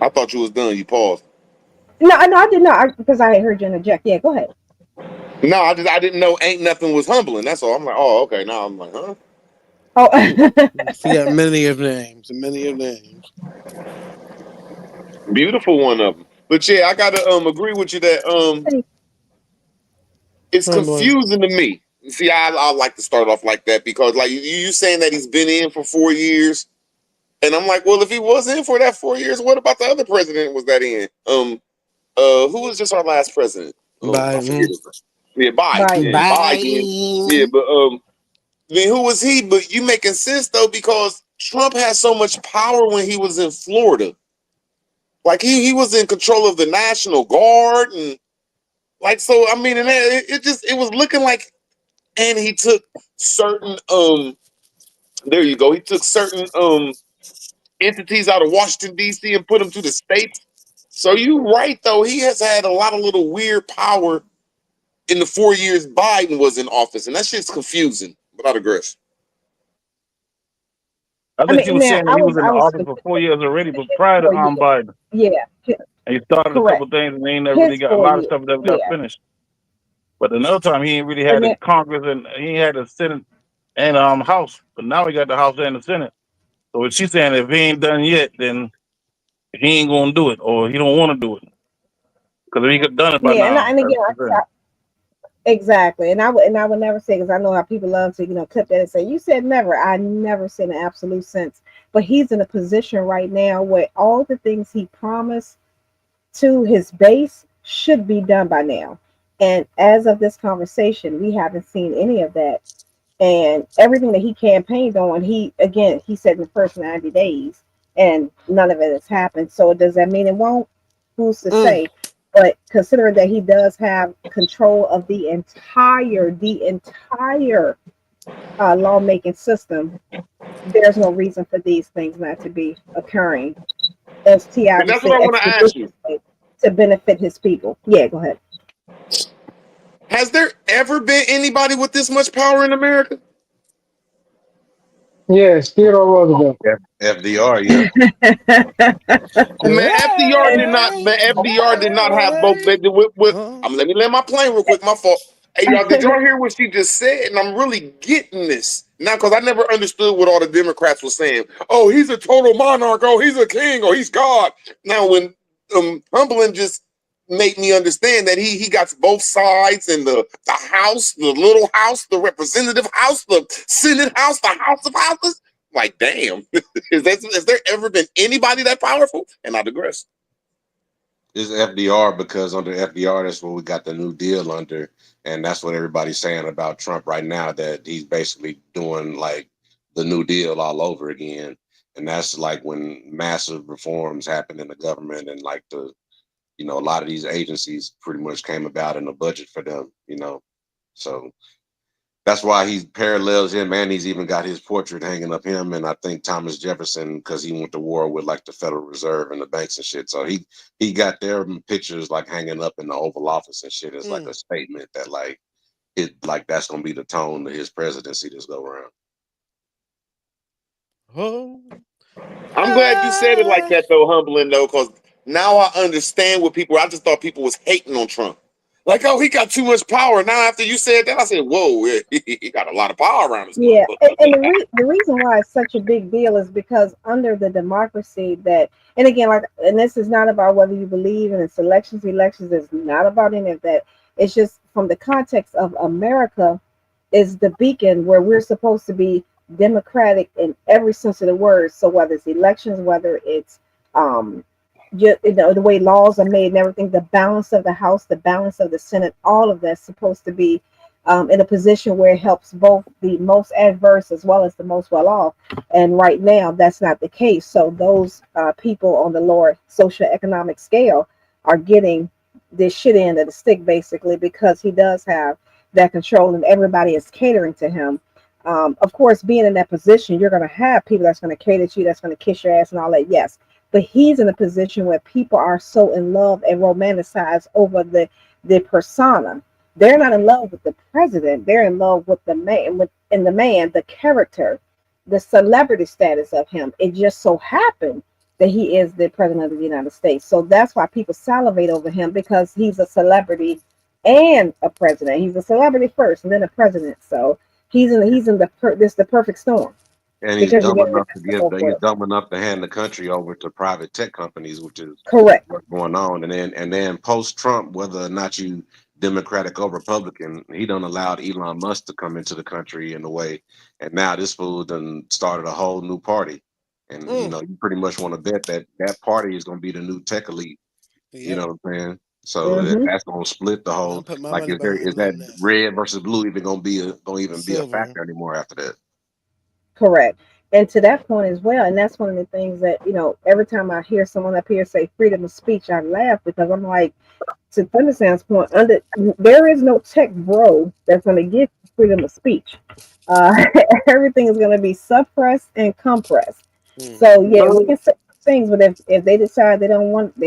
I thought you was done. You paused. No, no, I did not, because I had heard you interject. Yeah, go ahead. No, I didn't know ain't nothing was humbling. That's all. I'm like, oh, okay. Now I'm like, huh? Oh, He got many of names. Many of names. Beautiful one of them. But yeah, I gotta agree with you that it's Humbling. confusing to me. See, I like to start off like that because like you saying that he's been in for 4 years. And I'm like, well, if he was in for that 4 years, what about the other president was that in? Who was just our last president? I forget Biden. it. Yeah, Biden. Yeah, Biden. Biden. Yeah, Bye. but then who was he? But you making sense though, because Trump had so much power when he was in Florida. Like he was in control of the National Guard and like so. I mean, and it was looking like, and he took certain there you go. He took certain entities out of Washington D.C. and put them to the states. So you right though, he has had a lot of little weird power in the 4 years Biden was in office, and that shit's confusing. But I digress. I I think you mean, were now saying that he was in I the was office for 4 years already, but prior to 4 years. Biden, Yeah, and he started a couple correct. things, and he never really His got a four lot of years. stuff never got Yeah, finished. But another time, he ain't really and had a then Congress and he had a Senate and House. But now he got the House and the Senate. So what she's saying, if he ain't done yet, then he ain't gonna do it, or he don't want to do it. Because if he could done it by yeah, now, and that's again, what I'm saying. exactly. And I would never say, because I know how people love to clip that and say you said never. I never said in absolute sense. But he's in a position right now where all the things he promised to his base should be done by now. And as of this conversation, we haven't seen any of that. And everything that he campaigned on, he said in the first 90 days, and none of it has happened. So does that mean it won't? Who's to say? But considering that he does have control of the entire lawmaking system, there's no reason for these things not to be occurring, as Ti And would that's what say, I want to ask you. expeditiously to benefit his people. Yeah, go ahead. Has there ever been anybody with this much power in America? Yes, Theodore Roosevelt. FDR, yeah. Man, FDR did not. Man, FDR did not have both. Let me land my plane real quick. My fault. Hey, y'all, did y'all hear what she just said? And I'm really getting this now because I never understood what all the Democrats were saying. Oh, he's a total monarch. Oh, he's a king. Oh, he's God. Now, when Humblin just made me understand that he got both sides and the House, the little House, the Representative House, the Senate House, the House of Houses. Like, damn, has there ever been anybody that powerful? And I digress. It's FDR because under FDR, that's what we got the New Deal under. And that's what everybody's saying about Trump right now, that he's basically doing like the New Deal all over again. And that's like when massive reforms happen in the government and like a lot of these agencies pretty much came about in the budget for them. So that's why he parallels him, and he's even got his portrait hanging up him. And I think Thomas Jefferson, because he went to war with like the Federal Reserve and the banks and shit. So he got their pictures like hanging up in the Oval Office and shit as like a statement that that's gonna be the tone of his presidency this go around. I'm glad you said it like that though, Humbling though, because now I understand what people. I just thought people was hating on Trump. Like, oh, he got too much power. Now, after you said that, I said, whoa, he got a lot of power around his Yeah, motherfucker. and the reason why it's such a big deal is because under the democracy that, and again, and this is not about whether you believe in its elections. Elections is not about any of that. It's just from the context of America is the beacon where we're supposed to be democratic in every sense of the word. So whether it's elections, whether it's um, the way laws are made and everything, the balance of the House, the balance of the Senate, all of that's supposed to be in a position where it helps both the most adverse as well as the most well off. And right now, that's not the case. So those people on the lower socioeconomic scale are getting this shit end of the stick, basically, because he does have that control and everybody is catering to him. Of course, being in that position, you're going to have people that's going to cater to you, that's going to kiss your ass and all that. Yes. But he's in a position where people are so in love and romanticized over the persona. They're not in love with the president. They're in love with the man, the character, the celebrity status of him. It just so happened that he is the president of the United States. So that's why people salivate over him, because he's a celebrity and a president. He's a celebrity first and then a president. So he's in the perfect storm. And he's Because you dumb get enough to he's it. dumb enough to hand the country over to private tech companies, which is Correct. what's going on. And then post Trump, whether or not you Democratic or Republican, he done allowed Elon Musk to come into the country in a way. And now this fool done started a whole new party. And you pretty much want to bet that that party is going to be the new tech elite. Yep. You know what I'm saying? So that's going to split the I'll whole. put my Like, money is behind that that. red versus blue even going to be a Silver. factor anymore after that? Correct. And to that point as well, and that's one of the things that, every time I hear someone up here say freedom of speech, I laugh because I'm like, to Thundersound's point, there is no tech bro that's going to give freedom of speach. Everything is going to be suppressed and compressed. So yeah, we can say things, but if they decide they don't want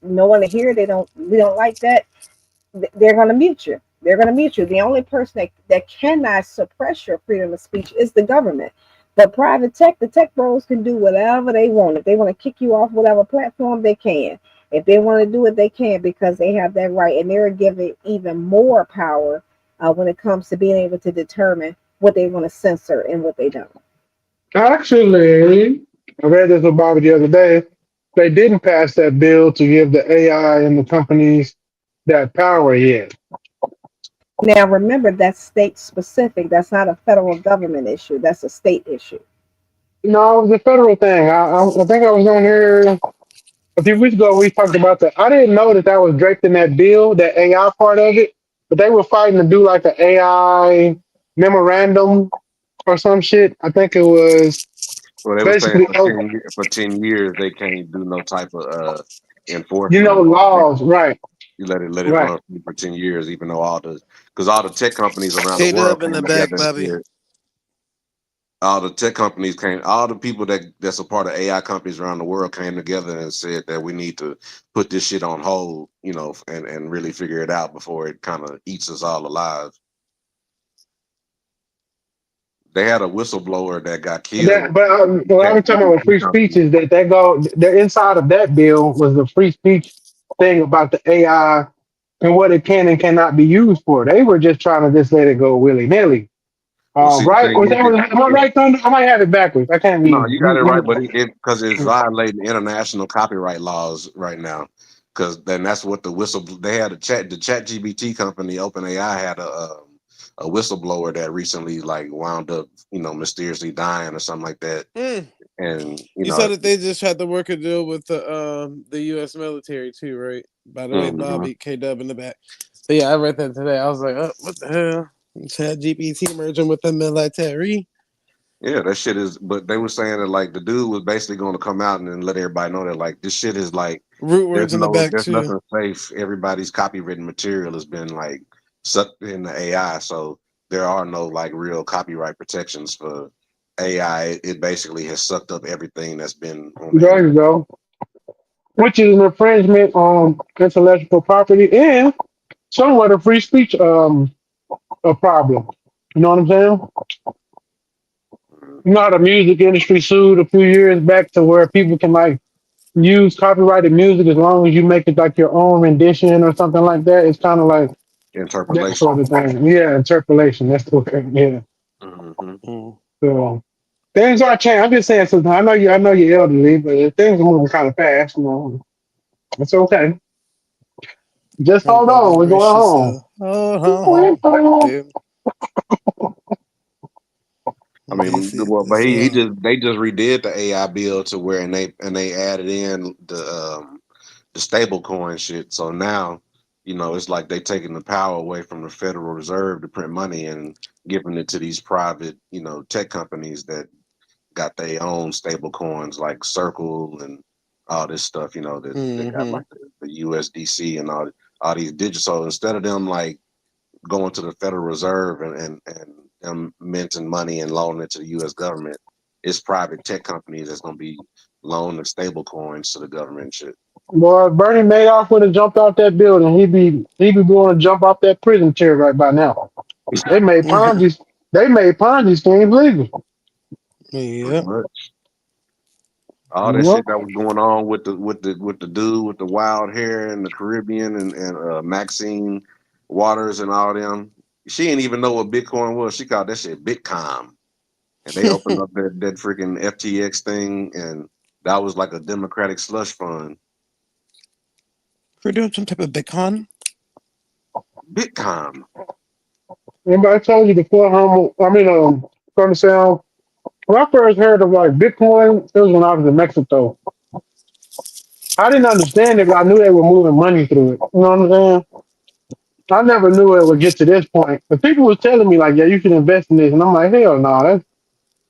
no one to hear, we don't like that, they're going to mute you. They're going to mute you. The only person that cannot suppress your freedom of speech is the government. But the tech bros can do whatever they want. If they want to kick you off whatever platform, they can. If they want to do it, they can, because they have that right. And they're given even more power when it comes to being able to determine what they want to censor and what they don't. Actually, I read this about it the other day. They didn't pass that bill to give the AI and the companies that power yet. Now, remember, that's state specific. That's not a federal government issue. That's a state issue. No, it was a federal thing. I think I was on here a few weeks ago. We talked about that. I didn't know that was draped in that bill, that AI part of it. But they were fighting to do like an AI memorandum or some shit. I think it was Well, they were saying basically, for 10 years they can't do no type of enforcement. laws, right? You let it Right. run for 10 years, even though all the tech companies around the world K-Dub in the came back, together and Bobby. said, all the tech companies all the people that's a part of AI companies around the world came together and said that we need to put this shit on hold, and really figure it out before it kind of eats us all alive. They had a whistleblower that got killed. What I'm talking about with ChatGPT free speech company. is that the inside of that bill was the free speech thing about the AI and what it can and cannot be used for. They were just trying to just let it go willy nilly. Well, see, the Right? thing is, Am I right, Thunder? I might have it backwards. I can't no, read. you got it right, but because it's violating international copyright laws right now. Because then that's what they had the ChatGPT company, OpenAI, had a whistleblower that recently wound up, mysteriously dying or something like that. And You saw that they just tried to work a deal with the U.S. military too, right? By the way, Bobby, K-Dub in the back. So yeah, I read that today. I was like, oh, what the hell? Chat GPT merging with the military. Yeah, that shit is. But they were saying that the dude was basically going to come out and then let everybody know that this shit is root words in the back there's too. nothing safe. Everybody's copywritten material has been sucked in the AI, so there are no real copyright protections for AI. It basically has sucked up everything that's been on the There internet. you go. Which is an infringement on intellectual property and somewhat a free speech a problem. You know what I'm saying? You know how the music industry sued a few years back to where people can use copyrighted music as long as you make it your own rendition or something like that. It's kind of like that Interpolation. sort of thing. Yeah, interpolation. That's the word. Yeah. So things are changing. I'm just saying something. I know you're elderly, but things are moving kind of fast. It's okay. Just hold Bobby, on. We're brace going yourself. Oh, dude. I mean, but they just redid the AI bill to where and they added in the stable coin shit. So now, it's like they taking the power away from the Federal Reserve to print money and giving it to these private, tech companies that got their own stable coins like Circle and all this stuff, that they got the USDC and all these digital. So instead of them going to the Federal Reserve and them minting money and loaning it to the U.S. government, it's private tech companies that's going to be loaning the stable coins to the government and shit. Boy, if Bernie Madoff would have jumped out that building, he'd be going to jump off that prison chair right by now. They made Ponzi schemes legal. Pretty Yeah. much. All that Yep. shit that was going on with the dude with the wild hair in the Caribbean and Maxine Waters and all them. She didn't even know what Bitcoin was. She called that shit Bitcoin. And they opened up that freaking FTX thing, and that was like a Democratic slush fund. We're doing some type of Bitcoin. Bitcoin. Remember I told you before, trying to sound. when I first heard of like Bitcoin, it was when I was in Mexico. I didn't understand it, but I knew they were moving money through it. You know what I'm saying? I never knew it would get to this point. But people was telling me like, yeah, you should invest in this, and I'm like, hell no,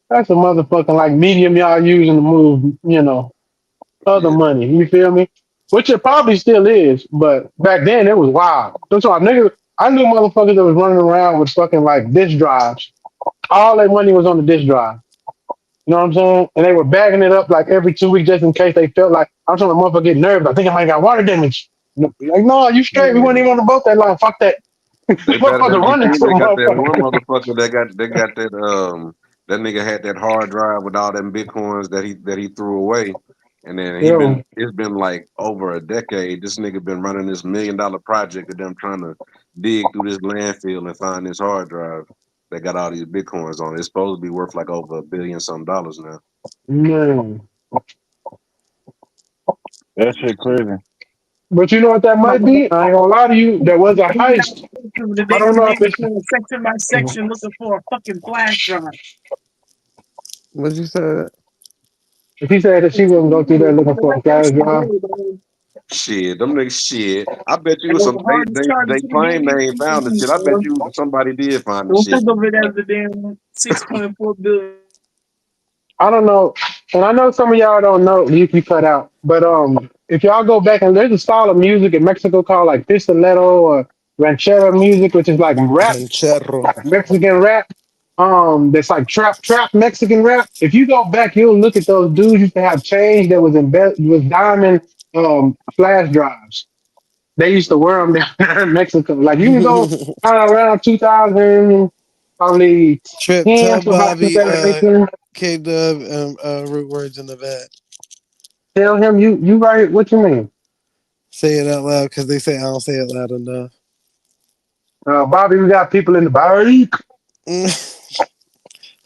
that's a motherfucking like medium y'all using to move, other Yeah, money. You feel me? Which it probably still is, but back then it was wild. That's why niggas. I knew motherfuckers that was running around with fucking like disk drives. All their money was on the disk drive. You know what I'm saying? And they were bagging it up like every 2 weeks just in case they felt like I'm trying to motherfucker get nervous. I think I might got water damage. Like, no, you straight. We weren't yeah. even on the boat that long. Fuck that. They better Motherfucker than you running see. to They got that one motherfucker. motherfucker that got that nigga had that hard drive with all them bitcoins that he threw away, and then Yo, it's been like over a decade. This nigga been running this $1 million project of them trying to dig through this landfill and find this hard drive that got all these bitcoins on it. It's supposed to be worth like over $1 billion some dollars now. man. That shit crazy. But you know what that might be? I ain't gonna lie to you. There was a heist. The I don't damn know if niggas it's. going section by section looking for a fucking flash drive. What you said? If he said that she wouldn't go through there looking for a flash drive, Shit, them niggas shit. I bet you And was those some hardest they charges to the claim game. they ain't found the shit. I bet you somebody did find the Don't shit. think of it as the damn 6.4 billion. I don't know. And I know some of y'all don't know. You cut out. But if y'all go back and there's a style of music in Mexico called like pistolero or ranchero music, which is like rap, Ranchero. Mexican rap. That's like trap Mexican rap. If you go back, you'll look at those dudes used to have change that was was diamond flash drives. They used to wear them down in Mexico. Like you can go around 2000, probably Trip, 10 tell to about Bobby, 2018. K Dub, root words in the back. Tell him you right. What you mean? Say it out loud because they say I don't say it loud enough. Bobby, we got people in the bar.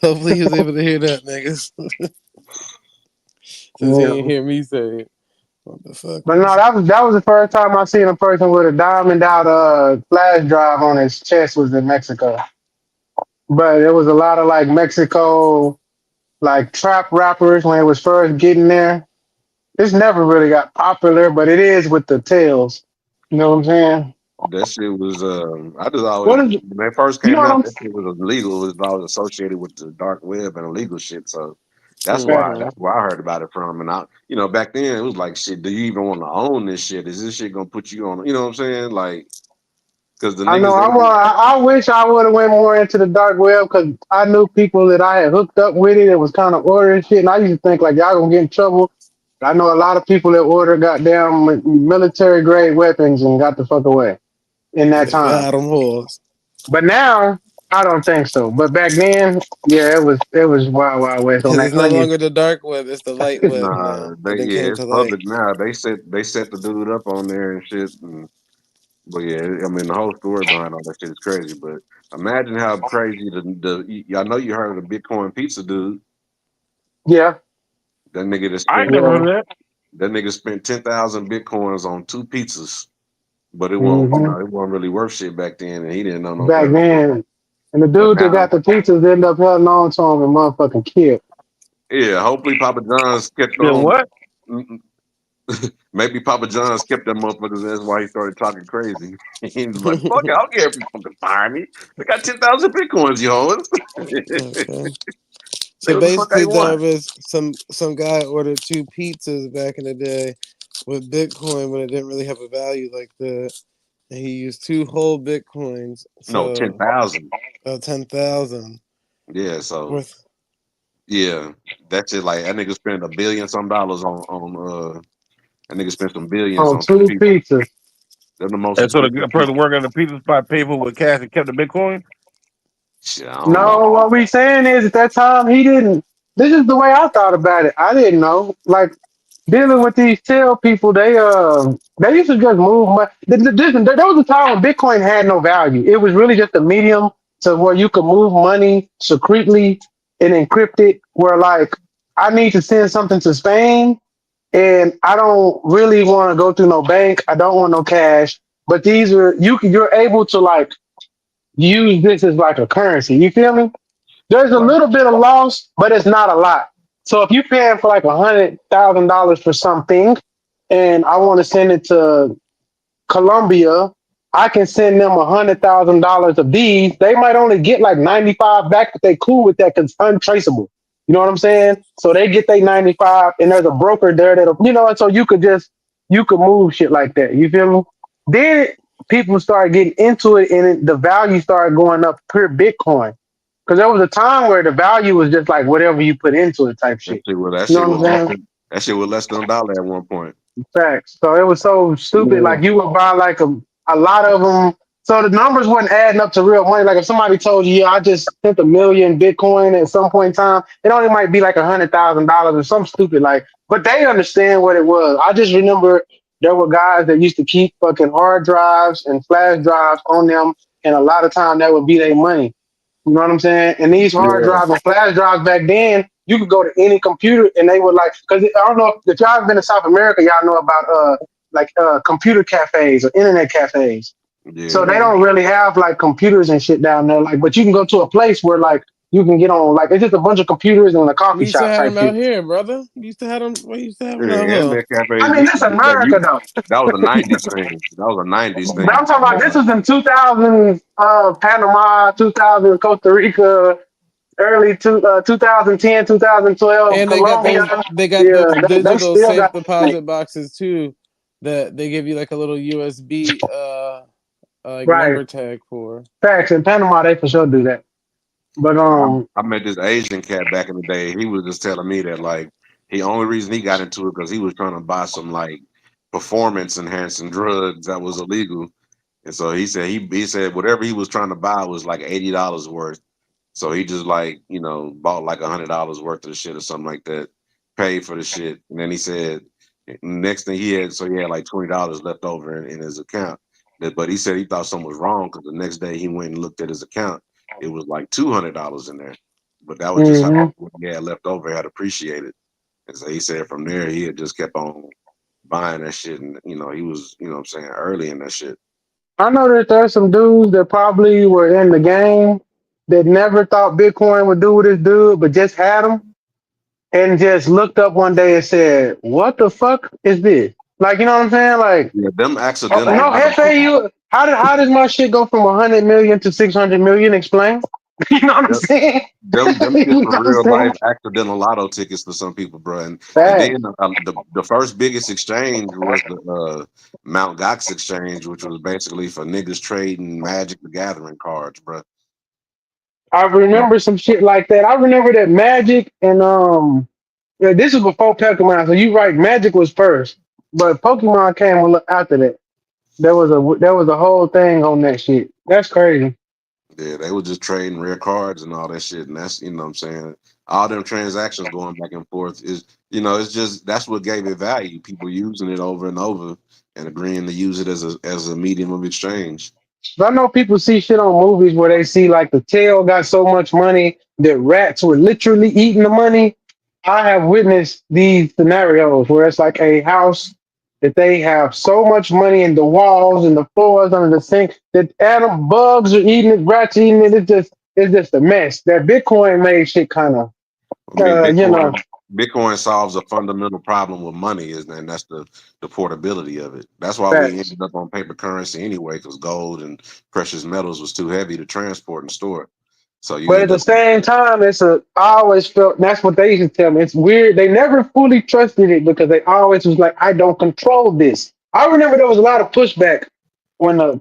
Hopefully he was able to hear that, niggas. Since he Yeah. didn't hear me say it. What the fuck? But no, that was the first time I seen a person with a diamond out flash drive on his chest was in Mexico. But there was a lot of like Mexico like trap rappers when it was first getting there. It's never really got popular, but it is with the tails. You know what I'm saying? That shit was I just always What is it? when they first You know came what out, I'm that shit was illegal. It was always associated with the dark web and illegal shit. So that's why Mm-hmm. that's where I heard about it from. And back then it was like shit, do you even want to own this shit? Is this shit gonna put you on, you know what I'm saying? Like, cause the I know. niggas they I wish I would have went more into the dark web because I knew people that I had hooked up with it. It was kind of ordering shit, and I used to think like y'all gonna get in trouble. I know a lot of people that order goddamn military grade weapons and got the fuck away in that They time. got them horse. But now I don't think so. But back then, yeah, it was wild west on Because that it's no onion. longer the dark web, it's the light web nah, now. It then came it's to light. public now. They set the dude up on there and shit. But yeah, I mean the whole story behind all that shit is crazy. But imagine how crazy I know you heard of the Bitcoin pizza dude. Yeah, That nigga that I ain't spent never yeah. heard of that. that nigga spent 10,000 bitcoins on 2 pizzas, but it won't hmm it wasn't really worth shit back then, and he didn't know no Back better. then, and the But dude that got now, the pizzas ended up holding on to him and motherfucking killed. yeah, hopefully Papa John's kept Then on. what? Maybe Papa John's kept them motherfuckers. That's why he started talking crazy. He was like, "Fuck it, I don't care if you fucking fire me. I got 10,000 bitcoins, you hoes. Okay. Say So what the fuck I basically, want." there was some guy ordered 2 pizzas back in the day with Bitcoin when it didn't really have a value like that. And he used 2 whole Bitcoins. No, So 10,000. 10,000 Yeah, so worth. yeah, that's it. Like that nigga spent $1 billion some dollars on. That nigga spent some billions On on 2 two pizzas. pizzas. They're the most And so expensive the pizza. person working at the pizza spot paid for with cash and kept the Bitcoin. Shit, I don't know. No, what we saying is at that time he didn't. This is the way I thought about it. I didn't know. Like dealing with these tail people, they used to just move money. There was a time when Bitcoin had no value. It was really just a medium to where you could move money secretly and encrypt it. Where like I need to send something to Spain and I don't really want to go through no bank. I don't want no cash. But these are you're able to like use this as like a currency. You feel me? There's a little bit of loss, but it's not a lot. So if you're paying for like $100,000 for something, and I want to send it to Colombia, I can send them $100,000 of these. They might only get like 95 back, but they cool with that because it's untraceable. You know what I'm saying? So they get their 95, and there's a broker there that'll, and so you could move shit like that. You feel me? Then people start getting into it, and the value started going up per Bitcoin. Because there was a time where the value was just like whatever you put into it type That shit. shit was that You shit know what was I'm less saying? than that shit was less than $1 at one point. Facts. So it was so stupid. Yeah. Like you would buy like a lot of them. So the numbers wasn't adding up to real money. Like if somebody told you, yeah, I just sent 1 million Bitcoin at some point in time, it only might be like $100,000 or some stupid like. But they understand what it was. I just remember there were guys that used to keep fucking hard drives and flash drives on them, and a lot of time that would be their money. You know what I'm saying? And these hard Yeah. drives and flash drives back then, you could go to any computer and they would like, because I don't know if y'all have been to South America, y'all know about computer cafes or internet cafes. So Yeah. they don't really have like computers and shit down there. Like, but you can go to a place where like you can get on like it's just a bunch of computers and a coffee We used to shop have type them out shit. here, brother. We used to have them. We used to have them Yeah, out here. internet cafes I mean, used this to be that America though. that was a '90s thing. That was a '90s But I'm thing. talking about this was in 2000, Panama, 2000, Costa Rica, early 2010, 2012, And they got Colombia. those. They got Yeah, those they digital still safe got like, deposit boxes too. That they give you like a little USB like right number tag for. facts in Panama. They for sure do that. But I met this Asian cat back in the day. He was just telling me that like the only reason he got into it because he was trying to buy some like performance enhancing drugs that was illegal. And so he said whatever he was trying to buy was like $80 worth. So he just like, bought like $100 worth of the shit or something like that, paid for the shit. And then he said next thing he had like $20 left over in his account. But he said he thought something was wrong because the next day he went and looked at his account. It was like $200 in there. But that was just how mhm. what he had left over had appreciated. And so he said from there he had just kept on buying that shit, and he was, what I'm saying, early in that shit. I know that there's some dudes that probably were in the game that never thought Bitcoin would do what it do, but just had them and just looked up one day and said, "What the fuck is this?" Like, you know what I'm saying? Like, Yeah, them oh, accidental no, lotto FAU. How does my shit go from 100 million to 600 million? Explain. You know what I'm tickets. saying? Them You shit know for what I'm real saying? life accidental lotto tickets for some people, bro. And Fact. then the first biggest exchange was the Mount Gox exchange, which was basically for niggas trading Magic the Gathering cards, bro. I remember some shit like that. I remember that Magic and yeah, this was before Pokemon. So you right, Magic was first, but Pokemon came a little after that. There was a whole thing on that shit. That's crazy. Yeah, they were just trading rare cards and all that shit, and that's what I'm saying. All them transactions going back and forth is it's just that's what gave it value. People using it over and over and agreeing to use it as a medium of exchange. I know people see shit on movies where they see like the tail got so much money that rats were literally eating the money. I have witnessed these scenarios where it's like a house that they have so much money in the walls and the floors under the sink that animal bugs are eating it, rats eating it. It's just a mess. That Bitcoin made shit kind of I mean, you know. Bitcoin solves a fundamental problem with money, and that's the portability of it. That's why we Facts. ended up on paper currency anyway, because gold and precious metals was too heavy to transport and store. So you But at end the up, same time, I always felt that's what they used to tell me. It's weird. They never fully trusted it because they always was like, I don't control this. I remember there was a lot of pushback when the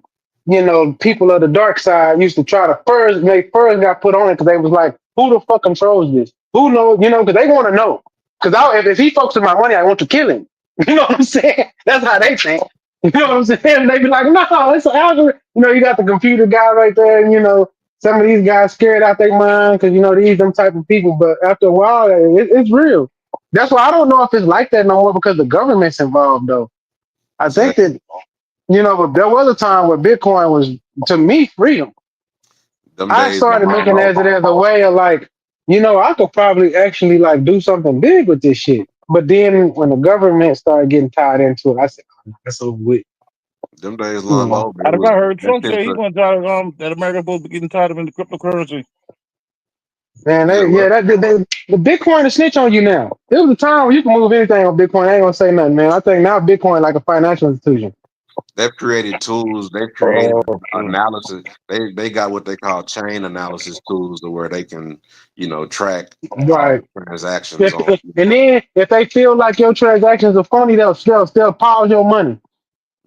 people of the dark side used to try to first, they first got put on it because they was like, who the fuck controls this? Who knows? Because they want to know. Because if he fucks with my money, I want to kill him. You know what I'm saying? That's how they think. You know what I'm saying? They be like, no, it's an algorithm. You got the computer guy right there, and some of these guys scared out their mind because these them type of people. But after a while, it's real. That's why I don't know if it's like that no more because the government's involved though. I think that but there was a time where Bitcoin was to me freedom. them I days started long looking ago. at it as a way of like, I could probably actually like do something big with this shit. But then when the government started getting tied into it, I said, oh, no, that's over with. Them days You long know, over. I It think was I heard that Trump shit. say he's going to try to that America supposed to be getting tired of in the cryptocurrency. Man, You said yeah, what? the Bitcoin is snitch on you now. There was a time where you can move anything on Bitcoin. I ain't gonna say nothing, man. I think now Bitcoin like a financial institution. They've created tools. They've created Oh, analysis. They got what they call chain analysis tools to where they can, track all right. transactions on. And then if they feel like your transactions are funny, they'll pause your money.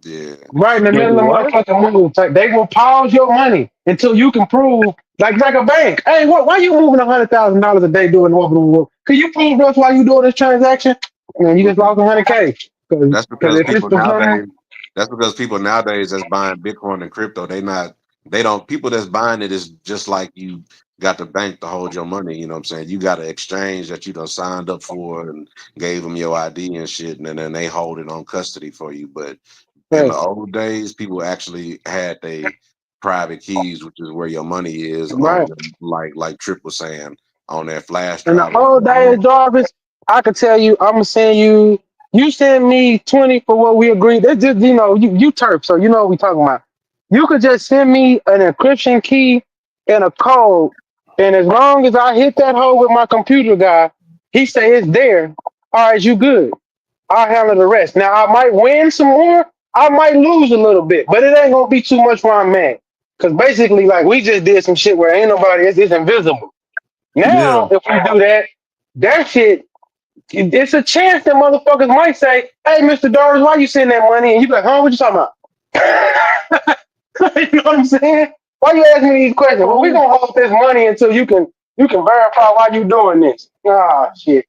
Yeah. Right in the Wait, middle of what? motherfucking move. Like, they will pause your money until you can prove, like a bank. Hey, why you moving $100,000 a day doing what? Can you prove us why you doing this transaction? And you just lost 100K. Because That's because if it's people for something, nowadays. That's because people nowadays that's buying Bitcoin and crypto. They don't. People that's buying it is just like you got the bank to hold your money. You know what I'm saying? You got an exchange that you done signed up for and gave them your ID and shit, and then they hold it on custody for you. But in the right, old days, people actually had they private keys, which is where your money is on right. them, like Trip was saying, on their flash In the drive. old days, Jarvis, I could tell you, I'm gonna send you. You send me 20 for what we agreed. That's just you turf, so you know what we talking about. You could just send me an encryption key and a code, and as long as I hit that hole with my computer guy, he say it's there. All right, you good. I'll handle the rest. Now I might win some more. I might lose a little bit, but it ain't gonna be too much where I'm at. Cause basically, like we just did some shit where ain't nobody. It's invisible. Yeah. Now, if we do that, that shit, it's a chance that motherfuckers might say, "Hey, Mr. Doris, why you sending that money?" And you be like, "Huh? What you talking about?" You know what I'm saying? Why you asking me these questions? Well, we So, gonna hold this money until you can verify why you doing this. Ah, shit.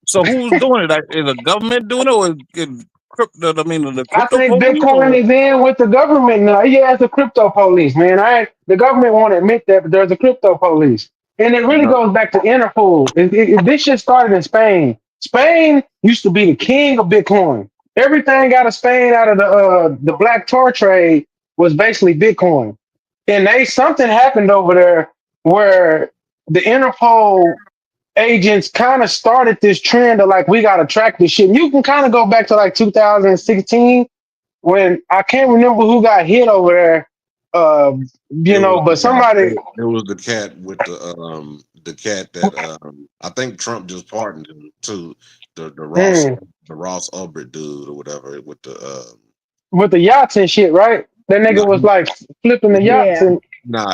so who's doing it? Like, is the government doing it, or is crypto? I mean, the I crypto think police, Bitcoin or is in with the government now. Yeah, it's a crypto police, man. The government won't admit that, but there's a crypto police, and it really No, goes back to Interpol. This shit started in Spain. Spain used to be the king of Bitcoin. Everything out of Spain, out of the black tar trade, was basically Bitcoin. And something happened over there where the Interpol agents kind of started this trend of like we gotta track this shit. And you can kind of go back to like 2016 when I can't remember who got hit over there. But somebody, it was the cat with the cat that I think Trump just pardoned him too. The mm, Ross Ulbricht dude or whatever with the with the yachts and shit, right? That no nigga was like flipping the he, yachts Yeah, and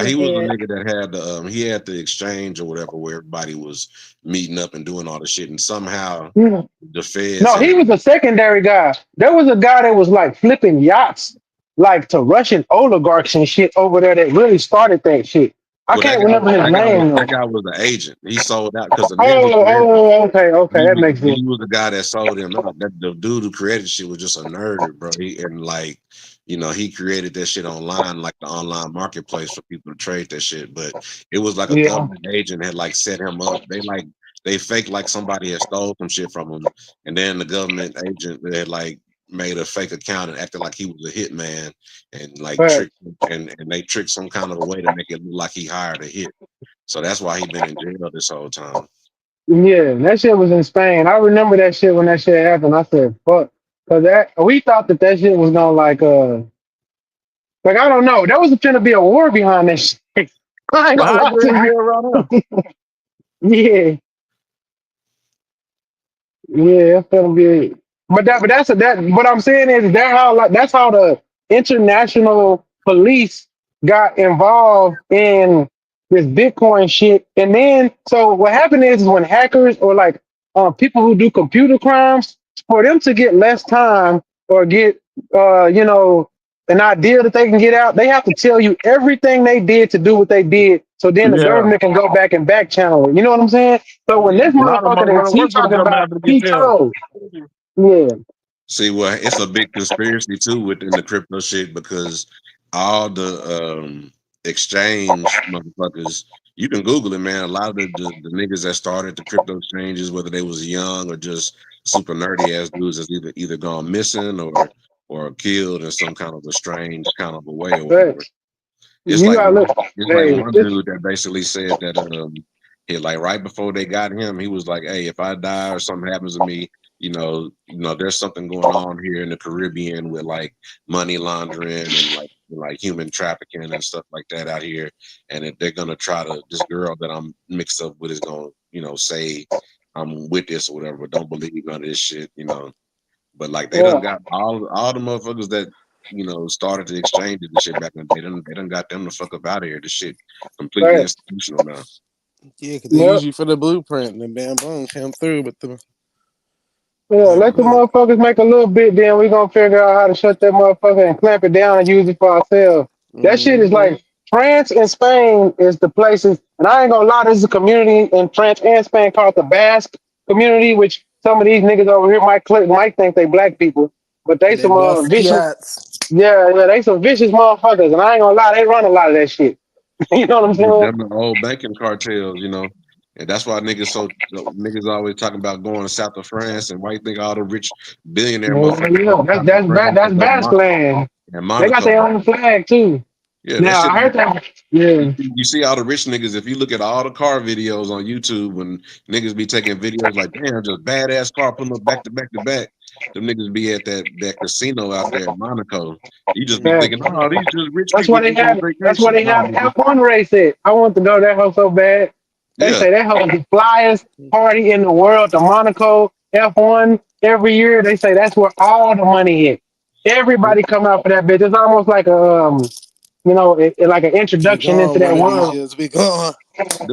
he he was the did. nigga that had he had the exchange or whatever where everybody was meeting up and doing all the shit and somehow mm. the feds No, had he was a secondary guy. There was a guy that was like flipping yachts like to Russian oligarchs and shit over there that really started that shit. I well can't remember his name though. that guy was the agent. He sold out because the nigga who created Okay, that makes sense. he was the guy that sold him out. That the dude who created shit was just a nerd, bro. He created that shit online, like the online marketplace for people to trade that shit. But it was like a Yeah, government agent had like set him up. They faked like somebody had stole some shit from him, and then the government agent had like made a fake account and acted like he was a hitman and like but tricked and they tricked some kind of a way to make it look like he hired a hit. So that's why he been in jail this whole time. yeah, that shit was in Spain. I remember that shit when that shit happened. I said, "Fuck," because we thought that shit was gonna like I don't know. There was gonna be a war behind that shit. I ain't well, gonna how is lie there any to war around here? you. Yeah, yeah, it's gonna be. But what I'm saying is that's how the international police got involved in this Bitcoin shit. And then so what happened is when hackers or like people who do computer crimes, for them to get less time or get an idea that they can get out, they have to tell you everything they did to do what they did. So then the Yeah, government can go back and back channel it. You know what I'm saying? So when this a lot of motherfucker that motherfuckers he work for the talking government about, after they get he jailed. told, yeah, See, well, it's a big conspiracy too within the crypto shit because all the exchange motherfuckers, you can Google it, man. A lot of the niggas that started the crypto exchanges, whether they was young or just super nerdy ass dudes, has either gone missing or killed in some kind of a strange kind of a way or whatever. facts. It's You like gotta look. it's like Hey, one this, dude that basically said that like right before they got him, he was like, "Hey, if I die or something happens to me, there's something going on here in the Caribbean with like money laundering and like like human trafficking and stuff like that out here. And if they're gonna try to, this girl that I'm mixed up with is gonna, say I'm with this or whatever, but don't believe none of this shit, But like they done got all the motherfuckers that started to exchange the shit back in the day. They done got them the fuck up out of here. This shit completely institutional now. Yeah, because they use you for the blueprint, and then bam, boom, come through with the. Yeah, let the motherfuckers make a little bit, then we gonna figure out how to shut that motherfucker and clamp it down and use it for ourselves. That shit is like France and Spain is the places, and I ain't gonna lie, there's a community in France and Spain called the Basque community, which some of these niggas over here might think they black people, but they some vicious. Yeah, they some vicious motherfuckers, and I ain't gonna lie, they run a lot of that shit. You know what I'm saying? Them the old banking cartels, and that's why niggas always talking about going to south of France, and why you think all the rich billionaire motherfuckers? That's Basque land. And They got their own flag too. Yeah, now that shit. I heard that. Yeah, you see all the rich niggas. If you look at all the car videos on YouTube, when niggas be taking videos like, damn, just badass car pulling up back to back to back. Them niggas be at that casino out there in Monaco. You just be thinking, oh, these just rich that's people. Why they have. That's why they have F1 race it. I want to go that hoe so bad. They say that hoe is the flyest party in the world. The Monaco F1 every year. They say that's where all the money is. Everybody come out for that bitch. It's almost like a like an introduction into that world. We gone.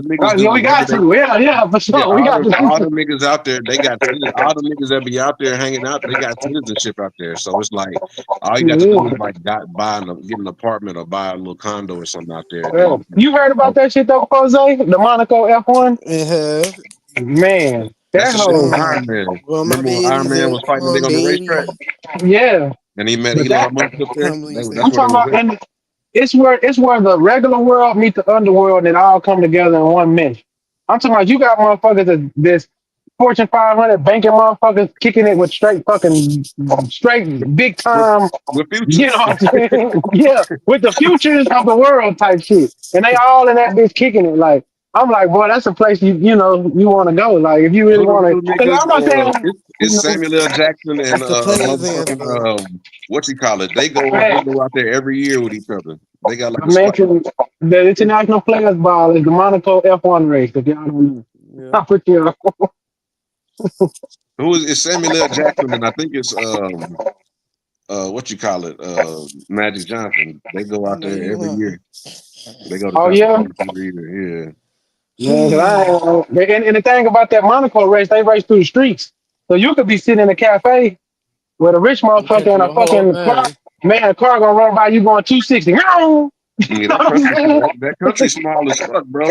We got to. Yeah, for sure. Yeah, we got to. All the niggas out there, they got all the niggas that be out there hanging out, they got citizenship out there. So it's like all you got to do is like get an apartment or buy a little condo or something out there. Yeah. You heard about that shit though, Jose? The Monaco F1? Man, that whole Iron Man. Remember when Iron Man was fighting the nigga on the racetrack? Yeah. And he met Elon Musk up there. I'm talking about, and it's where the regular world meet the underworld and it all come together in one mesh. I'm talking about you got motherfuckers this Fortune 500 banking motherfuckers kicking it with straight big time. With futures. You know what I'm saying? Yeah, with the futures of the world type shit. And they all in that bitch kicking it. Like, I'm like, boy, that's a place you want to go. Like, if you really want to. Because I'm not saying. It's Samuel L. Jackson and motherfucking, what you call it? They go out there every year with each other. They got like the International Players Ball is the Monaco F1 race, if y'all don't know. Yeah. I'll put you on. Who is it? Samuel L. Jackson, and I think it's what you call it? Magic Johnson. They go out there every year. They go to every year. Yeah. Yeah, and the thing about that Monaco race, they race through the streets. So you could be sitting in a cafe with a rich motherfucker and a fucking car. Man, a car gonna run by you going 260. Yeah, that country's small as fuck, bro.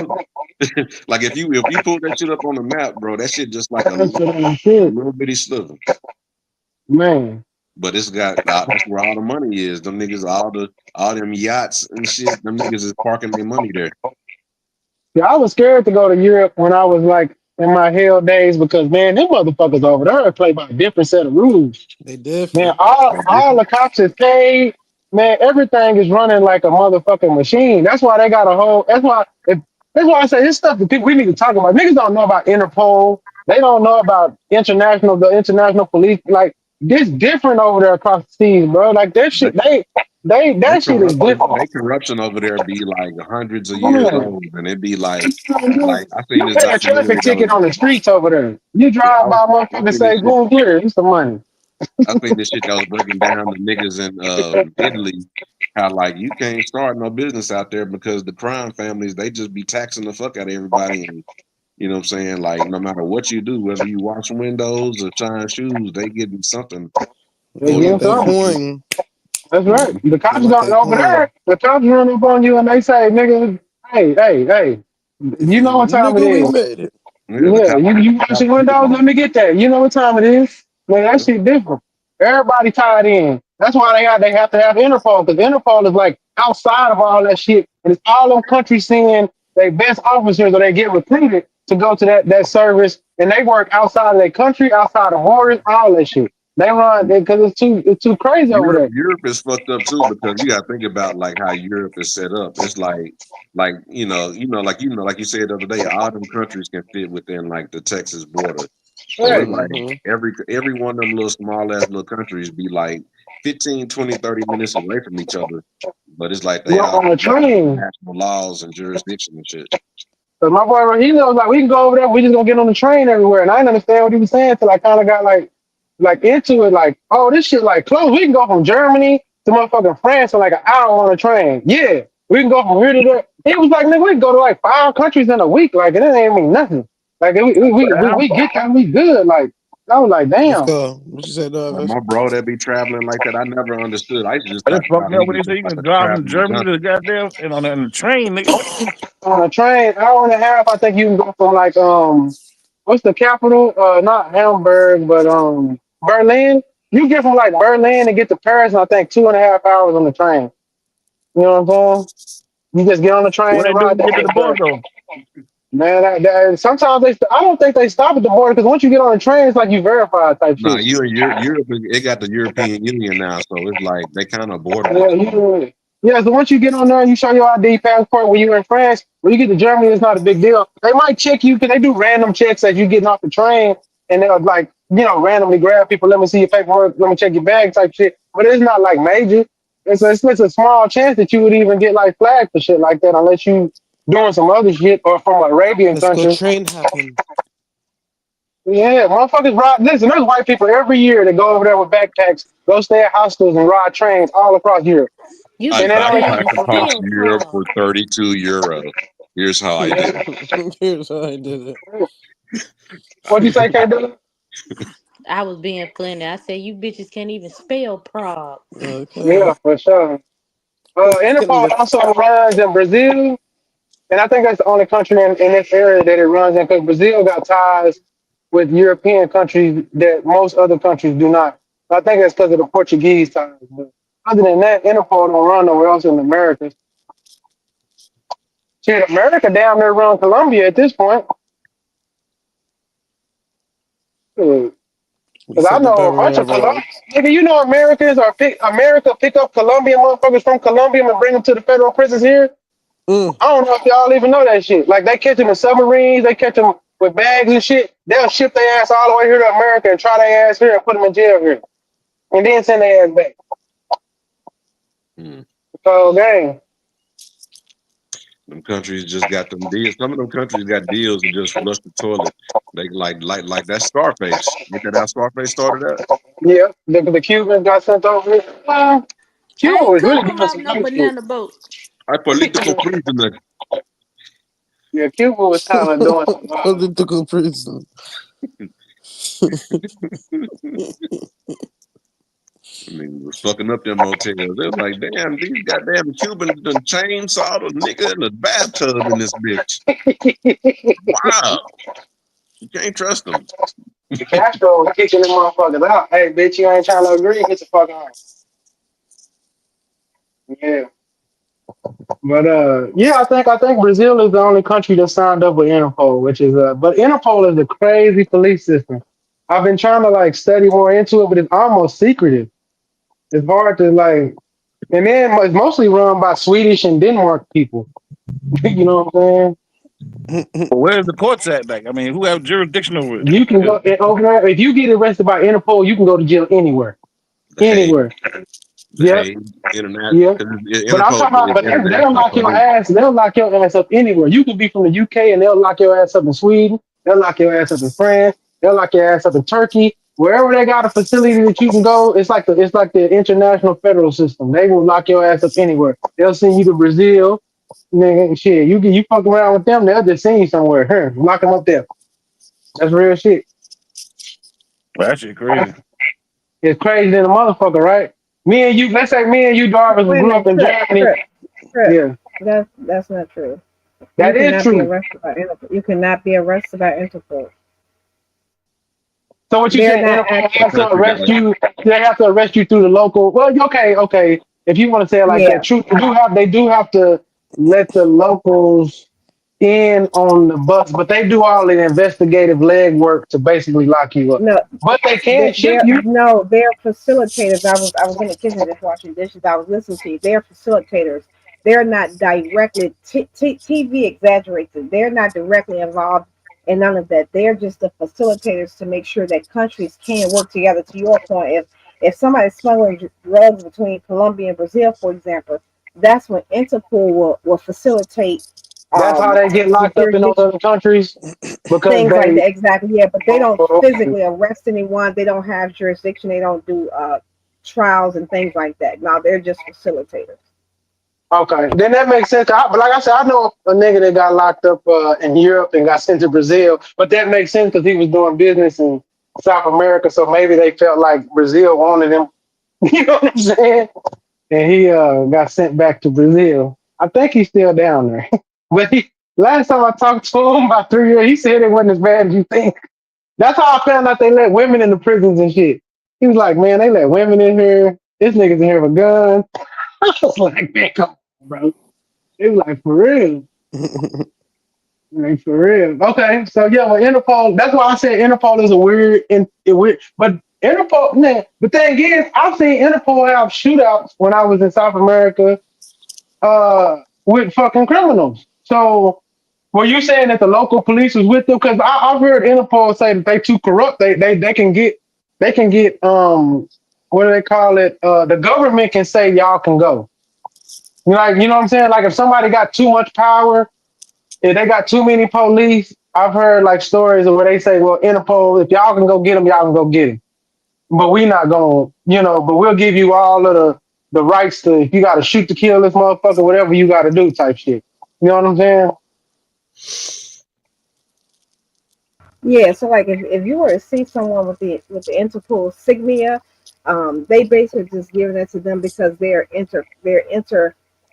Like if you pull that shit up on the map, bro, that shit just like a little bitty sliver. Man. But it's got that's where all the money is. Them niggas, all them yachts and shit. Them niggas is parking their money there. Yeah, I was scared to go to Europe when I was like in my hell days because man, them motherfuckers over there play by a different set of rules. They different. Man, all the cops is paid. Man, everything is running like a motherfucking machine. That's why they got a whole. That's why I say this stuff that people we need to talk about. Niggas don't know about Interpol. They don't know about the international police. Like this different over there across the seas, bro. Like that shit. That shit is different. They corruption over there be like hundreds of years old, and it be like I seen this a traffic ticket on the streets over there. You drive by, motherfucker, say, "Boom, here, here's some money." I think this shit that was breaking down the niggas in Italy, how like you can't start no business out there because the crime families they just be taxing the fuck out of everybody, and you know what I'm saying? Like no matter what you do, whether you wash windows or shine shoes, they getting something. That's right. The cops got over there. The cops run up on you and they say, "Nigga, hey, you know what time it is." Yeah, you washing windows. Let me get that. You know what time it is. Man, that shit different. Everybody tied in. That's why they have to have Interpol because Interpol is like outside of all that shit, and it's all them countries seeing their best officers or they get recruited to go to that service, and they work outside of their country, outside of borders, all that shit. They run because it's too crazy over there. Europe is fucked up too because you gotta think about like how Europe is set up. It's like you said the other day, all them countries can fit within like the Texas border. So it's like Mm-hmm. every one of them little small ass little countries be like 15, 20, 30 minutes away from each other. But it's like they You're all on a train. national laws and jurisdiction and shit. Cause my boy, he knows like we can go over there. We just gonna get on the train everywhere, and I didn't understand what he was saying till I kind of got like into it. Like, oh, this shit like close. We can go from Germany to motherfucking France in like an hour on a train. Yeah, we can go from here to there. He was like, nigga, we can go to like 5 countries in a week. Like, it ain't mean nothing. Like, we get that, we good. Like, I was like, Let's damn. go. What you said, Like Douglas? my bro that be traveling like that, I never understood. I used to just I talk just fucked about me up him when they being say you like can a drive from traveling Germany junkie. to goddamn and on the train, nigga. On a train, hour and a half. I think you can go from like what's the capital? Not Hamburg, but Berlin. You get from like Berlin and get to Paris in I think 2.5 hours on the train. You know what I'm saying? You just get on the train What and they do ride when you get to that the bitch. border though? Man, sometimes I don't think they stop at the border because once you get on the train, it's like you verified type Nah, shit. you and Europe, it got the European Union now, so it's like they kind of border Yeah, between. yeah. So once you get on there, you show your ID passport when you're in France. When you get to Germany, it's not a big deal. They might check you because they do random checks as you getting off the train, and they'll like randomly grab people. Let me see your paperwork. Let me check your bag type shit. But it's not like major. It's a small chance that you would even get like flagged for shit like that unless you doing some other shit or from an Arabian Let's go country. train hopping. Yeah, motherfuckers ride. Listen, there's white people every year that go over there with backpacks, go stay at hostels and ride trains all across Europe. You I And bitches they I don't can't even. I even could cross spell Europe Prague. for 32 euro. Here's how I did it. Here's how I did it. What'd you say, K Dilla? I was being funny. I said you bitches can't even spell Prague. Yeah, Okay. for sure. Can Interpol even also runs in Brazil, and I think that's the only country in this area that it runs in because Brazil got ties with European countries that most other countries do not. I think that's because of the Portuguese ties. But other than that, Interpol don't run nowhere else in America. Shit, America down there run Colombia at this point. Because you I said the know a bunch Bavarian of Colombians. roads. Nigga, you know America pick up Colombian motherfuckers from Colombia and bring them to the federal prisons here. Mm. I don't know if y'all even know that shit. Like they catch them in submarines, they catch them with bags and shit. They'll ship their ass all the way here to America and try their ass here and put them in jail here, and then send their ass back. Hmm. So dang, Them countries just got them deals. Some of them countries got deals and just flush the toilet. They like that Scarface. Get that how Scarface started out? yeah, the Cubans got sent over here. I Cuba ain't was really come from doing off some no good shit. banana boat. I political prisoner. Yeah, Cuba was kind of doing some. Political prison. I mean, was fucking up them motels. They was like, damn, these goddamn Cubans done chainsawed a nigga in a bathtub in this bitch. Wow. You can't trust them. Castro was kicking them motherfuckers out. Hey, bitch, you ain't trying to agree? Get the fuck on. Yeah. But yeah, I think Brazil is the only country that signed up with Interpol, which is but Interpol is a crazy police system. I've been trying to like study more into it, but it's almost secretive. It's hard to like, and then it's mostly run by Swedish and Denmark people. You know what I'm saying? But where's the courts at? Like, I mean, who have jurisdiction over it? You can go over there if you get arrested by Interpol, you can go to jail anywhere, The Hague, anywhere. the Yep. Hague, internet, Yeah, because but I'm Interpol talking about, is but they'll international lock your police. ass. They'll lock your ass up anywhere. You can be from the UK and they'll lock your ass up in Sweden. They'll lock your ass up in France. They'll lock your ass up in Turkey. Wherever they got a facility that you can go, it's like the international federal system. They will lock your ass up anywhere. They'll send you to Brazil. Nigga, shit, you fuck around with them, they'll just send you somewhere. Here, lock them up there. That's real shit. Well, that shit crazy. It's crazy than a motherfucker, right? Me and you, let's say me and you, Darvis, Wait a grew up minute, in Germany. Trip. Yeah, That's not true. You that is cannot be true. arrested by Interpol. You cannot be arrested by Interpol. So what you They're saying? not Interpol The actually. has to country got arrest you. They have to arrest you through the local. Well, okay. If you want to say it like that, Yeah. true. They do have to let the locals in on the bus, but they do all the investigative legwork to basically lock you up. No. But they can ship They're you. no. They're facilitators. I was in the kitchen just washing dishes. I was listening to you. They're facilitators. They're not directly. TV exaggerates it. They're not directly involved and none of that. They're just the facilitators to make sure that countries can work together. To your point, if somebody's smuggling drugs between Colombia and Brazil, for example, that's when Interpol will facilitate That's how they get the locked up in those jurisdiction, other countries because things like they. that. Exactly, yeah. But they don't Oh, okay. physically arrest anyone. They don't have jurisdiction. They don't do trials and things like that. No, they're just facilitators. Okay, then that makes sense. But like I said, I know a nigga that got locked up in Europe and got sent to Brazil. But that makes sense because he was doing business in South America, so maybe they felt like Brazil wanted him. You know what I'm saying? And he got sent back to Brazil. I think he's still down there. But last time I talked to him about 3 years, he said it wasn't as bad as you think. That's how I found out they let women in the prisons and shit. He was like, man, they let women in here. This nigga's in here with guns. I was like, man, come on, bro. It was like, for real. Like, for real. Okay, so yeah, well, Interpol, that's why I said Interpol is a weird, but Interpol, man, the thing is, I've seen Interpol have shootouts when I was in South America with fucking criminals. So, were you saying that the local police was with them? Because I've heard Interpol say that they too corrupt. They can get what do they call it? The government can say y'all can go. Like, you know what I'm saying? Like if somebody got too much power, if they got too many police, I've heard like stories of where they say, well, Interpol, if y'all can go get them, y'all can go get him. But we not gonna, but we'll give you all of the rights to, if you got to shoot to kill this motherfucker, whatever you got to do type shit. You know what I'm saying? Yeah, so like if you were to see someone with the Interpol signia, they basically just giving it to them because they're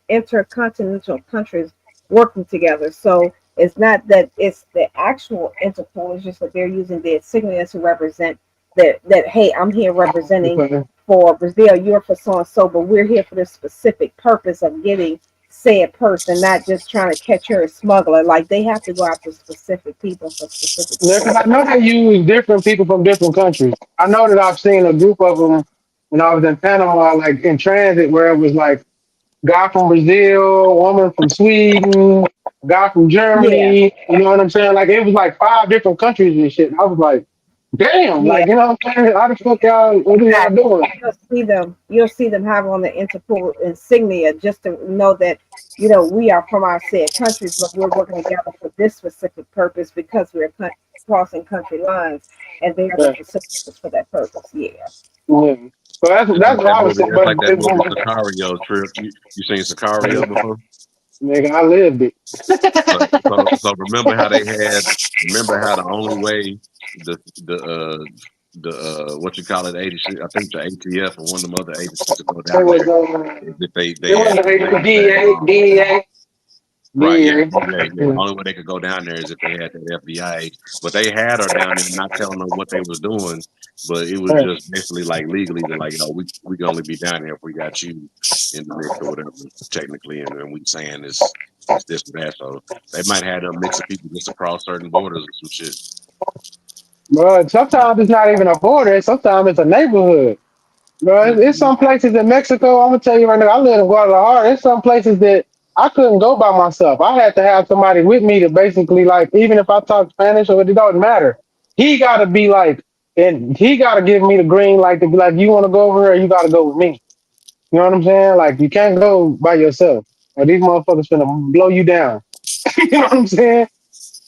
intercontinental countries working together. So it's not that it's the actual Interpol, it's just that they're using the insignia to represent that hey, I'm here representing Okay. for Brazil, you're for so and so, but we're here for the specific purpose of getting said person, not just trying to catch her a smuggler. Like they have to go after specific people for specific Yeah, 'cause I purposes. know they use different people from different countries. I know that I've seen a group of them when I was in Panama, like in transit, where it was like guy from Brazil, woman from Sweden, guy from Yeah, Germany. You know what I'm saying? Like it was like 5 different countries and shit. I was like, damn, yeah. like you know what I'm saying? How the fuck y'all? What are y'all Exactly. doing? You'll see them have on the Interpol insignia just to know that we are from our said countries, but we're working together for this specific purpose because we're crossing country lines, and they are the Yeah. facilitators for that purpose. Yeah. Yeah. So It's that's like what that I was movie. saying. It's But like that movie Sicario trip. You seen Sicario before? nigga, I lived it. Remember how they had. Remember how the only way the what you call it agency, I think the ATF or one of them other agencies to go It down was there is if they it was had to the bring back DEA. right, yeah, DEA. yeah, yeah. The only way they could go down there is if they had that FBI agent. But they had her down there not telling them what they was doing, but it was Yeah. just basically like legally they're like, we can only be down here if we got you in the mix or whatever, technically, and then we saying it's this and that. So they might have a mix of people just across certain borders or some shit. But sometimes it's not even a border. Sometimes it's a neighborhood. Bro, it's Mhm. some places in Mexico. I'm gonna tell you right now. I live in Guadalajara. There's some places that I couldn't go by myself. I had to have somebody with me to basically like, even if I talk Spanish or it doesn't matter. He gotta be like, and he gotta give me the green light to be like, you want to go over here, or you gotta go with me. You know what I'm saying? Like, you can't go by yourself, or these motherfuckers gonna blow you down. You know what I'm saying?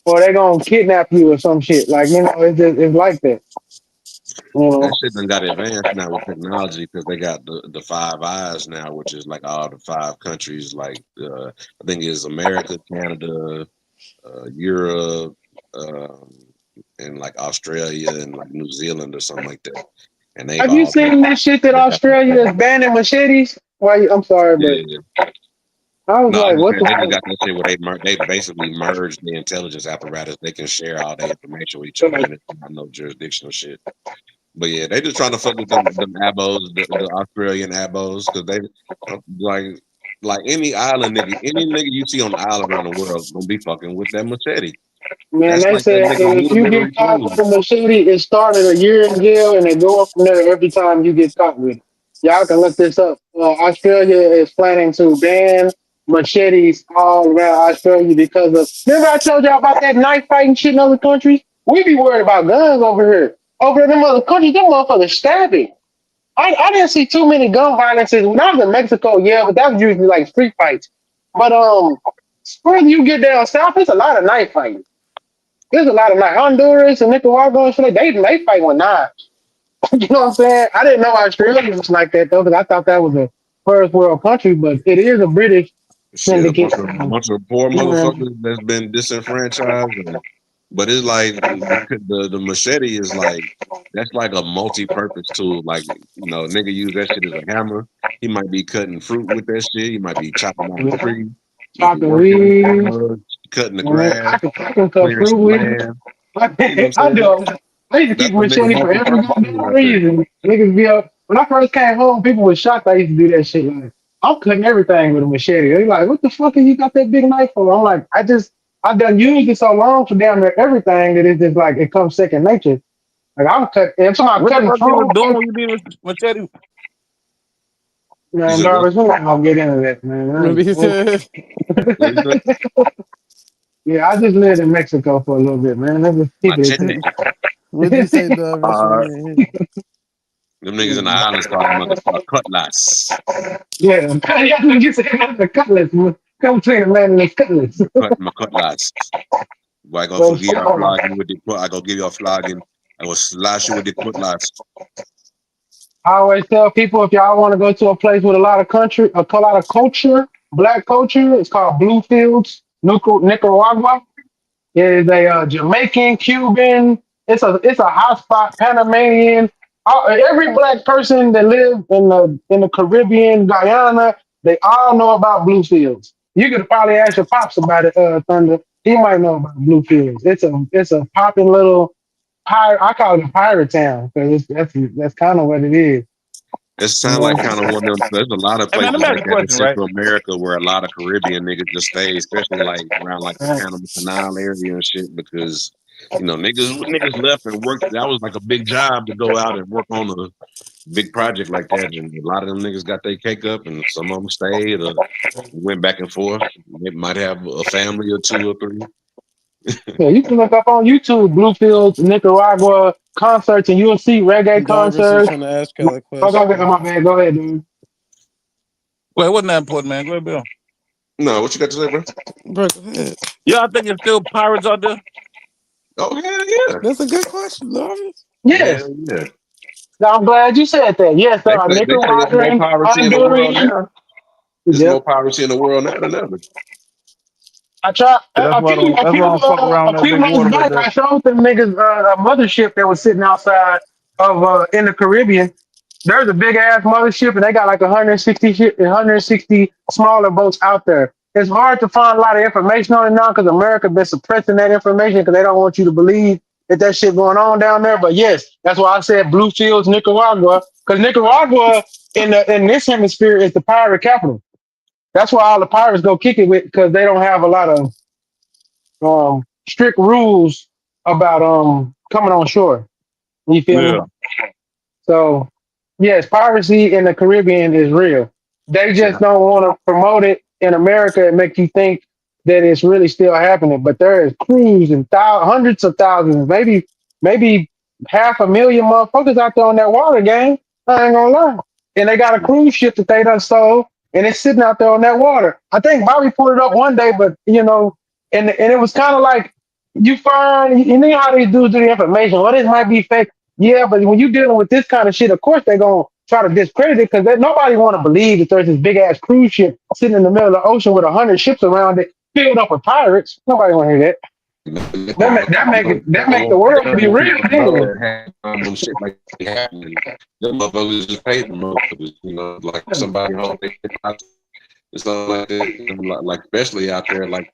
Or they gonna kidnap you or some shit. Like, it's like that. You That know. shit done got advanced now with technology because they got the Five Eyes now, which is like all the 5 countries. Like I think it's America, Canada, Europe, um, and like Australia and like New Zealand or something like that. And they've Have you all seen that shit that they got Australia is banning machetes? I'm sorry, yeah, but yeah. I was No, I'm like, just what saying they just the got that shit where they basically merged the intelligence apparatus. They can share all their information with each other, fuck? and it's not no jurisdictional shit. But yeah, they just trying to fuck with them abos, the Australian abos, because they like any island nigga, any nigga you see on the island around the world gonna be fucking with that machete. Man, That's they like that said nigga that if you rudimentary get caught tool. with a machete, it started a year in jail, and they go up from there every time you get caught with it. Y'all can look this up. Australia is planning to ban machetes all around Australia because of. Remember I told y'all about that knife fighting shit in other countries? We be worried about guns over here. Over in them other countries, them motherfuckers stabbing. I didn't see too many gun violences when I was in Mexico, yeah, but that was usually like street fights. But further you get down south, there's a lot of knife fighting. There's a lot of like Honduras and Nicaragua and shit. They fight with knives. You know what I'm saying? I didn't know Australia was like that though, because I thought that was a first world country, but it is a British Shit, a syndicate. bunch of poor Yeah. motherfuckers that's been disenfranchised. But it's like the machete is like that's like a multi-purpose tool. Like nigga use that shit as a hammer. He might be cutting fruit with that shit. He might be chopping down a tree. He be Chopping working on weed. drugs, cutting the Man, grass, I can cut clearing fruit some with land. You know what I'm I saying? do. I used to keep That's a nigga machete for every multi-purpose goddamn tool right there. reason. Niggas be up. When I first came home, people were shocked I used to do that shit. Like, I'm cutting everything with a machete. They like, what the fuck have you got that big knife for? I'm like, I done used it so long for damn near everything that it's just like it comes second nature. Like I'm cut. If somebody What the cutting fuck you was fruit, doing when you did this machete? You man, said what? Darvish, we're not gonna get into that, Maybe man. he said, What you said? Yeah, I just lived in Mexico for a little bit, man. Let's just keep it. Machete. what'd you say, Darvish? Uh, I didn't hear them niggas in the islands call them motherfucker cutlass. Yeah, yeah, you say the cutlass. Come between the man and the cutlass. Cut my cutlass. I go But forgive a flogging with the I go give you a flogging. I go slash you with the cutlass. I always tell people if y'all want to go to a place with a lot of country, a lot of culture, black culture, it's called Bluefields, Nicaragua. It is a Jamaican, Cuban. It's a hotspot, Panamanian. Every black person that lives in the Caribbean, Guyana, they all know about Bluefields. You could probably ask your pops about it, Thunder. He might know about Bluefields. It's a popping little pirate. I call it a pirate town because that's kind of what it is. It You sounds know? like kind of one of them. There's a lot of Hey man, let places me ask like you a that in question, right? Central America where a lot of Caribbean niggas just stay, especially like around like the Right. Panama Canal area and shit, because niggas left and worked. That was like a big job to go out and work on a big project like that, and a lot of them niggas got their cake up, and some of them stayed or went back and forth. They might have a family or two or three. Yeah, you can look up on YouTube Bluefields, Nicaragua concerts, and you'll see reggae Darvish was concerts. trying to ask y'all a Oh, go ahead, question. my man. Go ahead, dude. Well, it wasn't that important, man. Go ahead, Bill. No, what you got to say, bro? Bro, go ahead. Yeah, I think there's still pirates out there. Oh hell yeah, That's a good question, Darvish. Yes, hell yeah. now, I'm glad you said that. Yes, there are They say it's more Nicaraguan, piracy in the world Honduran. now. It's more Yep. piracy in the world now than ever. I tried Yeah, a few that's why I don't fuck around a that few big water months right back. there. I showed them niggas a mothership that was sitting outside of in the Caribbean. There's a big ass mothership, and they got like 160 smaller boats out there. It's hard to find a lot of information on it now because America been suppressing that information because they don't want you to believe that shit going on down there. But yes, that's why I said Bluefields, Nicaragua, because Nicaragua in this hemisphere is the pirate capital. That's why all the pirates go kick it with because they don't have a lot of strict rules about coming on shore. You feel me? Yeah. So yes, piracy in the Caribbean is real. They Shit. just don't want to promote it in America and make you think that it's really still happening. But there is crews and hundreds of thousands, maybe 500,000 motherfuckers out there on that water, gang. I ain't gonna lie. And they got a cruise ship that they done sold, and it's sitting out there on that water. I think Bobby pulled it up one day, but and it was kind of like you know how these dudes do the information. Well, this might be fake. Yeah, but when you're dealing with this kind of shit, of course they're gonna try to discredit it because nobody want to believe that there's this big ass cruise ship sitting in the middle of the ocean with 100 ships around it, filled up with pirates. Nobody want to hear that. That make the world be real. Anyway. When shit like that happening, them motherfuckers just pay the motherfuckers, like somebody home, it's something like that, like especially out there, like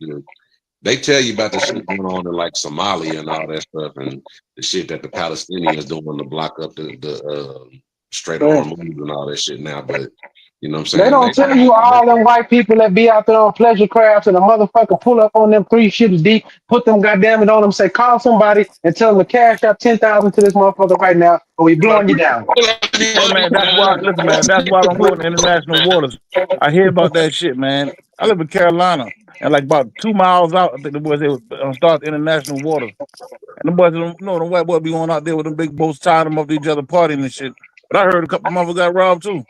they tell you about the shit going on in like Somalia and all that stuff, and the shit that the Palestinians doing to block up the Strait of Hormuz and all that shit now. But You know what They I'm don't tell you saying? all them white people that be out there on pleasure crafts and a motherfucker pull up on them 3 ships deep, put them goddamn it on them, say call somebody and tell them to cash out 10,000 to this motherfucker right now, or we blowing you down. Hey man, that's why. Listen, man, that's why I don't go in international waters. I hear about that shit, man. I live in Carolina, and like about 2 miles out, I think the boys they would start international waters, and the boys, the white boys be going out there with them big boats, tying them up to each other, partying and shit. But I heard a couple motherfuckers got robbed too.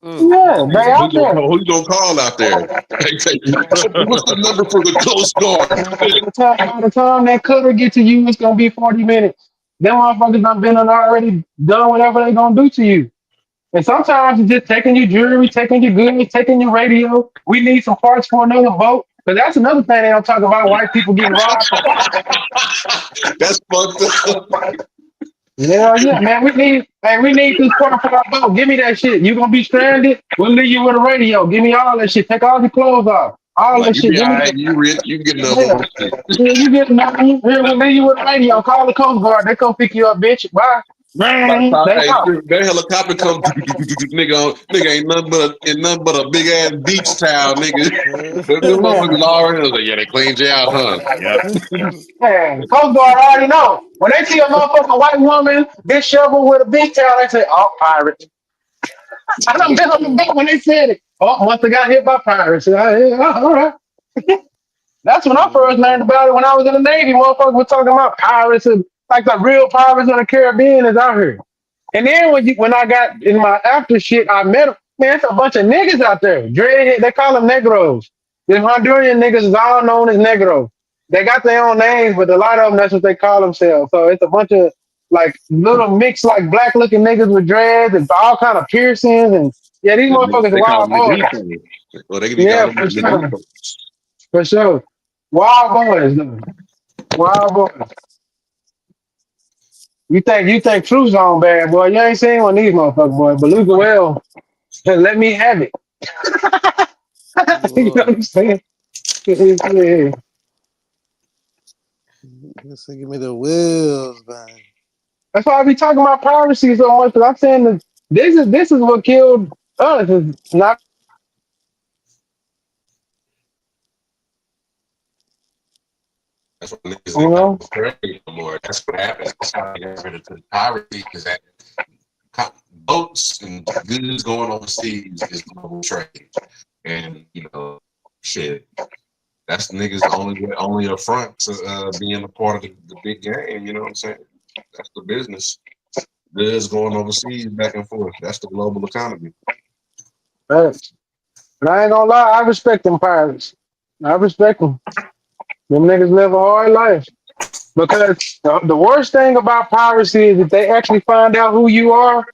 Yeah, they out there. Who you gonna call out there? What's the number for the Coast Guard? By the time that cutter get to you, it's gonna be 40 minutes. Them motherfuckers done been and already done whatever they gonna do to you. And sometimes it's just taking your jewelry, taking your goods, taking your radio. We need some parts for another boat. Because that's another thing they don't talk about, white people getting robbed. That's fucked up. Yeah, man. We need this part for our boat. Give me that shit. You gonna be stranded? We'll leave you with a radio. Give me all that shit. Take all your clothes off. All Like that you shit. be Give all me right, that. you rich, you get enough Yeah. on shit. Yeah, you get nothing. Here, we'll leave you with a radio. Call the Coast Guard. They come pick you up, bitch. Bye. By the Man, time they out. that helicopter come, nigga ain't nothing but a big ass beach towel, nigga. But them Man. motherfuckers already like, yeah, they cleaned you out, huh? Yep. Man, Coast Guard already know. When they see a motherfucking white woman disheveled with a beach towel, they say, "Oh, pirate." I done been on the boat when they said it. Oh, must have got hit by pirates. All right. That's when I first learned about it. When I was in the Navy, motherfuckers were talking about pirates and like the real pirates of the Caribbean is out here. And then when I got in my after shit, I met them. Man, it's a bunch of niggas out there. Dreadhead, they call them Negros. The Honduran niggas is all known as Negro. They got their own names, but a lot of them, that's what they call themselves. So it's a bunch of like little mixed, like black looking niggas with dreads and all kind of piercings. And yeah, these motherfuckers are They call wild them boys. Negritos. Or they can be Yeah, called them for sure. Negritos. For sure. Wild boys, though. Wild boys. You think Truth's on bad, boy. You ain't seen one of these motherfuckers, boy. Beluga well, let me have it. You know what I'm saying? Yeah. Just give me the wheels, man. That's why I be talking about piracy so much, because I'm saying that this is what killed us. It's not, That's why niggas you ain't got know. no trade no more. That's what happens. That's how they got rid of the piracy, is that boats and goods going overseas is global trade. And, shit, that's niggas only a front to being a part of the big game, you know what I'm saying? That's the business. Goods going overseas back and forth. That's the global economy. But I ain't gonna lie, I respect them pirates. I respect them. Them niggas live a hard life. Because the worst thing about piracy is if they actually find out who you are.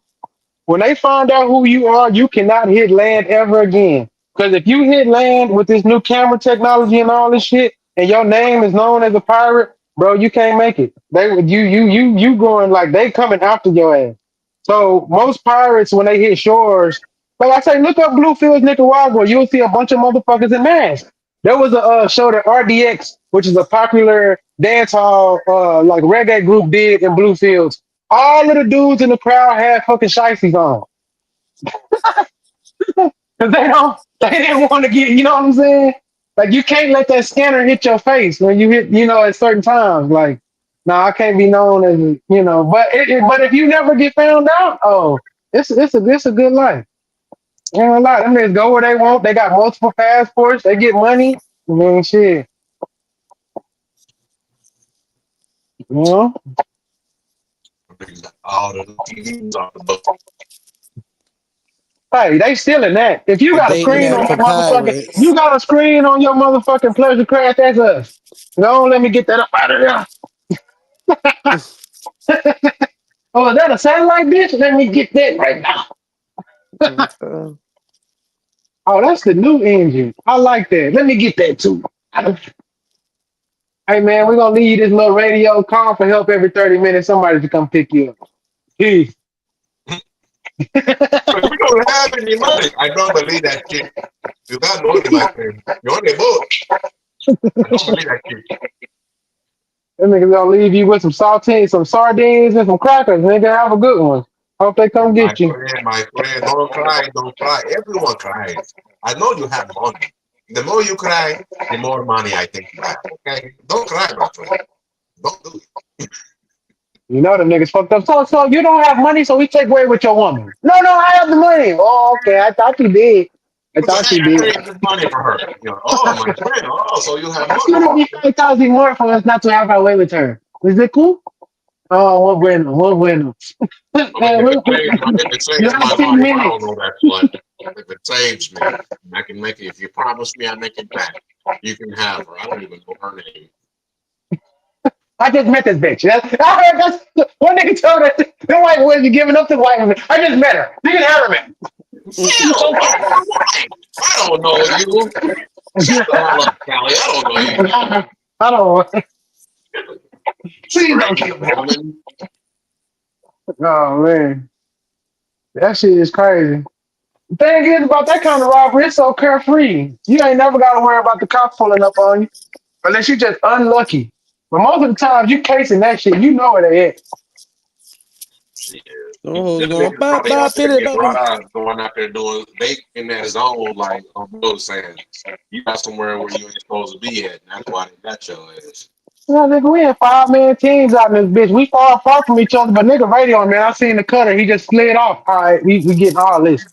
When they find out who you are, you cannot hit land ever again. Because if you hit land with this new camera technology and all this shit, and your name is known as a pirate, bro, you can't make it. You going like they coming after your ass. So most pirates, when they hit shores, like I say, look up Bluefields, Nicaragua. You'll see a bunch of motherfuckers in masks. There was a show that RDX, which is a popular dance hall like reggae group, did in Bluefields. All of the dudes in the crowd had fucking shiesties on. Cause they didn't want to get, you know what I'm saying? Like you can't let that scanner hit your face when you hit, at certain times. Like, no, I can't be known as, but but if you never get found out, oh, it's a good life. You know, a lot of them niggas go where they want. They got multiple passports. They get money. I mean, shit. You know? All the TVs on the boat. Hey, they stealing that. If you got a Dating screen on that your for motherfucking, pirates. you got a screen on your motherfucking pleasure craft, that's us. No, let me get that up out of there. Oh, is that a satellite bitch? Let me get that right now. Okay. Oh, that's the new engine. I like that. Let me get that too. Hey man, we're gonna leave this little radio call for help every 30 minutes. Somebody to come pick you up. Peace. So we don't have any money. I don't believe that shit. You got money, my friend. You're on the boat. I don't believe that shit. Them niggas gonna leave you with some saltines, some sardines, and some crackers. Nigga, have a good one. Hope they come My get you. friend, don't cry, don't cry. Everyone cries. I know you have money. The more you cry, the more money I take back. Okay? Don't cry, my friend. Don't do it. You know the niggas fucked up. So you don't have money, so we take away with your woman. No, I have the money. Oh, okay. I thought you did. I So, thought hey, you I did. created money for her. You know, oh, my friend. Oh, so you have It's money. gonna be 5,000 more for us not to have our way with her. Is it cool? Oh, what bueno, what bueno. I mean, if it saves my Last 10 life, I don't minutes. know that slut. If it saves me, I can make it. If you promise me I make it back, you can have her. I don't even know her name. I just met this bitch. I heard that's one nigga told us the white boys are giving up to white women. I just met her. You can have her, man. Hell no, why? I don't know you. Shut the hell up, Callie. I don't know you. I don't. Please don't Strange kill me. woman. Oh man, that shit is crazy. The thing is about that kind of robbery, it's so carefree. You ain't never got to worry about the cops pulling up on you unless you just unlucky. But most of the times you casing that shit, you know where they at. Shit. Them hoes Them going niggas bop probably out bop there pity getting bop. robbed, going out there doing, they in that zone, like Bill saying, you got somewhere where you ain't supposed to be at, and that's why they got your ass. Yeah, nigga, we had 5-man teams out in this bitch. We far apart from each other, but nigga radio, man, I seen the cutter. He just slid off. All right, we getting all this.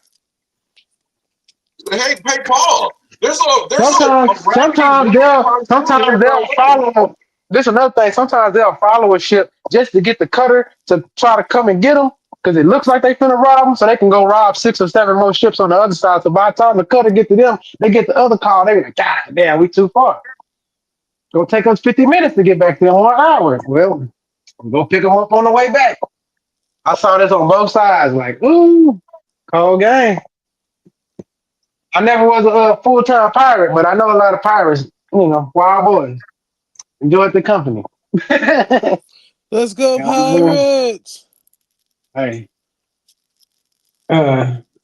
Hey, Paul, there's a rapping group cartoon Sometimes they'll everywhere. follow. This another thing. Sometimes they'll follow a ship just to get the cutter to try to come and get them because it looks like they finna rob them, so they can go rob 6 or 7 more ships on the other side. So by the time the cutter get to them, they get the other call. They be like, God damn, we too far. It'll take us 50 minutes to get back there, 1 hour. Well, we'll go pick them up on the way back. I saw this on both sides. Like, ooh, cold game. I never was a full-time pirate, but I know a lot of pirates. You know, wild boys. Enjoyed the company. Let's go Yeah, man. Pirates. Hey,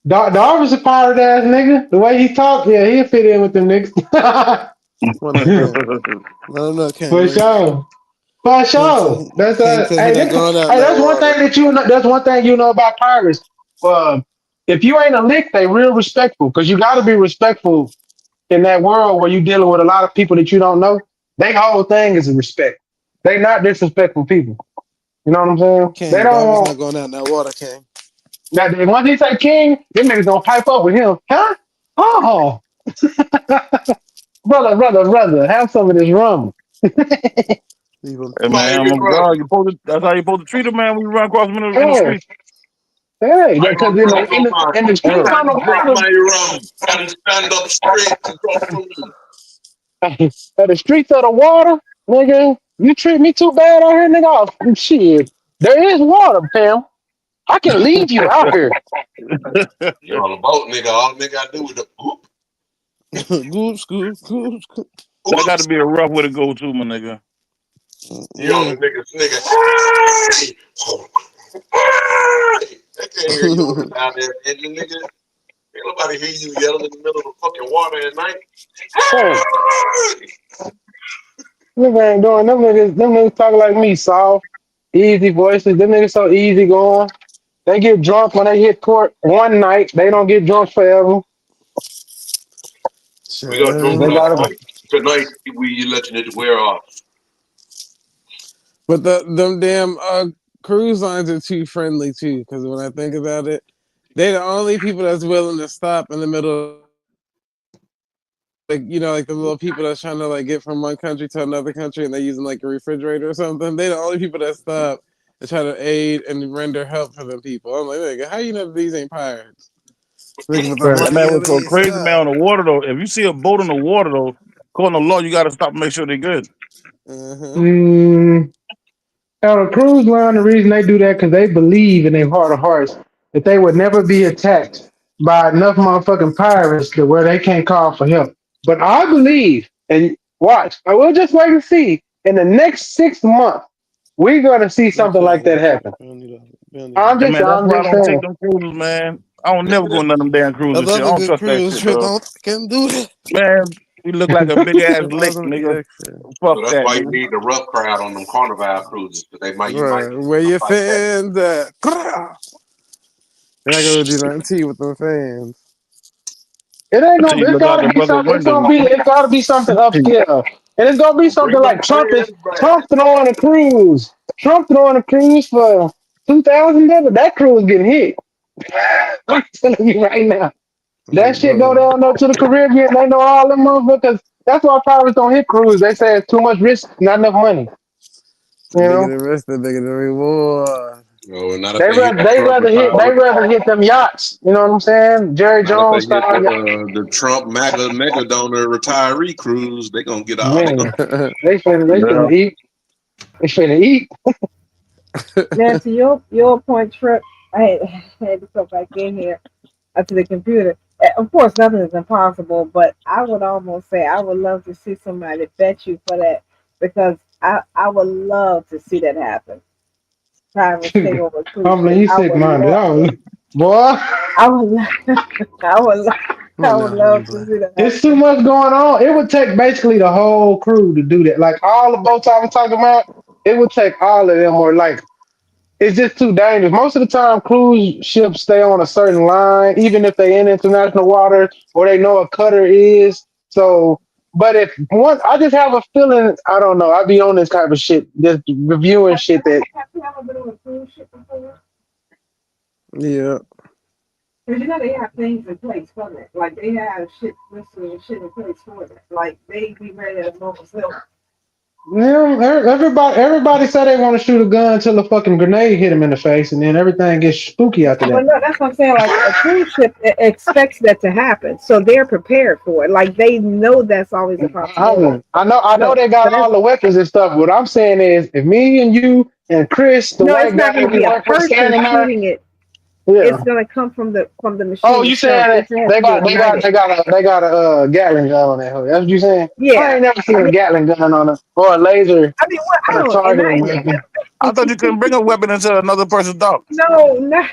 Darvin's a pirate ass nigga. The way he talk, yeah, he'll fit in with them niggas. What up, King? Let him know, King. For sure. For sure. That's King said he not going out in hey, that that's one water. thing that you know. That's one thing you know about pirates. If you ain't a lick, they real respectful because you got to be respectful in that world where you dealing with a lot of people that you don't know. They whole thing is respect. They not disrespectful people. You know what I'm saying? They King, don't Darvin's not want going out in that water, King. that. Once he say king, them niggas gonna pipe up with him, huh? Oh, brother, have some of this rum. Leave him Hey to man, it. I'm a God. That's how you supposed to treat a man when you run across him in the Yeah, street. hey, I because don't drink no more. in the I streets had on to the drop water, my rum and stand up straight and talk to me. at the streets of the water, nigga, you treat me too bad out here, nigga. Oh, shit, there is water, fam. I can leave you out here. You on a boat, nigga. All nigga gotta do is the oop, Goop, scoop, scoop, scoop. That got to oops. be a rough way to go to, my nigga. You on the nigga, hey! They can't hear you on the down there, and the nigga, ain't nobody hear you yelling in the middle of the fucking water at night. Hey, Hey! nigga ain't doing them niggas talk like me, soft, easy voices. Them niggas so easy going. They get drunk when they hit court one night. They don't get drunk forever. We got drunk They Sure. last got night. Tonight, we letting it wear off. But them damn cruise lines are too friendly too. Because when I think about it, they the only people that's willing to stop in the middle. Like like the little people that's trying to like get from one country to another country, and they're using like a refrigerator or something. They the only people that stop and try to aid and render help for them people. I'm like, nigga, how you know these ain't pirates? Looking for the right. That money man was on so the crazy, man, side. on the water though. If you see a boat on the water though, calling the law, you got to stop and make sure they're good. Uh-huh. Mm, on a cruise line, the reason they do that because they believe in their heart of hearts that they would never be attacked by enough motherfucking pirates to where they can't call for help. But I believe, and watch, I will just wait and see. In the next 6 months, we're gonna see Don't something kill like that me. happen. We don't need all. We don't need all And man, that. that's I'm why I just don't take saying. them cruises, man. I don't never go on none of them damn I cruises shit. love I a don't good trust that cruise shit, trip. dog. Don't fucking do that. Man, we look like a big ass Trip lick, all the nigga. extra. So Fuck that's that, why you nigga. need the rough crowd on them Carnival cruises, because you might Right. get Where your something like that. fans at? I go do nothing to you with them fans. It ain't Until gonna. you It's look out gotta the be brother something. It's gonna window. be. It's gotta be something upscale, and it's gonna be something Bring them like Trump is. fans back. Trump throwing a cruise. Trump throwing a cruise for $2,000. That cruise getting hit. I'm telling you right now. That shit go down there to the Caribbean. They know all them motherfuckers. That's why pirates don't hit cruise. They say it's too much risk, not enough money. The You bigger know. the risk, the bigger the reward. Oh, not if They they hit rather the they Trump rather hit they retire. rather hit them yachts. You know what I'm saying? Jerry Not if they Jones hit style yacht. the Trump MAGA mega donor retiree cruise. They gonna get all. They gonna. Man, they Yeah. finna eat. They finna eat. Now to your point, Trip, I had to come back in here to the computer. Of course, nothing is impossible, but I would almost say I would love to see somebody bet you for that because I would love to see that happen. Pirates take over a cruise Humbling, ship. you I sick would minded. love Oh, it. boy, I would, I would, Come I on would now, love to homeboy. see that it's too happen. much going on. It would take basically the whole crew to do that. Like all the boats I was talking about, it would take all of them, or like it's just too dangerous. Most of the time, cruise ships stay on a certain line, even if they in international waters or they know a cutter is. So, but if one, I just have a feeling, I don't know. I be on this type of shit, just reviewing shit that Have you ever been on a cruise ship before? Yeah. Because you know they have things in place for that. Like they have shit listed and shit in place for that. Like they be ready at a moment's notice. yeah, everybody say they want to shoot a gun until a fucking grenade hit them in the face, and then everything gets spooky after But that. no, that's what I'm saying. Like a cruise ship expects that to happen, so they're prepared for it. Like they know that's always a possibility. I know So, they got so all that's the weapons and stuff. What I'm saying is, if me and you and Chris, the no. It's white guy not going to we be a work with, person standing there, shooting it. yeah. It's going to come from the Oh, machine you itself. saying that It has to be ignited. they got a Gatling gun on that hoe? That's what you saying? I Yeah, ain't never seen a yeah. Gatling gun on a or a laser I mean, what I or a don't, and targeting weapon. I thought you couldn't bring a weapon into another person's dock. no, no,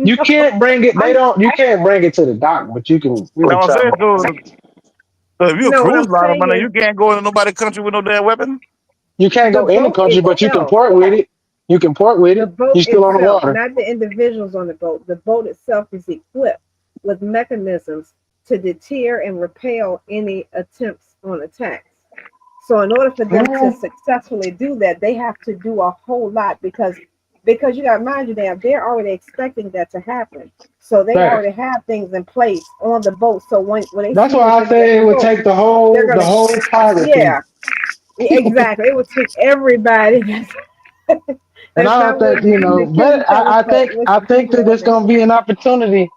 You no. can't bring it. They I'm don't. You can't bring it to the dock, but you can Now I'm saying, travel. so if you're a no. What cruise I'm liner, saying man, is you can't go into nobody's country with no damn weapon. You can't the go in the boat country, but you can itself. port with it. You can port with The it. boat You still on the itself, water. not the individuals on the boat. The boat itself is equipped with mechanisms to deter and repel any attempts on attacks. So in order for them to Mm, successfully do that, they have to do a whole lot because you got to mind you, they're already expecting that to happen. So they Facts. already have things in place on the boat. So when they That's see why what's I gonna be on say the it would boat, take the they're whole gonna pirate fleet. yeah, exactly. It would take everybody And that's I don't not think willing to either kill but each other with I some think people that on there's there. gonna be an opportunity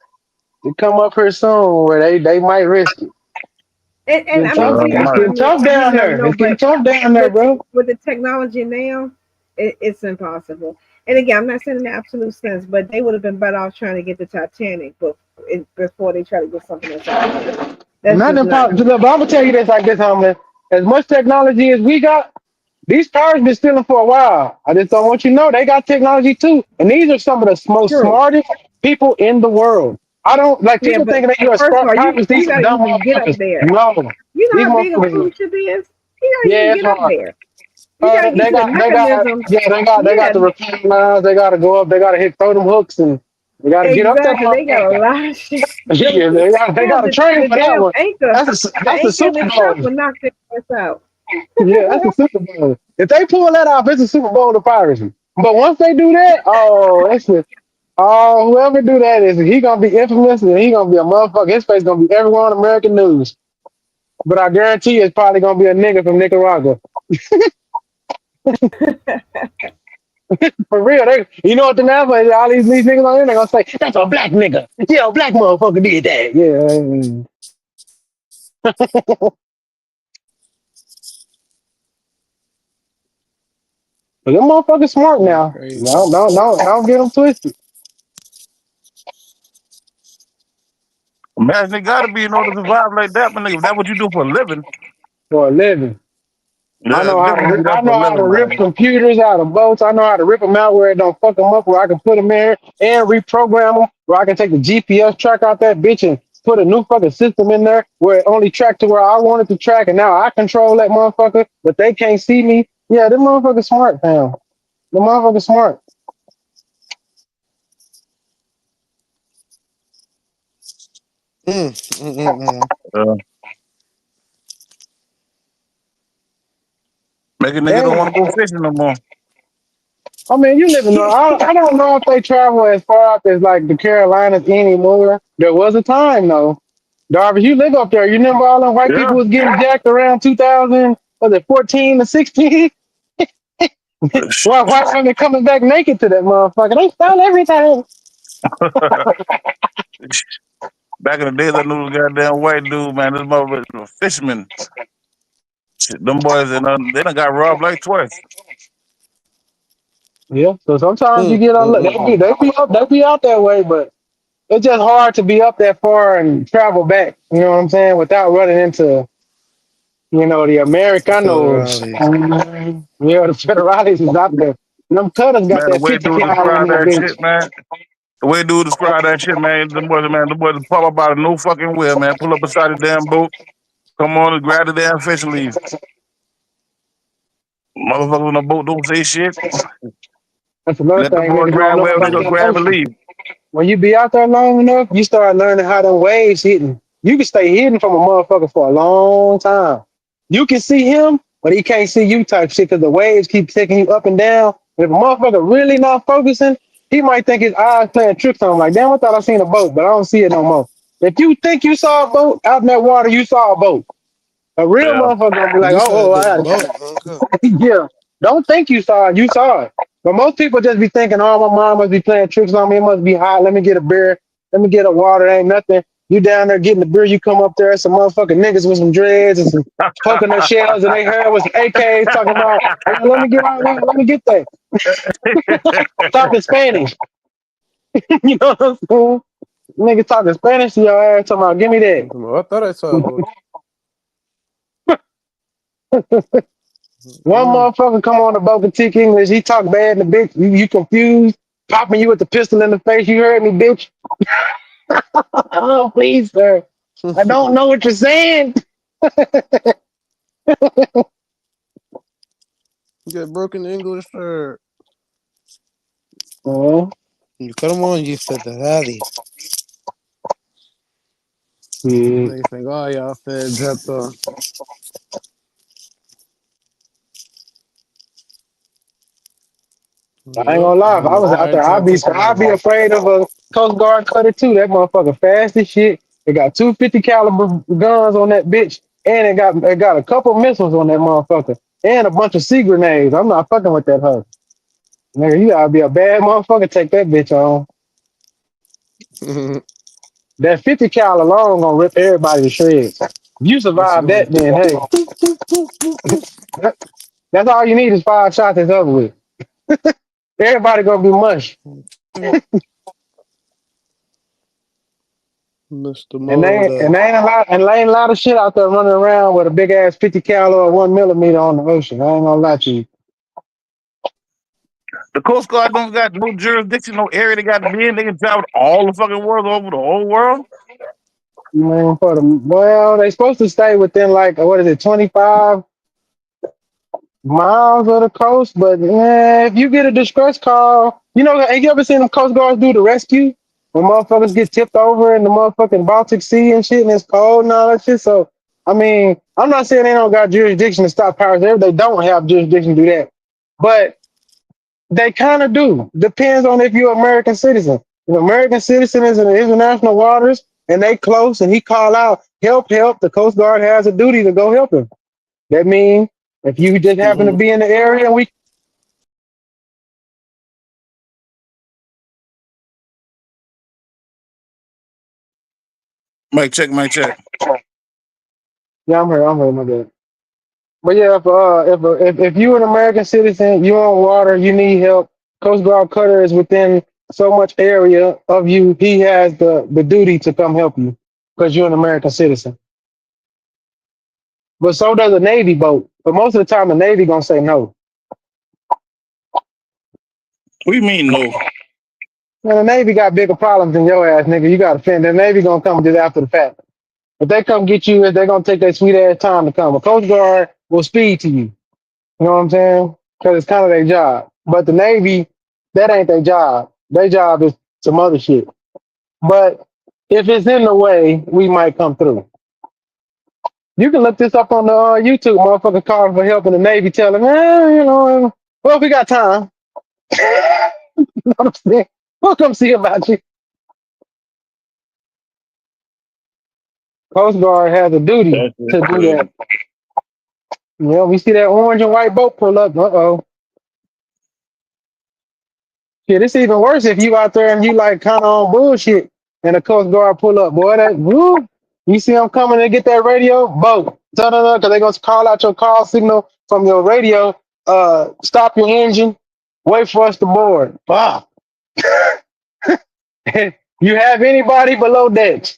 to come up here soon where they might risk it. And I mean, to your It's getting point, tough you down never there. know. It's getting But tough down there, with bro. with the technology now, it's impossible. And again, I'm not saying in the absolute sense, but they would have been better off trying to get the Titanic, before they try to get something that's impossible. That's Not just not impossible. me. But I'm gonna tell you this like this, homie. As much technology as we got, these cars been stealing for a while. I just don't want you to know they got technology too. And these are some of the most True. smartest people in the world. I don't like Yeah, people but thinking that you're a first of smart all, you pilots. These you some got to dumb even get up motherfuckers. there. No, You know these how big a motherfuckers. cruise ship is. You got to even Yeah, it's get up hard. there. You got to get to the mechanisms. They Yeah, got the repair lines. They got to go up. They got to hit throw them hooks and they got to get up that exactly. They got a motherfucker. lot of shit. Yeah, they Hell, got to train the for that damn one. anchor, the That's a anchor in Super itself Bowl. will knock their ass out. Yeah, that's a Super Bowl. If they pull that off, it's a Super Bowl of piracy. But once they do that, oh, that's it. Oh, whoever do that is he gonna be infamous and he gonna be a motherfucker. His face gonna be everywhere on American news. But I guarantee you it's probably gonna be a nigga from Nicaragua. For real, you know what the matter is? All these niggas on here, they gonna say, that's a black nigga. Yeah, a black motherfucker did that. Yeah. But them motherfuckers smart That's now. crazy. Don't get them twisted. Man, they gotta be in order to survive like that, man. If that's what you do for a living, For a living. yeah, it's different when you do that I for a know how to living, rip man. computers out of boats. I know how to rip them out where it don't fuck them up, where I can put them in and reprogram them, where I can take the GPS track out that bitch and put a new fucking system in there where it only track to where I want it to track, and now I control that motherfucker, but they can't see me. Yeah, them motherfuckers smart, fam. The motherfuckers smart. Uh, make a nigga don't Damn. want to go fishing no more. I mean, you never know. I don't know if they travel as far up as like the Carolinas anymore. There was a time though. Darby, you live up there. You remember all them white Yeah. people was getting jacked around 2000, was it 14 to 16? Why women coming back naked to that motherfucker? They stole everything. Back in the days, I knew the goddamn white dude, man. This motherfucker was a fisherman. Shit, them boys, they done got robbed like twice. Yeah. So sometimes you get on. They be out that way, but it's just hard to be up that far and travel back. You know what I'm saying? Without running into the Americanos. Federales. The Federales is out there. Them cutters got Man, the that way 50 dude cal in described that that bitch. shit, man. The way dude described that shit, man, them boys pop up out of no fucking where, man. Pull up beside the damn boat, come on and grab the damn fish and leave. Motherfuckers on the boat don't say shit. That's another Let the thing boy niggas don't grab know wherever they about gonna that grab and ocean. leave. When you be out there long enough, you start learning how them waves hitting. You can stay hidden from a motherfucker for a long time. You can see him, but he can't see you type shit because the waves keep taking you up and down. And if a motherfucker really not focusing, he might think his eyes playing tricks on him. Like, damn, I thought I seen a boat, but I don't see it no more. If you think you saw a boat out in that water, you saw a boat. A real Yeah. motherfucker gonna be like, You oh, said the I boat, Uncle. yeah. Don't think you saw it. You saw it. But most people just be thinking, oh, my mom must be playing tricks on me. It must be hot. Let me get a beer. Let me get a water. It ain't nothing. You down there getting the beer. You come up there, some motherfucking niggas with some dreads and some coconut shells and they hair with some AKs talking about, hey, let me get out. Let me get that. Talking Spanish. You know what I'm saying? Niggas talking Spanish to your ass talking about, give me that. I thought I saw a boat. One motherfucker come on the boat and speak English. He talk bad in the bitch. You confused, popping you with the pistol in the face. You heard me, bitch. Oh, please, sir. I don't know what you're saying. You got broken English, sir. Oh, Come on, you federales. yeah. They think, oh, y'all feds up I ain't Yep. gonna lie. If I And was out high there, taxes for I'd be living. afraid of a Coast Guard cutter too. That motherfucker fast as shit. It got 250 caliber guns on that bitch, and it got a couple missiles on that motherfucker, and a bunch of sea grenades. I'm not fucking with that hoe. Nigga, you gotta be a bad motherfucker. Take that bitch on. That 50 cal alone gonna rip everybody to shreds. If you It's survive going. that, then hey, that's all you need is 5 shots. It's over with. Everybody gonna be mush. Mr. And they Moda. and they ain't a lot of shit out there running around with a big ass 50 cal or 1 millimeter on the ocean. I ain't gonna lie to you. The Coast Guard don't got no jurisdiction, no area they got to be in. They can travel all the fucking world, over the whole world. Man, well, they supposed to stay within like what is it, 25 miles of the coast. But if you get a distress call, ain't you ever seen the Coast Guards do the rescue when motherfuckers get tipped over in the motherfucking Baltic Sea and shit, and it's cold and all that shit? So, I mean, I'm not saying they don't got jurisdiction to stop pirates. They don't have jurisdiction to do that, but they kind of do. Depends on if you're an American citizen. If an American citizen is in the international waters and they close and he call out, help, help, the Coast Guard has a duty to go help him. That means if you just happen to be in the area and we. Mic check, mic check. Yeah, I'm here, my bad. But yeah, if you're an American citizen, you're on water, you need help, Coast Guard cutter is within so much area of you, he has the duty to come help you because you're an American citizen. But so does a Navy boat. But most of the time, the Navy gonna say no. What do you mean, no? Man, the Navy got bigger problems than your ass, nigga. You got to fend. The Navy gonna come just after the fact. If they come get you, they're gonna take their sweet ass time to come. A Coast Guard will speed to you. You know what I'm saying? Because it's kind of their job. But the Navy, that ain't their job. Their job is some other shit. But If it's in the way, we might come through. You can look this up on the YouTube. Motherfucker calling for help in the Navy, telling, well, if we got time. You know what I'm saying? We'll come see about you. Coast Guard has a duty That's just to do crazy. that. We see that orange and white boat pull up. Uh-oh. Shit, it's even worse if you out there and you like kind of on bullshit and the Coast Guard pull up. Boy, that woo, you see them coming to get that radio, boat. Da-da-da, because they're going to call out your call signal from your radio. Stop your engine. Wait for us to board. Wow. You have anybody below decks.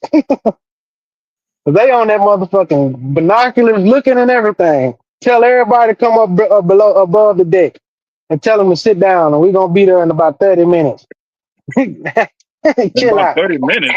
They on that motherfucking binoculars looking and everything. Tell everybody to come up below above the deck and tell them to sit down and we're going to be there in about 30 minutes. In Chill about out. 30 minutes.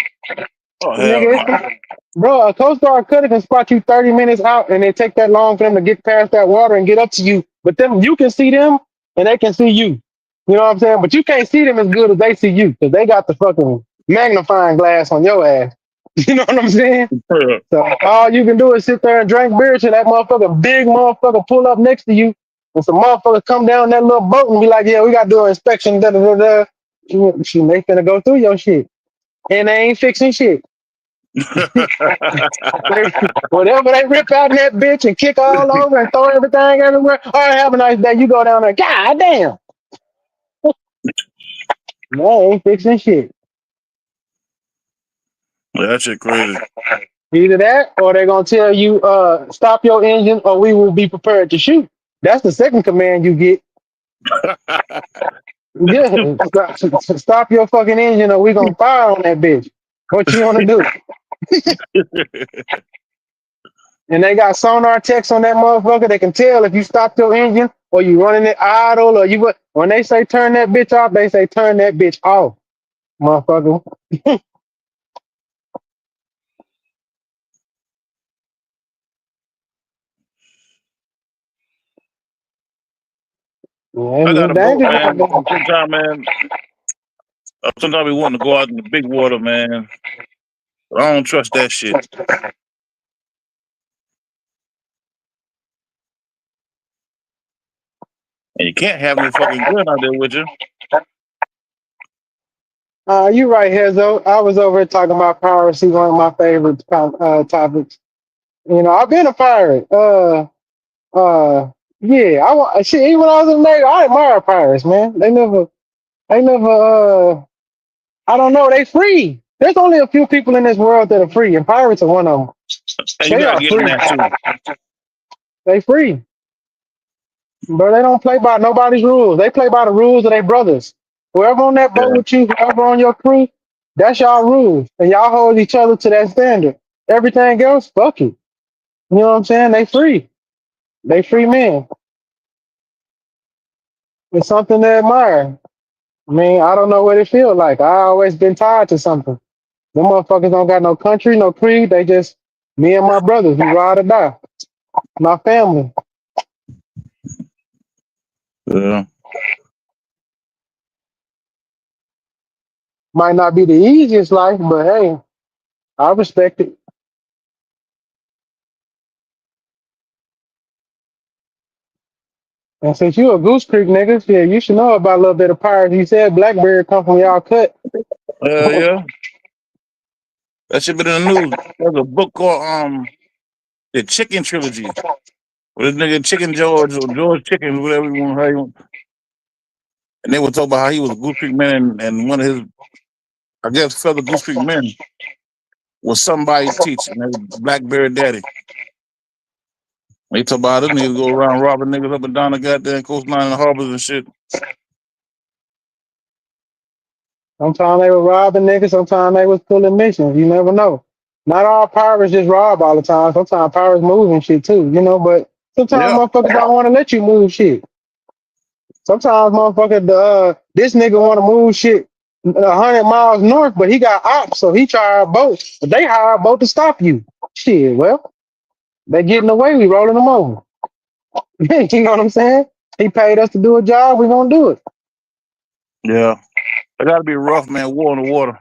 Oh hell Nigga, no. bro, a Coast Guard cutter can spot you 30 minutes out and it take that long for them to get past that water and get up to you. But them, you can see them and they can see you. You know what I'm saying? But you can't see them as good as they see you because they got the fucking magnifying glass on your ass. You know what I'm saying? Yeah. So all you can do is sit there and drink beer till that motherfucker, big motherfucker pull up next to you and some motherfuckers come down that little boat and be like, yeah, we got to do an inspection. Da, da, da, da. They finna go through your shit. And they ain't fixing shit. Whatever they rip out in that bitch and kick all over and throw everything everywhere. All right, have a nice day. You go down there. God damn. They ain't fixing shit. That shit crazy. Either that or they're gonna tell you, stop your engine or we will be prepared to shoot. That's the second command you get. Yeah, stop your fucking engine or we gonna fire on that bitch. What you wanna do? And they got sonar techs on that motherfucker. They can tell if you stop your engine or you running it idle or you. When they say turn that bitch off, they say turn that bitch off, motherfucker. Yeah, I got it's a boat, dangerous out man. there. And sometimes, man, sometimes we want to go out in the big water, man. But I don't trust that shit. And you can't have no fucking gun out there with you. You right, Hezo. I was over here talking about piracy, one of my favorite topics. I've been a pirate. Yeah. I want shit. Even when I was in the Navy, I admire pirates, man. They never. I don't know. They free. There's only a few people in this world that are free, and pirates are one of them. And you They gotta are get in free. that too. They free, but they don't play by nobody's rules. They play by the rules of their brothers. Whoever on that boat Yeah. with you, whoever on your crew, that's y'all rules, and y'all hold each other to that standard. Everything else, fuck it. You know what I'm saying? They free. They free men. It's something to admire. I mean, I don't know what it feels like. I always been tied to something. Them motherfuckers don't got no country, no creed. They just me and my brothers. We ride or die. My family. Yeah. Might not be the easiest life, but hey, I respect it. And since you a Goose Creek nigga, yeah, you should know about a little bit of pirates. You said Blackberry come from y'all cut. Yeah. That shit been in the news. There's a book called The Chicken Trilogy. With this nigga Chicken George or George Chicken, whatever you want, how you want. And they were talking about how he was a Goose Creek man and one of his, I guess, fellow Goose Creek men was somebody's teacher, and that was Blackberry Daddy. They talk about this niggas go around robbing niggas up and down the goddamn coastline and harbors and shit. Sometimes they were robbing niggas, sometimes they was pulling missions. You never know. Not all pirates just rob all the time. Sometimes pirates move and shit too, but sometimes Yeah. motherfuckers don't want to let you move shit. Sometimes motherfucker, this nigga want to move shit 100 miles north, but he got ops, so he try our boat. But they hire a boat to stop you. Shit, well, they getting away, we rolling them over. You know what I'm saying? He paid us to do a job, we gonna do it. Yeah. It gotta be rough, man. War on the water.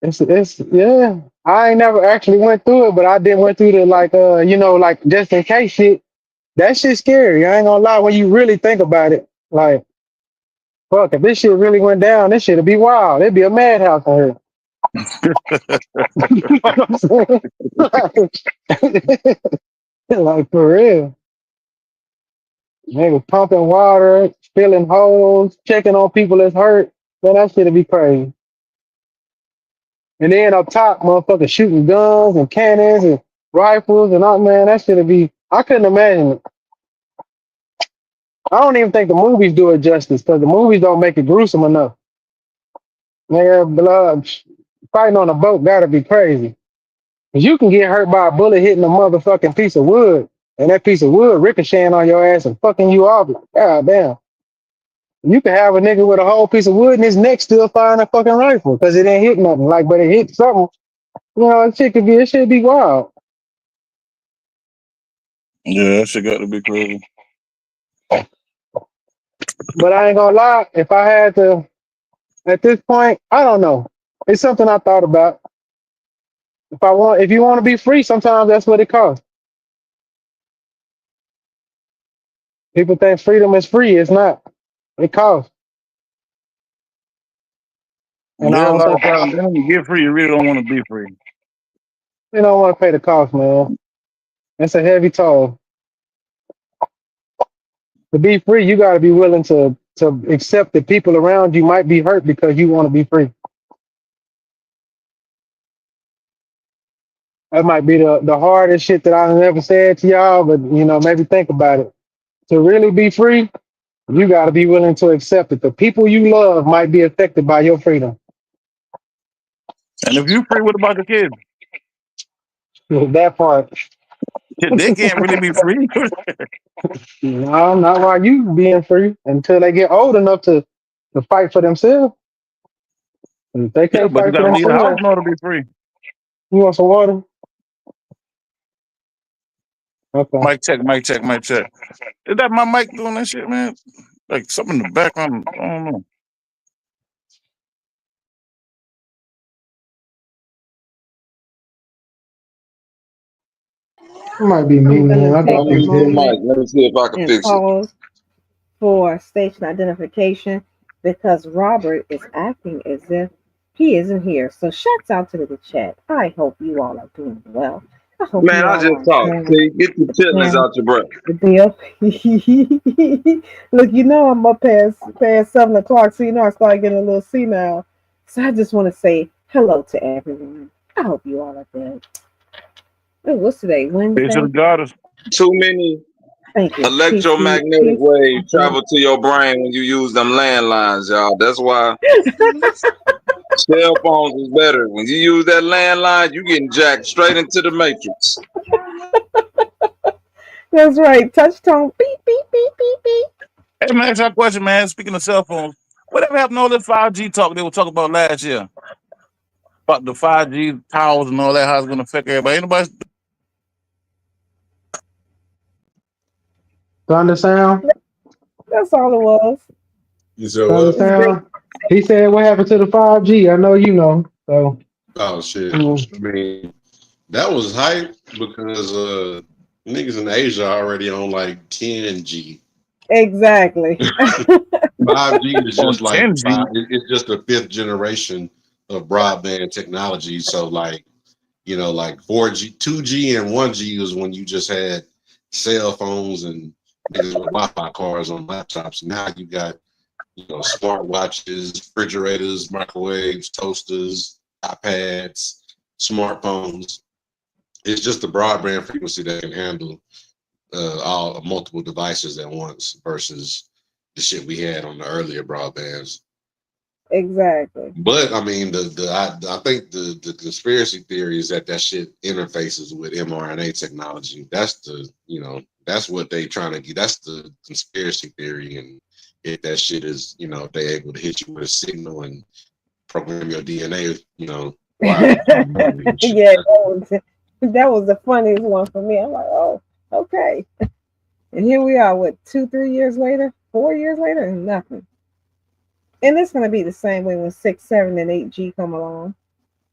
It's yeah. I ain't never actually went through it, but I did went through the like like just in case shit. That shit's scary. I ain't gonna lie. When you really think about it, like fuck, if this shit really went down, this shit'd be wild. It'd be a madhouse on here. You know what I'm saying? Like for real. Niggas pumping water, filling holes, checking on people that's hurt. Man, that shit'd be crazy. And then up top, motherfuckers shooting guns and cannons and rifles and all, man, that shit'd be, I couldn't imagine it. I don't even think the movies do it justice because the movies don't make it gruesome enough. Nigga, blood, fighting on a boat gotta be crazy. Cause you can get hurt by a bullet hitting a motherfucking piece of wood, and that piece of wood ricocheting on your ass and fucking you off. God damn. You can have a nigga with a whole piece of wood and his neck still firing a fucking rifle because it ain't hit nothing. Like, but it hit something. You know, it should be wild. Yeah, that shit got to be crazy. But I ain't gonna lie, if I had to, at this point, I don't know. It's something I thought about. If you want to be free, sometimes that's what it costs. People think freedom is free. It's not. It costs. And I Yeah, a don't lot of think times, then when you get free, you really don't want to be free. they don't want to pay the cost, man. It's a heavy toll. To be free, you got to be willing to accept that people around you might be hurt because you want to be free. That might be the hardest shit that I've ever said to y'all, but maybe think about it. To really be free, you got to be willing to accept that the people you love might be affected by your freedom. And if you free, what about the kids? That part. They can't really be free. No, not while you being free until they get old enough to fight for themselves. If they Yeah, can't but you fight got for to leave the house themselves, in order to be free. you want some water? Okay. Mic check, mic check, mic check. Is that my mic doing that shit, man? Like something in the background. I don't know. It might be me, I'm going man. to I take got a this Mute head. your mic. moment Let me see if I can and fix it. pause for station identification because Robert is acting as if he isn't here. So shouts out to the chat. I hope you all are doing well. I hope Man, you I all just are talked. enjoying See, get the chitlins the out your breath. deal. Look, I'm up past 7 o'clock, so I start getting a little senile. So I just want to say hello to everyone. I hope you all are good. Oh, what's today? They should Wednesday? have got us. Too many Thank you. electromagnetic Peace. waves travel to your brain when you use them landlines, y'all. That's why cell phones is better. When you use that landline, you getting jacked straight into the matrix. That's right. Touch tone. Beep, beep, beep, beep, beep. Hey, man, ask you a question, man. Speaking of cell phones, whatever happened to all this 5G talk they were talking about last year? About the 5G towers and all that, how it's going to affect everybody. Anybody? Thunder sound? That's all it was. You said Thunder what? It's great. sound? He said, what happened to the 5G? I know you know. So, Oh shit! I mean, that was hype because niggas in Asia already on like 10G. Exactly. 5G is On just like 10G. it's just the fifth generation of broadband technology. So like like 4G, 2G, and 1G was when you just had cell phones and niggas with Wi-Fi cards on laptops. Now you got smart watches, refrigerators, microwaves, toasters, iPads, smartphones. It's just the broadband frequency that can handle all multiple devices at once versus the shit we had on the earlier broadbands. Exactly. But I mean, I think the conspiracy theory is that shit interfaces with mRNA technology. That's that's what they trying to get. That's the conspiracy theory, and if that shit is if they able to hit you with a signal and program your DNA, wow. Yeah, that was the funniest one for me. I'm like, oh, okay. And here we are, what, 2-3 years later, 4 years later, and nothing. And it's going to be the same way when 6, 7, and 8G come along.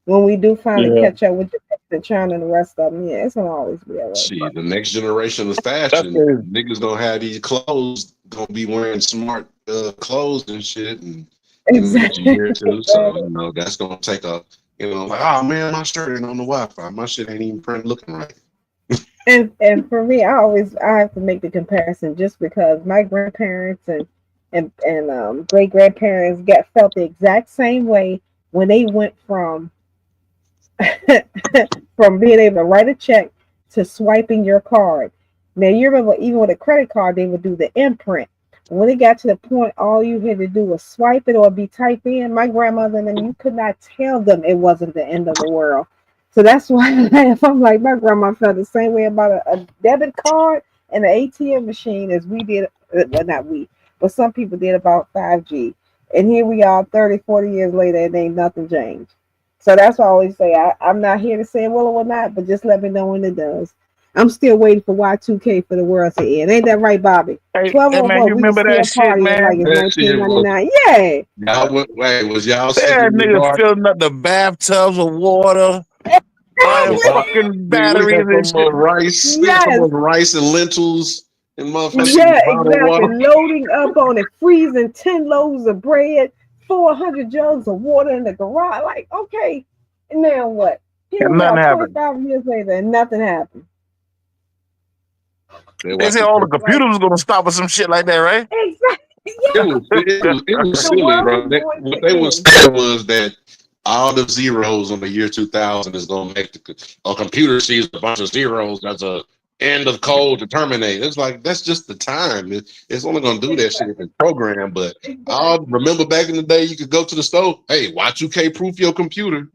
When we do finally Yeah, catch up with the China and the rest of them, yeah, it's gonna always be that way. Shit, the next generation of that's fashion, crazy. niggas gonna have these clothes, gonna be wearing smart clothes and shit, and in the next Exactly. year or two. So that's gonna take a, like, oh man, my shirt ain't on the Wi-Fi. My shit ain't even print looking right. And for me, I have to make the comparison just because my grandparents and great grandparents felt the exact same way when they went from from being able to write a check to swiping your card. Now you remember even with a credit card they would do the imprint. When it got to the point all you had to do was swipe it or be typed in, my grandmother and them, you could not tell them it wasn't the end of the world. So that's why if I'm like my grandma felt the same way about a debit card and an ATM machine as we did, well not we, but some people did about 5G. And here we are 30, 40 years later and ain't nothing changed. So that's why I always say I'm not here to say it will or not, but just let me know when it does. I'm still waiting for Y2K for the world to end. Ain't that right, Bobby? Hey man, 1201, you we can remember that still shit, party like man? it's That shit was 1999. Yeah. wait, was y'all sitting That in the nigga dark? filling up the bathtubs with water, buying Wow. fucking Nigga, we batteries had and so shit. much rice. We had so Yes. much rice and lentils and Yeah, motherfucking bottled exactly. water. Loading up on it, freezing 10 loaves of bread, 400 jugs of water in the garage. Like, okay, now what? Here And we nothing are, happened. 25 years later, and nothing happened. That They said all the Y2K. Like, computers was gonna stop or some shit like that, right? exactly. It Yeah. was it was The silly, world bro. was going What to they was end. saying was that all the zeros on the year 2000 is gonna make a computer sees a bunch of zeros. That's a end of code to terminate. It's like that's just the time. It's only gonna do that shit if Exactly. it's programmed. But I Exactly. remember back in the day, you could go to the store. Hey, Y2K proof your computer.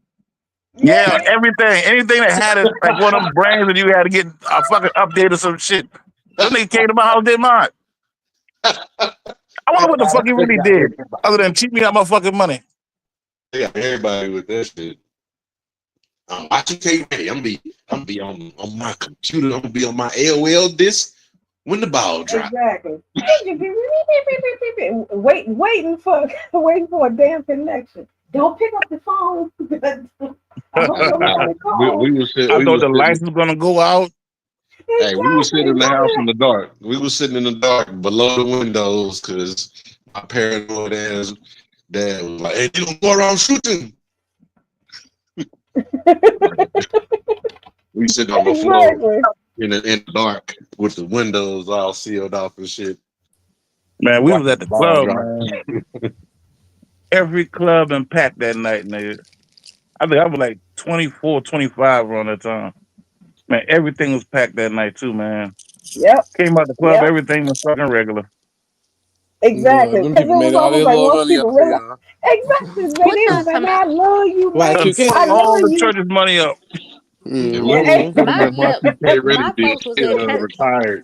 Yeah, Yeah. everything, anything that had it, like one of them brains that you had to get a fucking update or some shit. Those niggas came to my house, did mine. I wonder what the fuck he They really got did, other everybody. than cheat me out my fucking money. They got everybody with that shit. Y2K ready. I'm be on my computer. I'm gonna be on my AOL disk when the ball drop. Exactly. Waiting for a damn connection. Don't pick up the phone. I hope nobody We calls. was I we thought was the sitting. lights was gonna go out. Hey, we was sitting Exactly. in the house in Nothing. the dark. We was sitting in the dark below the windows because my paranoid ass dad was like, "Hey, you don't go around shooting." We sitting on the floor Exactly. in the dark with the windows all sealed off and shit, Man, we was watching at the the ball club, drop. man. Every club and packed that night, nigga. I think I was like 24, 25 around that time. Man, everything was packed that night too, man. Yep. Came out the club, Yep. everything was fucking regular. Exactly. Them Because it people made was all almost their like little once money people off of realize y'all. exactly, What they y'all was like, talking I about? love you, Done babe. fucked I Y2K. all love the you. church's money up. Yeah, we Yeah. Mm-hmm. when My my yeah, 2K ready my did folks was at church. retired.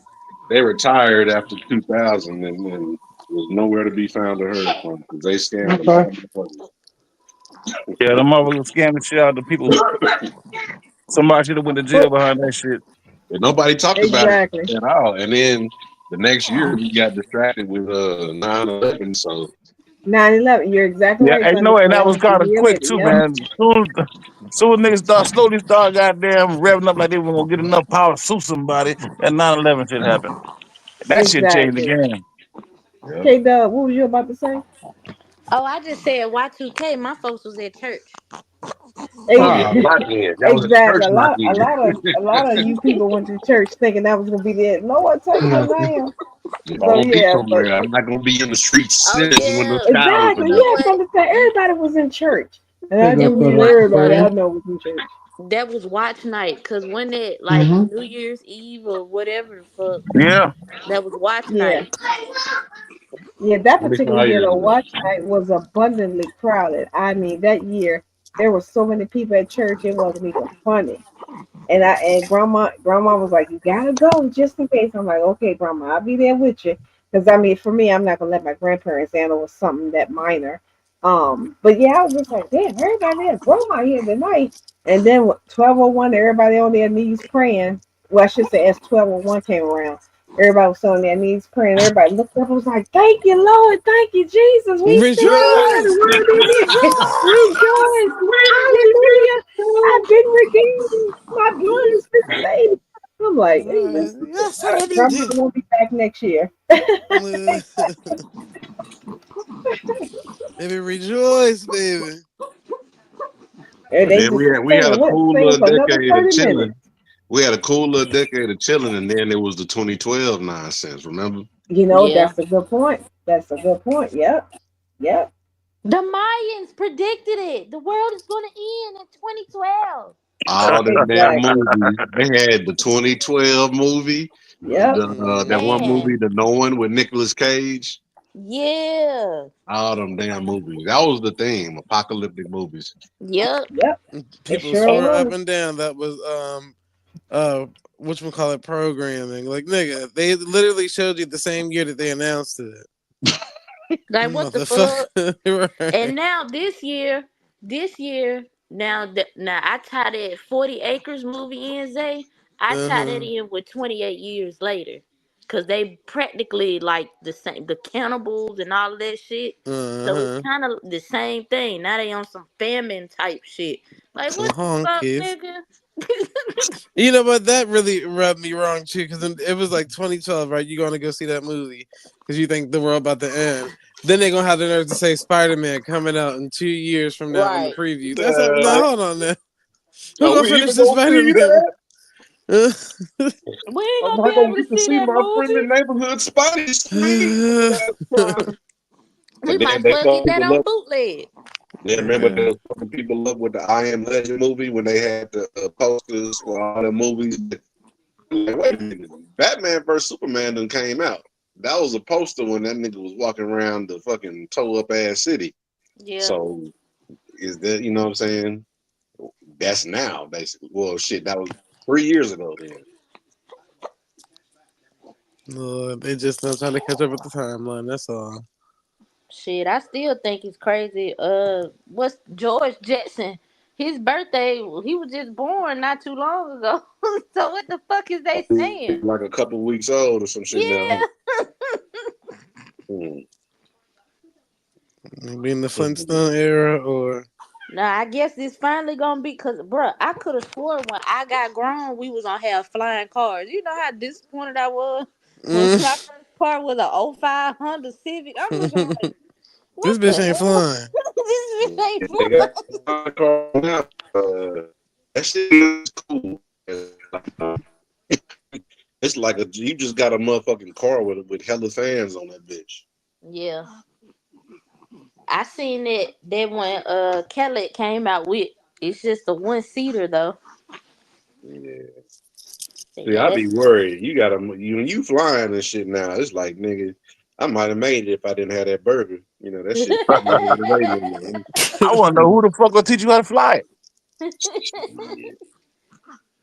They retired after 2000 and was nowhere to be found or heard from because they scammed a lot Okay. of motherfuckers. Yeah, the motherfuckers scamming shit out of the people. Somebody should have went to jail behind that shit. And nobody talked about it Exactly. at all. And then the next year we got distracted with 9/11. So 9/11. You're exactly Yeah, right, and you Thunder. know, and that was Almost a kind of year quick later. too, Yep. man. Soon niggas slowly start goddamn revving up like they were gonna get enough power to sue somebody. That 9/11 shit happened. That shit changed the Exactly. game. yeah. K Dub, what was you about to say? Oh, I just said Y2K. My folks was at church. Oh yeah, lock in. That was a Exactly. church lock in. A lot of you people went to church thinking that was gonna be the Lord touch where I am. If I'm So gonna be yeah, but somewhere, I'm not gonna be in the streets Oh sinning when the yeah, sky you exactly, open up. know yeah, what? from the time everybody was in church. And I That just was mean watch. everybody I know was in church. That was watch night. Cause when it like New Year's Eve or whatever the fuck, Yeah. that was watch Yeah. night. Yeah, that particular 25 year years the ago. watch night was abundantly crowded. I mean that year there were so many people at church it wasn't even funny. And grandma was like, "You gotta go just in case." I'm like, "Okay, grandma, I'll be there with you." Because I mean, for me, I'm not gonna let my grandparents handle with something that minor. But yeah, I was just like, "Damn, everybody there, grandma here tonight." And then 12:01, everybody on their knees praying. Well, I should say as 12:01 came around, Everybody was on their knees praying. Everybody looked up and was like, "Thank you, Lord. Thank you, Jesus. We still alive. The Rejoice! world didn't end. Rejoice. Hallelujah. I've been redeemed. My blood has been saved." I'm like, hey, listen, Yes, grandma solamente. won't be back next year. Baby, rejoice, baby. And But they then just we had singing, a went cool singing little for another decade of 30 minutes. chilling. We had a cool little decade of chilling, and then it was the 2012 nonsense. Remember? You know, Yeah. that's a good point. That's a good point. Yep. Yep. The Mayans predicted it. The world is going to end in 2012. All them damn Exactly. movies. They had the 2012 movie, Yep. that one Man. movie, The Knowing with Nicolas Cage. Yeah. All them damn movies. That was the theme. Apocalyptic movies. Yep. Yep. It People sure And swore up was. and down that was whatchamacallit programming. Like nigga, they literally showed you the same year that they announced it. like, what the fuck? Motherfucker. And Right. now this year, now I tie that 40 Acres movie in, Zay. I tie that Uh-huh. in with 28 years later. Cause they practically like the same, the cannibals and all of that shit. So it's Uh-huh. kind of the same thing. Now they on some famine type shit. Like, Some what the fuck, honkies. nigga? You know what? That really rubbed me wrong too, because it was like 2012, right? You're gonna go see that movie because you think the world about to end. Then they're gonna have the nerve to say Spider-Man coming out in 2 years from now in the Right, previews. That's like, now Uh, right. hold on now. Who are gonna we finish even this gonna see Spider-Man? that? We ain't I'm gonna not be gonna able to get to see see that my friendly movie. neighborhood Spidey scream. We And might then as they well fuck get that people on up. bootleg. Then remember they was fucking people up with the I Am Legend movie when they had the posters for all the movies. Like, wait a minute, Batman vs Superman done came out. That was a poster when that nigga was walking around the fucking toe up ass city. Yeah. So is that, you know what I'm saying? That's now basically. Well, shit, that was 3 years ago then. Lord, they just not trying to catch up with the timeline. That's all. Shit, I still think it's crazy. What's George Jetson? His birthday, he was just born not too long ago. So what the fuck is they saying? Like a couple weeks old or some shit now. Yeah. Hmm. Maybe in the Flintstone era or Now I guess it's finally gonna be because, bruh, I could have sworn when I got grown we was gonna have flying cars. You know how disappointed I was when my first car was a '05 Honda Civic. I'm looking like, this what the bitch ain't hell? flying. This bitch ain't They got flying. a car now. That shit is cool. It's like you just got a motherfucking car with hella fans on that bitch. Yeah. I seen it that when Kelly came out with. It's just a one seater though. Yeah. See, Yeah, I be that's worried. You gotta when you flying and shit now. It's like nigga, I might have made it if I didn't have that burger. You know that shit fucked me over the radio. I want to know who the fuck will teach you how to fly it. Shit.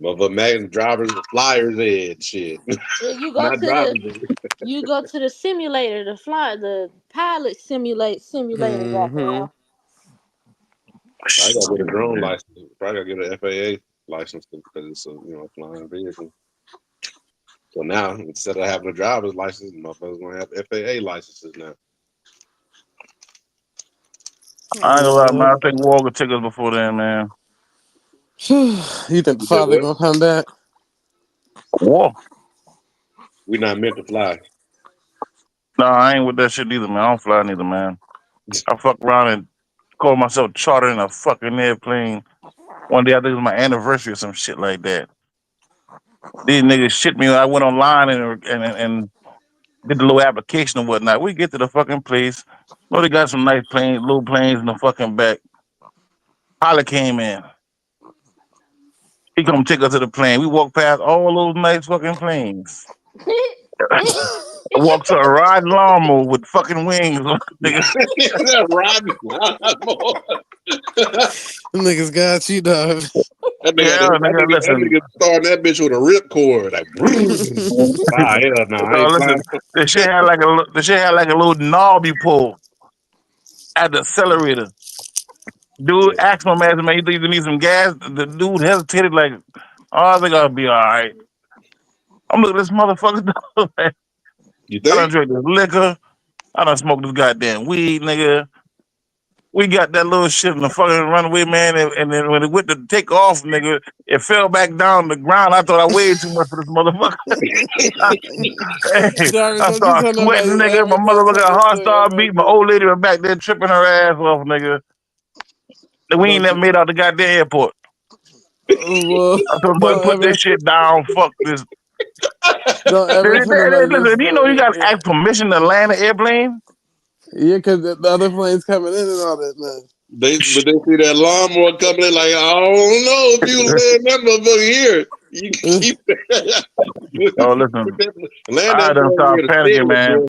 Motherfucker, Madden drivers with flyers ed shit, yeah, you go not to the drivers ed. simulator, the pilot simulator Mm-hmm. goddamn. I gotta get a drone Man. license. Probably gotta get an FAA license because it's a flying vehicle. So now instead of having a driver's license, motherfuckers gonna have FAA licenses now. I ain't gonna lie, man. Lord. I think war could take us before then, man. You think the You said father what? gonna come back? War. We're not meant to fly. Nah, I ain't with that shit either, man. I don't fly neither, man. I fuck around and call myself chartering a fucking airplane. One day I think it was my anniversary or some shit like that. These niggas shit me. I went online and did the little application and whatnot. We get to the fucking place. Oh, they got some nice planes, little planes in the fucking back. Pilot came in. He come take us to the plane. We walk past all those nice fucking planes. Walk to a riding lawnmower with fucking wings on the nigga. That riding lawnmower. Them niggas got you, dog. Yeah, nigga, That listen. nigga starting that bitch with a rip cord. Like, hell no, I ain't No, flying. listen. The shit had like a little knob you pull at the accelerator. Dude Yeah. asked my man, you think you need some gas? The dude hesitated like, oh, I think I'll be all right. I'm looking at this motherfucker. I You done think? drink this liquor. I done smoked this goddamn weed, nigga. We got that little shit in the fucking runaway, man, and then when it went to take off, nigga, it fell back down the ground. I thought I weighed too much for this motherfucker. Hey, Jarvis, I don't you started tell sweating, nobody nigga. My ever gonna tell motherfucking this heart story started ever beating. My again. old lady was back there tripping her ass off, nigga. We ain't Don't never you? made out the goddamn airport. Well, I told her, don't put this ever, shit down. Fuck this. don't ever tell nobody this Listen, you know you story got to again. ask permission to land an airplane. Yeah, because the other plane's coming in and all that, man. But they see that lawnmower coming in like, I don't know if you land that motherfucker here. You can keep Oh, listen, land I that done motherfucker started here to panicking, steal it, man. boy.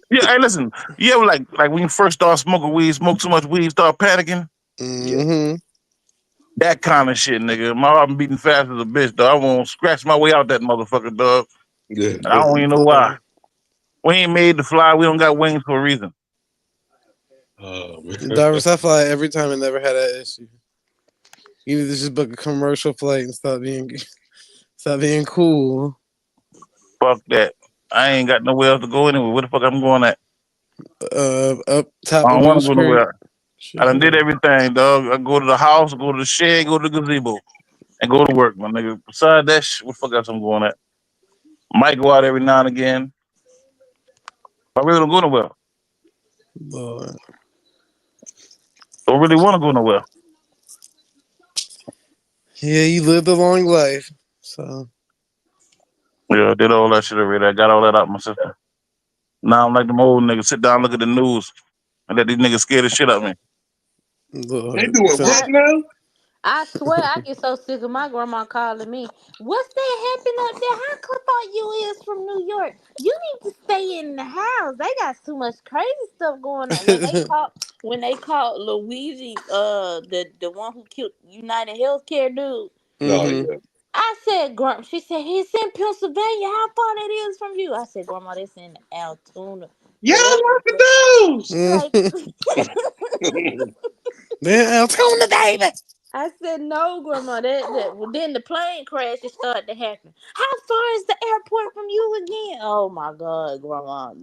Yeah, hey, listen, you ever like when you first start smoking weed, smoke too much weed, start panicking? Yeah. Mm-hmm. That kind of shit, nigga. My heart been beating fast as a bitch, dog. I won't scratch my way out that motherfucker, dog. Yeah. And I don't even know why. We ain't made to fly. We don't got wings for a reason. Oh man. Jarvis, I fly every time and never had that issue. You need to just book a commercial flight and stop being cool. Fuck that. I ain't got nowhere else to go anyway. Where the fuck I'm going at? Up top I of don't want to Goose go Creek. nowhere. I done did everything, dog. I go to the house, go to the shed, go to the gazebo, and go to work, my nigga. Besides that shit, what the fuck else I'm going at? Might go out every now and again. I really don't go nowhere. Lord. Don't really want to go nowhere. Yeah, you lived a long life. So Yeah, I did all that shit already. I got all that out my system. Now I'm like them old niggas. Sit down, look at the news, and let these niggas scare the shit out of me. They Lord. doing what now? I swear I get so sick of my grandma calling me. What's that happening up there? How come thought you is from New York? You need to stay in the house. They got too much crazy stuff going on. When they caught Luigi, the one who killed United Healthcare dude. Oh Mm-hmm. yeah. I said, Grandma. She said he's in Pennsylvania. How far that is from you? I said, Grandma, that's in Altoona, Y'all whatever. lock the doors. Like, Then Altoona, baby. I said, no, Grandma. Well, then the plane crash started to happen. How far is the airport from you again? Oh my God, Grandma.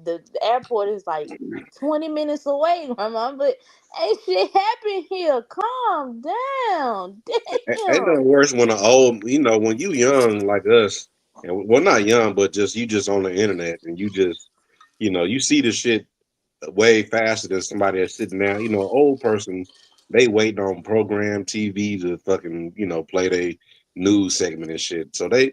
The airport is like 20 minutes away, Grandma. But ain't shit happen here. Calm down. Ain't Damn. nothing worse when an old, when you young like us, and well, not young, but just on the internet, and you just, you see the shit way faster than somebody that's sitting down. An old person, they waiting on program TV to fucking, play their news segment and shit. So the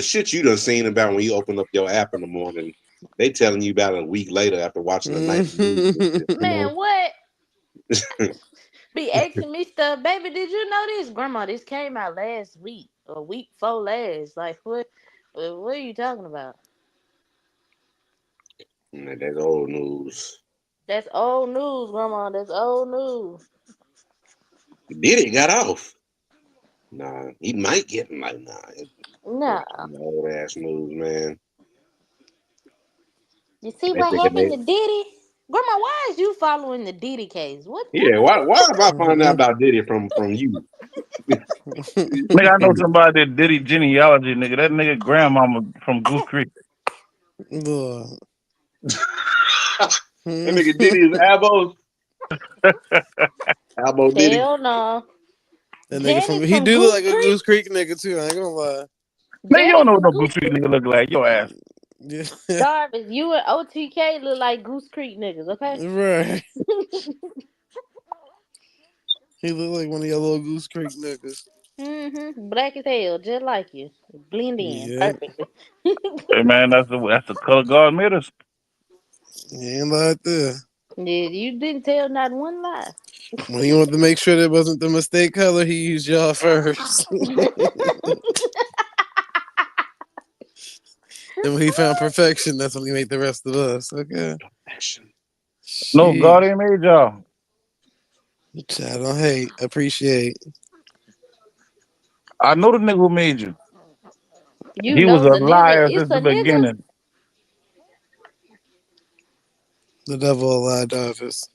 shit you done seen about when you open up your app in the morning, they telling you about it a week later after watching the night news and Man, what? shit. Be asking me stuff, baby. Did you know this, Grandma? This came out last week, or week before last. Like, what? What are you talking about? Man, that's old news. That's old news, Grandma. That's old news. Did it got off? Nah, he might get him like nah. No. That's some old ass news, man. You see They what thinking happened they to Diddy? Grandma, why is you following the Diddy case? What yeah. the Why fuck? am I finding out about Diddy from you? Nigga, I know somebody that did genealogy, nigga. That nigga grandmama from Goose Creek. Lord. That nigga Diddy is Abos. Abo Diddy. Hell no. That nigga Janet he from do look Goose like a Goose Creek? Creek nigga too. I ain't gonna lie. Nigga, you don't Janet know what from no Goose Goose Creek Creek? nigga look like. Your ass. Yeah. Jarvis, you and OTK look like Goose Creek niggas, okay? Right. He look like one of your little Goose Creek niggas. Black as hell, just like you. Blend in Yep. perfectly. Hey man, that's the color God made us. He ain't like that. Yeah, you didn't tell not one lie. When he wanted to make sure that wasn't the mistake color, he used y'all first. Then when he found perfection, that's when he made the rest of us. Okay. Action. No, God Shit. ain't made y'all. I don't hate. Appreciate. I know the nigga who made you. You He was know a the nigga. liar It's since the a nigga. beginning. The devil a lie, Jarvis.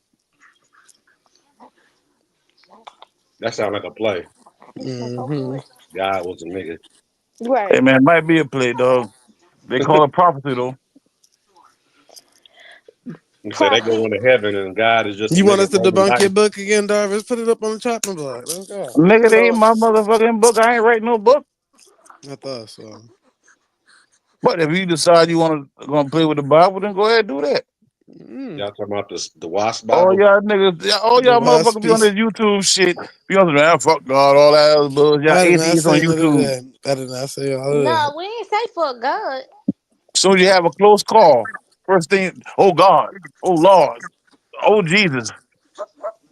That sound like a play. Mm-hmm. God was a nigga. Hey Right. man, it might be a play, dog. They call it prophecy though. You say they go Prophet. into heaven and God is just a You want nigga us to rolling debunk dice. your book again, Darvis? Put it up on the chopping block. Let's go. Nigga, they ain't Lord. my motherfucking book. I ain't writing no book. I thought so. But if you decide you gonna play with the Bible, then go ahead and do that. Mm. Y'all talking about the Wasp All Bible? y'all niggas, all The y'all wasp motherfuckers be on piece. this YouTube shit. Be on the man, fuck God, all that other bullshit. Y'all I did not atheists on say none of YouTube. that. I did not say all of that. No, we ain't say for God. Soon as you have a close call, first thing, oh God, oh Lord, oh Jesus.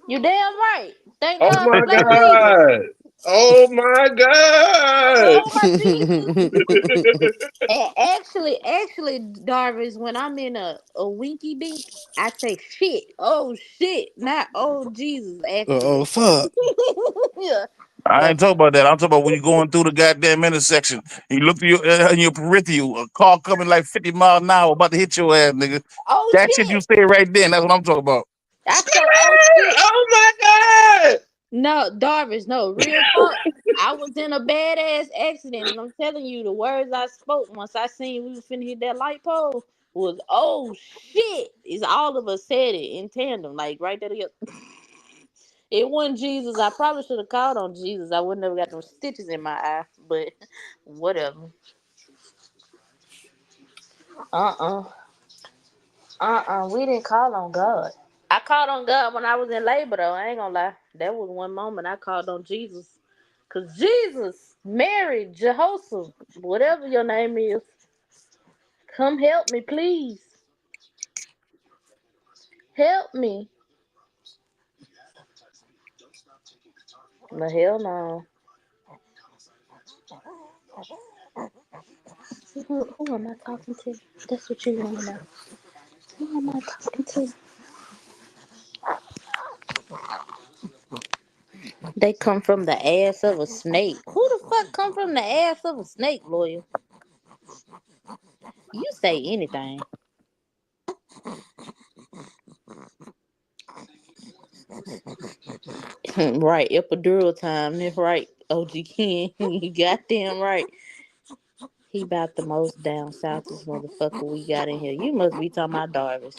You damn right. Thank Oh God for my Black Jesus. God! Oh my God! Oh my Jesus. Actually, Darvis, when I'm in a winky dink, I say shit. Oh shit, not oh Jesus. Oh Actually, fuck. yeah. I Uh, ain't talking about that. I'm talking about when you're going through the goddamn intersection. You look to in your peripheral, a car coming like 50 miles an hour about to hit your ass, nigga. oh That shit you shit. say right then. That's what I'm talking about. I say oh shit. Oh my God! No, Darvish, no, real talk. I was in a badass accident, and I'm telling you, the words I spoke once I seen we was finna hit that light pole was "oh shit." Is all of us said it in tandem, like right there together. It wasn't Jesus. I probably should have called on Jesus. I would never got them stitches in my eye, but whatever. Uh we didn't call on God. I called on God when I was in labor, though. I ain't gonna lie. That was one moment I called on Jesus. Because Jesus, Mary, Jehoshaphat, whatever your name is, come help me, please. Help me. The hell no. Who am I talking to? That's what you want to know. Who am I talking to? They come from the ass of a snake. Who the fuck come from the ass of a snake, lawyer? You say anything. Right, epidural time. That's right, OG Ken. You goddamn right. He about the most down south this motherfucker we got in here. You must be talking about Darvis.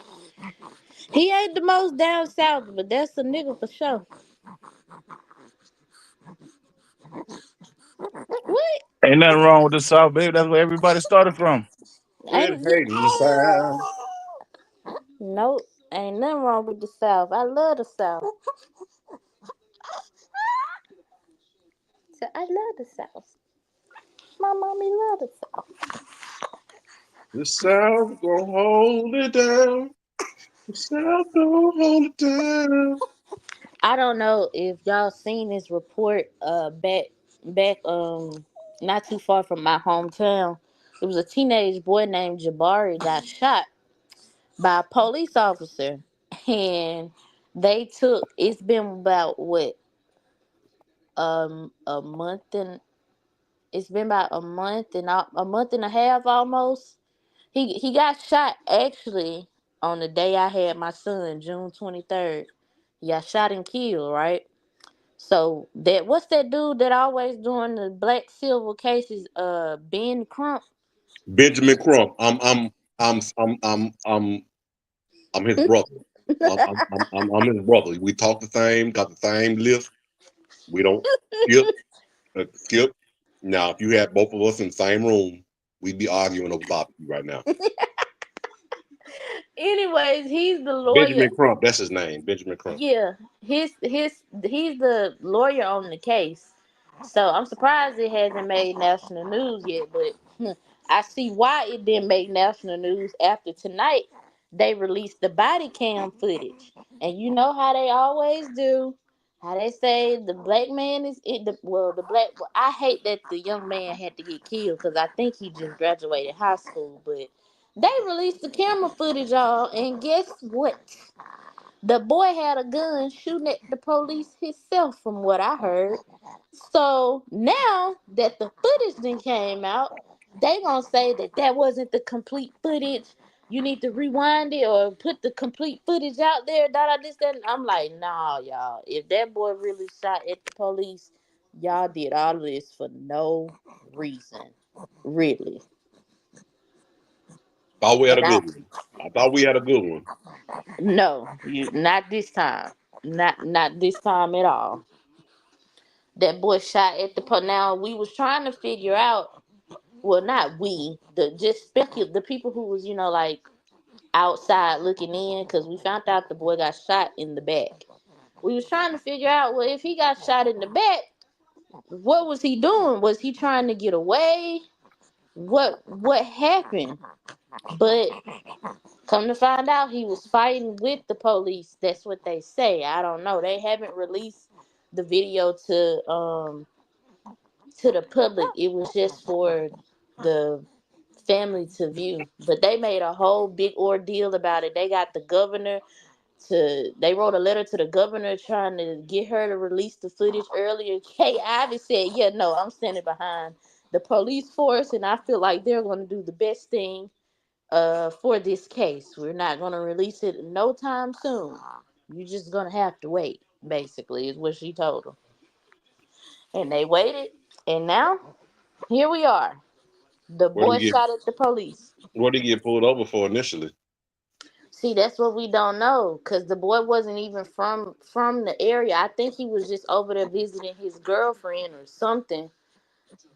He ain't the most down south, but that's a nigga for sure. What? Ain't nothing wrong with the South, baby. That's where everybody started from. Quit Ain't hating, Sam. nope. Ain't nothing wrong with the south. I love the south. So I love the south. My mommy love the south. The South gonna hold it down. The South gonna hold it down. I don't know if y'all seen this report back not too far from my hometown. It was a teenage boy named Jabari got shot by a police officer, and they took, it's been about what, a month, and it's been about a month and a half almost. He got shot actually on the day I had my son, June 23rd. He got shot and killed, right? So that, what's that dude that always doing the black silver cases? Ben Crump. Benjamin Crump. I'm his brother. I'm his brother. We talk the same, got the same list. We don't skip, skip. Now, if you had both of us in the same room, we'd be arguing over barbecue right now. Anyways, he's the lawyer. Benjamin Crump, that's his name. Benjamin Crump. Yeah, he's the lawyer on the case. So I'm surprised it hasn't made national news yet, but I see why it didn't make national news after tonight. They released the body cam footage, and you know how they always do. How they say the black man is in the, well, the black. Well, I hate that the young man had to get killed because I think he just graduated high school, but they released the camera footage, y'all, and guess what? The boy had a gun shooting at the police himself, from what I heard. So now that the footage then came out, they gonna say that that wasn't the complete footage. You need to rewind it or put the complete footage out there. Da da this that. And I'm like, nah, y'all. If that boy really shot at the police, Y'all did all of this for no reason, really. Thought we had And a I good one. I thought we had a good one. no, you not this time, not this time at all. That boy shot at the now we was trying to figure out. Well, not we, the just the people who was like outside looking in, because we found out the boy got shot in the back. We was trying to figure out, well, if he got shot in the back, what was he doing? Was he trying to get away? What happened? But come to find out, he was fighting with the police. That's what they say. I don't know. They haven't released the video to the public. It was just for the family to view. But they made a whole big ordeal about it. They got the governor they wrote a letter to the governor trying to get her to release the footage earlier. 𝘾𝐼𝑎 said, yeah, no, I'm standing behind the police force, and I feel like they're going to do the best thing for this case. We're not going to release it no time soon. You're just going to have to wait, basically, is what she told them. And they waited, and now here we are. The What did boy he get? shot at the police. What did he get pulled over for initially? See, that's what we don't know, cause the boy wasn't even from the area. I think he was just over there visiting his girlfriend or something,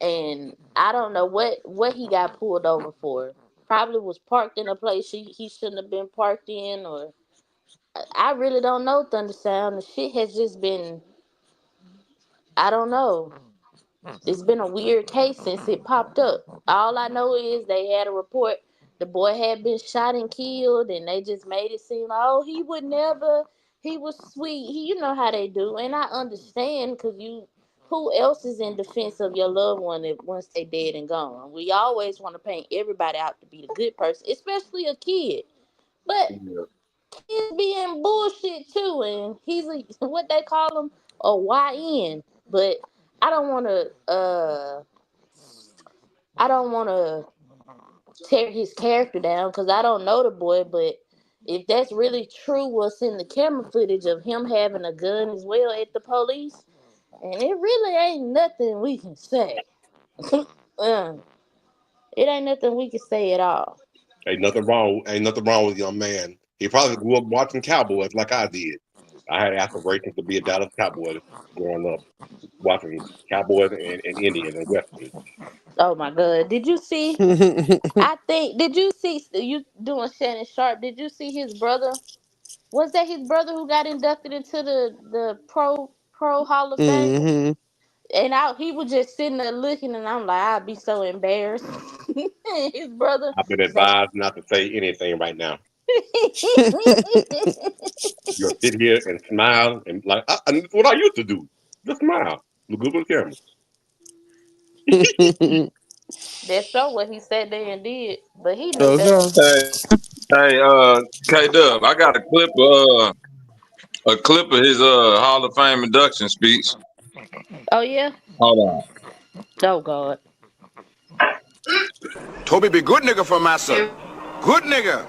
and I don't know what he got pulled over for. Probably was parked in a place he shouldn't have been parked in, or I really don't know. Thunder Sound, the shit has just been, I don't know. It's been a weird case since it popped up. All I know is they had a report the boy had been shot and killed, and they just made it seem like, oh, he would never. He was sweet. You know how they do, and I understand because who else is in defense of your loved one if once they dead and gone? We always want to paint everybody out to be the good person, especially a kid. But Yeah. kids be in bullshit too, and he's what they call him a YN. But I don't want to. I don't want to tear his character down because I don't know the boy. But if that's really true, what's in the camera footage of him having a gun as well at the police, and it really ain't nothing we can say. uh, it ain't nothing we can say at all. Ain't nothing wrong. Ain't nothing wrong with young man. He probably grew up watching Cowboys like I did. I had aspirations to be a Dallas Cowboy growing up, watching Cowboys and Indians and Westerns. Oh my god! Did you see? I think did you see you doing Shannon Sharp? Did you see his brother? Was that his brother who got inducted into the pro Hall of Fame? hmm And he was just sitting there looking, and I'm like, I'd be so embarrassed. His brother I've been say, advised not to say anything right now. You'll sit here and smile and like what I used to do. Just smile. Look good with the camera. that's so what he said there and did, but he knew better. Okay. Hey, K Dub, I got a clip of his Hall of Fame induction speech. Oh yeah. Hold on. Oh God. Toby be good nigga for massa. Good nigga.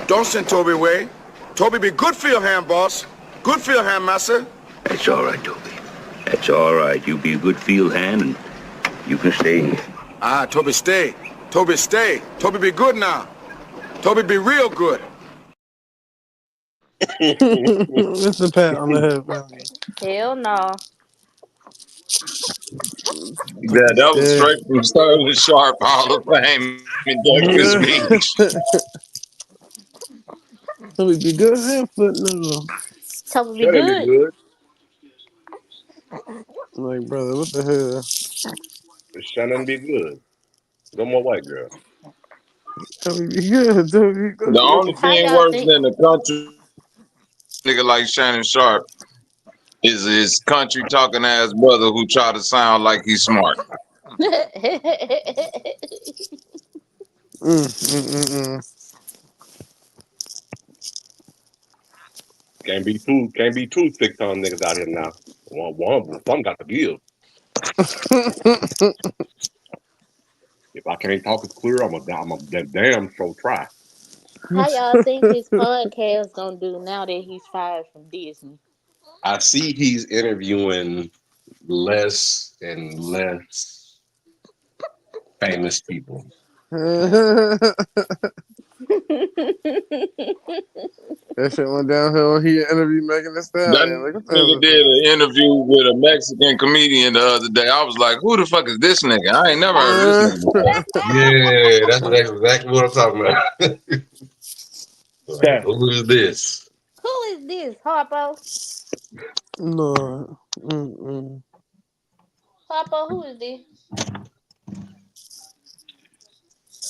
Don't send Toby away. Toby be good field hand, boss. Good field hand, massa. That's all right, Toby. That's all right. You be a good field hand and you can stay here. Ah, Toby stay. Toby stay. Toby be good now. Toby be real good. It's a pat on the head, man. Hell no. Yeah, that was Yeah. straight from Sterling Sharp Hall of Fame induction speech. So we be good hand foot now. Toby be Shannon be good. good. Like, brother, what the hell? Shannon be good. No more white girl. So we be good. So we be The good. only How thing y'all worse think? than a country nigga like Shannon Sharp is his country talking ass brother who try to sound like he's smart. Mm. Can't be two 6-ton niggas out here now. Some got to give. If I can't talk as clear, I'm a damn sure try. How y'all think his podcast gonna do now that he's fired from Disney? I see he's interviewing less and less famous people. That shit went downhill when he interviewed Megan Thee That Stallion. Like, what the hell nigga is did an interview with a Mexican comedian the other day. I was like, who the fuck is this nigga? I ain't never heard of this nigga before. Yeah, that's exactly what I'm talking about. Like, Yeah. who is this? Who is this, Harpo? Lord. Mm-mm. Harpo, who is this?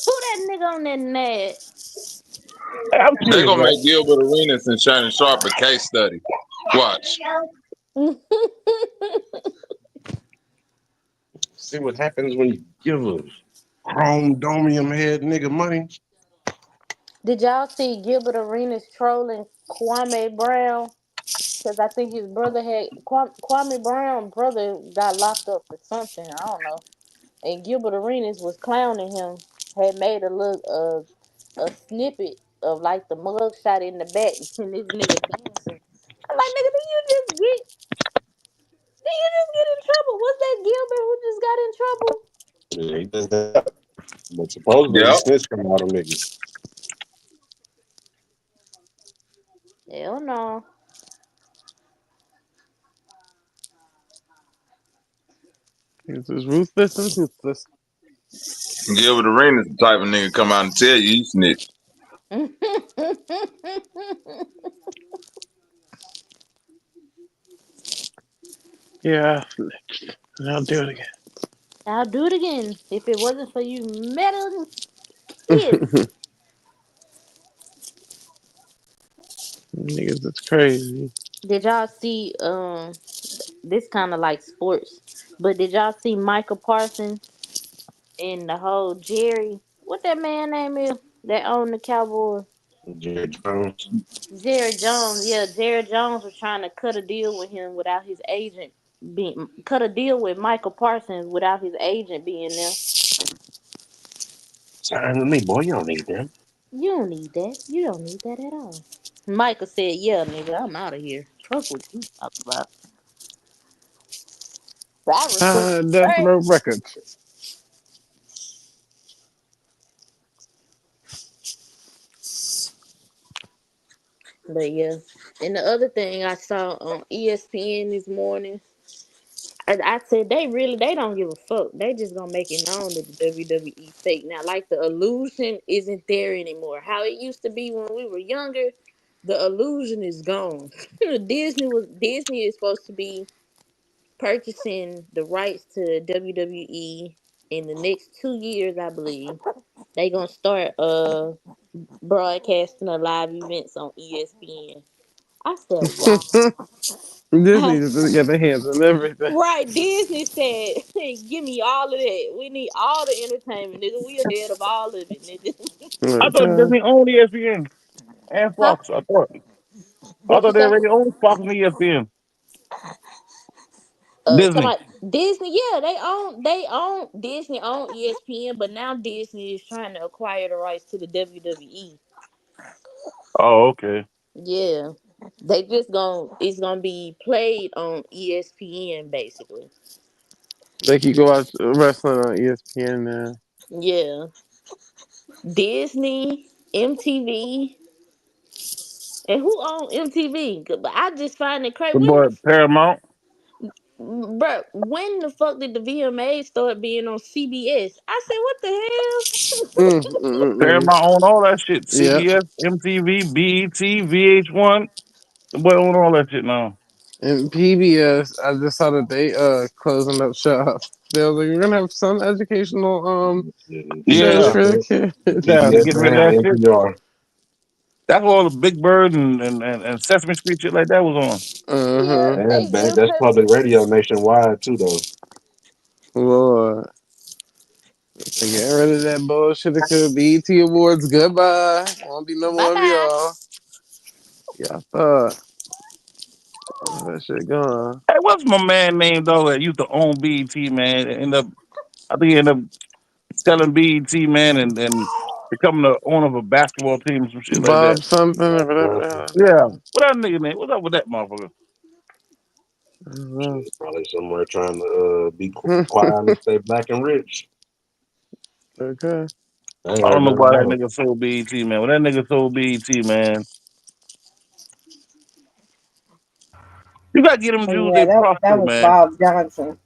Who that nigga on that nad? Hey, I'm They curious, gonna right? make Gilbert Arenas and Shannon Sharp a case study. Watch. See what happens when you give a chrome domium head nigga money. Did y'all see Gilbert Arenas trolling Kwame Brown? Because I think his brother had Kwame Brown brother got locked up for something. I don't know. And Gilbert Arenas was clowning him. Had made a look a snippet of like the mug shot in the back and this nigga dancing. I'm like, nigga, did you just get in trouble? Was that Gilbert who just got in trouble? Yeah, he does that. But supposedly he Yep. snitched from all them niggas. Hell no. He's just ruthless and toothless. Gilbert Arenas the type of nigga come out and tell you he snitch. Yeah, snitched. And I'll do it again. I'll do it again if it wasn't for you meddling kids. Niggas, it's crazy. Did y'all see this kind of like sports, but did y'all see Michael Parsons and the whole Jerry? What that man name is that owned the Cowboys? Jerry Jones. Jerry Jones. Yeah, Jerry Jones was trying to cut a deal with him without his agent being cut a deal with Michael Parsons without his agent being there. Sign with me, boy. You don't need them. You don't need that. You don't need that at all. Michael said, "Yeah, nigga, I'm out of here. Fuck what you talking about." I respect Death that. Row Records. But yeah, and the other thing I saw on ESPN this morning, I said they don't give a fuck. They just gonna make it known that the WWE fake now. Like the illusion isn't there anymore. How it used to be when we were younger, the illusion is gone. Disney is supposed to be purchasing the rights to WWE in the next 2 years, I believe. They gonna start broadcasting a live events on ESPN. I said, wow. Disney just got their hands on everything. Right, Disney said, hey, give me all of that. We need all the entertainment, nigga. We ahead of all of it, nigga. I thought Okay. Disney owned ESPN and Huh? Fox. I thought. I What you thought they say? already owned Fox and ESPN. Talking Disney. about Disney, yeah, they own Disney own ESPN, but now Disney is trying to acquire the rights to the WWE. Oh, okay. Yeah. They just it's gonna be played on ESPN basically. Like you go watch wrestling on ESPN now. Yeah. Disney, MTV, and who own MTV? But I just find it crazy. The boy Paramount. Bro, when the fuck did the VMAs start being on CBS? I said, what the Paramount own all that shit. Yeah. CBS, MTV, BET, VH1. The boy own all that shit now. And PBS, I just saw that they closing up shop. They was like, we're gonna have some educational shows Yeah. for the kids. Yeah, PBS getting rid of and that shit. NPR. That's where all the Big Bird and Sesame Street shit like that was on. hell? Yeah, they And man, will that's cut. public radio nationwide too, though. Lord. They get rid of that bullshit. It could BET Awards. Goodbye. Won't be no Bye more of bye. y'all. Yeah, that shit gone. Hey, what's my man named though that used to own BET, man? I think he ended up selling BET, man, and becoming the owner of a basketball team or some shit like that. Bob something or Bob whatever. Johnson. Yeah. What that nigga name? What's up with that motherfucker? Probably somewhere trying to be quiet and stay black and rich. Okay. I ain't I heard don't know nothing why that about him. nigga sold BET, man. When that nigga sold BET, man, you gotta get them Jews Yeah, their props that though, was man. Bob Johnson.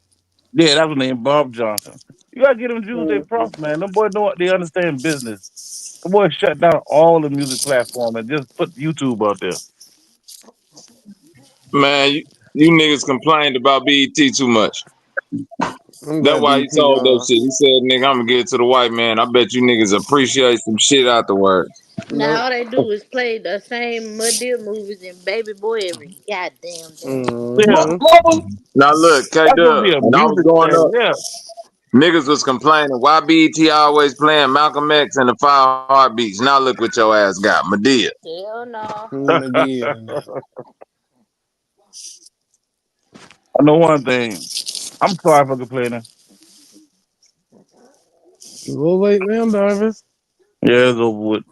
Yeah, that was named Bob Johnson. You gotta get them Jews their Hmm. props, man. Them boys know they understand business. The boys shut down all the music platform and just put YouTube out there. Man, you niggas complained about BET too much. I'm That's glad why he BT sold that gone. shit. He said, nigga, I'm gonna give it to the white man. I bet you niggas appreciate some shit afterwards. Now Nope. all they do is play the same Madea movies and Baby Boy every goddamn day. Yeah, Mm-hmm. Now look, K that's supposed to Dub, be a when I was music growing thing. up, Yeah, niggas was complaining why BET always playing Malcolm X and the Five Heartbeats. Now look what your ass got, Medea. Hell no. Medea. I know one thing. I'm sorry for complaining. We'll wait now, Darvis. Yeah, it's over with.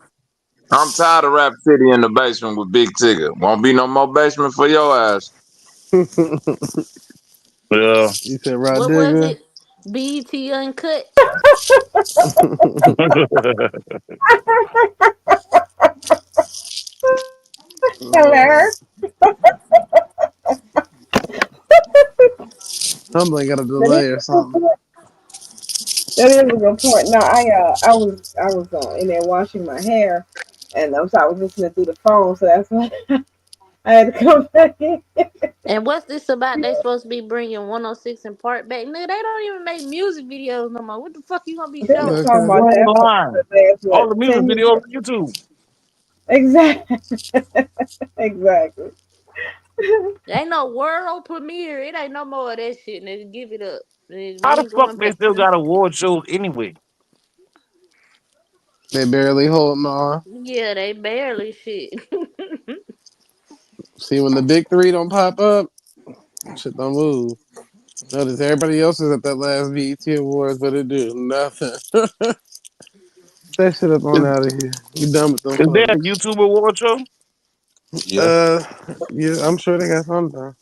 I'm tired of Rap City in the basement with Big Tigger. Won't be no more basement for your ass. You Yeah. said Rod What was Digger. it? BT Uncut? Uh, Hello. Somebody got a That is delay or a good something. point. That is a good point. No, I was in there washing my hair, and so I was listening through the phone, so that's why I had to come back in. And what's this about? They supposed to be bringing 106 and Park back. Nigga, they don't even make music videos no more. What the fuck you gonna be They've been showing? talking Okay. You about ain't that for lying. the last All the what music 10 videos years. on YouTube. Exactly. Exactly. Ain't no world premiere. It ain't no more of that shit, nigga. Give it up. Nigga, we How the ain't fuck going they back. still got award shows anyway? They barely holding on. Yeah, they barely shit. See, when the big three don't pop up, shit don't move. Notice everybody else is at that last BET Awards, but it do nothing. That shit up on Is, out of here. You done with them is there a folks. YouTube award show? Yeah. Uh, yeah, I'm sure they got something.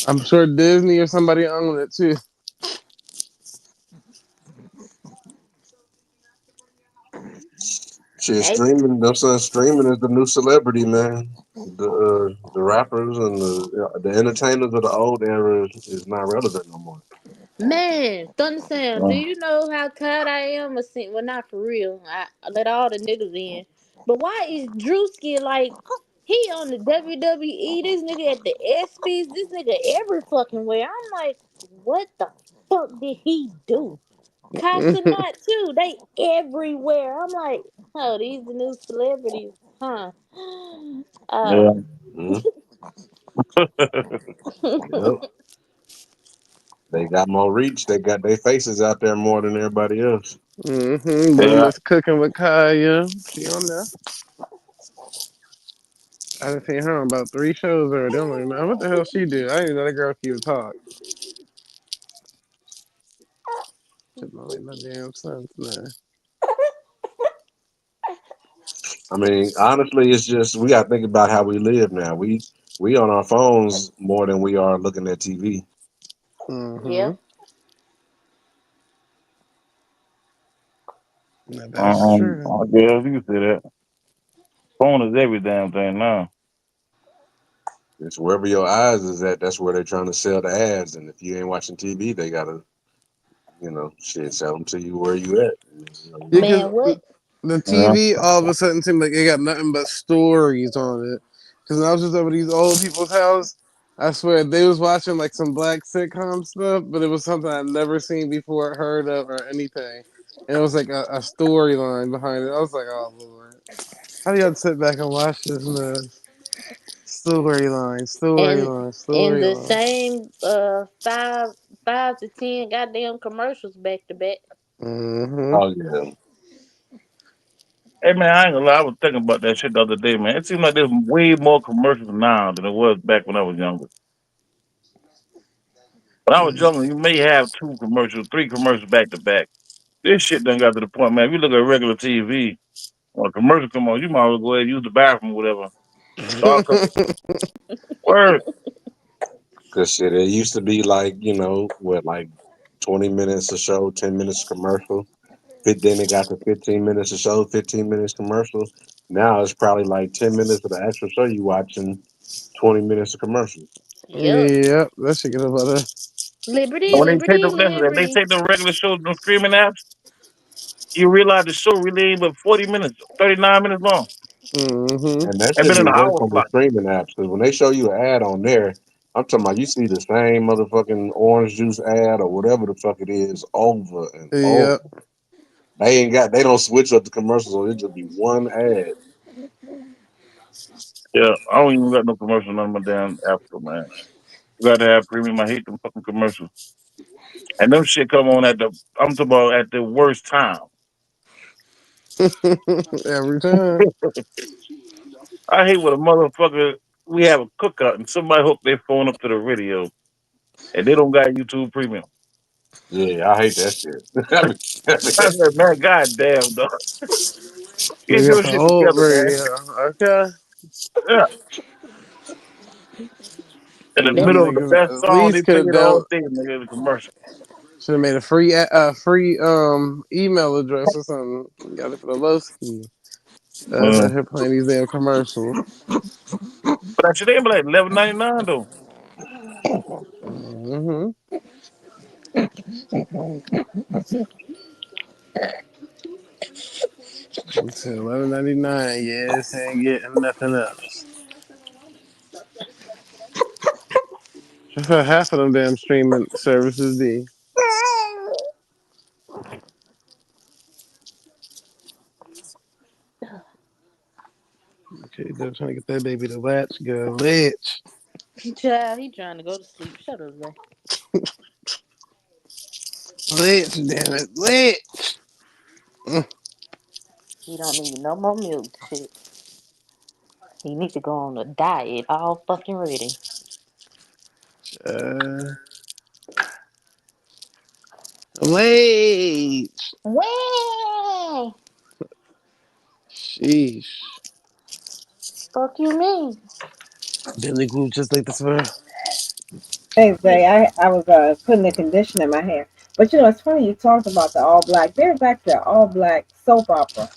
I'm sure Disney or somebody own it too. Shit, Hey, streaming. Them saying streaming is the new celebrity, man. The rappers and the entertainers of the old era is not relevant no more. man, Thunder Sam, do Oh. you know how tired I am of seeing? Well, not for real. I let all the niggas in. But why is Drewski like, he on the WWE, this nigga at the ESPYs, this nigga every fucking way. I'm like, what the fuck did he do? Casa not too. They everywhere. I'm like, oh, these the new celebrities, huh? Yeah. Mm-hmm. Yep. They got more reach. They got their faces out there more than everybody else. One Yeah. that's cooking with Kaya. She on there. I done seen her on about 3 shows already. I'm like, man, what the hell she do? I didn't even know that girl could even talk. Shit don't make no damn sense, man. I mean, honestly, it's just we got to think about how we live now. We on our phones more than we are looking at TV. Yeah. Now, that's true. I guess you can say that. Phone is every damn thing now. It's wherever your eyes is at. That's where they're trying to sell the ads. And if you ain't watching TV, they gotta, shit, sell them to you where you at. Yeah, because Man, what? the Yeah. TV all of a sudden seemed like it got nothing but stories on it. Because when I was just over these old people's house, I swear they was watching like some black sitcom stuff, but it was something I'd never seen before, heard of, or anything. And it was like a storyline behind it. I was like, oh Lord, how do y'all sit back and watch this mess? Storyline, And storyline, in the storyline. same five to ten goddamn commercials back to back. Mm-hmm. Oh yeah. Hey man, I ain't gonna lie. I was thinking about that shit the other day, man. It seems like there's way more commercials now than it was back when I was younger. When I was younger, you may have two commercials, three commercials back to back. This shit done got to the point, man. If you look at regular TV, when a commercial come on, you might as well go ahead and use the bathroom or whatever. Start cooking. Word. Cause shit, it used to be like, what, like 20 minutes a show, 10 minutes commercial. Then it got to 15 minutes a show, 15 minutes commercial. Now it's probably like 10 minutes of the actual show you watching, 20 minutes of commercial. Yep. Yep, that shit get about that. Liberty, When they take liberty, the listen, if they liberty. take the regular shows on streaming apps, you realize the show really ain't but 40 minutes, 39 minutes long. Mm-hmm. And that And should been be in an worse hour on the slot. streaming apps. Because when they show you an ad on there, I'm talking about you see the same motherfucking orange juice ad or whatever the fuck it is over and over. Yep. They don't switch up the commercials, so it just be one ad. Yeah, I don't even got no commercials on my damn app, man. You gotta have premium. I hate them fucking commercials. And them shit come on I'm talking about at the worst time. Every time. I hate when a motherfucker, we have a cookout and somebody hook their phone up to the radio and they don't got YouTube Premium. Yeah, I hate that shit. I said, man, goddamn, dog. Get We got your the shit old together, man. radio. Okay. Yeah. In the Them middle of the niggas best at song, they least play could have the whole dealt. thing, nigga, the commercial. Should have made a free email address or something. Got it for the low ski. Out here playing these damn commercials. But that shit ain't like 11.99 though. Mm-hmm. It's $11.99. Yes, ain't getting nothing else. That's how half of them damn streaming services be. Okay, they're trying to get that baby to latch go. Latch. Child, he trying to go to sleep. Shut up, Zay. Latch, damn it. Latch. He don't need no more milk. Shit. He needs to go on a diet all fucking ready. Latch. Way. Sheesh. Fuck you mean? Billy Glue just like this for Hey, Zay, I was putting a condition in my hair. But it's funny you talked about the all black. There's actually an all black soap opera.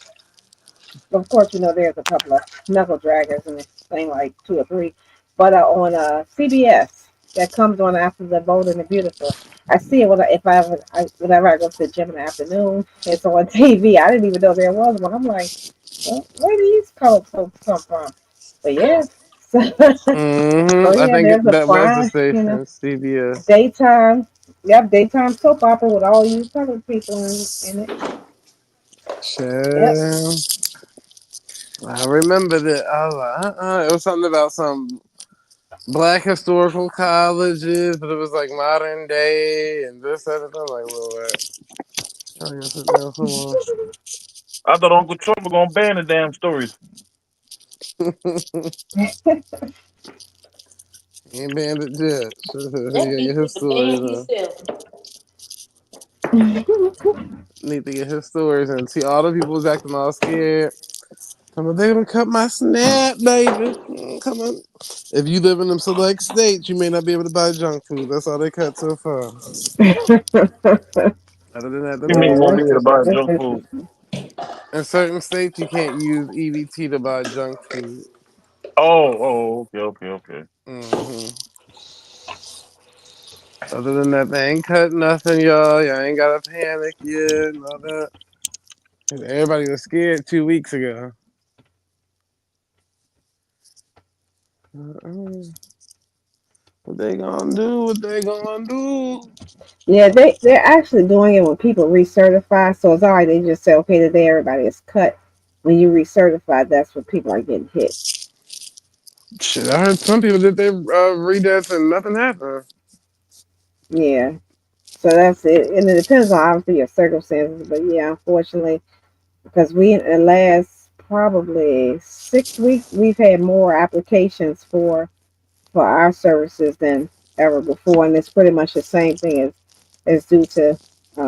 Of course, there's a couple of knuckle draggers and it's thing like two or three. But on CBS, that comes on after The Bold and the Beautiful. I see it whenever I go to the gym in the afternoon. It's on TV. I didn't even know there was one. I'm like, well, where do these color soaps come from? But yeah. So I yeah, think there's a that was the prime, station, CBS. daytime. Yep, daytime soap opera with all you colored people in it. Yep. Child. I remember that. I was like, It was something about some black historical colleges, but it was like modern day and this, that, and that. I'm like, Lord. I gotta sit down somewhere. I thought Uncle Trump was gonna ban the damn stories. He ain't banned it yet. That He gotta bitch get need his to ban stories in. himself. Need to get his stories in. See, all the people was acting all scared. They gonna cut my snap, baby. Come on. If you live in them select states, you may not be able to buy junk food. That's all they cut so far. Other than that, You that's all mean they you won't be cut able to so buy far. junk food? In certain states, you can't use EBT to buy junk food. Okay. hmm Other than that, they ain't cut nothing, y'all. Y'all ain't gotta panic yet and all that. 'Cause everybody was scared 2 weeks ago. What they gonna do? What they gonna do? Yeah, they're actually doing it when people recertify. So it's all right. They just say, okay, today everybody is cut. When you recertify, that's when people are getting hit. Shit, I heard some people did their redebts and nothing happened. Yeah. So that's it. And it depends on obviously your circumstances. But yeah, unfortunately, because we in the last probably 6 weeks, we've had more applications for our services than ever before, and it's pretty much the same thing as due to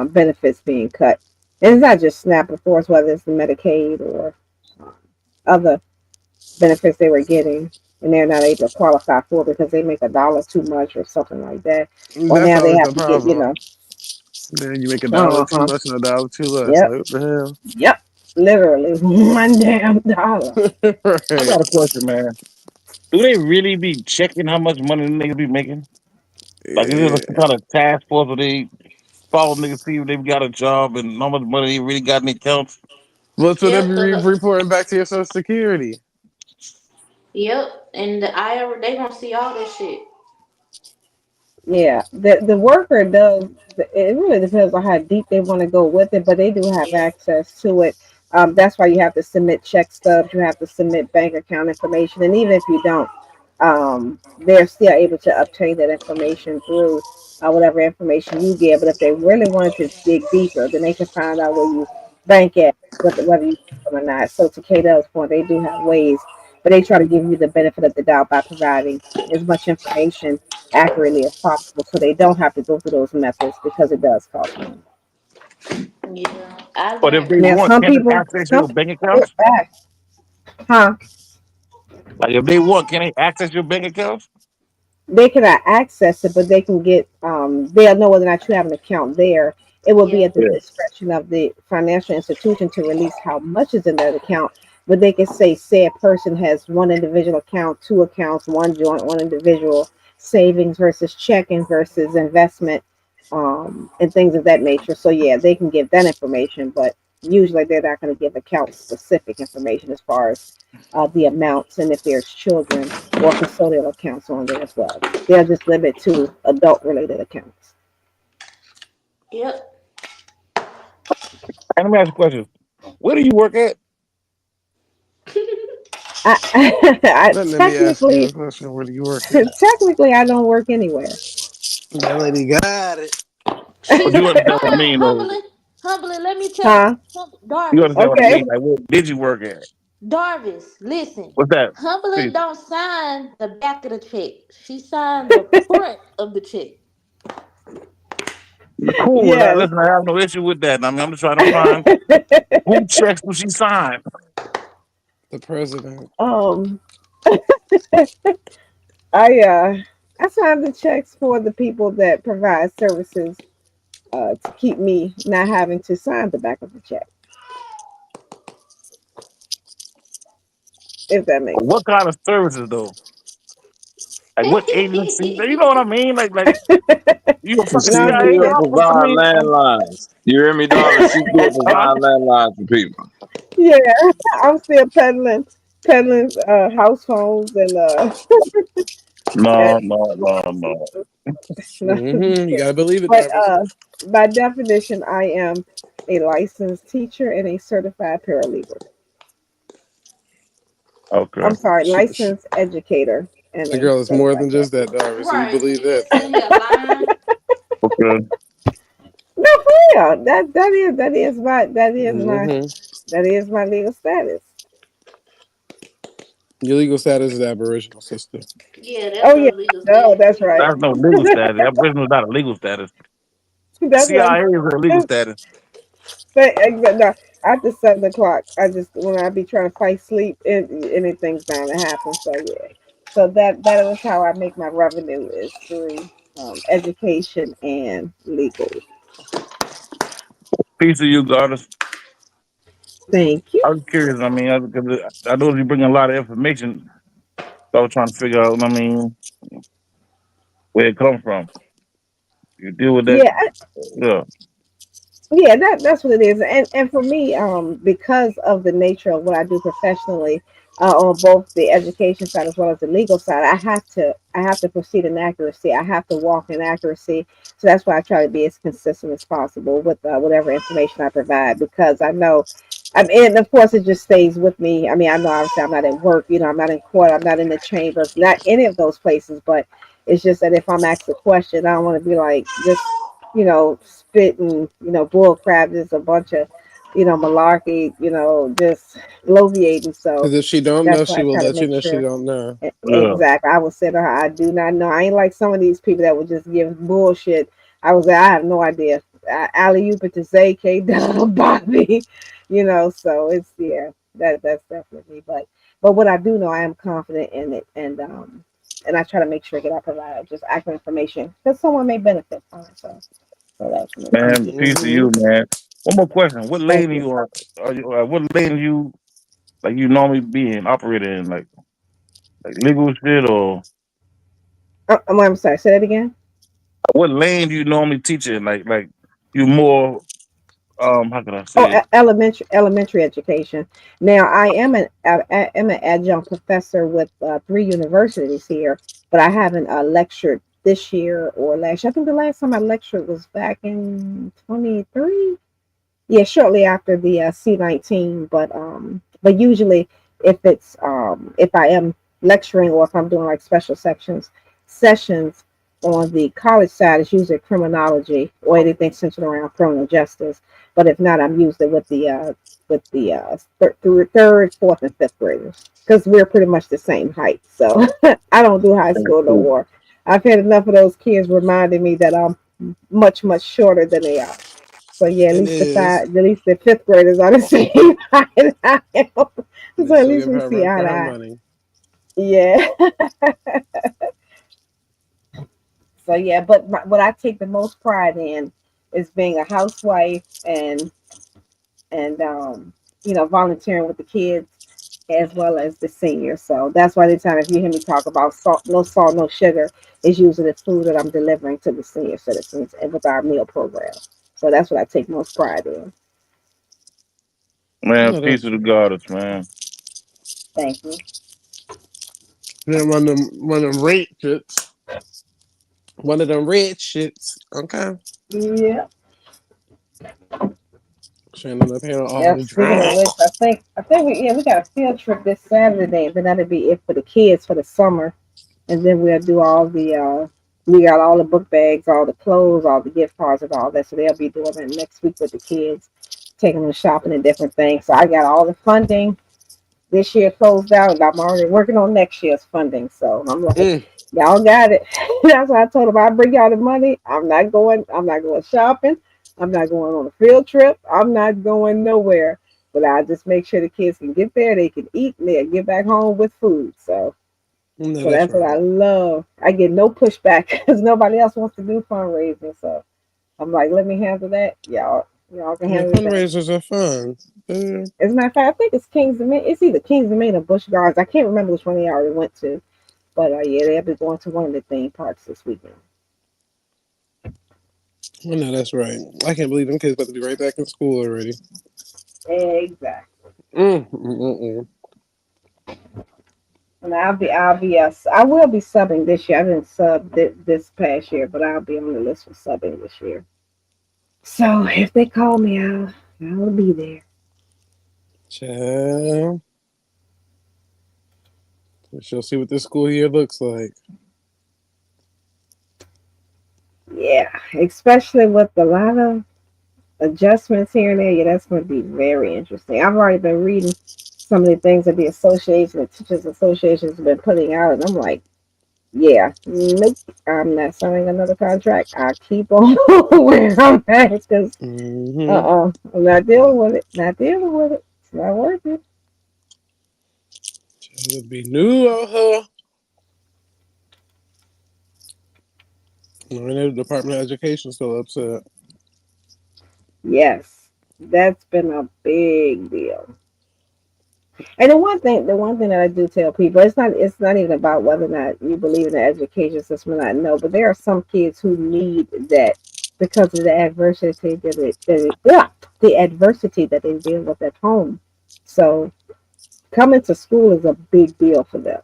benefits being cut. And it's not just SNAP, of course, whether it's the Medicaid or other benefits they were getting. and they're not able to qualify for it because they make $1 too much or something like that. Or That's now they always have the to get, problem. Then you make $1 too uh-huh. much and $1 too less. Yep. Like what the Yep. Literally one damn dollar. hell? I Right. got a question, man. Do they really be checking how much money the niggas be making? Like, is it some Yeah. kind of task force where they follow niggas, see if they've got a job and how much money they really got in the accounts? Well, so they Yep, be reporting back to your Social Security. yep, and the IRS they gonna see all this shit. Yeah, the worker does. It really depends on how deep they want to go with it, but they do have access to it. That's why you have to submit check stubs. You have to submit bank account information, and even if you don't, they're still able to obtain that information through whatever information you give. But if they really wanted to dig deeper, then they can find out where you bank at, whether you or not. So to Kato's point, they do have ways, but they try to give you the benefit of the doubt by providing as much information accurately as possible so they don't have to go through those methods because it does cost money. Yeah, I But if learned. they Now want, some can they people access your bank accounts? huh? Like, if they want, can they access your bank accounts? They cannot access it, but they can get they'll know whether or not you have an account there. It will be Yeah. at the Yeah. discretion of the financial institution to release how much is in that account. But they can say a person has one individual account, two accounts, one joint, one individual, savings versus checking versus investment, and things of that nature. So yeah, they can give that information, but usually they're not going to give account specific information as far as the amounts and if there's children or custodial accounts on there as well. They'll just limit to adult related accounts. Yep. And let me ask you a question. Where do you work at? I Let me ask you a technically, question. Where do you work at? technically, I don't work anywhere. That lady got it. She But you said, understand what I mean, though. humbly, humbly, let me tell you, Huh? You Darvis, understand what I Okay. mean? Like, where did you work at? Darvis, listen. What's that? Humbly See, don't sign the back of the check. She signed the front of the check. cool. Now, Yes. listen, I have no issue with that. I mean, I'm just trying to find who checks who she signed. The president. um, I sign the checks for the people that provide services to keep me not having to sign the back of the check, if that makes What kind of services, though? Like, what agency? You know what I mean? Like you a fucking No, She I'm CIA just still saying. officer? I provide mean, landlines. You hear me, Darvin? She still huh? provide landlines to people. Yeah, I'm still peddling house phones and and No, no, no, no. no, I'm just You kidding. gotta believe it, But Darvis. by definition, I am a licensed teacher and a certified paralegal. Okay. I'm sorry, She, licensed educator and the a girl is more certified than just that, paralegal. Darvis. So you Right. believe She that. just sitting here lying. Okay. No, for real. Hmm That is my legal status. Your legal status is aboriginal, sister. Yeah, that's Oh your yeah, legal no, status. that's right. That's no legal status. Aboriginal is not a legal status. That's right. CIA is a legal status. No, after 7 o'clock, I just when I be trying to fight sleep, anything's bound to happen. So yeah, so that is how I make my revenue is through education and legal. Peace of you, goddess. Thank you. I was curious. I mean, because I know you bring a lot of information. So I was trying to figure out. I mean, where it come from. You deal with that. Yeah, Yeah. yeah, that's what it is, and for me, because of the nature of what I do professionally, on both the education side as well as the legal side, I have to proceed in accuracy. I have to walk in accuracy. So that's why I try to be as consistent as possible with whatever information I provide, because I know. I mean, and of course, it just stays with me. I mean, I know obviously I'm not at work, I'm not in court, I'm not in the chambers, not any of those places, but it's just that if I'm asked a question, I don't want to be like just spitting, bull crap, just a bunch of, malarkey, just bloviating. So Because if she don't know, that's why she I will try to let you make know she sure. don't know. Yeah. Exactly. I would say to her, I do not know. I ain't like some of these people that would just give bullshit. I was like, I have no idea. Alley oop it to say K Bobby, so it's, yeah, that's definitely. But But what I do know, I am confident in it, and I try to make sure that I provide just accurate information that someone may benefit from. So that's what I'm Man, keeping. peace to you, man. One more question. What Thank lane you. are you what lane you like you normally be in, operate in, like legal shit or I'm sorry. Say that again. what lane do you normally teach in? Like you more how can I Oh, say it? elementary education. Now, I am an adjunct professor with 3 universities here, but I haven't lectured this year or last year. I think the last time I lectured was back in 23. Yeah, shortly after the C19. But usually, if I am lecturing or if I'm doing like special sessions on the college side, it's usually criminology or anything centered around criminal justice. But if not, I'm usually with the third, fourth, and fifth graders because we're pretty much the same height. So I don't do high school no more. I've had enough of those kids reminding me that I'm much shorter than they are. So yeah, It is. at least the fifth graders are the same height I am. They So at still least give we her see run eye for to her eye. money. Yeah. So yeah, but what I take the most pride in is being a housewife and volunteering with the kids as well as the seniors. So that's why anytime if you hear me talk about salt, no sugar, is usually the food that I'm delivering to the senior citizens and with our meal program. So that's what I take most pride in. Man, No, peace that's to the true. goddess, man. Thank you. Then one of them red shits. One of them red shits. Okay. Yeah. Shannon up here Yeah, all speaking of drunk. which, I think we got a field trip this Saturday, and then that'll be it for the kids for the summer. And then we'll do all the we got all the book bags, all the clothes, all the gift cards and all that. So they'll be doing that next week with the kids, taking them shopping and different things. So I got all the funding this year closed out, and I'm already working on next year's funding. So I'm like, Mm. y'all got it. That's why I told them I bring y'all the money. I'm not going. I'm not going shopping. I'm not going on a field trip. I'm not going nowhere. But I just make sure the kids can get there, they can eat, and they get back home with food. No, So that's that's what right. I love. I get no pushback because nobody else wants to do fundraising. So I'm like, let me handle that. Y'all can Yeah, handle it better. fundraisers are fun. As a matter of fact, I think it's Kings of Maine. It's either Kings of Maine or Busch Gardens. I can't remember which one they already went to. But yeah, they'll be going to one of the theme parks this weekend. No, that's right. I can't believe them kids about to be right back in school already. Exactly. Mm. And I will be subbing this year. I didn't sub this past year, but I'll be on the list for subbing this year. So if they call me, I'll be there. Child. We shall see what this school year looks like. Yeah, especially with a lot of adjustments here and there. Yeah, that's going to be very interesting. I've already been reading some of the things that the association, the teachers associations, have been putting out, and I'm like, yeah, nope, I'm not signing another contract. I keep on where I'm at because I'm not dealing with it. Not dealing with it. It's not worth it. It would be new of her. I know the Department of Education still upset. Yes, that's been a big deal. And the one thing that I do tell people, it's not even about whether or not you believe in the education system or not. No, but there are some kids who need that because of the adversity the adversity that they deal with at home. So coming to school is a big deal for them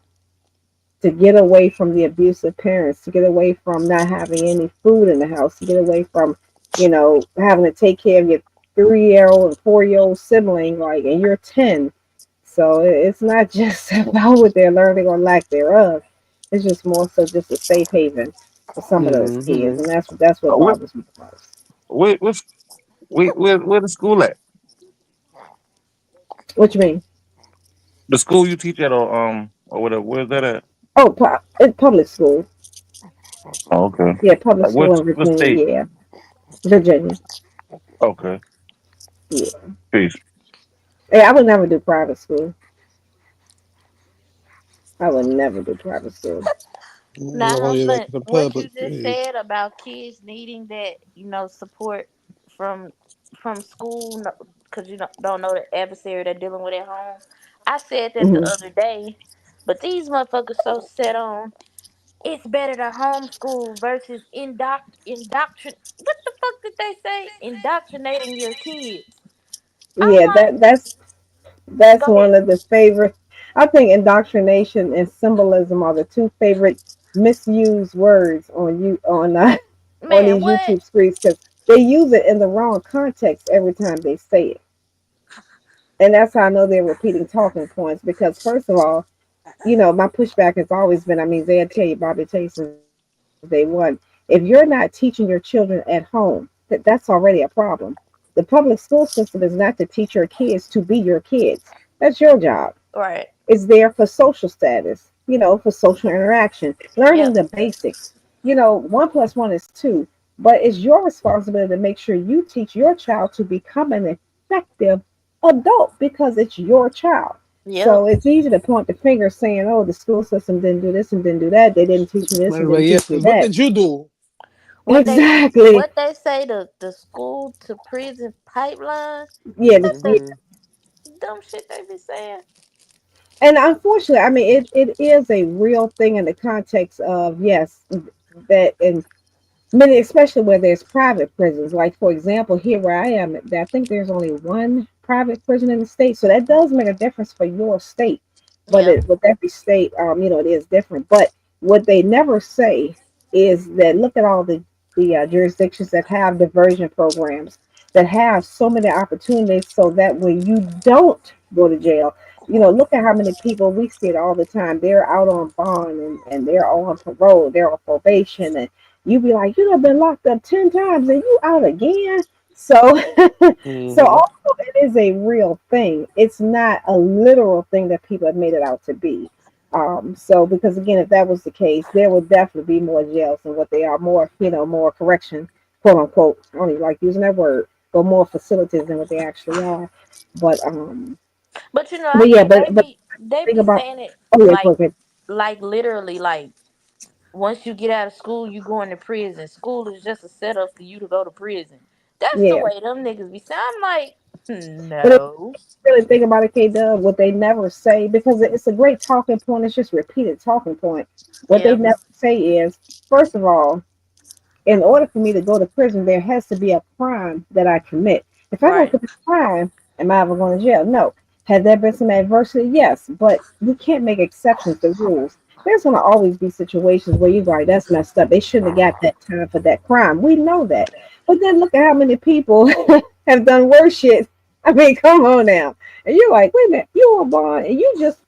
to get away from the abusive parents, to get away from not having any food in the house, to get away from, having to take care of your 3-year-old and 4-year-old sibling, like, and you're 10. So it's not just about what they're learning or lack thereof. It's just more so just a safe haven for some of those kids, and that's what What bothers me the most. what's where the school at? What you mean? The school you teach at or whatever, where's that at? Oh, it's public school. Oh, okay. Yeah, public Like school in what state? Virginia. Yeah, Virginia. Okay. Yeah. Peace. Yeah, I would never do private school. I would never do private school. Now, All you like Huffman, is a what you public just bitch. said about kids needing that, support from school, because you don't know the adversary they're dealing with at home. I said that the Hmm. other day, but these motherfuckers so set on it's better to homeschool versus indoctrin. What the fuck did they say? Indoctrinating your kids. I'm Yeah, like, that's go ahead, one of the favorite. I think indoctrination and symbolism are the two favorite misused words on you on man. these What, YouTube streets because they use it in the wrong context every time they say it, and that's how I know they're repeating talking points. Because first of all, my pushback has always been, I mean, they'll tell you, Bobby tell you since day one, if you're not teaching your children at home, that's already a problem. The public school system is not to teach your kids to be your kids. That's your job. right? It's there for social status, for social interaction, learning Yep, the basics. One plus one is two, but it's your responsibility to make sure you teach your child to become an effective adult because it's your child. yep. So it's easy to point the finger saying, oh, the school system didn't do this and didn't do that. They didn't teach me this and Like, didn't yeah, teach me 'cause what that. did you do? Exactly. What they say, the school to prison pipeline. Yeah, That the Hmm. dumb shit they be saying. and unfortunately, I mean, it is a real thing in the context of, yes, that in many, especially where there's private prisons. Like, for example, here where I am, I think there's only one private prison in the state. So that does make a difference for your state. But Yep, with every state, it is different. But what they never say is that look at all the jurisdictions that have diversion programs that have so many opportunities so that when you don't go to jail, look at how many people we see it all the time. They're out on bond and they're on parole, they're on probation, and you be like, you have been locked up 10 times and you out again. So, so Hmm. also it is a real thing. It's not a literal thing that people have made it out to be. So because again, if that was the case, there would definitely be more jails than what they are, more, more correction, quote unquote. I don't even like using that word, but more facilities than what they actually are. But but I but yeah, think but they think be about, saying it oh yeah, go like ahead. literally like once you get out of school, you going to prison. School is just a setup for you to go to prison. That's the Yeah. way them niggas be saying. I'm like, But if no. you really think about it, K Dub, what they never say, because it's a great talking point, it's just repeated talking point. What they Yep, never say is, first of all, in order for me to go to prison, there has to be a crime that I commit. If I don't right. commit a crime, am I ever going to jail? No. Has there been some adversity? Yes, but we can't make exceptions to rules. There's going to always be situations where you're like, that's messed up. They shouldn't have got that time for that crime. We know that. But then look at how many people have done worse shit. I mean, come on now. And you're like, wait a minute, you on bond and you just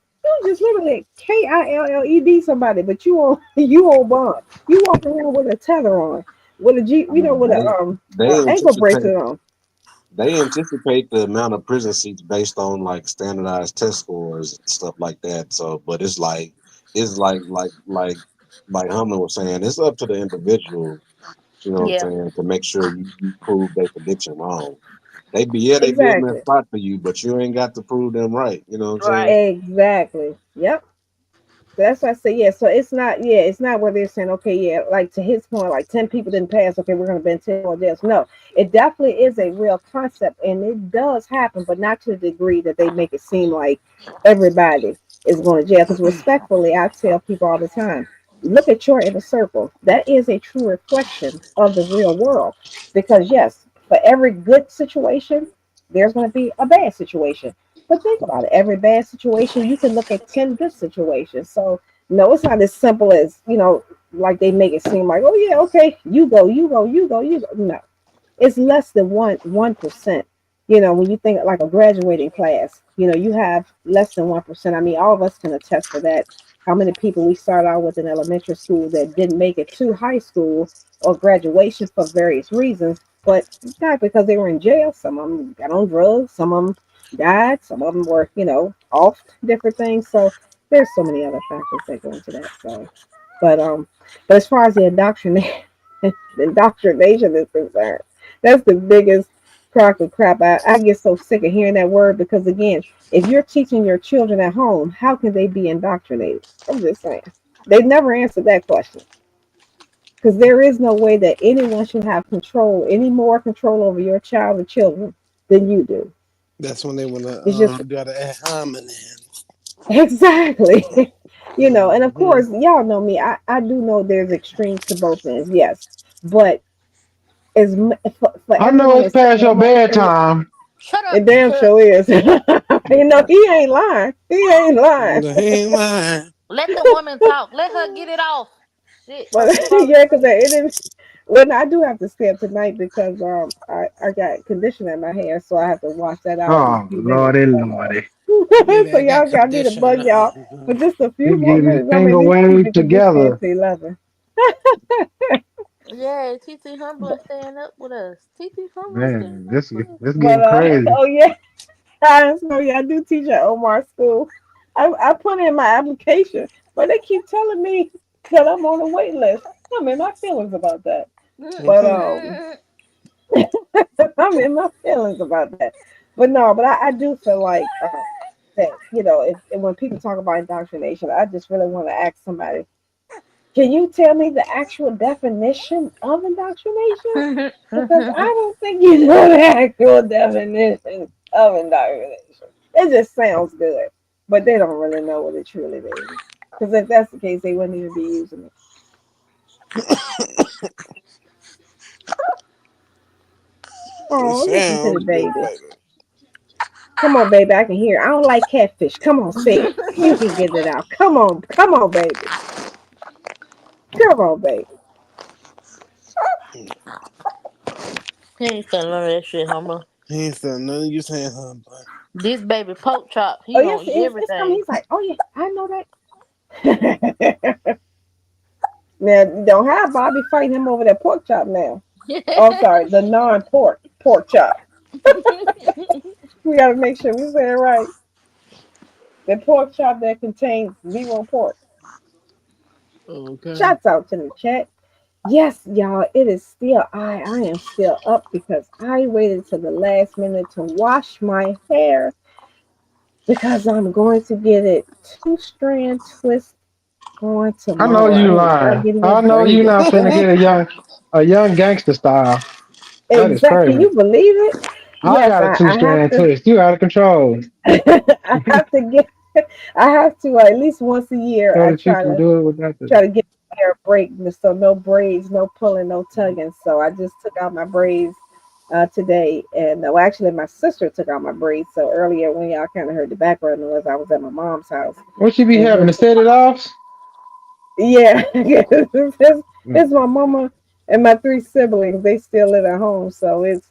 literally KILLED somebody, but you on you on bond. You walk around with a tether on, with a G, I mean, with a they ankle anticipate bracelet on. the amount of prison seats based on like standardized test scores and stuff like that. So, but it's like Hummer was saying, it's up to the individual. You know what I'm Yeah, saying, to make sure you prove their prediction wrong. They be in that Exactly. spot for you, but you ain't got to prove them right. You know what I'm saying? right. Exactly. Yep. That's why I say yeah. So it's not where they're saying, okay, yeah, like to his point, like 10 people didn't pass, okay, we're gonna bend 10 more deaths. No, it definitely is a real concept and it does happen, but not to the degree that they make it seem like everybody is going to jail. Because respectfully, I tell people all the time, look at your inner circle. That is a true reflection of the real world. Because yes, for every good situation, there's gonna be a bad situation. But think about it. Every bad situation, you can look at 10 good situations. So, no, it's not as simple as, like they make it seem like, oh, yeah, okay, you go, you go, you go, you go. No, it's less than 1%. When you think like a graduating class, you have less than 1%. I mean, all of us can attest to that. How many people we start out with in elementary school that didn't make it to high school or graduation for various reasons, but not because they were in jail. Some of them got on drugs, some of them died, some of them were, off different things. So there's so many other factors that go into that. So, but but as far as the indoctrination, indoctrination is concerned, that's the biggest. Crock of crap. I get so sick of hearing that word because again, if you're teaching your children at home, how can they be indoctrinated? I'm just saying. They've never answered that question. Because there is no way that anyone should have control, any more control over your child or children than you do. That's when they want It's just to do the ad hominem. exactly. And of Mhm. course, y'all know me. I do know there's extremes to both ends, yes. But for I know everyone it's that's sitting past at your home, and bedtime. Shut up, it damn Tut. sure is. He ain't lying. He ain't lying. No, he ain't lying. Let the woman talk. Let her get it off. Shit, But before she fall yeah, because asleep. it is. Well, I do have to stay up tonight because I got conditioner in my hair, so I have to wash that out in a Oh, few minutes. Lordy, So, Lordy. Baby, so I got y'all got me to bug conditioner. y'all for just a He few more getting the minutes. I'm finger at least keep wave the conditioner together. until 11. Yeah, TT Humbler staying up with us. TT Humbler staying Man, up this with us. this But getting crazy. oh yeah, so yeah, I do teach at Omar School. I put in my application, but they keep telling me that I'm on the wait list. I'm in my feelings about that. But Okay. I'm in my feelings about that. But no, but I do feel like that, if when people talk about indoctrination, I just really want to ask somebody, can you tell me the actual definition of indoctrination? Because I don't think you know the actual definition of indoctrination. It just sounds good, but they don't really know what it truly means. Because if that's the case, they wouldn't even be using it. It Oh, listen to the sounds good, baby. baby. Come on, baby, I can hear. I don't like catfish. Come on, say it. You can get it out. Come on, baby. Come on, baby. He ain't feeling none of that shit, Humbler. He ain't feeling none of you saying, huh, boy. This baby pork chop, Oh he yes, gonna eat it's coming. everything. He's like, oh yeah, I know that. Now don't have Bobby fighting him over that pork chop now. Oh, sorry, the non-pork chop. We got to make sure we say it right. The pork chop that contains zero pork. Okay. Shouts out to the chat. Yes, y'all, it is still I am still up because I waited to the last minute to wash my hair because I'm going to get it two-strand twist on I know tomorrow. I you need to start lying. getting I it know you braided. not finna get a young gangster style. That is Exactly. Can crazy. you believe it? I Yes, got a two I have strand to. twist. You out of control. I have to get. I have to at least once a year. Tell I the chick to do it without try the. to get my hair break, so no braids, no pulling, no tugging. So I just took out my braids today, and well, actually, my sister took out my braids. So earlier, when y'all kind of heard the background noise, I was at my mom's house, What she be and having then to set it off? yeah, Mm. it's my mama and my three siblings. They still live at home, so it's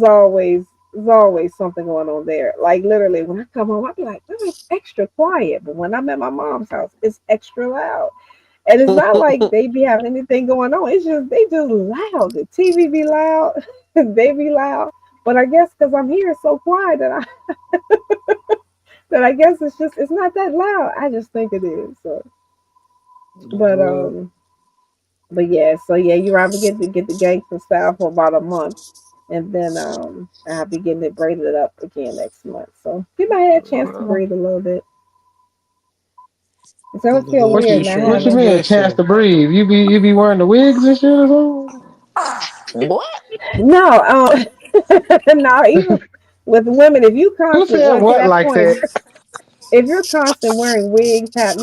always there's always something going on there. Like literally, when I come home, I be like, "Oh, it's extra quiet," but when I'm at my mom's house, it's extra loud. And it's not like they be having anything going on. It's just they just loud. The TV be loud, they be loud. But I guess because I'm here so quiet that I guess it's not that loud. I just think it is. So, but Well, yeah, so yeah, you're right. We get the gangster style for about a month, and then I'll be getting it braided up again next month. So give my head a chance to breathe a little bit. It's a gonna feel little What weird you not what you two-strand having. mean a chance twister. to breathe? You be wearing the wigs and shit or What? No, no, even with women, if you something? Who constant said well to what that like point, that? if you're constant wearing wigs, have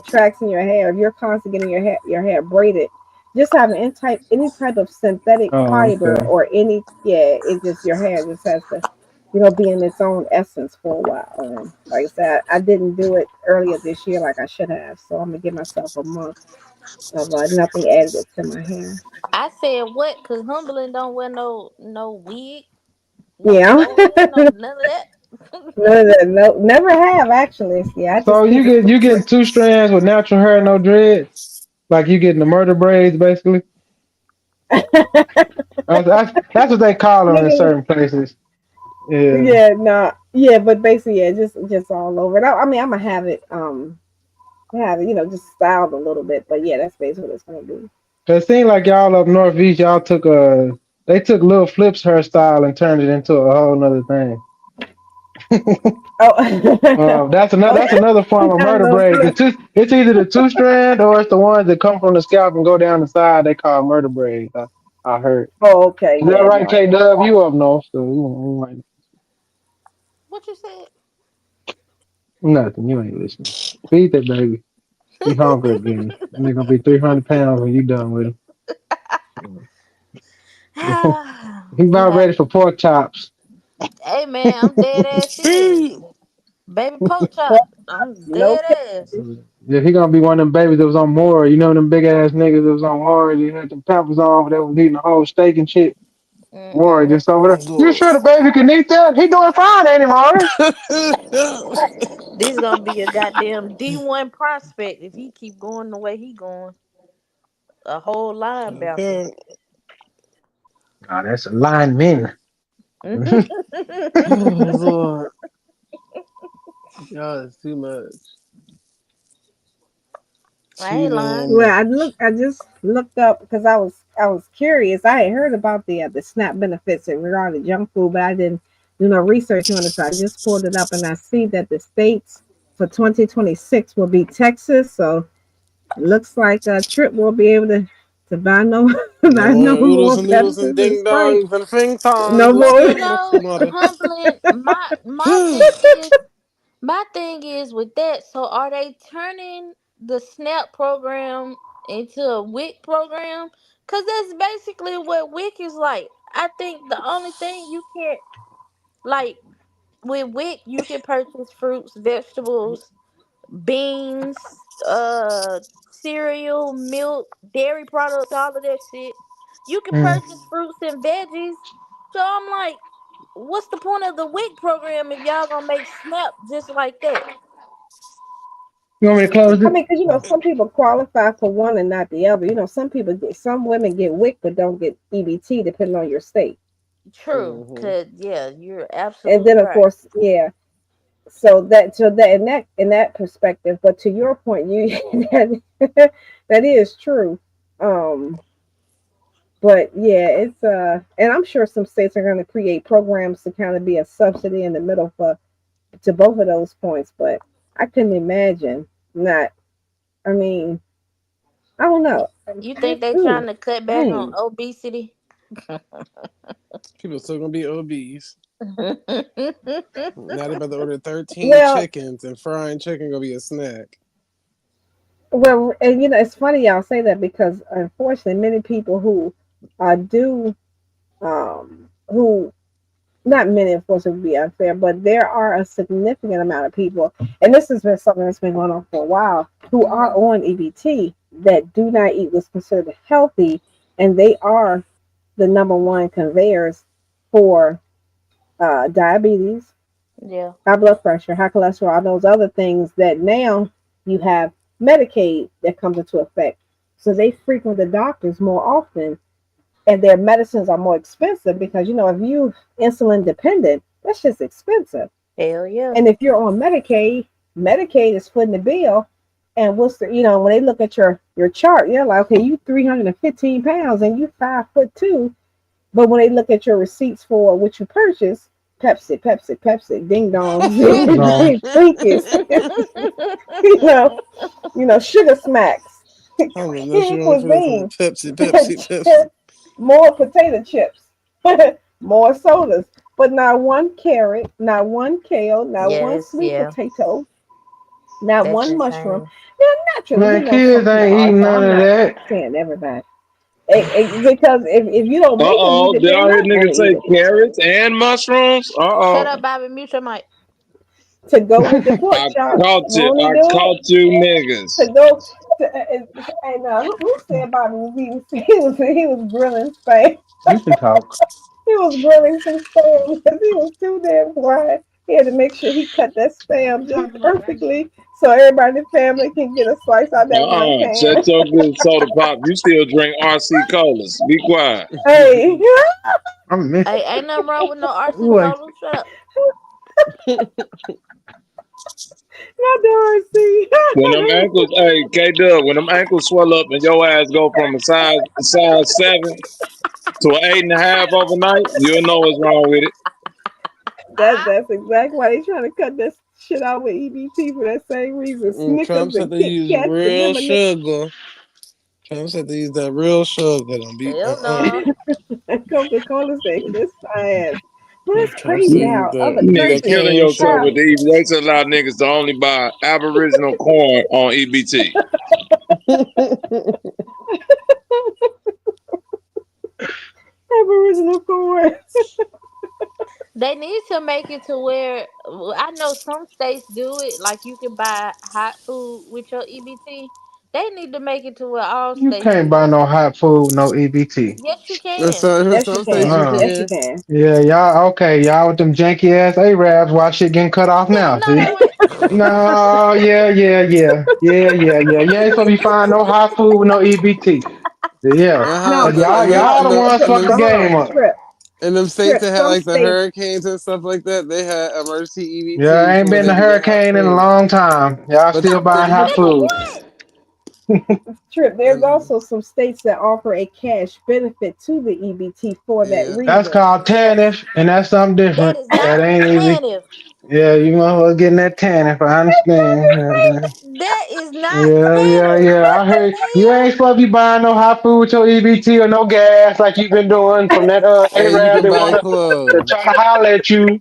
tracks in your hair, if you're constant getting your hair braided, just having any type of synthetic Oh, fiber okay. or it just your hair just has to, be in its own essence for a while. Like I said, I didn't do it earlier this year like I should have, so I'm gonna give myself a month of nothing added to my hair. I said what? Cause Humberland don't wear no wig, no Yeah. forehead, no none of that. No, never have actually. Yeah, I So just keep it you getting simple. two strands with natural hair, no dreads? Like you getting the murder braids, basically. That's what they call them in Literally. certain places. Yeah. Yeah, no, yeah, but basically, yeah, just all over it. I mean, I'm gonna have it, just styled a little bit, but yeah, that's basically what it's gonna be. Cause it seemed like y'all up northeast, y'all took They took Lil Flip's hairstyle and turned it into a whole nother thing. Oh, That's another form of not murder no braids. flip. It's either the two strand or it's the ones that come from the scalp and go down the side. They call murder braids. I heard. Oh, okay, Is that yeah, right, no. K Dub? You up north, so you ain't What you said? nothing. You ain't listening. Feed that baby. He hungry again. And they're gonna be 300 pounds when you done with him. He about Nah. ready for pork chops. Hey man, I'm dead ass serious. Baby pork chop. I'm No dead pay. ass. Yeah, he gonna be one of them babies that was on more. You know them big ass niggas that was on more. They had them peppers on. They was eating the whole steak and shit. War Mm-mm. just over there. You sure the baby can eat that? He doing fine, ain't he, Maury? This gonna be a goddamn D1 prospect if he keep going the way he going. A whole linebacker. Okay. Nah, that's a lineman. Oh, Lord. Y'all is too much. I Too ain't lying. damn Well, much. I just looked up because I was curious. I had heard about the SNAP benefits in regard to junk food, but I didn't do no research on it. So I just pulled it up and I see that the states for 2026 will be Texas. So it looks like Trip will be able to buy no No buy more no oodles more and noodles and Pepsis and ding Sprite. dongs and fing tongs No and Well, more. you stiff much know, mother. humbling my thing is with that. So are they turning the SNAP program into a WIC program? Cause that's basically what WIC is like. I think the only thing you can't like with WIC, you can purchase fruits, vegetables, beans, cereal, milk, dairy products, all of that shit. You can Mm. purchase fruits and veggies. So I'm like, what's the point of the WIC program if y'all gonna make SNAP just like that? You want me to close I it? mean, because some people qualify for one and not the other. Some women get WIC but don't get EBT depending on your state. True, Mm-hmm. cause yeah, you're And absolutely then of right. course, yeah. So that in that perspective, but to your point, you that is true. Um, but yeah, it's and I'm sure some states are going to create programs to kind of be a subsidy in the middle for to both of those points. But I couldn't imagine not. I mean, I don't know. You think they Ooh, trying to cut back on dang. obesity? People still gonna be obese. Now they about to order 13 Well, chickens and frying chicken gonna be a snack. well, and it's funny y'all say that because unfortunately, many people who do who not many, of course, it would be unfair, but there are a significant amount of people, and this has been something that's been going on for a while, who are Mhm. on EBT that do not eat what's considered healthy, and they are the number one conveyors for diabetes, Yeah. high blood pressure, high cholesterol, all those other things that now you have Medicaid that comes into effect. So they frequent the doctors more often and their medicines are more expensive because if you insulin dependent, that's just expensive. Hell yeah. And if you're on Medicaid, Medicaid is footing the bill. And what's the when they look at your chart, you're like, okay, you 315 pounds and you 5'2". But when they look at your receipts for what you purchased, Pepsi, Pepsi, Pepsi, ding dong, No. Twinkies, you know, sugar smacks, I don't know cream nothing wrong from cuisine, Pepsi, Pepsi, Pepsi. more potato chips, more sodas, but not one carrot, not one kale, not one Yes, sweet yeah. potato, not That's one mushroom. insane. Now, naturally, we Man, know some kids people ain't are, eating so none I'm of not that. saying everybody. Because if you don't make them eat it, Did they're I hear not going niggas to eat say it. carrots and mushrooms? Shut up, Bobby. Mute your mic. To go with the pork I chop, caught you. won't he I do it? caught you niggas. To go to, and who said Bobby was he was grilling spam? You can talk. He was grilling some spam because he was too damn quiet. He had to make sure he cut that spam just perfectly so everybody in the family can get a slice out that one Shut can. your good soda pop. You still drink RC colas. Be quiet. Hey, I'm missing. Hey, ain't nothing wrong with no RC Boy, cola. Shut up. not Dorsey. When them ankles, hey, K Dub, when them ankles swell up and your ass go from a size 7 to an 8.5 overnight, you'll know what's wrong with it. That's exactly why they trying to cut that shit out with EBT for that same reason. Trump Snickers said and they Kit use Kats and real lemonade. sugar. Trump said they use that real sugar. Don't be Hell no. Coca-Cola said kiss my ass. Well, that's Trump crazy said how other You use niggas that countries killing cane yourself with sugar. the EBT. They should allow niggas to only buy Aboriginal corn on EBT. have original corn. They need to make it to where well, I know some states do it. Like you can buy hot food with your EBT. They need to make it to where all You states can't do buy it. no hot food, no EBT. Yes, you That's can. Yes, you some states can. you Uh, Yes, you can. can. yeah, y'all okay? Y'all with them janky ass Arabs? Why shit getting cut off Nigga, now? no, See? they No, yeah. You ain't supposed to be finding no hot food with no EBT. Yeah, And how No, cause but y'all the ones in fucked them the but hold on, game up. in them states trip. that had Some like the states. hurricanes and stuff like that, they had emergency Yeah, EBT ain't for when been they a do their hot hurricane in a food. long time. Y'all But still buying hot nigga, food. what? Trip. There's and also some states that offer a cash benefit to the EBT for that yeah, That's reason. called Yes. tannish, and that's something That different. is That not ain't easy. TANF. Yeah, you might as well get in that tannish. I understand. That is not TANF. Yeah. What I the heard you ain't supposed to be buying no hot food with your EBT or no gas like you've been doing from that and you Arab can that buy wanna to clothes. try to holler at you.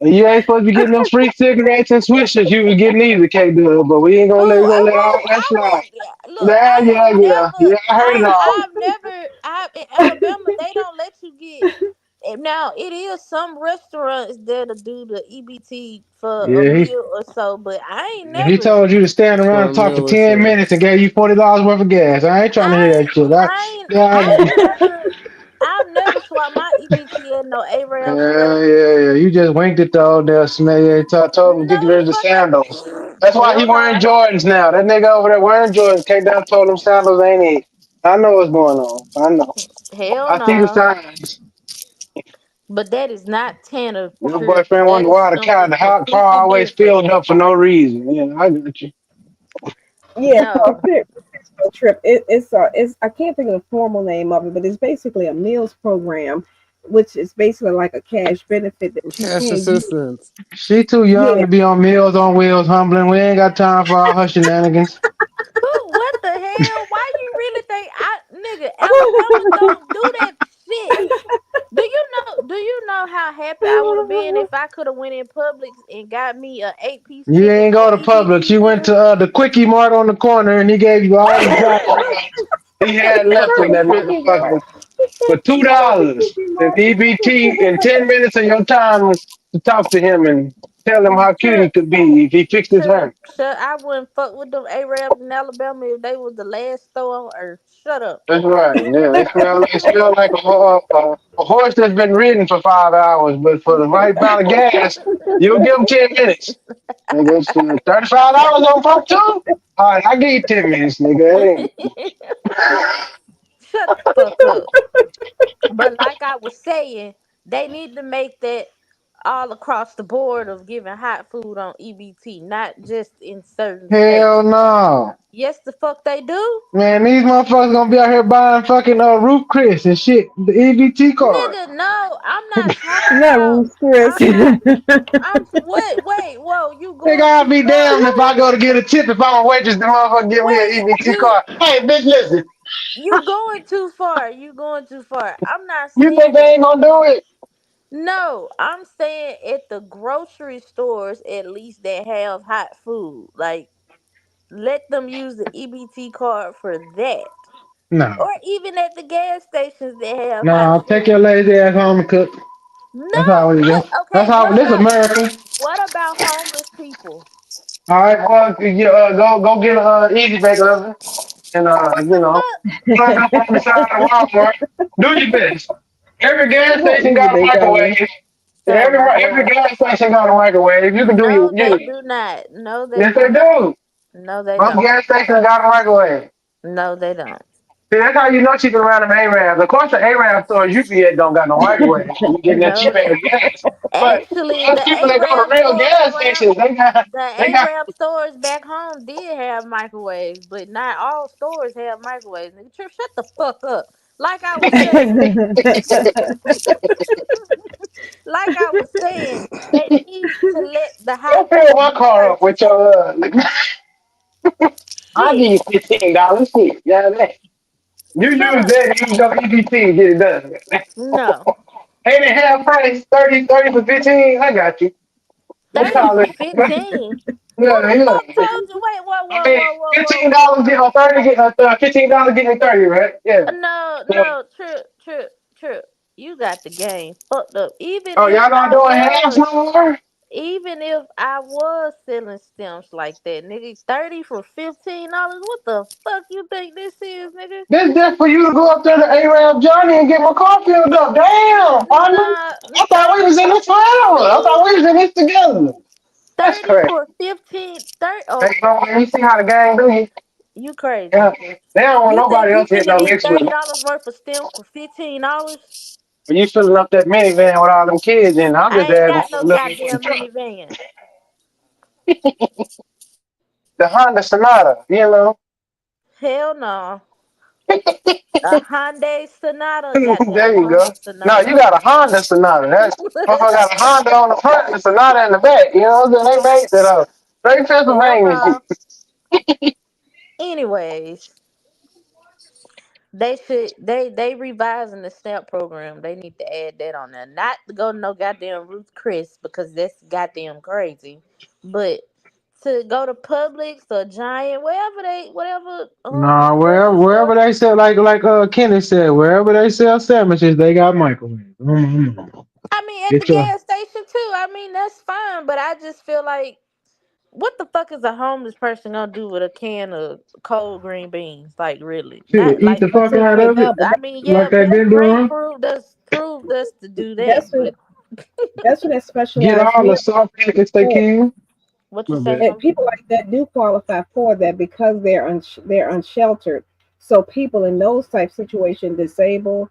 And you ain't supposed to be getting them free cigarettes and swishers you was getting either, K Dub, but we ain't gonna let Oh, we gonna let all oh, that slide. look, I ain't Yeah. never, I heard it all. in Alabama, they don't let you get, now it is some restaurants that'll do the EBT for a Yeah, meal or so, but I ain't he never, told you to stand around For and a talk for meal or 10 minutes and gave you $40 worth of gas. I ain't trying to hear that shit. I've never swapped my EBT at no Arab store. Yeah. You just winked at the old there, Smith. Yeah, told him to get No, rid the of the fuck, I, sandals. That's why he hell wearing no. Jordans now. That nigga over there wearing Jordans came down and told him sandals ain't it. I know what's going on. I know. Hell I see the no. signs. But that is not Tanner Your trip. boyfriend That wonder is why the something the hot car completely always different. filled up for no reason. Yeah, I got you. Yeah, so No. trip. It's I can't think of the formal name of it, but it's basically a meals program, which is basically like a cash benefit that you cash can use. assistance. She too young Yeah, to be on Meals on Wheels humbling. We ain't got time for all her shenanigans. Who? What the hell? Why you really think nigga? Alabama don't do that shit. Do you know how happy I would have been if I could have went in Publix and got me a 8-piece You chicken ain't go for to Publix. EBT You went meal? to the Quickie Mart on the corner and he gave you all the prices he had left in that motherfucker for $2 and EBT in 10 minutes of your time to talk to him and tell him how cute he Trip, could be if he fixed his hair. shut. I wouldn't fuck with them Arabs in Alabama if they was the last store on earth. Shut up. That's right. Yeah, they smell like a horse that's been ridden for 5 hours, but for the right amount of gas, you'll give them 10 minutes. Nigga, shit, $35 on part two. All right, I give you 10 minutes, nigga. Shut the fuck up. But like I was saying, they need to make that all across the board of giving hot food on EBT, not just in certain Hell states. no. Yes, the fuck they do. Man, these motherfuckers gonna be out here buying fucking Root Chris and shit, the EBT card. Nigga, no, I'm not talking not about. Ruth Chris. I'm not. Wait, whoa, you Nigga, going I'll too be damned far. if I go to get a tip if I'm a waitress, the motherfucker give me an Wait, EBT card. Hey, bitch, listen. you going too far. You going too far. I'm not You think saying they it. ain't gonna do it? No, I'm saying at the grocery stores at least that have hot food. Like let them use the EBT card for that. No. Or even at the gas stations that have hot No, take your food. lazy ass home and cook. That's how No, we do. That's okay, how this America. what about homeless people? All right, well, go get a easy bake oven and What the fuck? climb up on the side of Walmart. Do your best. Every gas Not station easy got a bake oven. microwave. Oh my Every god. gas station got a microwave. You can do No, they you. do not. No, they Yes, do they not. do. No, they Most don't. gas stations got a microwave. No, they don't. See, that's how you know she's around them Arabs. Of course, the Arab stores you be at don't got no microwave. You getting that No, cheap ass gas. But actually, those the people that go to Arab real stores gas around stations, the they got. Arab stores back home did have microwaves, but not all stores have microwaves. Nigga, Trip, shut the fuck up. like I was saying, like I was saying, they need to let the high Don't fill school my be car up with purchased. your I'll give Shit. you $15. Shit. Yeah, man. You use Shut up. that and use your EBT and get it done. No. Ain't it half price? 30 for 15? I got you. Let's 30 call for it. 15. Who Yeah, the yeah. fuck told you? Wait, whoa, I whoa, mean, whoa, whoa, whoa, whoa, $15 get whoa. on 30, get $15 get me 30, right? Yeah. No, So, no, true. You got the game fucked up. oh, y'all not doing half no more? Even if I was selling stamps like that, nigga, 30 for $15. What the fuck you think this is, nigga? This just for you to go up there to A-Rab Johnny and get my car filled up. Damn, partner. Nah, I thought we was in this forever. I thought we was in this together. That's 30 crazy. for 15, 30. Hey, Oh, bro, let me see how the gang do you. you crazy. Yeah. They don't want You think nobody you else hit finna no get licks with me. $30 worth of stamps for $15? When you filling up that minivan with all them kids in, I'm I just ain't asking got for a no little bit for the goddamn truck. minivan. The Honda Sonata, you know. Hell no. A Hyundai Sonata, goddamn There you go. Honda No, Sonata. you got a Honda Sonata. That's motherfucker got a Honda on the front and a Sonata in the back. You know what I'm saying? They made that up. Straight Hell Pennsylvania shit. no. Anyways, they revising the stamp program. They need to add that on there. Not to go to no goddamn Ruth Chris because that's goddamn crazy. But to go to Publix or Giant, whatever Nah, wherever grocery wherever store. they sell, like Kenny said, wherever they sell sandwiches, they got microwaves. I mean, at the Get your gas station too. I mean, that's fine, but I just feel like, what the fuck is a homeless person gonna do with a can of cold green beans? Like, really? Not shit, eat like the fuck you. out Participate of now, it, but I mean, yeah, like they that's been great. doing. Proved us to do that. that's what But that's what that Get specialized all the meal soft packets they for. can. what you My say, bad. And humbly? people like that do qualify for that because they're unsheltered. So people in those type situations, disabled,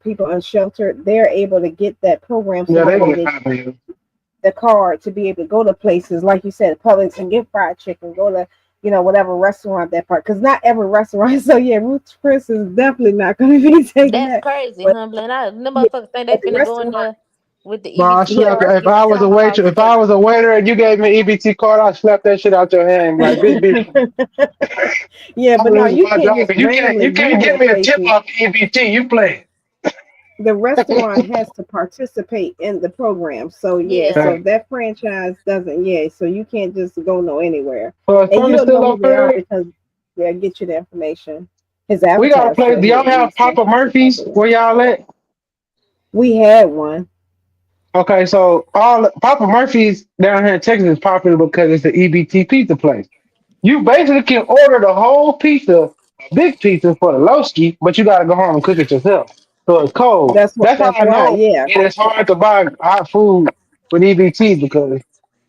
people unsheltered, they're able to get that program. So Yeah, that they way get they happy. the card to be able to go to places like you said, Publix, and get fried chicken. Go to whatever restaurant that part, because not every restaurant. So yeah, Ruth's Chris is definitely not going to be taking That's that. crazy, But humbly. And the yeah, motherfuckers think they at the finna go in restaurant, there with the Bro, I EBT yeah, slap card it. and If get I the was a tomahawk waiter, if steak. I was a waiter and you gave me EBT card, I'd slap that shit out your hand. Like, bitch, yeah, I'm but no, losing you my can't job. just You randomly can't use give them me a tip places. off EBT. You play. The restaurant has to participate in the program. So yeah, Yeah. so Okay. if that franchise doesn't, yeah, so you can't just go no anywhere. So is And Thunder you'll know still who up they are there? because they'll get you the information. His We got to avatar is play. still Do here y'all at have least. So Papa Murphy's where y'all at? we had one. Okay, so all Papa Murphy's down here in Texas is popular because it's the EBT pizza place. You basically can order the whole pizza, a big pizza for the low ski, but you got to go home and cook it yourself. So it's cold. That's how That's I why, know yeah. it is hard to buy hot food with EBT because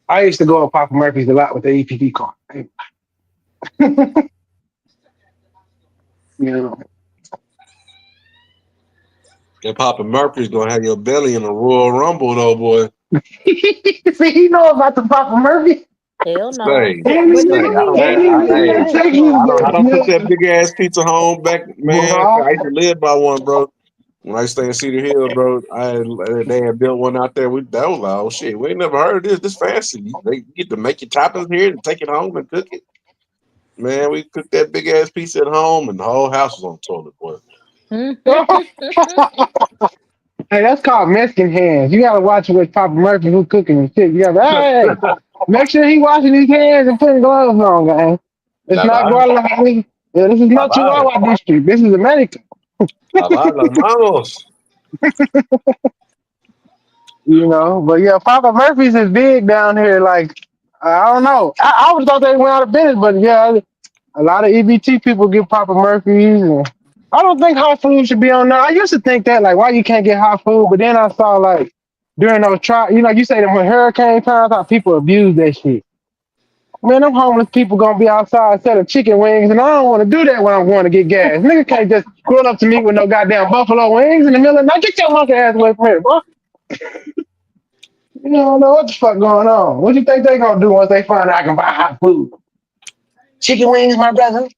I used to go to Papa Murphy's a lot with the EBT card. You know. That Papa Murphy's gonna have your belly in a Royal Rumble, though, boy. See, he know about the Papa Murphy. Hell no. Say, And But he you say, know I he don't, had I, one. He hey, in had Texas, one. I don't took that but big ass pizza home back, man. 'Cause I used to live by one, bro. When I stay in Cedar Hill, bro, they had built one out there. That was like, oh shit, we ain't never heard of this. This fancy. They get to make your toppings here and take it home and cook it. Man, we cooked that big ass pizza at home, and the whole house was on the toilet, boy. hey, that's called Mexican hands. You gotta watch with Papa Murphy who cooking and shit. You gotta hey, make sure he washing his hands and putting gloves on, guys. It's La not va, Guadalajara. Yeah, this is la not va, Chihuahua district. This is America. la va, las manos. You know, but yeah, Papa Murphy's is big down here. Like, I don't know. I always thought they went out of business, but yeah, a lot of EBT people get Papa Murphy's. And I don't think hot food should be on there. I used to think that, like, why you can't get hot food, but then I saw, like, during those you say that when hurricane times, how people abuse that shit. Man, them homeless people gonna be outside selling chicken wings, and I don't want to do that when I'm going to get gas. Nigga can't just run up to me with no goddamn buffalo wings in the middle of the night. Get your monkey ass away from here, bro. You don't know what the fuck going on. What you think they gonna do once they find out I can buy hot food? Chicken wings, my brother.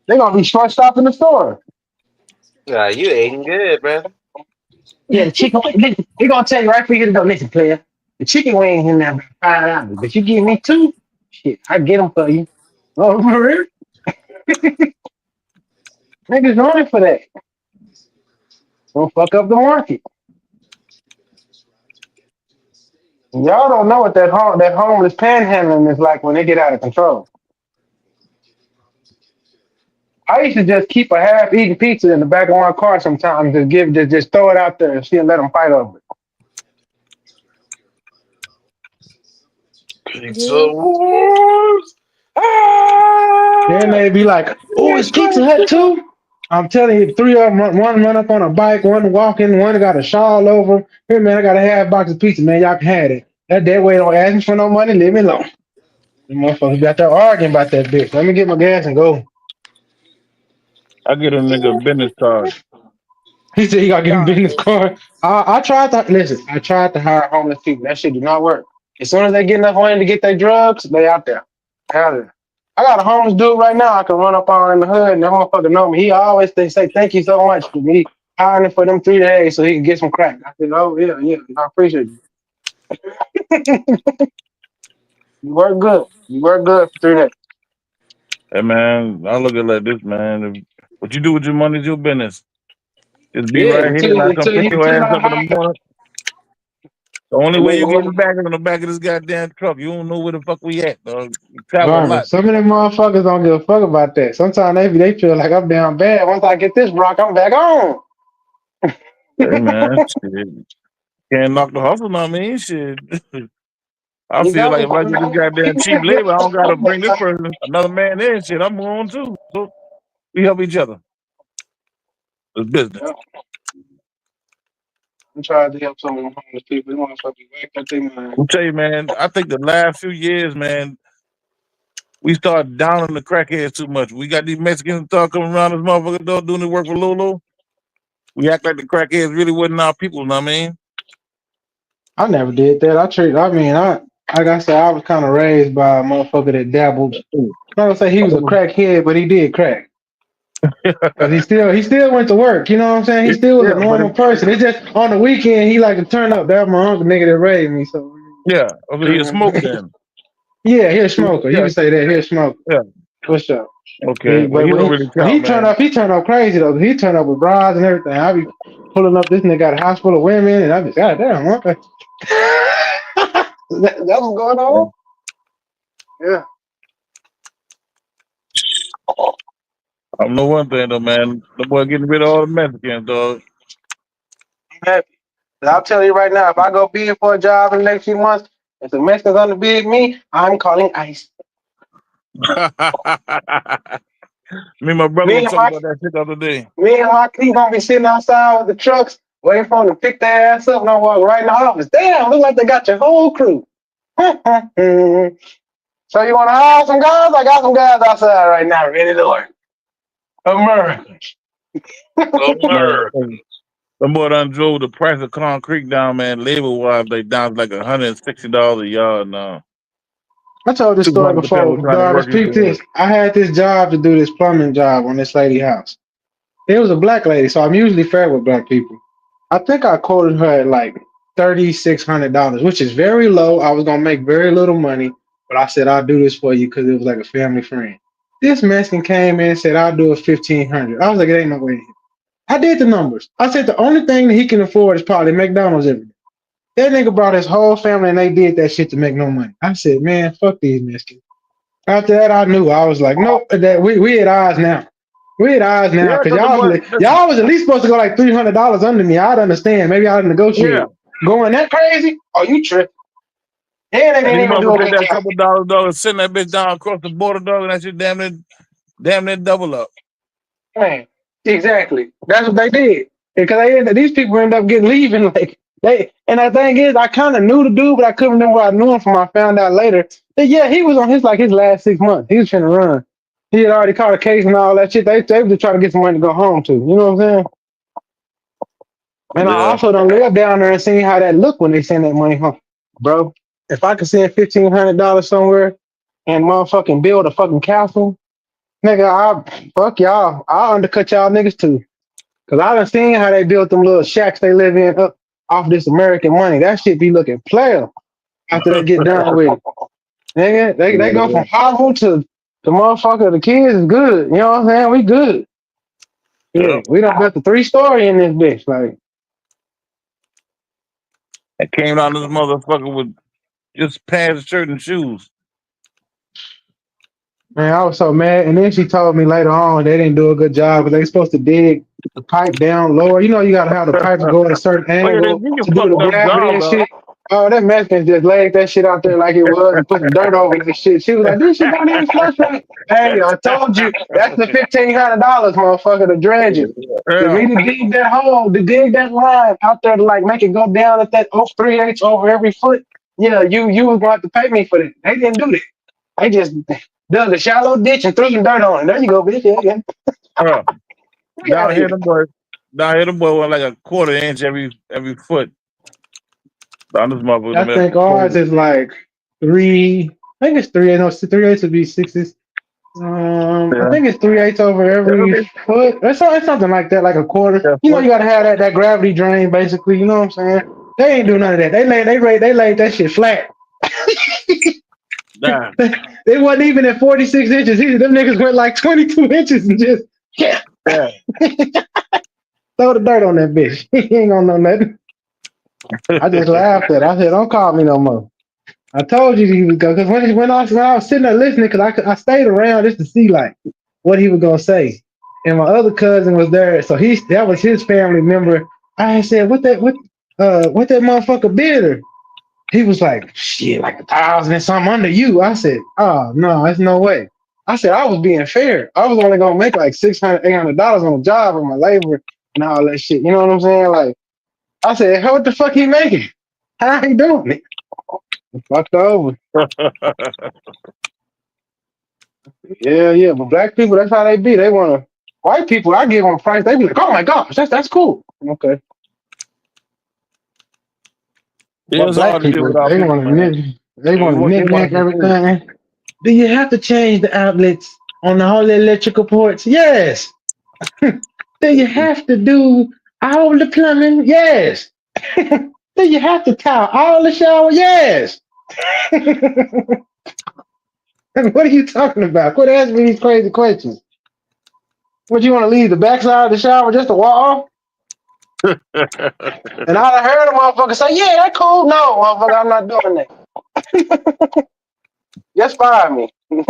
They gonna be short stopped in the store. Nah, you eating good, brother. Yeah, the chicken wing. They're gonna tell you right for you to go. Listen, player. The chicken wings in there about $5, but you give me two, shit, I get them for you. Oh, for real? Niggas running for that. Don't fuck up the market. Y'all don't know what that homeless panhandling is like when they get out of control. I used to just keep a half-eaten pizza in the back of my car sometimes, just throw it out there and see and let them fight over it. Pizza Yeah. Wars. Then they be like, "Oh, it's Pizza Hut too." I'm telling you, three of them, one run up on a bike, one walking, one got a shawl over. Here, man, I got a half box of pizza, man. Y'all can have it. That way don't ask me for no money, leave me alone. The motherfuckers got there arguing about that bitch. Let me get my gas and go. I get a nigga a business card. He said he got to get him God, business card. I tried to listen. I tried to hire homeless people. That shit do not work. As soon as they get enough money to get their drugs, they out there. Out there. I got a homeless dude right now I can run up on in the hood and that motherfucker know me. He always say thank you so much for me hiring for them 3 days so he can get some crack. I said, oh yeah, I appreciate you. You work good. You work good for 3 days. Hey man, I look at it like this, man. What you do with your money is your business. Just be Yeah, right here and I come pick your until ass I up in the hire morning. The only and way make you money. getting back is on the back of this goddamn truck. You don't know where the fuck we at, dog. You travel a Varmint. lot. Some of them motherfuckers don't give a fuck about that. Sometimes they feel like I'm down bad. Once I get this rock, I'm back on. Hey man, shit. Can't knock the hustle on me, shit. I You feel got like me. if I get this goddamn cheap labor, I don't gotta bring this person, another man in, shit. I'm on too. So we help each other. It's business. I'm trying to help some of them homeless people. They motherfuckers wake up their mind. I'll tell you, man, I think the last few years, man, we started downing the crackheads too much. We got these Mexicans start coming around this motherfucker door doing the work for Lolo. We act like the crackheads really wasn't our people, know what I mean? I never did that. Like I said, I was kind of raised by a motherfucker that dabbled. I'm not gonna say he was a crackhead, but he did crack. Cause he still went to work. You know what I'm saying? He still was a Yeah, but normal person. It's just on the weekend he like to turn up. That was my uncle nigga that raised me. So yeah, he a smoker then. yeah, he a smoker. You Yeah, can say that. He a smoker. yeah. What's up? Okay, well, But he when don't he really when count, man. he turn up crazy though. He turn up with bras and everything. I be pulling up. This nigga got a house full of women, and I be goddamn. Okay. That's what's going on. Yeah. I know one thing though, man. The boy getting rid of all the Mexicans, dog. I'm happy. And I'll tell you right now, if I go bid for a job in the next few months, if the Mexicans underbid me, I'm calling ICE. Me and my brother Me was and talking my about that shit the other day. me and my team gonna be sitting outside with the trucks, waiting for them to pick their ass up, and I walk right in the office. Damn, look like they got your whole crew. So you want to hire some guys? I got some guys outside right now, ready to work. America. Man, America. the boy done drove the price of concrete down, man. Labor wise, they down to like $160 a yard now. I told this story 200 percent what before. kind of Daughters, work he's peep doing. this. I had this job to do this plumbing job on this lady house. It was a black lady, so I'm usually fair with black people. I think I quoted her at like $3,600, which is very low. I was gonna make very little money, but I said I'll do this for you because it was like a family friend. This Mexican came in and said I'll do it 1,500. I was like, it ain't no way. I did the numbers. I said the only thing that he can afford is probably McDonald's every day. That nigga brought his whole family and they did that shit to make no money. I said, man, fuck these Mexicans. After that, I knew. I was like, nope, that we at odds now. We at odds now Yeah, because because the boy, listen, y'all was at least supposed to go like $300 under me. I'd understand. Maybe I'd yeah. negotiate. Going that crazy? Oh, you tripping? And they And didn't these even do a motherfuckers take good that job. couple dollars, send that bitch down across the border, dog, and that shit damn near double up. Man, exactly. That's what they did. Because these people end up getting leaving like they. And the thing is, I kind of knew the dude, but I couldn't remember where I knew him from. I found out later that yeah, he was on his last 6 months. He was trying to run. He had already caught a case and all that shit. They were just trying to get some money to go home to. You know what I'm saying? And I Yeah. also done live down there and seen how that look when they send that money home, bro. If I could send $1,500 somewhere and motherfucking build a fucking castle, nigga, I fuck y'all. I'll undercut y'all niggas too. Cause I done seen how they built them little shacks they live in up off this American money. That shit be looking player after they get done with it. Nigga, they go from horrible to the motherfucker. The kids is good. You know what I'm saying? We good. Yeah, we done built the 3-story in this bitch. Like, I came down this motherfucker with just pants, shirt, and shoes. man, I was so mad. And then she told me later on they didn't do a good job because they supposed to dig the pipe down lower. You know, you gotta have the pipes go at a certain Oh yeah, angle they to can do fucked the up gravity job, and dog. shit. Oh, that Mexican just laid that shit out there like it was and put some dirt over that shit. She was like, "This shit don't even flush right." Hey, I told you that's the $1,500, motherfucker, to dredge it. For Yeah. me to dig that hole, to dig that line out there to like make it go down at that 3/8 over every foot. Yeah, you was going to have to pay me for that. They didn't do that. They just dug a shallow ditch and threw some dirt on it. There you go, bitch. Yeah, Uh, Get out down of here, here. the boy went like a quarter inch every foot. Down this I motherfucker, think ours man. is like 3. I think it's 3/8. No, 3/8 would be 6s. I Yeah. think it's 3/8 over every foot. It's something like that, like a quarter. Yeah, You know, you gotta have that gravity drain, basically. You know what I'm saying? They ain't do none of that. They laid that shit flat. nah. They wasn't even at 46 inches either. Them niggas went like 22 inches and just Yeah. throw the dirt on that bitch. He ain't gonna know nothing. I just laughed at it. I said, "Don't call me no more." I told you he was go because when I was sitting there listening, because I stayed around just to see like what he was gonna say, and my other cousin was there, so that was his family member. I said, what that motherfucker bid her?" He was like, "Shit, like 1,000 and something under you." I said, "Oh no, there's no way." I said I was being fair. I was only gonna make like $600, $800 on the job with my labor and all that shit. You know what I'm saying? Like I said, "What the fuck he making? How he doing it?" Fucked over. Yeah, but black people, that's how they be. They wanna white people, I give them a price, they be like, "Oh my gosh, that's cool." Okay. Yeah, But it's black hard to deal people, with our people, man. they They wanna want knick-knack some food. everything. Do you have to change the outlets on the whole electrical ports? Yes. Do you have to do all the plumbing? Yes. Do you have to tile all the shower? Yes. What are you talking about? Quit asking me these crazy questions. What, you want to leave the backside of the shower just a wall? And I heard a motherfucker say, "Yeah, that's cool." No, motherfucker, I'm not doing that. Just fire me. I'm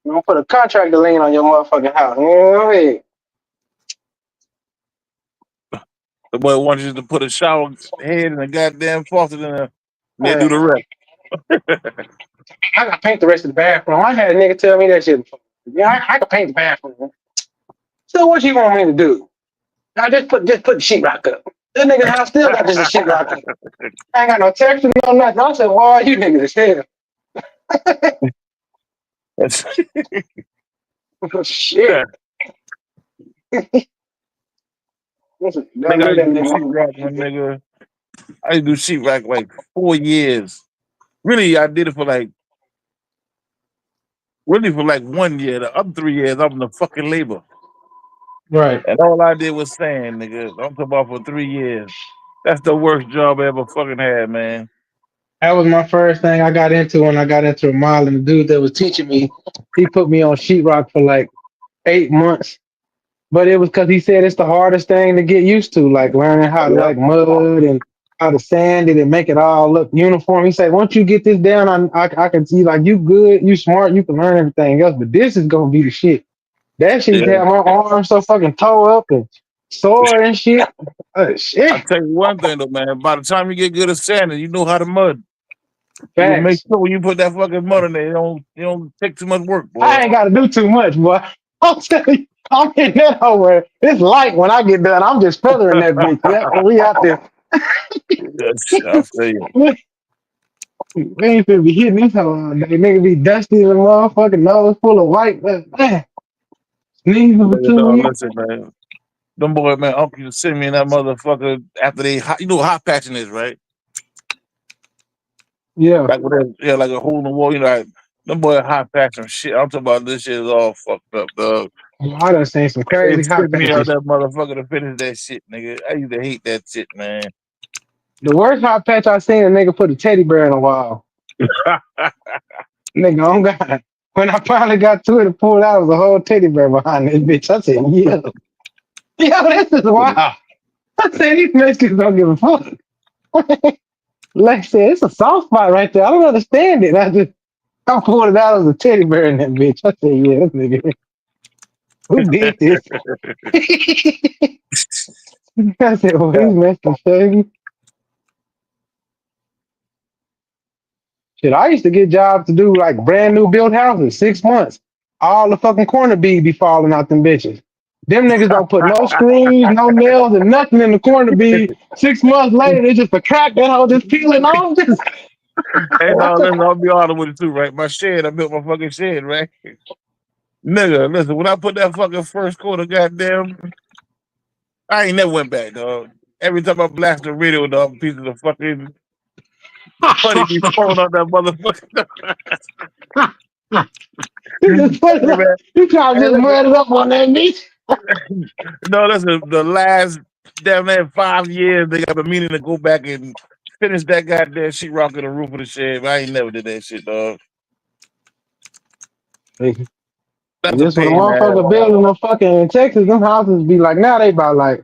gonna put a contractor lien on your motherfucking house. You know what I mean? The boy wants you to put a shower head and a goddamn faucet in there. They do Man, the rest. I gotta paint the rest of the bathroom. I had a nigga tell me that shit before. Yeah, I can paint the bathroom. So what you want me to do? I just put the sheetrock up. This nigga house still got just a sheetrock up. I ain't got no texture, no nothing. I said, "Boy, you niggas is hell." Shit. Listen, don't Nigga, I do used that, to do nigga. sheetrock, my nigga. I used to do sheetrock like 4 years. Really, I did it for like 1 year. The other 3 years, I'm in the fucking labor. Right. And all I did was sand, nigga. I'm talking about for 3 years. That's the worst job I ever fucking had, man. That was my first thing I got into when I got into a mile. And the dude that was teaching me, he put me on sheetrock for like 8 months. But it was because he said it's the hardest thing to get used to, like learning how to Yep. like mud and how to sand it and make it all look uniform. He said, once you get this down, I can see like you good, you smart, you can learn everything else. But this is gonna be the shit. That shit Yeah. had my arm so fucking toe up and sore and shit. I'll Shit. tell you one thing though, man. By the time you get good at sanding, you know how to mud. You make Facts. sure when you put that fucking mud in there, you don't take too much work, boy. I ain't gotta do too much, boy. I'm telling you, I'm in that over. It's light when I get done. I'm just feathering that bitch. Yeah, we out there. Yes, I'll tell you. We ain't finna be hitting this hoe all day. Nigga be dusty and motherfucking nose full of white. Man, sneezing for Nigga, 2 dog, weeks. listen, man. Them boy, man, Uncle used to send me in that motherfucker after you know what hot patching is, right? Yeah. Like with that, like a hole in the wall, like, them boy hot patching shit. I'm talking about this shit is all fucked up, dog. I done seen some They crazy hot sent me out patches. that motherfucker to finish that shit, nigga. I used to hate that shit, man. The worst hot patch I seen, a nigga put a teddy bear in a wall. Nigga, oh God. When I finally got to it and pulled out, it was a whole teddy bear behind this bitch. I said, yeah. Yo, this is wild. I said, these Mexicans don't give a fuck. Like I said, it's a soft spot right there. I don't understand it. I pulled it out as a teddy bear in that bitch. I said, yeah, this nigga. Who did this? I said, well, Yeah. he's Mexican, shady. Shit, I used to get jobs to do like brand new built houses, 6 months. All the fucking corner bead be falling out them bitches. Them niggas don't put no screws, no nails, and nothing in the corner bead. 6 months later, they just a crack that hole just peeling off. Just Hey, no, what the listen, I'll be honest with you too, right? My shed, I built my fucking shed, right? Nigga, listen, when I put that fucking first quarter, goddamn, I ain't never went back, dog. Every time I blast the radio, dog, pieces of fucking putty be falling out that motherfucker. you just put it Hey, up. man. You try to Hey, just listen. mud it up on that bitch. No, listen, the last damn near 5 years, they got been meaning to go back and finish that goddamn sheetrock on the roof of the shed, but I ain't never did that shit, dog. And That's a just when a pain in the motherfucker ass. building them fucking in Texas, them houses be like now they about like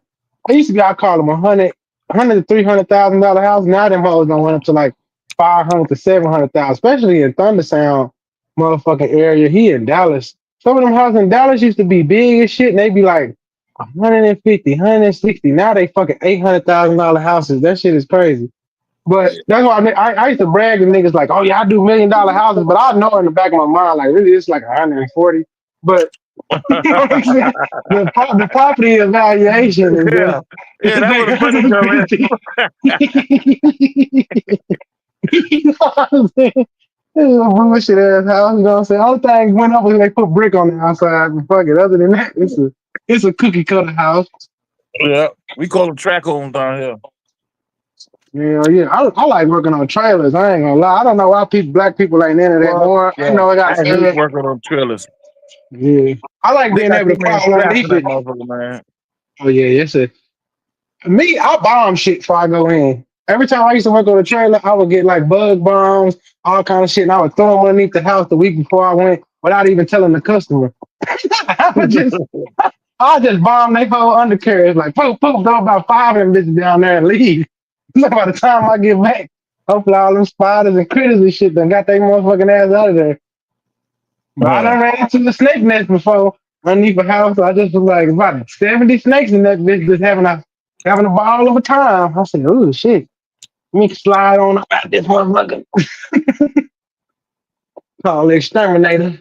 they used to be I call them 100 to $300,000 house. Now them hoes don't went up to like 500 to 700,000, especially in Thunder Sound motherfucking area here in Dallas. Some of them houses in Dallas used to be big as shit, and they be like 150, 160. Now they fucking $800,000 houses. That shit is crazy. But that's why I used to brag to niggas like, oh yeah, I do $1 million houses, but I know in the back of my mind, like really it's like 140. But you know what I'm saying? The property evaluation is Yeah, yeah, it's that's like where the money come 150. in. You know what I'm saying? This is a bullshit ass house, you know what I'm saying? All the things went up when they put brick on the outside and fuck it. Other than that, it's a cookie cutter house. Yeah, we call them track homes down here. Yeah. I like working on trailers. I ain't gonna lie. I don't know why black people ain't into that What? more. I Yeah, know I I got hate scared. working on trailers. Yeah. I like They being got able too to many crawl straps in underneath that it. motherfucker, man. Oh yeah, yes sir. Me, I bomb shit before I go in. Every time I used to work on a trailer, I would get like bug bombs, all kind of shit, and I would throw them underneath the house the week before I went without even telling the customer. I just bomb they whole undercarriage, like poof, poof, throw about 5 of them bitches down there and leave. So by the time I get back, hopefully all them spiders and critters and shit done got their motherfucking ass out of there. But I done ran into the snake nest before underneath a house. I just was like about 70 snakes in that bitch just having a ball of a time. I said, oh shit. Let me slide on up out this motherfucker. Call the exterminator.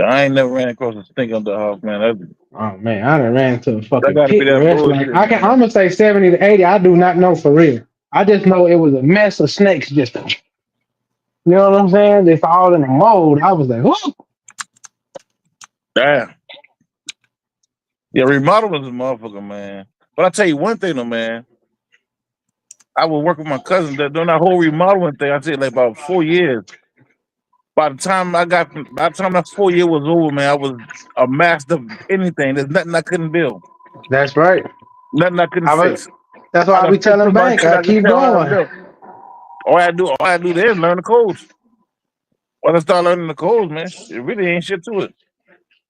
I ain't never ran across a stink under the house, man. Oh man, I done ran into a That fucking got to be pit that where it's like bullshit, I'm man. gonna say 70 to 80. I do not know for real. I just know it was a mess of snakes just you know what I'm saying? It's all in a mold. I was like, whoo. Damn. Yeah, remodeling is a motherfucker, man. But I tell you one thing, though, man. I was working with my cousin that doing that whole remodeling thing. I said like about 4 years. By the time that 4 year was over, man, I was a master of anything. There's nothing I couldn't build, That's right. nothing I couldn't I was, fix. that's why I I done be fixed telling so much bank, shit I I can keep tell how to going. build. All I do there is learn the codes. When I start learning the codes, man, it really ain't shit to it.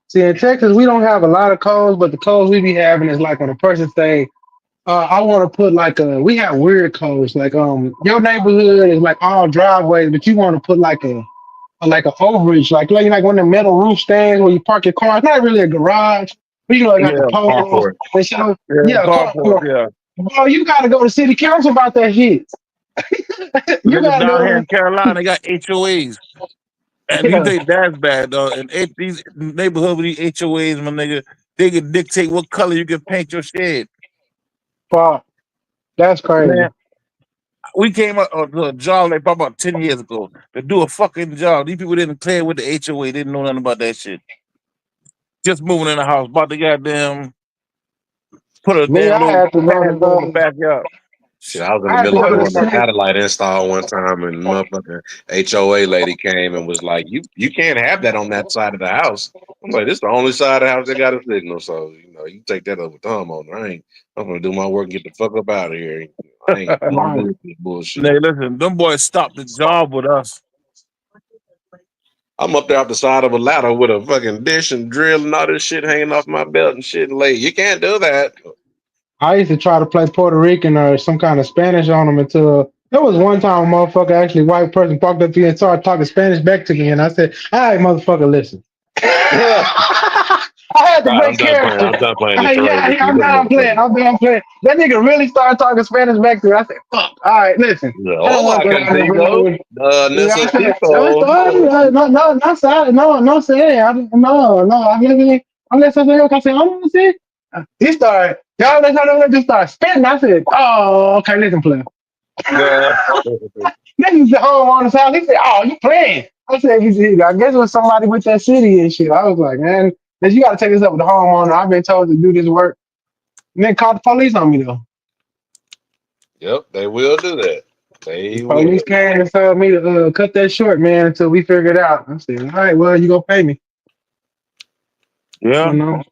See, in Texas, we don't have a lot of codes, but the codes we be having is like when a person say, I want to put like we have weird codes, like your neighborhood is like all driveways, but you want to put like a overage, like when the metal roof stands where you park your car. It's not really a garage, but you know, it got the Yeah, poles. carport. And so, Yeah, yeah, carport. Yeah. bro, you got to go to city council about that shit. You Niggas got to down here go. in Carolina, they got HOAs. And you Yeah, think that's bad, though. And these neighborhood with these HOAs, my nigga, they can dictate what color you can paint your shed. fuck, that's Man, crazy. we came up to a job like probably about 10 years ago to do a fucking job. These people didn't play with the HOA, didn't know nothing about that shit. Just moving in the house, about to goddamn put a Me, damn I little had to patio in the go. backyard. Shit, I was in the I had middle to of go to the doing a state. satellite install one time, and the motherfucking HOA lady came and was like, "You can't have that on that side of the house." I'm like, "This is the only side of the house that got a signal, so you take that up with the homeowner. I'm gonna do my work and get the fuck up out of here. I ain't Right. doing this bullshit." Nigga, listen, them boys stopped the job with us. I'm up there off the side of a ladder with a fucking dish and drill and all this shit hanging off my belt and shit. And you can't do that. I used to try to play Puerto Rican or some kind of Spanish on them until there was one time a motherfucker, actually white person, walked up to me and started talking Spanish back to me, and I said, "All right, motherfucker, listen." I had to Right, break character. I'm done playing I this said, charade yeah, with yeah, you, I'm little done playing. motherfucker. I'm done playing. That nigga really started talking Spanish back to me. I said, fuck. All right, listen. Yeah, I don't want hola, to go down there with contigo. no. Yeah, I said, no, Necesito. no, no, no, no, sorry, no, no, say, no, I'm listening to you. I said, I'm see. He started, y'all, just started spitting. I said, oh, okay, listen, player. Nah. This is the homeowner's house. He said, "Oh, you playing?" I said, I guess it was somebody with that city and shit." I was like, "Man, you got to take this up with the homeowner. I've been told to do this work." And then called the police on me though. Yep, they will do that. The They will. police came and told me to cut that short, man, until we figure it out. I said, "All right, well, you gonna pay me?" Yeah. You know.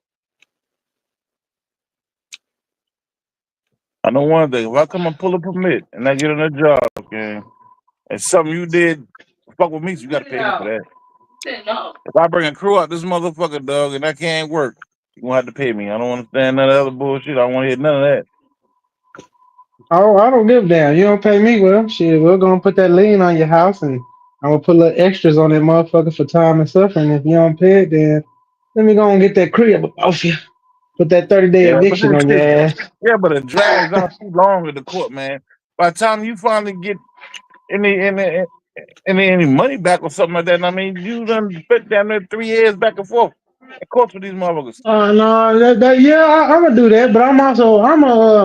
I know one thing. If I come and pull a permit and I get on a job, okay, and something you did fuck with me, so you gotta pay me for that. If I bring a crew out this motherfucker, dog, and I can't work, you gonna have to pay me. I don't understand none of that other bullshit. I don't want to hear none of that. Oh, I don't give a damn. You don't pay me, well, shit, we're gonna put that lien on your house, and I'm gonna put little extras on that motherfucker for time and suffering. If you don't pay it, then let me go and get that crib off you. Put that 30-day Yeah, but eviction this on your shit, ass. yeah, but it drags out too long in the court, man. By the time you finally get any money back or something like that, I mean, you done spent down there 3 years back and forth in court with these motherfuckers. No, yeah, I'm gonna do that, but I'm a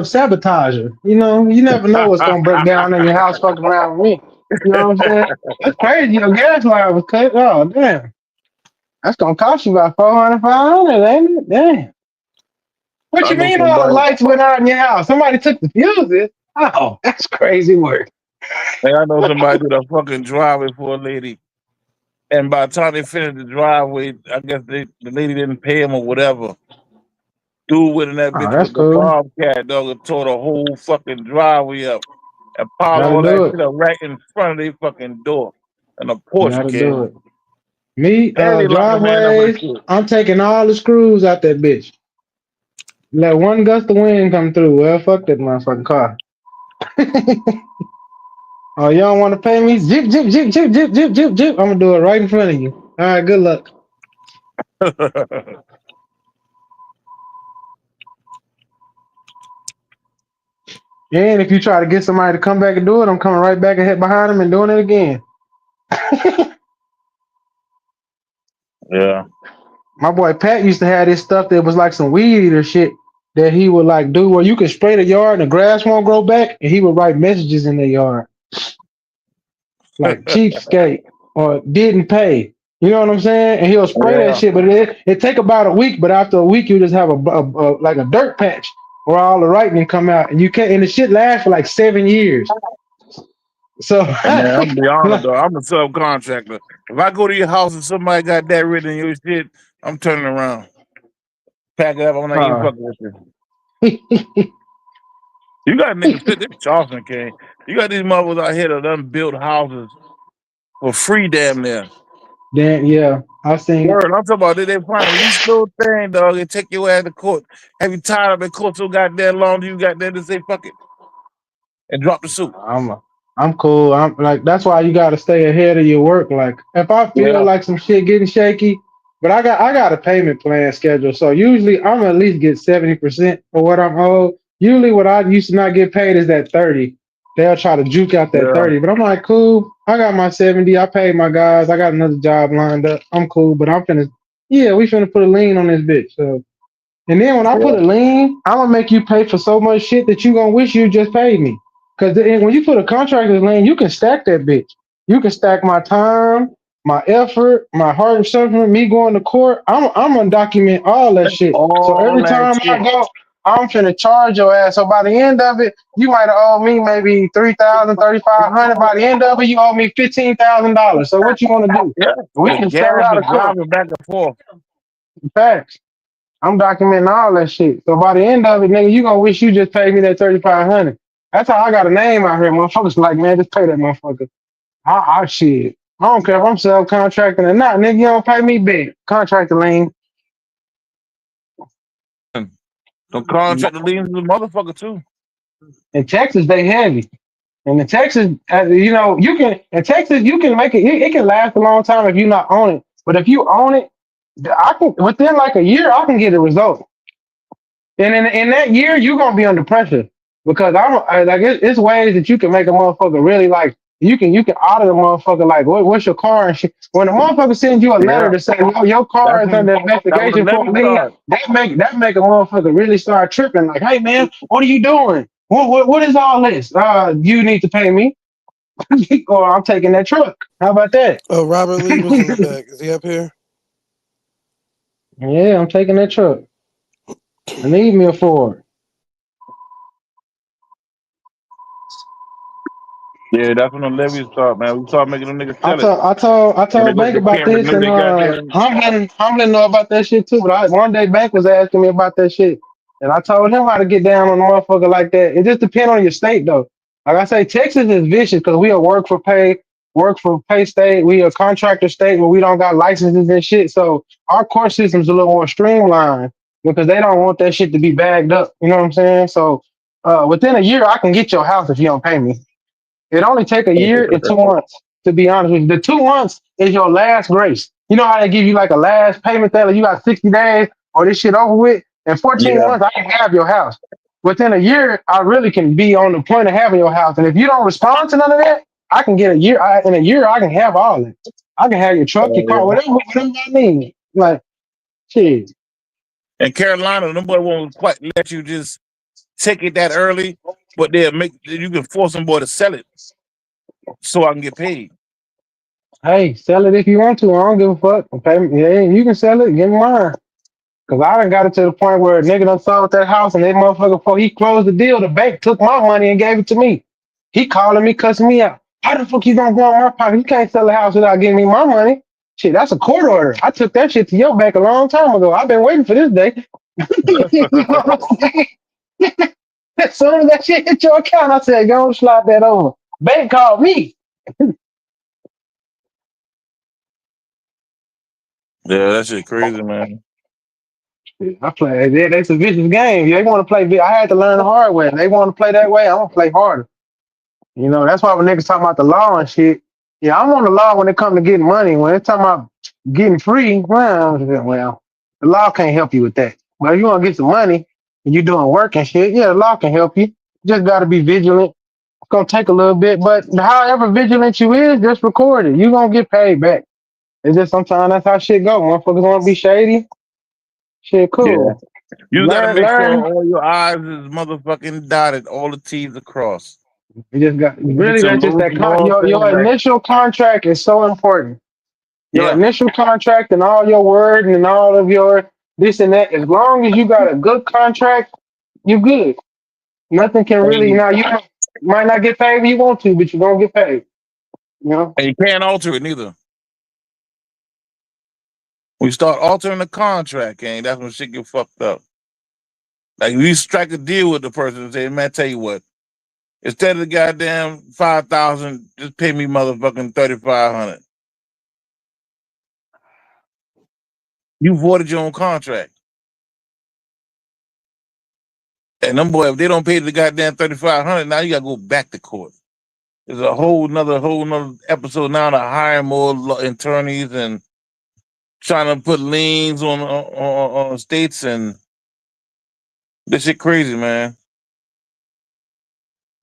sabotager. You know, you never know what's gonna break down in your house fucking around with me. You know what I'm saying? That's crazy. Your gas line was cut. Oh, damn. That's gonna cost you about 400, 500, ain't it? Damn. What I you know mean all the somebody. lights went out in your house? Somebody took the fuses? Oh, that's crazy work. Hey, I know somebody did a fucking driveway for a lady, and by the time they finished the driveway, I guess the lady didn't pay him or whatever. Dude went in that Oh, bitch that's with the cool. bobcat dog and tore the whole fucking driveway up and piled Gotta all that do it. shit up right in front of their fucking door. And a Porsche Gotta do came. it. Me, And they locked the man up for the driveways, shit. I'm taking all the screws out that bitch. Let one gust of wind come through. Well, fuck that motherfucking car. Oh, you don't want to pay me? Zip, zip, zip, zip, zip, zip, zip, zip. I'm gonna do it right in front of you. All right, good luck. And if you try to get somebody to come back and do it, I'm coming right back and hit behind them and doing it again. Yeah. My boy Pat used to have this stuff that was like some weed eater shit that he would like do where you could spray the yard and the grass won't grow back, and he would write messages in the yard like cheapskate or didn't pay. You know what I'm saying? And he'll spray that Yeah. shit, but it take about a week. But after a week, you just have a like a dirt patch where all the writing come out, and you can't. And the shit lasts for like 7 years. So, And man, I'm gonna be honest though, I'm a subcontractor. If I go to your house and somebody got that written in your shit, I'm turning around. Pack it up, I'm not even uh, fucking with you. You got niggas fit this Charleston King. You got these motherfuckers out here that done built houses for free damn near. then yeah, I seen it. Word, I'm talking about they find the least little thing, dog, and take your ass to court. Have you tied up in court so goddamn long you got there to say fuck it and drop the suit. I'm I'm cool. I'm like that's why you got to stay ahead of your work. Like if I feel Yeah, like some shit getting shaky, but I got a payment plan schedule, so usually I'm at least get 70% for what I'm owed. Usually, what I used to not get paid is that 30. They'll try to juke out that yeah, 30, but I'm like, cool. I got my 70. I paid my guys. I got another job lined up. I'm cool, but I'm finna. Yeah, we finna put a lien on this bitch. So, and then when I yeah. put a lien, I'm gonna make you pay for so much shit that you gonna wish you just paid me. Because when you put a contractor's lien, you can stack that bitch. You can stack my time, my effort, my heart and suffering, me going to court. I'm gonna document all that shit. So All every that time I shit. go, I'm finna charge your ass. So by the end of it, you might have owed me maybe 3,000, 3,500. By the end of it, you owe me $15,000. So what you want to do? Yeah, We the can settle gas out is of court. driving back and forth. Facts. I'm documenting all that shit. So by the end of it, nigga, you gonna wish you just paid me that 3,500. That's how I got a name out here. Motherfuckers like, man, just pay that motherfucker. I shit. I don't care if I'm subcontracting or not, nigga. You don't pay me back. Contractor lien. Some contractor liens is a motherfucker too. In Texas, they heavy. And in Texas, you know, you can in Texas you can make it. It can last a long time if you not own it. But if you own it, I can within like a year I can get a result. And in that year, you're gonna be under pressure because it's ways that you can make a motherfucker really like you can audit a motherfucker like what's your car and shit. When a motherfucker sends you a letter Yeah, to say your car that's is when under that was the investigation for a levy lien, start. that make a motherfucker really start tripping like, hey man, what are you doing? What is all this? You need to pay me or I'm taking that truck. How about that? Oh, Robert Lee was in the back. Is he up here? Yeah, I'm taking that truck. I need me a Ford. Yeah, that's when the levies start, man. We start making them niggas I sell it. told I told I When told Bank they about can't this, renew and they goddamn. Humblin know about that shit too. But one day Bank was asking me about that shit, and I told him how to get down on a motherfucker like that. It just depends on your state though. Like I say, Texas is vicious because we are work for pay state. We a contractor state where we don't got licenses and shit. So our court system's a little more streamlined because they don't want that shit to be bagged up. You know what I'm saying? So within a year, I can get your house if you don't pay me. It only take a year and 2 months, to be honest with you. The 2 months is your last grace. You know how they give you like a last payment that like you got 60 days or this shit over with? In 14 Yeah, months, I can have your house. Within a year, I really can be on the point of having your house. And if you don't respond to none of that, I can get a year. In a year, I can have all that. I can have your truck, your car, yeah. whatever I need. Like, shit. In Carolina, them boy won't quite let you just take it that early, but they'll make you can force them boy to sell it so I can get paid. Hey, sell it if you want to. I don't give a fuck. Okay, yeah, you can sell it. Give me mine. Cause I done got it to the point where a nigga done sold that house and that motherfucker before he closed the deal, the bank took my money and gave it to me. He calling me, cussing me out. How the fuck you gonna go in my pocket? You can't sell the house without giving me my money. Shit, that's a court order. I took that shit to your bank a long time ago. I've been waiting for this day. You know what I'm saying? As soon as that shit hit your account, I said, go and slide that over. Bank called me. Yeah, that shit crazy, man. I play. That's a vicious game. They want to play. I had to learn the hard way. They want to play that way. I'm gonna play harder. You know, that's why when niggas talking about the law and shit, yeah, I'm on the law when it comes to getting money. When it's talking about getting free, well, the law can't help you with that. But if you want to get some money and you doing work and shit, yeah, the law can help you. You just got to be vigilant. It's going to take a little bit, but however vigilant you is, just record it. You going to get paid back. It's just sometimes that's how shit go. Motherfuckers want to be shady. Shit, Yeah, cool. you got to make sure Learn. all your I's is motherfucking dotted, all the T's are crossed. You just got, Get really, your that's just little that, small thing your back. initial contract is so important. Your Yeah, initial contract and all your word and all of your this and that, as long as you got a good contract, you good. Nothing can really, and might not get paid when you want to, but you're gonna get paid. You know? you can't alter it neither. We start altering the contract, and that's when shit get fucked up. Like we strike a deal with the person and say, "Man, tell you what, instead of the goddamn 5,000, just pay me motherfucking 3,500." You voided your own contract, and them boy, if they don't pay the goddamn 3,500, now you gotta go back to court. There's a whole nother episode now to hire more attorneys and trying to put liens on states, and this shit crazy, man.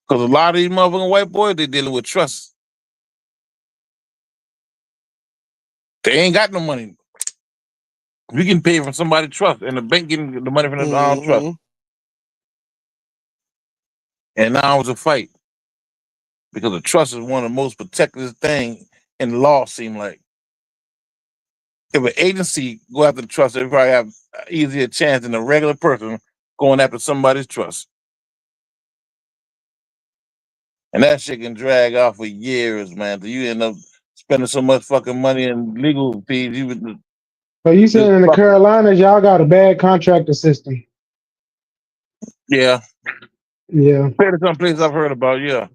Because a lot of these motherfucking white boys, they dealing with trust. They ain't got no money. We can pay from somebody's trust, and the bank getting the money from the trust. Mm-hmm. And now it's a fight because the trust is one of the most protected thing in the law. Seem like if an agency go after the trust, they probably have an easier chance than a regular person going after somebody's trust. And that shit can drag out for years, man. So you end up spending so much fucking money in legal fees. You would So you just saying in the fuck. Carolinas, y'all got a bad contractor system? Yeah. Yeah. Compared to some places I've heard about, yeah.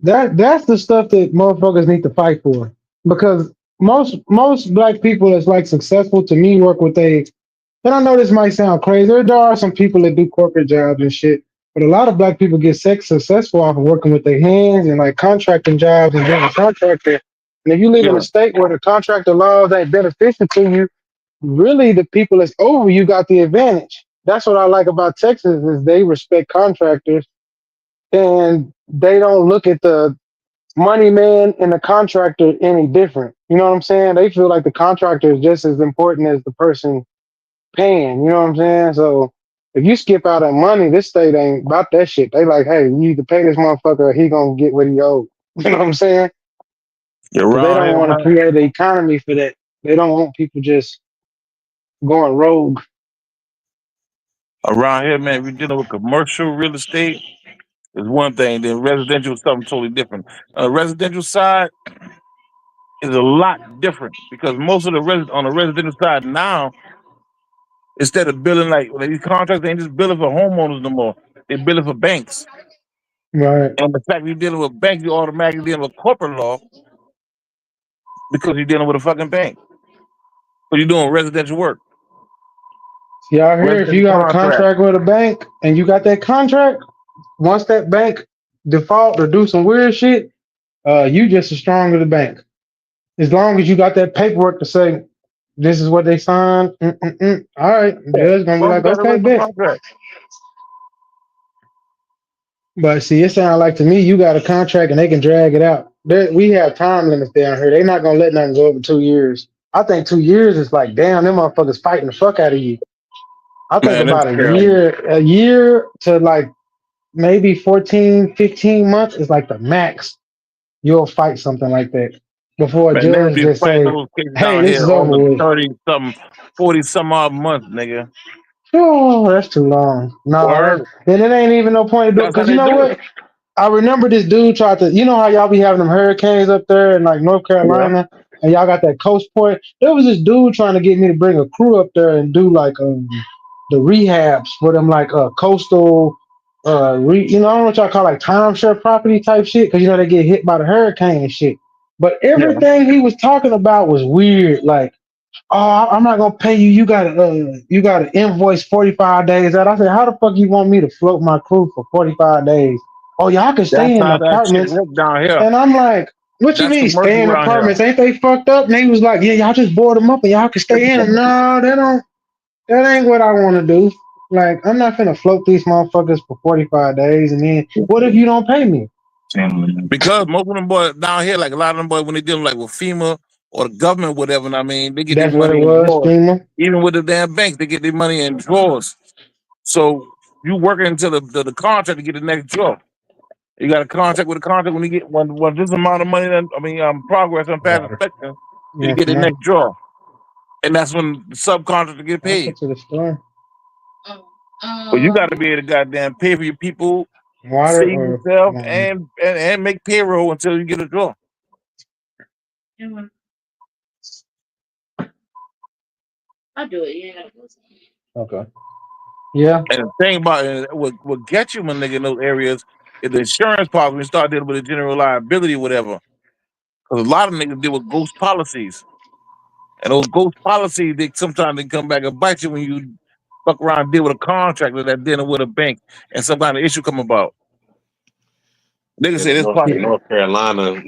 That's the stuff that motherfuckers need to fight for. Because most black people that's like successful to me work with and I know this might sound crazy. There are some people that do corporate jobs and shit, but a lot of black people get successful off of working with their hands and like contracting jobs and being a contractor. And if you live in Yeah. a state where the contractor laws ain't beneficial to you, really the people that's over you got the advantage. That's what I like about Texas is they respect contractors and they don't look at the money man and the contractor any different. You know what I'm saying? They feel like the contractor is just as important as the person paying. You know what I'm saying? So if you skip out on money, this state ain't about that shit. They like, hey, you either pay this motherfucker or he gonna get what he owed. You know what I'm saying? You're Because they around don't here, want to man. create the economy for that. They don't want people just going rogue. Around here, man, if you're dealing with commercial real estate, is one thing. Then residential is something totally different. Residential side is a lot different because most of the on the residential side now, instead of billing like these contracts, they ain't just billing for homeowners no more. They're billing for banks. Right. And the fact you're dealing with banks, you automatically dealing with corporate law because you're dealing with a fucking bank. So you're doing residential work, See, out here, if you residential got a contract. contract with a bank and you got that contract, once that bank default or do some weird shit, you just as strong as the bank. As long as you got that paperwork to say this is what they signed, all right, Yeah, judge gonna as be long as you like, got a okay, original bet. contract. But see, it sounds like to me you got a contract and they can drag it out. We have time limits down here. They're not gonna let nothing go over 2 years. I think 2 years is like, damn, them motherfuckers fighting the fuck out of you. I think Man, that's about terrible. a year to like maybe 14, 15 months is like the max you'll fight something like that before a Man, niggas judge be just fighting say, those cases hey, down this here is over over with. 30 something, 40 some odd months, nigga. Oh, that's too long. No, Word. then it ain't even no point to do it. That's how Because you they know do it. what? I remember this dude tried to, you know how y'all be having them hurricanes up there in like North Yeah. Carolina and y'all got that coast point? There was this dude trying to get me to bring a crew up there and do like the rehabs for them like coastal you know, I don't know what y'all call like timeshare property type shit because you know they get hit by the hurricane and shit. But Yeah. everything he was talking about was weird. Like, oh, I'm not gonna pay you. You gotta invoice 45 days out. I said, how the fuck you want me to float my crew for 45 days? Oh, y'all can That's stay in how that shit apartments. work down here. And I'm like, what you That's mean stay commercial in around here. apartments? Ain't they fucked up? And he was like, yeah, y'all just board them up and y'all can stay in 'em. No, that ain't what I want to do. Like, I'm not gonna float these motherfuckers for 45 days. And then what if you don't pay me? Because most of them boys down here, like a lot of them boys, when they dealing like with FEMA or the government, whatever, and I mean, they get their That's what it money in was, drawers. FEMA. Even with the damn banks, they get their money in drawers. So you working until the contract to get the next draw. You got a contract with a contract when you get when this amount of money, progress on past Water. inspection, you Yes, get the ma'am. next draw, and that's when the subcontractor get I'll paid. put to the store. But you got to be able to goddamn pay for your people, Water save or yourself, wine? and make payroll until you get a draw. I do it, yeah. Okay. Yeah. And the thing about it, what gets you, my nigga, in those areas is the insurance policy. When you start dealing with the general liability or whatever. Because a lot of niggas deal with ghost policies. And those ghost policies, they sometimes they come back and bite you when you fuck around and deal with a contractor that dealing with a bank and some kind of issue come about. Niggas In say this part. North Carolina,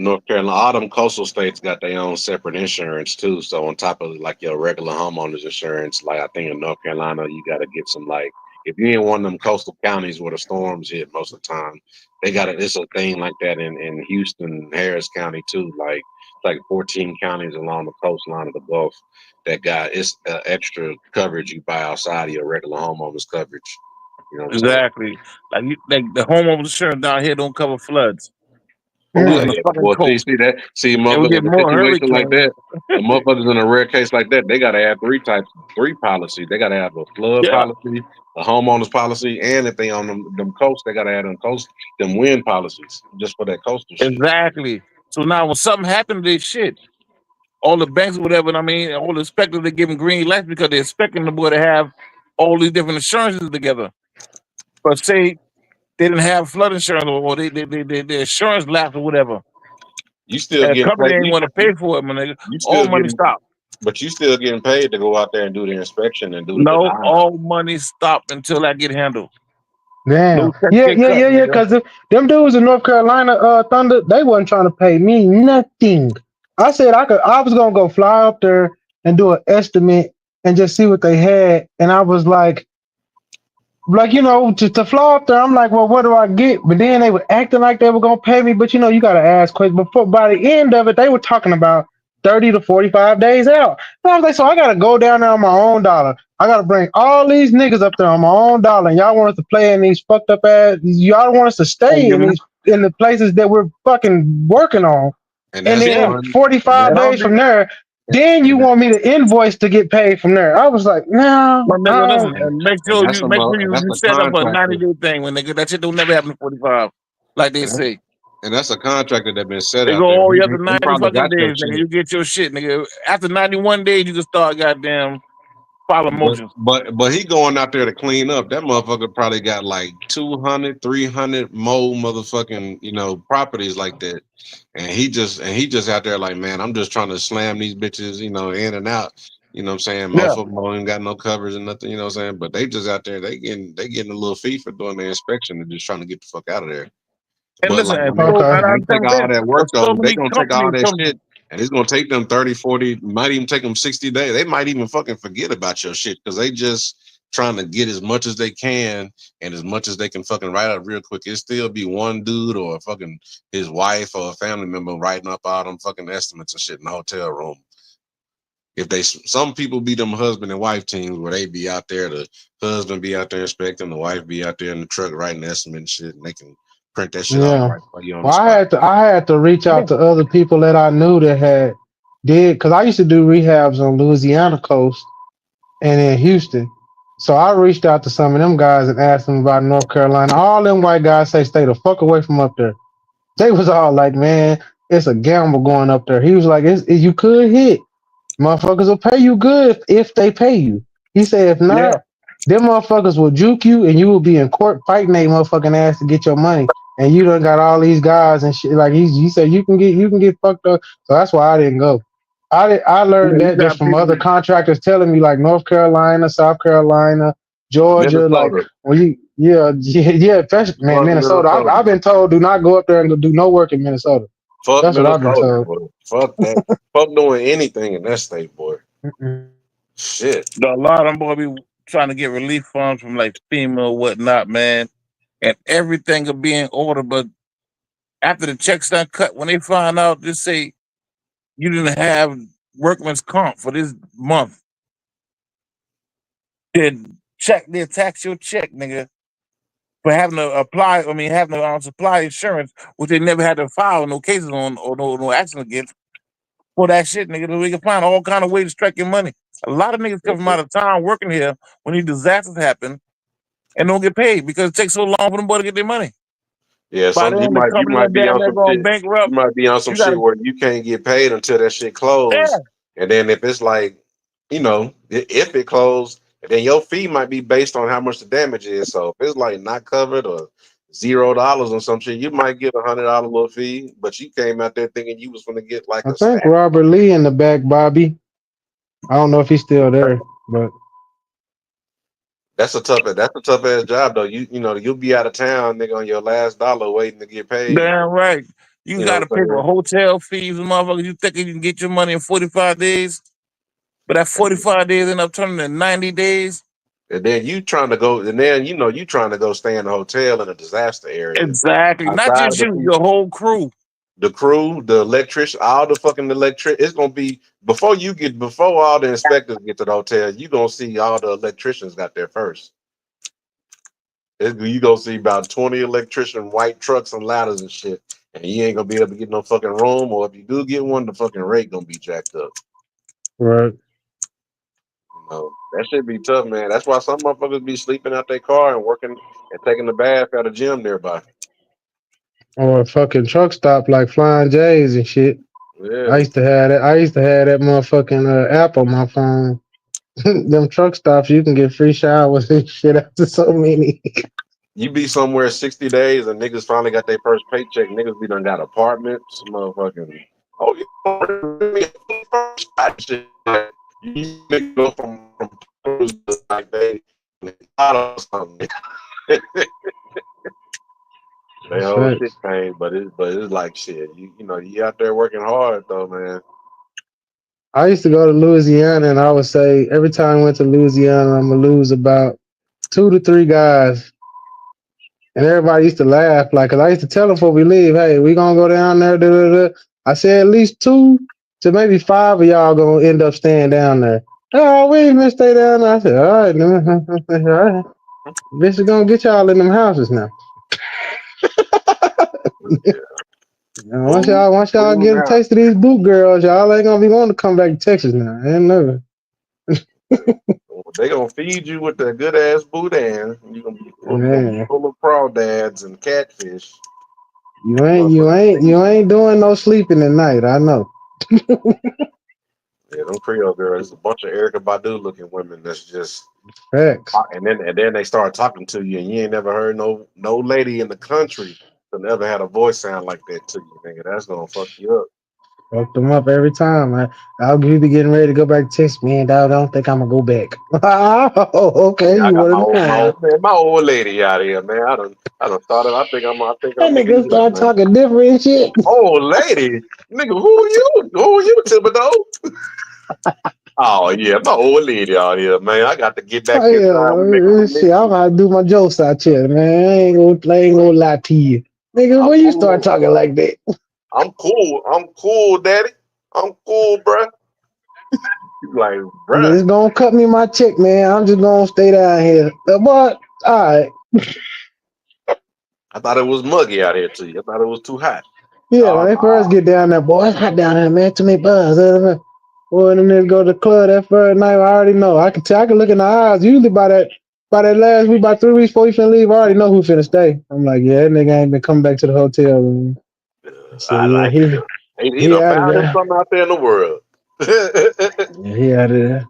all them coastal states got their own separate insurance too. So on top of like your regular homeowners insurance, like I think in North Carolina, you got to get some like if you in one of them coastal counties where the storms hit most of the time, they got it's a thing like that in Houston, Harris County too. Like 14 counties along the coastline of the Gulf that got it's extra coverage you buy outside of your regular homeowners coverage. You know what I'm saying? Exactly. Like the homeowners insurance down here don't cover floods. or we was Oh in the yeah, fucking boy. coast. See, And we motherfuckers get in a more situation like hurricanes. that. The motherfuckers in a rare case like that, they gotta have three policies. They gotta have a flood Yeah, policy, a homeowners policy, and if they on them coasts, they gotta have them wind policies just for that coastal shit. exactly. So now when something happened to this shit, all the banks or whatever, I mean, all the inspectors they giving green lights because they're expecting the boy to have all these different insurances together. But say they didn't have flood insurance or the insurance lapsed or whatever. You still And the getting company paid. ain't want to pay for it, my nigga. You All still money getting, stopped. but you still getting paid to go out there and do the inspection and do the No, denial. all money stopped until I get handled. Damn. No checks Yeah, get yeah, cut, yeah, yeah. nigga. Because them dudes in North Carolina, Thunder, they wasn't trying to pay me nothing. I said I was gonna go fly up there and do an estimate and just see what they had. And I was like to fly up there, I'm like, well, what do I get? But then they were acting like they were gonna pay me. But you gotta ask questions. Before by the end of it, they were talking about 30 to 45 days out. And I was like, so I gotta go down there on my own dollar. I gotta bring all these niggas up there on my own dollar. And y'all want us to play in these fucked up ass. Y'all want us to And stay you know, in the places that we're fucking working on. And And that's yeah. then one. And 45 And that, I don't days think, from there, then you and that, want me to invoice to get paid from there. I was like, no, my nigga, I don't. listen, and make and sure that's you make sure and that's you a set up a contractor. 90-day thing when nigga that shit don't never happen in 45, like they And that's, say. and that's a contractor that been set They out go there. all the way up to He 90 probably fucking got your days, nigga. shit. You get your shit, nigga. After 91 days, you can start goddamn filing But motions. but he going out there to clean up. That motherfucker probably got like 200, 300 more motherfucking, properties like that. And he just out there like, man, I'm just trying to slam these bitches, in and out. You know what I'm saying? Yeah. Most of them don't even got no covers and nothing, you know what I'm saying? But they just out there, they getting a little fee for doing the inspection and just trying to get the fuck out of there. And But listen, like and when so Okay. and they I'm take telling all this, that but work so though, they many gonna take all companies that come. shit and it's gonna take them 30, 40, might even take them 60 days. They might even fucking forget about your shit because they just trying to get as much as they can and as much as they can fucking write up real quick. It still be one dude or a fucking his wife or a family member writing up all them fucking estimates and shit in the hotel room. If some people be them husband and wife teams where they be out there, the husband be out there inspecting, the wife be out there in the truck writing estimate and shit, and they can print that shit off Yeah. right for you on the Well, spot. I had to reach Yeah. out to other people that I knew that did because I used to do rehabs on Louisiana coast and in Houston. So I reached out to some of them guys and asked them about North Carolina. All them white guys say stay the fuck away from up there. They was all like, man, it's a gamble going up there. He was like, you could hit. Motherfuckers will pay you good if they pay you. He said, if Yeah. not, them motherfuckers will juke you and you will be in court fighting they motherfucking ass to get your money. And you done got all these guys and shit. Like he said, you can get fucked up. So that's why I didn't go. I Yeah, learned you that just got from people other in contractors telling me like North Carolina, South Carolina, Georgia, like Minnesota. when yeah, especially, man, Fuck Minnesota. Minnesota. I've been told do not go up there and do no work in Minnesota. Fuck That's what I've been Minnesota, told. boy. Fuck that. Fuck doing anything in that state, boy. Mm-mm. Shit. a lot of them boy be trying to get relief funds from like FEMA or whatnot, man. And everything will be in order, but after the checks done cut, when they find out, just say you didn't have workman's comp for this month, they'll tax your check, nigga, for having to apply. I mean, having to supply insurance, which they never had to file no cases on or no action against for that shit, nigga. We can find all kind of ways to strike your money. A lot of niggas come from out of town working here when these disasters happen and don't get paid because it takes so long for them boys to get their money. Yeah, By you then, the might company done be damn on near some gone shit. You bankrupt. might be on some You got shit to, where you can't get paid until that shit yeah, closed. And then if it's like, if it closed, then your fee might be based on how much the damage is. So if it's like not covered or $0 or some shit, you might get $100 little fee, but you came out there thinking you was gonna get like I a think stack. Robert Lee in the back, Bobby. I don't know if he's still there, but That's a tough ass job though. You'll be out of town, nigga, on your last dollar waiting to get paid. damn right. You You got know to what pay for I'm hotel fees and motherfuckers. You think you can get your money in 45 days, but that saying? 45 days end up turning to 90 days. And then you trying to go, and then you trying to go stay in a hotel in a disaster area. Exactly. Not Outside just of the you, your people, whole crew. the crew, the electrician, all the fucking electric. It's gonna be before all the inspectors get to the hotel. You gonna see all the electricians got there first. You gonna see about 20 electrician white trucks and ladders and shit, and you ain't gonna be able to get no fucking room, or if you do get one, the fucking rate gonna be jacked up. Right. You know, that shit be tough, man. That's why some motherfuckers be sleeping out their car and working and taking the bath at a gym nearby. Or a fucking truck stop like Flying J's and shit. Yeah. I used to have that. I used to have that motherfucking app on my phone. Them truck stops, you can get free showers and shit after so many. You be somewhere 60 days and niggas finally got their first paycheck. Niggas be done got apartments, motherfucking. Oh, shit. You niggas go from like they out of something. They That's whole shit facts. pain, but it's like shit. You know, you out there working hard though, man. I used to go to Louisiana, and I would say every time I went to Louisiana, I'm gonna lose about 2 to 3 guys. And everybody used to laugh, like, cause I used to tell them before we leave, hey, we gonna go down there. Da, da, da. I said at least 2 to maybe 5 of y'all gonna end up staying down there. Oh, we ain't gonna stay down there. I said, all right, man. All right. Bitch is gonna get y'all in them houses now. Food, Once y'all food get a now. taste of these boot girls, y'all ain't gonna be wanting to come back to Texas now. Ain't never. They gonna feed you with the good ass boudin. You gonna be Man, full of crawdads and catfish. you Motherfuckers feed you. ain't doing no sleeping at night. I know. Yeah, them Creole girls, a bunch of Erica Badu looking women that's just Facts. and then they start talking to you and you ain't never heard no lady in the country that never had a voice sound like that to you, nigga. That's gonna fuck you up. Fuck them up every time. I'll be getting ready to go back to Texas, man. Dog, I don't think I'm gonna go back. Oh, okay, Yeah, I you got one of a kind. my old lady out here, man. I done started. I think That I'm gonna nigga be up, start man. talking different and shit. Old lady, nigga, who are you, Thibodeau? Oh yeah, my old lady out here, man. I got to get back Oh, inside with yeah, Miss shit, I'm B. about to do my jokes out here, man. I ain't gonna lie to you. Nigga, I'm when you start cool. talking like that? I'm cool. I'm cool, daddy. I'm cool, bruh. You like, bruh. It's gonna cut me my check, man. I'm just gonna stay down here. But, alright. I thought it was muggy out here to you. I thought it was too hot. Yeah, when Oh they first no. get down there, boy, it's hot down there, man. Too many buzz. Boy, them niggas go to the club that first night. I already know. I can tell. I can look in the eyes. Usually by that last week, about 3 weeks before you finna leave, I already know who finna stay. I'm like, yeah, that nigga ain't been coming back to the hotel room. I said, I yeah, like it. He he done out of found him there. something out there in the world. Yeah, he out of there.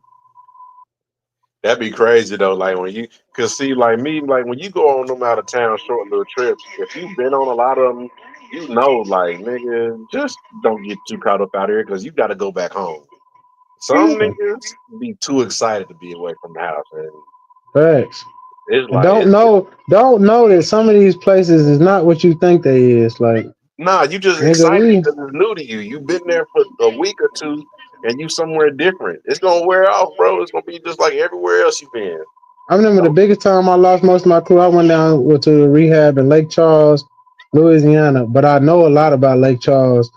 That'd be crazy though. Like when you could see, like me, like when you go on them out of town short little trips. If you've been on a lot of them, you know, like nigga, just don't get too caught up out here because you got to go back home. Some Yeah, niggas be too excited to be away from the house, and facts. it's And like it's don't know that some of these places is not what you think they is. Like, nah. You just nigga, excited we. because it's new to you. You've been there for a week or two, and you somewhere different. It's gonna wear off, bro. It's gonna be just like everywhere else you've been. I remember the Don't biggest time I lost most of my crew. I went down to rehab in Lake Charles, Louisiana. But I know a lot about Lake Charles.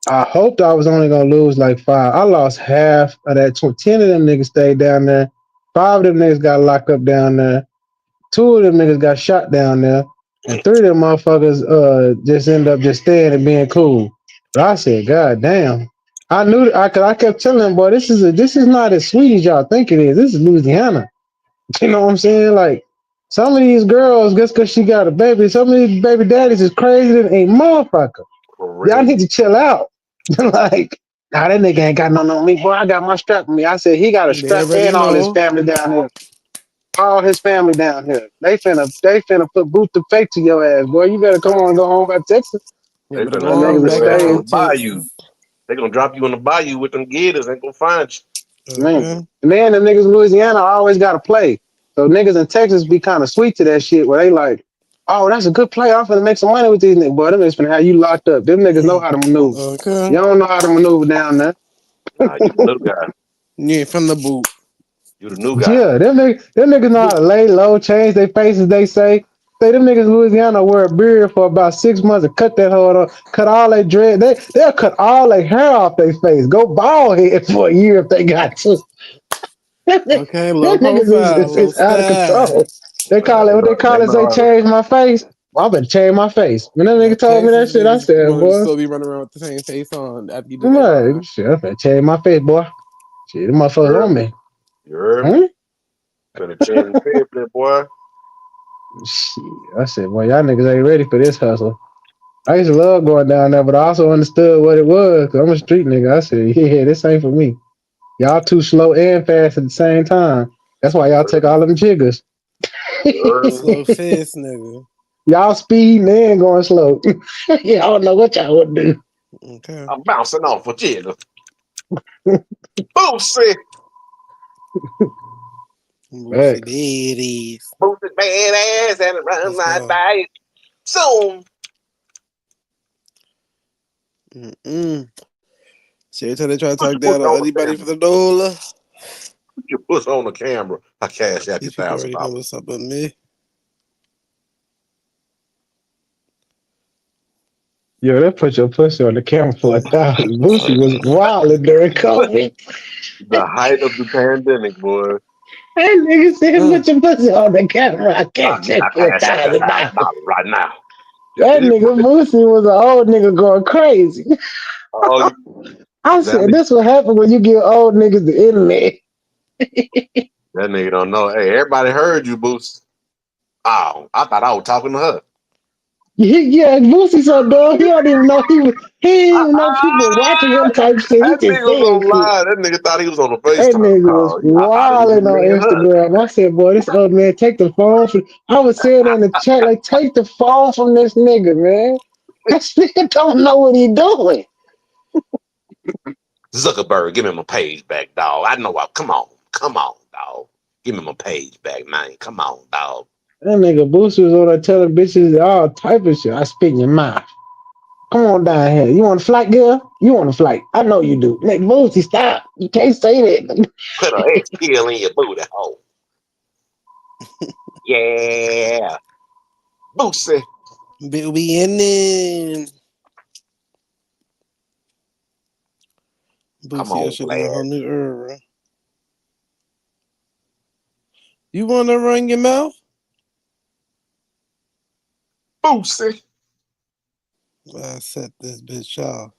I hoped I was only gonna lose like 5. I lost half of that. 10 of them niggas stayed down there. 5 of them niggas got locked up down there. 2 of them niggas got shot down there, and 3 of them motherfuckers just end up just staying and being cool. But I said, God damn. I knew I kept telling them, boy, this is not as sweet as y'all think it is. This is Louisiana. You know what I'm saying? Like, some of these girls, just because she got a baby, some of these baby daddies is crazy than a motherfucker. Y'all need crazy. to chill out. Like, nah, that nigga ain't got nothing on me. Boy, I got my strap on me. I said, he got a They strap already and all his know. family down here. All his family down here. They finna put boot to fake to your ass, boy. You better come on and go home back to Texas. Yeah, They better finna Them go drop on niggas will back your ass down in to stay. the bayou. Texas. They gonna drop you in the bayou with them gators. Ain't gonna find you. Man. Okay. And then the niggas in Louisiana always got to play. So niggas in Texas be kind of sweet to that shit where they like, oh, that's a good play. I'm finna make some money with these niggas. Boy, them niggas finna have you locked up. Them niggas know how to maneuver. Okay. You don't know how to maneuver down there. Nah, you the new guy. Yeah, from the boot. You the new guy. Yeah, them niggas know how to lay low, change their faces, they say. Say them niggas in Louisiana wear a beard for about 6 months and cut that whole off, cut all their dread. They'll cut all their hair off their face. Go bald head for a year if they got to. Them Okay, low niggas profile, low is out of style. control. They call it They what they know. They call it. know They how to. change my face. Well, I better change my face. When that Y'all nigga told me that Texas shit, I niggas said, want to boy, still be running around with the same face on after you did that man, time. shit, I better change my face, boy. Shit, them You motherfuckers heard on me? me. You heard me? Huh? Finna change the face, there, boy. Shit, I said, boy, y'all niggas ain't ready for this hustle. I used to love going down there, but I also understood what it was, because I'm a street nigga. I said, yeah, this ain't for me. Y'all too slow and fast at the same time. That's why You y'all heard take me? all them jiggers. You heard me? Slow fast, nigga. Y'all speeding and going slow. Yeah, I don't know what y'all would do. Okay. I'm bouncing off a jigger. Boosie. Boosie Facts. daddies. Boosie badass and it runs Let's right go. by it. Soon. So every time they try to Put talk your pussy down on on the anybody camera. for the dollar, Put your pussy on the camera. I cash out these your people already know $1,000. what's up with me. Yo, that put your pussy on the camera for Yeah. 1,000. Boosie was wild during COVID. The height of the pandemic, boy. That nigga said, Mm. put your pussy on the camera. I can't I check for cash out your $1,000. $1,000 right now. That nigga Boosie was an old nigga going crazy. Oh, I that said, nigga, this what happen when you give old niggas the internet. that nigga don't know. Hey, everybody heard you, Boost. Oh, I thought I was talking to her. Yeah, Boosie so dumb, he don't even know he didn't even know people were watching him type shit. He That just nigga was saying on shit. live. That nigga thought he was on a That FaceTime nigga was call. I thought it was wilding just on me and her. Instagram. I said, boy, this old man, take the phone from. I was saying in the chat, like, take the phone from this nigga, man. This nigga don't know what he doing. Zuckerberg, give me my page back, dog. I know. Come on, dog. Give me my page back, man. Come on, dog. That nigga Boosie was on there telling bitches all type of shit. I spit in your mouth. Come on down here. You want a flight, girl? You want a flight? I know you do. Like, Boosie, stop. You can't say that. Put an X pill in your booty hole. Yeah, Boosie. Baby in there. Come Boosie, I on, should in a whole Vlad. new era. You want to run your mouth? Boosie. I set this bitch off.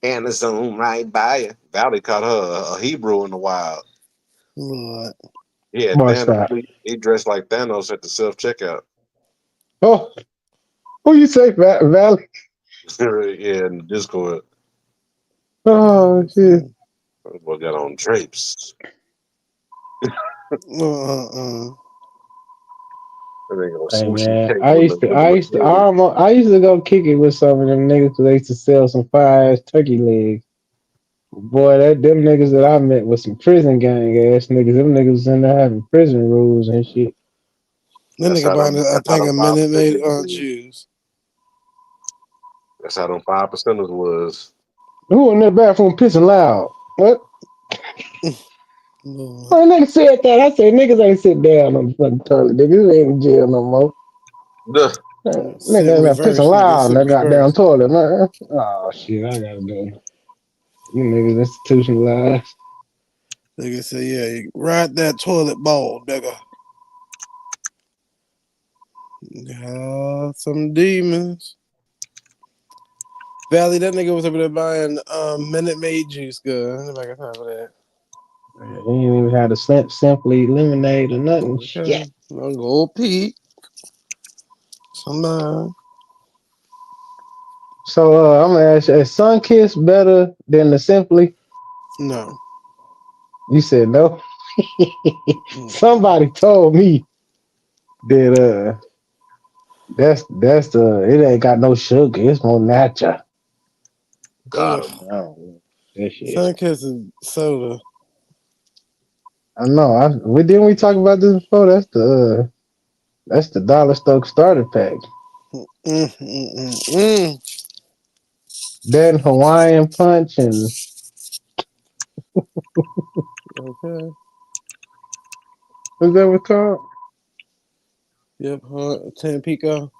And the zoom right by you. Valley caught her a Hebrew in the wild. Lord. Yeah, What's Thanos. that? He dressed like Thanos at the self checkout. Oh, who you say, Valley? Yeah, in the Discord. Oh, shit. That boy got on drapes. Uh-uh. That nigga on Hey swooshy man, cake with I used to go kick it with some of them niggas because they used to sell some fire ass turkey legs. Boy, them niggas that I met was some prison gang ass niggas. Them niggas was in there having prison rules and shit. That nigga buying, I That's how think, them a 5% Minute Maid niggas is. juice. That's how them 5%ers was. Who in that bathroom pissing loud? What? Lord. When nigga said that, I said niggas ain't sit down on the fucking toilet. Niggas ain't in jail no more. Duh. Sit Nigga ain't not pissing reverse, nigga. loud on Sit that goddamn reverse. toilet, man. Oh shit, I gotta do. You niggas institutionalized. Nigga say, yeah, you ride that toilet bowl, nigga. Some demons. Valley, that nigga was over there buying Minute Maid juice, good. Nobody got time for that. He ain't even had a simply lemonade or nothing. Okay. Shit. No gold Pete. Somebody. So I'm gonna ask you, is Sunkiss better than the Simply? No. You said no. Somebody told me that that's the it ain't got no sugar. It's more natural. I Ugh. don't know. That shit. Sunkiss is soda. I know. We talk about this before. That's the dollar Stoke starter pack. Then Hawaiian Punch and Okay. what's that what called? Yep, Tampico.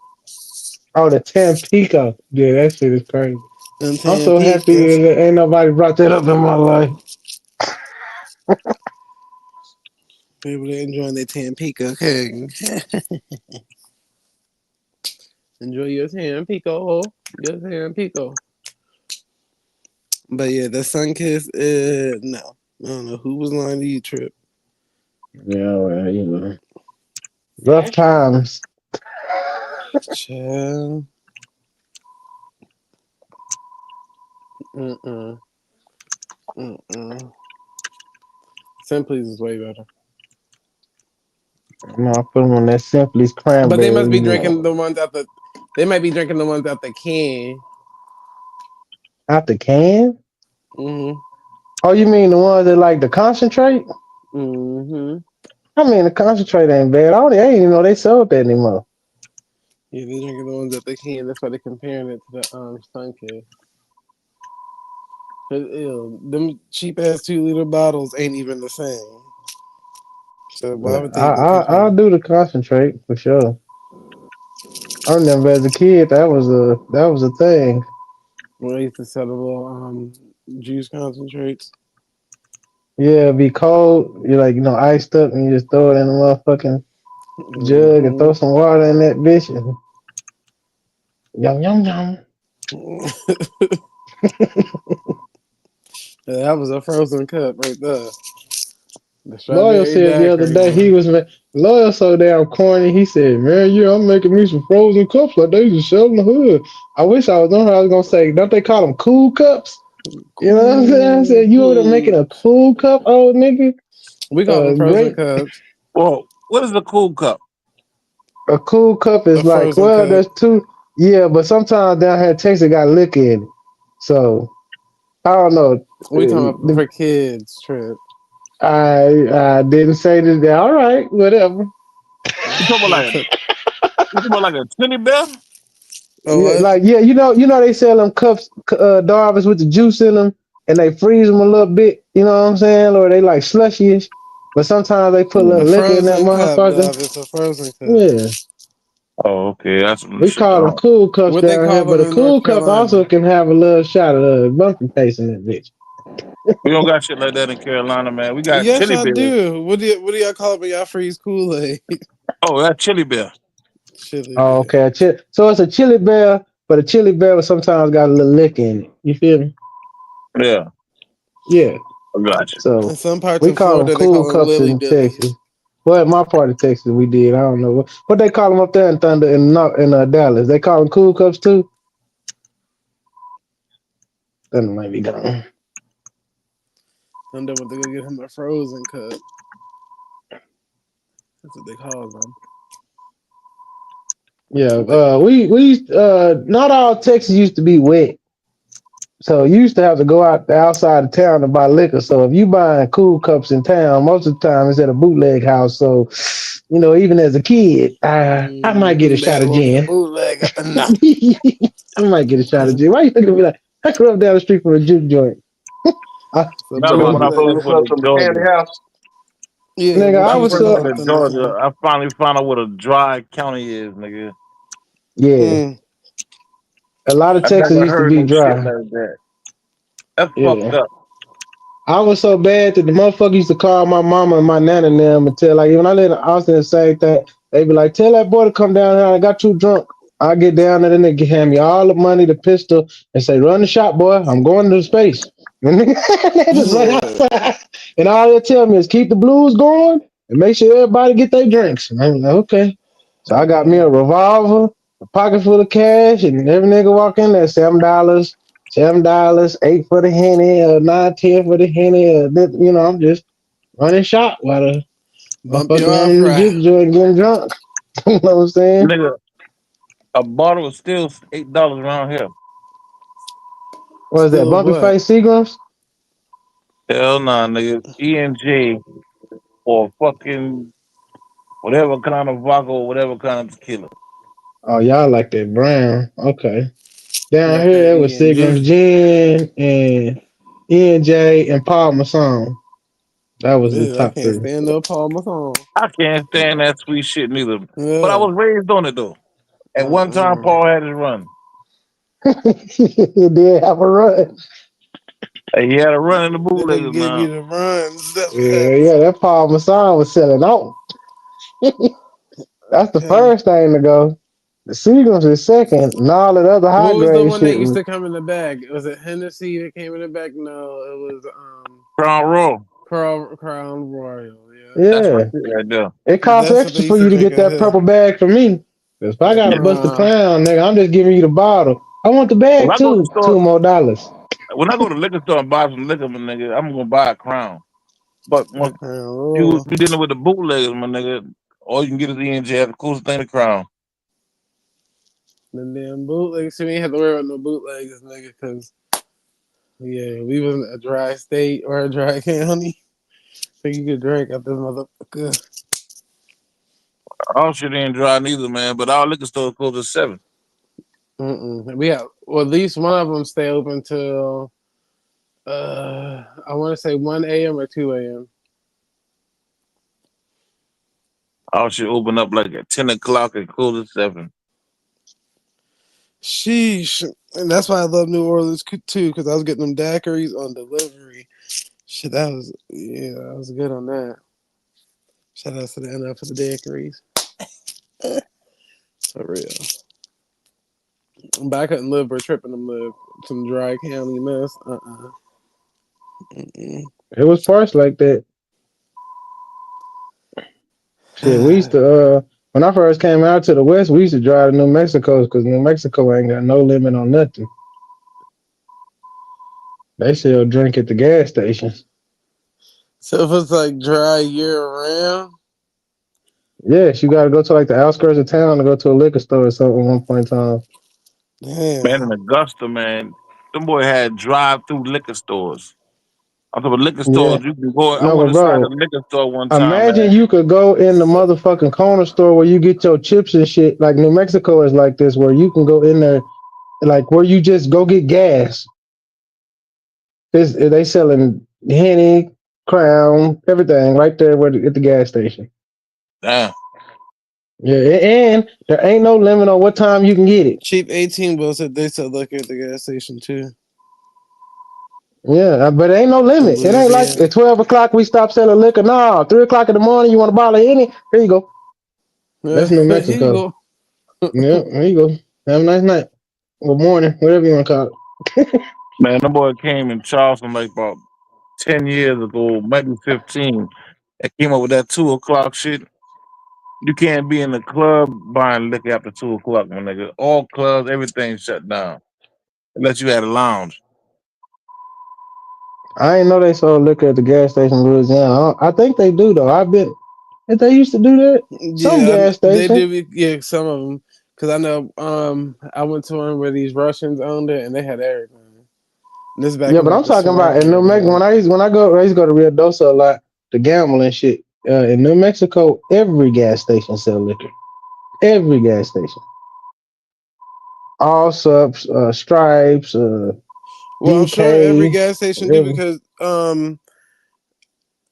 Oh, the Tampico. Yeah, that shit is crazy. And I'm so happy Tampico. that ain't nobody brought that up in my life. People that enjoying their Tampico. Okay. Enjoy your Tampico. Your Tampico. But yeah, the sun kiss, no. I don't know who was lying to you, Trip. Yeah, well, you know. Rough times. Chill. Simply's is way better. No, I put them on that Simply's cranberry. But they must be drinking the ones out the. They might be drinking the ones out the can. Out the can? Mm-hmm. Oh, you mean the ones that like the concentrate? Mm-hmm. I mean, the concentrate ain't bad. I didn't even know they sold that anymore. Yeah, they're drinking the ones that they can. That's why they're comparing it to the sun kiss. Cause them cheap ass 2-liter bottles ain't even the same. So why would they even compare? I'll do the concentrate for sure. I remember as a kid that was a thing. When I used to sell the little juice concentrates. Yeah, it'd be cold. You're like, iced up, and you just throw it in the motherfucking jug and throw some water in that bitch. And yum yum yum. That was a frozen cup right there. The Loyal strawberry said the other daiquiri day one. Loyal so damn corny. He said, "Man, yeah, I'm making me some frozen cups like they used to sell in the hood." I wish I was on her. I was gonna say, don't they call them cool cups? You know what I'm saying? I said, you over there making a cool cup, old nigga? We call them frozen Great. cups. Well, what is a cool cup? A cool cup is A like, frozen cup. there's two. Yeah, but sometimes down here in Texas got liquor in it. So I don't know. We talking about for kids, Trip. I didn't say that. All right, whatever. You talking about like a teddy bear? Yeah, like you know they sell them cups, Darvis with the juice in them, and they freeze them a little bit. You know what I'm saying? Or they like slushy-ish. But sometimes they put a little A liquor in that frozen cup, motherfucker. It's a frozen cup. Yeah. Oh, okay. That's some We shit. call them cool cups What they down here, call but them a in cool North cup Carolina? also can have a little shot of bumpy face in that bitch. We don't got shit like that in Carolina, man. We got Yes, chili I beer. do. What do y'all call it when y'all freeze Kool-Aid? Oh, that's chili beer. Chili Oh, beer. okay. So it's a chili bear, but a chili bear sometimes got a little liquor in it. You feel me? Yeah, Yeah. I got you. So In some parts we of call them Florida, they cool call them cups Lily in Dillies. Texas. Well, in my part of Texas, we did. I don't know what they call them up there in Thunder in Dallas. They call them cool cups too. Then might be gone. I'm done with to go get him a frozen cup. That's what they call them. Yeah. We not all Texas used to be wet. So you used to have to go out the outside of town to buy liquor. So if you buying cool cups in town, most of the time it's at a bootleg house. So, even as a kid, I might get a shot That of will be a gin. bootleg. No. I might get a shot of gin. Why you looking at me like I grew up down the street from a juke joint? Remember when I first went to From the candy Georgia? house. Yeah, Nigga, When I I was first went to something like Georgia, I finally found out what a dry county is, nigga. yeah. A lot of I Texas never used to heard be no shit dry. like that. That's fucked Yeah. up. I was so bad that the motherfucker used to call my mama and my nana and them and tell, like, when I lived in Austin, the same thing. They be like, tell that boy to come down here. I got too drunk. I get down there and they hand me all the money, the pistol, and say, run the shop, boy. I'm going to space. And they just run outside. And all they tell me is keep the blues going and make sure everybody get their drinks. And I'm like, okay. So I got me a revolver, a pocket full of cash, and every nigga walk in there, $7, $8 for the henny, or 9, 10 for the henny. I'm just running shot while the bump you motherfucker off in the right. juke joint getting drunk. You know what I'm saying? Nigga, a bottle is still $8 around here. What is that? Still Bumpy what? face Seagrams? Hell nah, nigga. E&J or fucking whatever kind of vodka or whatever kind of tequila. Oh, y'all like that brown. Okay. Down Like that here it was E&J. Seagrams Gin and E&J and Paul Masson. That was the Ew, I top can't three. stand no Paul Masson. I can't stand that sweet shit neither. But I Yeah. was raised on it though. At one time, Paul had his run. He did have a run. Hey, he had a run in the Then they bootleggers, give you man. the runs. That's what Yeah, happens. yeah, that Paul Masson was selling out. That's the Hell, first thing to go. The Seagulls is second, and all that other high what was the grade one that shit used was. to come in the bag? Was it Hennessy that came in the bag? No, it was Crown Royal. Crown Royal. Yeah, That's my Yeah, shit right there. it costs that's what extra they for used to you to drink get out that here. purple bag for me. Cause if I That gotta Yeah. bust the Crown. crown, nigga, I'm just giving you the bottle. I want the When bag I go to the too. store, $2 more. when I go to the liquor store and buy some liquor, my nigga, I'm gonna buy a Crown. But That when Crown you Royal. you dealing with the bootleggers, my nigga, all you can get is ENJ. Have the coolest thing, the Crown. The damn bootlegs. See, we ain't have to worry about no bootlegs, nigga, because, yeah, we was in a dry state or a dry county. So you could drink out this motherfucker. All shit ain't dry neither, man. But our liquor store closed at 7. We have, well, at least one of them stay open till, I want to say 1 a.m. or 2 a.m. Our shit open up like at 10 o'clock and close at 7. Sheesh. And that's why I love New Orleans too, because I was getting them daiquiris on delivery. Shit, that was good on that. Shout out to the NL for the daiquiris. For real. But I couldn't live where tripping them live. Some dry county mess. Mm-mm. It was parts like that. Shit, we used to when I first came out to the West, we used to drive to New Mexico because New Mexico ain't got no limit on nothing. They sell drink at the gas stations. So if it's like dry year round, Yes, you got to go to like the outskirts of town to go to a liquor store or something at one point in time. Man, in damn. Augusta, man, them boy had drive-through liquor stores. I'm talking about liquor Yeah, stores. You can go. I no, went but inside the bro, liquor store one time, imagine man. you could go in the motherfucking corner store where you get your chips and shit. Like New Mexico is like this, where you can go in there, like where you just go get gas. They selling Henny, Crown, everything right there at the gas station. Damn. Yeah, and there ain't no limit on what time you can get it. Cheap 18 bills said they sell liquor at the gas station too. Yeah, but it ain't no In limit. It ain't like Louisiana. at 12 o'clock we stop selling liquor. No, 3 o'clock in the morning you want a bottle of Henny? Here you go. That's New Here you Mexico. go. Yeah, there you go. Have a nice night. Good morning, whatever you want to call it. Man, that boy came in Charleston like about 10 years ago, maybe 15. And came up with that 2 o'clock shit. You can't be in the club buying liquor after 2 o'clock, my nigga. All clubs, everything shut down. Unless you had a lounge. I ain't know they sold liquor at the gas station in Louisiana. I think they do though. If they used to do that. Some Yeah, gas they station. do. Yeah, some of them. Because I know I went to one where these Russians owned it and they had everything. And this is back Yeah, in but like I'm the talking about swamp in New era Mexico. days. I used to go to Rio Dosa a lot to gamble and shit. In New Mexico, every gas station sell liquor. Every gas station. All subs, stripes, Well, I'm sure every DK. gas station do Every, because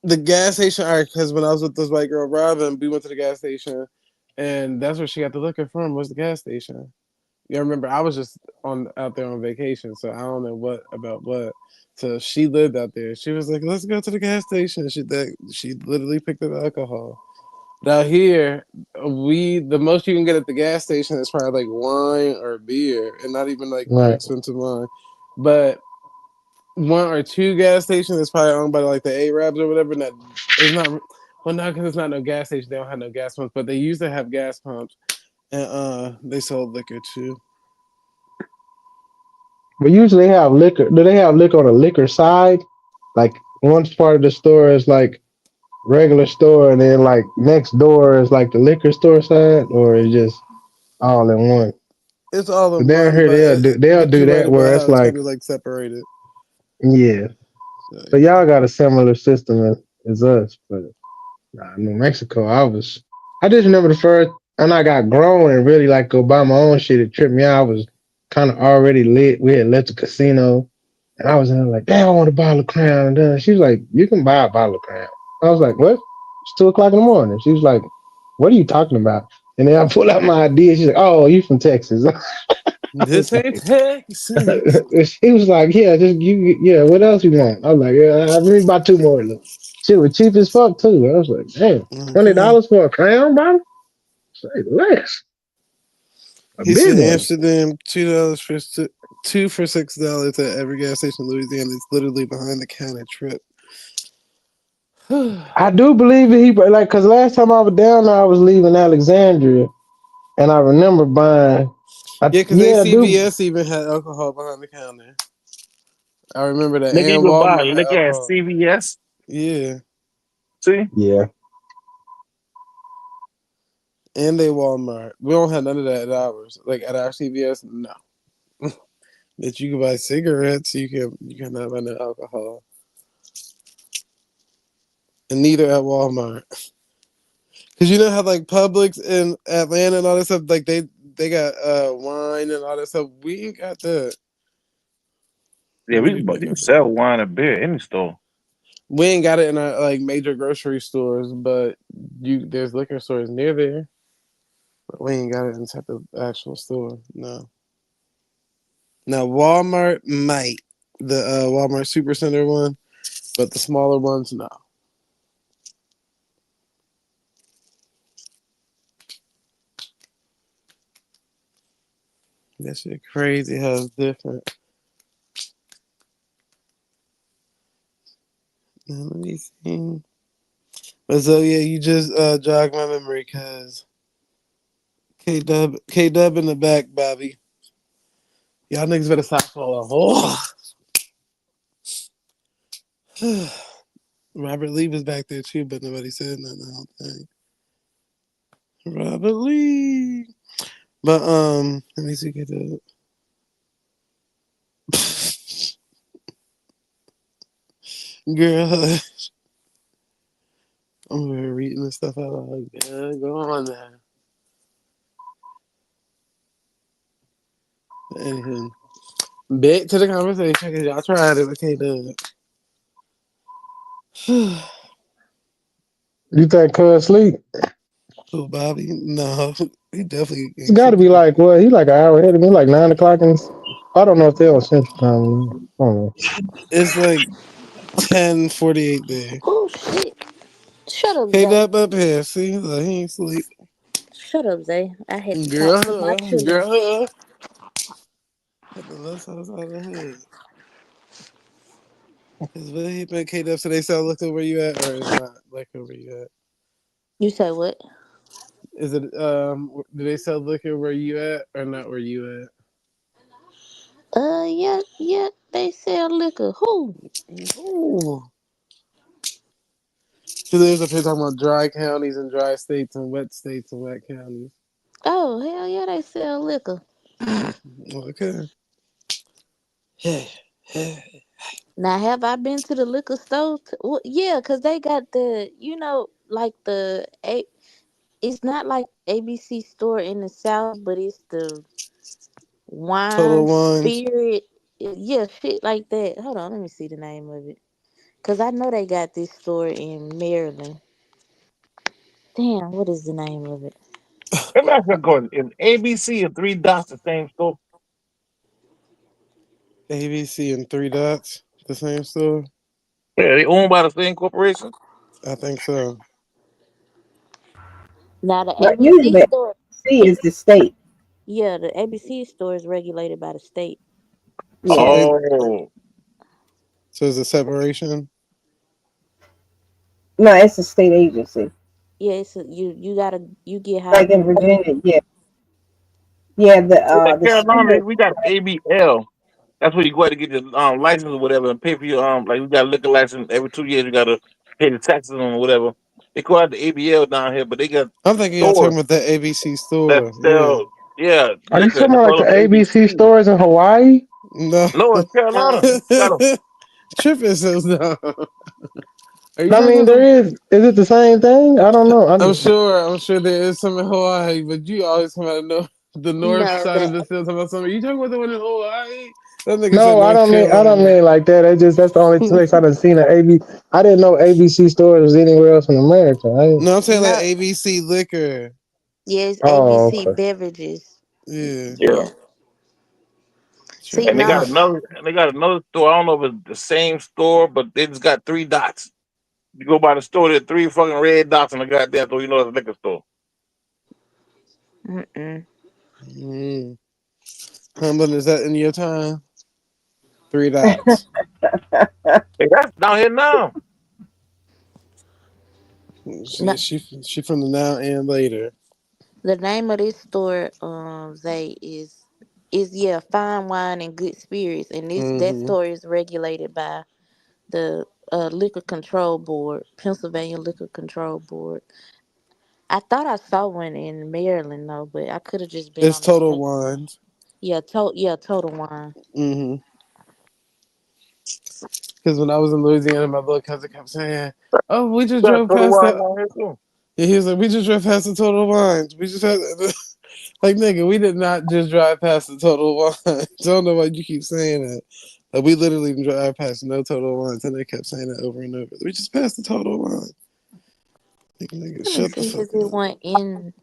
the gas station. All right, because when I was with this white girl Robin, we went to the gas station, and that's where she got the liquor from. Was the gas station? Yeah, remember I was just out there on vacation, so I don't know what about what. So she lived out there. She was like, "Let's go to the gas station." She literally picked up alcohol. But out here, the most you can get at the gas station is probably like wine or beer, and not even like right. expensive wine. But one or two gas stations that's probably owned by like the Arabs or whatever. That it's not. Well, not because it's not no gas station. They don't have no gas pumps, but they used to have gas pumps, and they sold liquor too. But usually they have liquor. Do they have liquor on the liquor side? Like one part of the store is like regular store, and then like next door is like the liquor store side, or it's just all in one. It's all But in down one, here they'll but do you're right that about where how it's it's kind like of like separated. yeah. So, So yeah. y'all got a similar system as us, but nah, New Mexico, I just remember the first, and I got grown and really like go buy my own shit. It tripped me out. I was kind of already lit. We had left the casino, and I was in there like, damn, I want a bottle of Crown. And then she was like, you can buy a bottle of Crown. I was like, what? It's 2 o'clock in the morning. She was like, what are you talking about? And then I pull out my ID. She's like, oh, you from Texas. This ain't Texas. He was like, yeah, just yeah. What else you want? I was like, yeah, I need about 2 more of them. Shit was cheap as fuck too. I was like, damn, Okay. $20 for a crown, bro? Say less. A He big said one. Amsterdam, $2 for two for $6 at every gas station in Louisiana. It's literally behind the counter trip. I do believe it. He like because last time I was down there, I was leaving Alexandria, and I remember buying. Yeah, because they Yeah, I do. CVS even had alcohol behind the counter. I remember that, Nigga, you and go buy a Walmart had liquor at alcohol. CVS. Yeah, See? Yeah. and they Walmart. We don't have none of that at ours. Like at our CVS, no. That you can buy cigarettes, you cannot buy no alcohol, and neither at Walmart. Cause you know how like Publix in Atlanta and all that stuff, like they got wine and all that stuff. We ain't got that. Yeah, We we do but not you can got that. sell wine and beer in the store. We ain't got it in our like major grocery stores, but there's liquor stores near there. But we ain't got it inside the actual store. No. Now Walmart might the Walmart Supercenter one, but the smaller ones no. That shit crazy how it's different. Now, let me see. But so yeah, you just jogged my memory because K-Dub in the back, Bobby. Y'all niggas better stop falling. Oh. Robert Lee was back there too, but nobody said nothing. I don't think. Robert Lee. But let me see. Get up. Girl, I'm over here reading this stuff out loud. Yeah, go on now. Anywho, back to the conversation because y'all tried it with K-Dub. You think Cuz sleep? Oh, Bobby? No, he definitely It's ain't got to be sleeping. like what? He like an hour ahead of me, like 9 o'clock. And I don't know if they're on Central Time. I don't know. It's like 10:48 there. Oh shit! Shut up, Zay. K-Dub up here. See, look, he ain't sleep. Shut up, Zay. I had to talk to my Girl, children. girl. Put the left side of the hood. Is what he been K-Dub so they start looking where you at, or is not looking where you at? You say what? Is it do they sell liquor where you at or not where you at? Yeah, they sell liquor. Who? Ooh. So there's up here talking about dry counties and dry states and wet counties. Oh, hell yeah, they sell liquor. Okay. Now, have I been to the liquor store? Well, yeah, because they got the, like it's not like ABC store in the South, but it's the Total wine, Wines. spirit. Yeah, shit like that. Hold on, let me see the name of it. Because I know they got this store in Maryland. Damn, what is the name of it? Let me ask you a question. Is ABC and Three Dots the same store? ABC and Three Dots, the same store? Yeah, they owned by the same corporation? I think so. Now, the But ABC usually store C is, is the state. yeah, the ABC store is regulated by the state. So Yeah. Oh. so there's a separation. No, it's a state agency. Yeah, you get Like hired in through. Virginia, yeah. Yeah, Yeah, in the Carolina, spirit. we got ABL. That's where you go to get your license or whatever and pay for your like we got a liquor license every 2 years. You got to pay the taxes on or whatever. They call it the ABL down here, but they got I'm thinking y'all talking stores about the ABC that store. Yeah. sell Are you liquor. talking They about like call the them ABC ABC. stores in Hawaii? No. No, in Carolina, got them. Tripping says no. Are you I talking mean, about there some? is. Is it the same thing? I don't know. I'm sure there is some in Hawaii, but you always come out of the north No, side of the field talking about something. You talking about the one in Hawaii? That nigga said No, I North don't mean. I don't Carolina. mean like that. That's the only place I done seen an AB. I didn't know ABC stores was anywhere else in America. No, I'm saying like no. ABC liquor. Yeah, it's Oh, ABC okay. beverages. Yeah. Yeah. Yeah. See, And they got now, another store. I don't know if it's the same store, but they just got three dots. You go by the store, there's three fucking red dots on the goddamn store. You know it's a liquor store. mm-mm. Mm. Humblin', is that in your time? Three dots. Hey, that's down here now. No, She from the now and later. the name of this store, they is yeah, fine wine and good spirits, and that Mm-hmm. store is regulated by the Liquor Control Board, Pennsylvania Liquor Control Board. I thought I saw one in Maryland though, but I could have just been It's on Total mistake. Wines. Yeah, Total Wine. Mm-hmm. Because when I was in Louisiana, my little cousin kept saying, "Oh, we just You got drove Total past Wine that." down here too. Yeah, he was like, "We just drove past the Total Wines. We just had like, nigga, we did not just drive past the Total Wines. I don't know why you keep saying that. Like, we literally didn't drive past no Total Wines, and they kept saying that over and over. We just passed the Total Wine. Like, nigga, Let me shut the see, fuck is it up. one in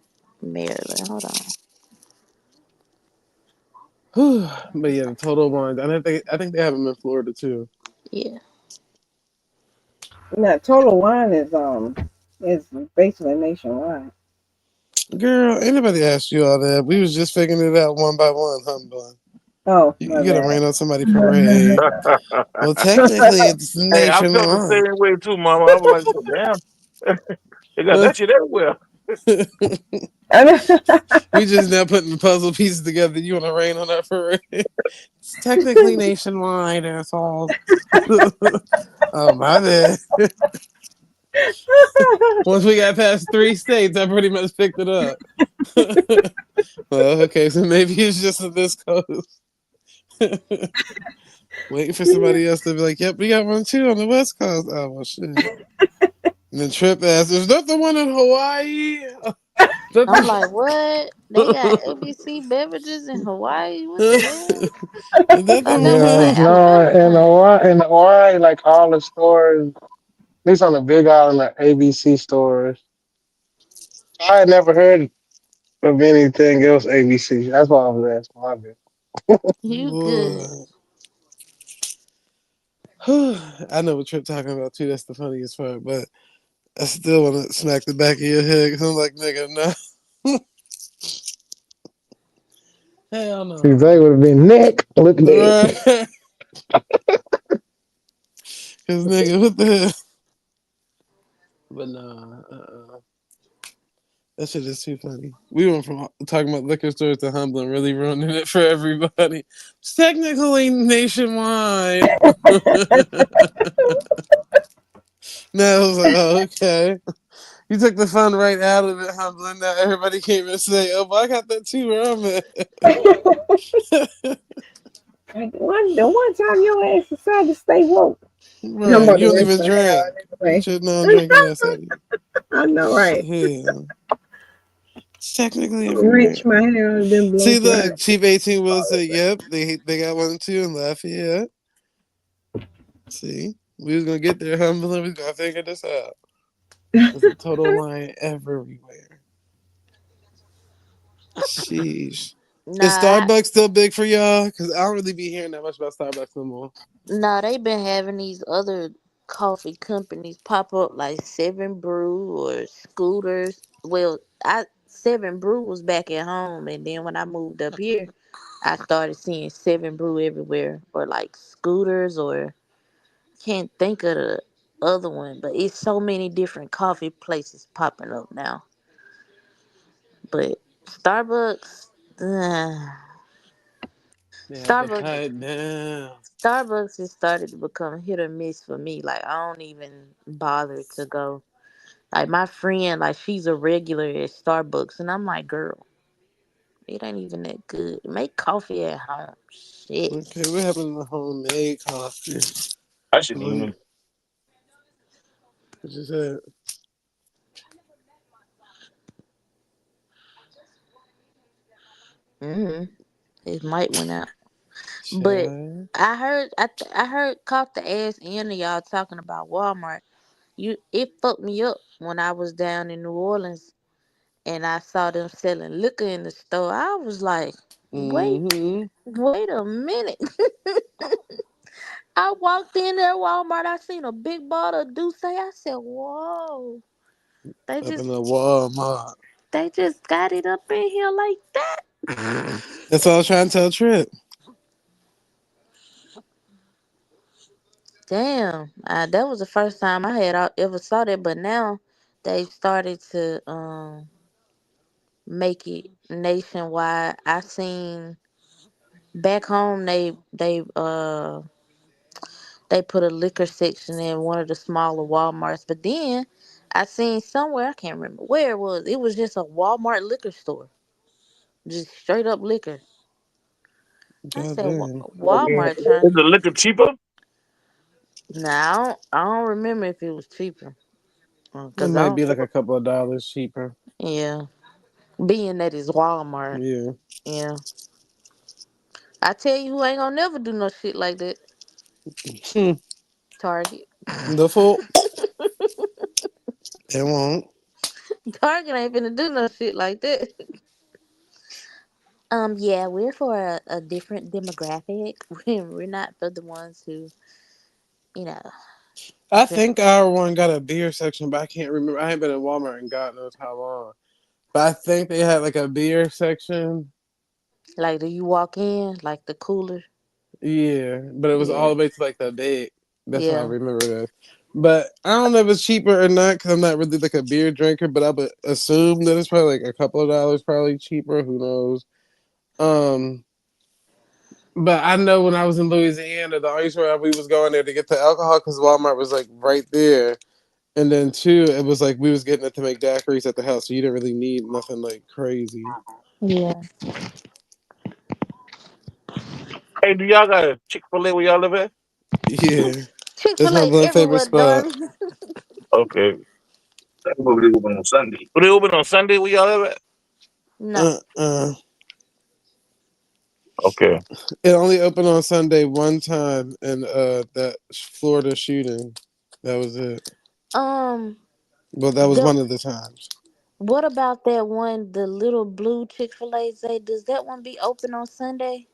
Maryland? Hold on. But yeah, the Total Wines. I think they have them in Florida too. Yeah. Now, Total Wine is basically nationwide. Girl, anybody asked you all that? We was just figuring it out one by one, huh? Oh, You my gotta bad. rain on somebody's parade. Well, technically, it's Hey, I felt the nationwide. same way too, Mama. I was like, well, damn, they got that shit everywhere. We just now putting the puzzle pieces together. You want to rain on that parade? It's technically nationwide, assholes. Oh, my bad. Once we got past 3 states, I pretty much picked it up. Well, okay, so maybe it's just on this coast. Waiting for somebody else to be like, "Yep, we got one too on the West Coast." Oh well, shit. And then Trip asked, "Is that the one in Hawaii?" I'm like, what? They got ABC beverages in Hawaii? What the hell? Is that I the thought that was one? an Yeah, no, in Alabama Hawaii, like all the stores, at least on the Big Island, like ABC stores. I had never heard of anything else ABC. That's why I was asking. My bad. thing. You good. Boy. I know what Trip talking about too. That's the funniest part, but I still want to smack the back of your head because I'm like, nigga, no. Hell See, no. they would have been Nick. Look at Right. that. Because, nigga, what the hell? But nah, that shit is too funny. We went from talking about liquor stores to humbling, really ruining it for everybody. It's technically nationwide. Now I was like, oh, okay. You took the fun right out of it, humbling. Now everybody came and say, oh, but I got that too where I'm at. The one time your ass decided to stay woke. I'm Right. about You to don't rinse even my hair out drink. You anyway. should know I'm drinking outside. I know, right? Hell. It's technically Rinse everywhere. my hair out, then blow See, dry. look, Cheap 18 will say, yep, they got one too in Lafayette. See, we was gonna get there, humbling. We was gonna figure this out. There's a total line everywhere. Sheesh. Is Nah, Starbucks still big for y'all? Because I don't really be hearing that much about Starbucks no more. nah, they been having these other coffee companies pop up like Seven Brew or Scooters. Well, I Seven Brew was back at home, and then when I moved up here, I started seeing Seven Brew everywhere, or like Scooters, or can't think of the other one, but it's so many different coffee places popping up now. But Starbucks, They had to Starbucks, cut it down. Starbucks has started to become hit or miss for me. Like I don't even bother to go. Like my friend, like she's a regular at Starbucks, and I'm like, girl, it ain't even that good. Make coffee at home. Shit. Okay, what happened to homemade coffee? I shouldn't What even. you said? Mm-hmm. His mic went out. But Child. I heard caught the ass end of y'all talking about Walmart. It fucked me up when I was down in New Orleans and I saw them selling liquor in the store. I was like, Wait, Mm-hmm. wait a minute. I walked in there Walmart. I seen a big bottle of Douce. I said, "Whoa!" They Up in just the Walmart. they just got it up in here like that. That's all I was trying to tell Trip. Damn, that was the first time I had ever saw that. But now they've started to make it nationwide. I seen back home they put a liquor section in one of the smaller Walmarts. But then I seen somewhere, I can't remember where it was. It was just a Walmart liquor store, just straight up liquor. I God said damn. Walmart trying. Is the liquor cheaper? Now I don't remember if it was cheaper. It Cause I might don't. be like a couple of dollars cheaper. Yeah, being that it's Walmart. Yeah. Yeah, I tell you who ain't gonna never do no shit like that. Hmm. Target. The full. It won't. Target ain't finna do no shit like that. Yeah, we're for a different demographic. We're not for the ones who, you know, I drink. think our one got a beer section, but I can't remember. I ain't been in Walmart in God knows how long. But I think they had like a beer section. Like, do you walk in like the cooler? Yeah, but it was all Yeah, the way to like the big. That's what I yeah, remember it as. But I don't know if it's cheaper or not because I'm not really like a beer drinker. But I would assume that it's probably like a couple of dollars, probably cheaper. Who knows? Um, but I know when I was in Louisiana, the only reason we was going there to get the alcohol because Walmart was like right there. And then two, it was like we was getting it to make daiquiris at the house, so you didn't really need nothing like crazy. yeah. Hey, do y'all got a Chick-fil-A where y'all live at? Yeah, that's my Chick-fil-A blood favorite everywhere, spot. darling. Okay. That's what they open on Sunday. But they open on Sunday where y'all live at? No. Okay. It only opened on Sunday one time, and that Florida shooting. That was it. Um, Well, that was the one of the times. what about that one, the little blue Chick-fil-A? Say, does that one be open on Sunday?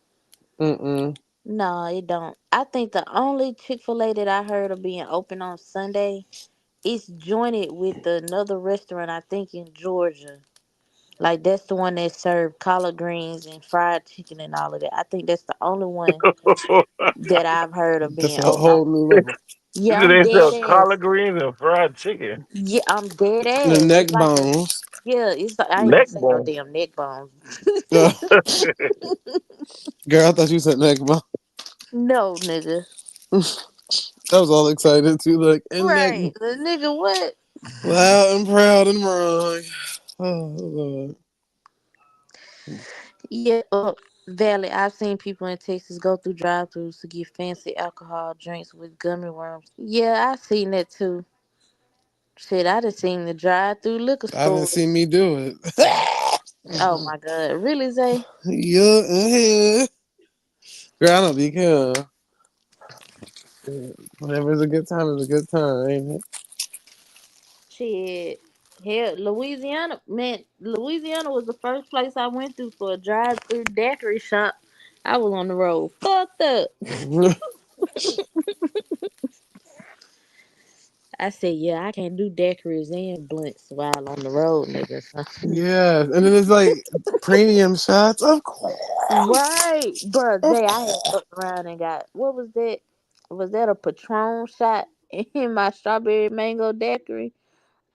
Mm-mm. No, it don't. I think the only Chick-fil-A that I heard of being open on Sunday is jointed with another restaurant, I think in Georgia. Like that's the one that served collard greens and fried chicken and all of that. I think that's the only one that I've heard of That's being a open. whole new level. Yeah, I'm They dead sell ass. collard greens and fried chicken. Yeah, I'm dead The ass. neck It's like a bones. yeah. It's like, I ain't Neck gonna say no bone. damn neck bones. Girl, I thought you said neck bone. No, nigga. I was all excited too, like and neck Right, the nigga what? loud and proud and wrong. Oh Lord. Yeah, Valley. I've seen people in Texas go through drive-throughs to get fancy alcohol drinks with gummy worms. Yeah, I seen that too. Shit, I done seen the drive-through liquor I didn't stores. see me do it. Oh my god, really, Zay? Yeah, girl, I don't be care. Whenever it's a good time, it's a good time, ain't it? Shit. Hell, Louisiana, man, Louisiana was the first place I went through for a drive-through daiquiri shop. I was on the road. Fucked up. I said, yeah, I can't do daiquiris and blunts while on the road, nigga. Yeah, and then it's like premium shots, of course. Right, bro. Of Zay, I had course. fucked around and got, what was that? Was that a Patron shot in my strawberry mango daiquiri?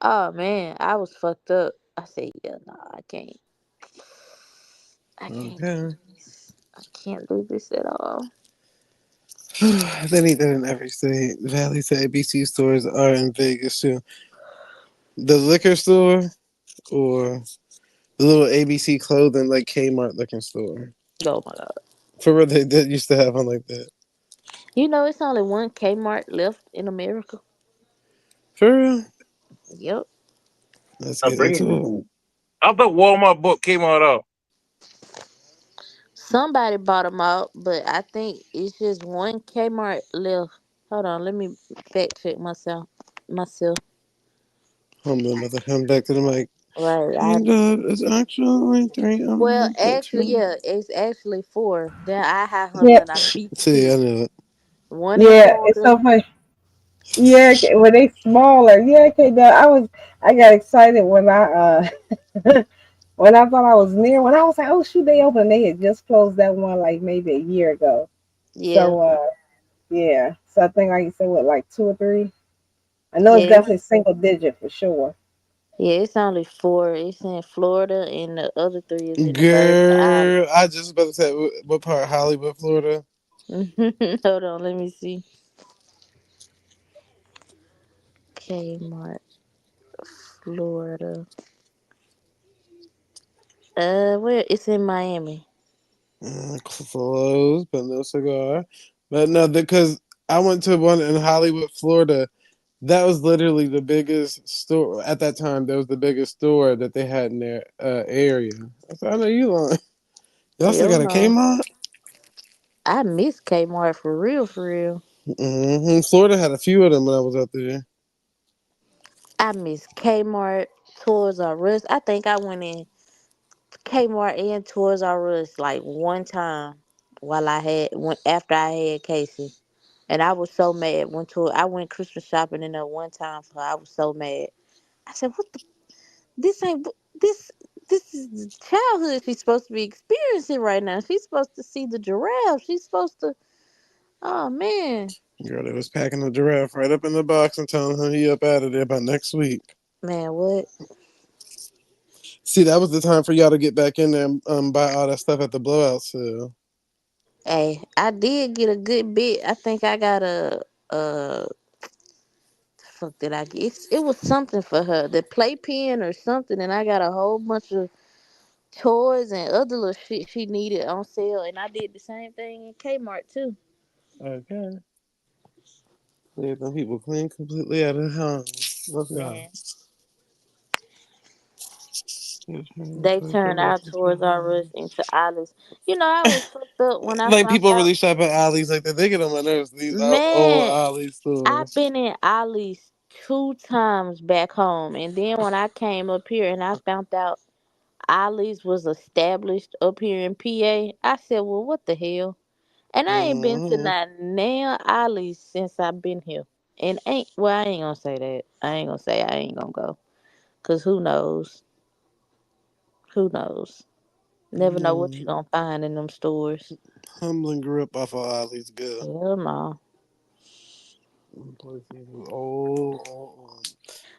Oh man, I was fucked up. I said, yeah, nah, I can't. I can't do Okay. this. I can't do this at all. They need that in every state. Valley to ABC stores are in Vegas too. The liquor store or the little ABC clothing like Kmart looking store. Oh my god. For real, they did used to have one like that. You know, it's only one Kmart left in America. For real? Yep. Let's I'm get bringing into it. people. I thought Walmart book came out. Somebody bought them out, but I think it's just one Kmart left. Hold on, let me fact check myself. Myself. Hold on, mother. Come back to the mic. Right. And it's actually 3 Well, actually, picture. yeah, it's actually 4. Then I had Yeah, Hunter and I beat See, 2. I knew it. One in yeah, it's Florida. so funny. Yeah, when they smaller. Yeah, okay. I got excited when when I thought I was near. When I was like, oh shoot, they opened. They had just closed that one like maybe a year ago. Yeah. So yeah. So I think like you said, what, like 2 or 3. I know it's Yes. definitely single digit for sure. Yeah, it's only 4. It's in Florida, and the other 3 is in the Virgin Islands. Girl, I just about to say what part? Hollywood, Florida. Hold on, let me see. Kmart, Florida. Where? It's in Miami. Close, but no cigar. But no, because I went to one in Hollywood, Florida. That was literally the biggest store at that time. That was the biggest store that they had in their area. I said, I know you lying. Y'all still Hell got a no. Kmart? I miss Kmart for real, for real. Florida had a few of them when I was out there. I miss Kmart, Toys R Us. I think I went in Kmart and Toys R Us like one time while after I had Casey. And I was so mad. I went Christmas shopping in there one time for her. I was so mad. I said, "What the? This ain't this. This is the childhood she's supposed to be experiencing right now. She's supposed to see the giraffe. She's supposed to. Oh man, Girl, they was packing the giraffe right up in the box and telling him he up out of there by next week. man, what? See, that was the time for y'all to get back in there and buy all that stuff at the blowout sale. Hey, I did get a good bit. I think I got a fuck did I get? It was something for her, the playpen or something, and I got a whole bunch of toys and other little shit she needed on sale, and I did the same thing in Kmart too. Okay. Yeah, them people clean completely out of the house. Let's go. Man, they turned our Toys R Us into Alice. You know, I was fucked up when I Like found people out. really shop at alleys like that. They get on my nerves. These old Man, alley I've stores. been in Alice 2 times back home, and then when I came up here and I found out Alice was established up here in PA, I said, "Well, what the hell?" And I ain't been to Mm-hmm. not nail Alice since I've been here. And I ain't gonna say that. I ain't gonna say I ain't gonna go. Cause who knows? Who knows? Never know what you Mm. gonna find in them stores. Humbling grew up off of Ollie's good. Hell no. Old.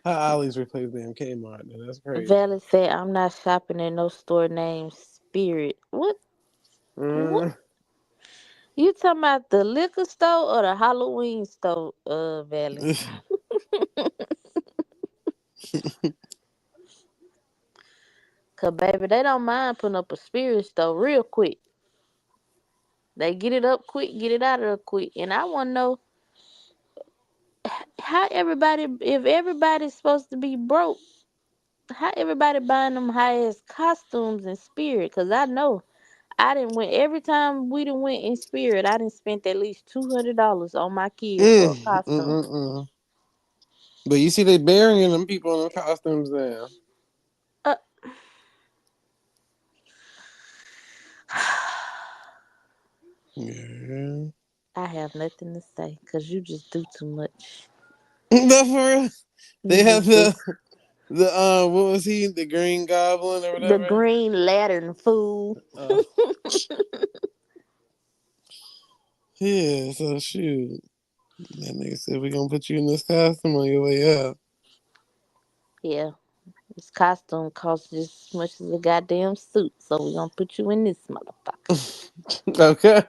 How Ollie's replaced damn Kmart? Now, that's crazy. Valley said I'm not shopping in no store named Spirit. What? What? Mm. You talking about the liquor store or the Halloween store, Valley? Cause baby, they don't mind putting up a Spirit store real quick. They get it up quick, get it out of there quick. And I wanna know how everybody, if everybody's supposed to be broke, how everybody buying them high ass costumes in Spirit? Cause I know I didn't went every time we done went in Spirit. I didn't spent at least $200 on my kids for a costume. Mm. But you see, they burying them people in the costumes now. Uh, Yeah. I have nothing to say because you just do too much. No, for real. You They have just do. the what was he? The Green Goblin or The whatever. Green Lantern fool. Uh, yeah. So shoot, that nigga said we gonna put you in this costume on your way up. Yeah, this costume costs just as much as a goddamn suit, so we gonna put you in this motherfucker. Okay.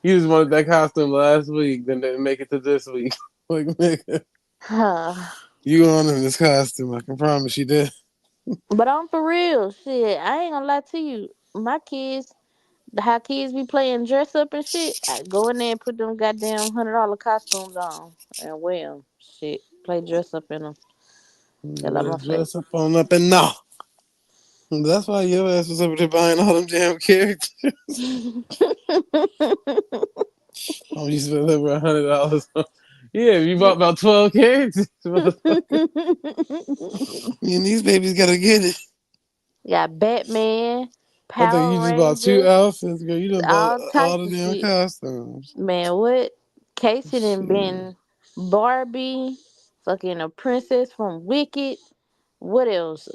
You just wanted that costume last week, then didn't make it to this week. Like nigga, you on in this costume? I can promise you that. But I'm for real. Shit, I ain't gonna lie to you. My kids, how kids be playing dress up and shit, I go in there and put them goddamn $100 costumes on and wear them. Shit, play dress up in them. Tell them Better my face. dress up on up and no. That's why your ass was over there buying all them damn characters. Oh, you spent over $100. Yeah, you bought about 12 characters, motherfucker. Me and these babies gotta get it. Got Batman, I think you Power just bought 2 Rangers, outfits, girl. You done bought all all types the of damn shit. costumes. Man, what? Casey done Shit. been Barbie, fucking a princess from Wicked. What else?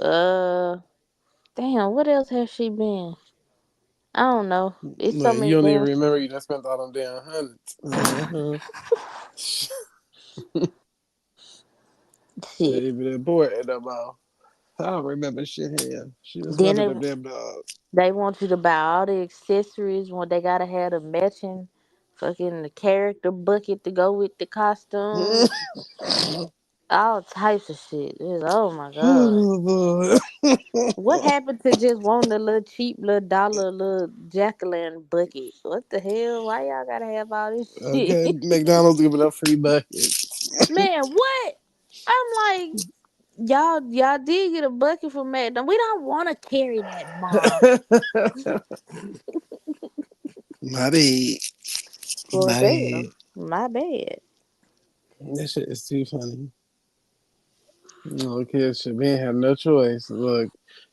Damn, what else has she been? I don't know. It's so Look, you many don't even damn remember you done spent all them damn hundreds. shit. Baby, that boy at the mouth. I don't remember shit here. She just Then wanted them damn dogs. they want you to buy all the accessories when they gotta have the matching fucking the character bucket to go with the costume. All types of shit. Oh my god. Oh, boy. What happened to just wanting a little cheap little dollar little Jacqueline bucket? What the hell? Why y'all gotta have all this shit? Okay, McDonald's giving up free buckets. Man, what? I'm like, y'all did get a bucket from McDonald's. We don't want to carry that, Mom. My bad. Well, My bad. damn, my bad. That shit is too funny. No kids should be have no choice. Look,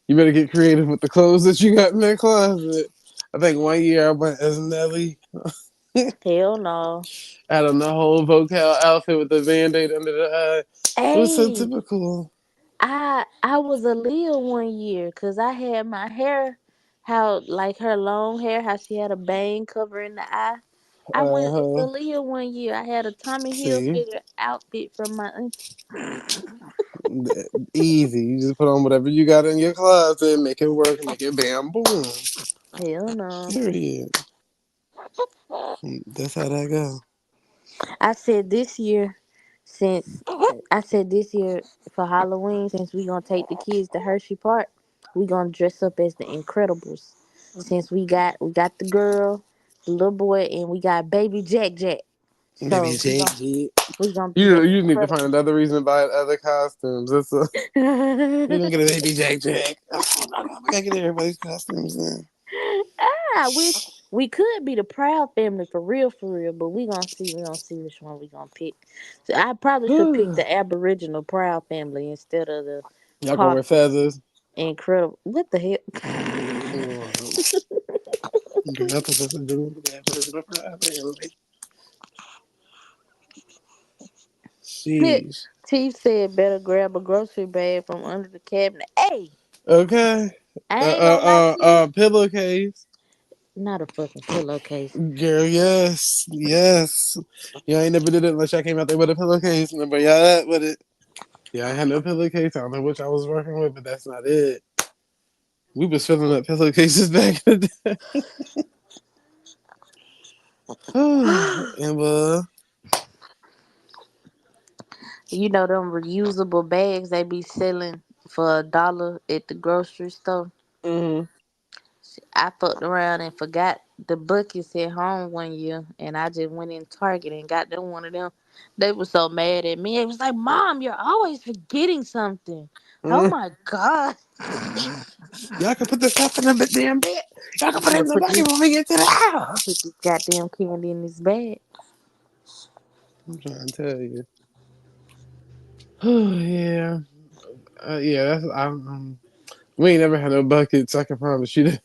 you better get creative with the clothes that you got in that closet. I think one year I went as Nelly. Hell no. I had on the whole vocal outfit with the band-aid under the eye. It was so Hey, typical. I was a Leo one year because I had my hair, how like her long hair, how she had a bang covering the eye. I went as a Uh-huh. Leo one year. I had a Tommy See? Hilfiger outfit from my auntie. Easy. You just put on whatever you got in your closet, make it work, make it bam boom. Hell no. Period. That's how that go. I said this year, since I said this year for Halloween, since we gonna take the kids to Hershey Park, we gonna dress up as the Incredibles. Since we got the girl, the little boy, and we got baby Jack Jack. Maybe So it's shit. we gonna be the You need to find Incredibles. another reason to buy other costumes. We gonna get a baby Jack Jack. We gotta get everybody's costumes then. I wish we could be the Proud Family for real. But we gonna see which one we gonna pick. So I probably should pick the Aboriginal Proud Family instead of the Y'all gonna wear Caucasian feathers? Incredible. What the hell? Nothing to do with the Aboriginal family. Sheesh. Chief said better grab a grocery bag from under the cabinet. Hey, Okay. I ain't gonna lie to you. Pillowcase. Not a fucking pillowcase. Girl, yes. Yes. Y'all ain't never did it unless y'all came out there with a pillowcase. Remember y'all that with it? Yeah, I had no pillowcase. I don't know which I was working with, but that's not it. We was filling up pillowcases back in the day. And You know them reusable bags they be selling for $1 at the grocery store. mm-hmm. I fucked around and forgot the buckets at home one year, and I just went in Target and got them one of them. They were so mad at me. It was like, "Mom, you're always forgetting something." Oh my god! Y'all can put the stuff in the damn bed. Y'all can put it Yeah, in the bucket when we get to the house. put this goddamn candy in this bag. I'm trying to tell you. Oh yeah. Yeah, that's we ain't never had no buckets. I can promise you that.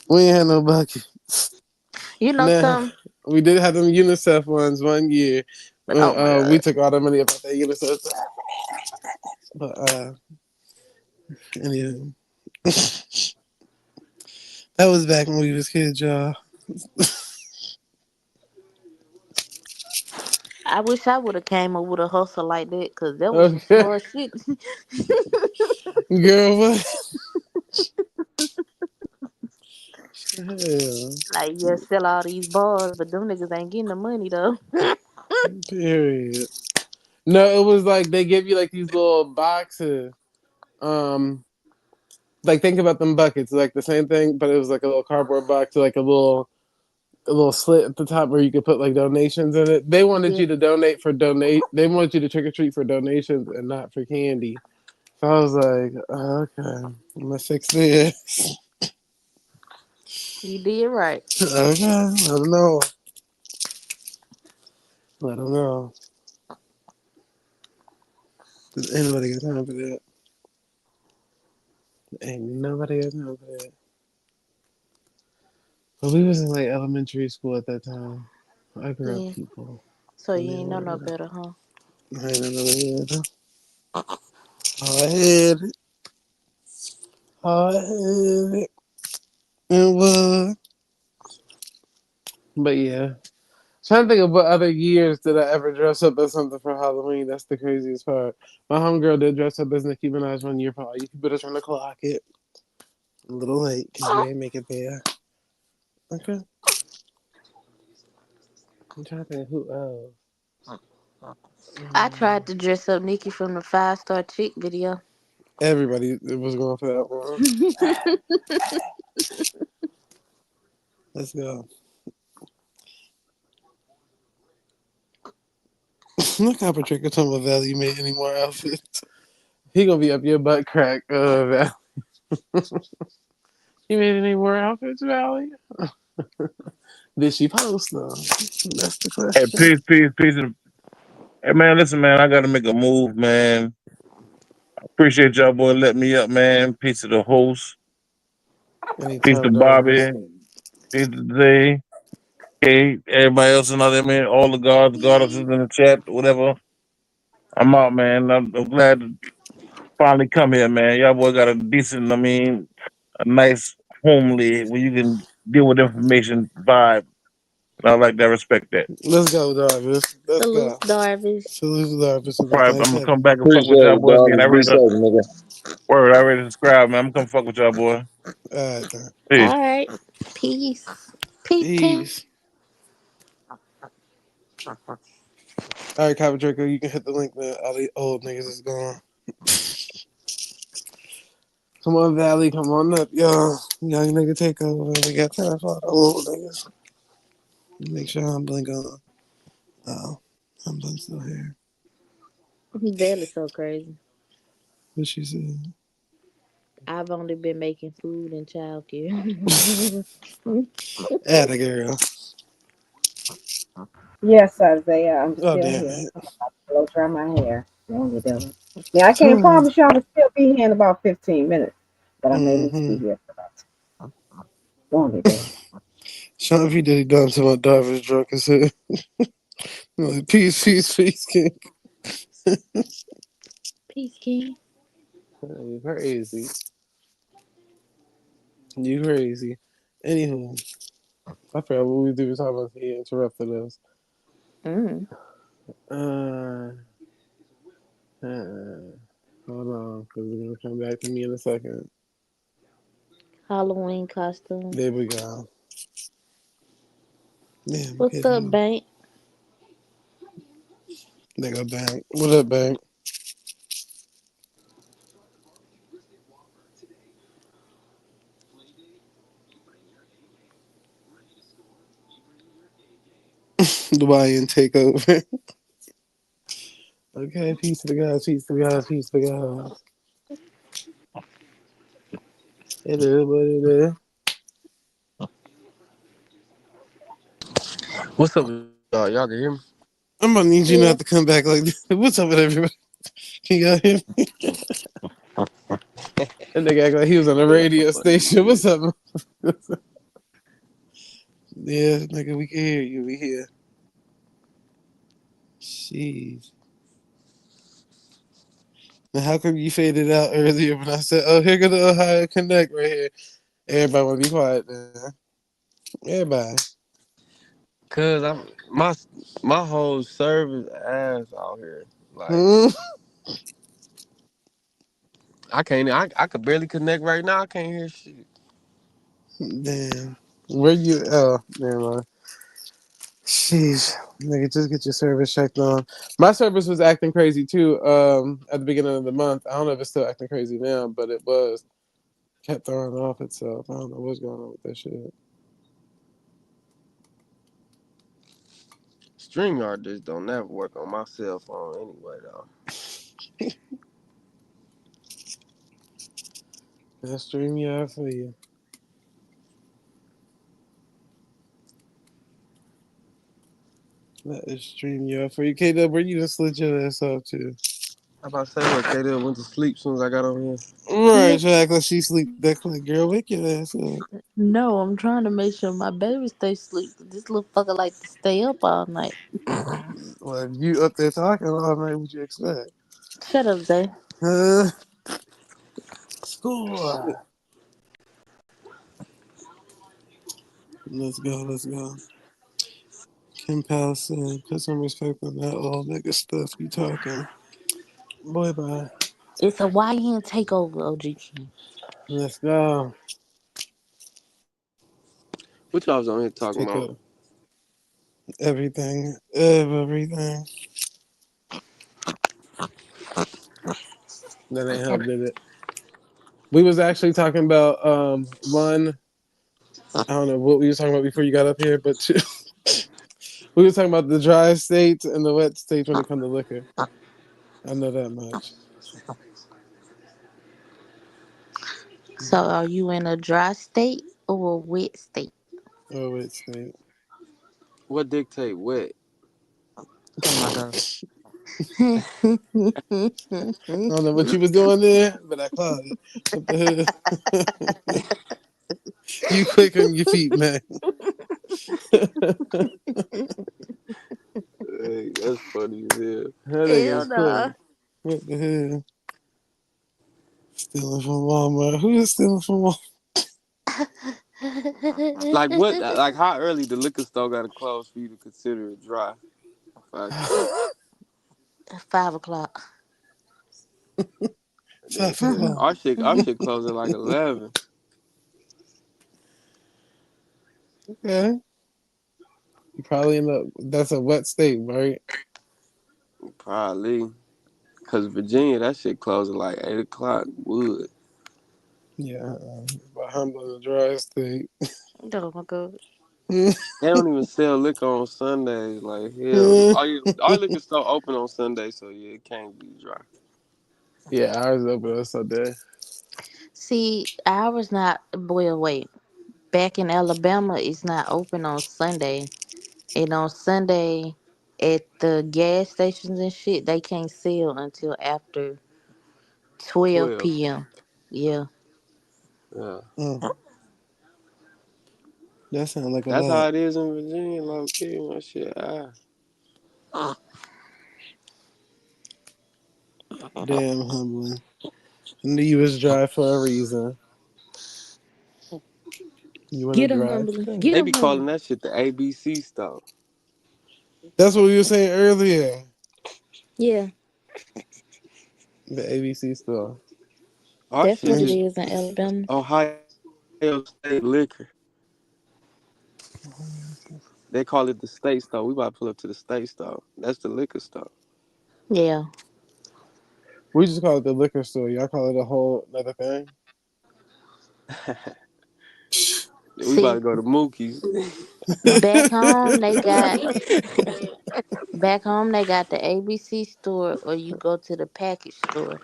We ain't had no buckets. You know Nah, some. we did have them UNICEF ones one year. Oh my We god! took all the money about that UNICEF. But anyway, that was back when we was kids, y'all. I wish I would have came up with a hustle like that, cause that was some Okay, smart shit. girl, what? Hell, Like, yeah, sell all these bars, but them niggas ain't getting the money though. period. No, it was like they give you like these little boxes. Like think about them buckets, like the same thing, but it was like a little cardboard box, like a little slit at the top where you could put like donations in it. They wanted Yeah. you to donate for donate. They wanted you to trick or treat for donations and not for candy. So I was like, oh, okay, I'm gonna fix this. You did right. Okay, let them know. Let them know. Ain't nobody got time for that. Ain't nobody got time for that. But we was in like elementary school at that time. I grew up Yeah. people. So I you mean, ain't know no whatever. better, huh? I ain't know better. Hard headed. Hard headed. And what? But yeah. Trying to think of what other years did I ever dress up as something for Halloween. That's the craziest part. My homegirl did dress up as Nicki Minaj one year for all you people trying to clock it. A little late because you ain't make it there. Okay. I'm trying to think who else. I tried to dress up Nikki from the 5 Star Chick video. Everybody was going for that one. Let's go. Look how Patrick talking about Valley made any more outfits. He gonna be up your butt crack, Valley. You made any more outfits, Valley? Did she post them? That's the Hey, question. peace. Hey, man, listen, man, I got to make a move, man. Appreciate y'all, boy, letting me up, man. Peace to the host. Peace to Anytime, Bobby. Darvis. Peace to Zay. Okay, everybody else and all that, man. All the goddesses in the chat, whatever. I'm out, man. I'm glad to finally come here, man. Y'all boy got a decent, a nice, homely, where you can deal with information vibe. And I like that, respect that. Let's go, Darvis. Let's Salute, go. Darvish. Salute to Darvis with his Probably, nice I'm gonna head. come back and fuck with Appreciate y'all it, boy dog. again. I Be ready to safe, nigga. word. I ready to subscribe, man. I'm gonna come fuck with y'all boy. All right, man. Peace. All right. Peace. Peace, King. Peace. All right, Copper Draco, you can hit the link, man. All the old niggas is gone. Come on, Valley. Come on up, y'all. Young nigga take over. We got time for all the old niggas. Make sure I'm blink on. Oh, I'm blink still here. That is so crazy. What she said? I've only been making food and childcare. Atta girl. Yes, Isaiah, I'm Oh, still damn here. it. I'm about to blow dry my hair. Won't you do it? Now, I can't promise y'all to still be here in about 15 minutes, but I may at least Mm-hmm. be here for about 10. Won't you do it? Sean P. Diddy done to my Darvish drunk as hell. Like, peace, King. Peace, King. You crazy. You crazy. Anywho, I forgot what we do talking about. He interrupted us. Mm. Uh, hold on, because we're going to come back to me in a second. Halloween costume. There we go. Damn, okay, What's up, then. Bank? They go back. What up, Bank? Dubai and take over. Okay, peace to the guys, peace to the guys, peace to the guys. It is what it is. What's up, y'all? Y'all can hear me? I'm gonna need you Yeah. not to come back like this. What's up with everybody? Can y'all hear me? That nigga act like he was on a Yeah, radio funny station. What's shit. up? Yeah, nigga, we can hear you. We here. Jeez. Now, how come you faded out earlier when I said, "Oh, here go the Ohio Connect right here"? Everybody want to be quiet, man. Everybody. Cause my whole service ass out here. Like Hmm? I can't. I could barely connect right now. I can't hear shit. Damn. Where you? Oh, never mind. Jeez, nigga, just get your service checked on. My service was acting crazy too. At the beginning of the month, I don't know if it's still acting crazy now, but it was kept throwing off itself. I don't know what's going on with that shit. StreamYard just don't never work on my cell phone anyway, though. That stream yard for you. That is stream yard for you. K Dub, where you just slid your ass off to? I about to say what Katie went to sleep as soon as I got on here. Right, No, she act like she sleep that quick. Girl, wake your ass up. no, I'm trying to make sure my baby stay asleep. This little fucker like to stay up all night. Well, if you up there talking all night, what you expect? Shut up, Zay. Uh, Score. Let's go, let's go. 𝘾𝙤𝙎𝙃 put some respect on that old nigga stuff you talking. Boy, bye. It's a YN takeover, OG. Let's go. What y'all was on here talking Take about? up everything. Everything. That ain't help, did it? We was actually talking about one. I don't know what we was talking about before you got up here, but two, we was talking about the dry states and the wet states when it comes to liquor. I know that much. So are you in a dry state or a wet state? Oh, wet state. What dictate wet? Oh my god. I don't know what you was doing there, but I caught it. What the hell? You quick on your feet, man. Hey, that's funny as hell. That nigga Hell is quick. nah. What the hell? Stealing from Walmart. Who is stealing from Walmart? Like what? Like how early the liquor store got to close for you to consider it dry? 5 o'clock. 5 o'clock. 5 Shit, o'clock. our shit closed at like 11. Okay. You probably in the, that's a wet state, right? Probably. Cause Virginia, that shit closed at like 8 o'clock. Wood. Yeah. But humble in a dry state. Oh my god. They don't even sell liquor on Sundays. Like hell, our liquor store open on Sunday, so yeah, it can't be dry. Yeah, ours is open on Sunday. See, ours not boy wait. Back in Alabama, it's not open on Sunday. And on Sunday, at the gas stations and shit, they can't sell until after 12 12. p.m. Yeah. Yeah. That sounds like a That's lot. how it is in Virginia, low key. My shit. Damn humbling. I knew you was dry for a reason. You want a Get him dry humbly. Get They state. be him humbly. calling that shit the ABC store. That's what we were saying earlier. Yeah, The ABC store. Our that's shit what it just is in Alabama. Ohio State Liquor. They call it the state store. We about to pull up to the state store. That's the liquor store. Yeah. We just call it the liquor store. Y'all call it a whole other thing. We about See, to go to Mookie's. back home they got the ABC store or you go to the package store.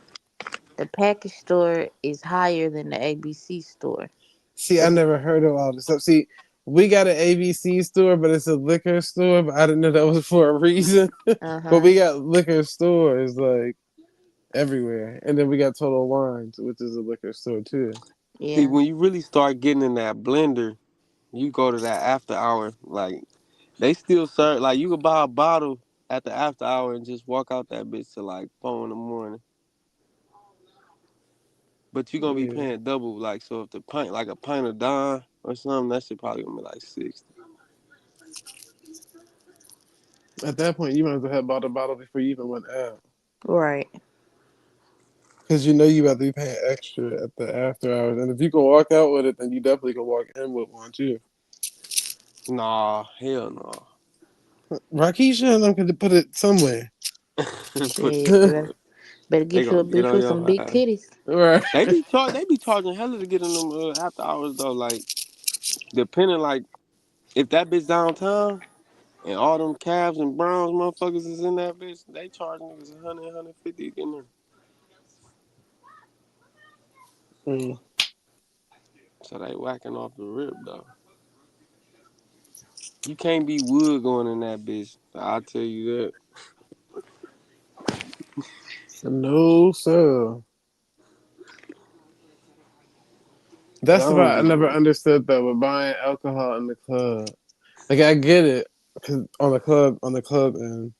The package store is higher than the ABC store. See, I never heard of all this stuff. See, we got an ABC store, but it's a liquor store. But I didn't know that was for a reason. But Uh-huh. we got liquor stores like everywhere, and then we got Total Wines, which is a liquor store too. See, Yeah. when you really start getting in that blender, you go to that after hour. Like they still serve. Like you could buy a bottle at the after hour and just walk out that bitch till like 4 in the morning. But you're gonna be Yeah. paying double. Like so, if the pint, like a pint of Don or something, that shit probably gonna be like 60. At that point, you might as well have bought a bottle before you even went out, Right. because you know you about to be paying extra at the after hours. And if you can walk out with it, then you definitely can walk in with one too. Nah, hell no. Rakisha and them could put it somewhere. Put Shit. Better they get you a gonna get bitch on with some your big ass. titties. Right. They be charging hella to get in them after hours though. Like depending like if that bitch downtown and all them Cavs and Browns motherfuckers is in that bitch, they charge niggas 100, 150 in there. Mm. So they whacking off the rip though. You can't be wood going in that bitch. I'll tell you that. No, sir. That's the part I never understood though with buying alcohol in the club. Like I get it, cause on the club end,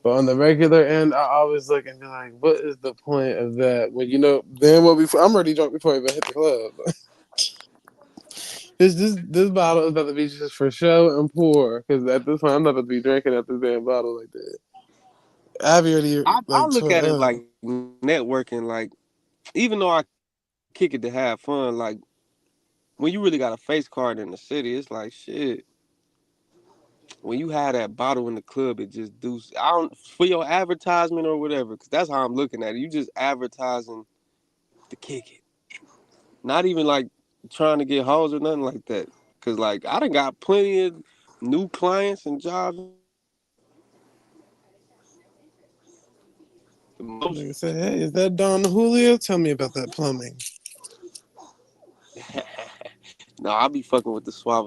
but on the regular end, I always look and be like, what is the point of that? When you know, then what? Before I'm already drunk before I even hit the club. This bottle is about to be just for show and pour, because at this point I'm not about to be drinking at this damn bottle like that. I've already I like look tore at it up. like networking. Like, even though I kick it to have fun, like when you really got a face card in the city, it's like shit. When you have that bottle in the club, it just do. I don't for your advertisement or whatever, because that's how I'm looking at it. You just advertising to kick it, not even like trying to get hoes or nothing like that. Cause like I done got plenty of new clients and jobs. Nigga say, hey, is that Don Julio? Tell me about that plumbing. No, I be fucking with the suave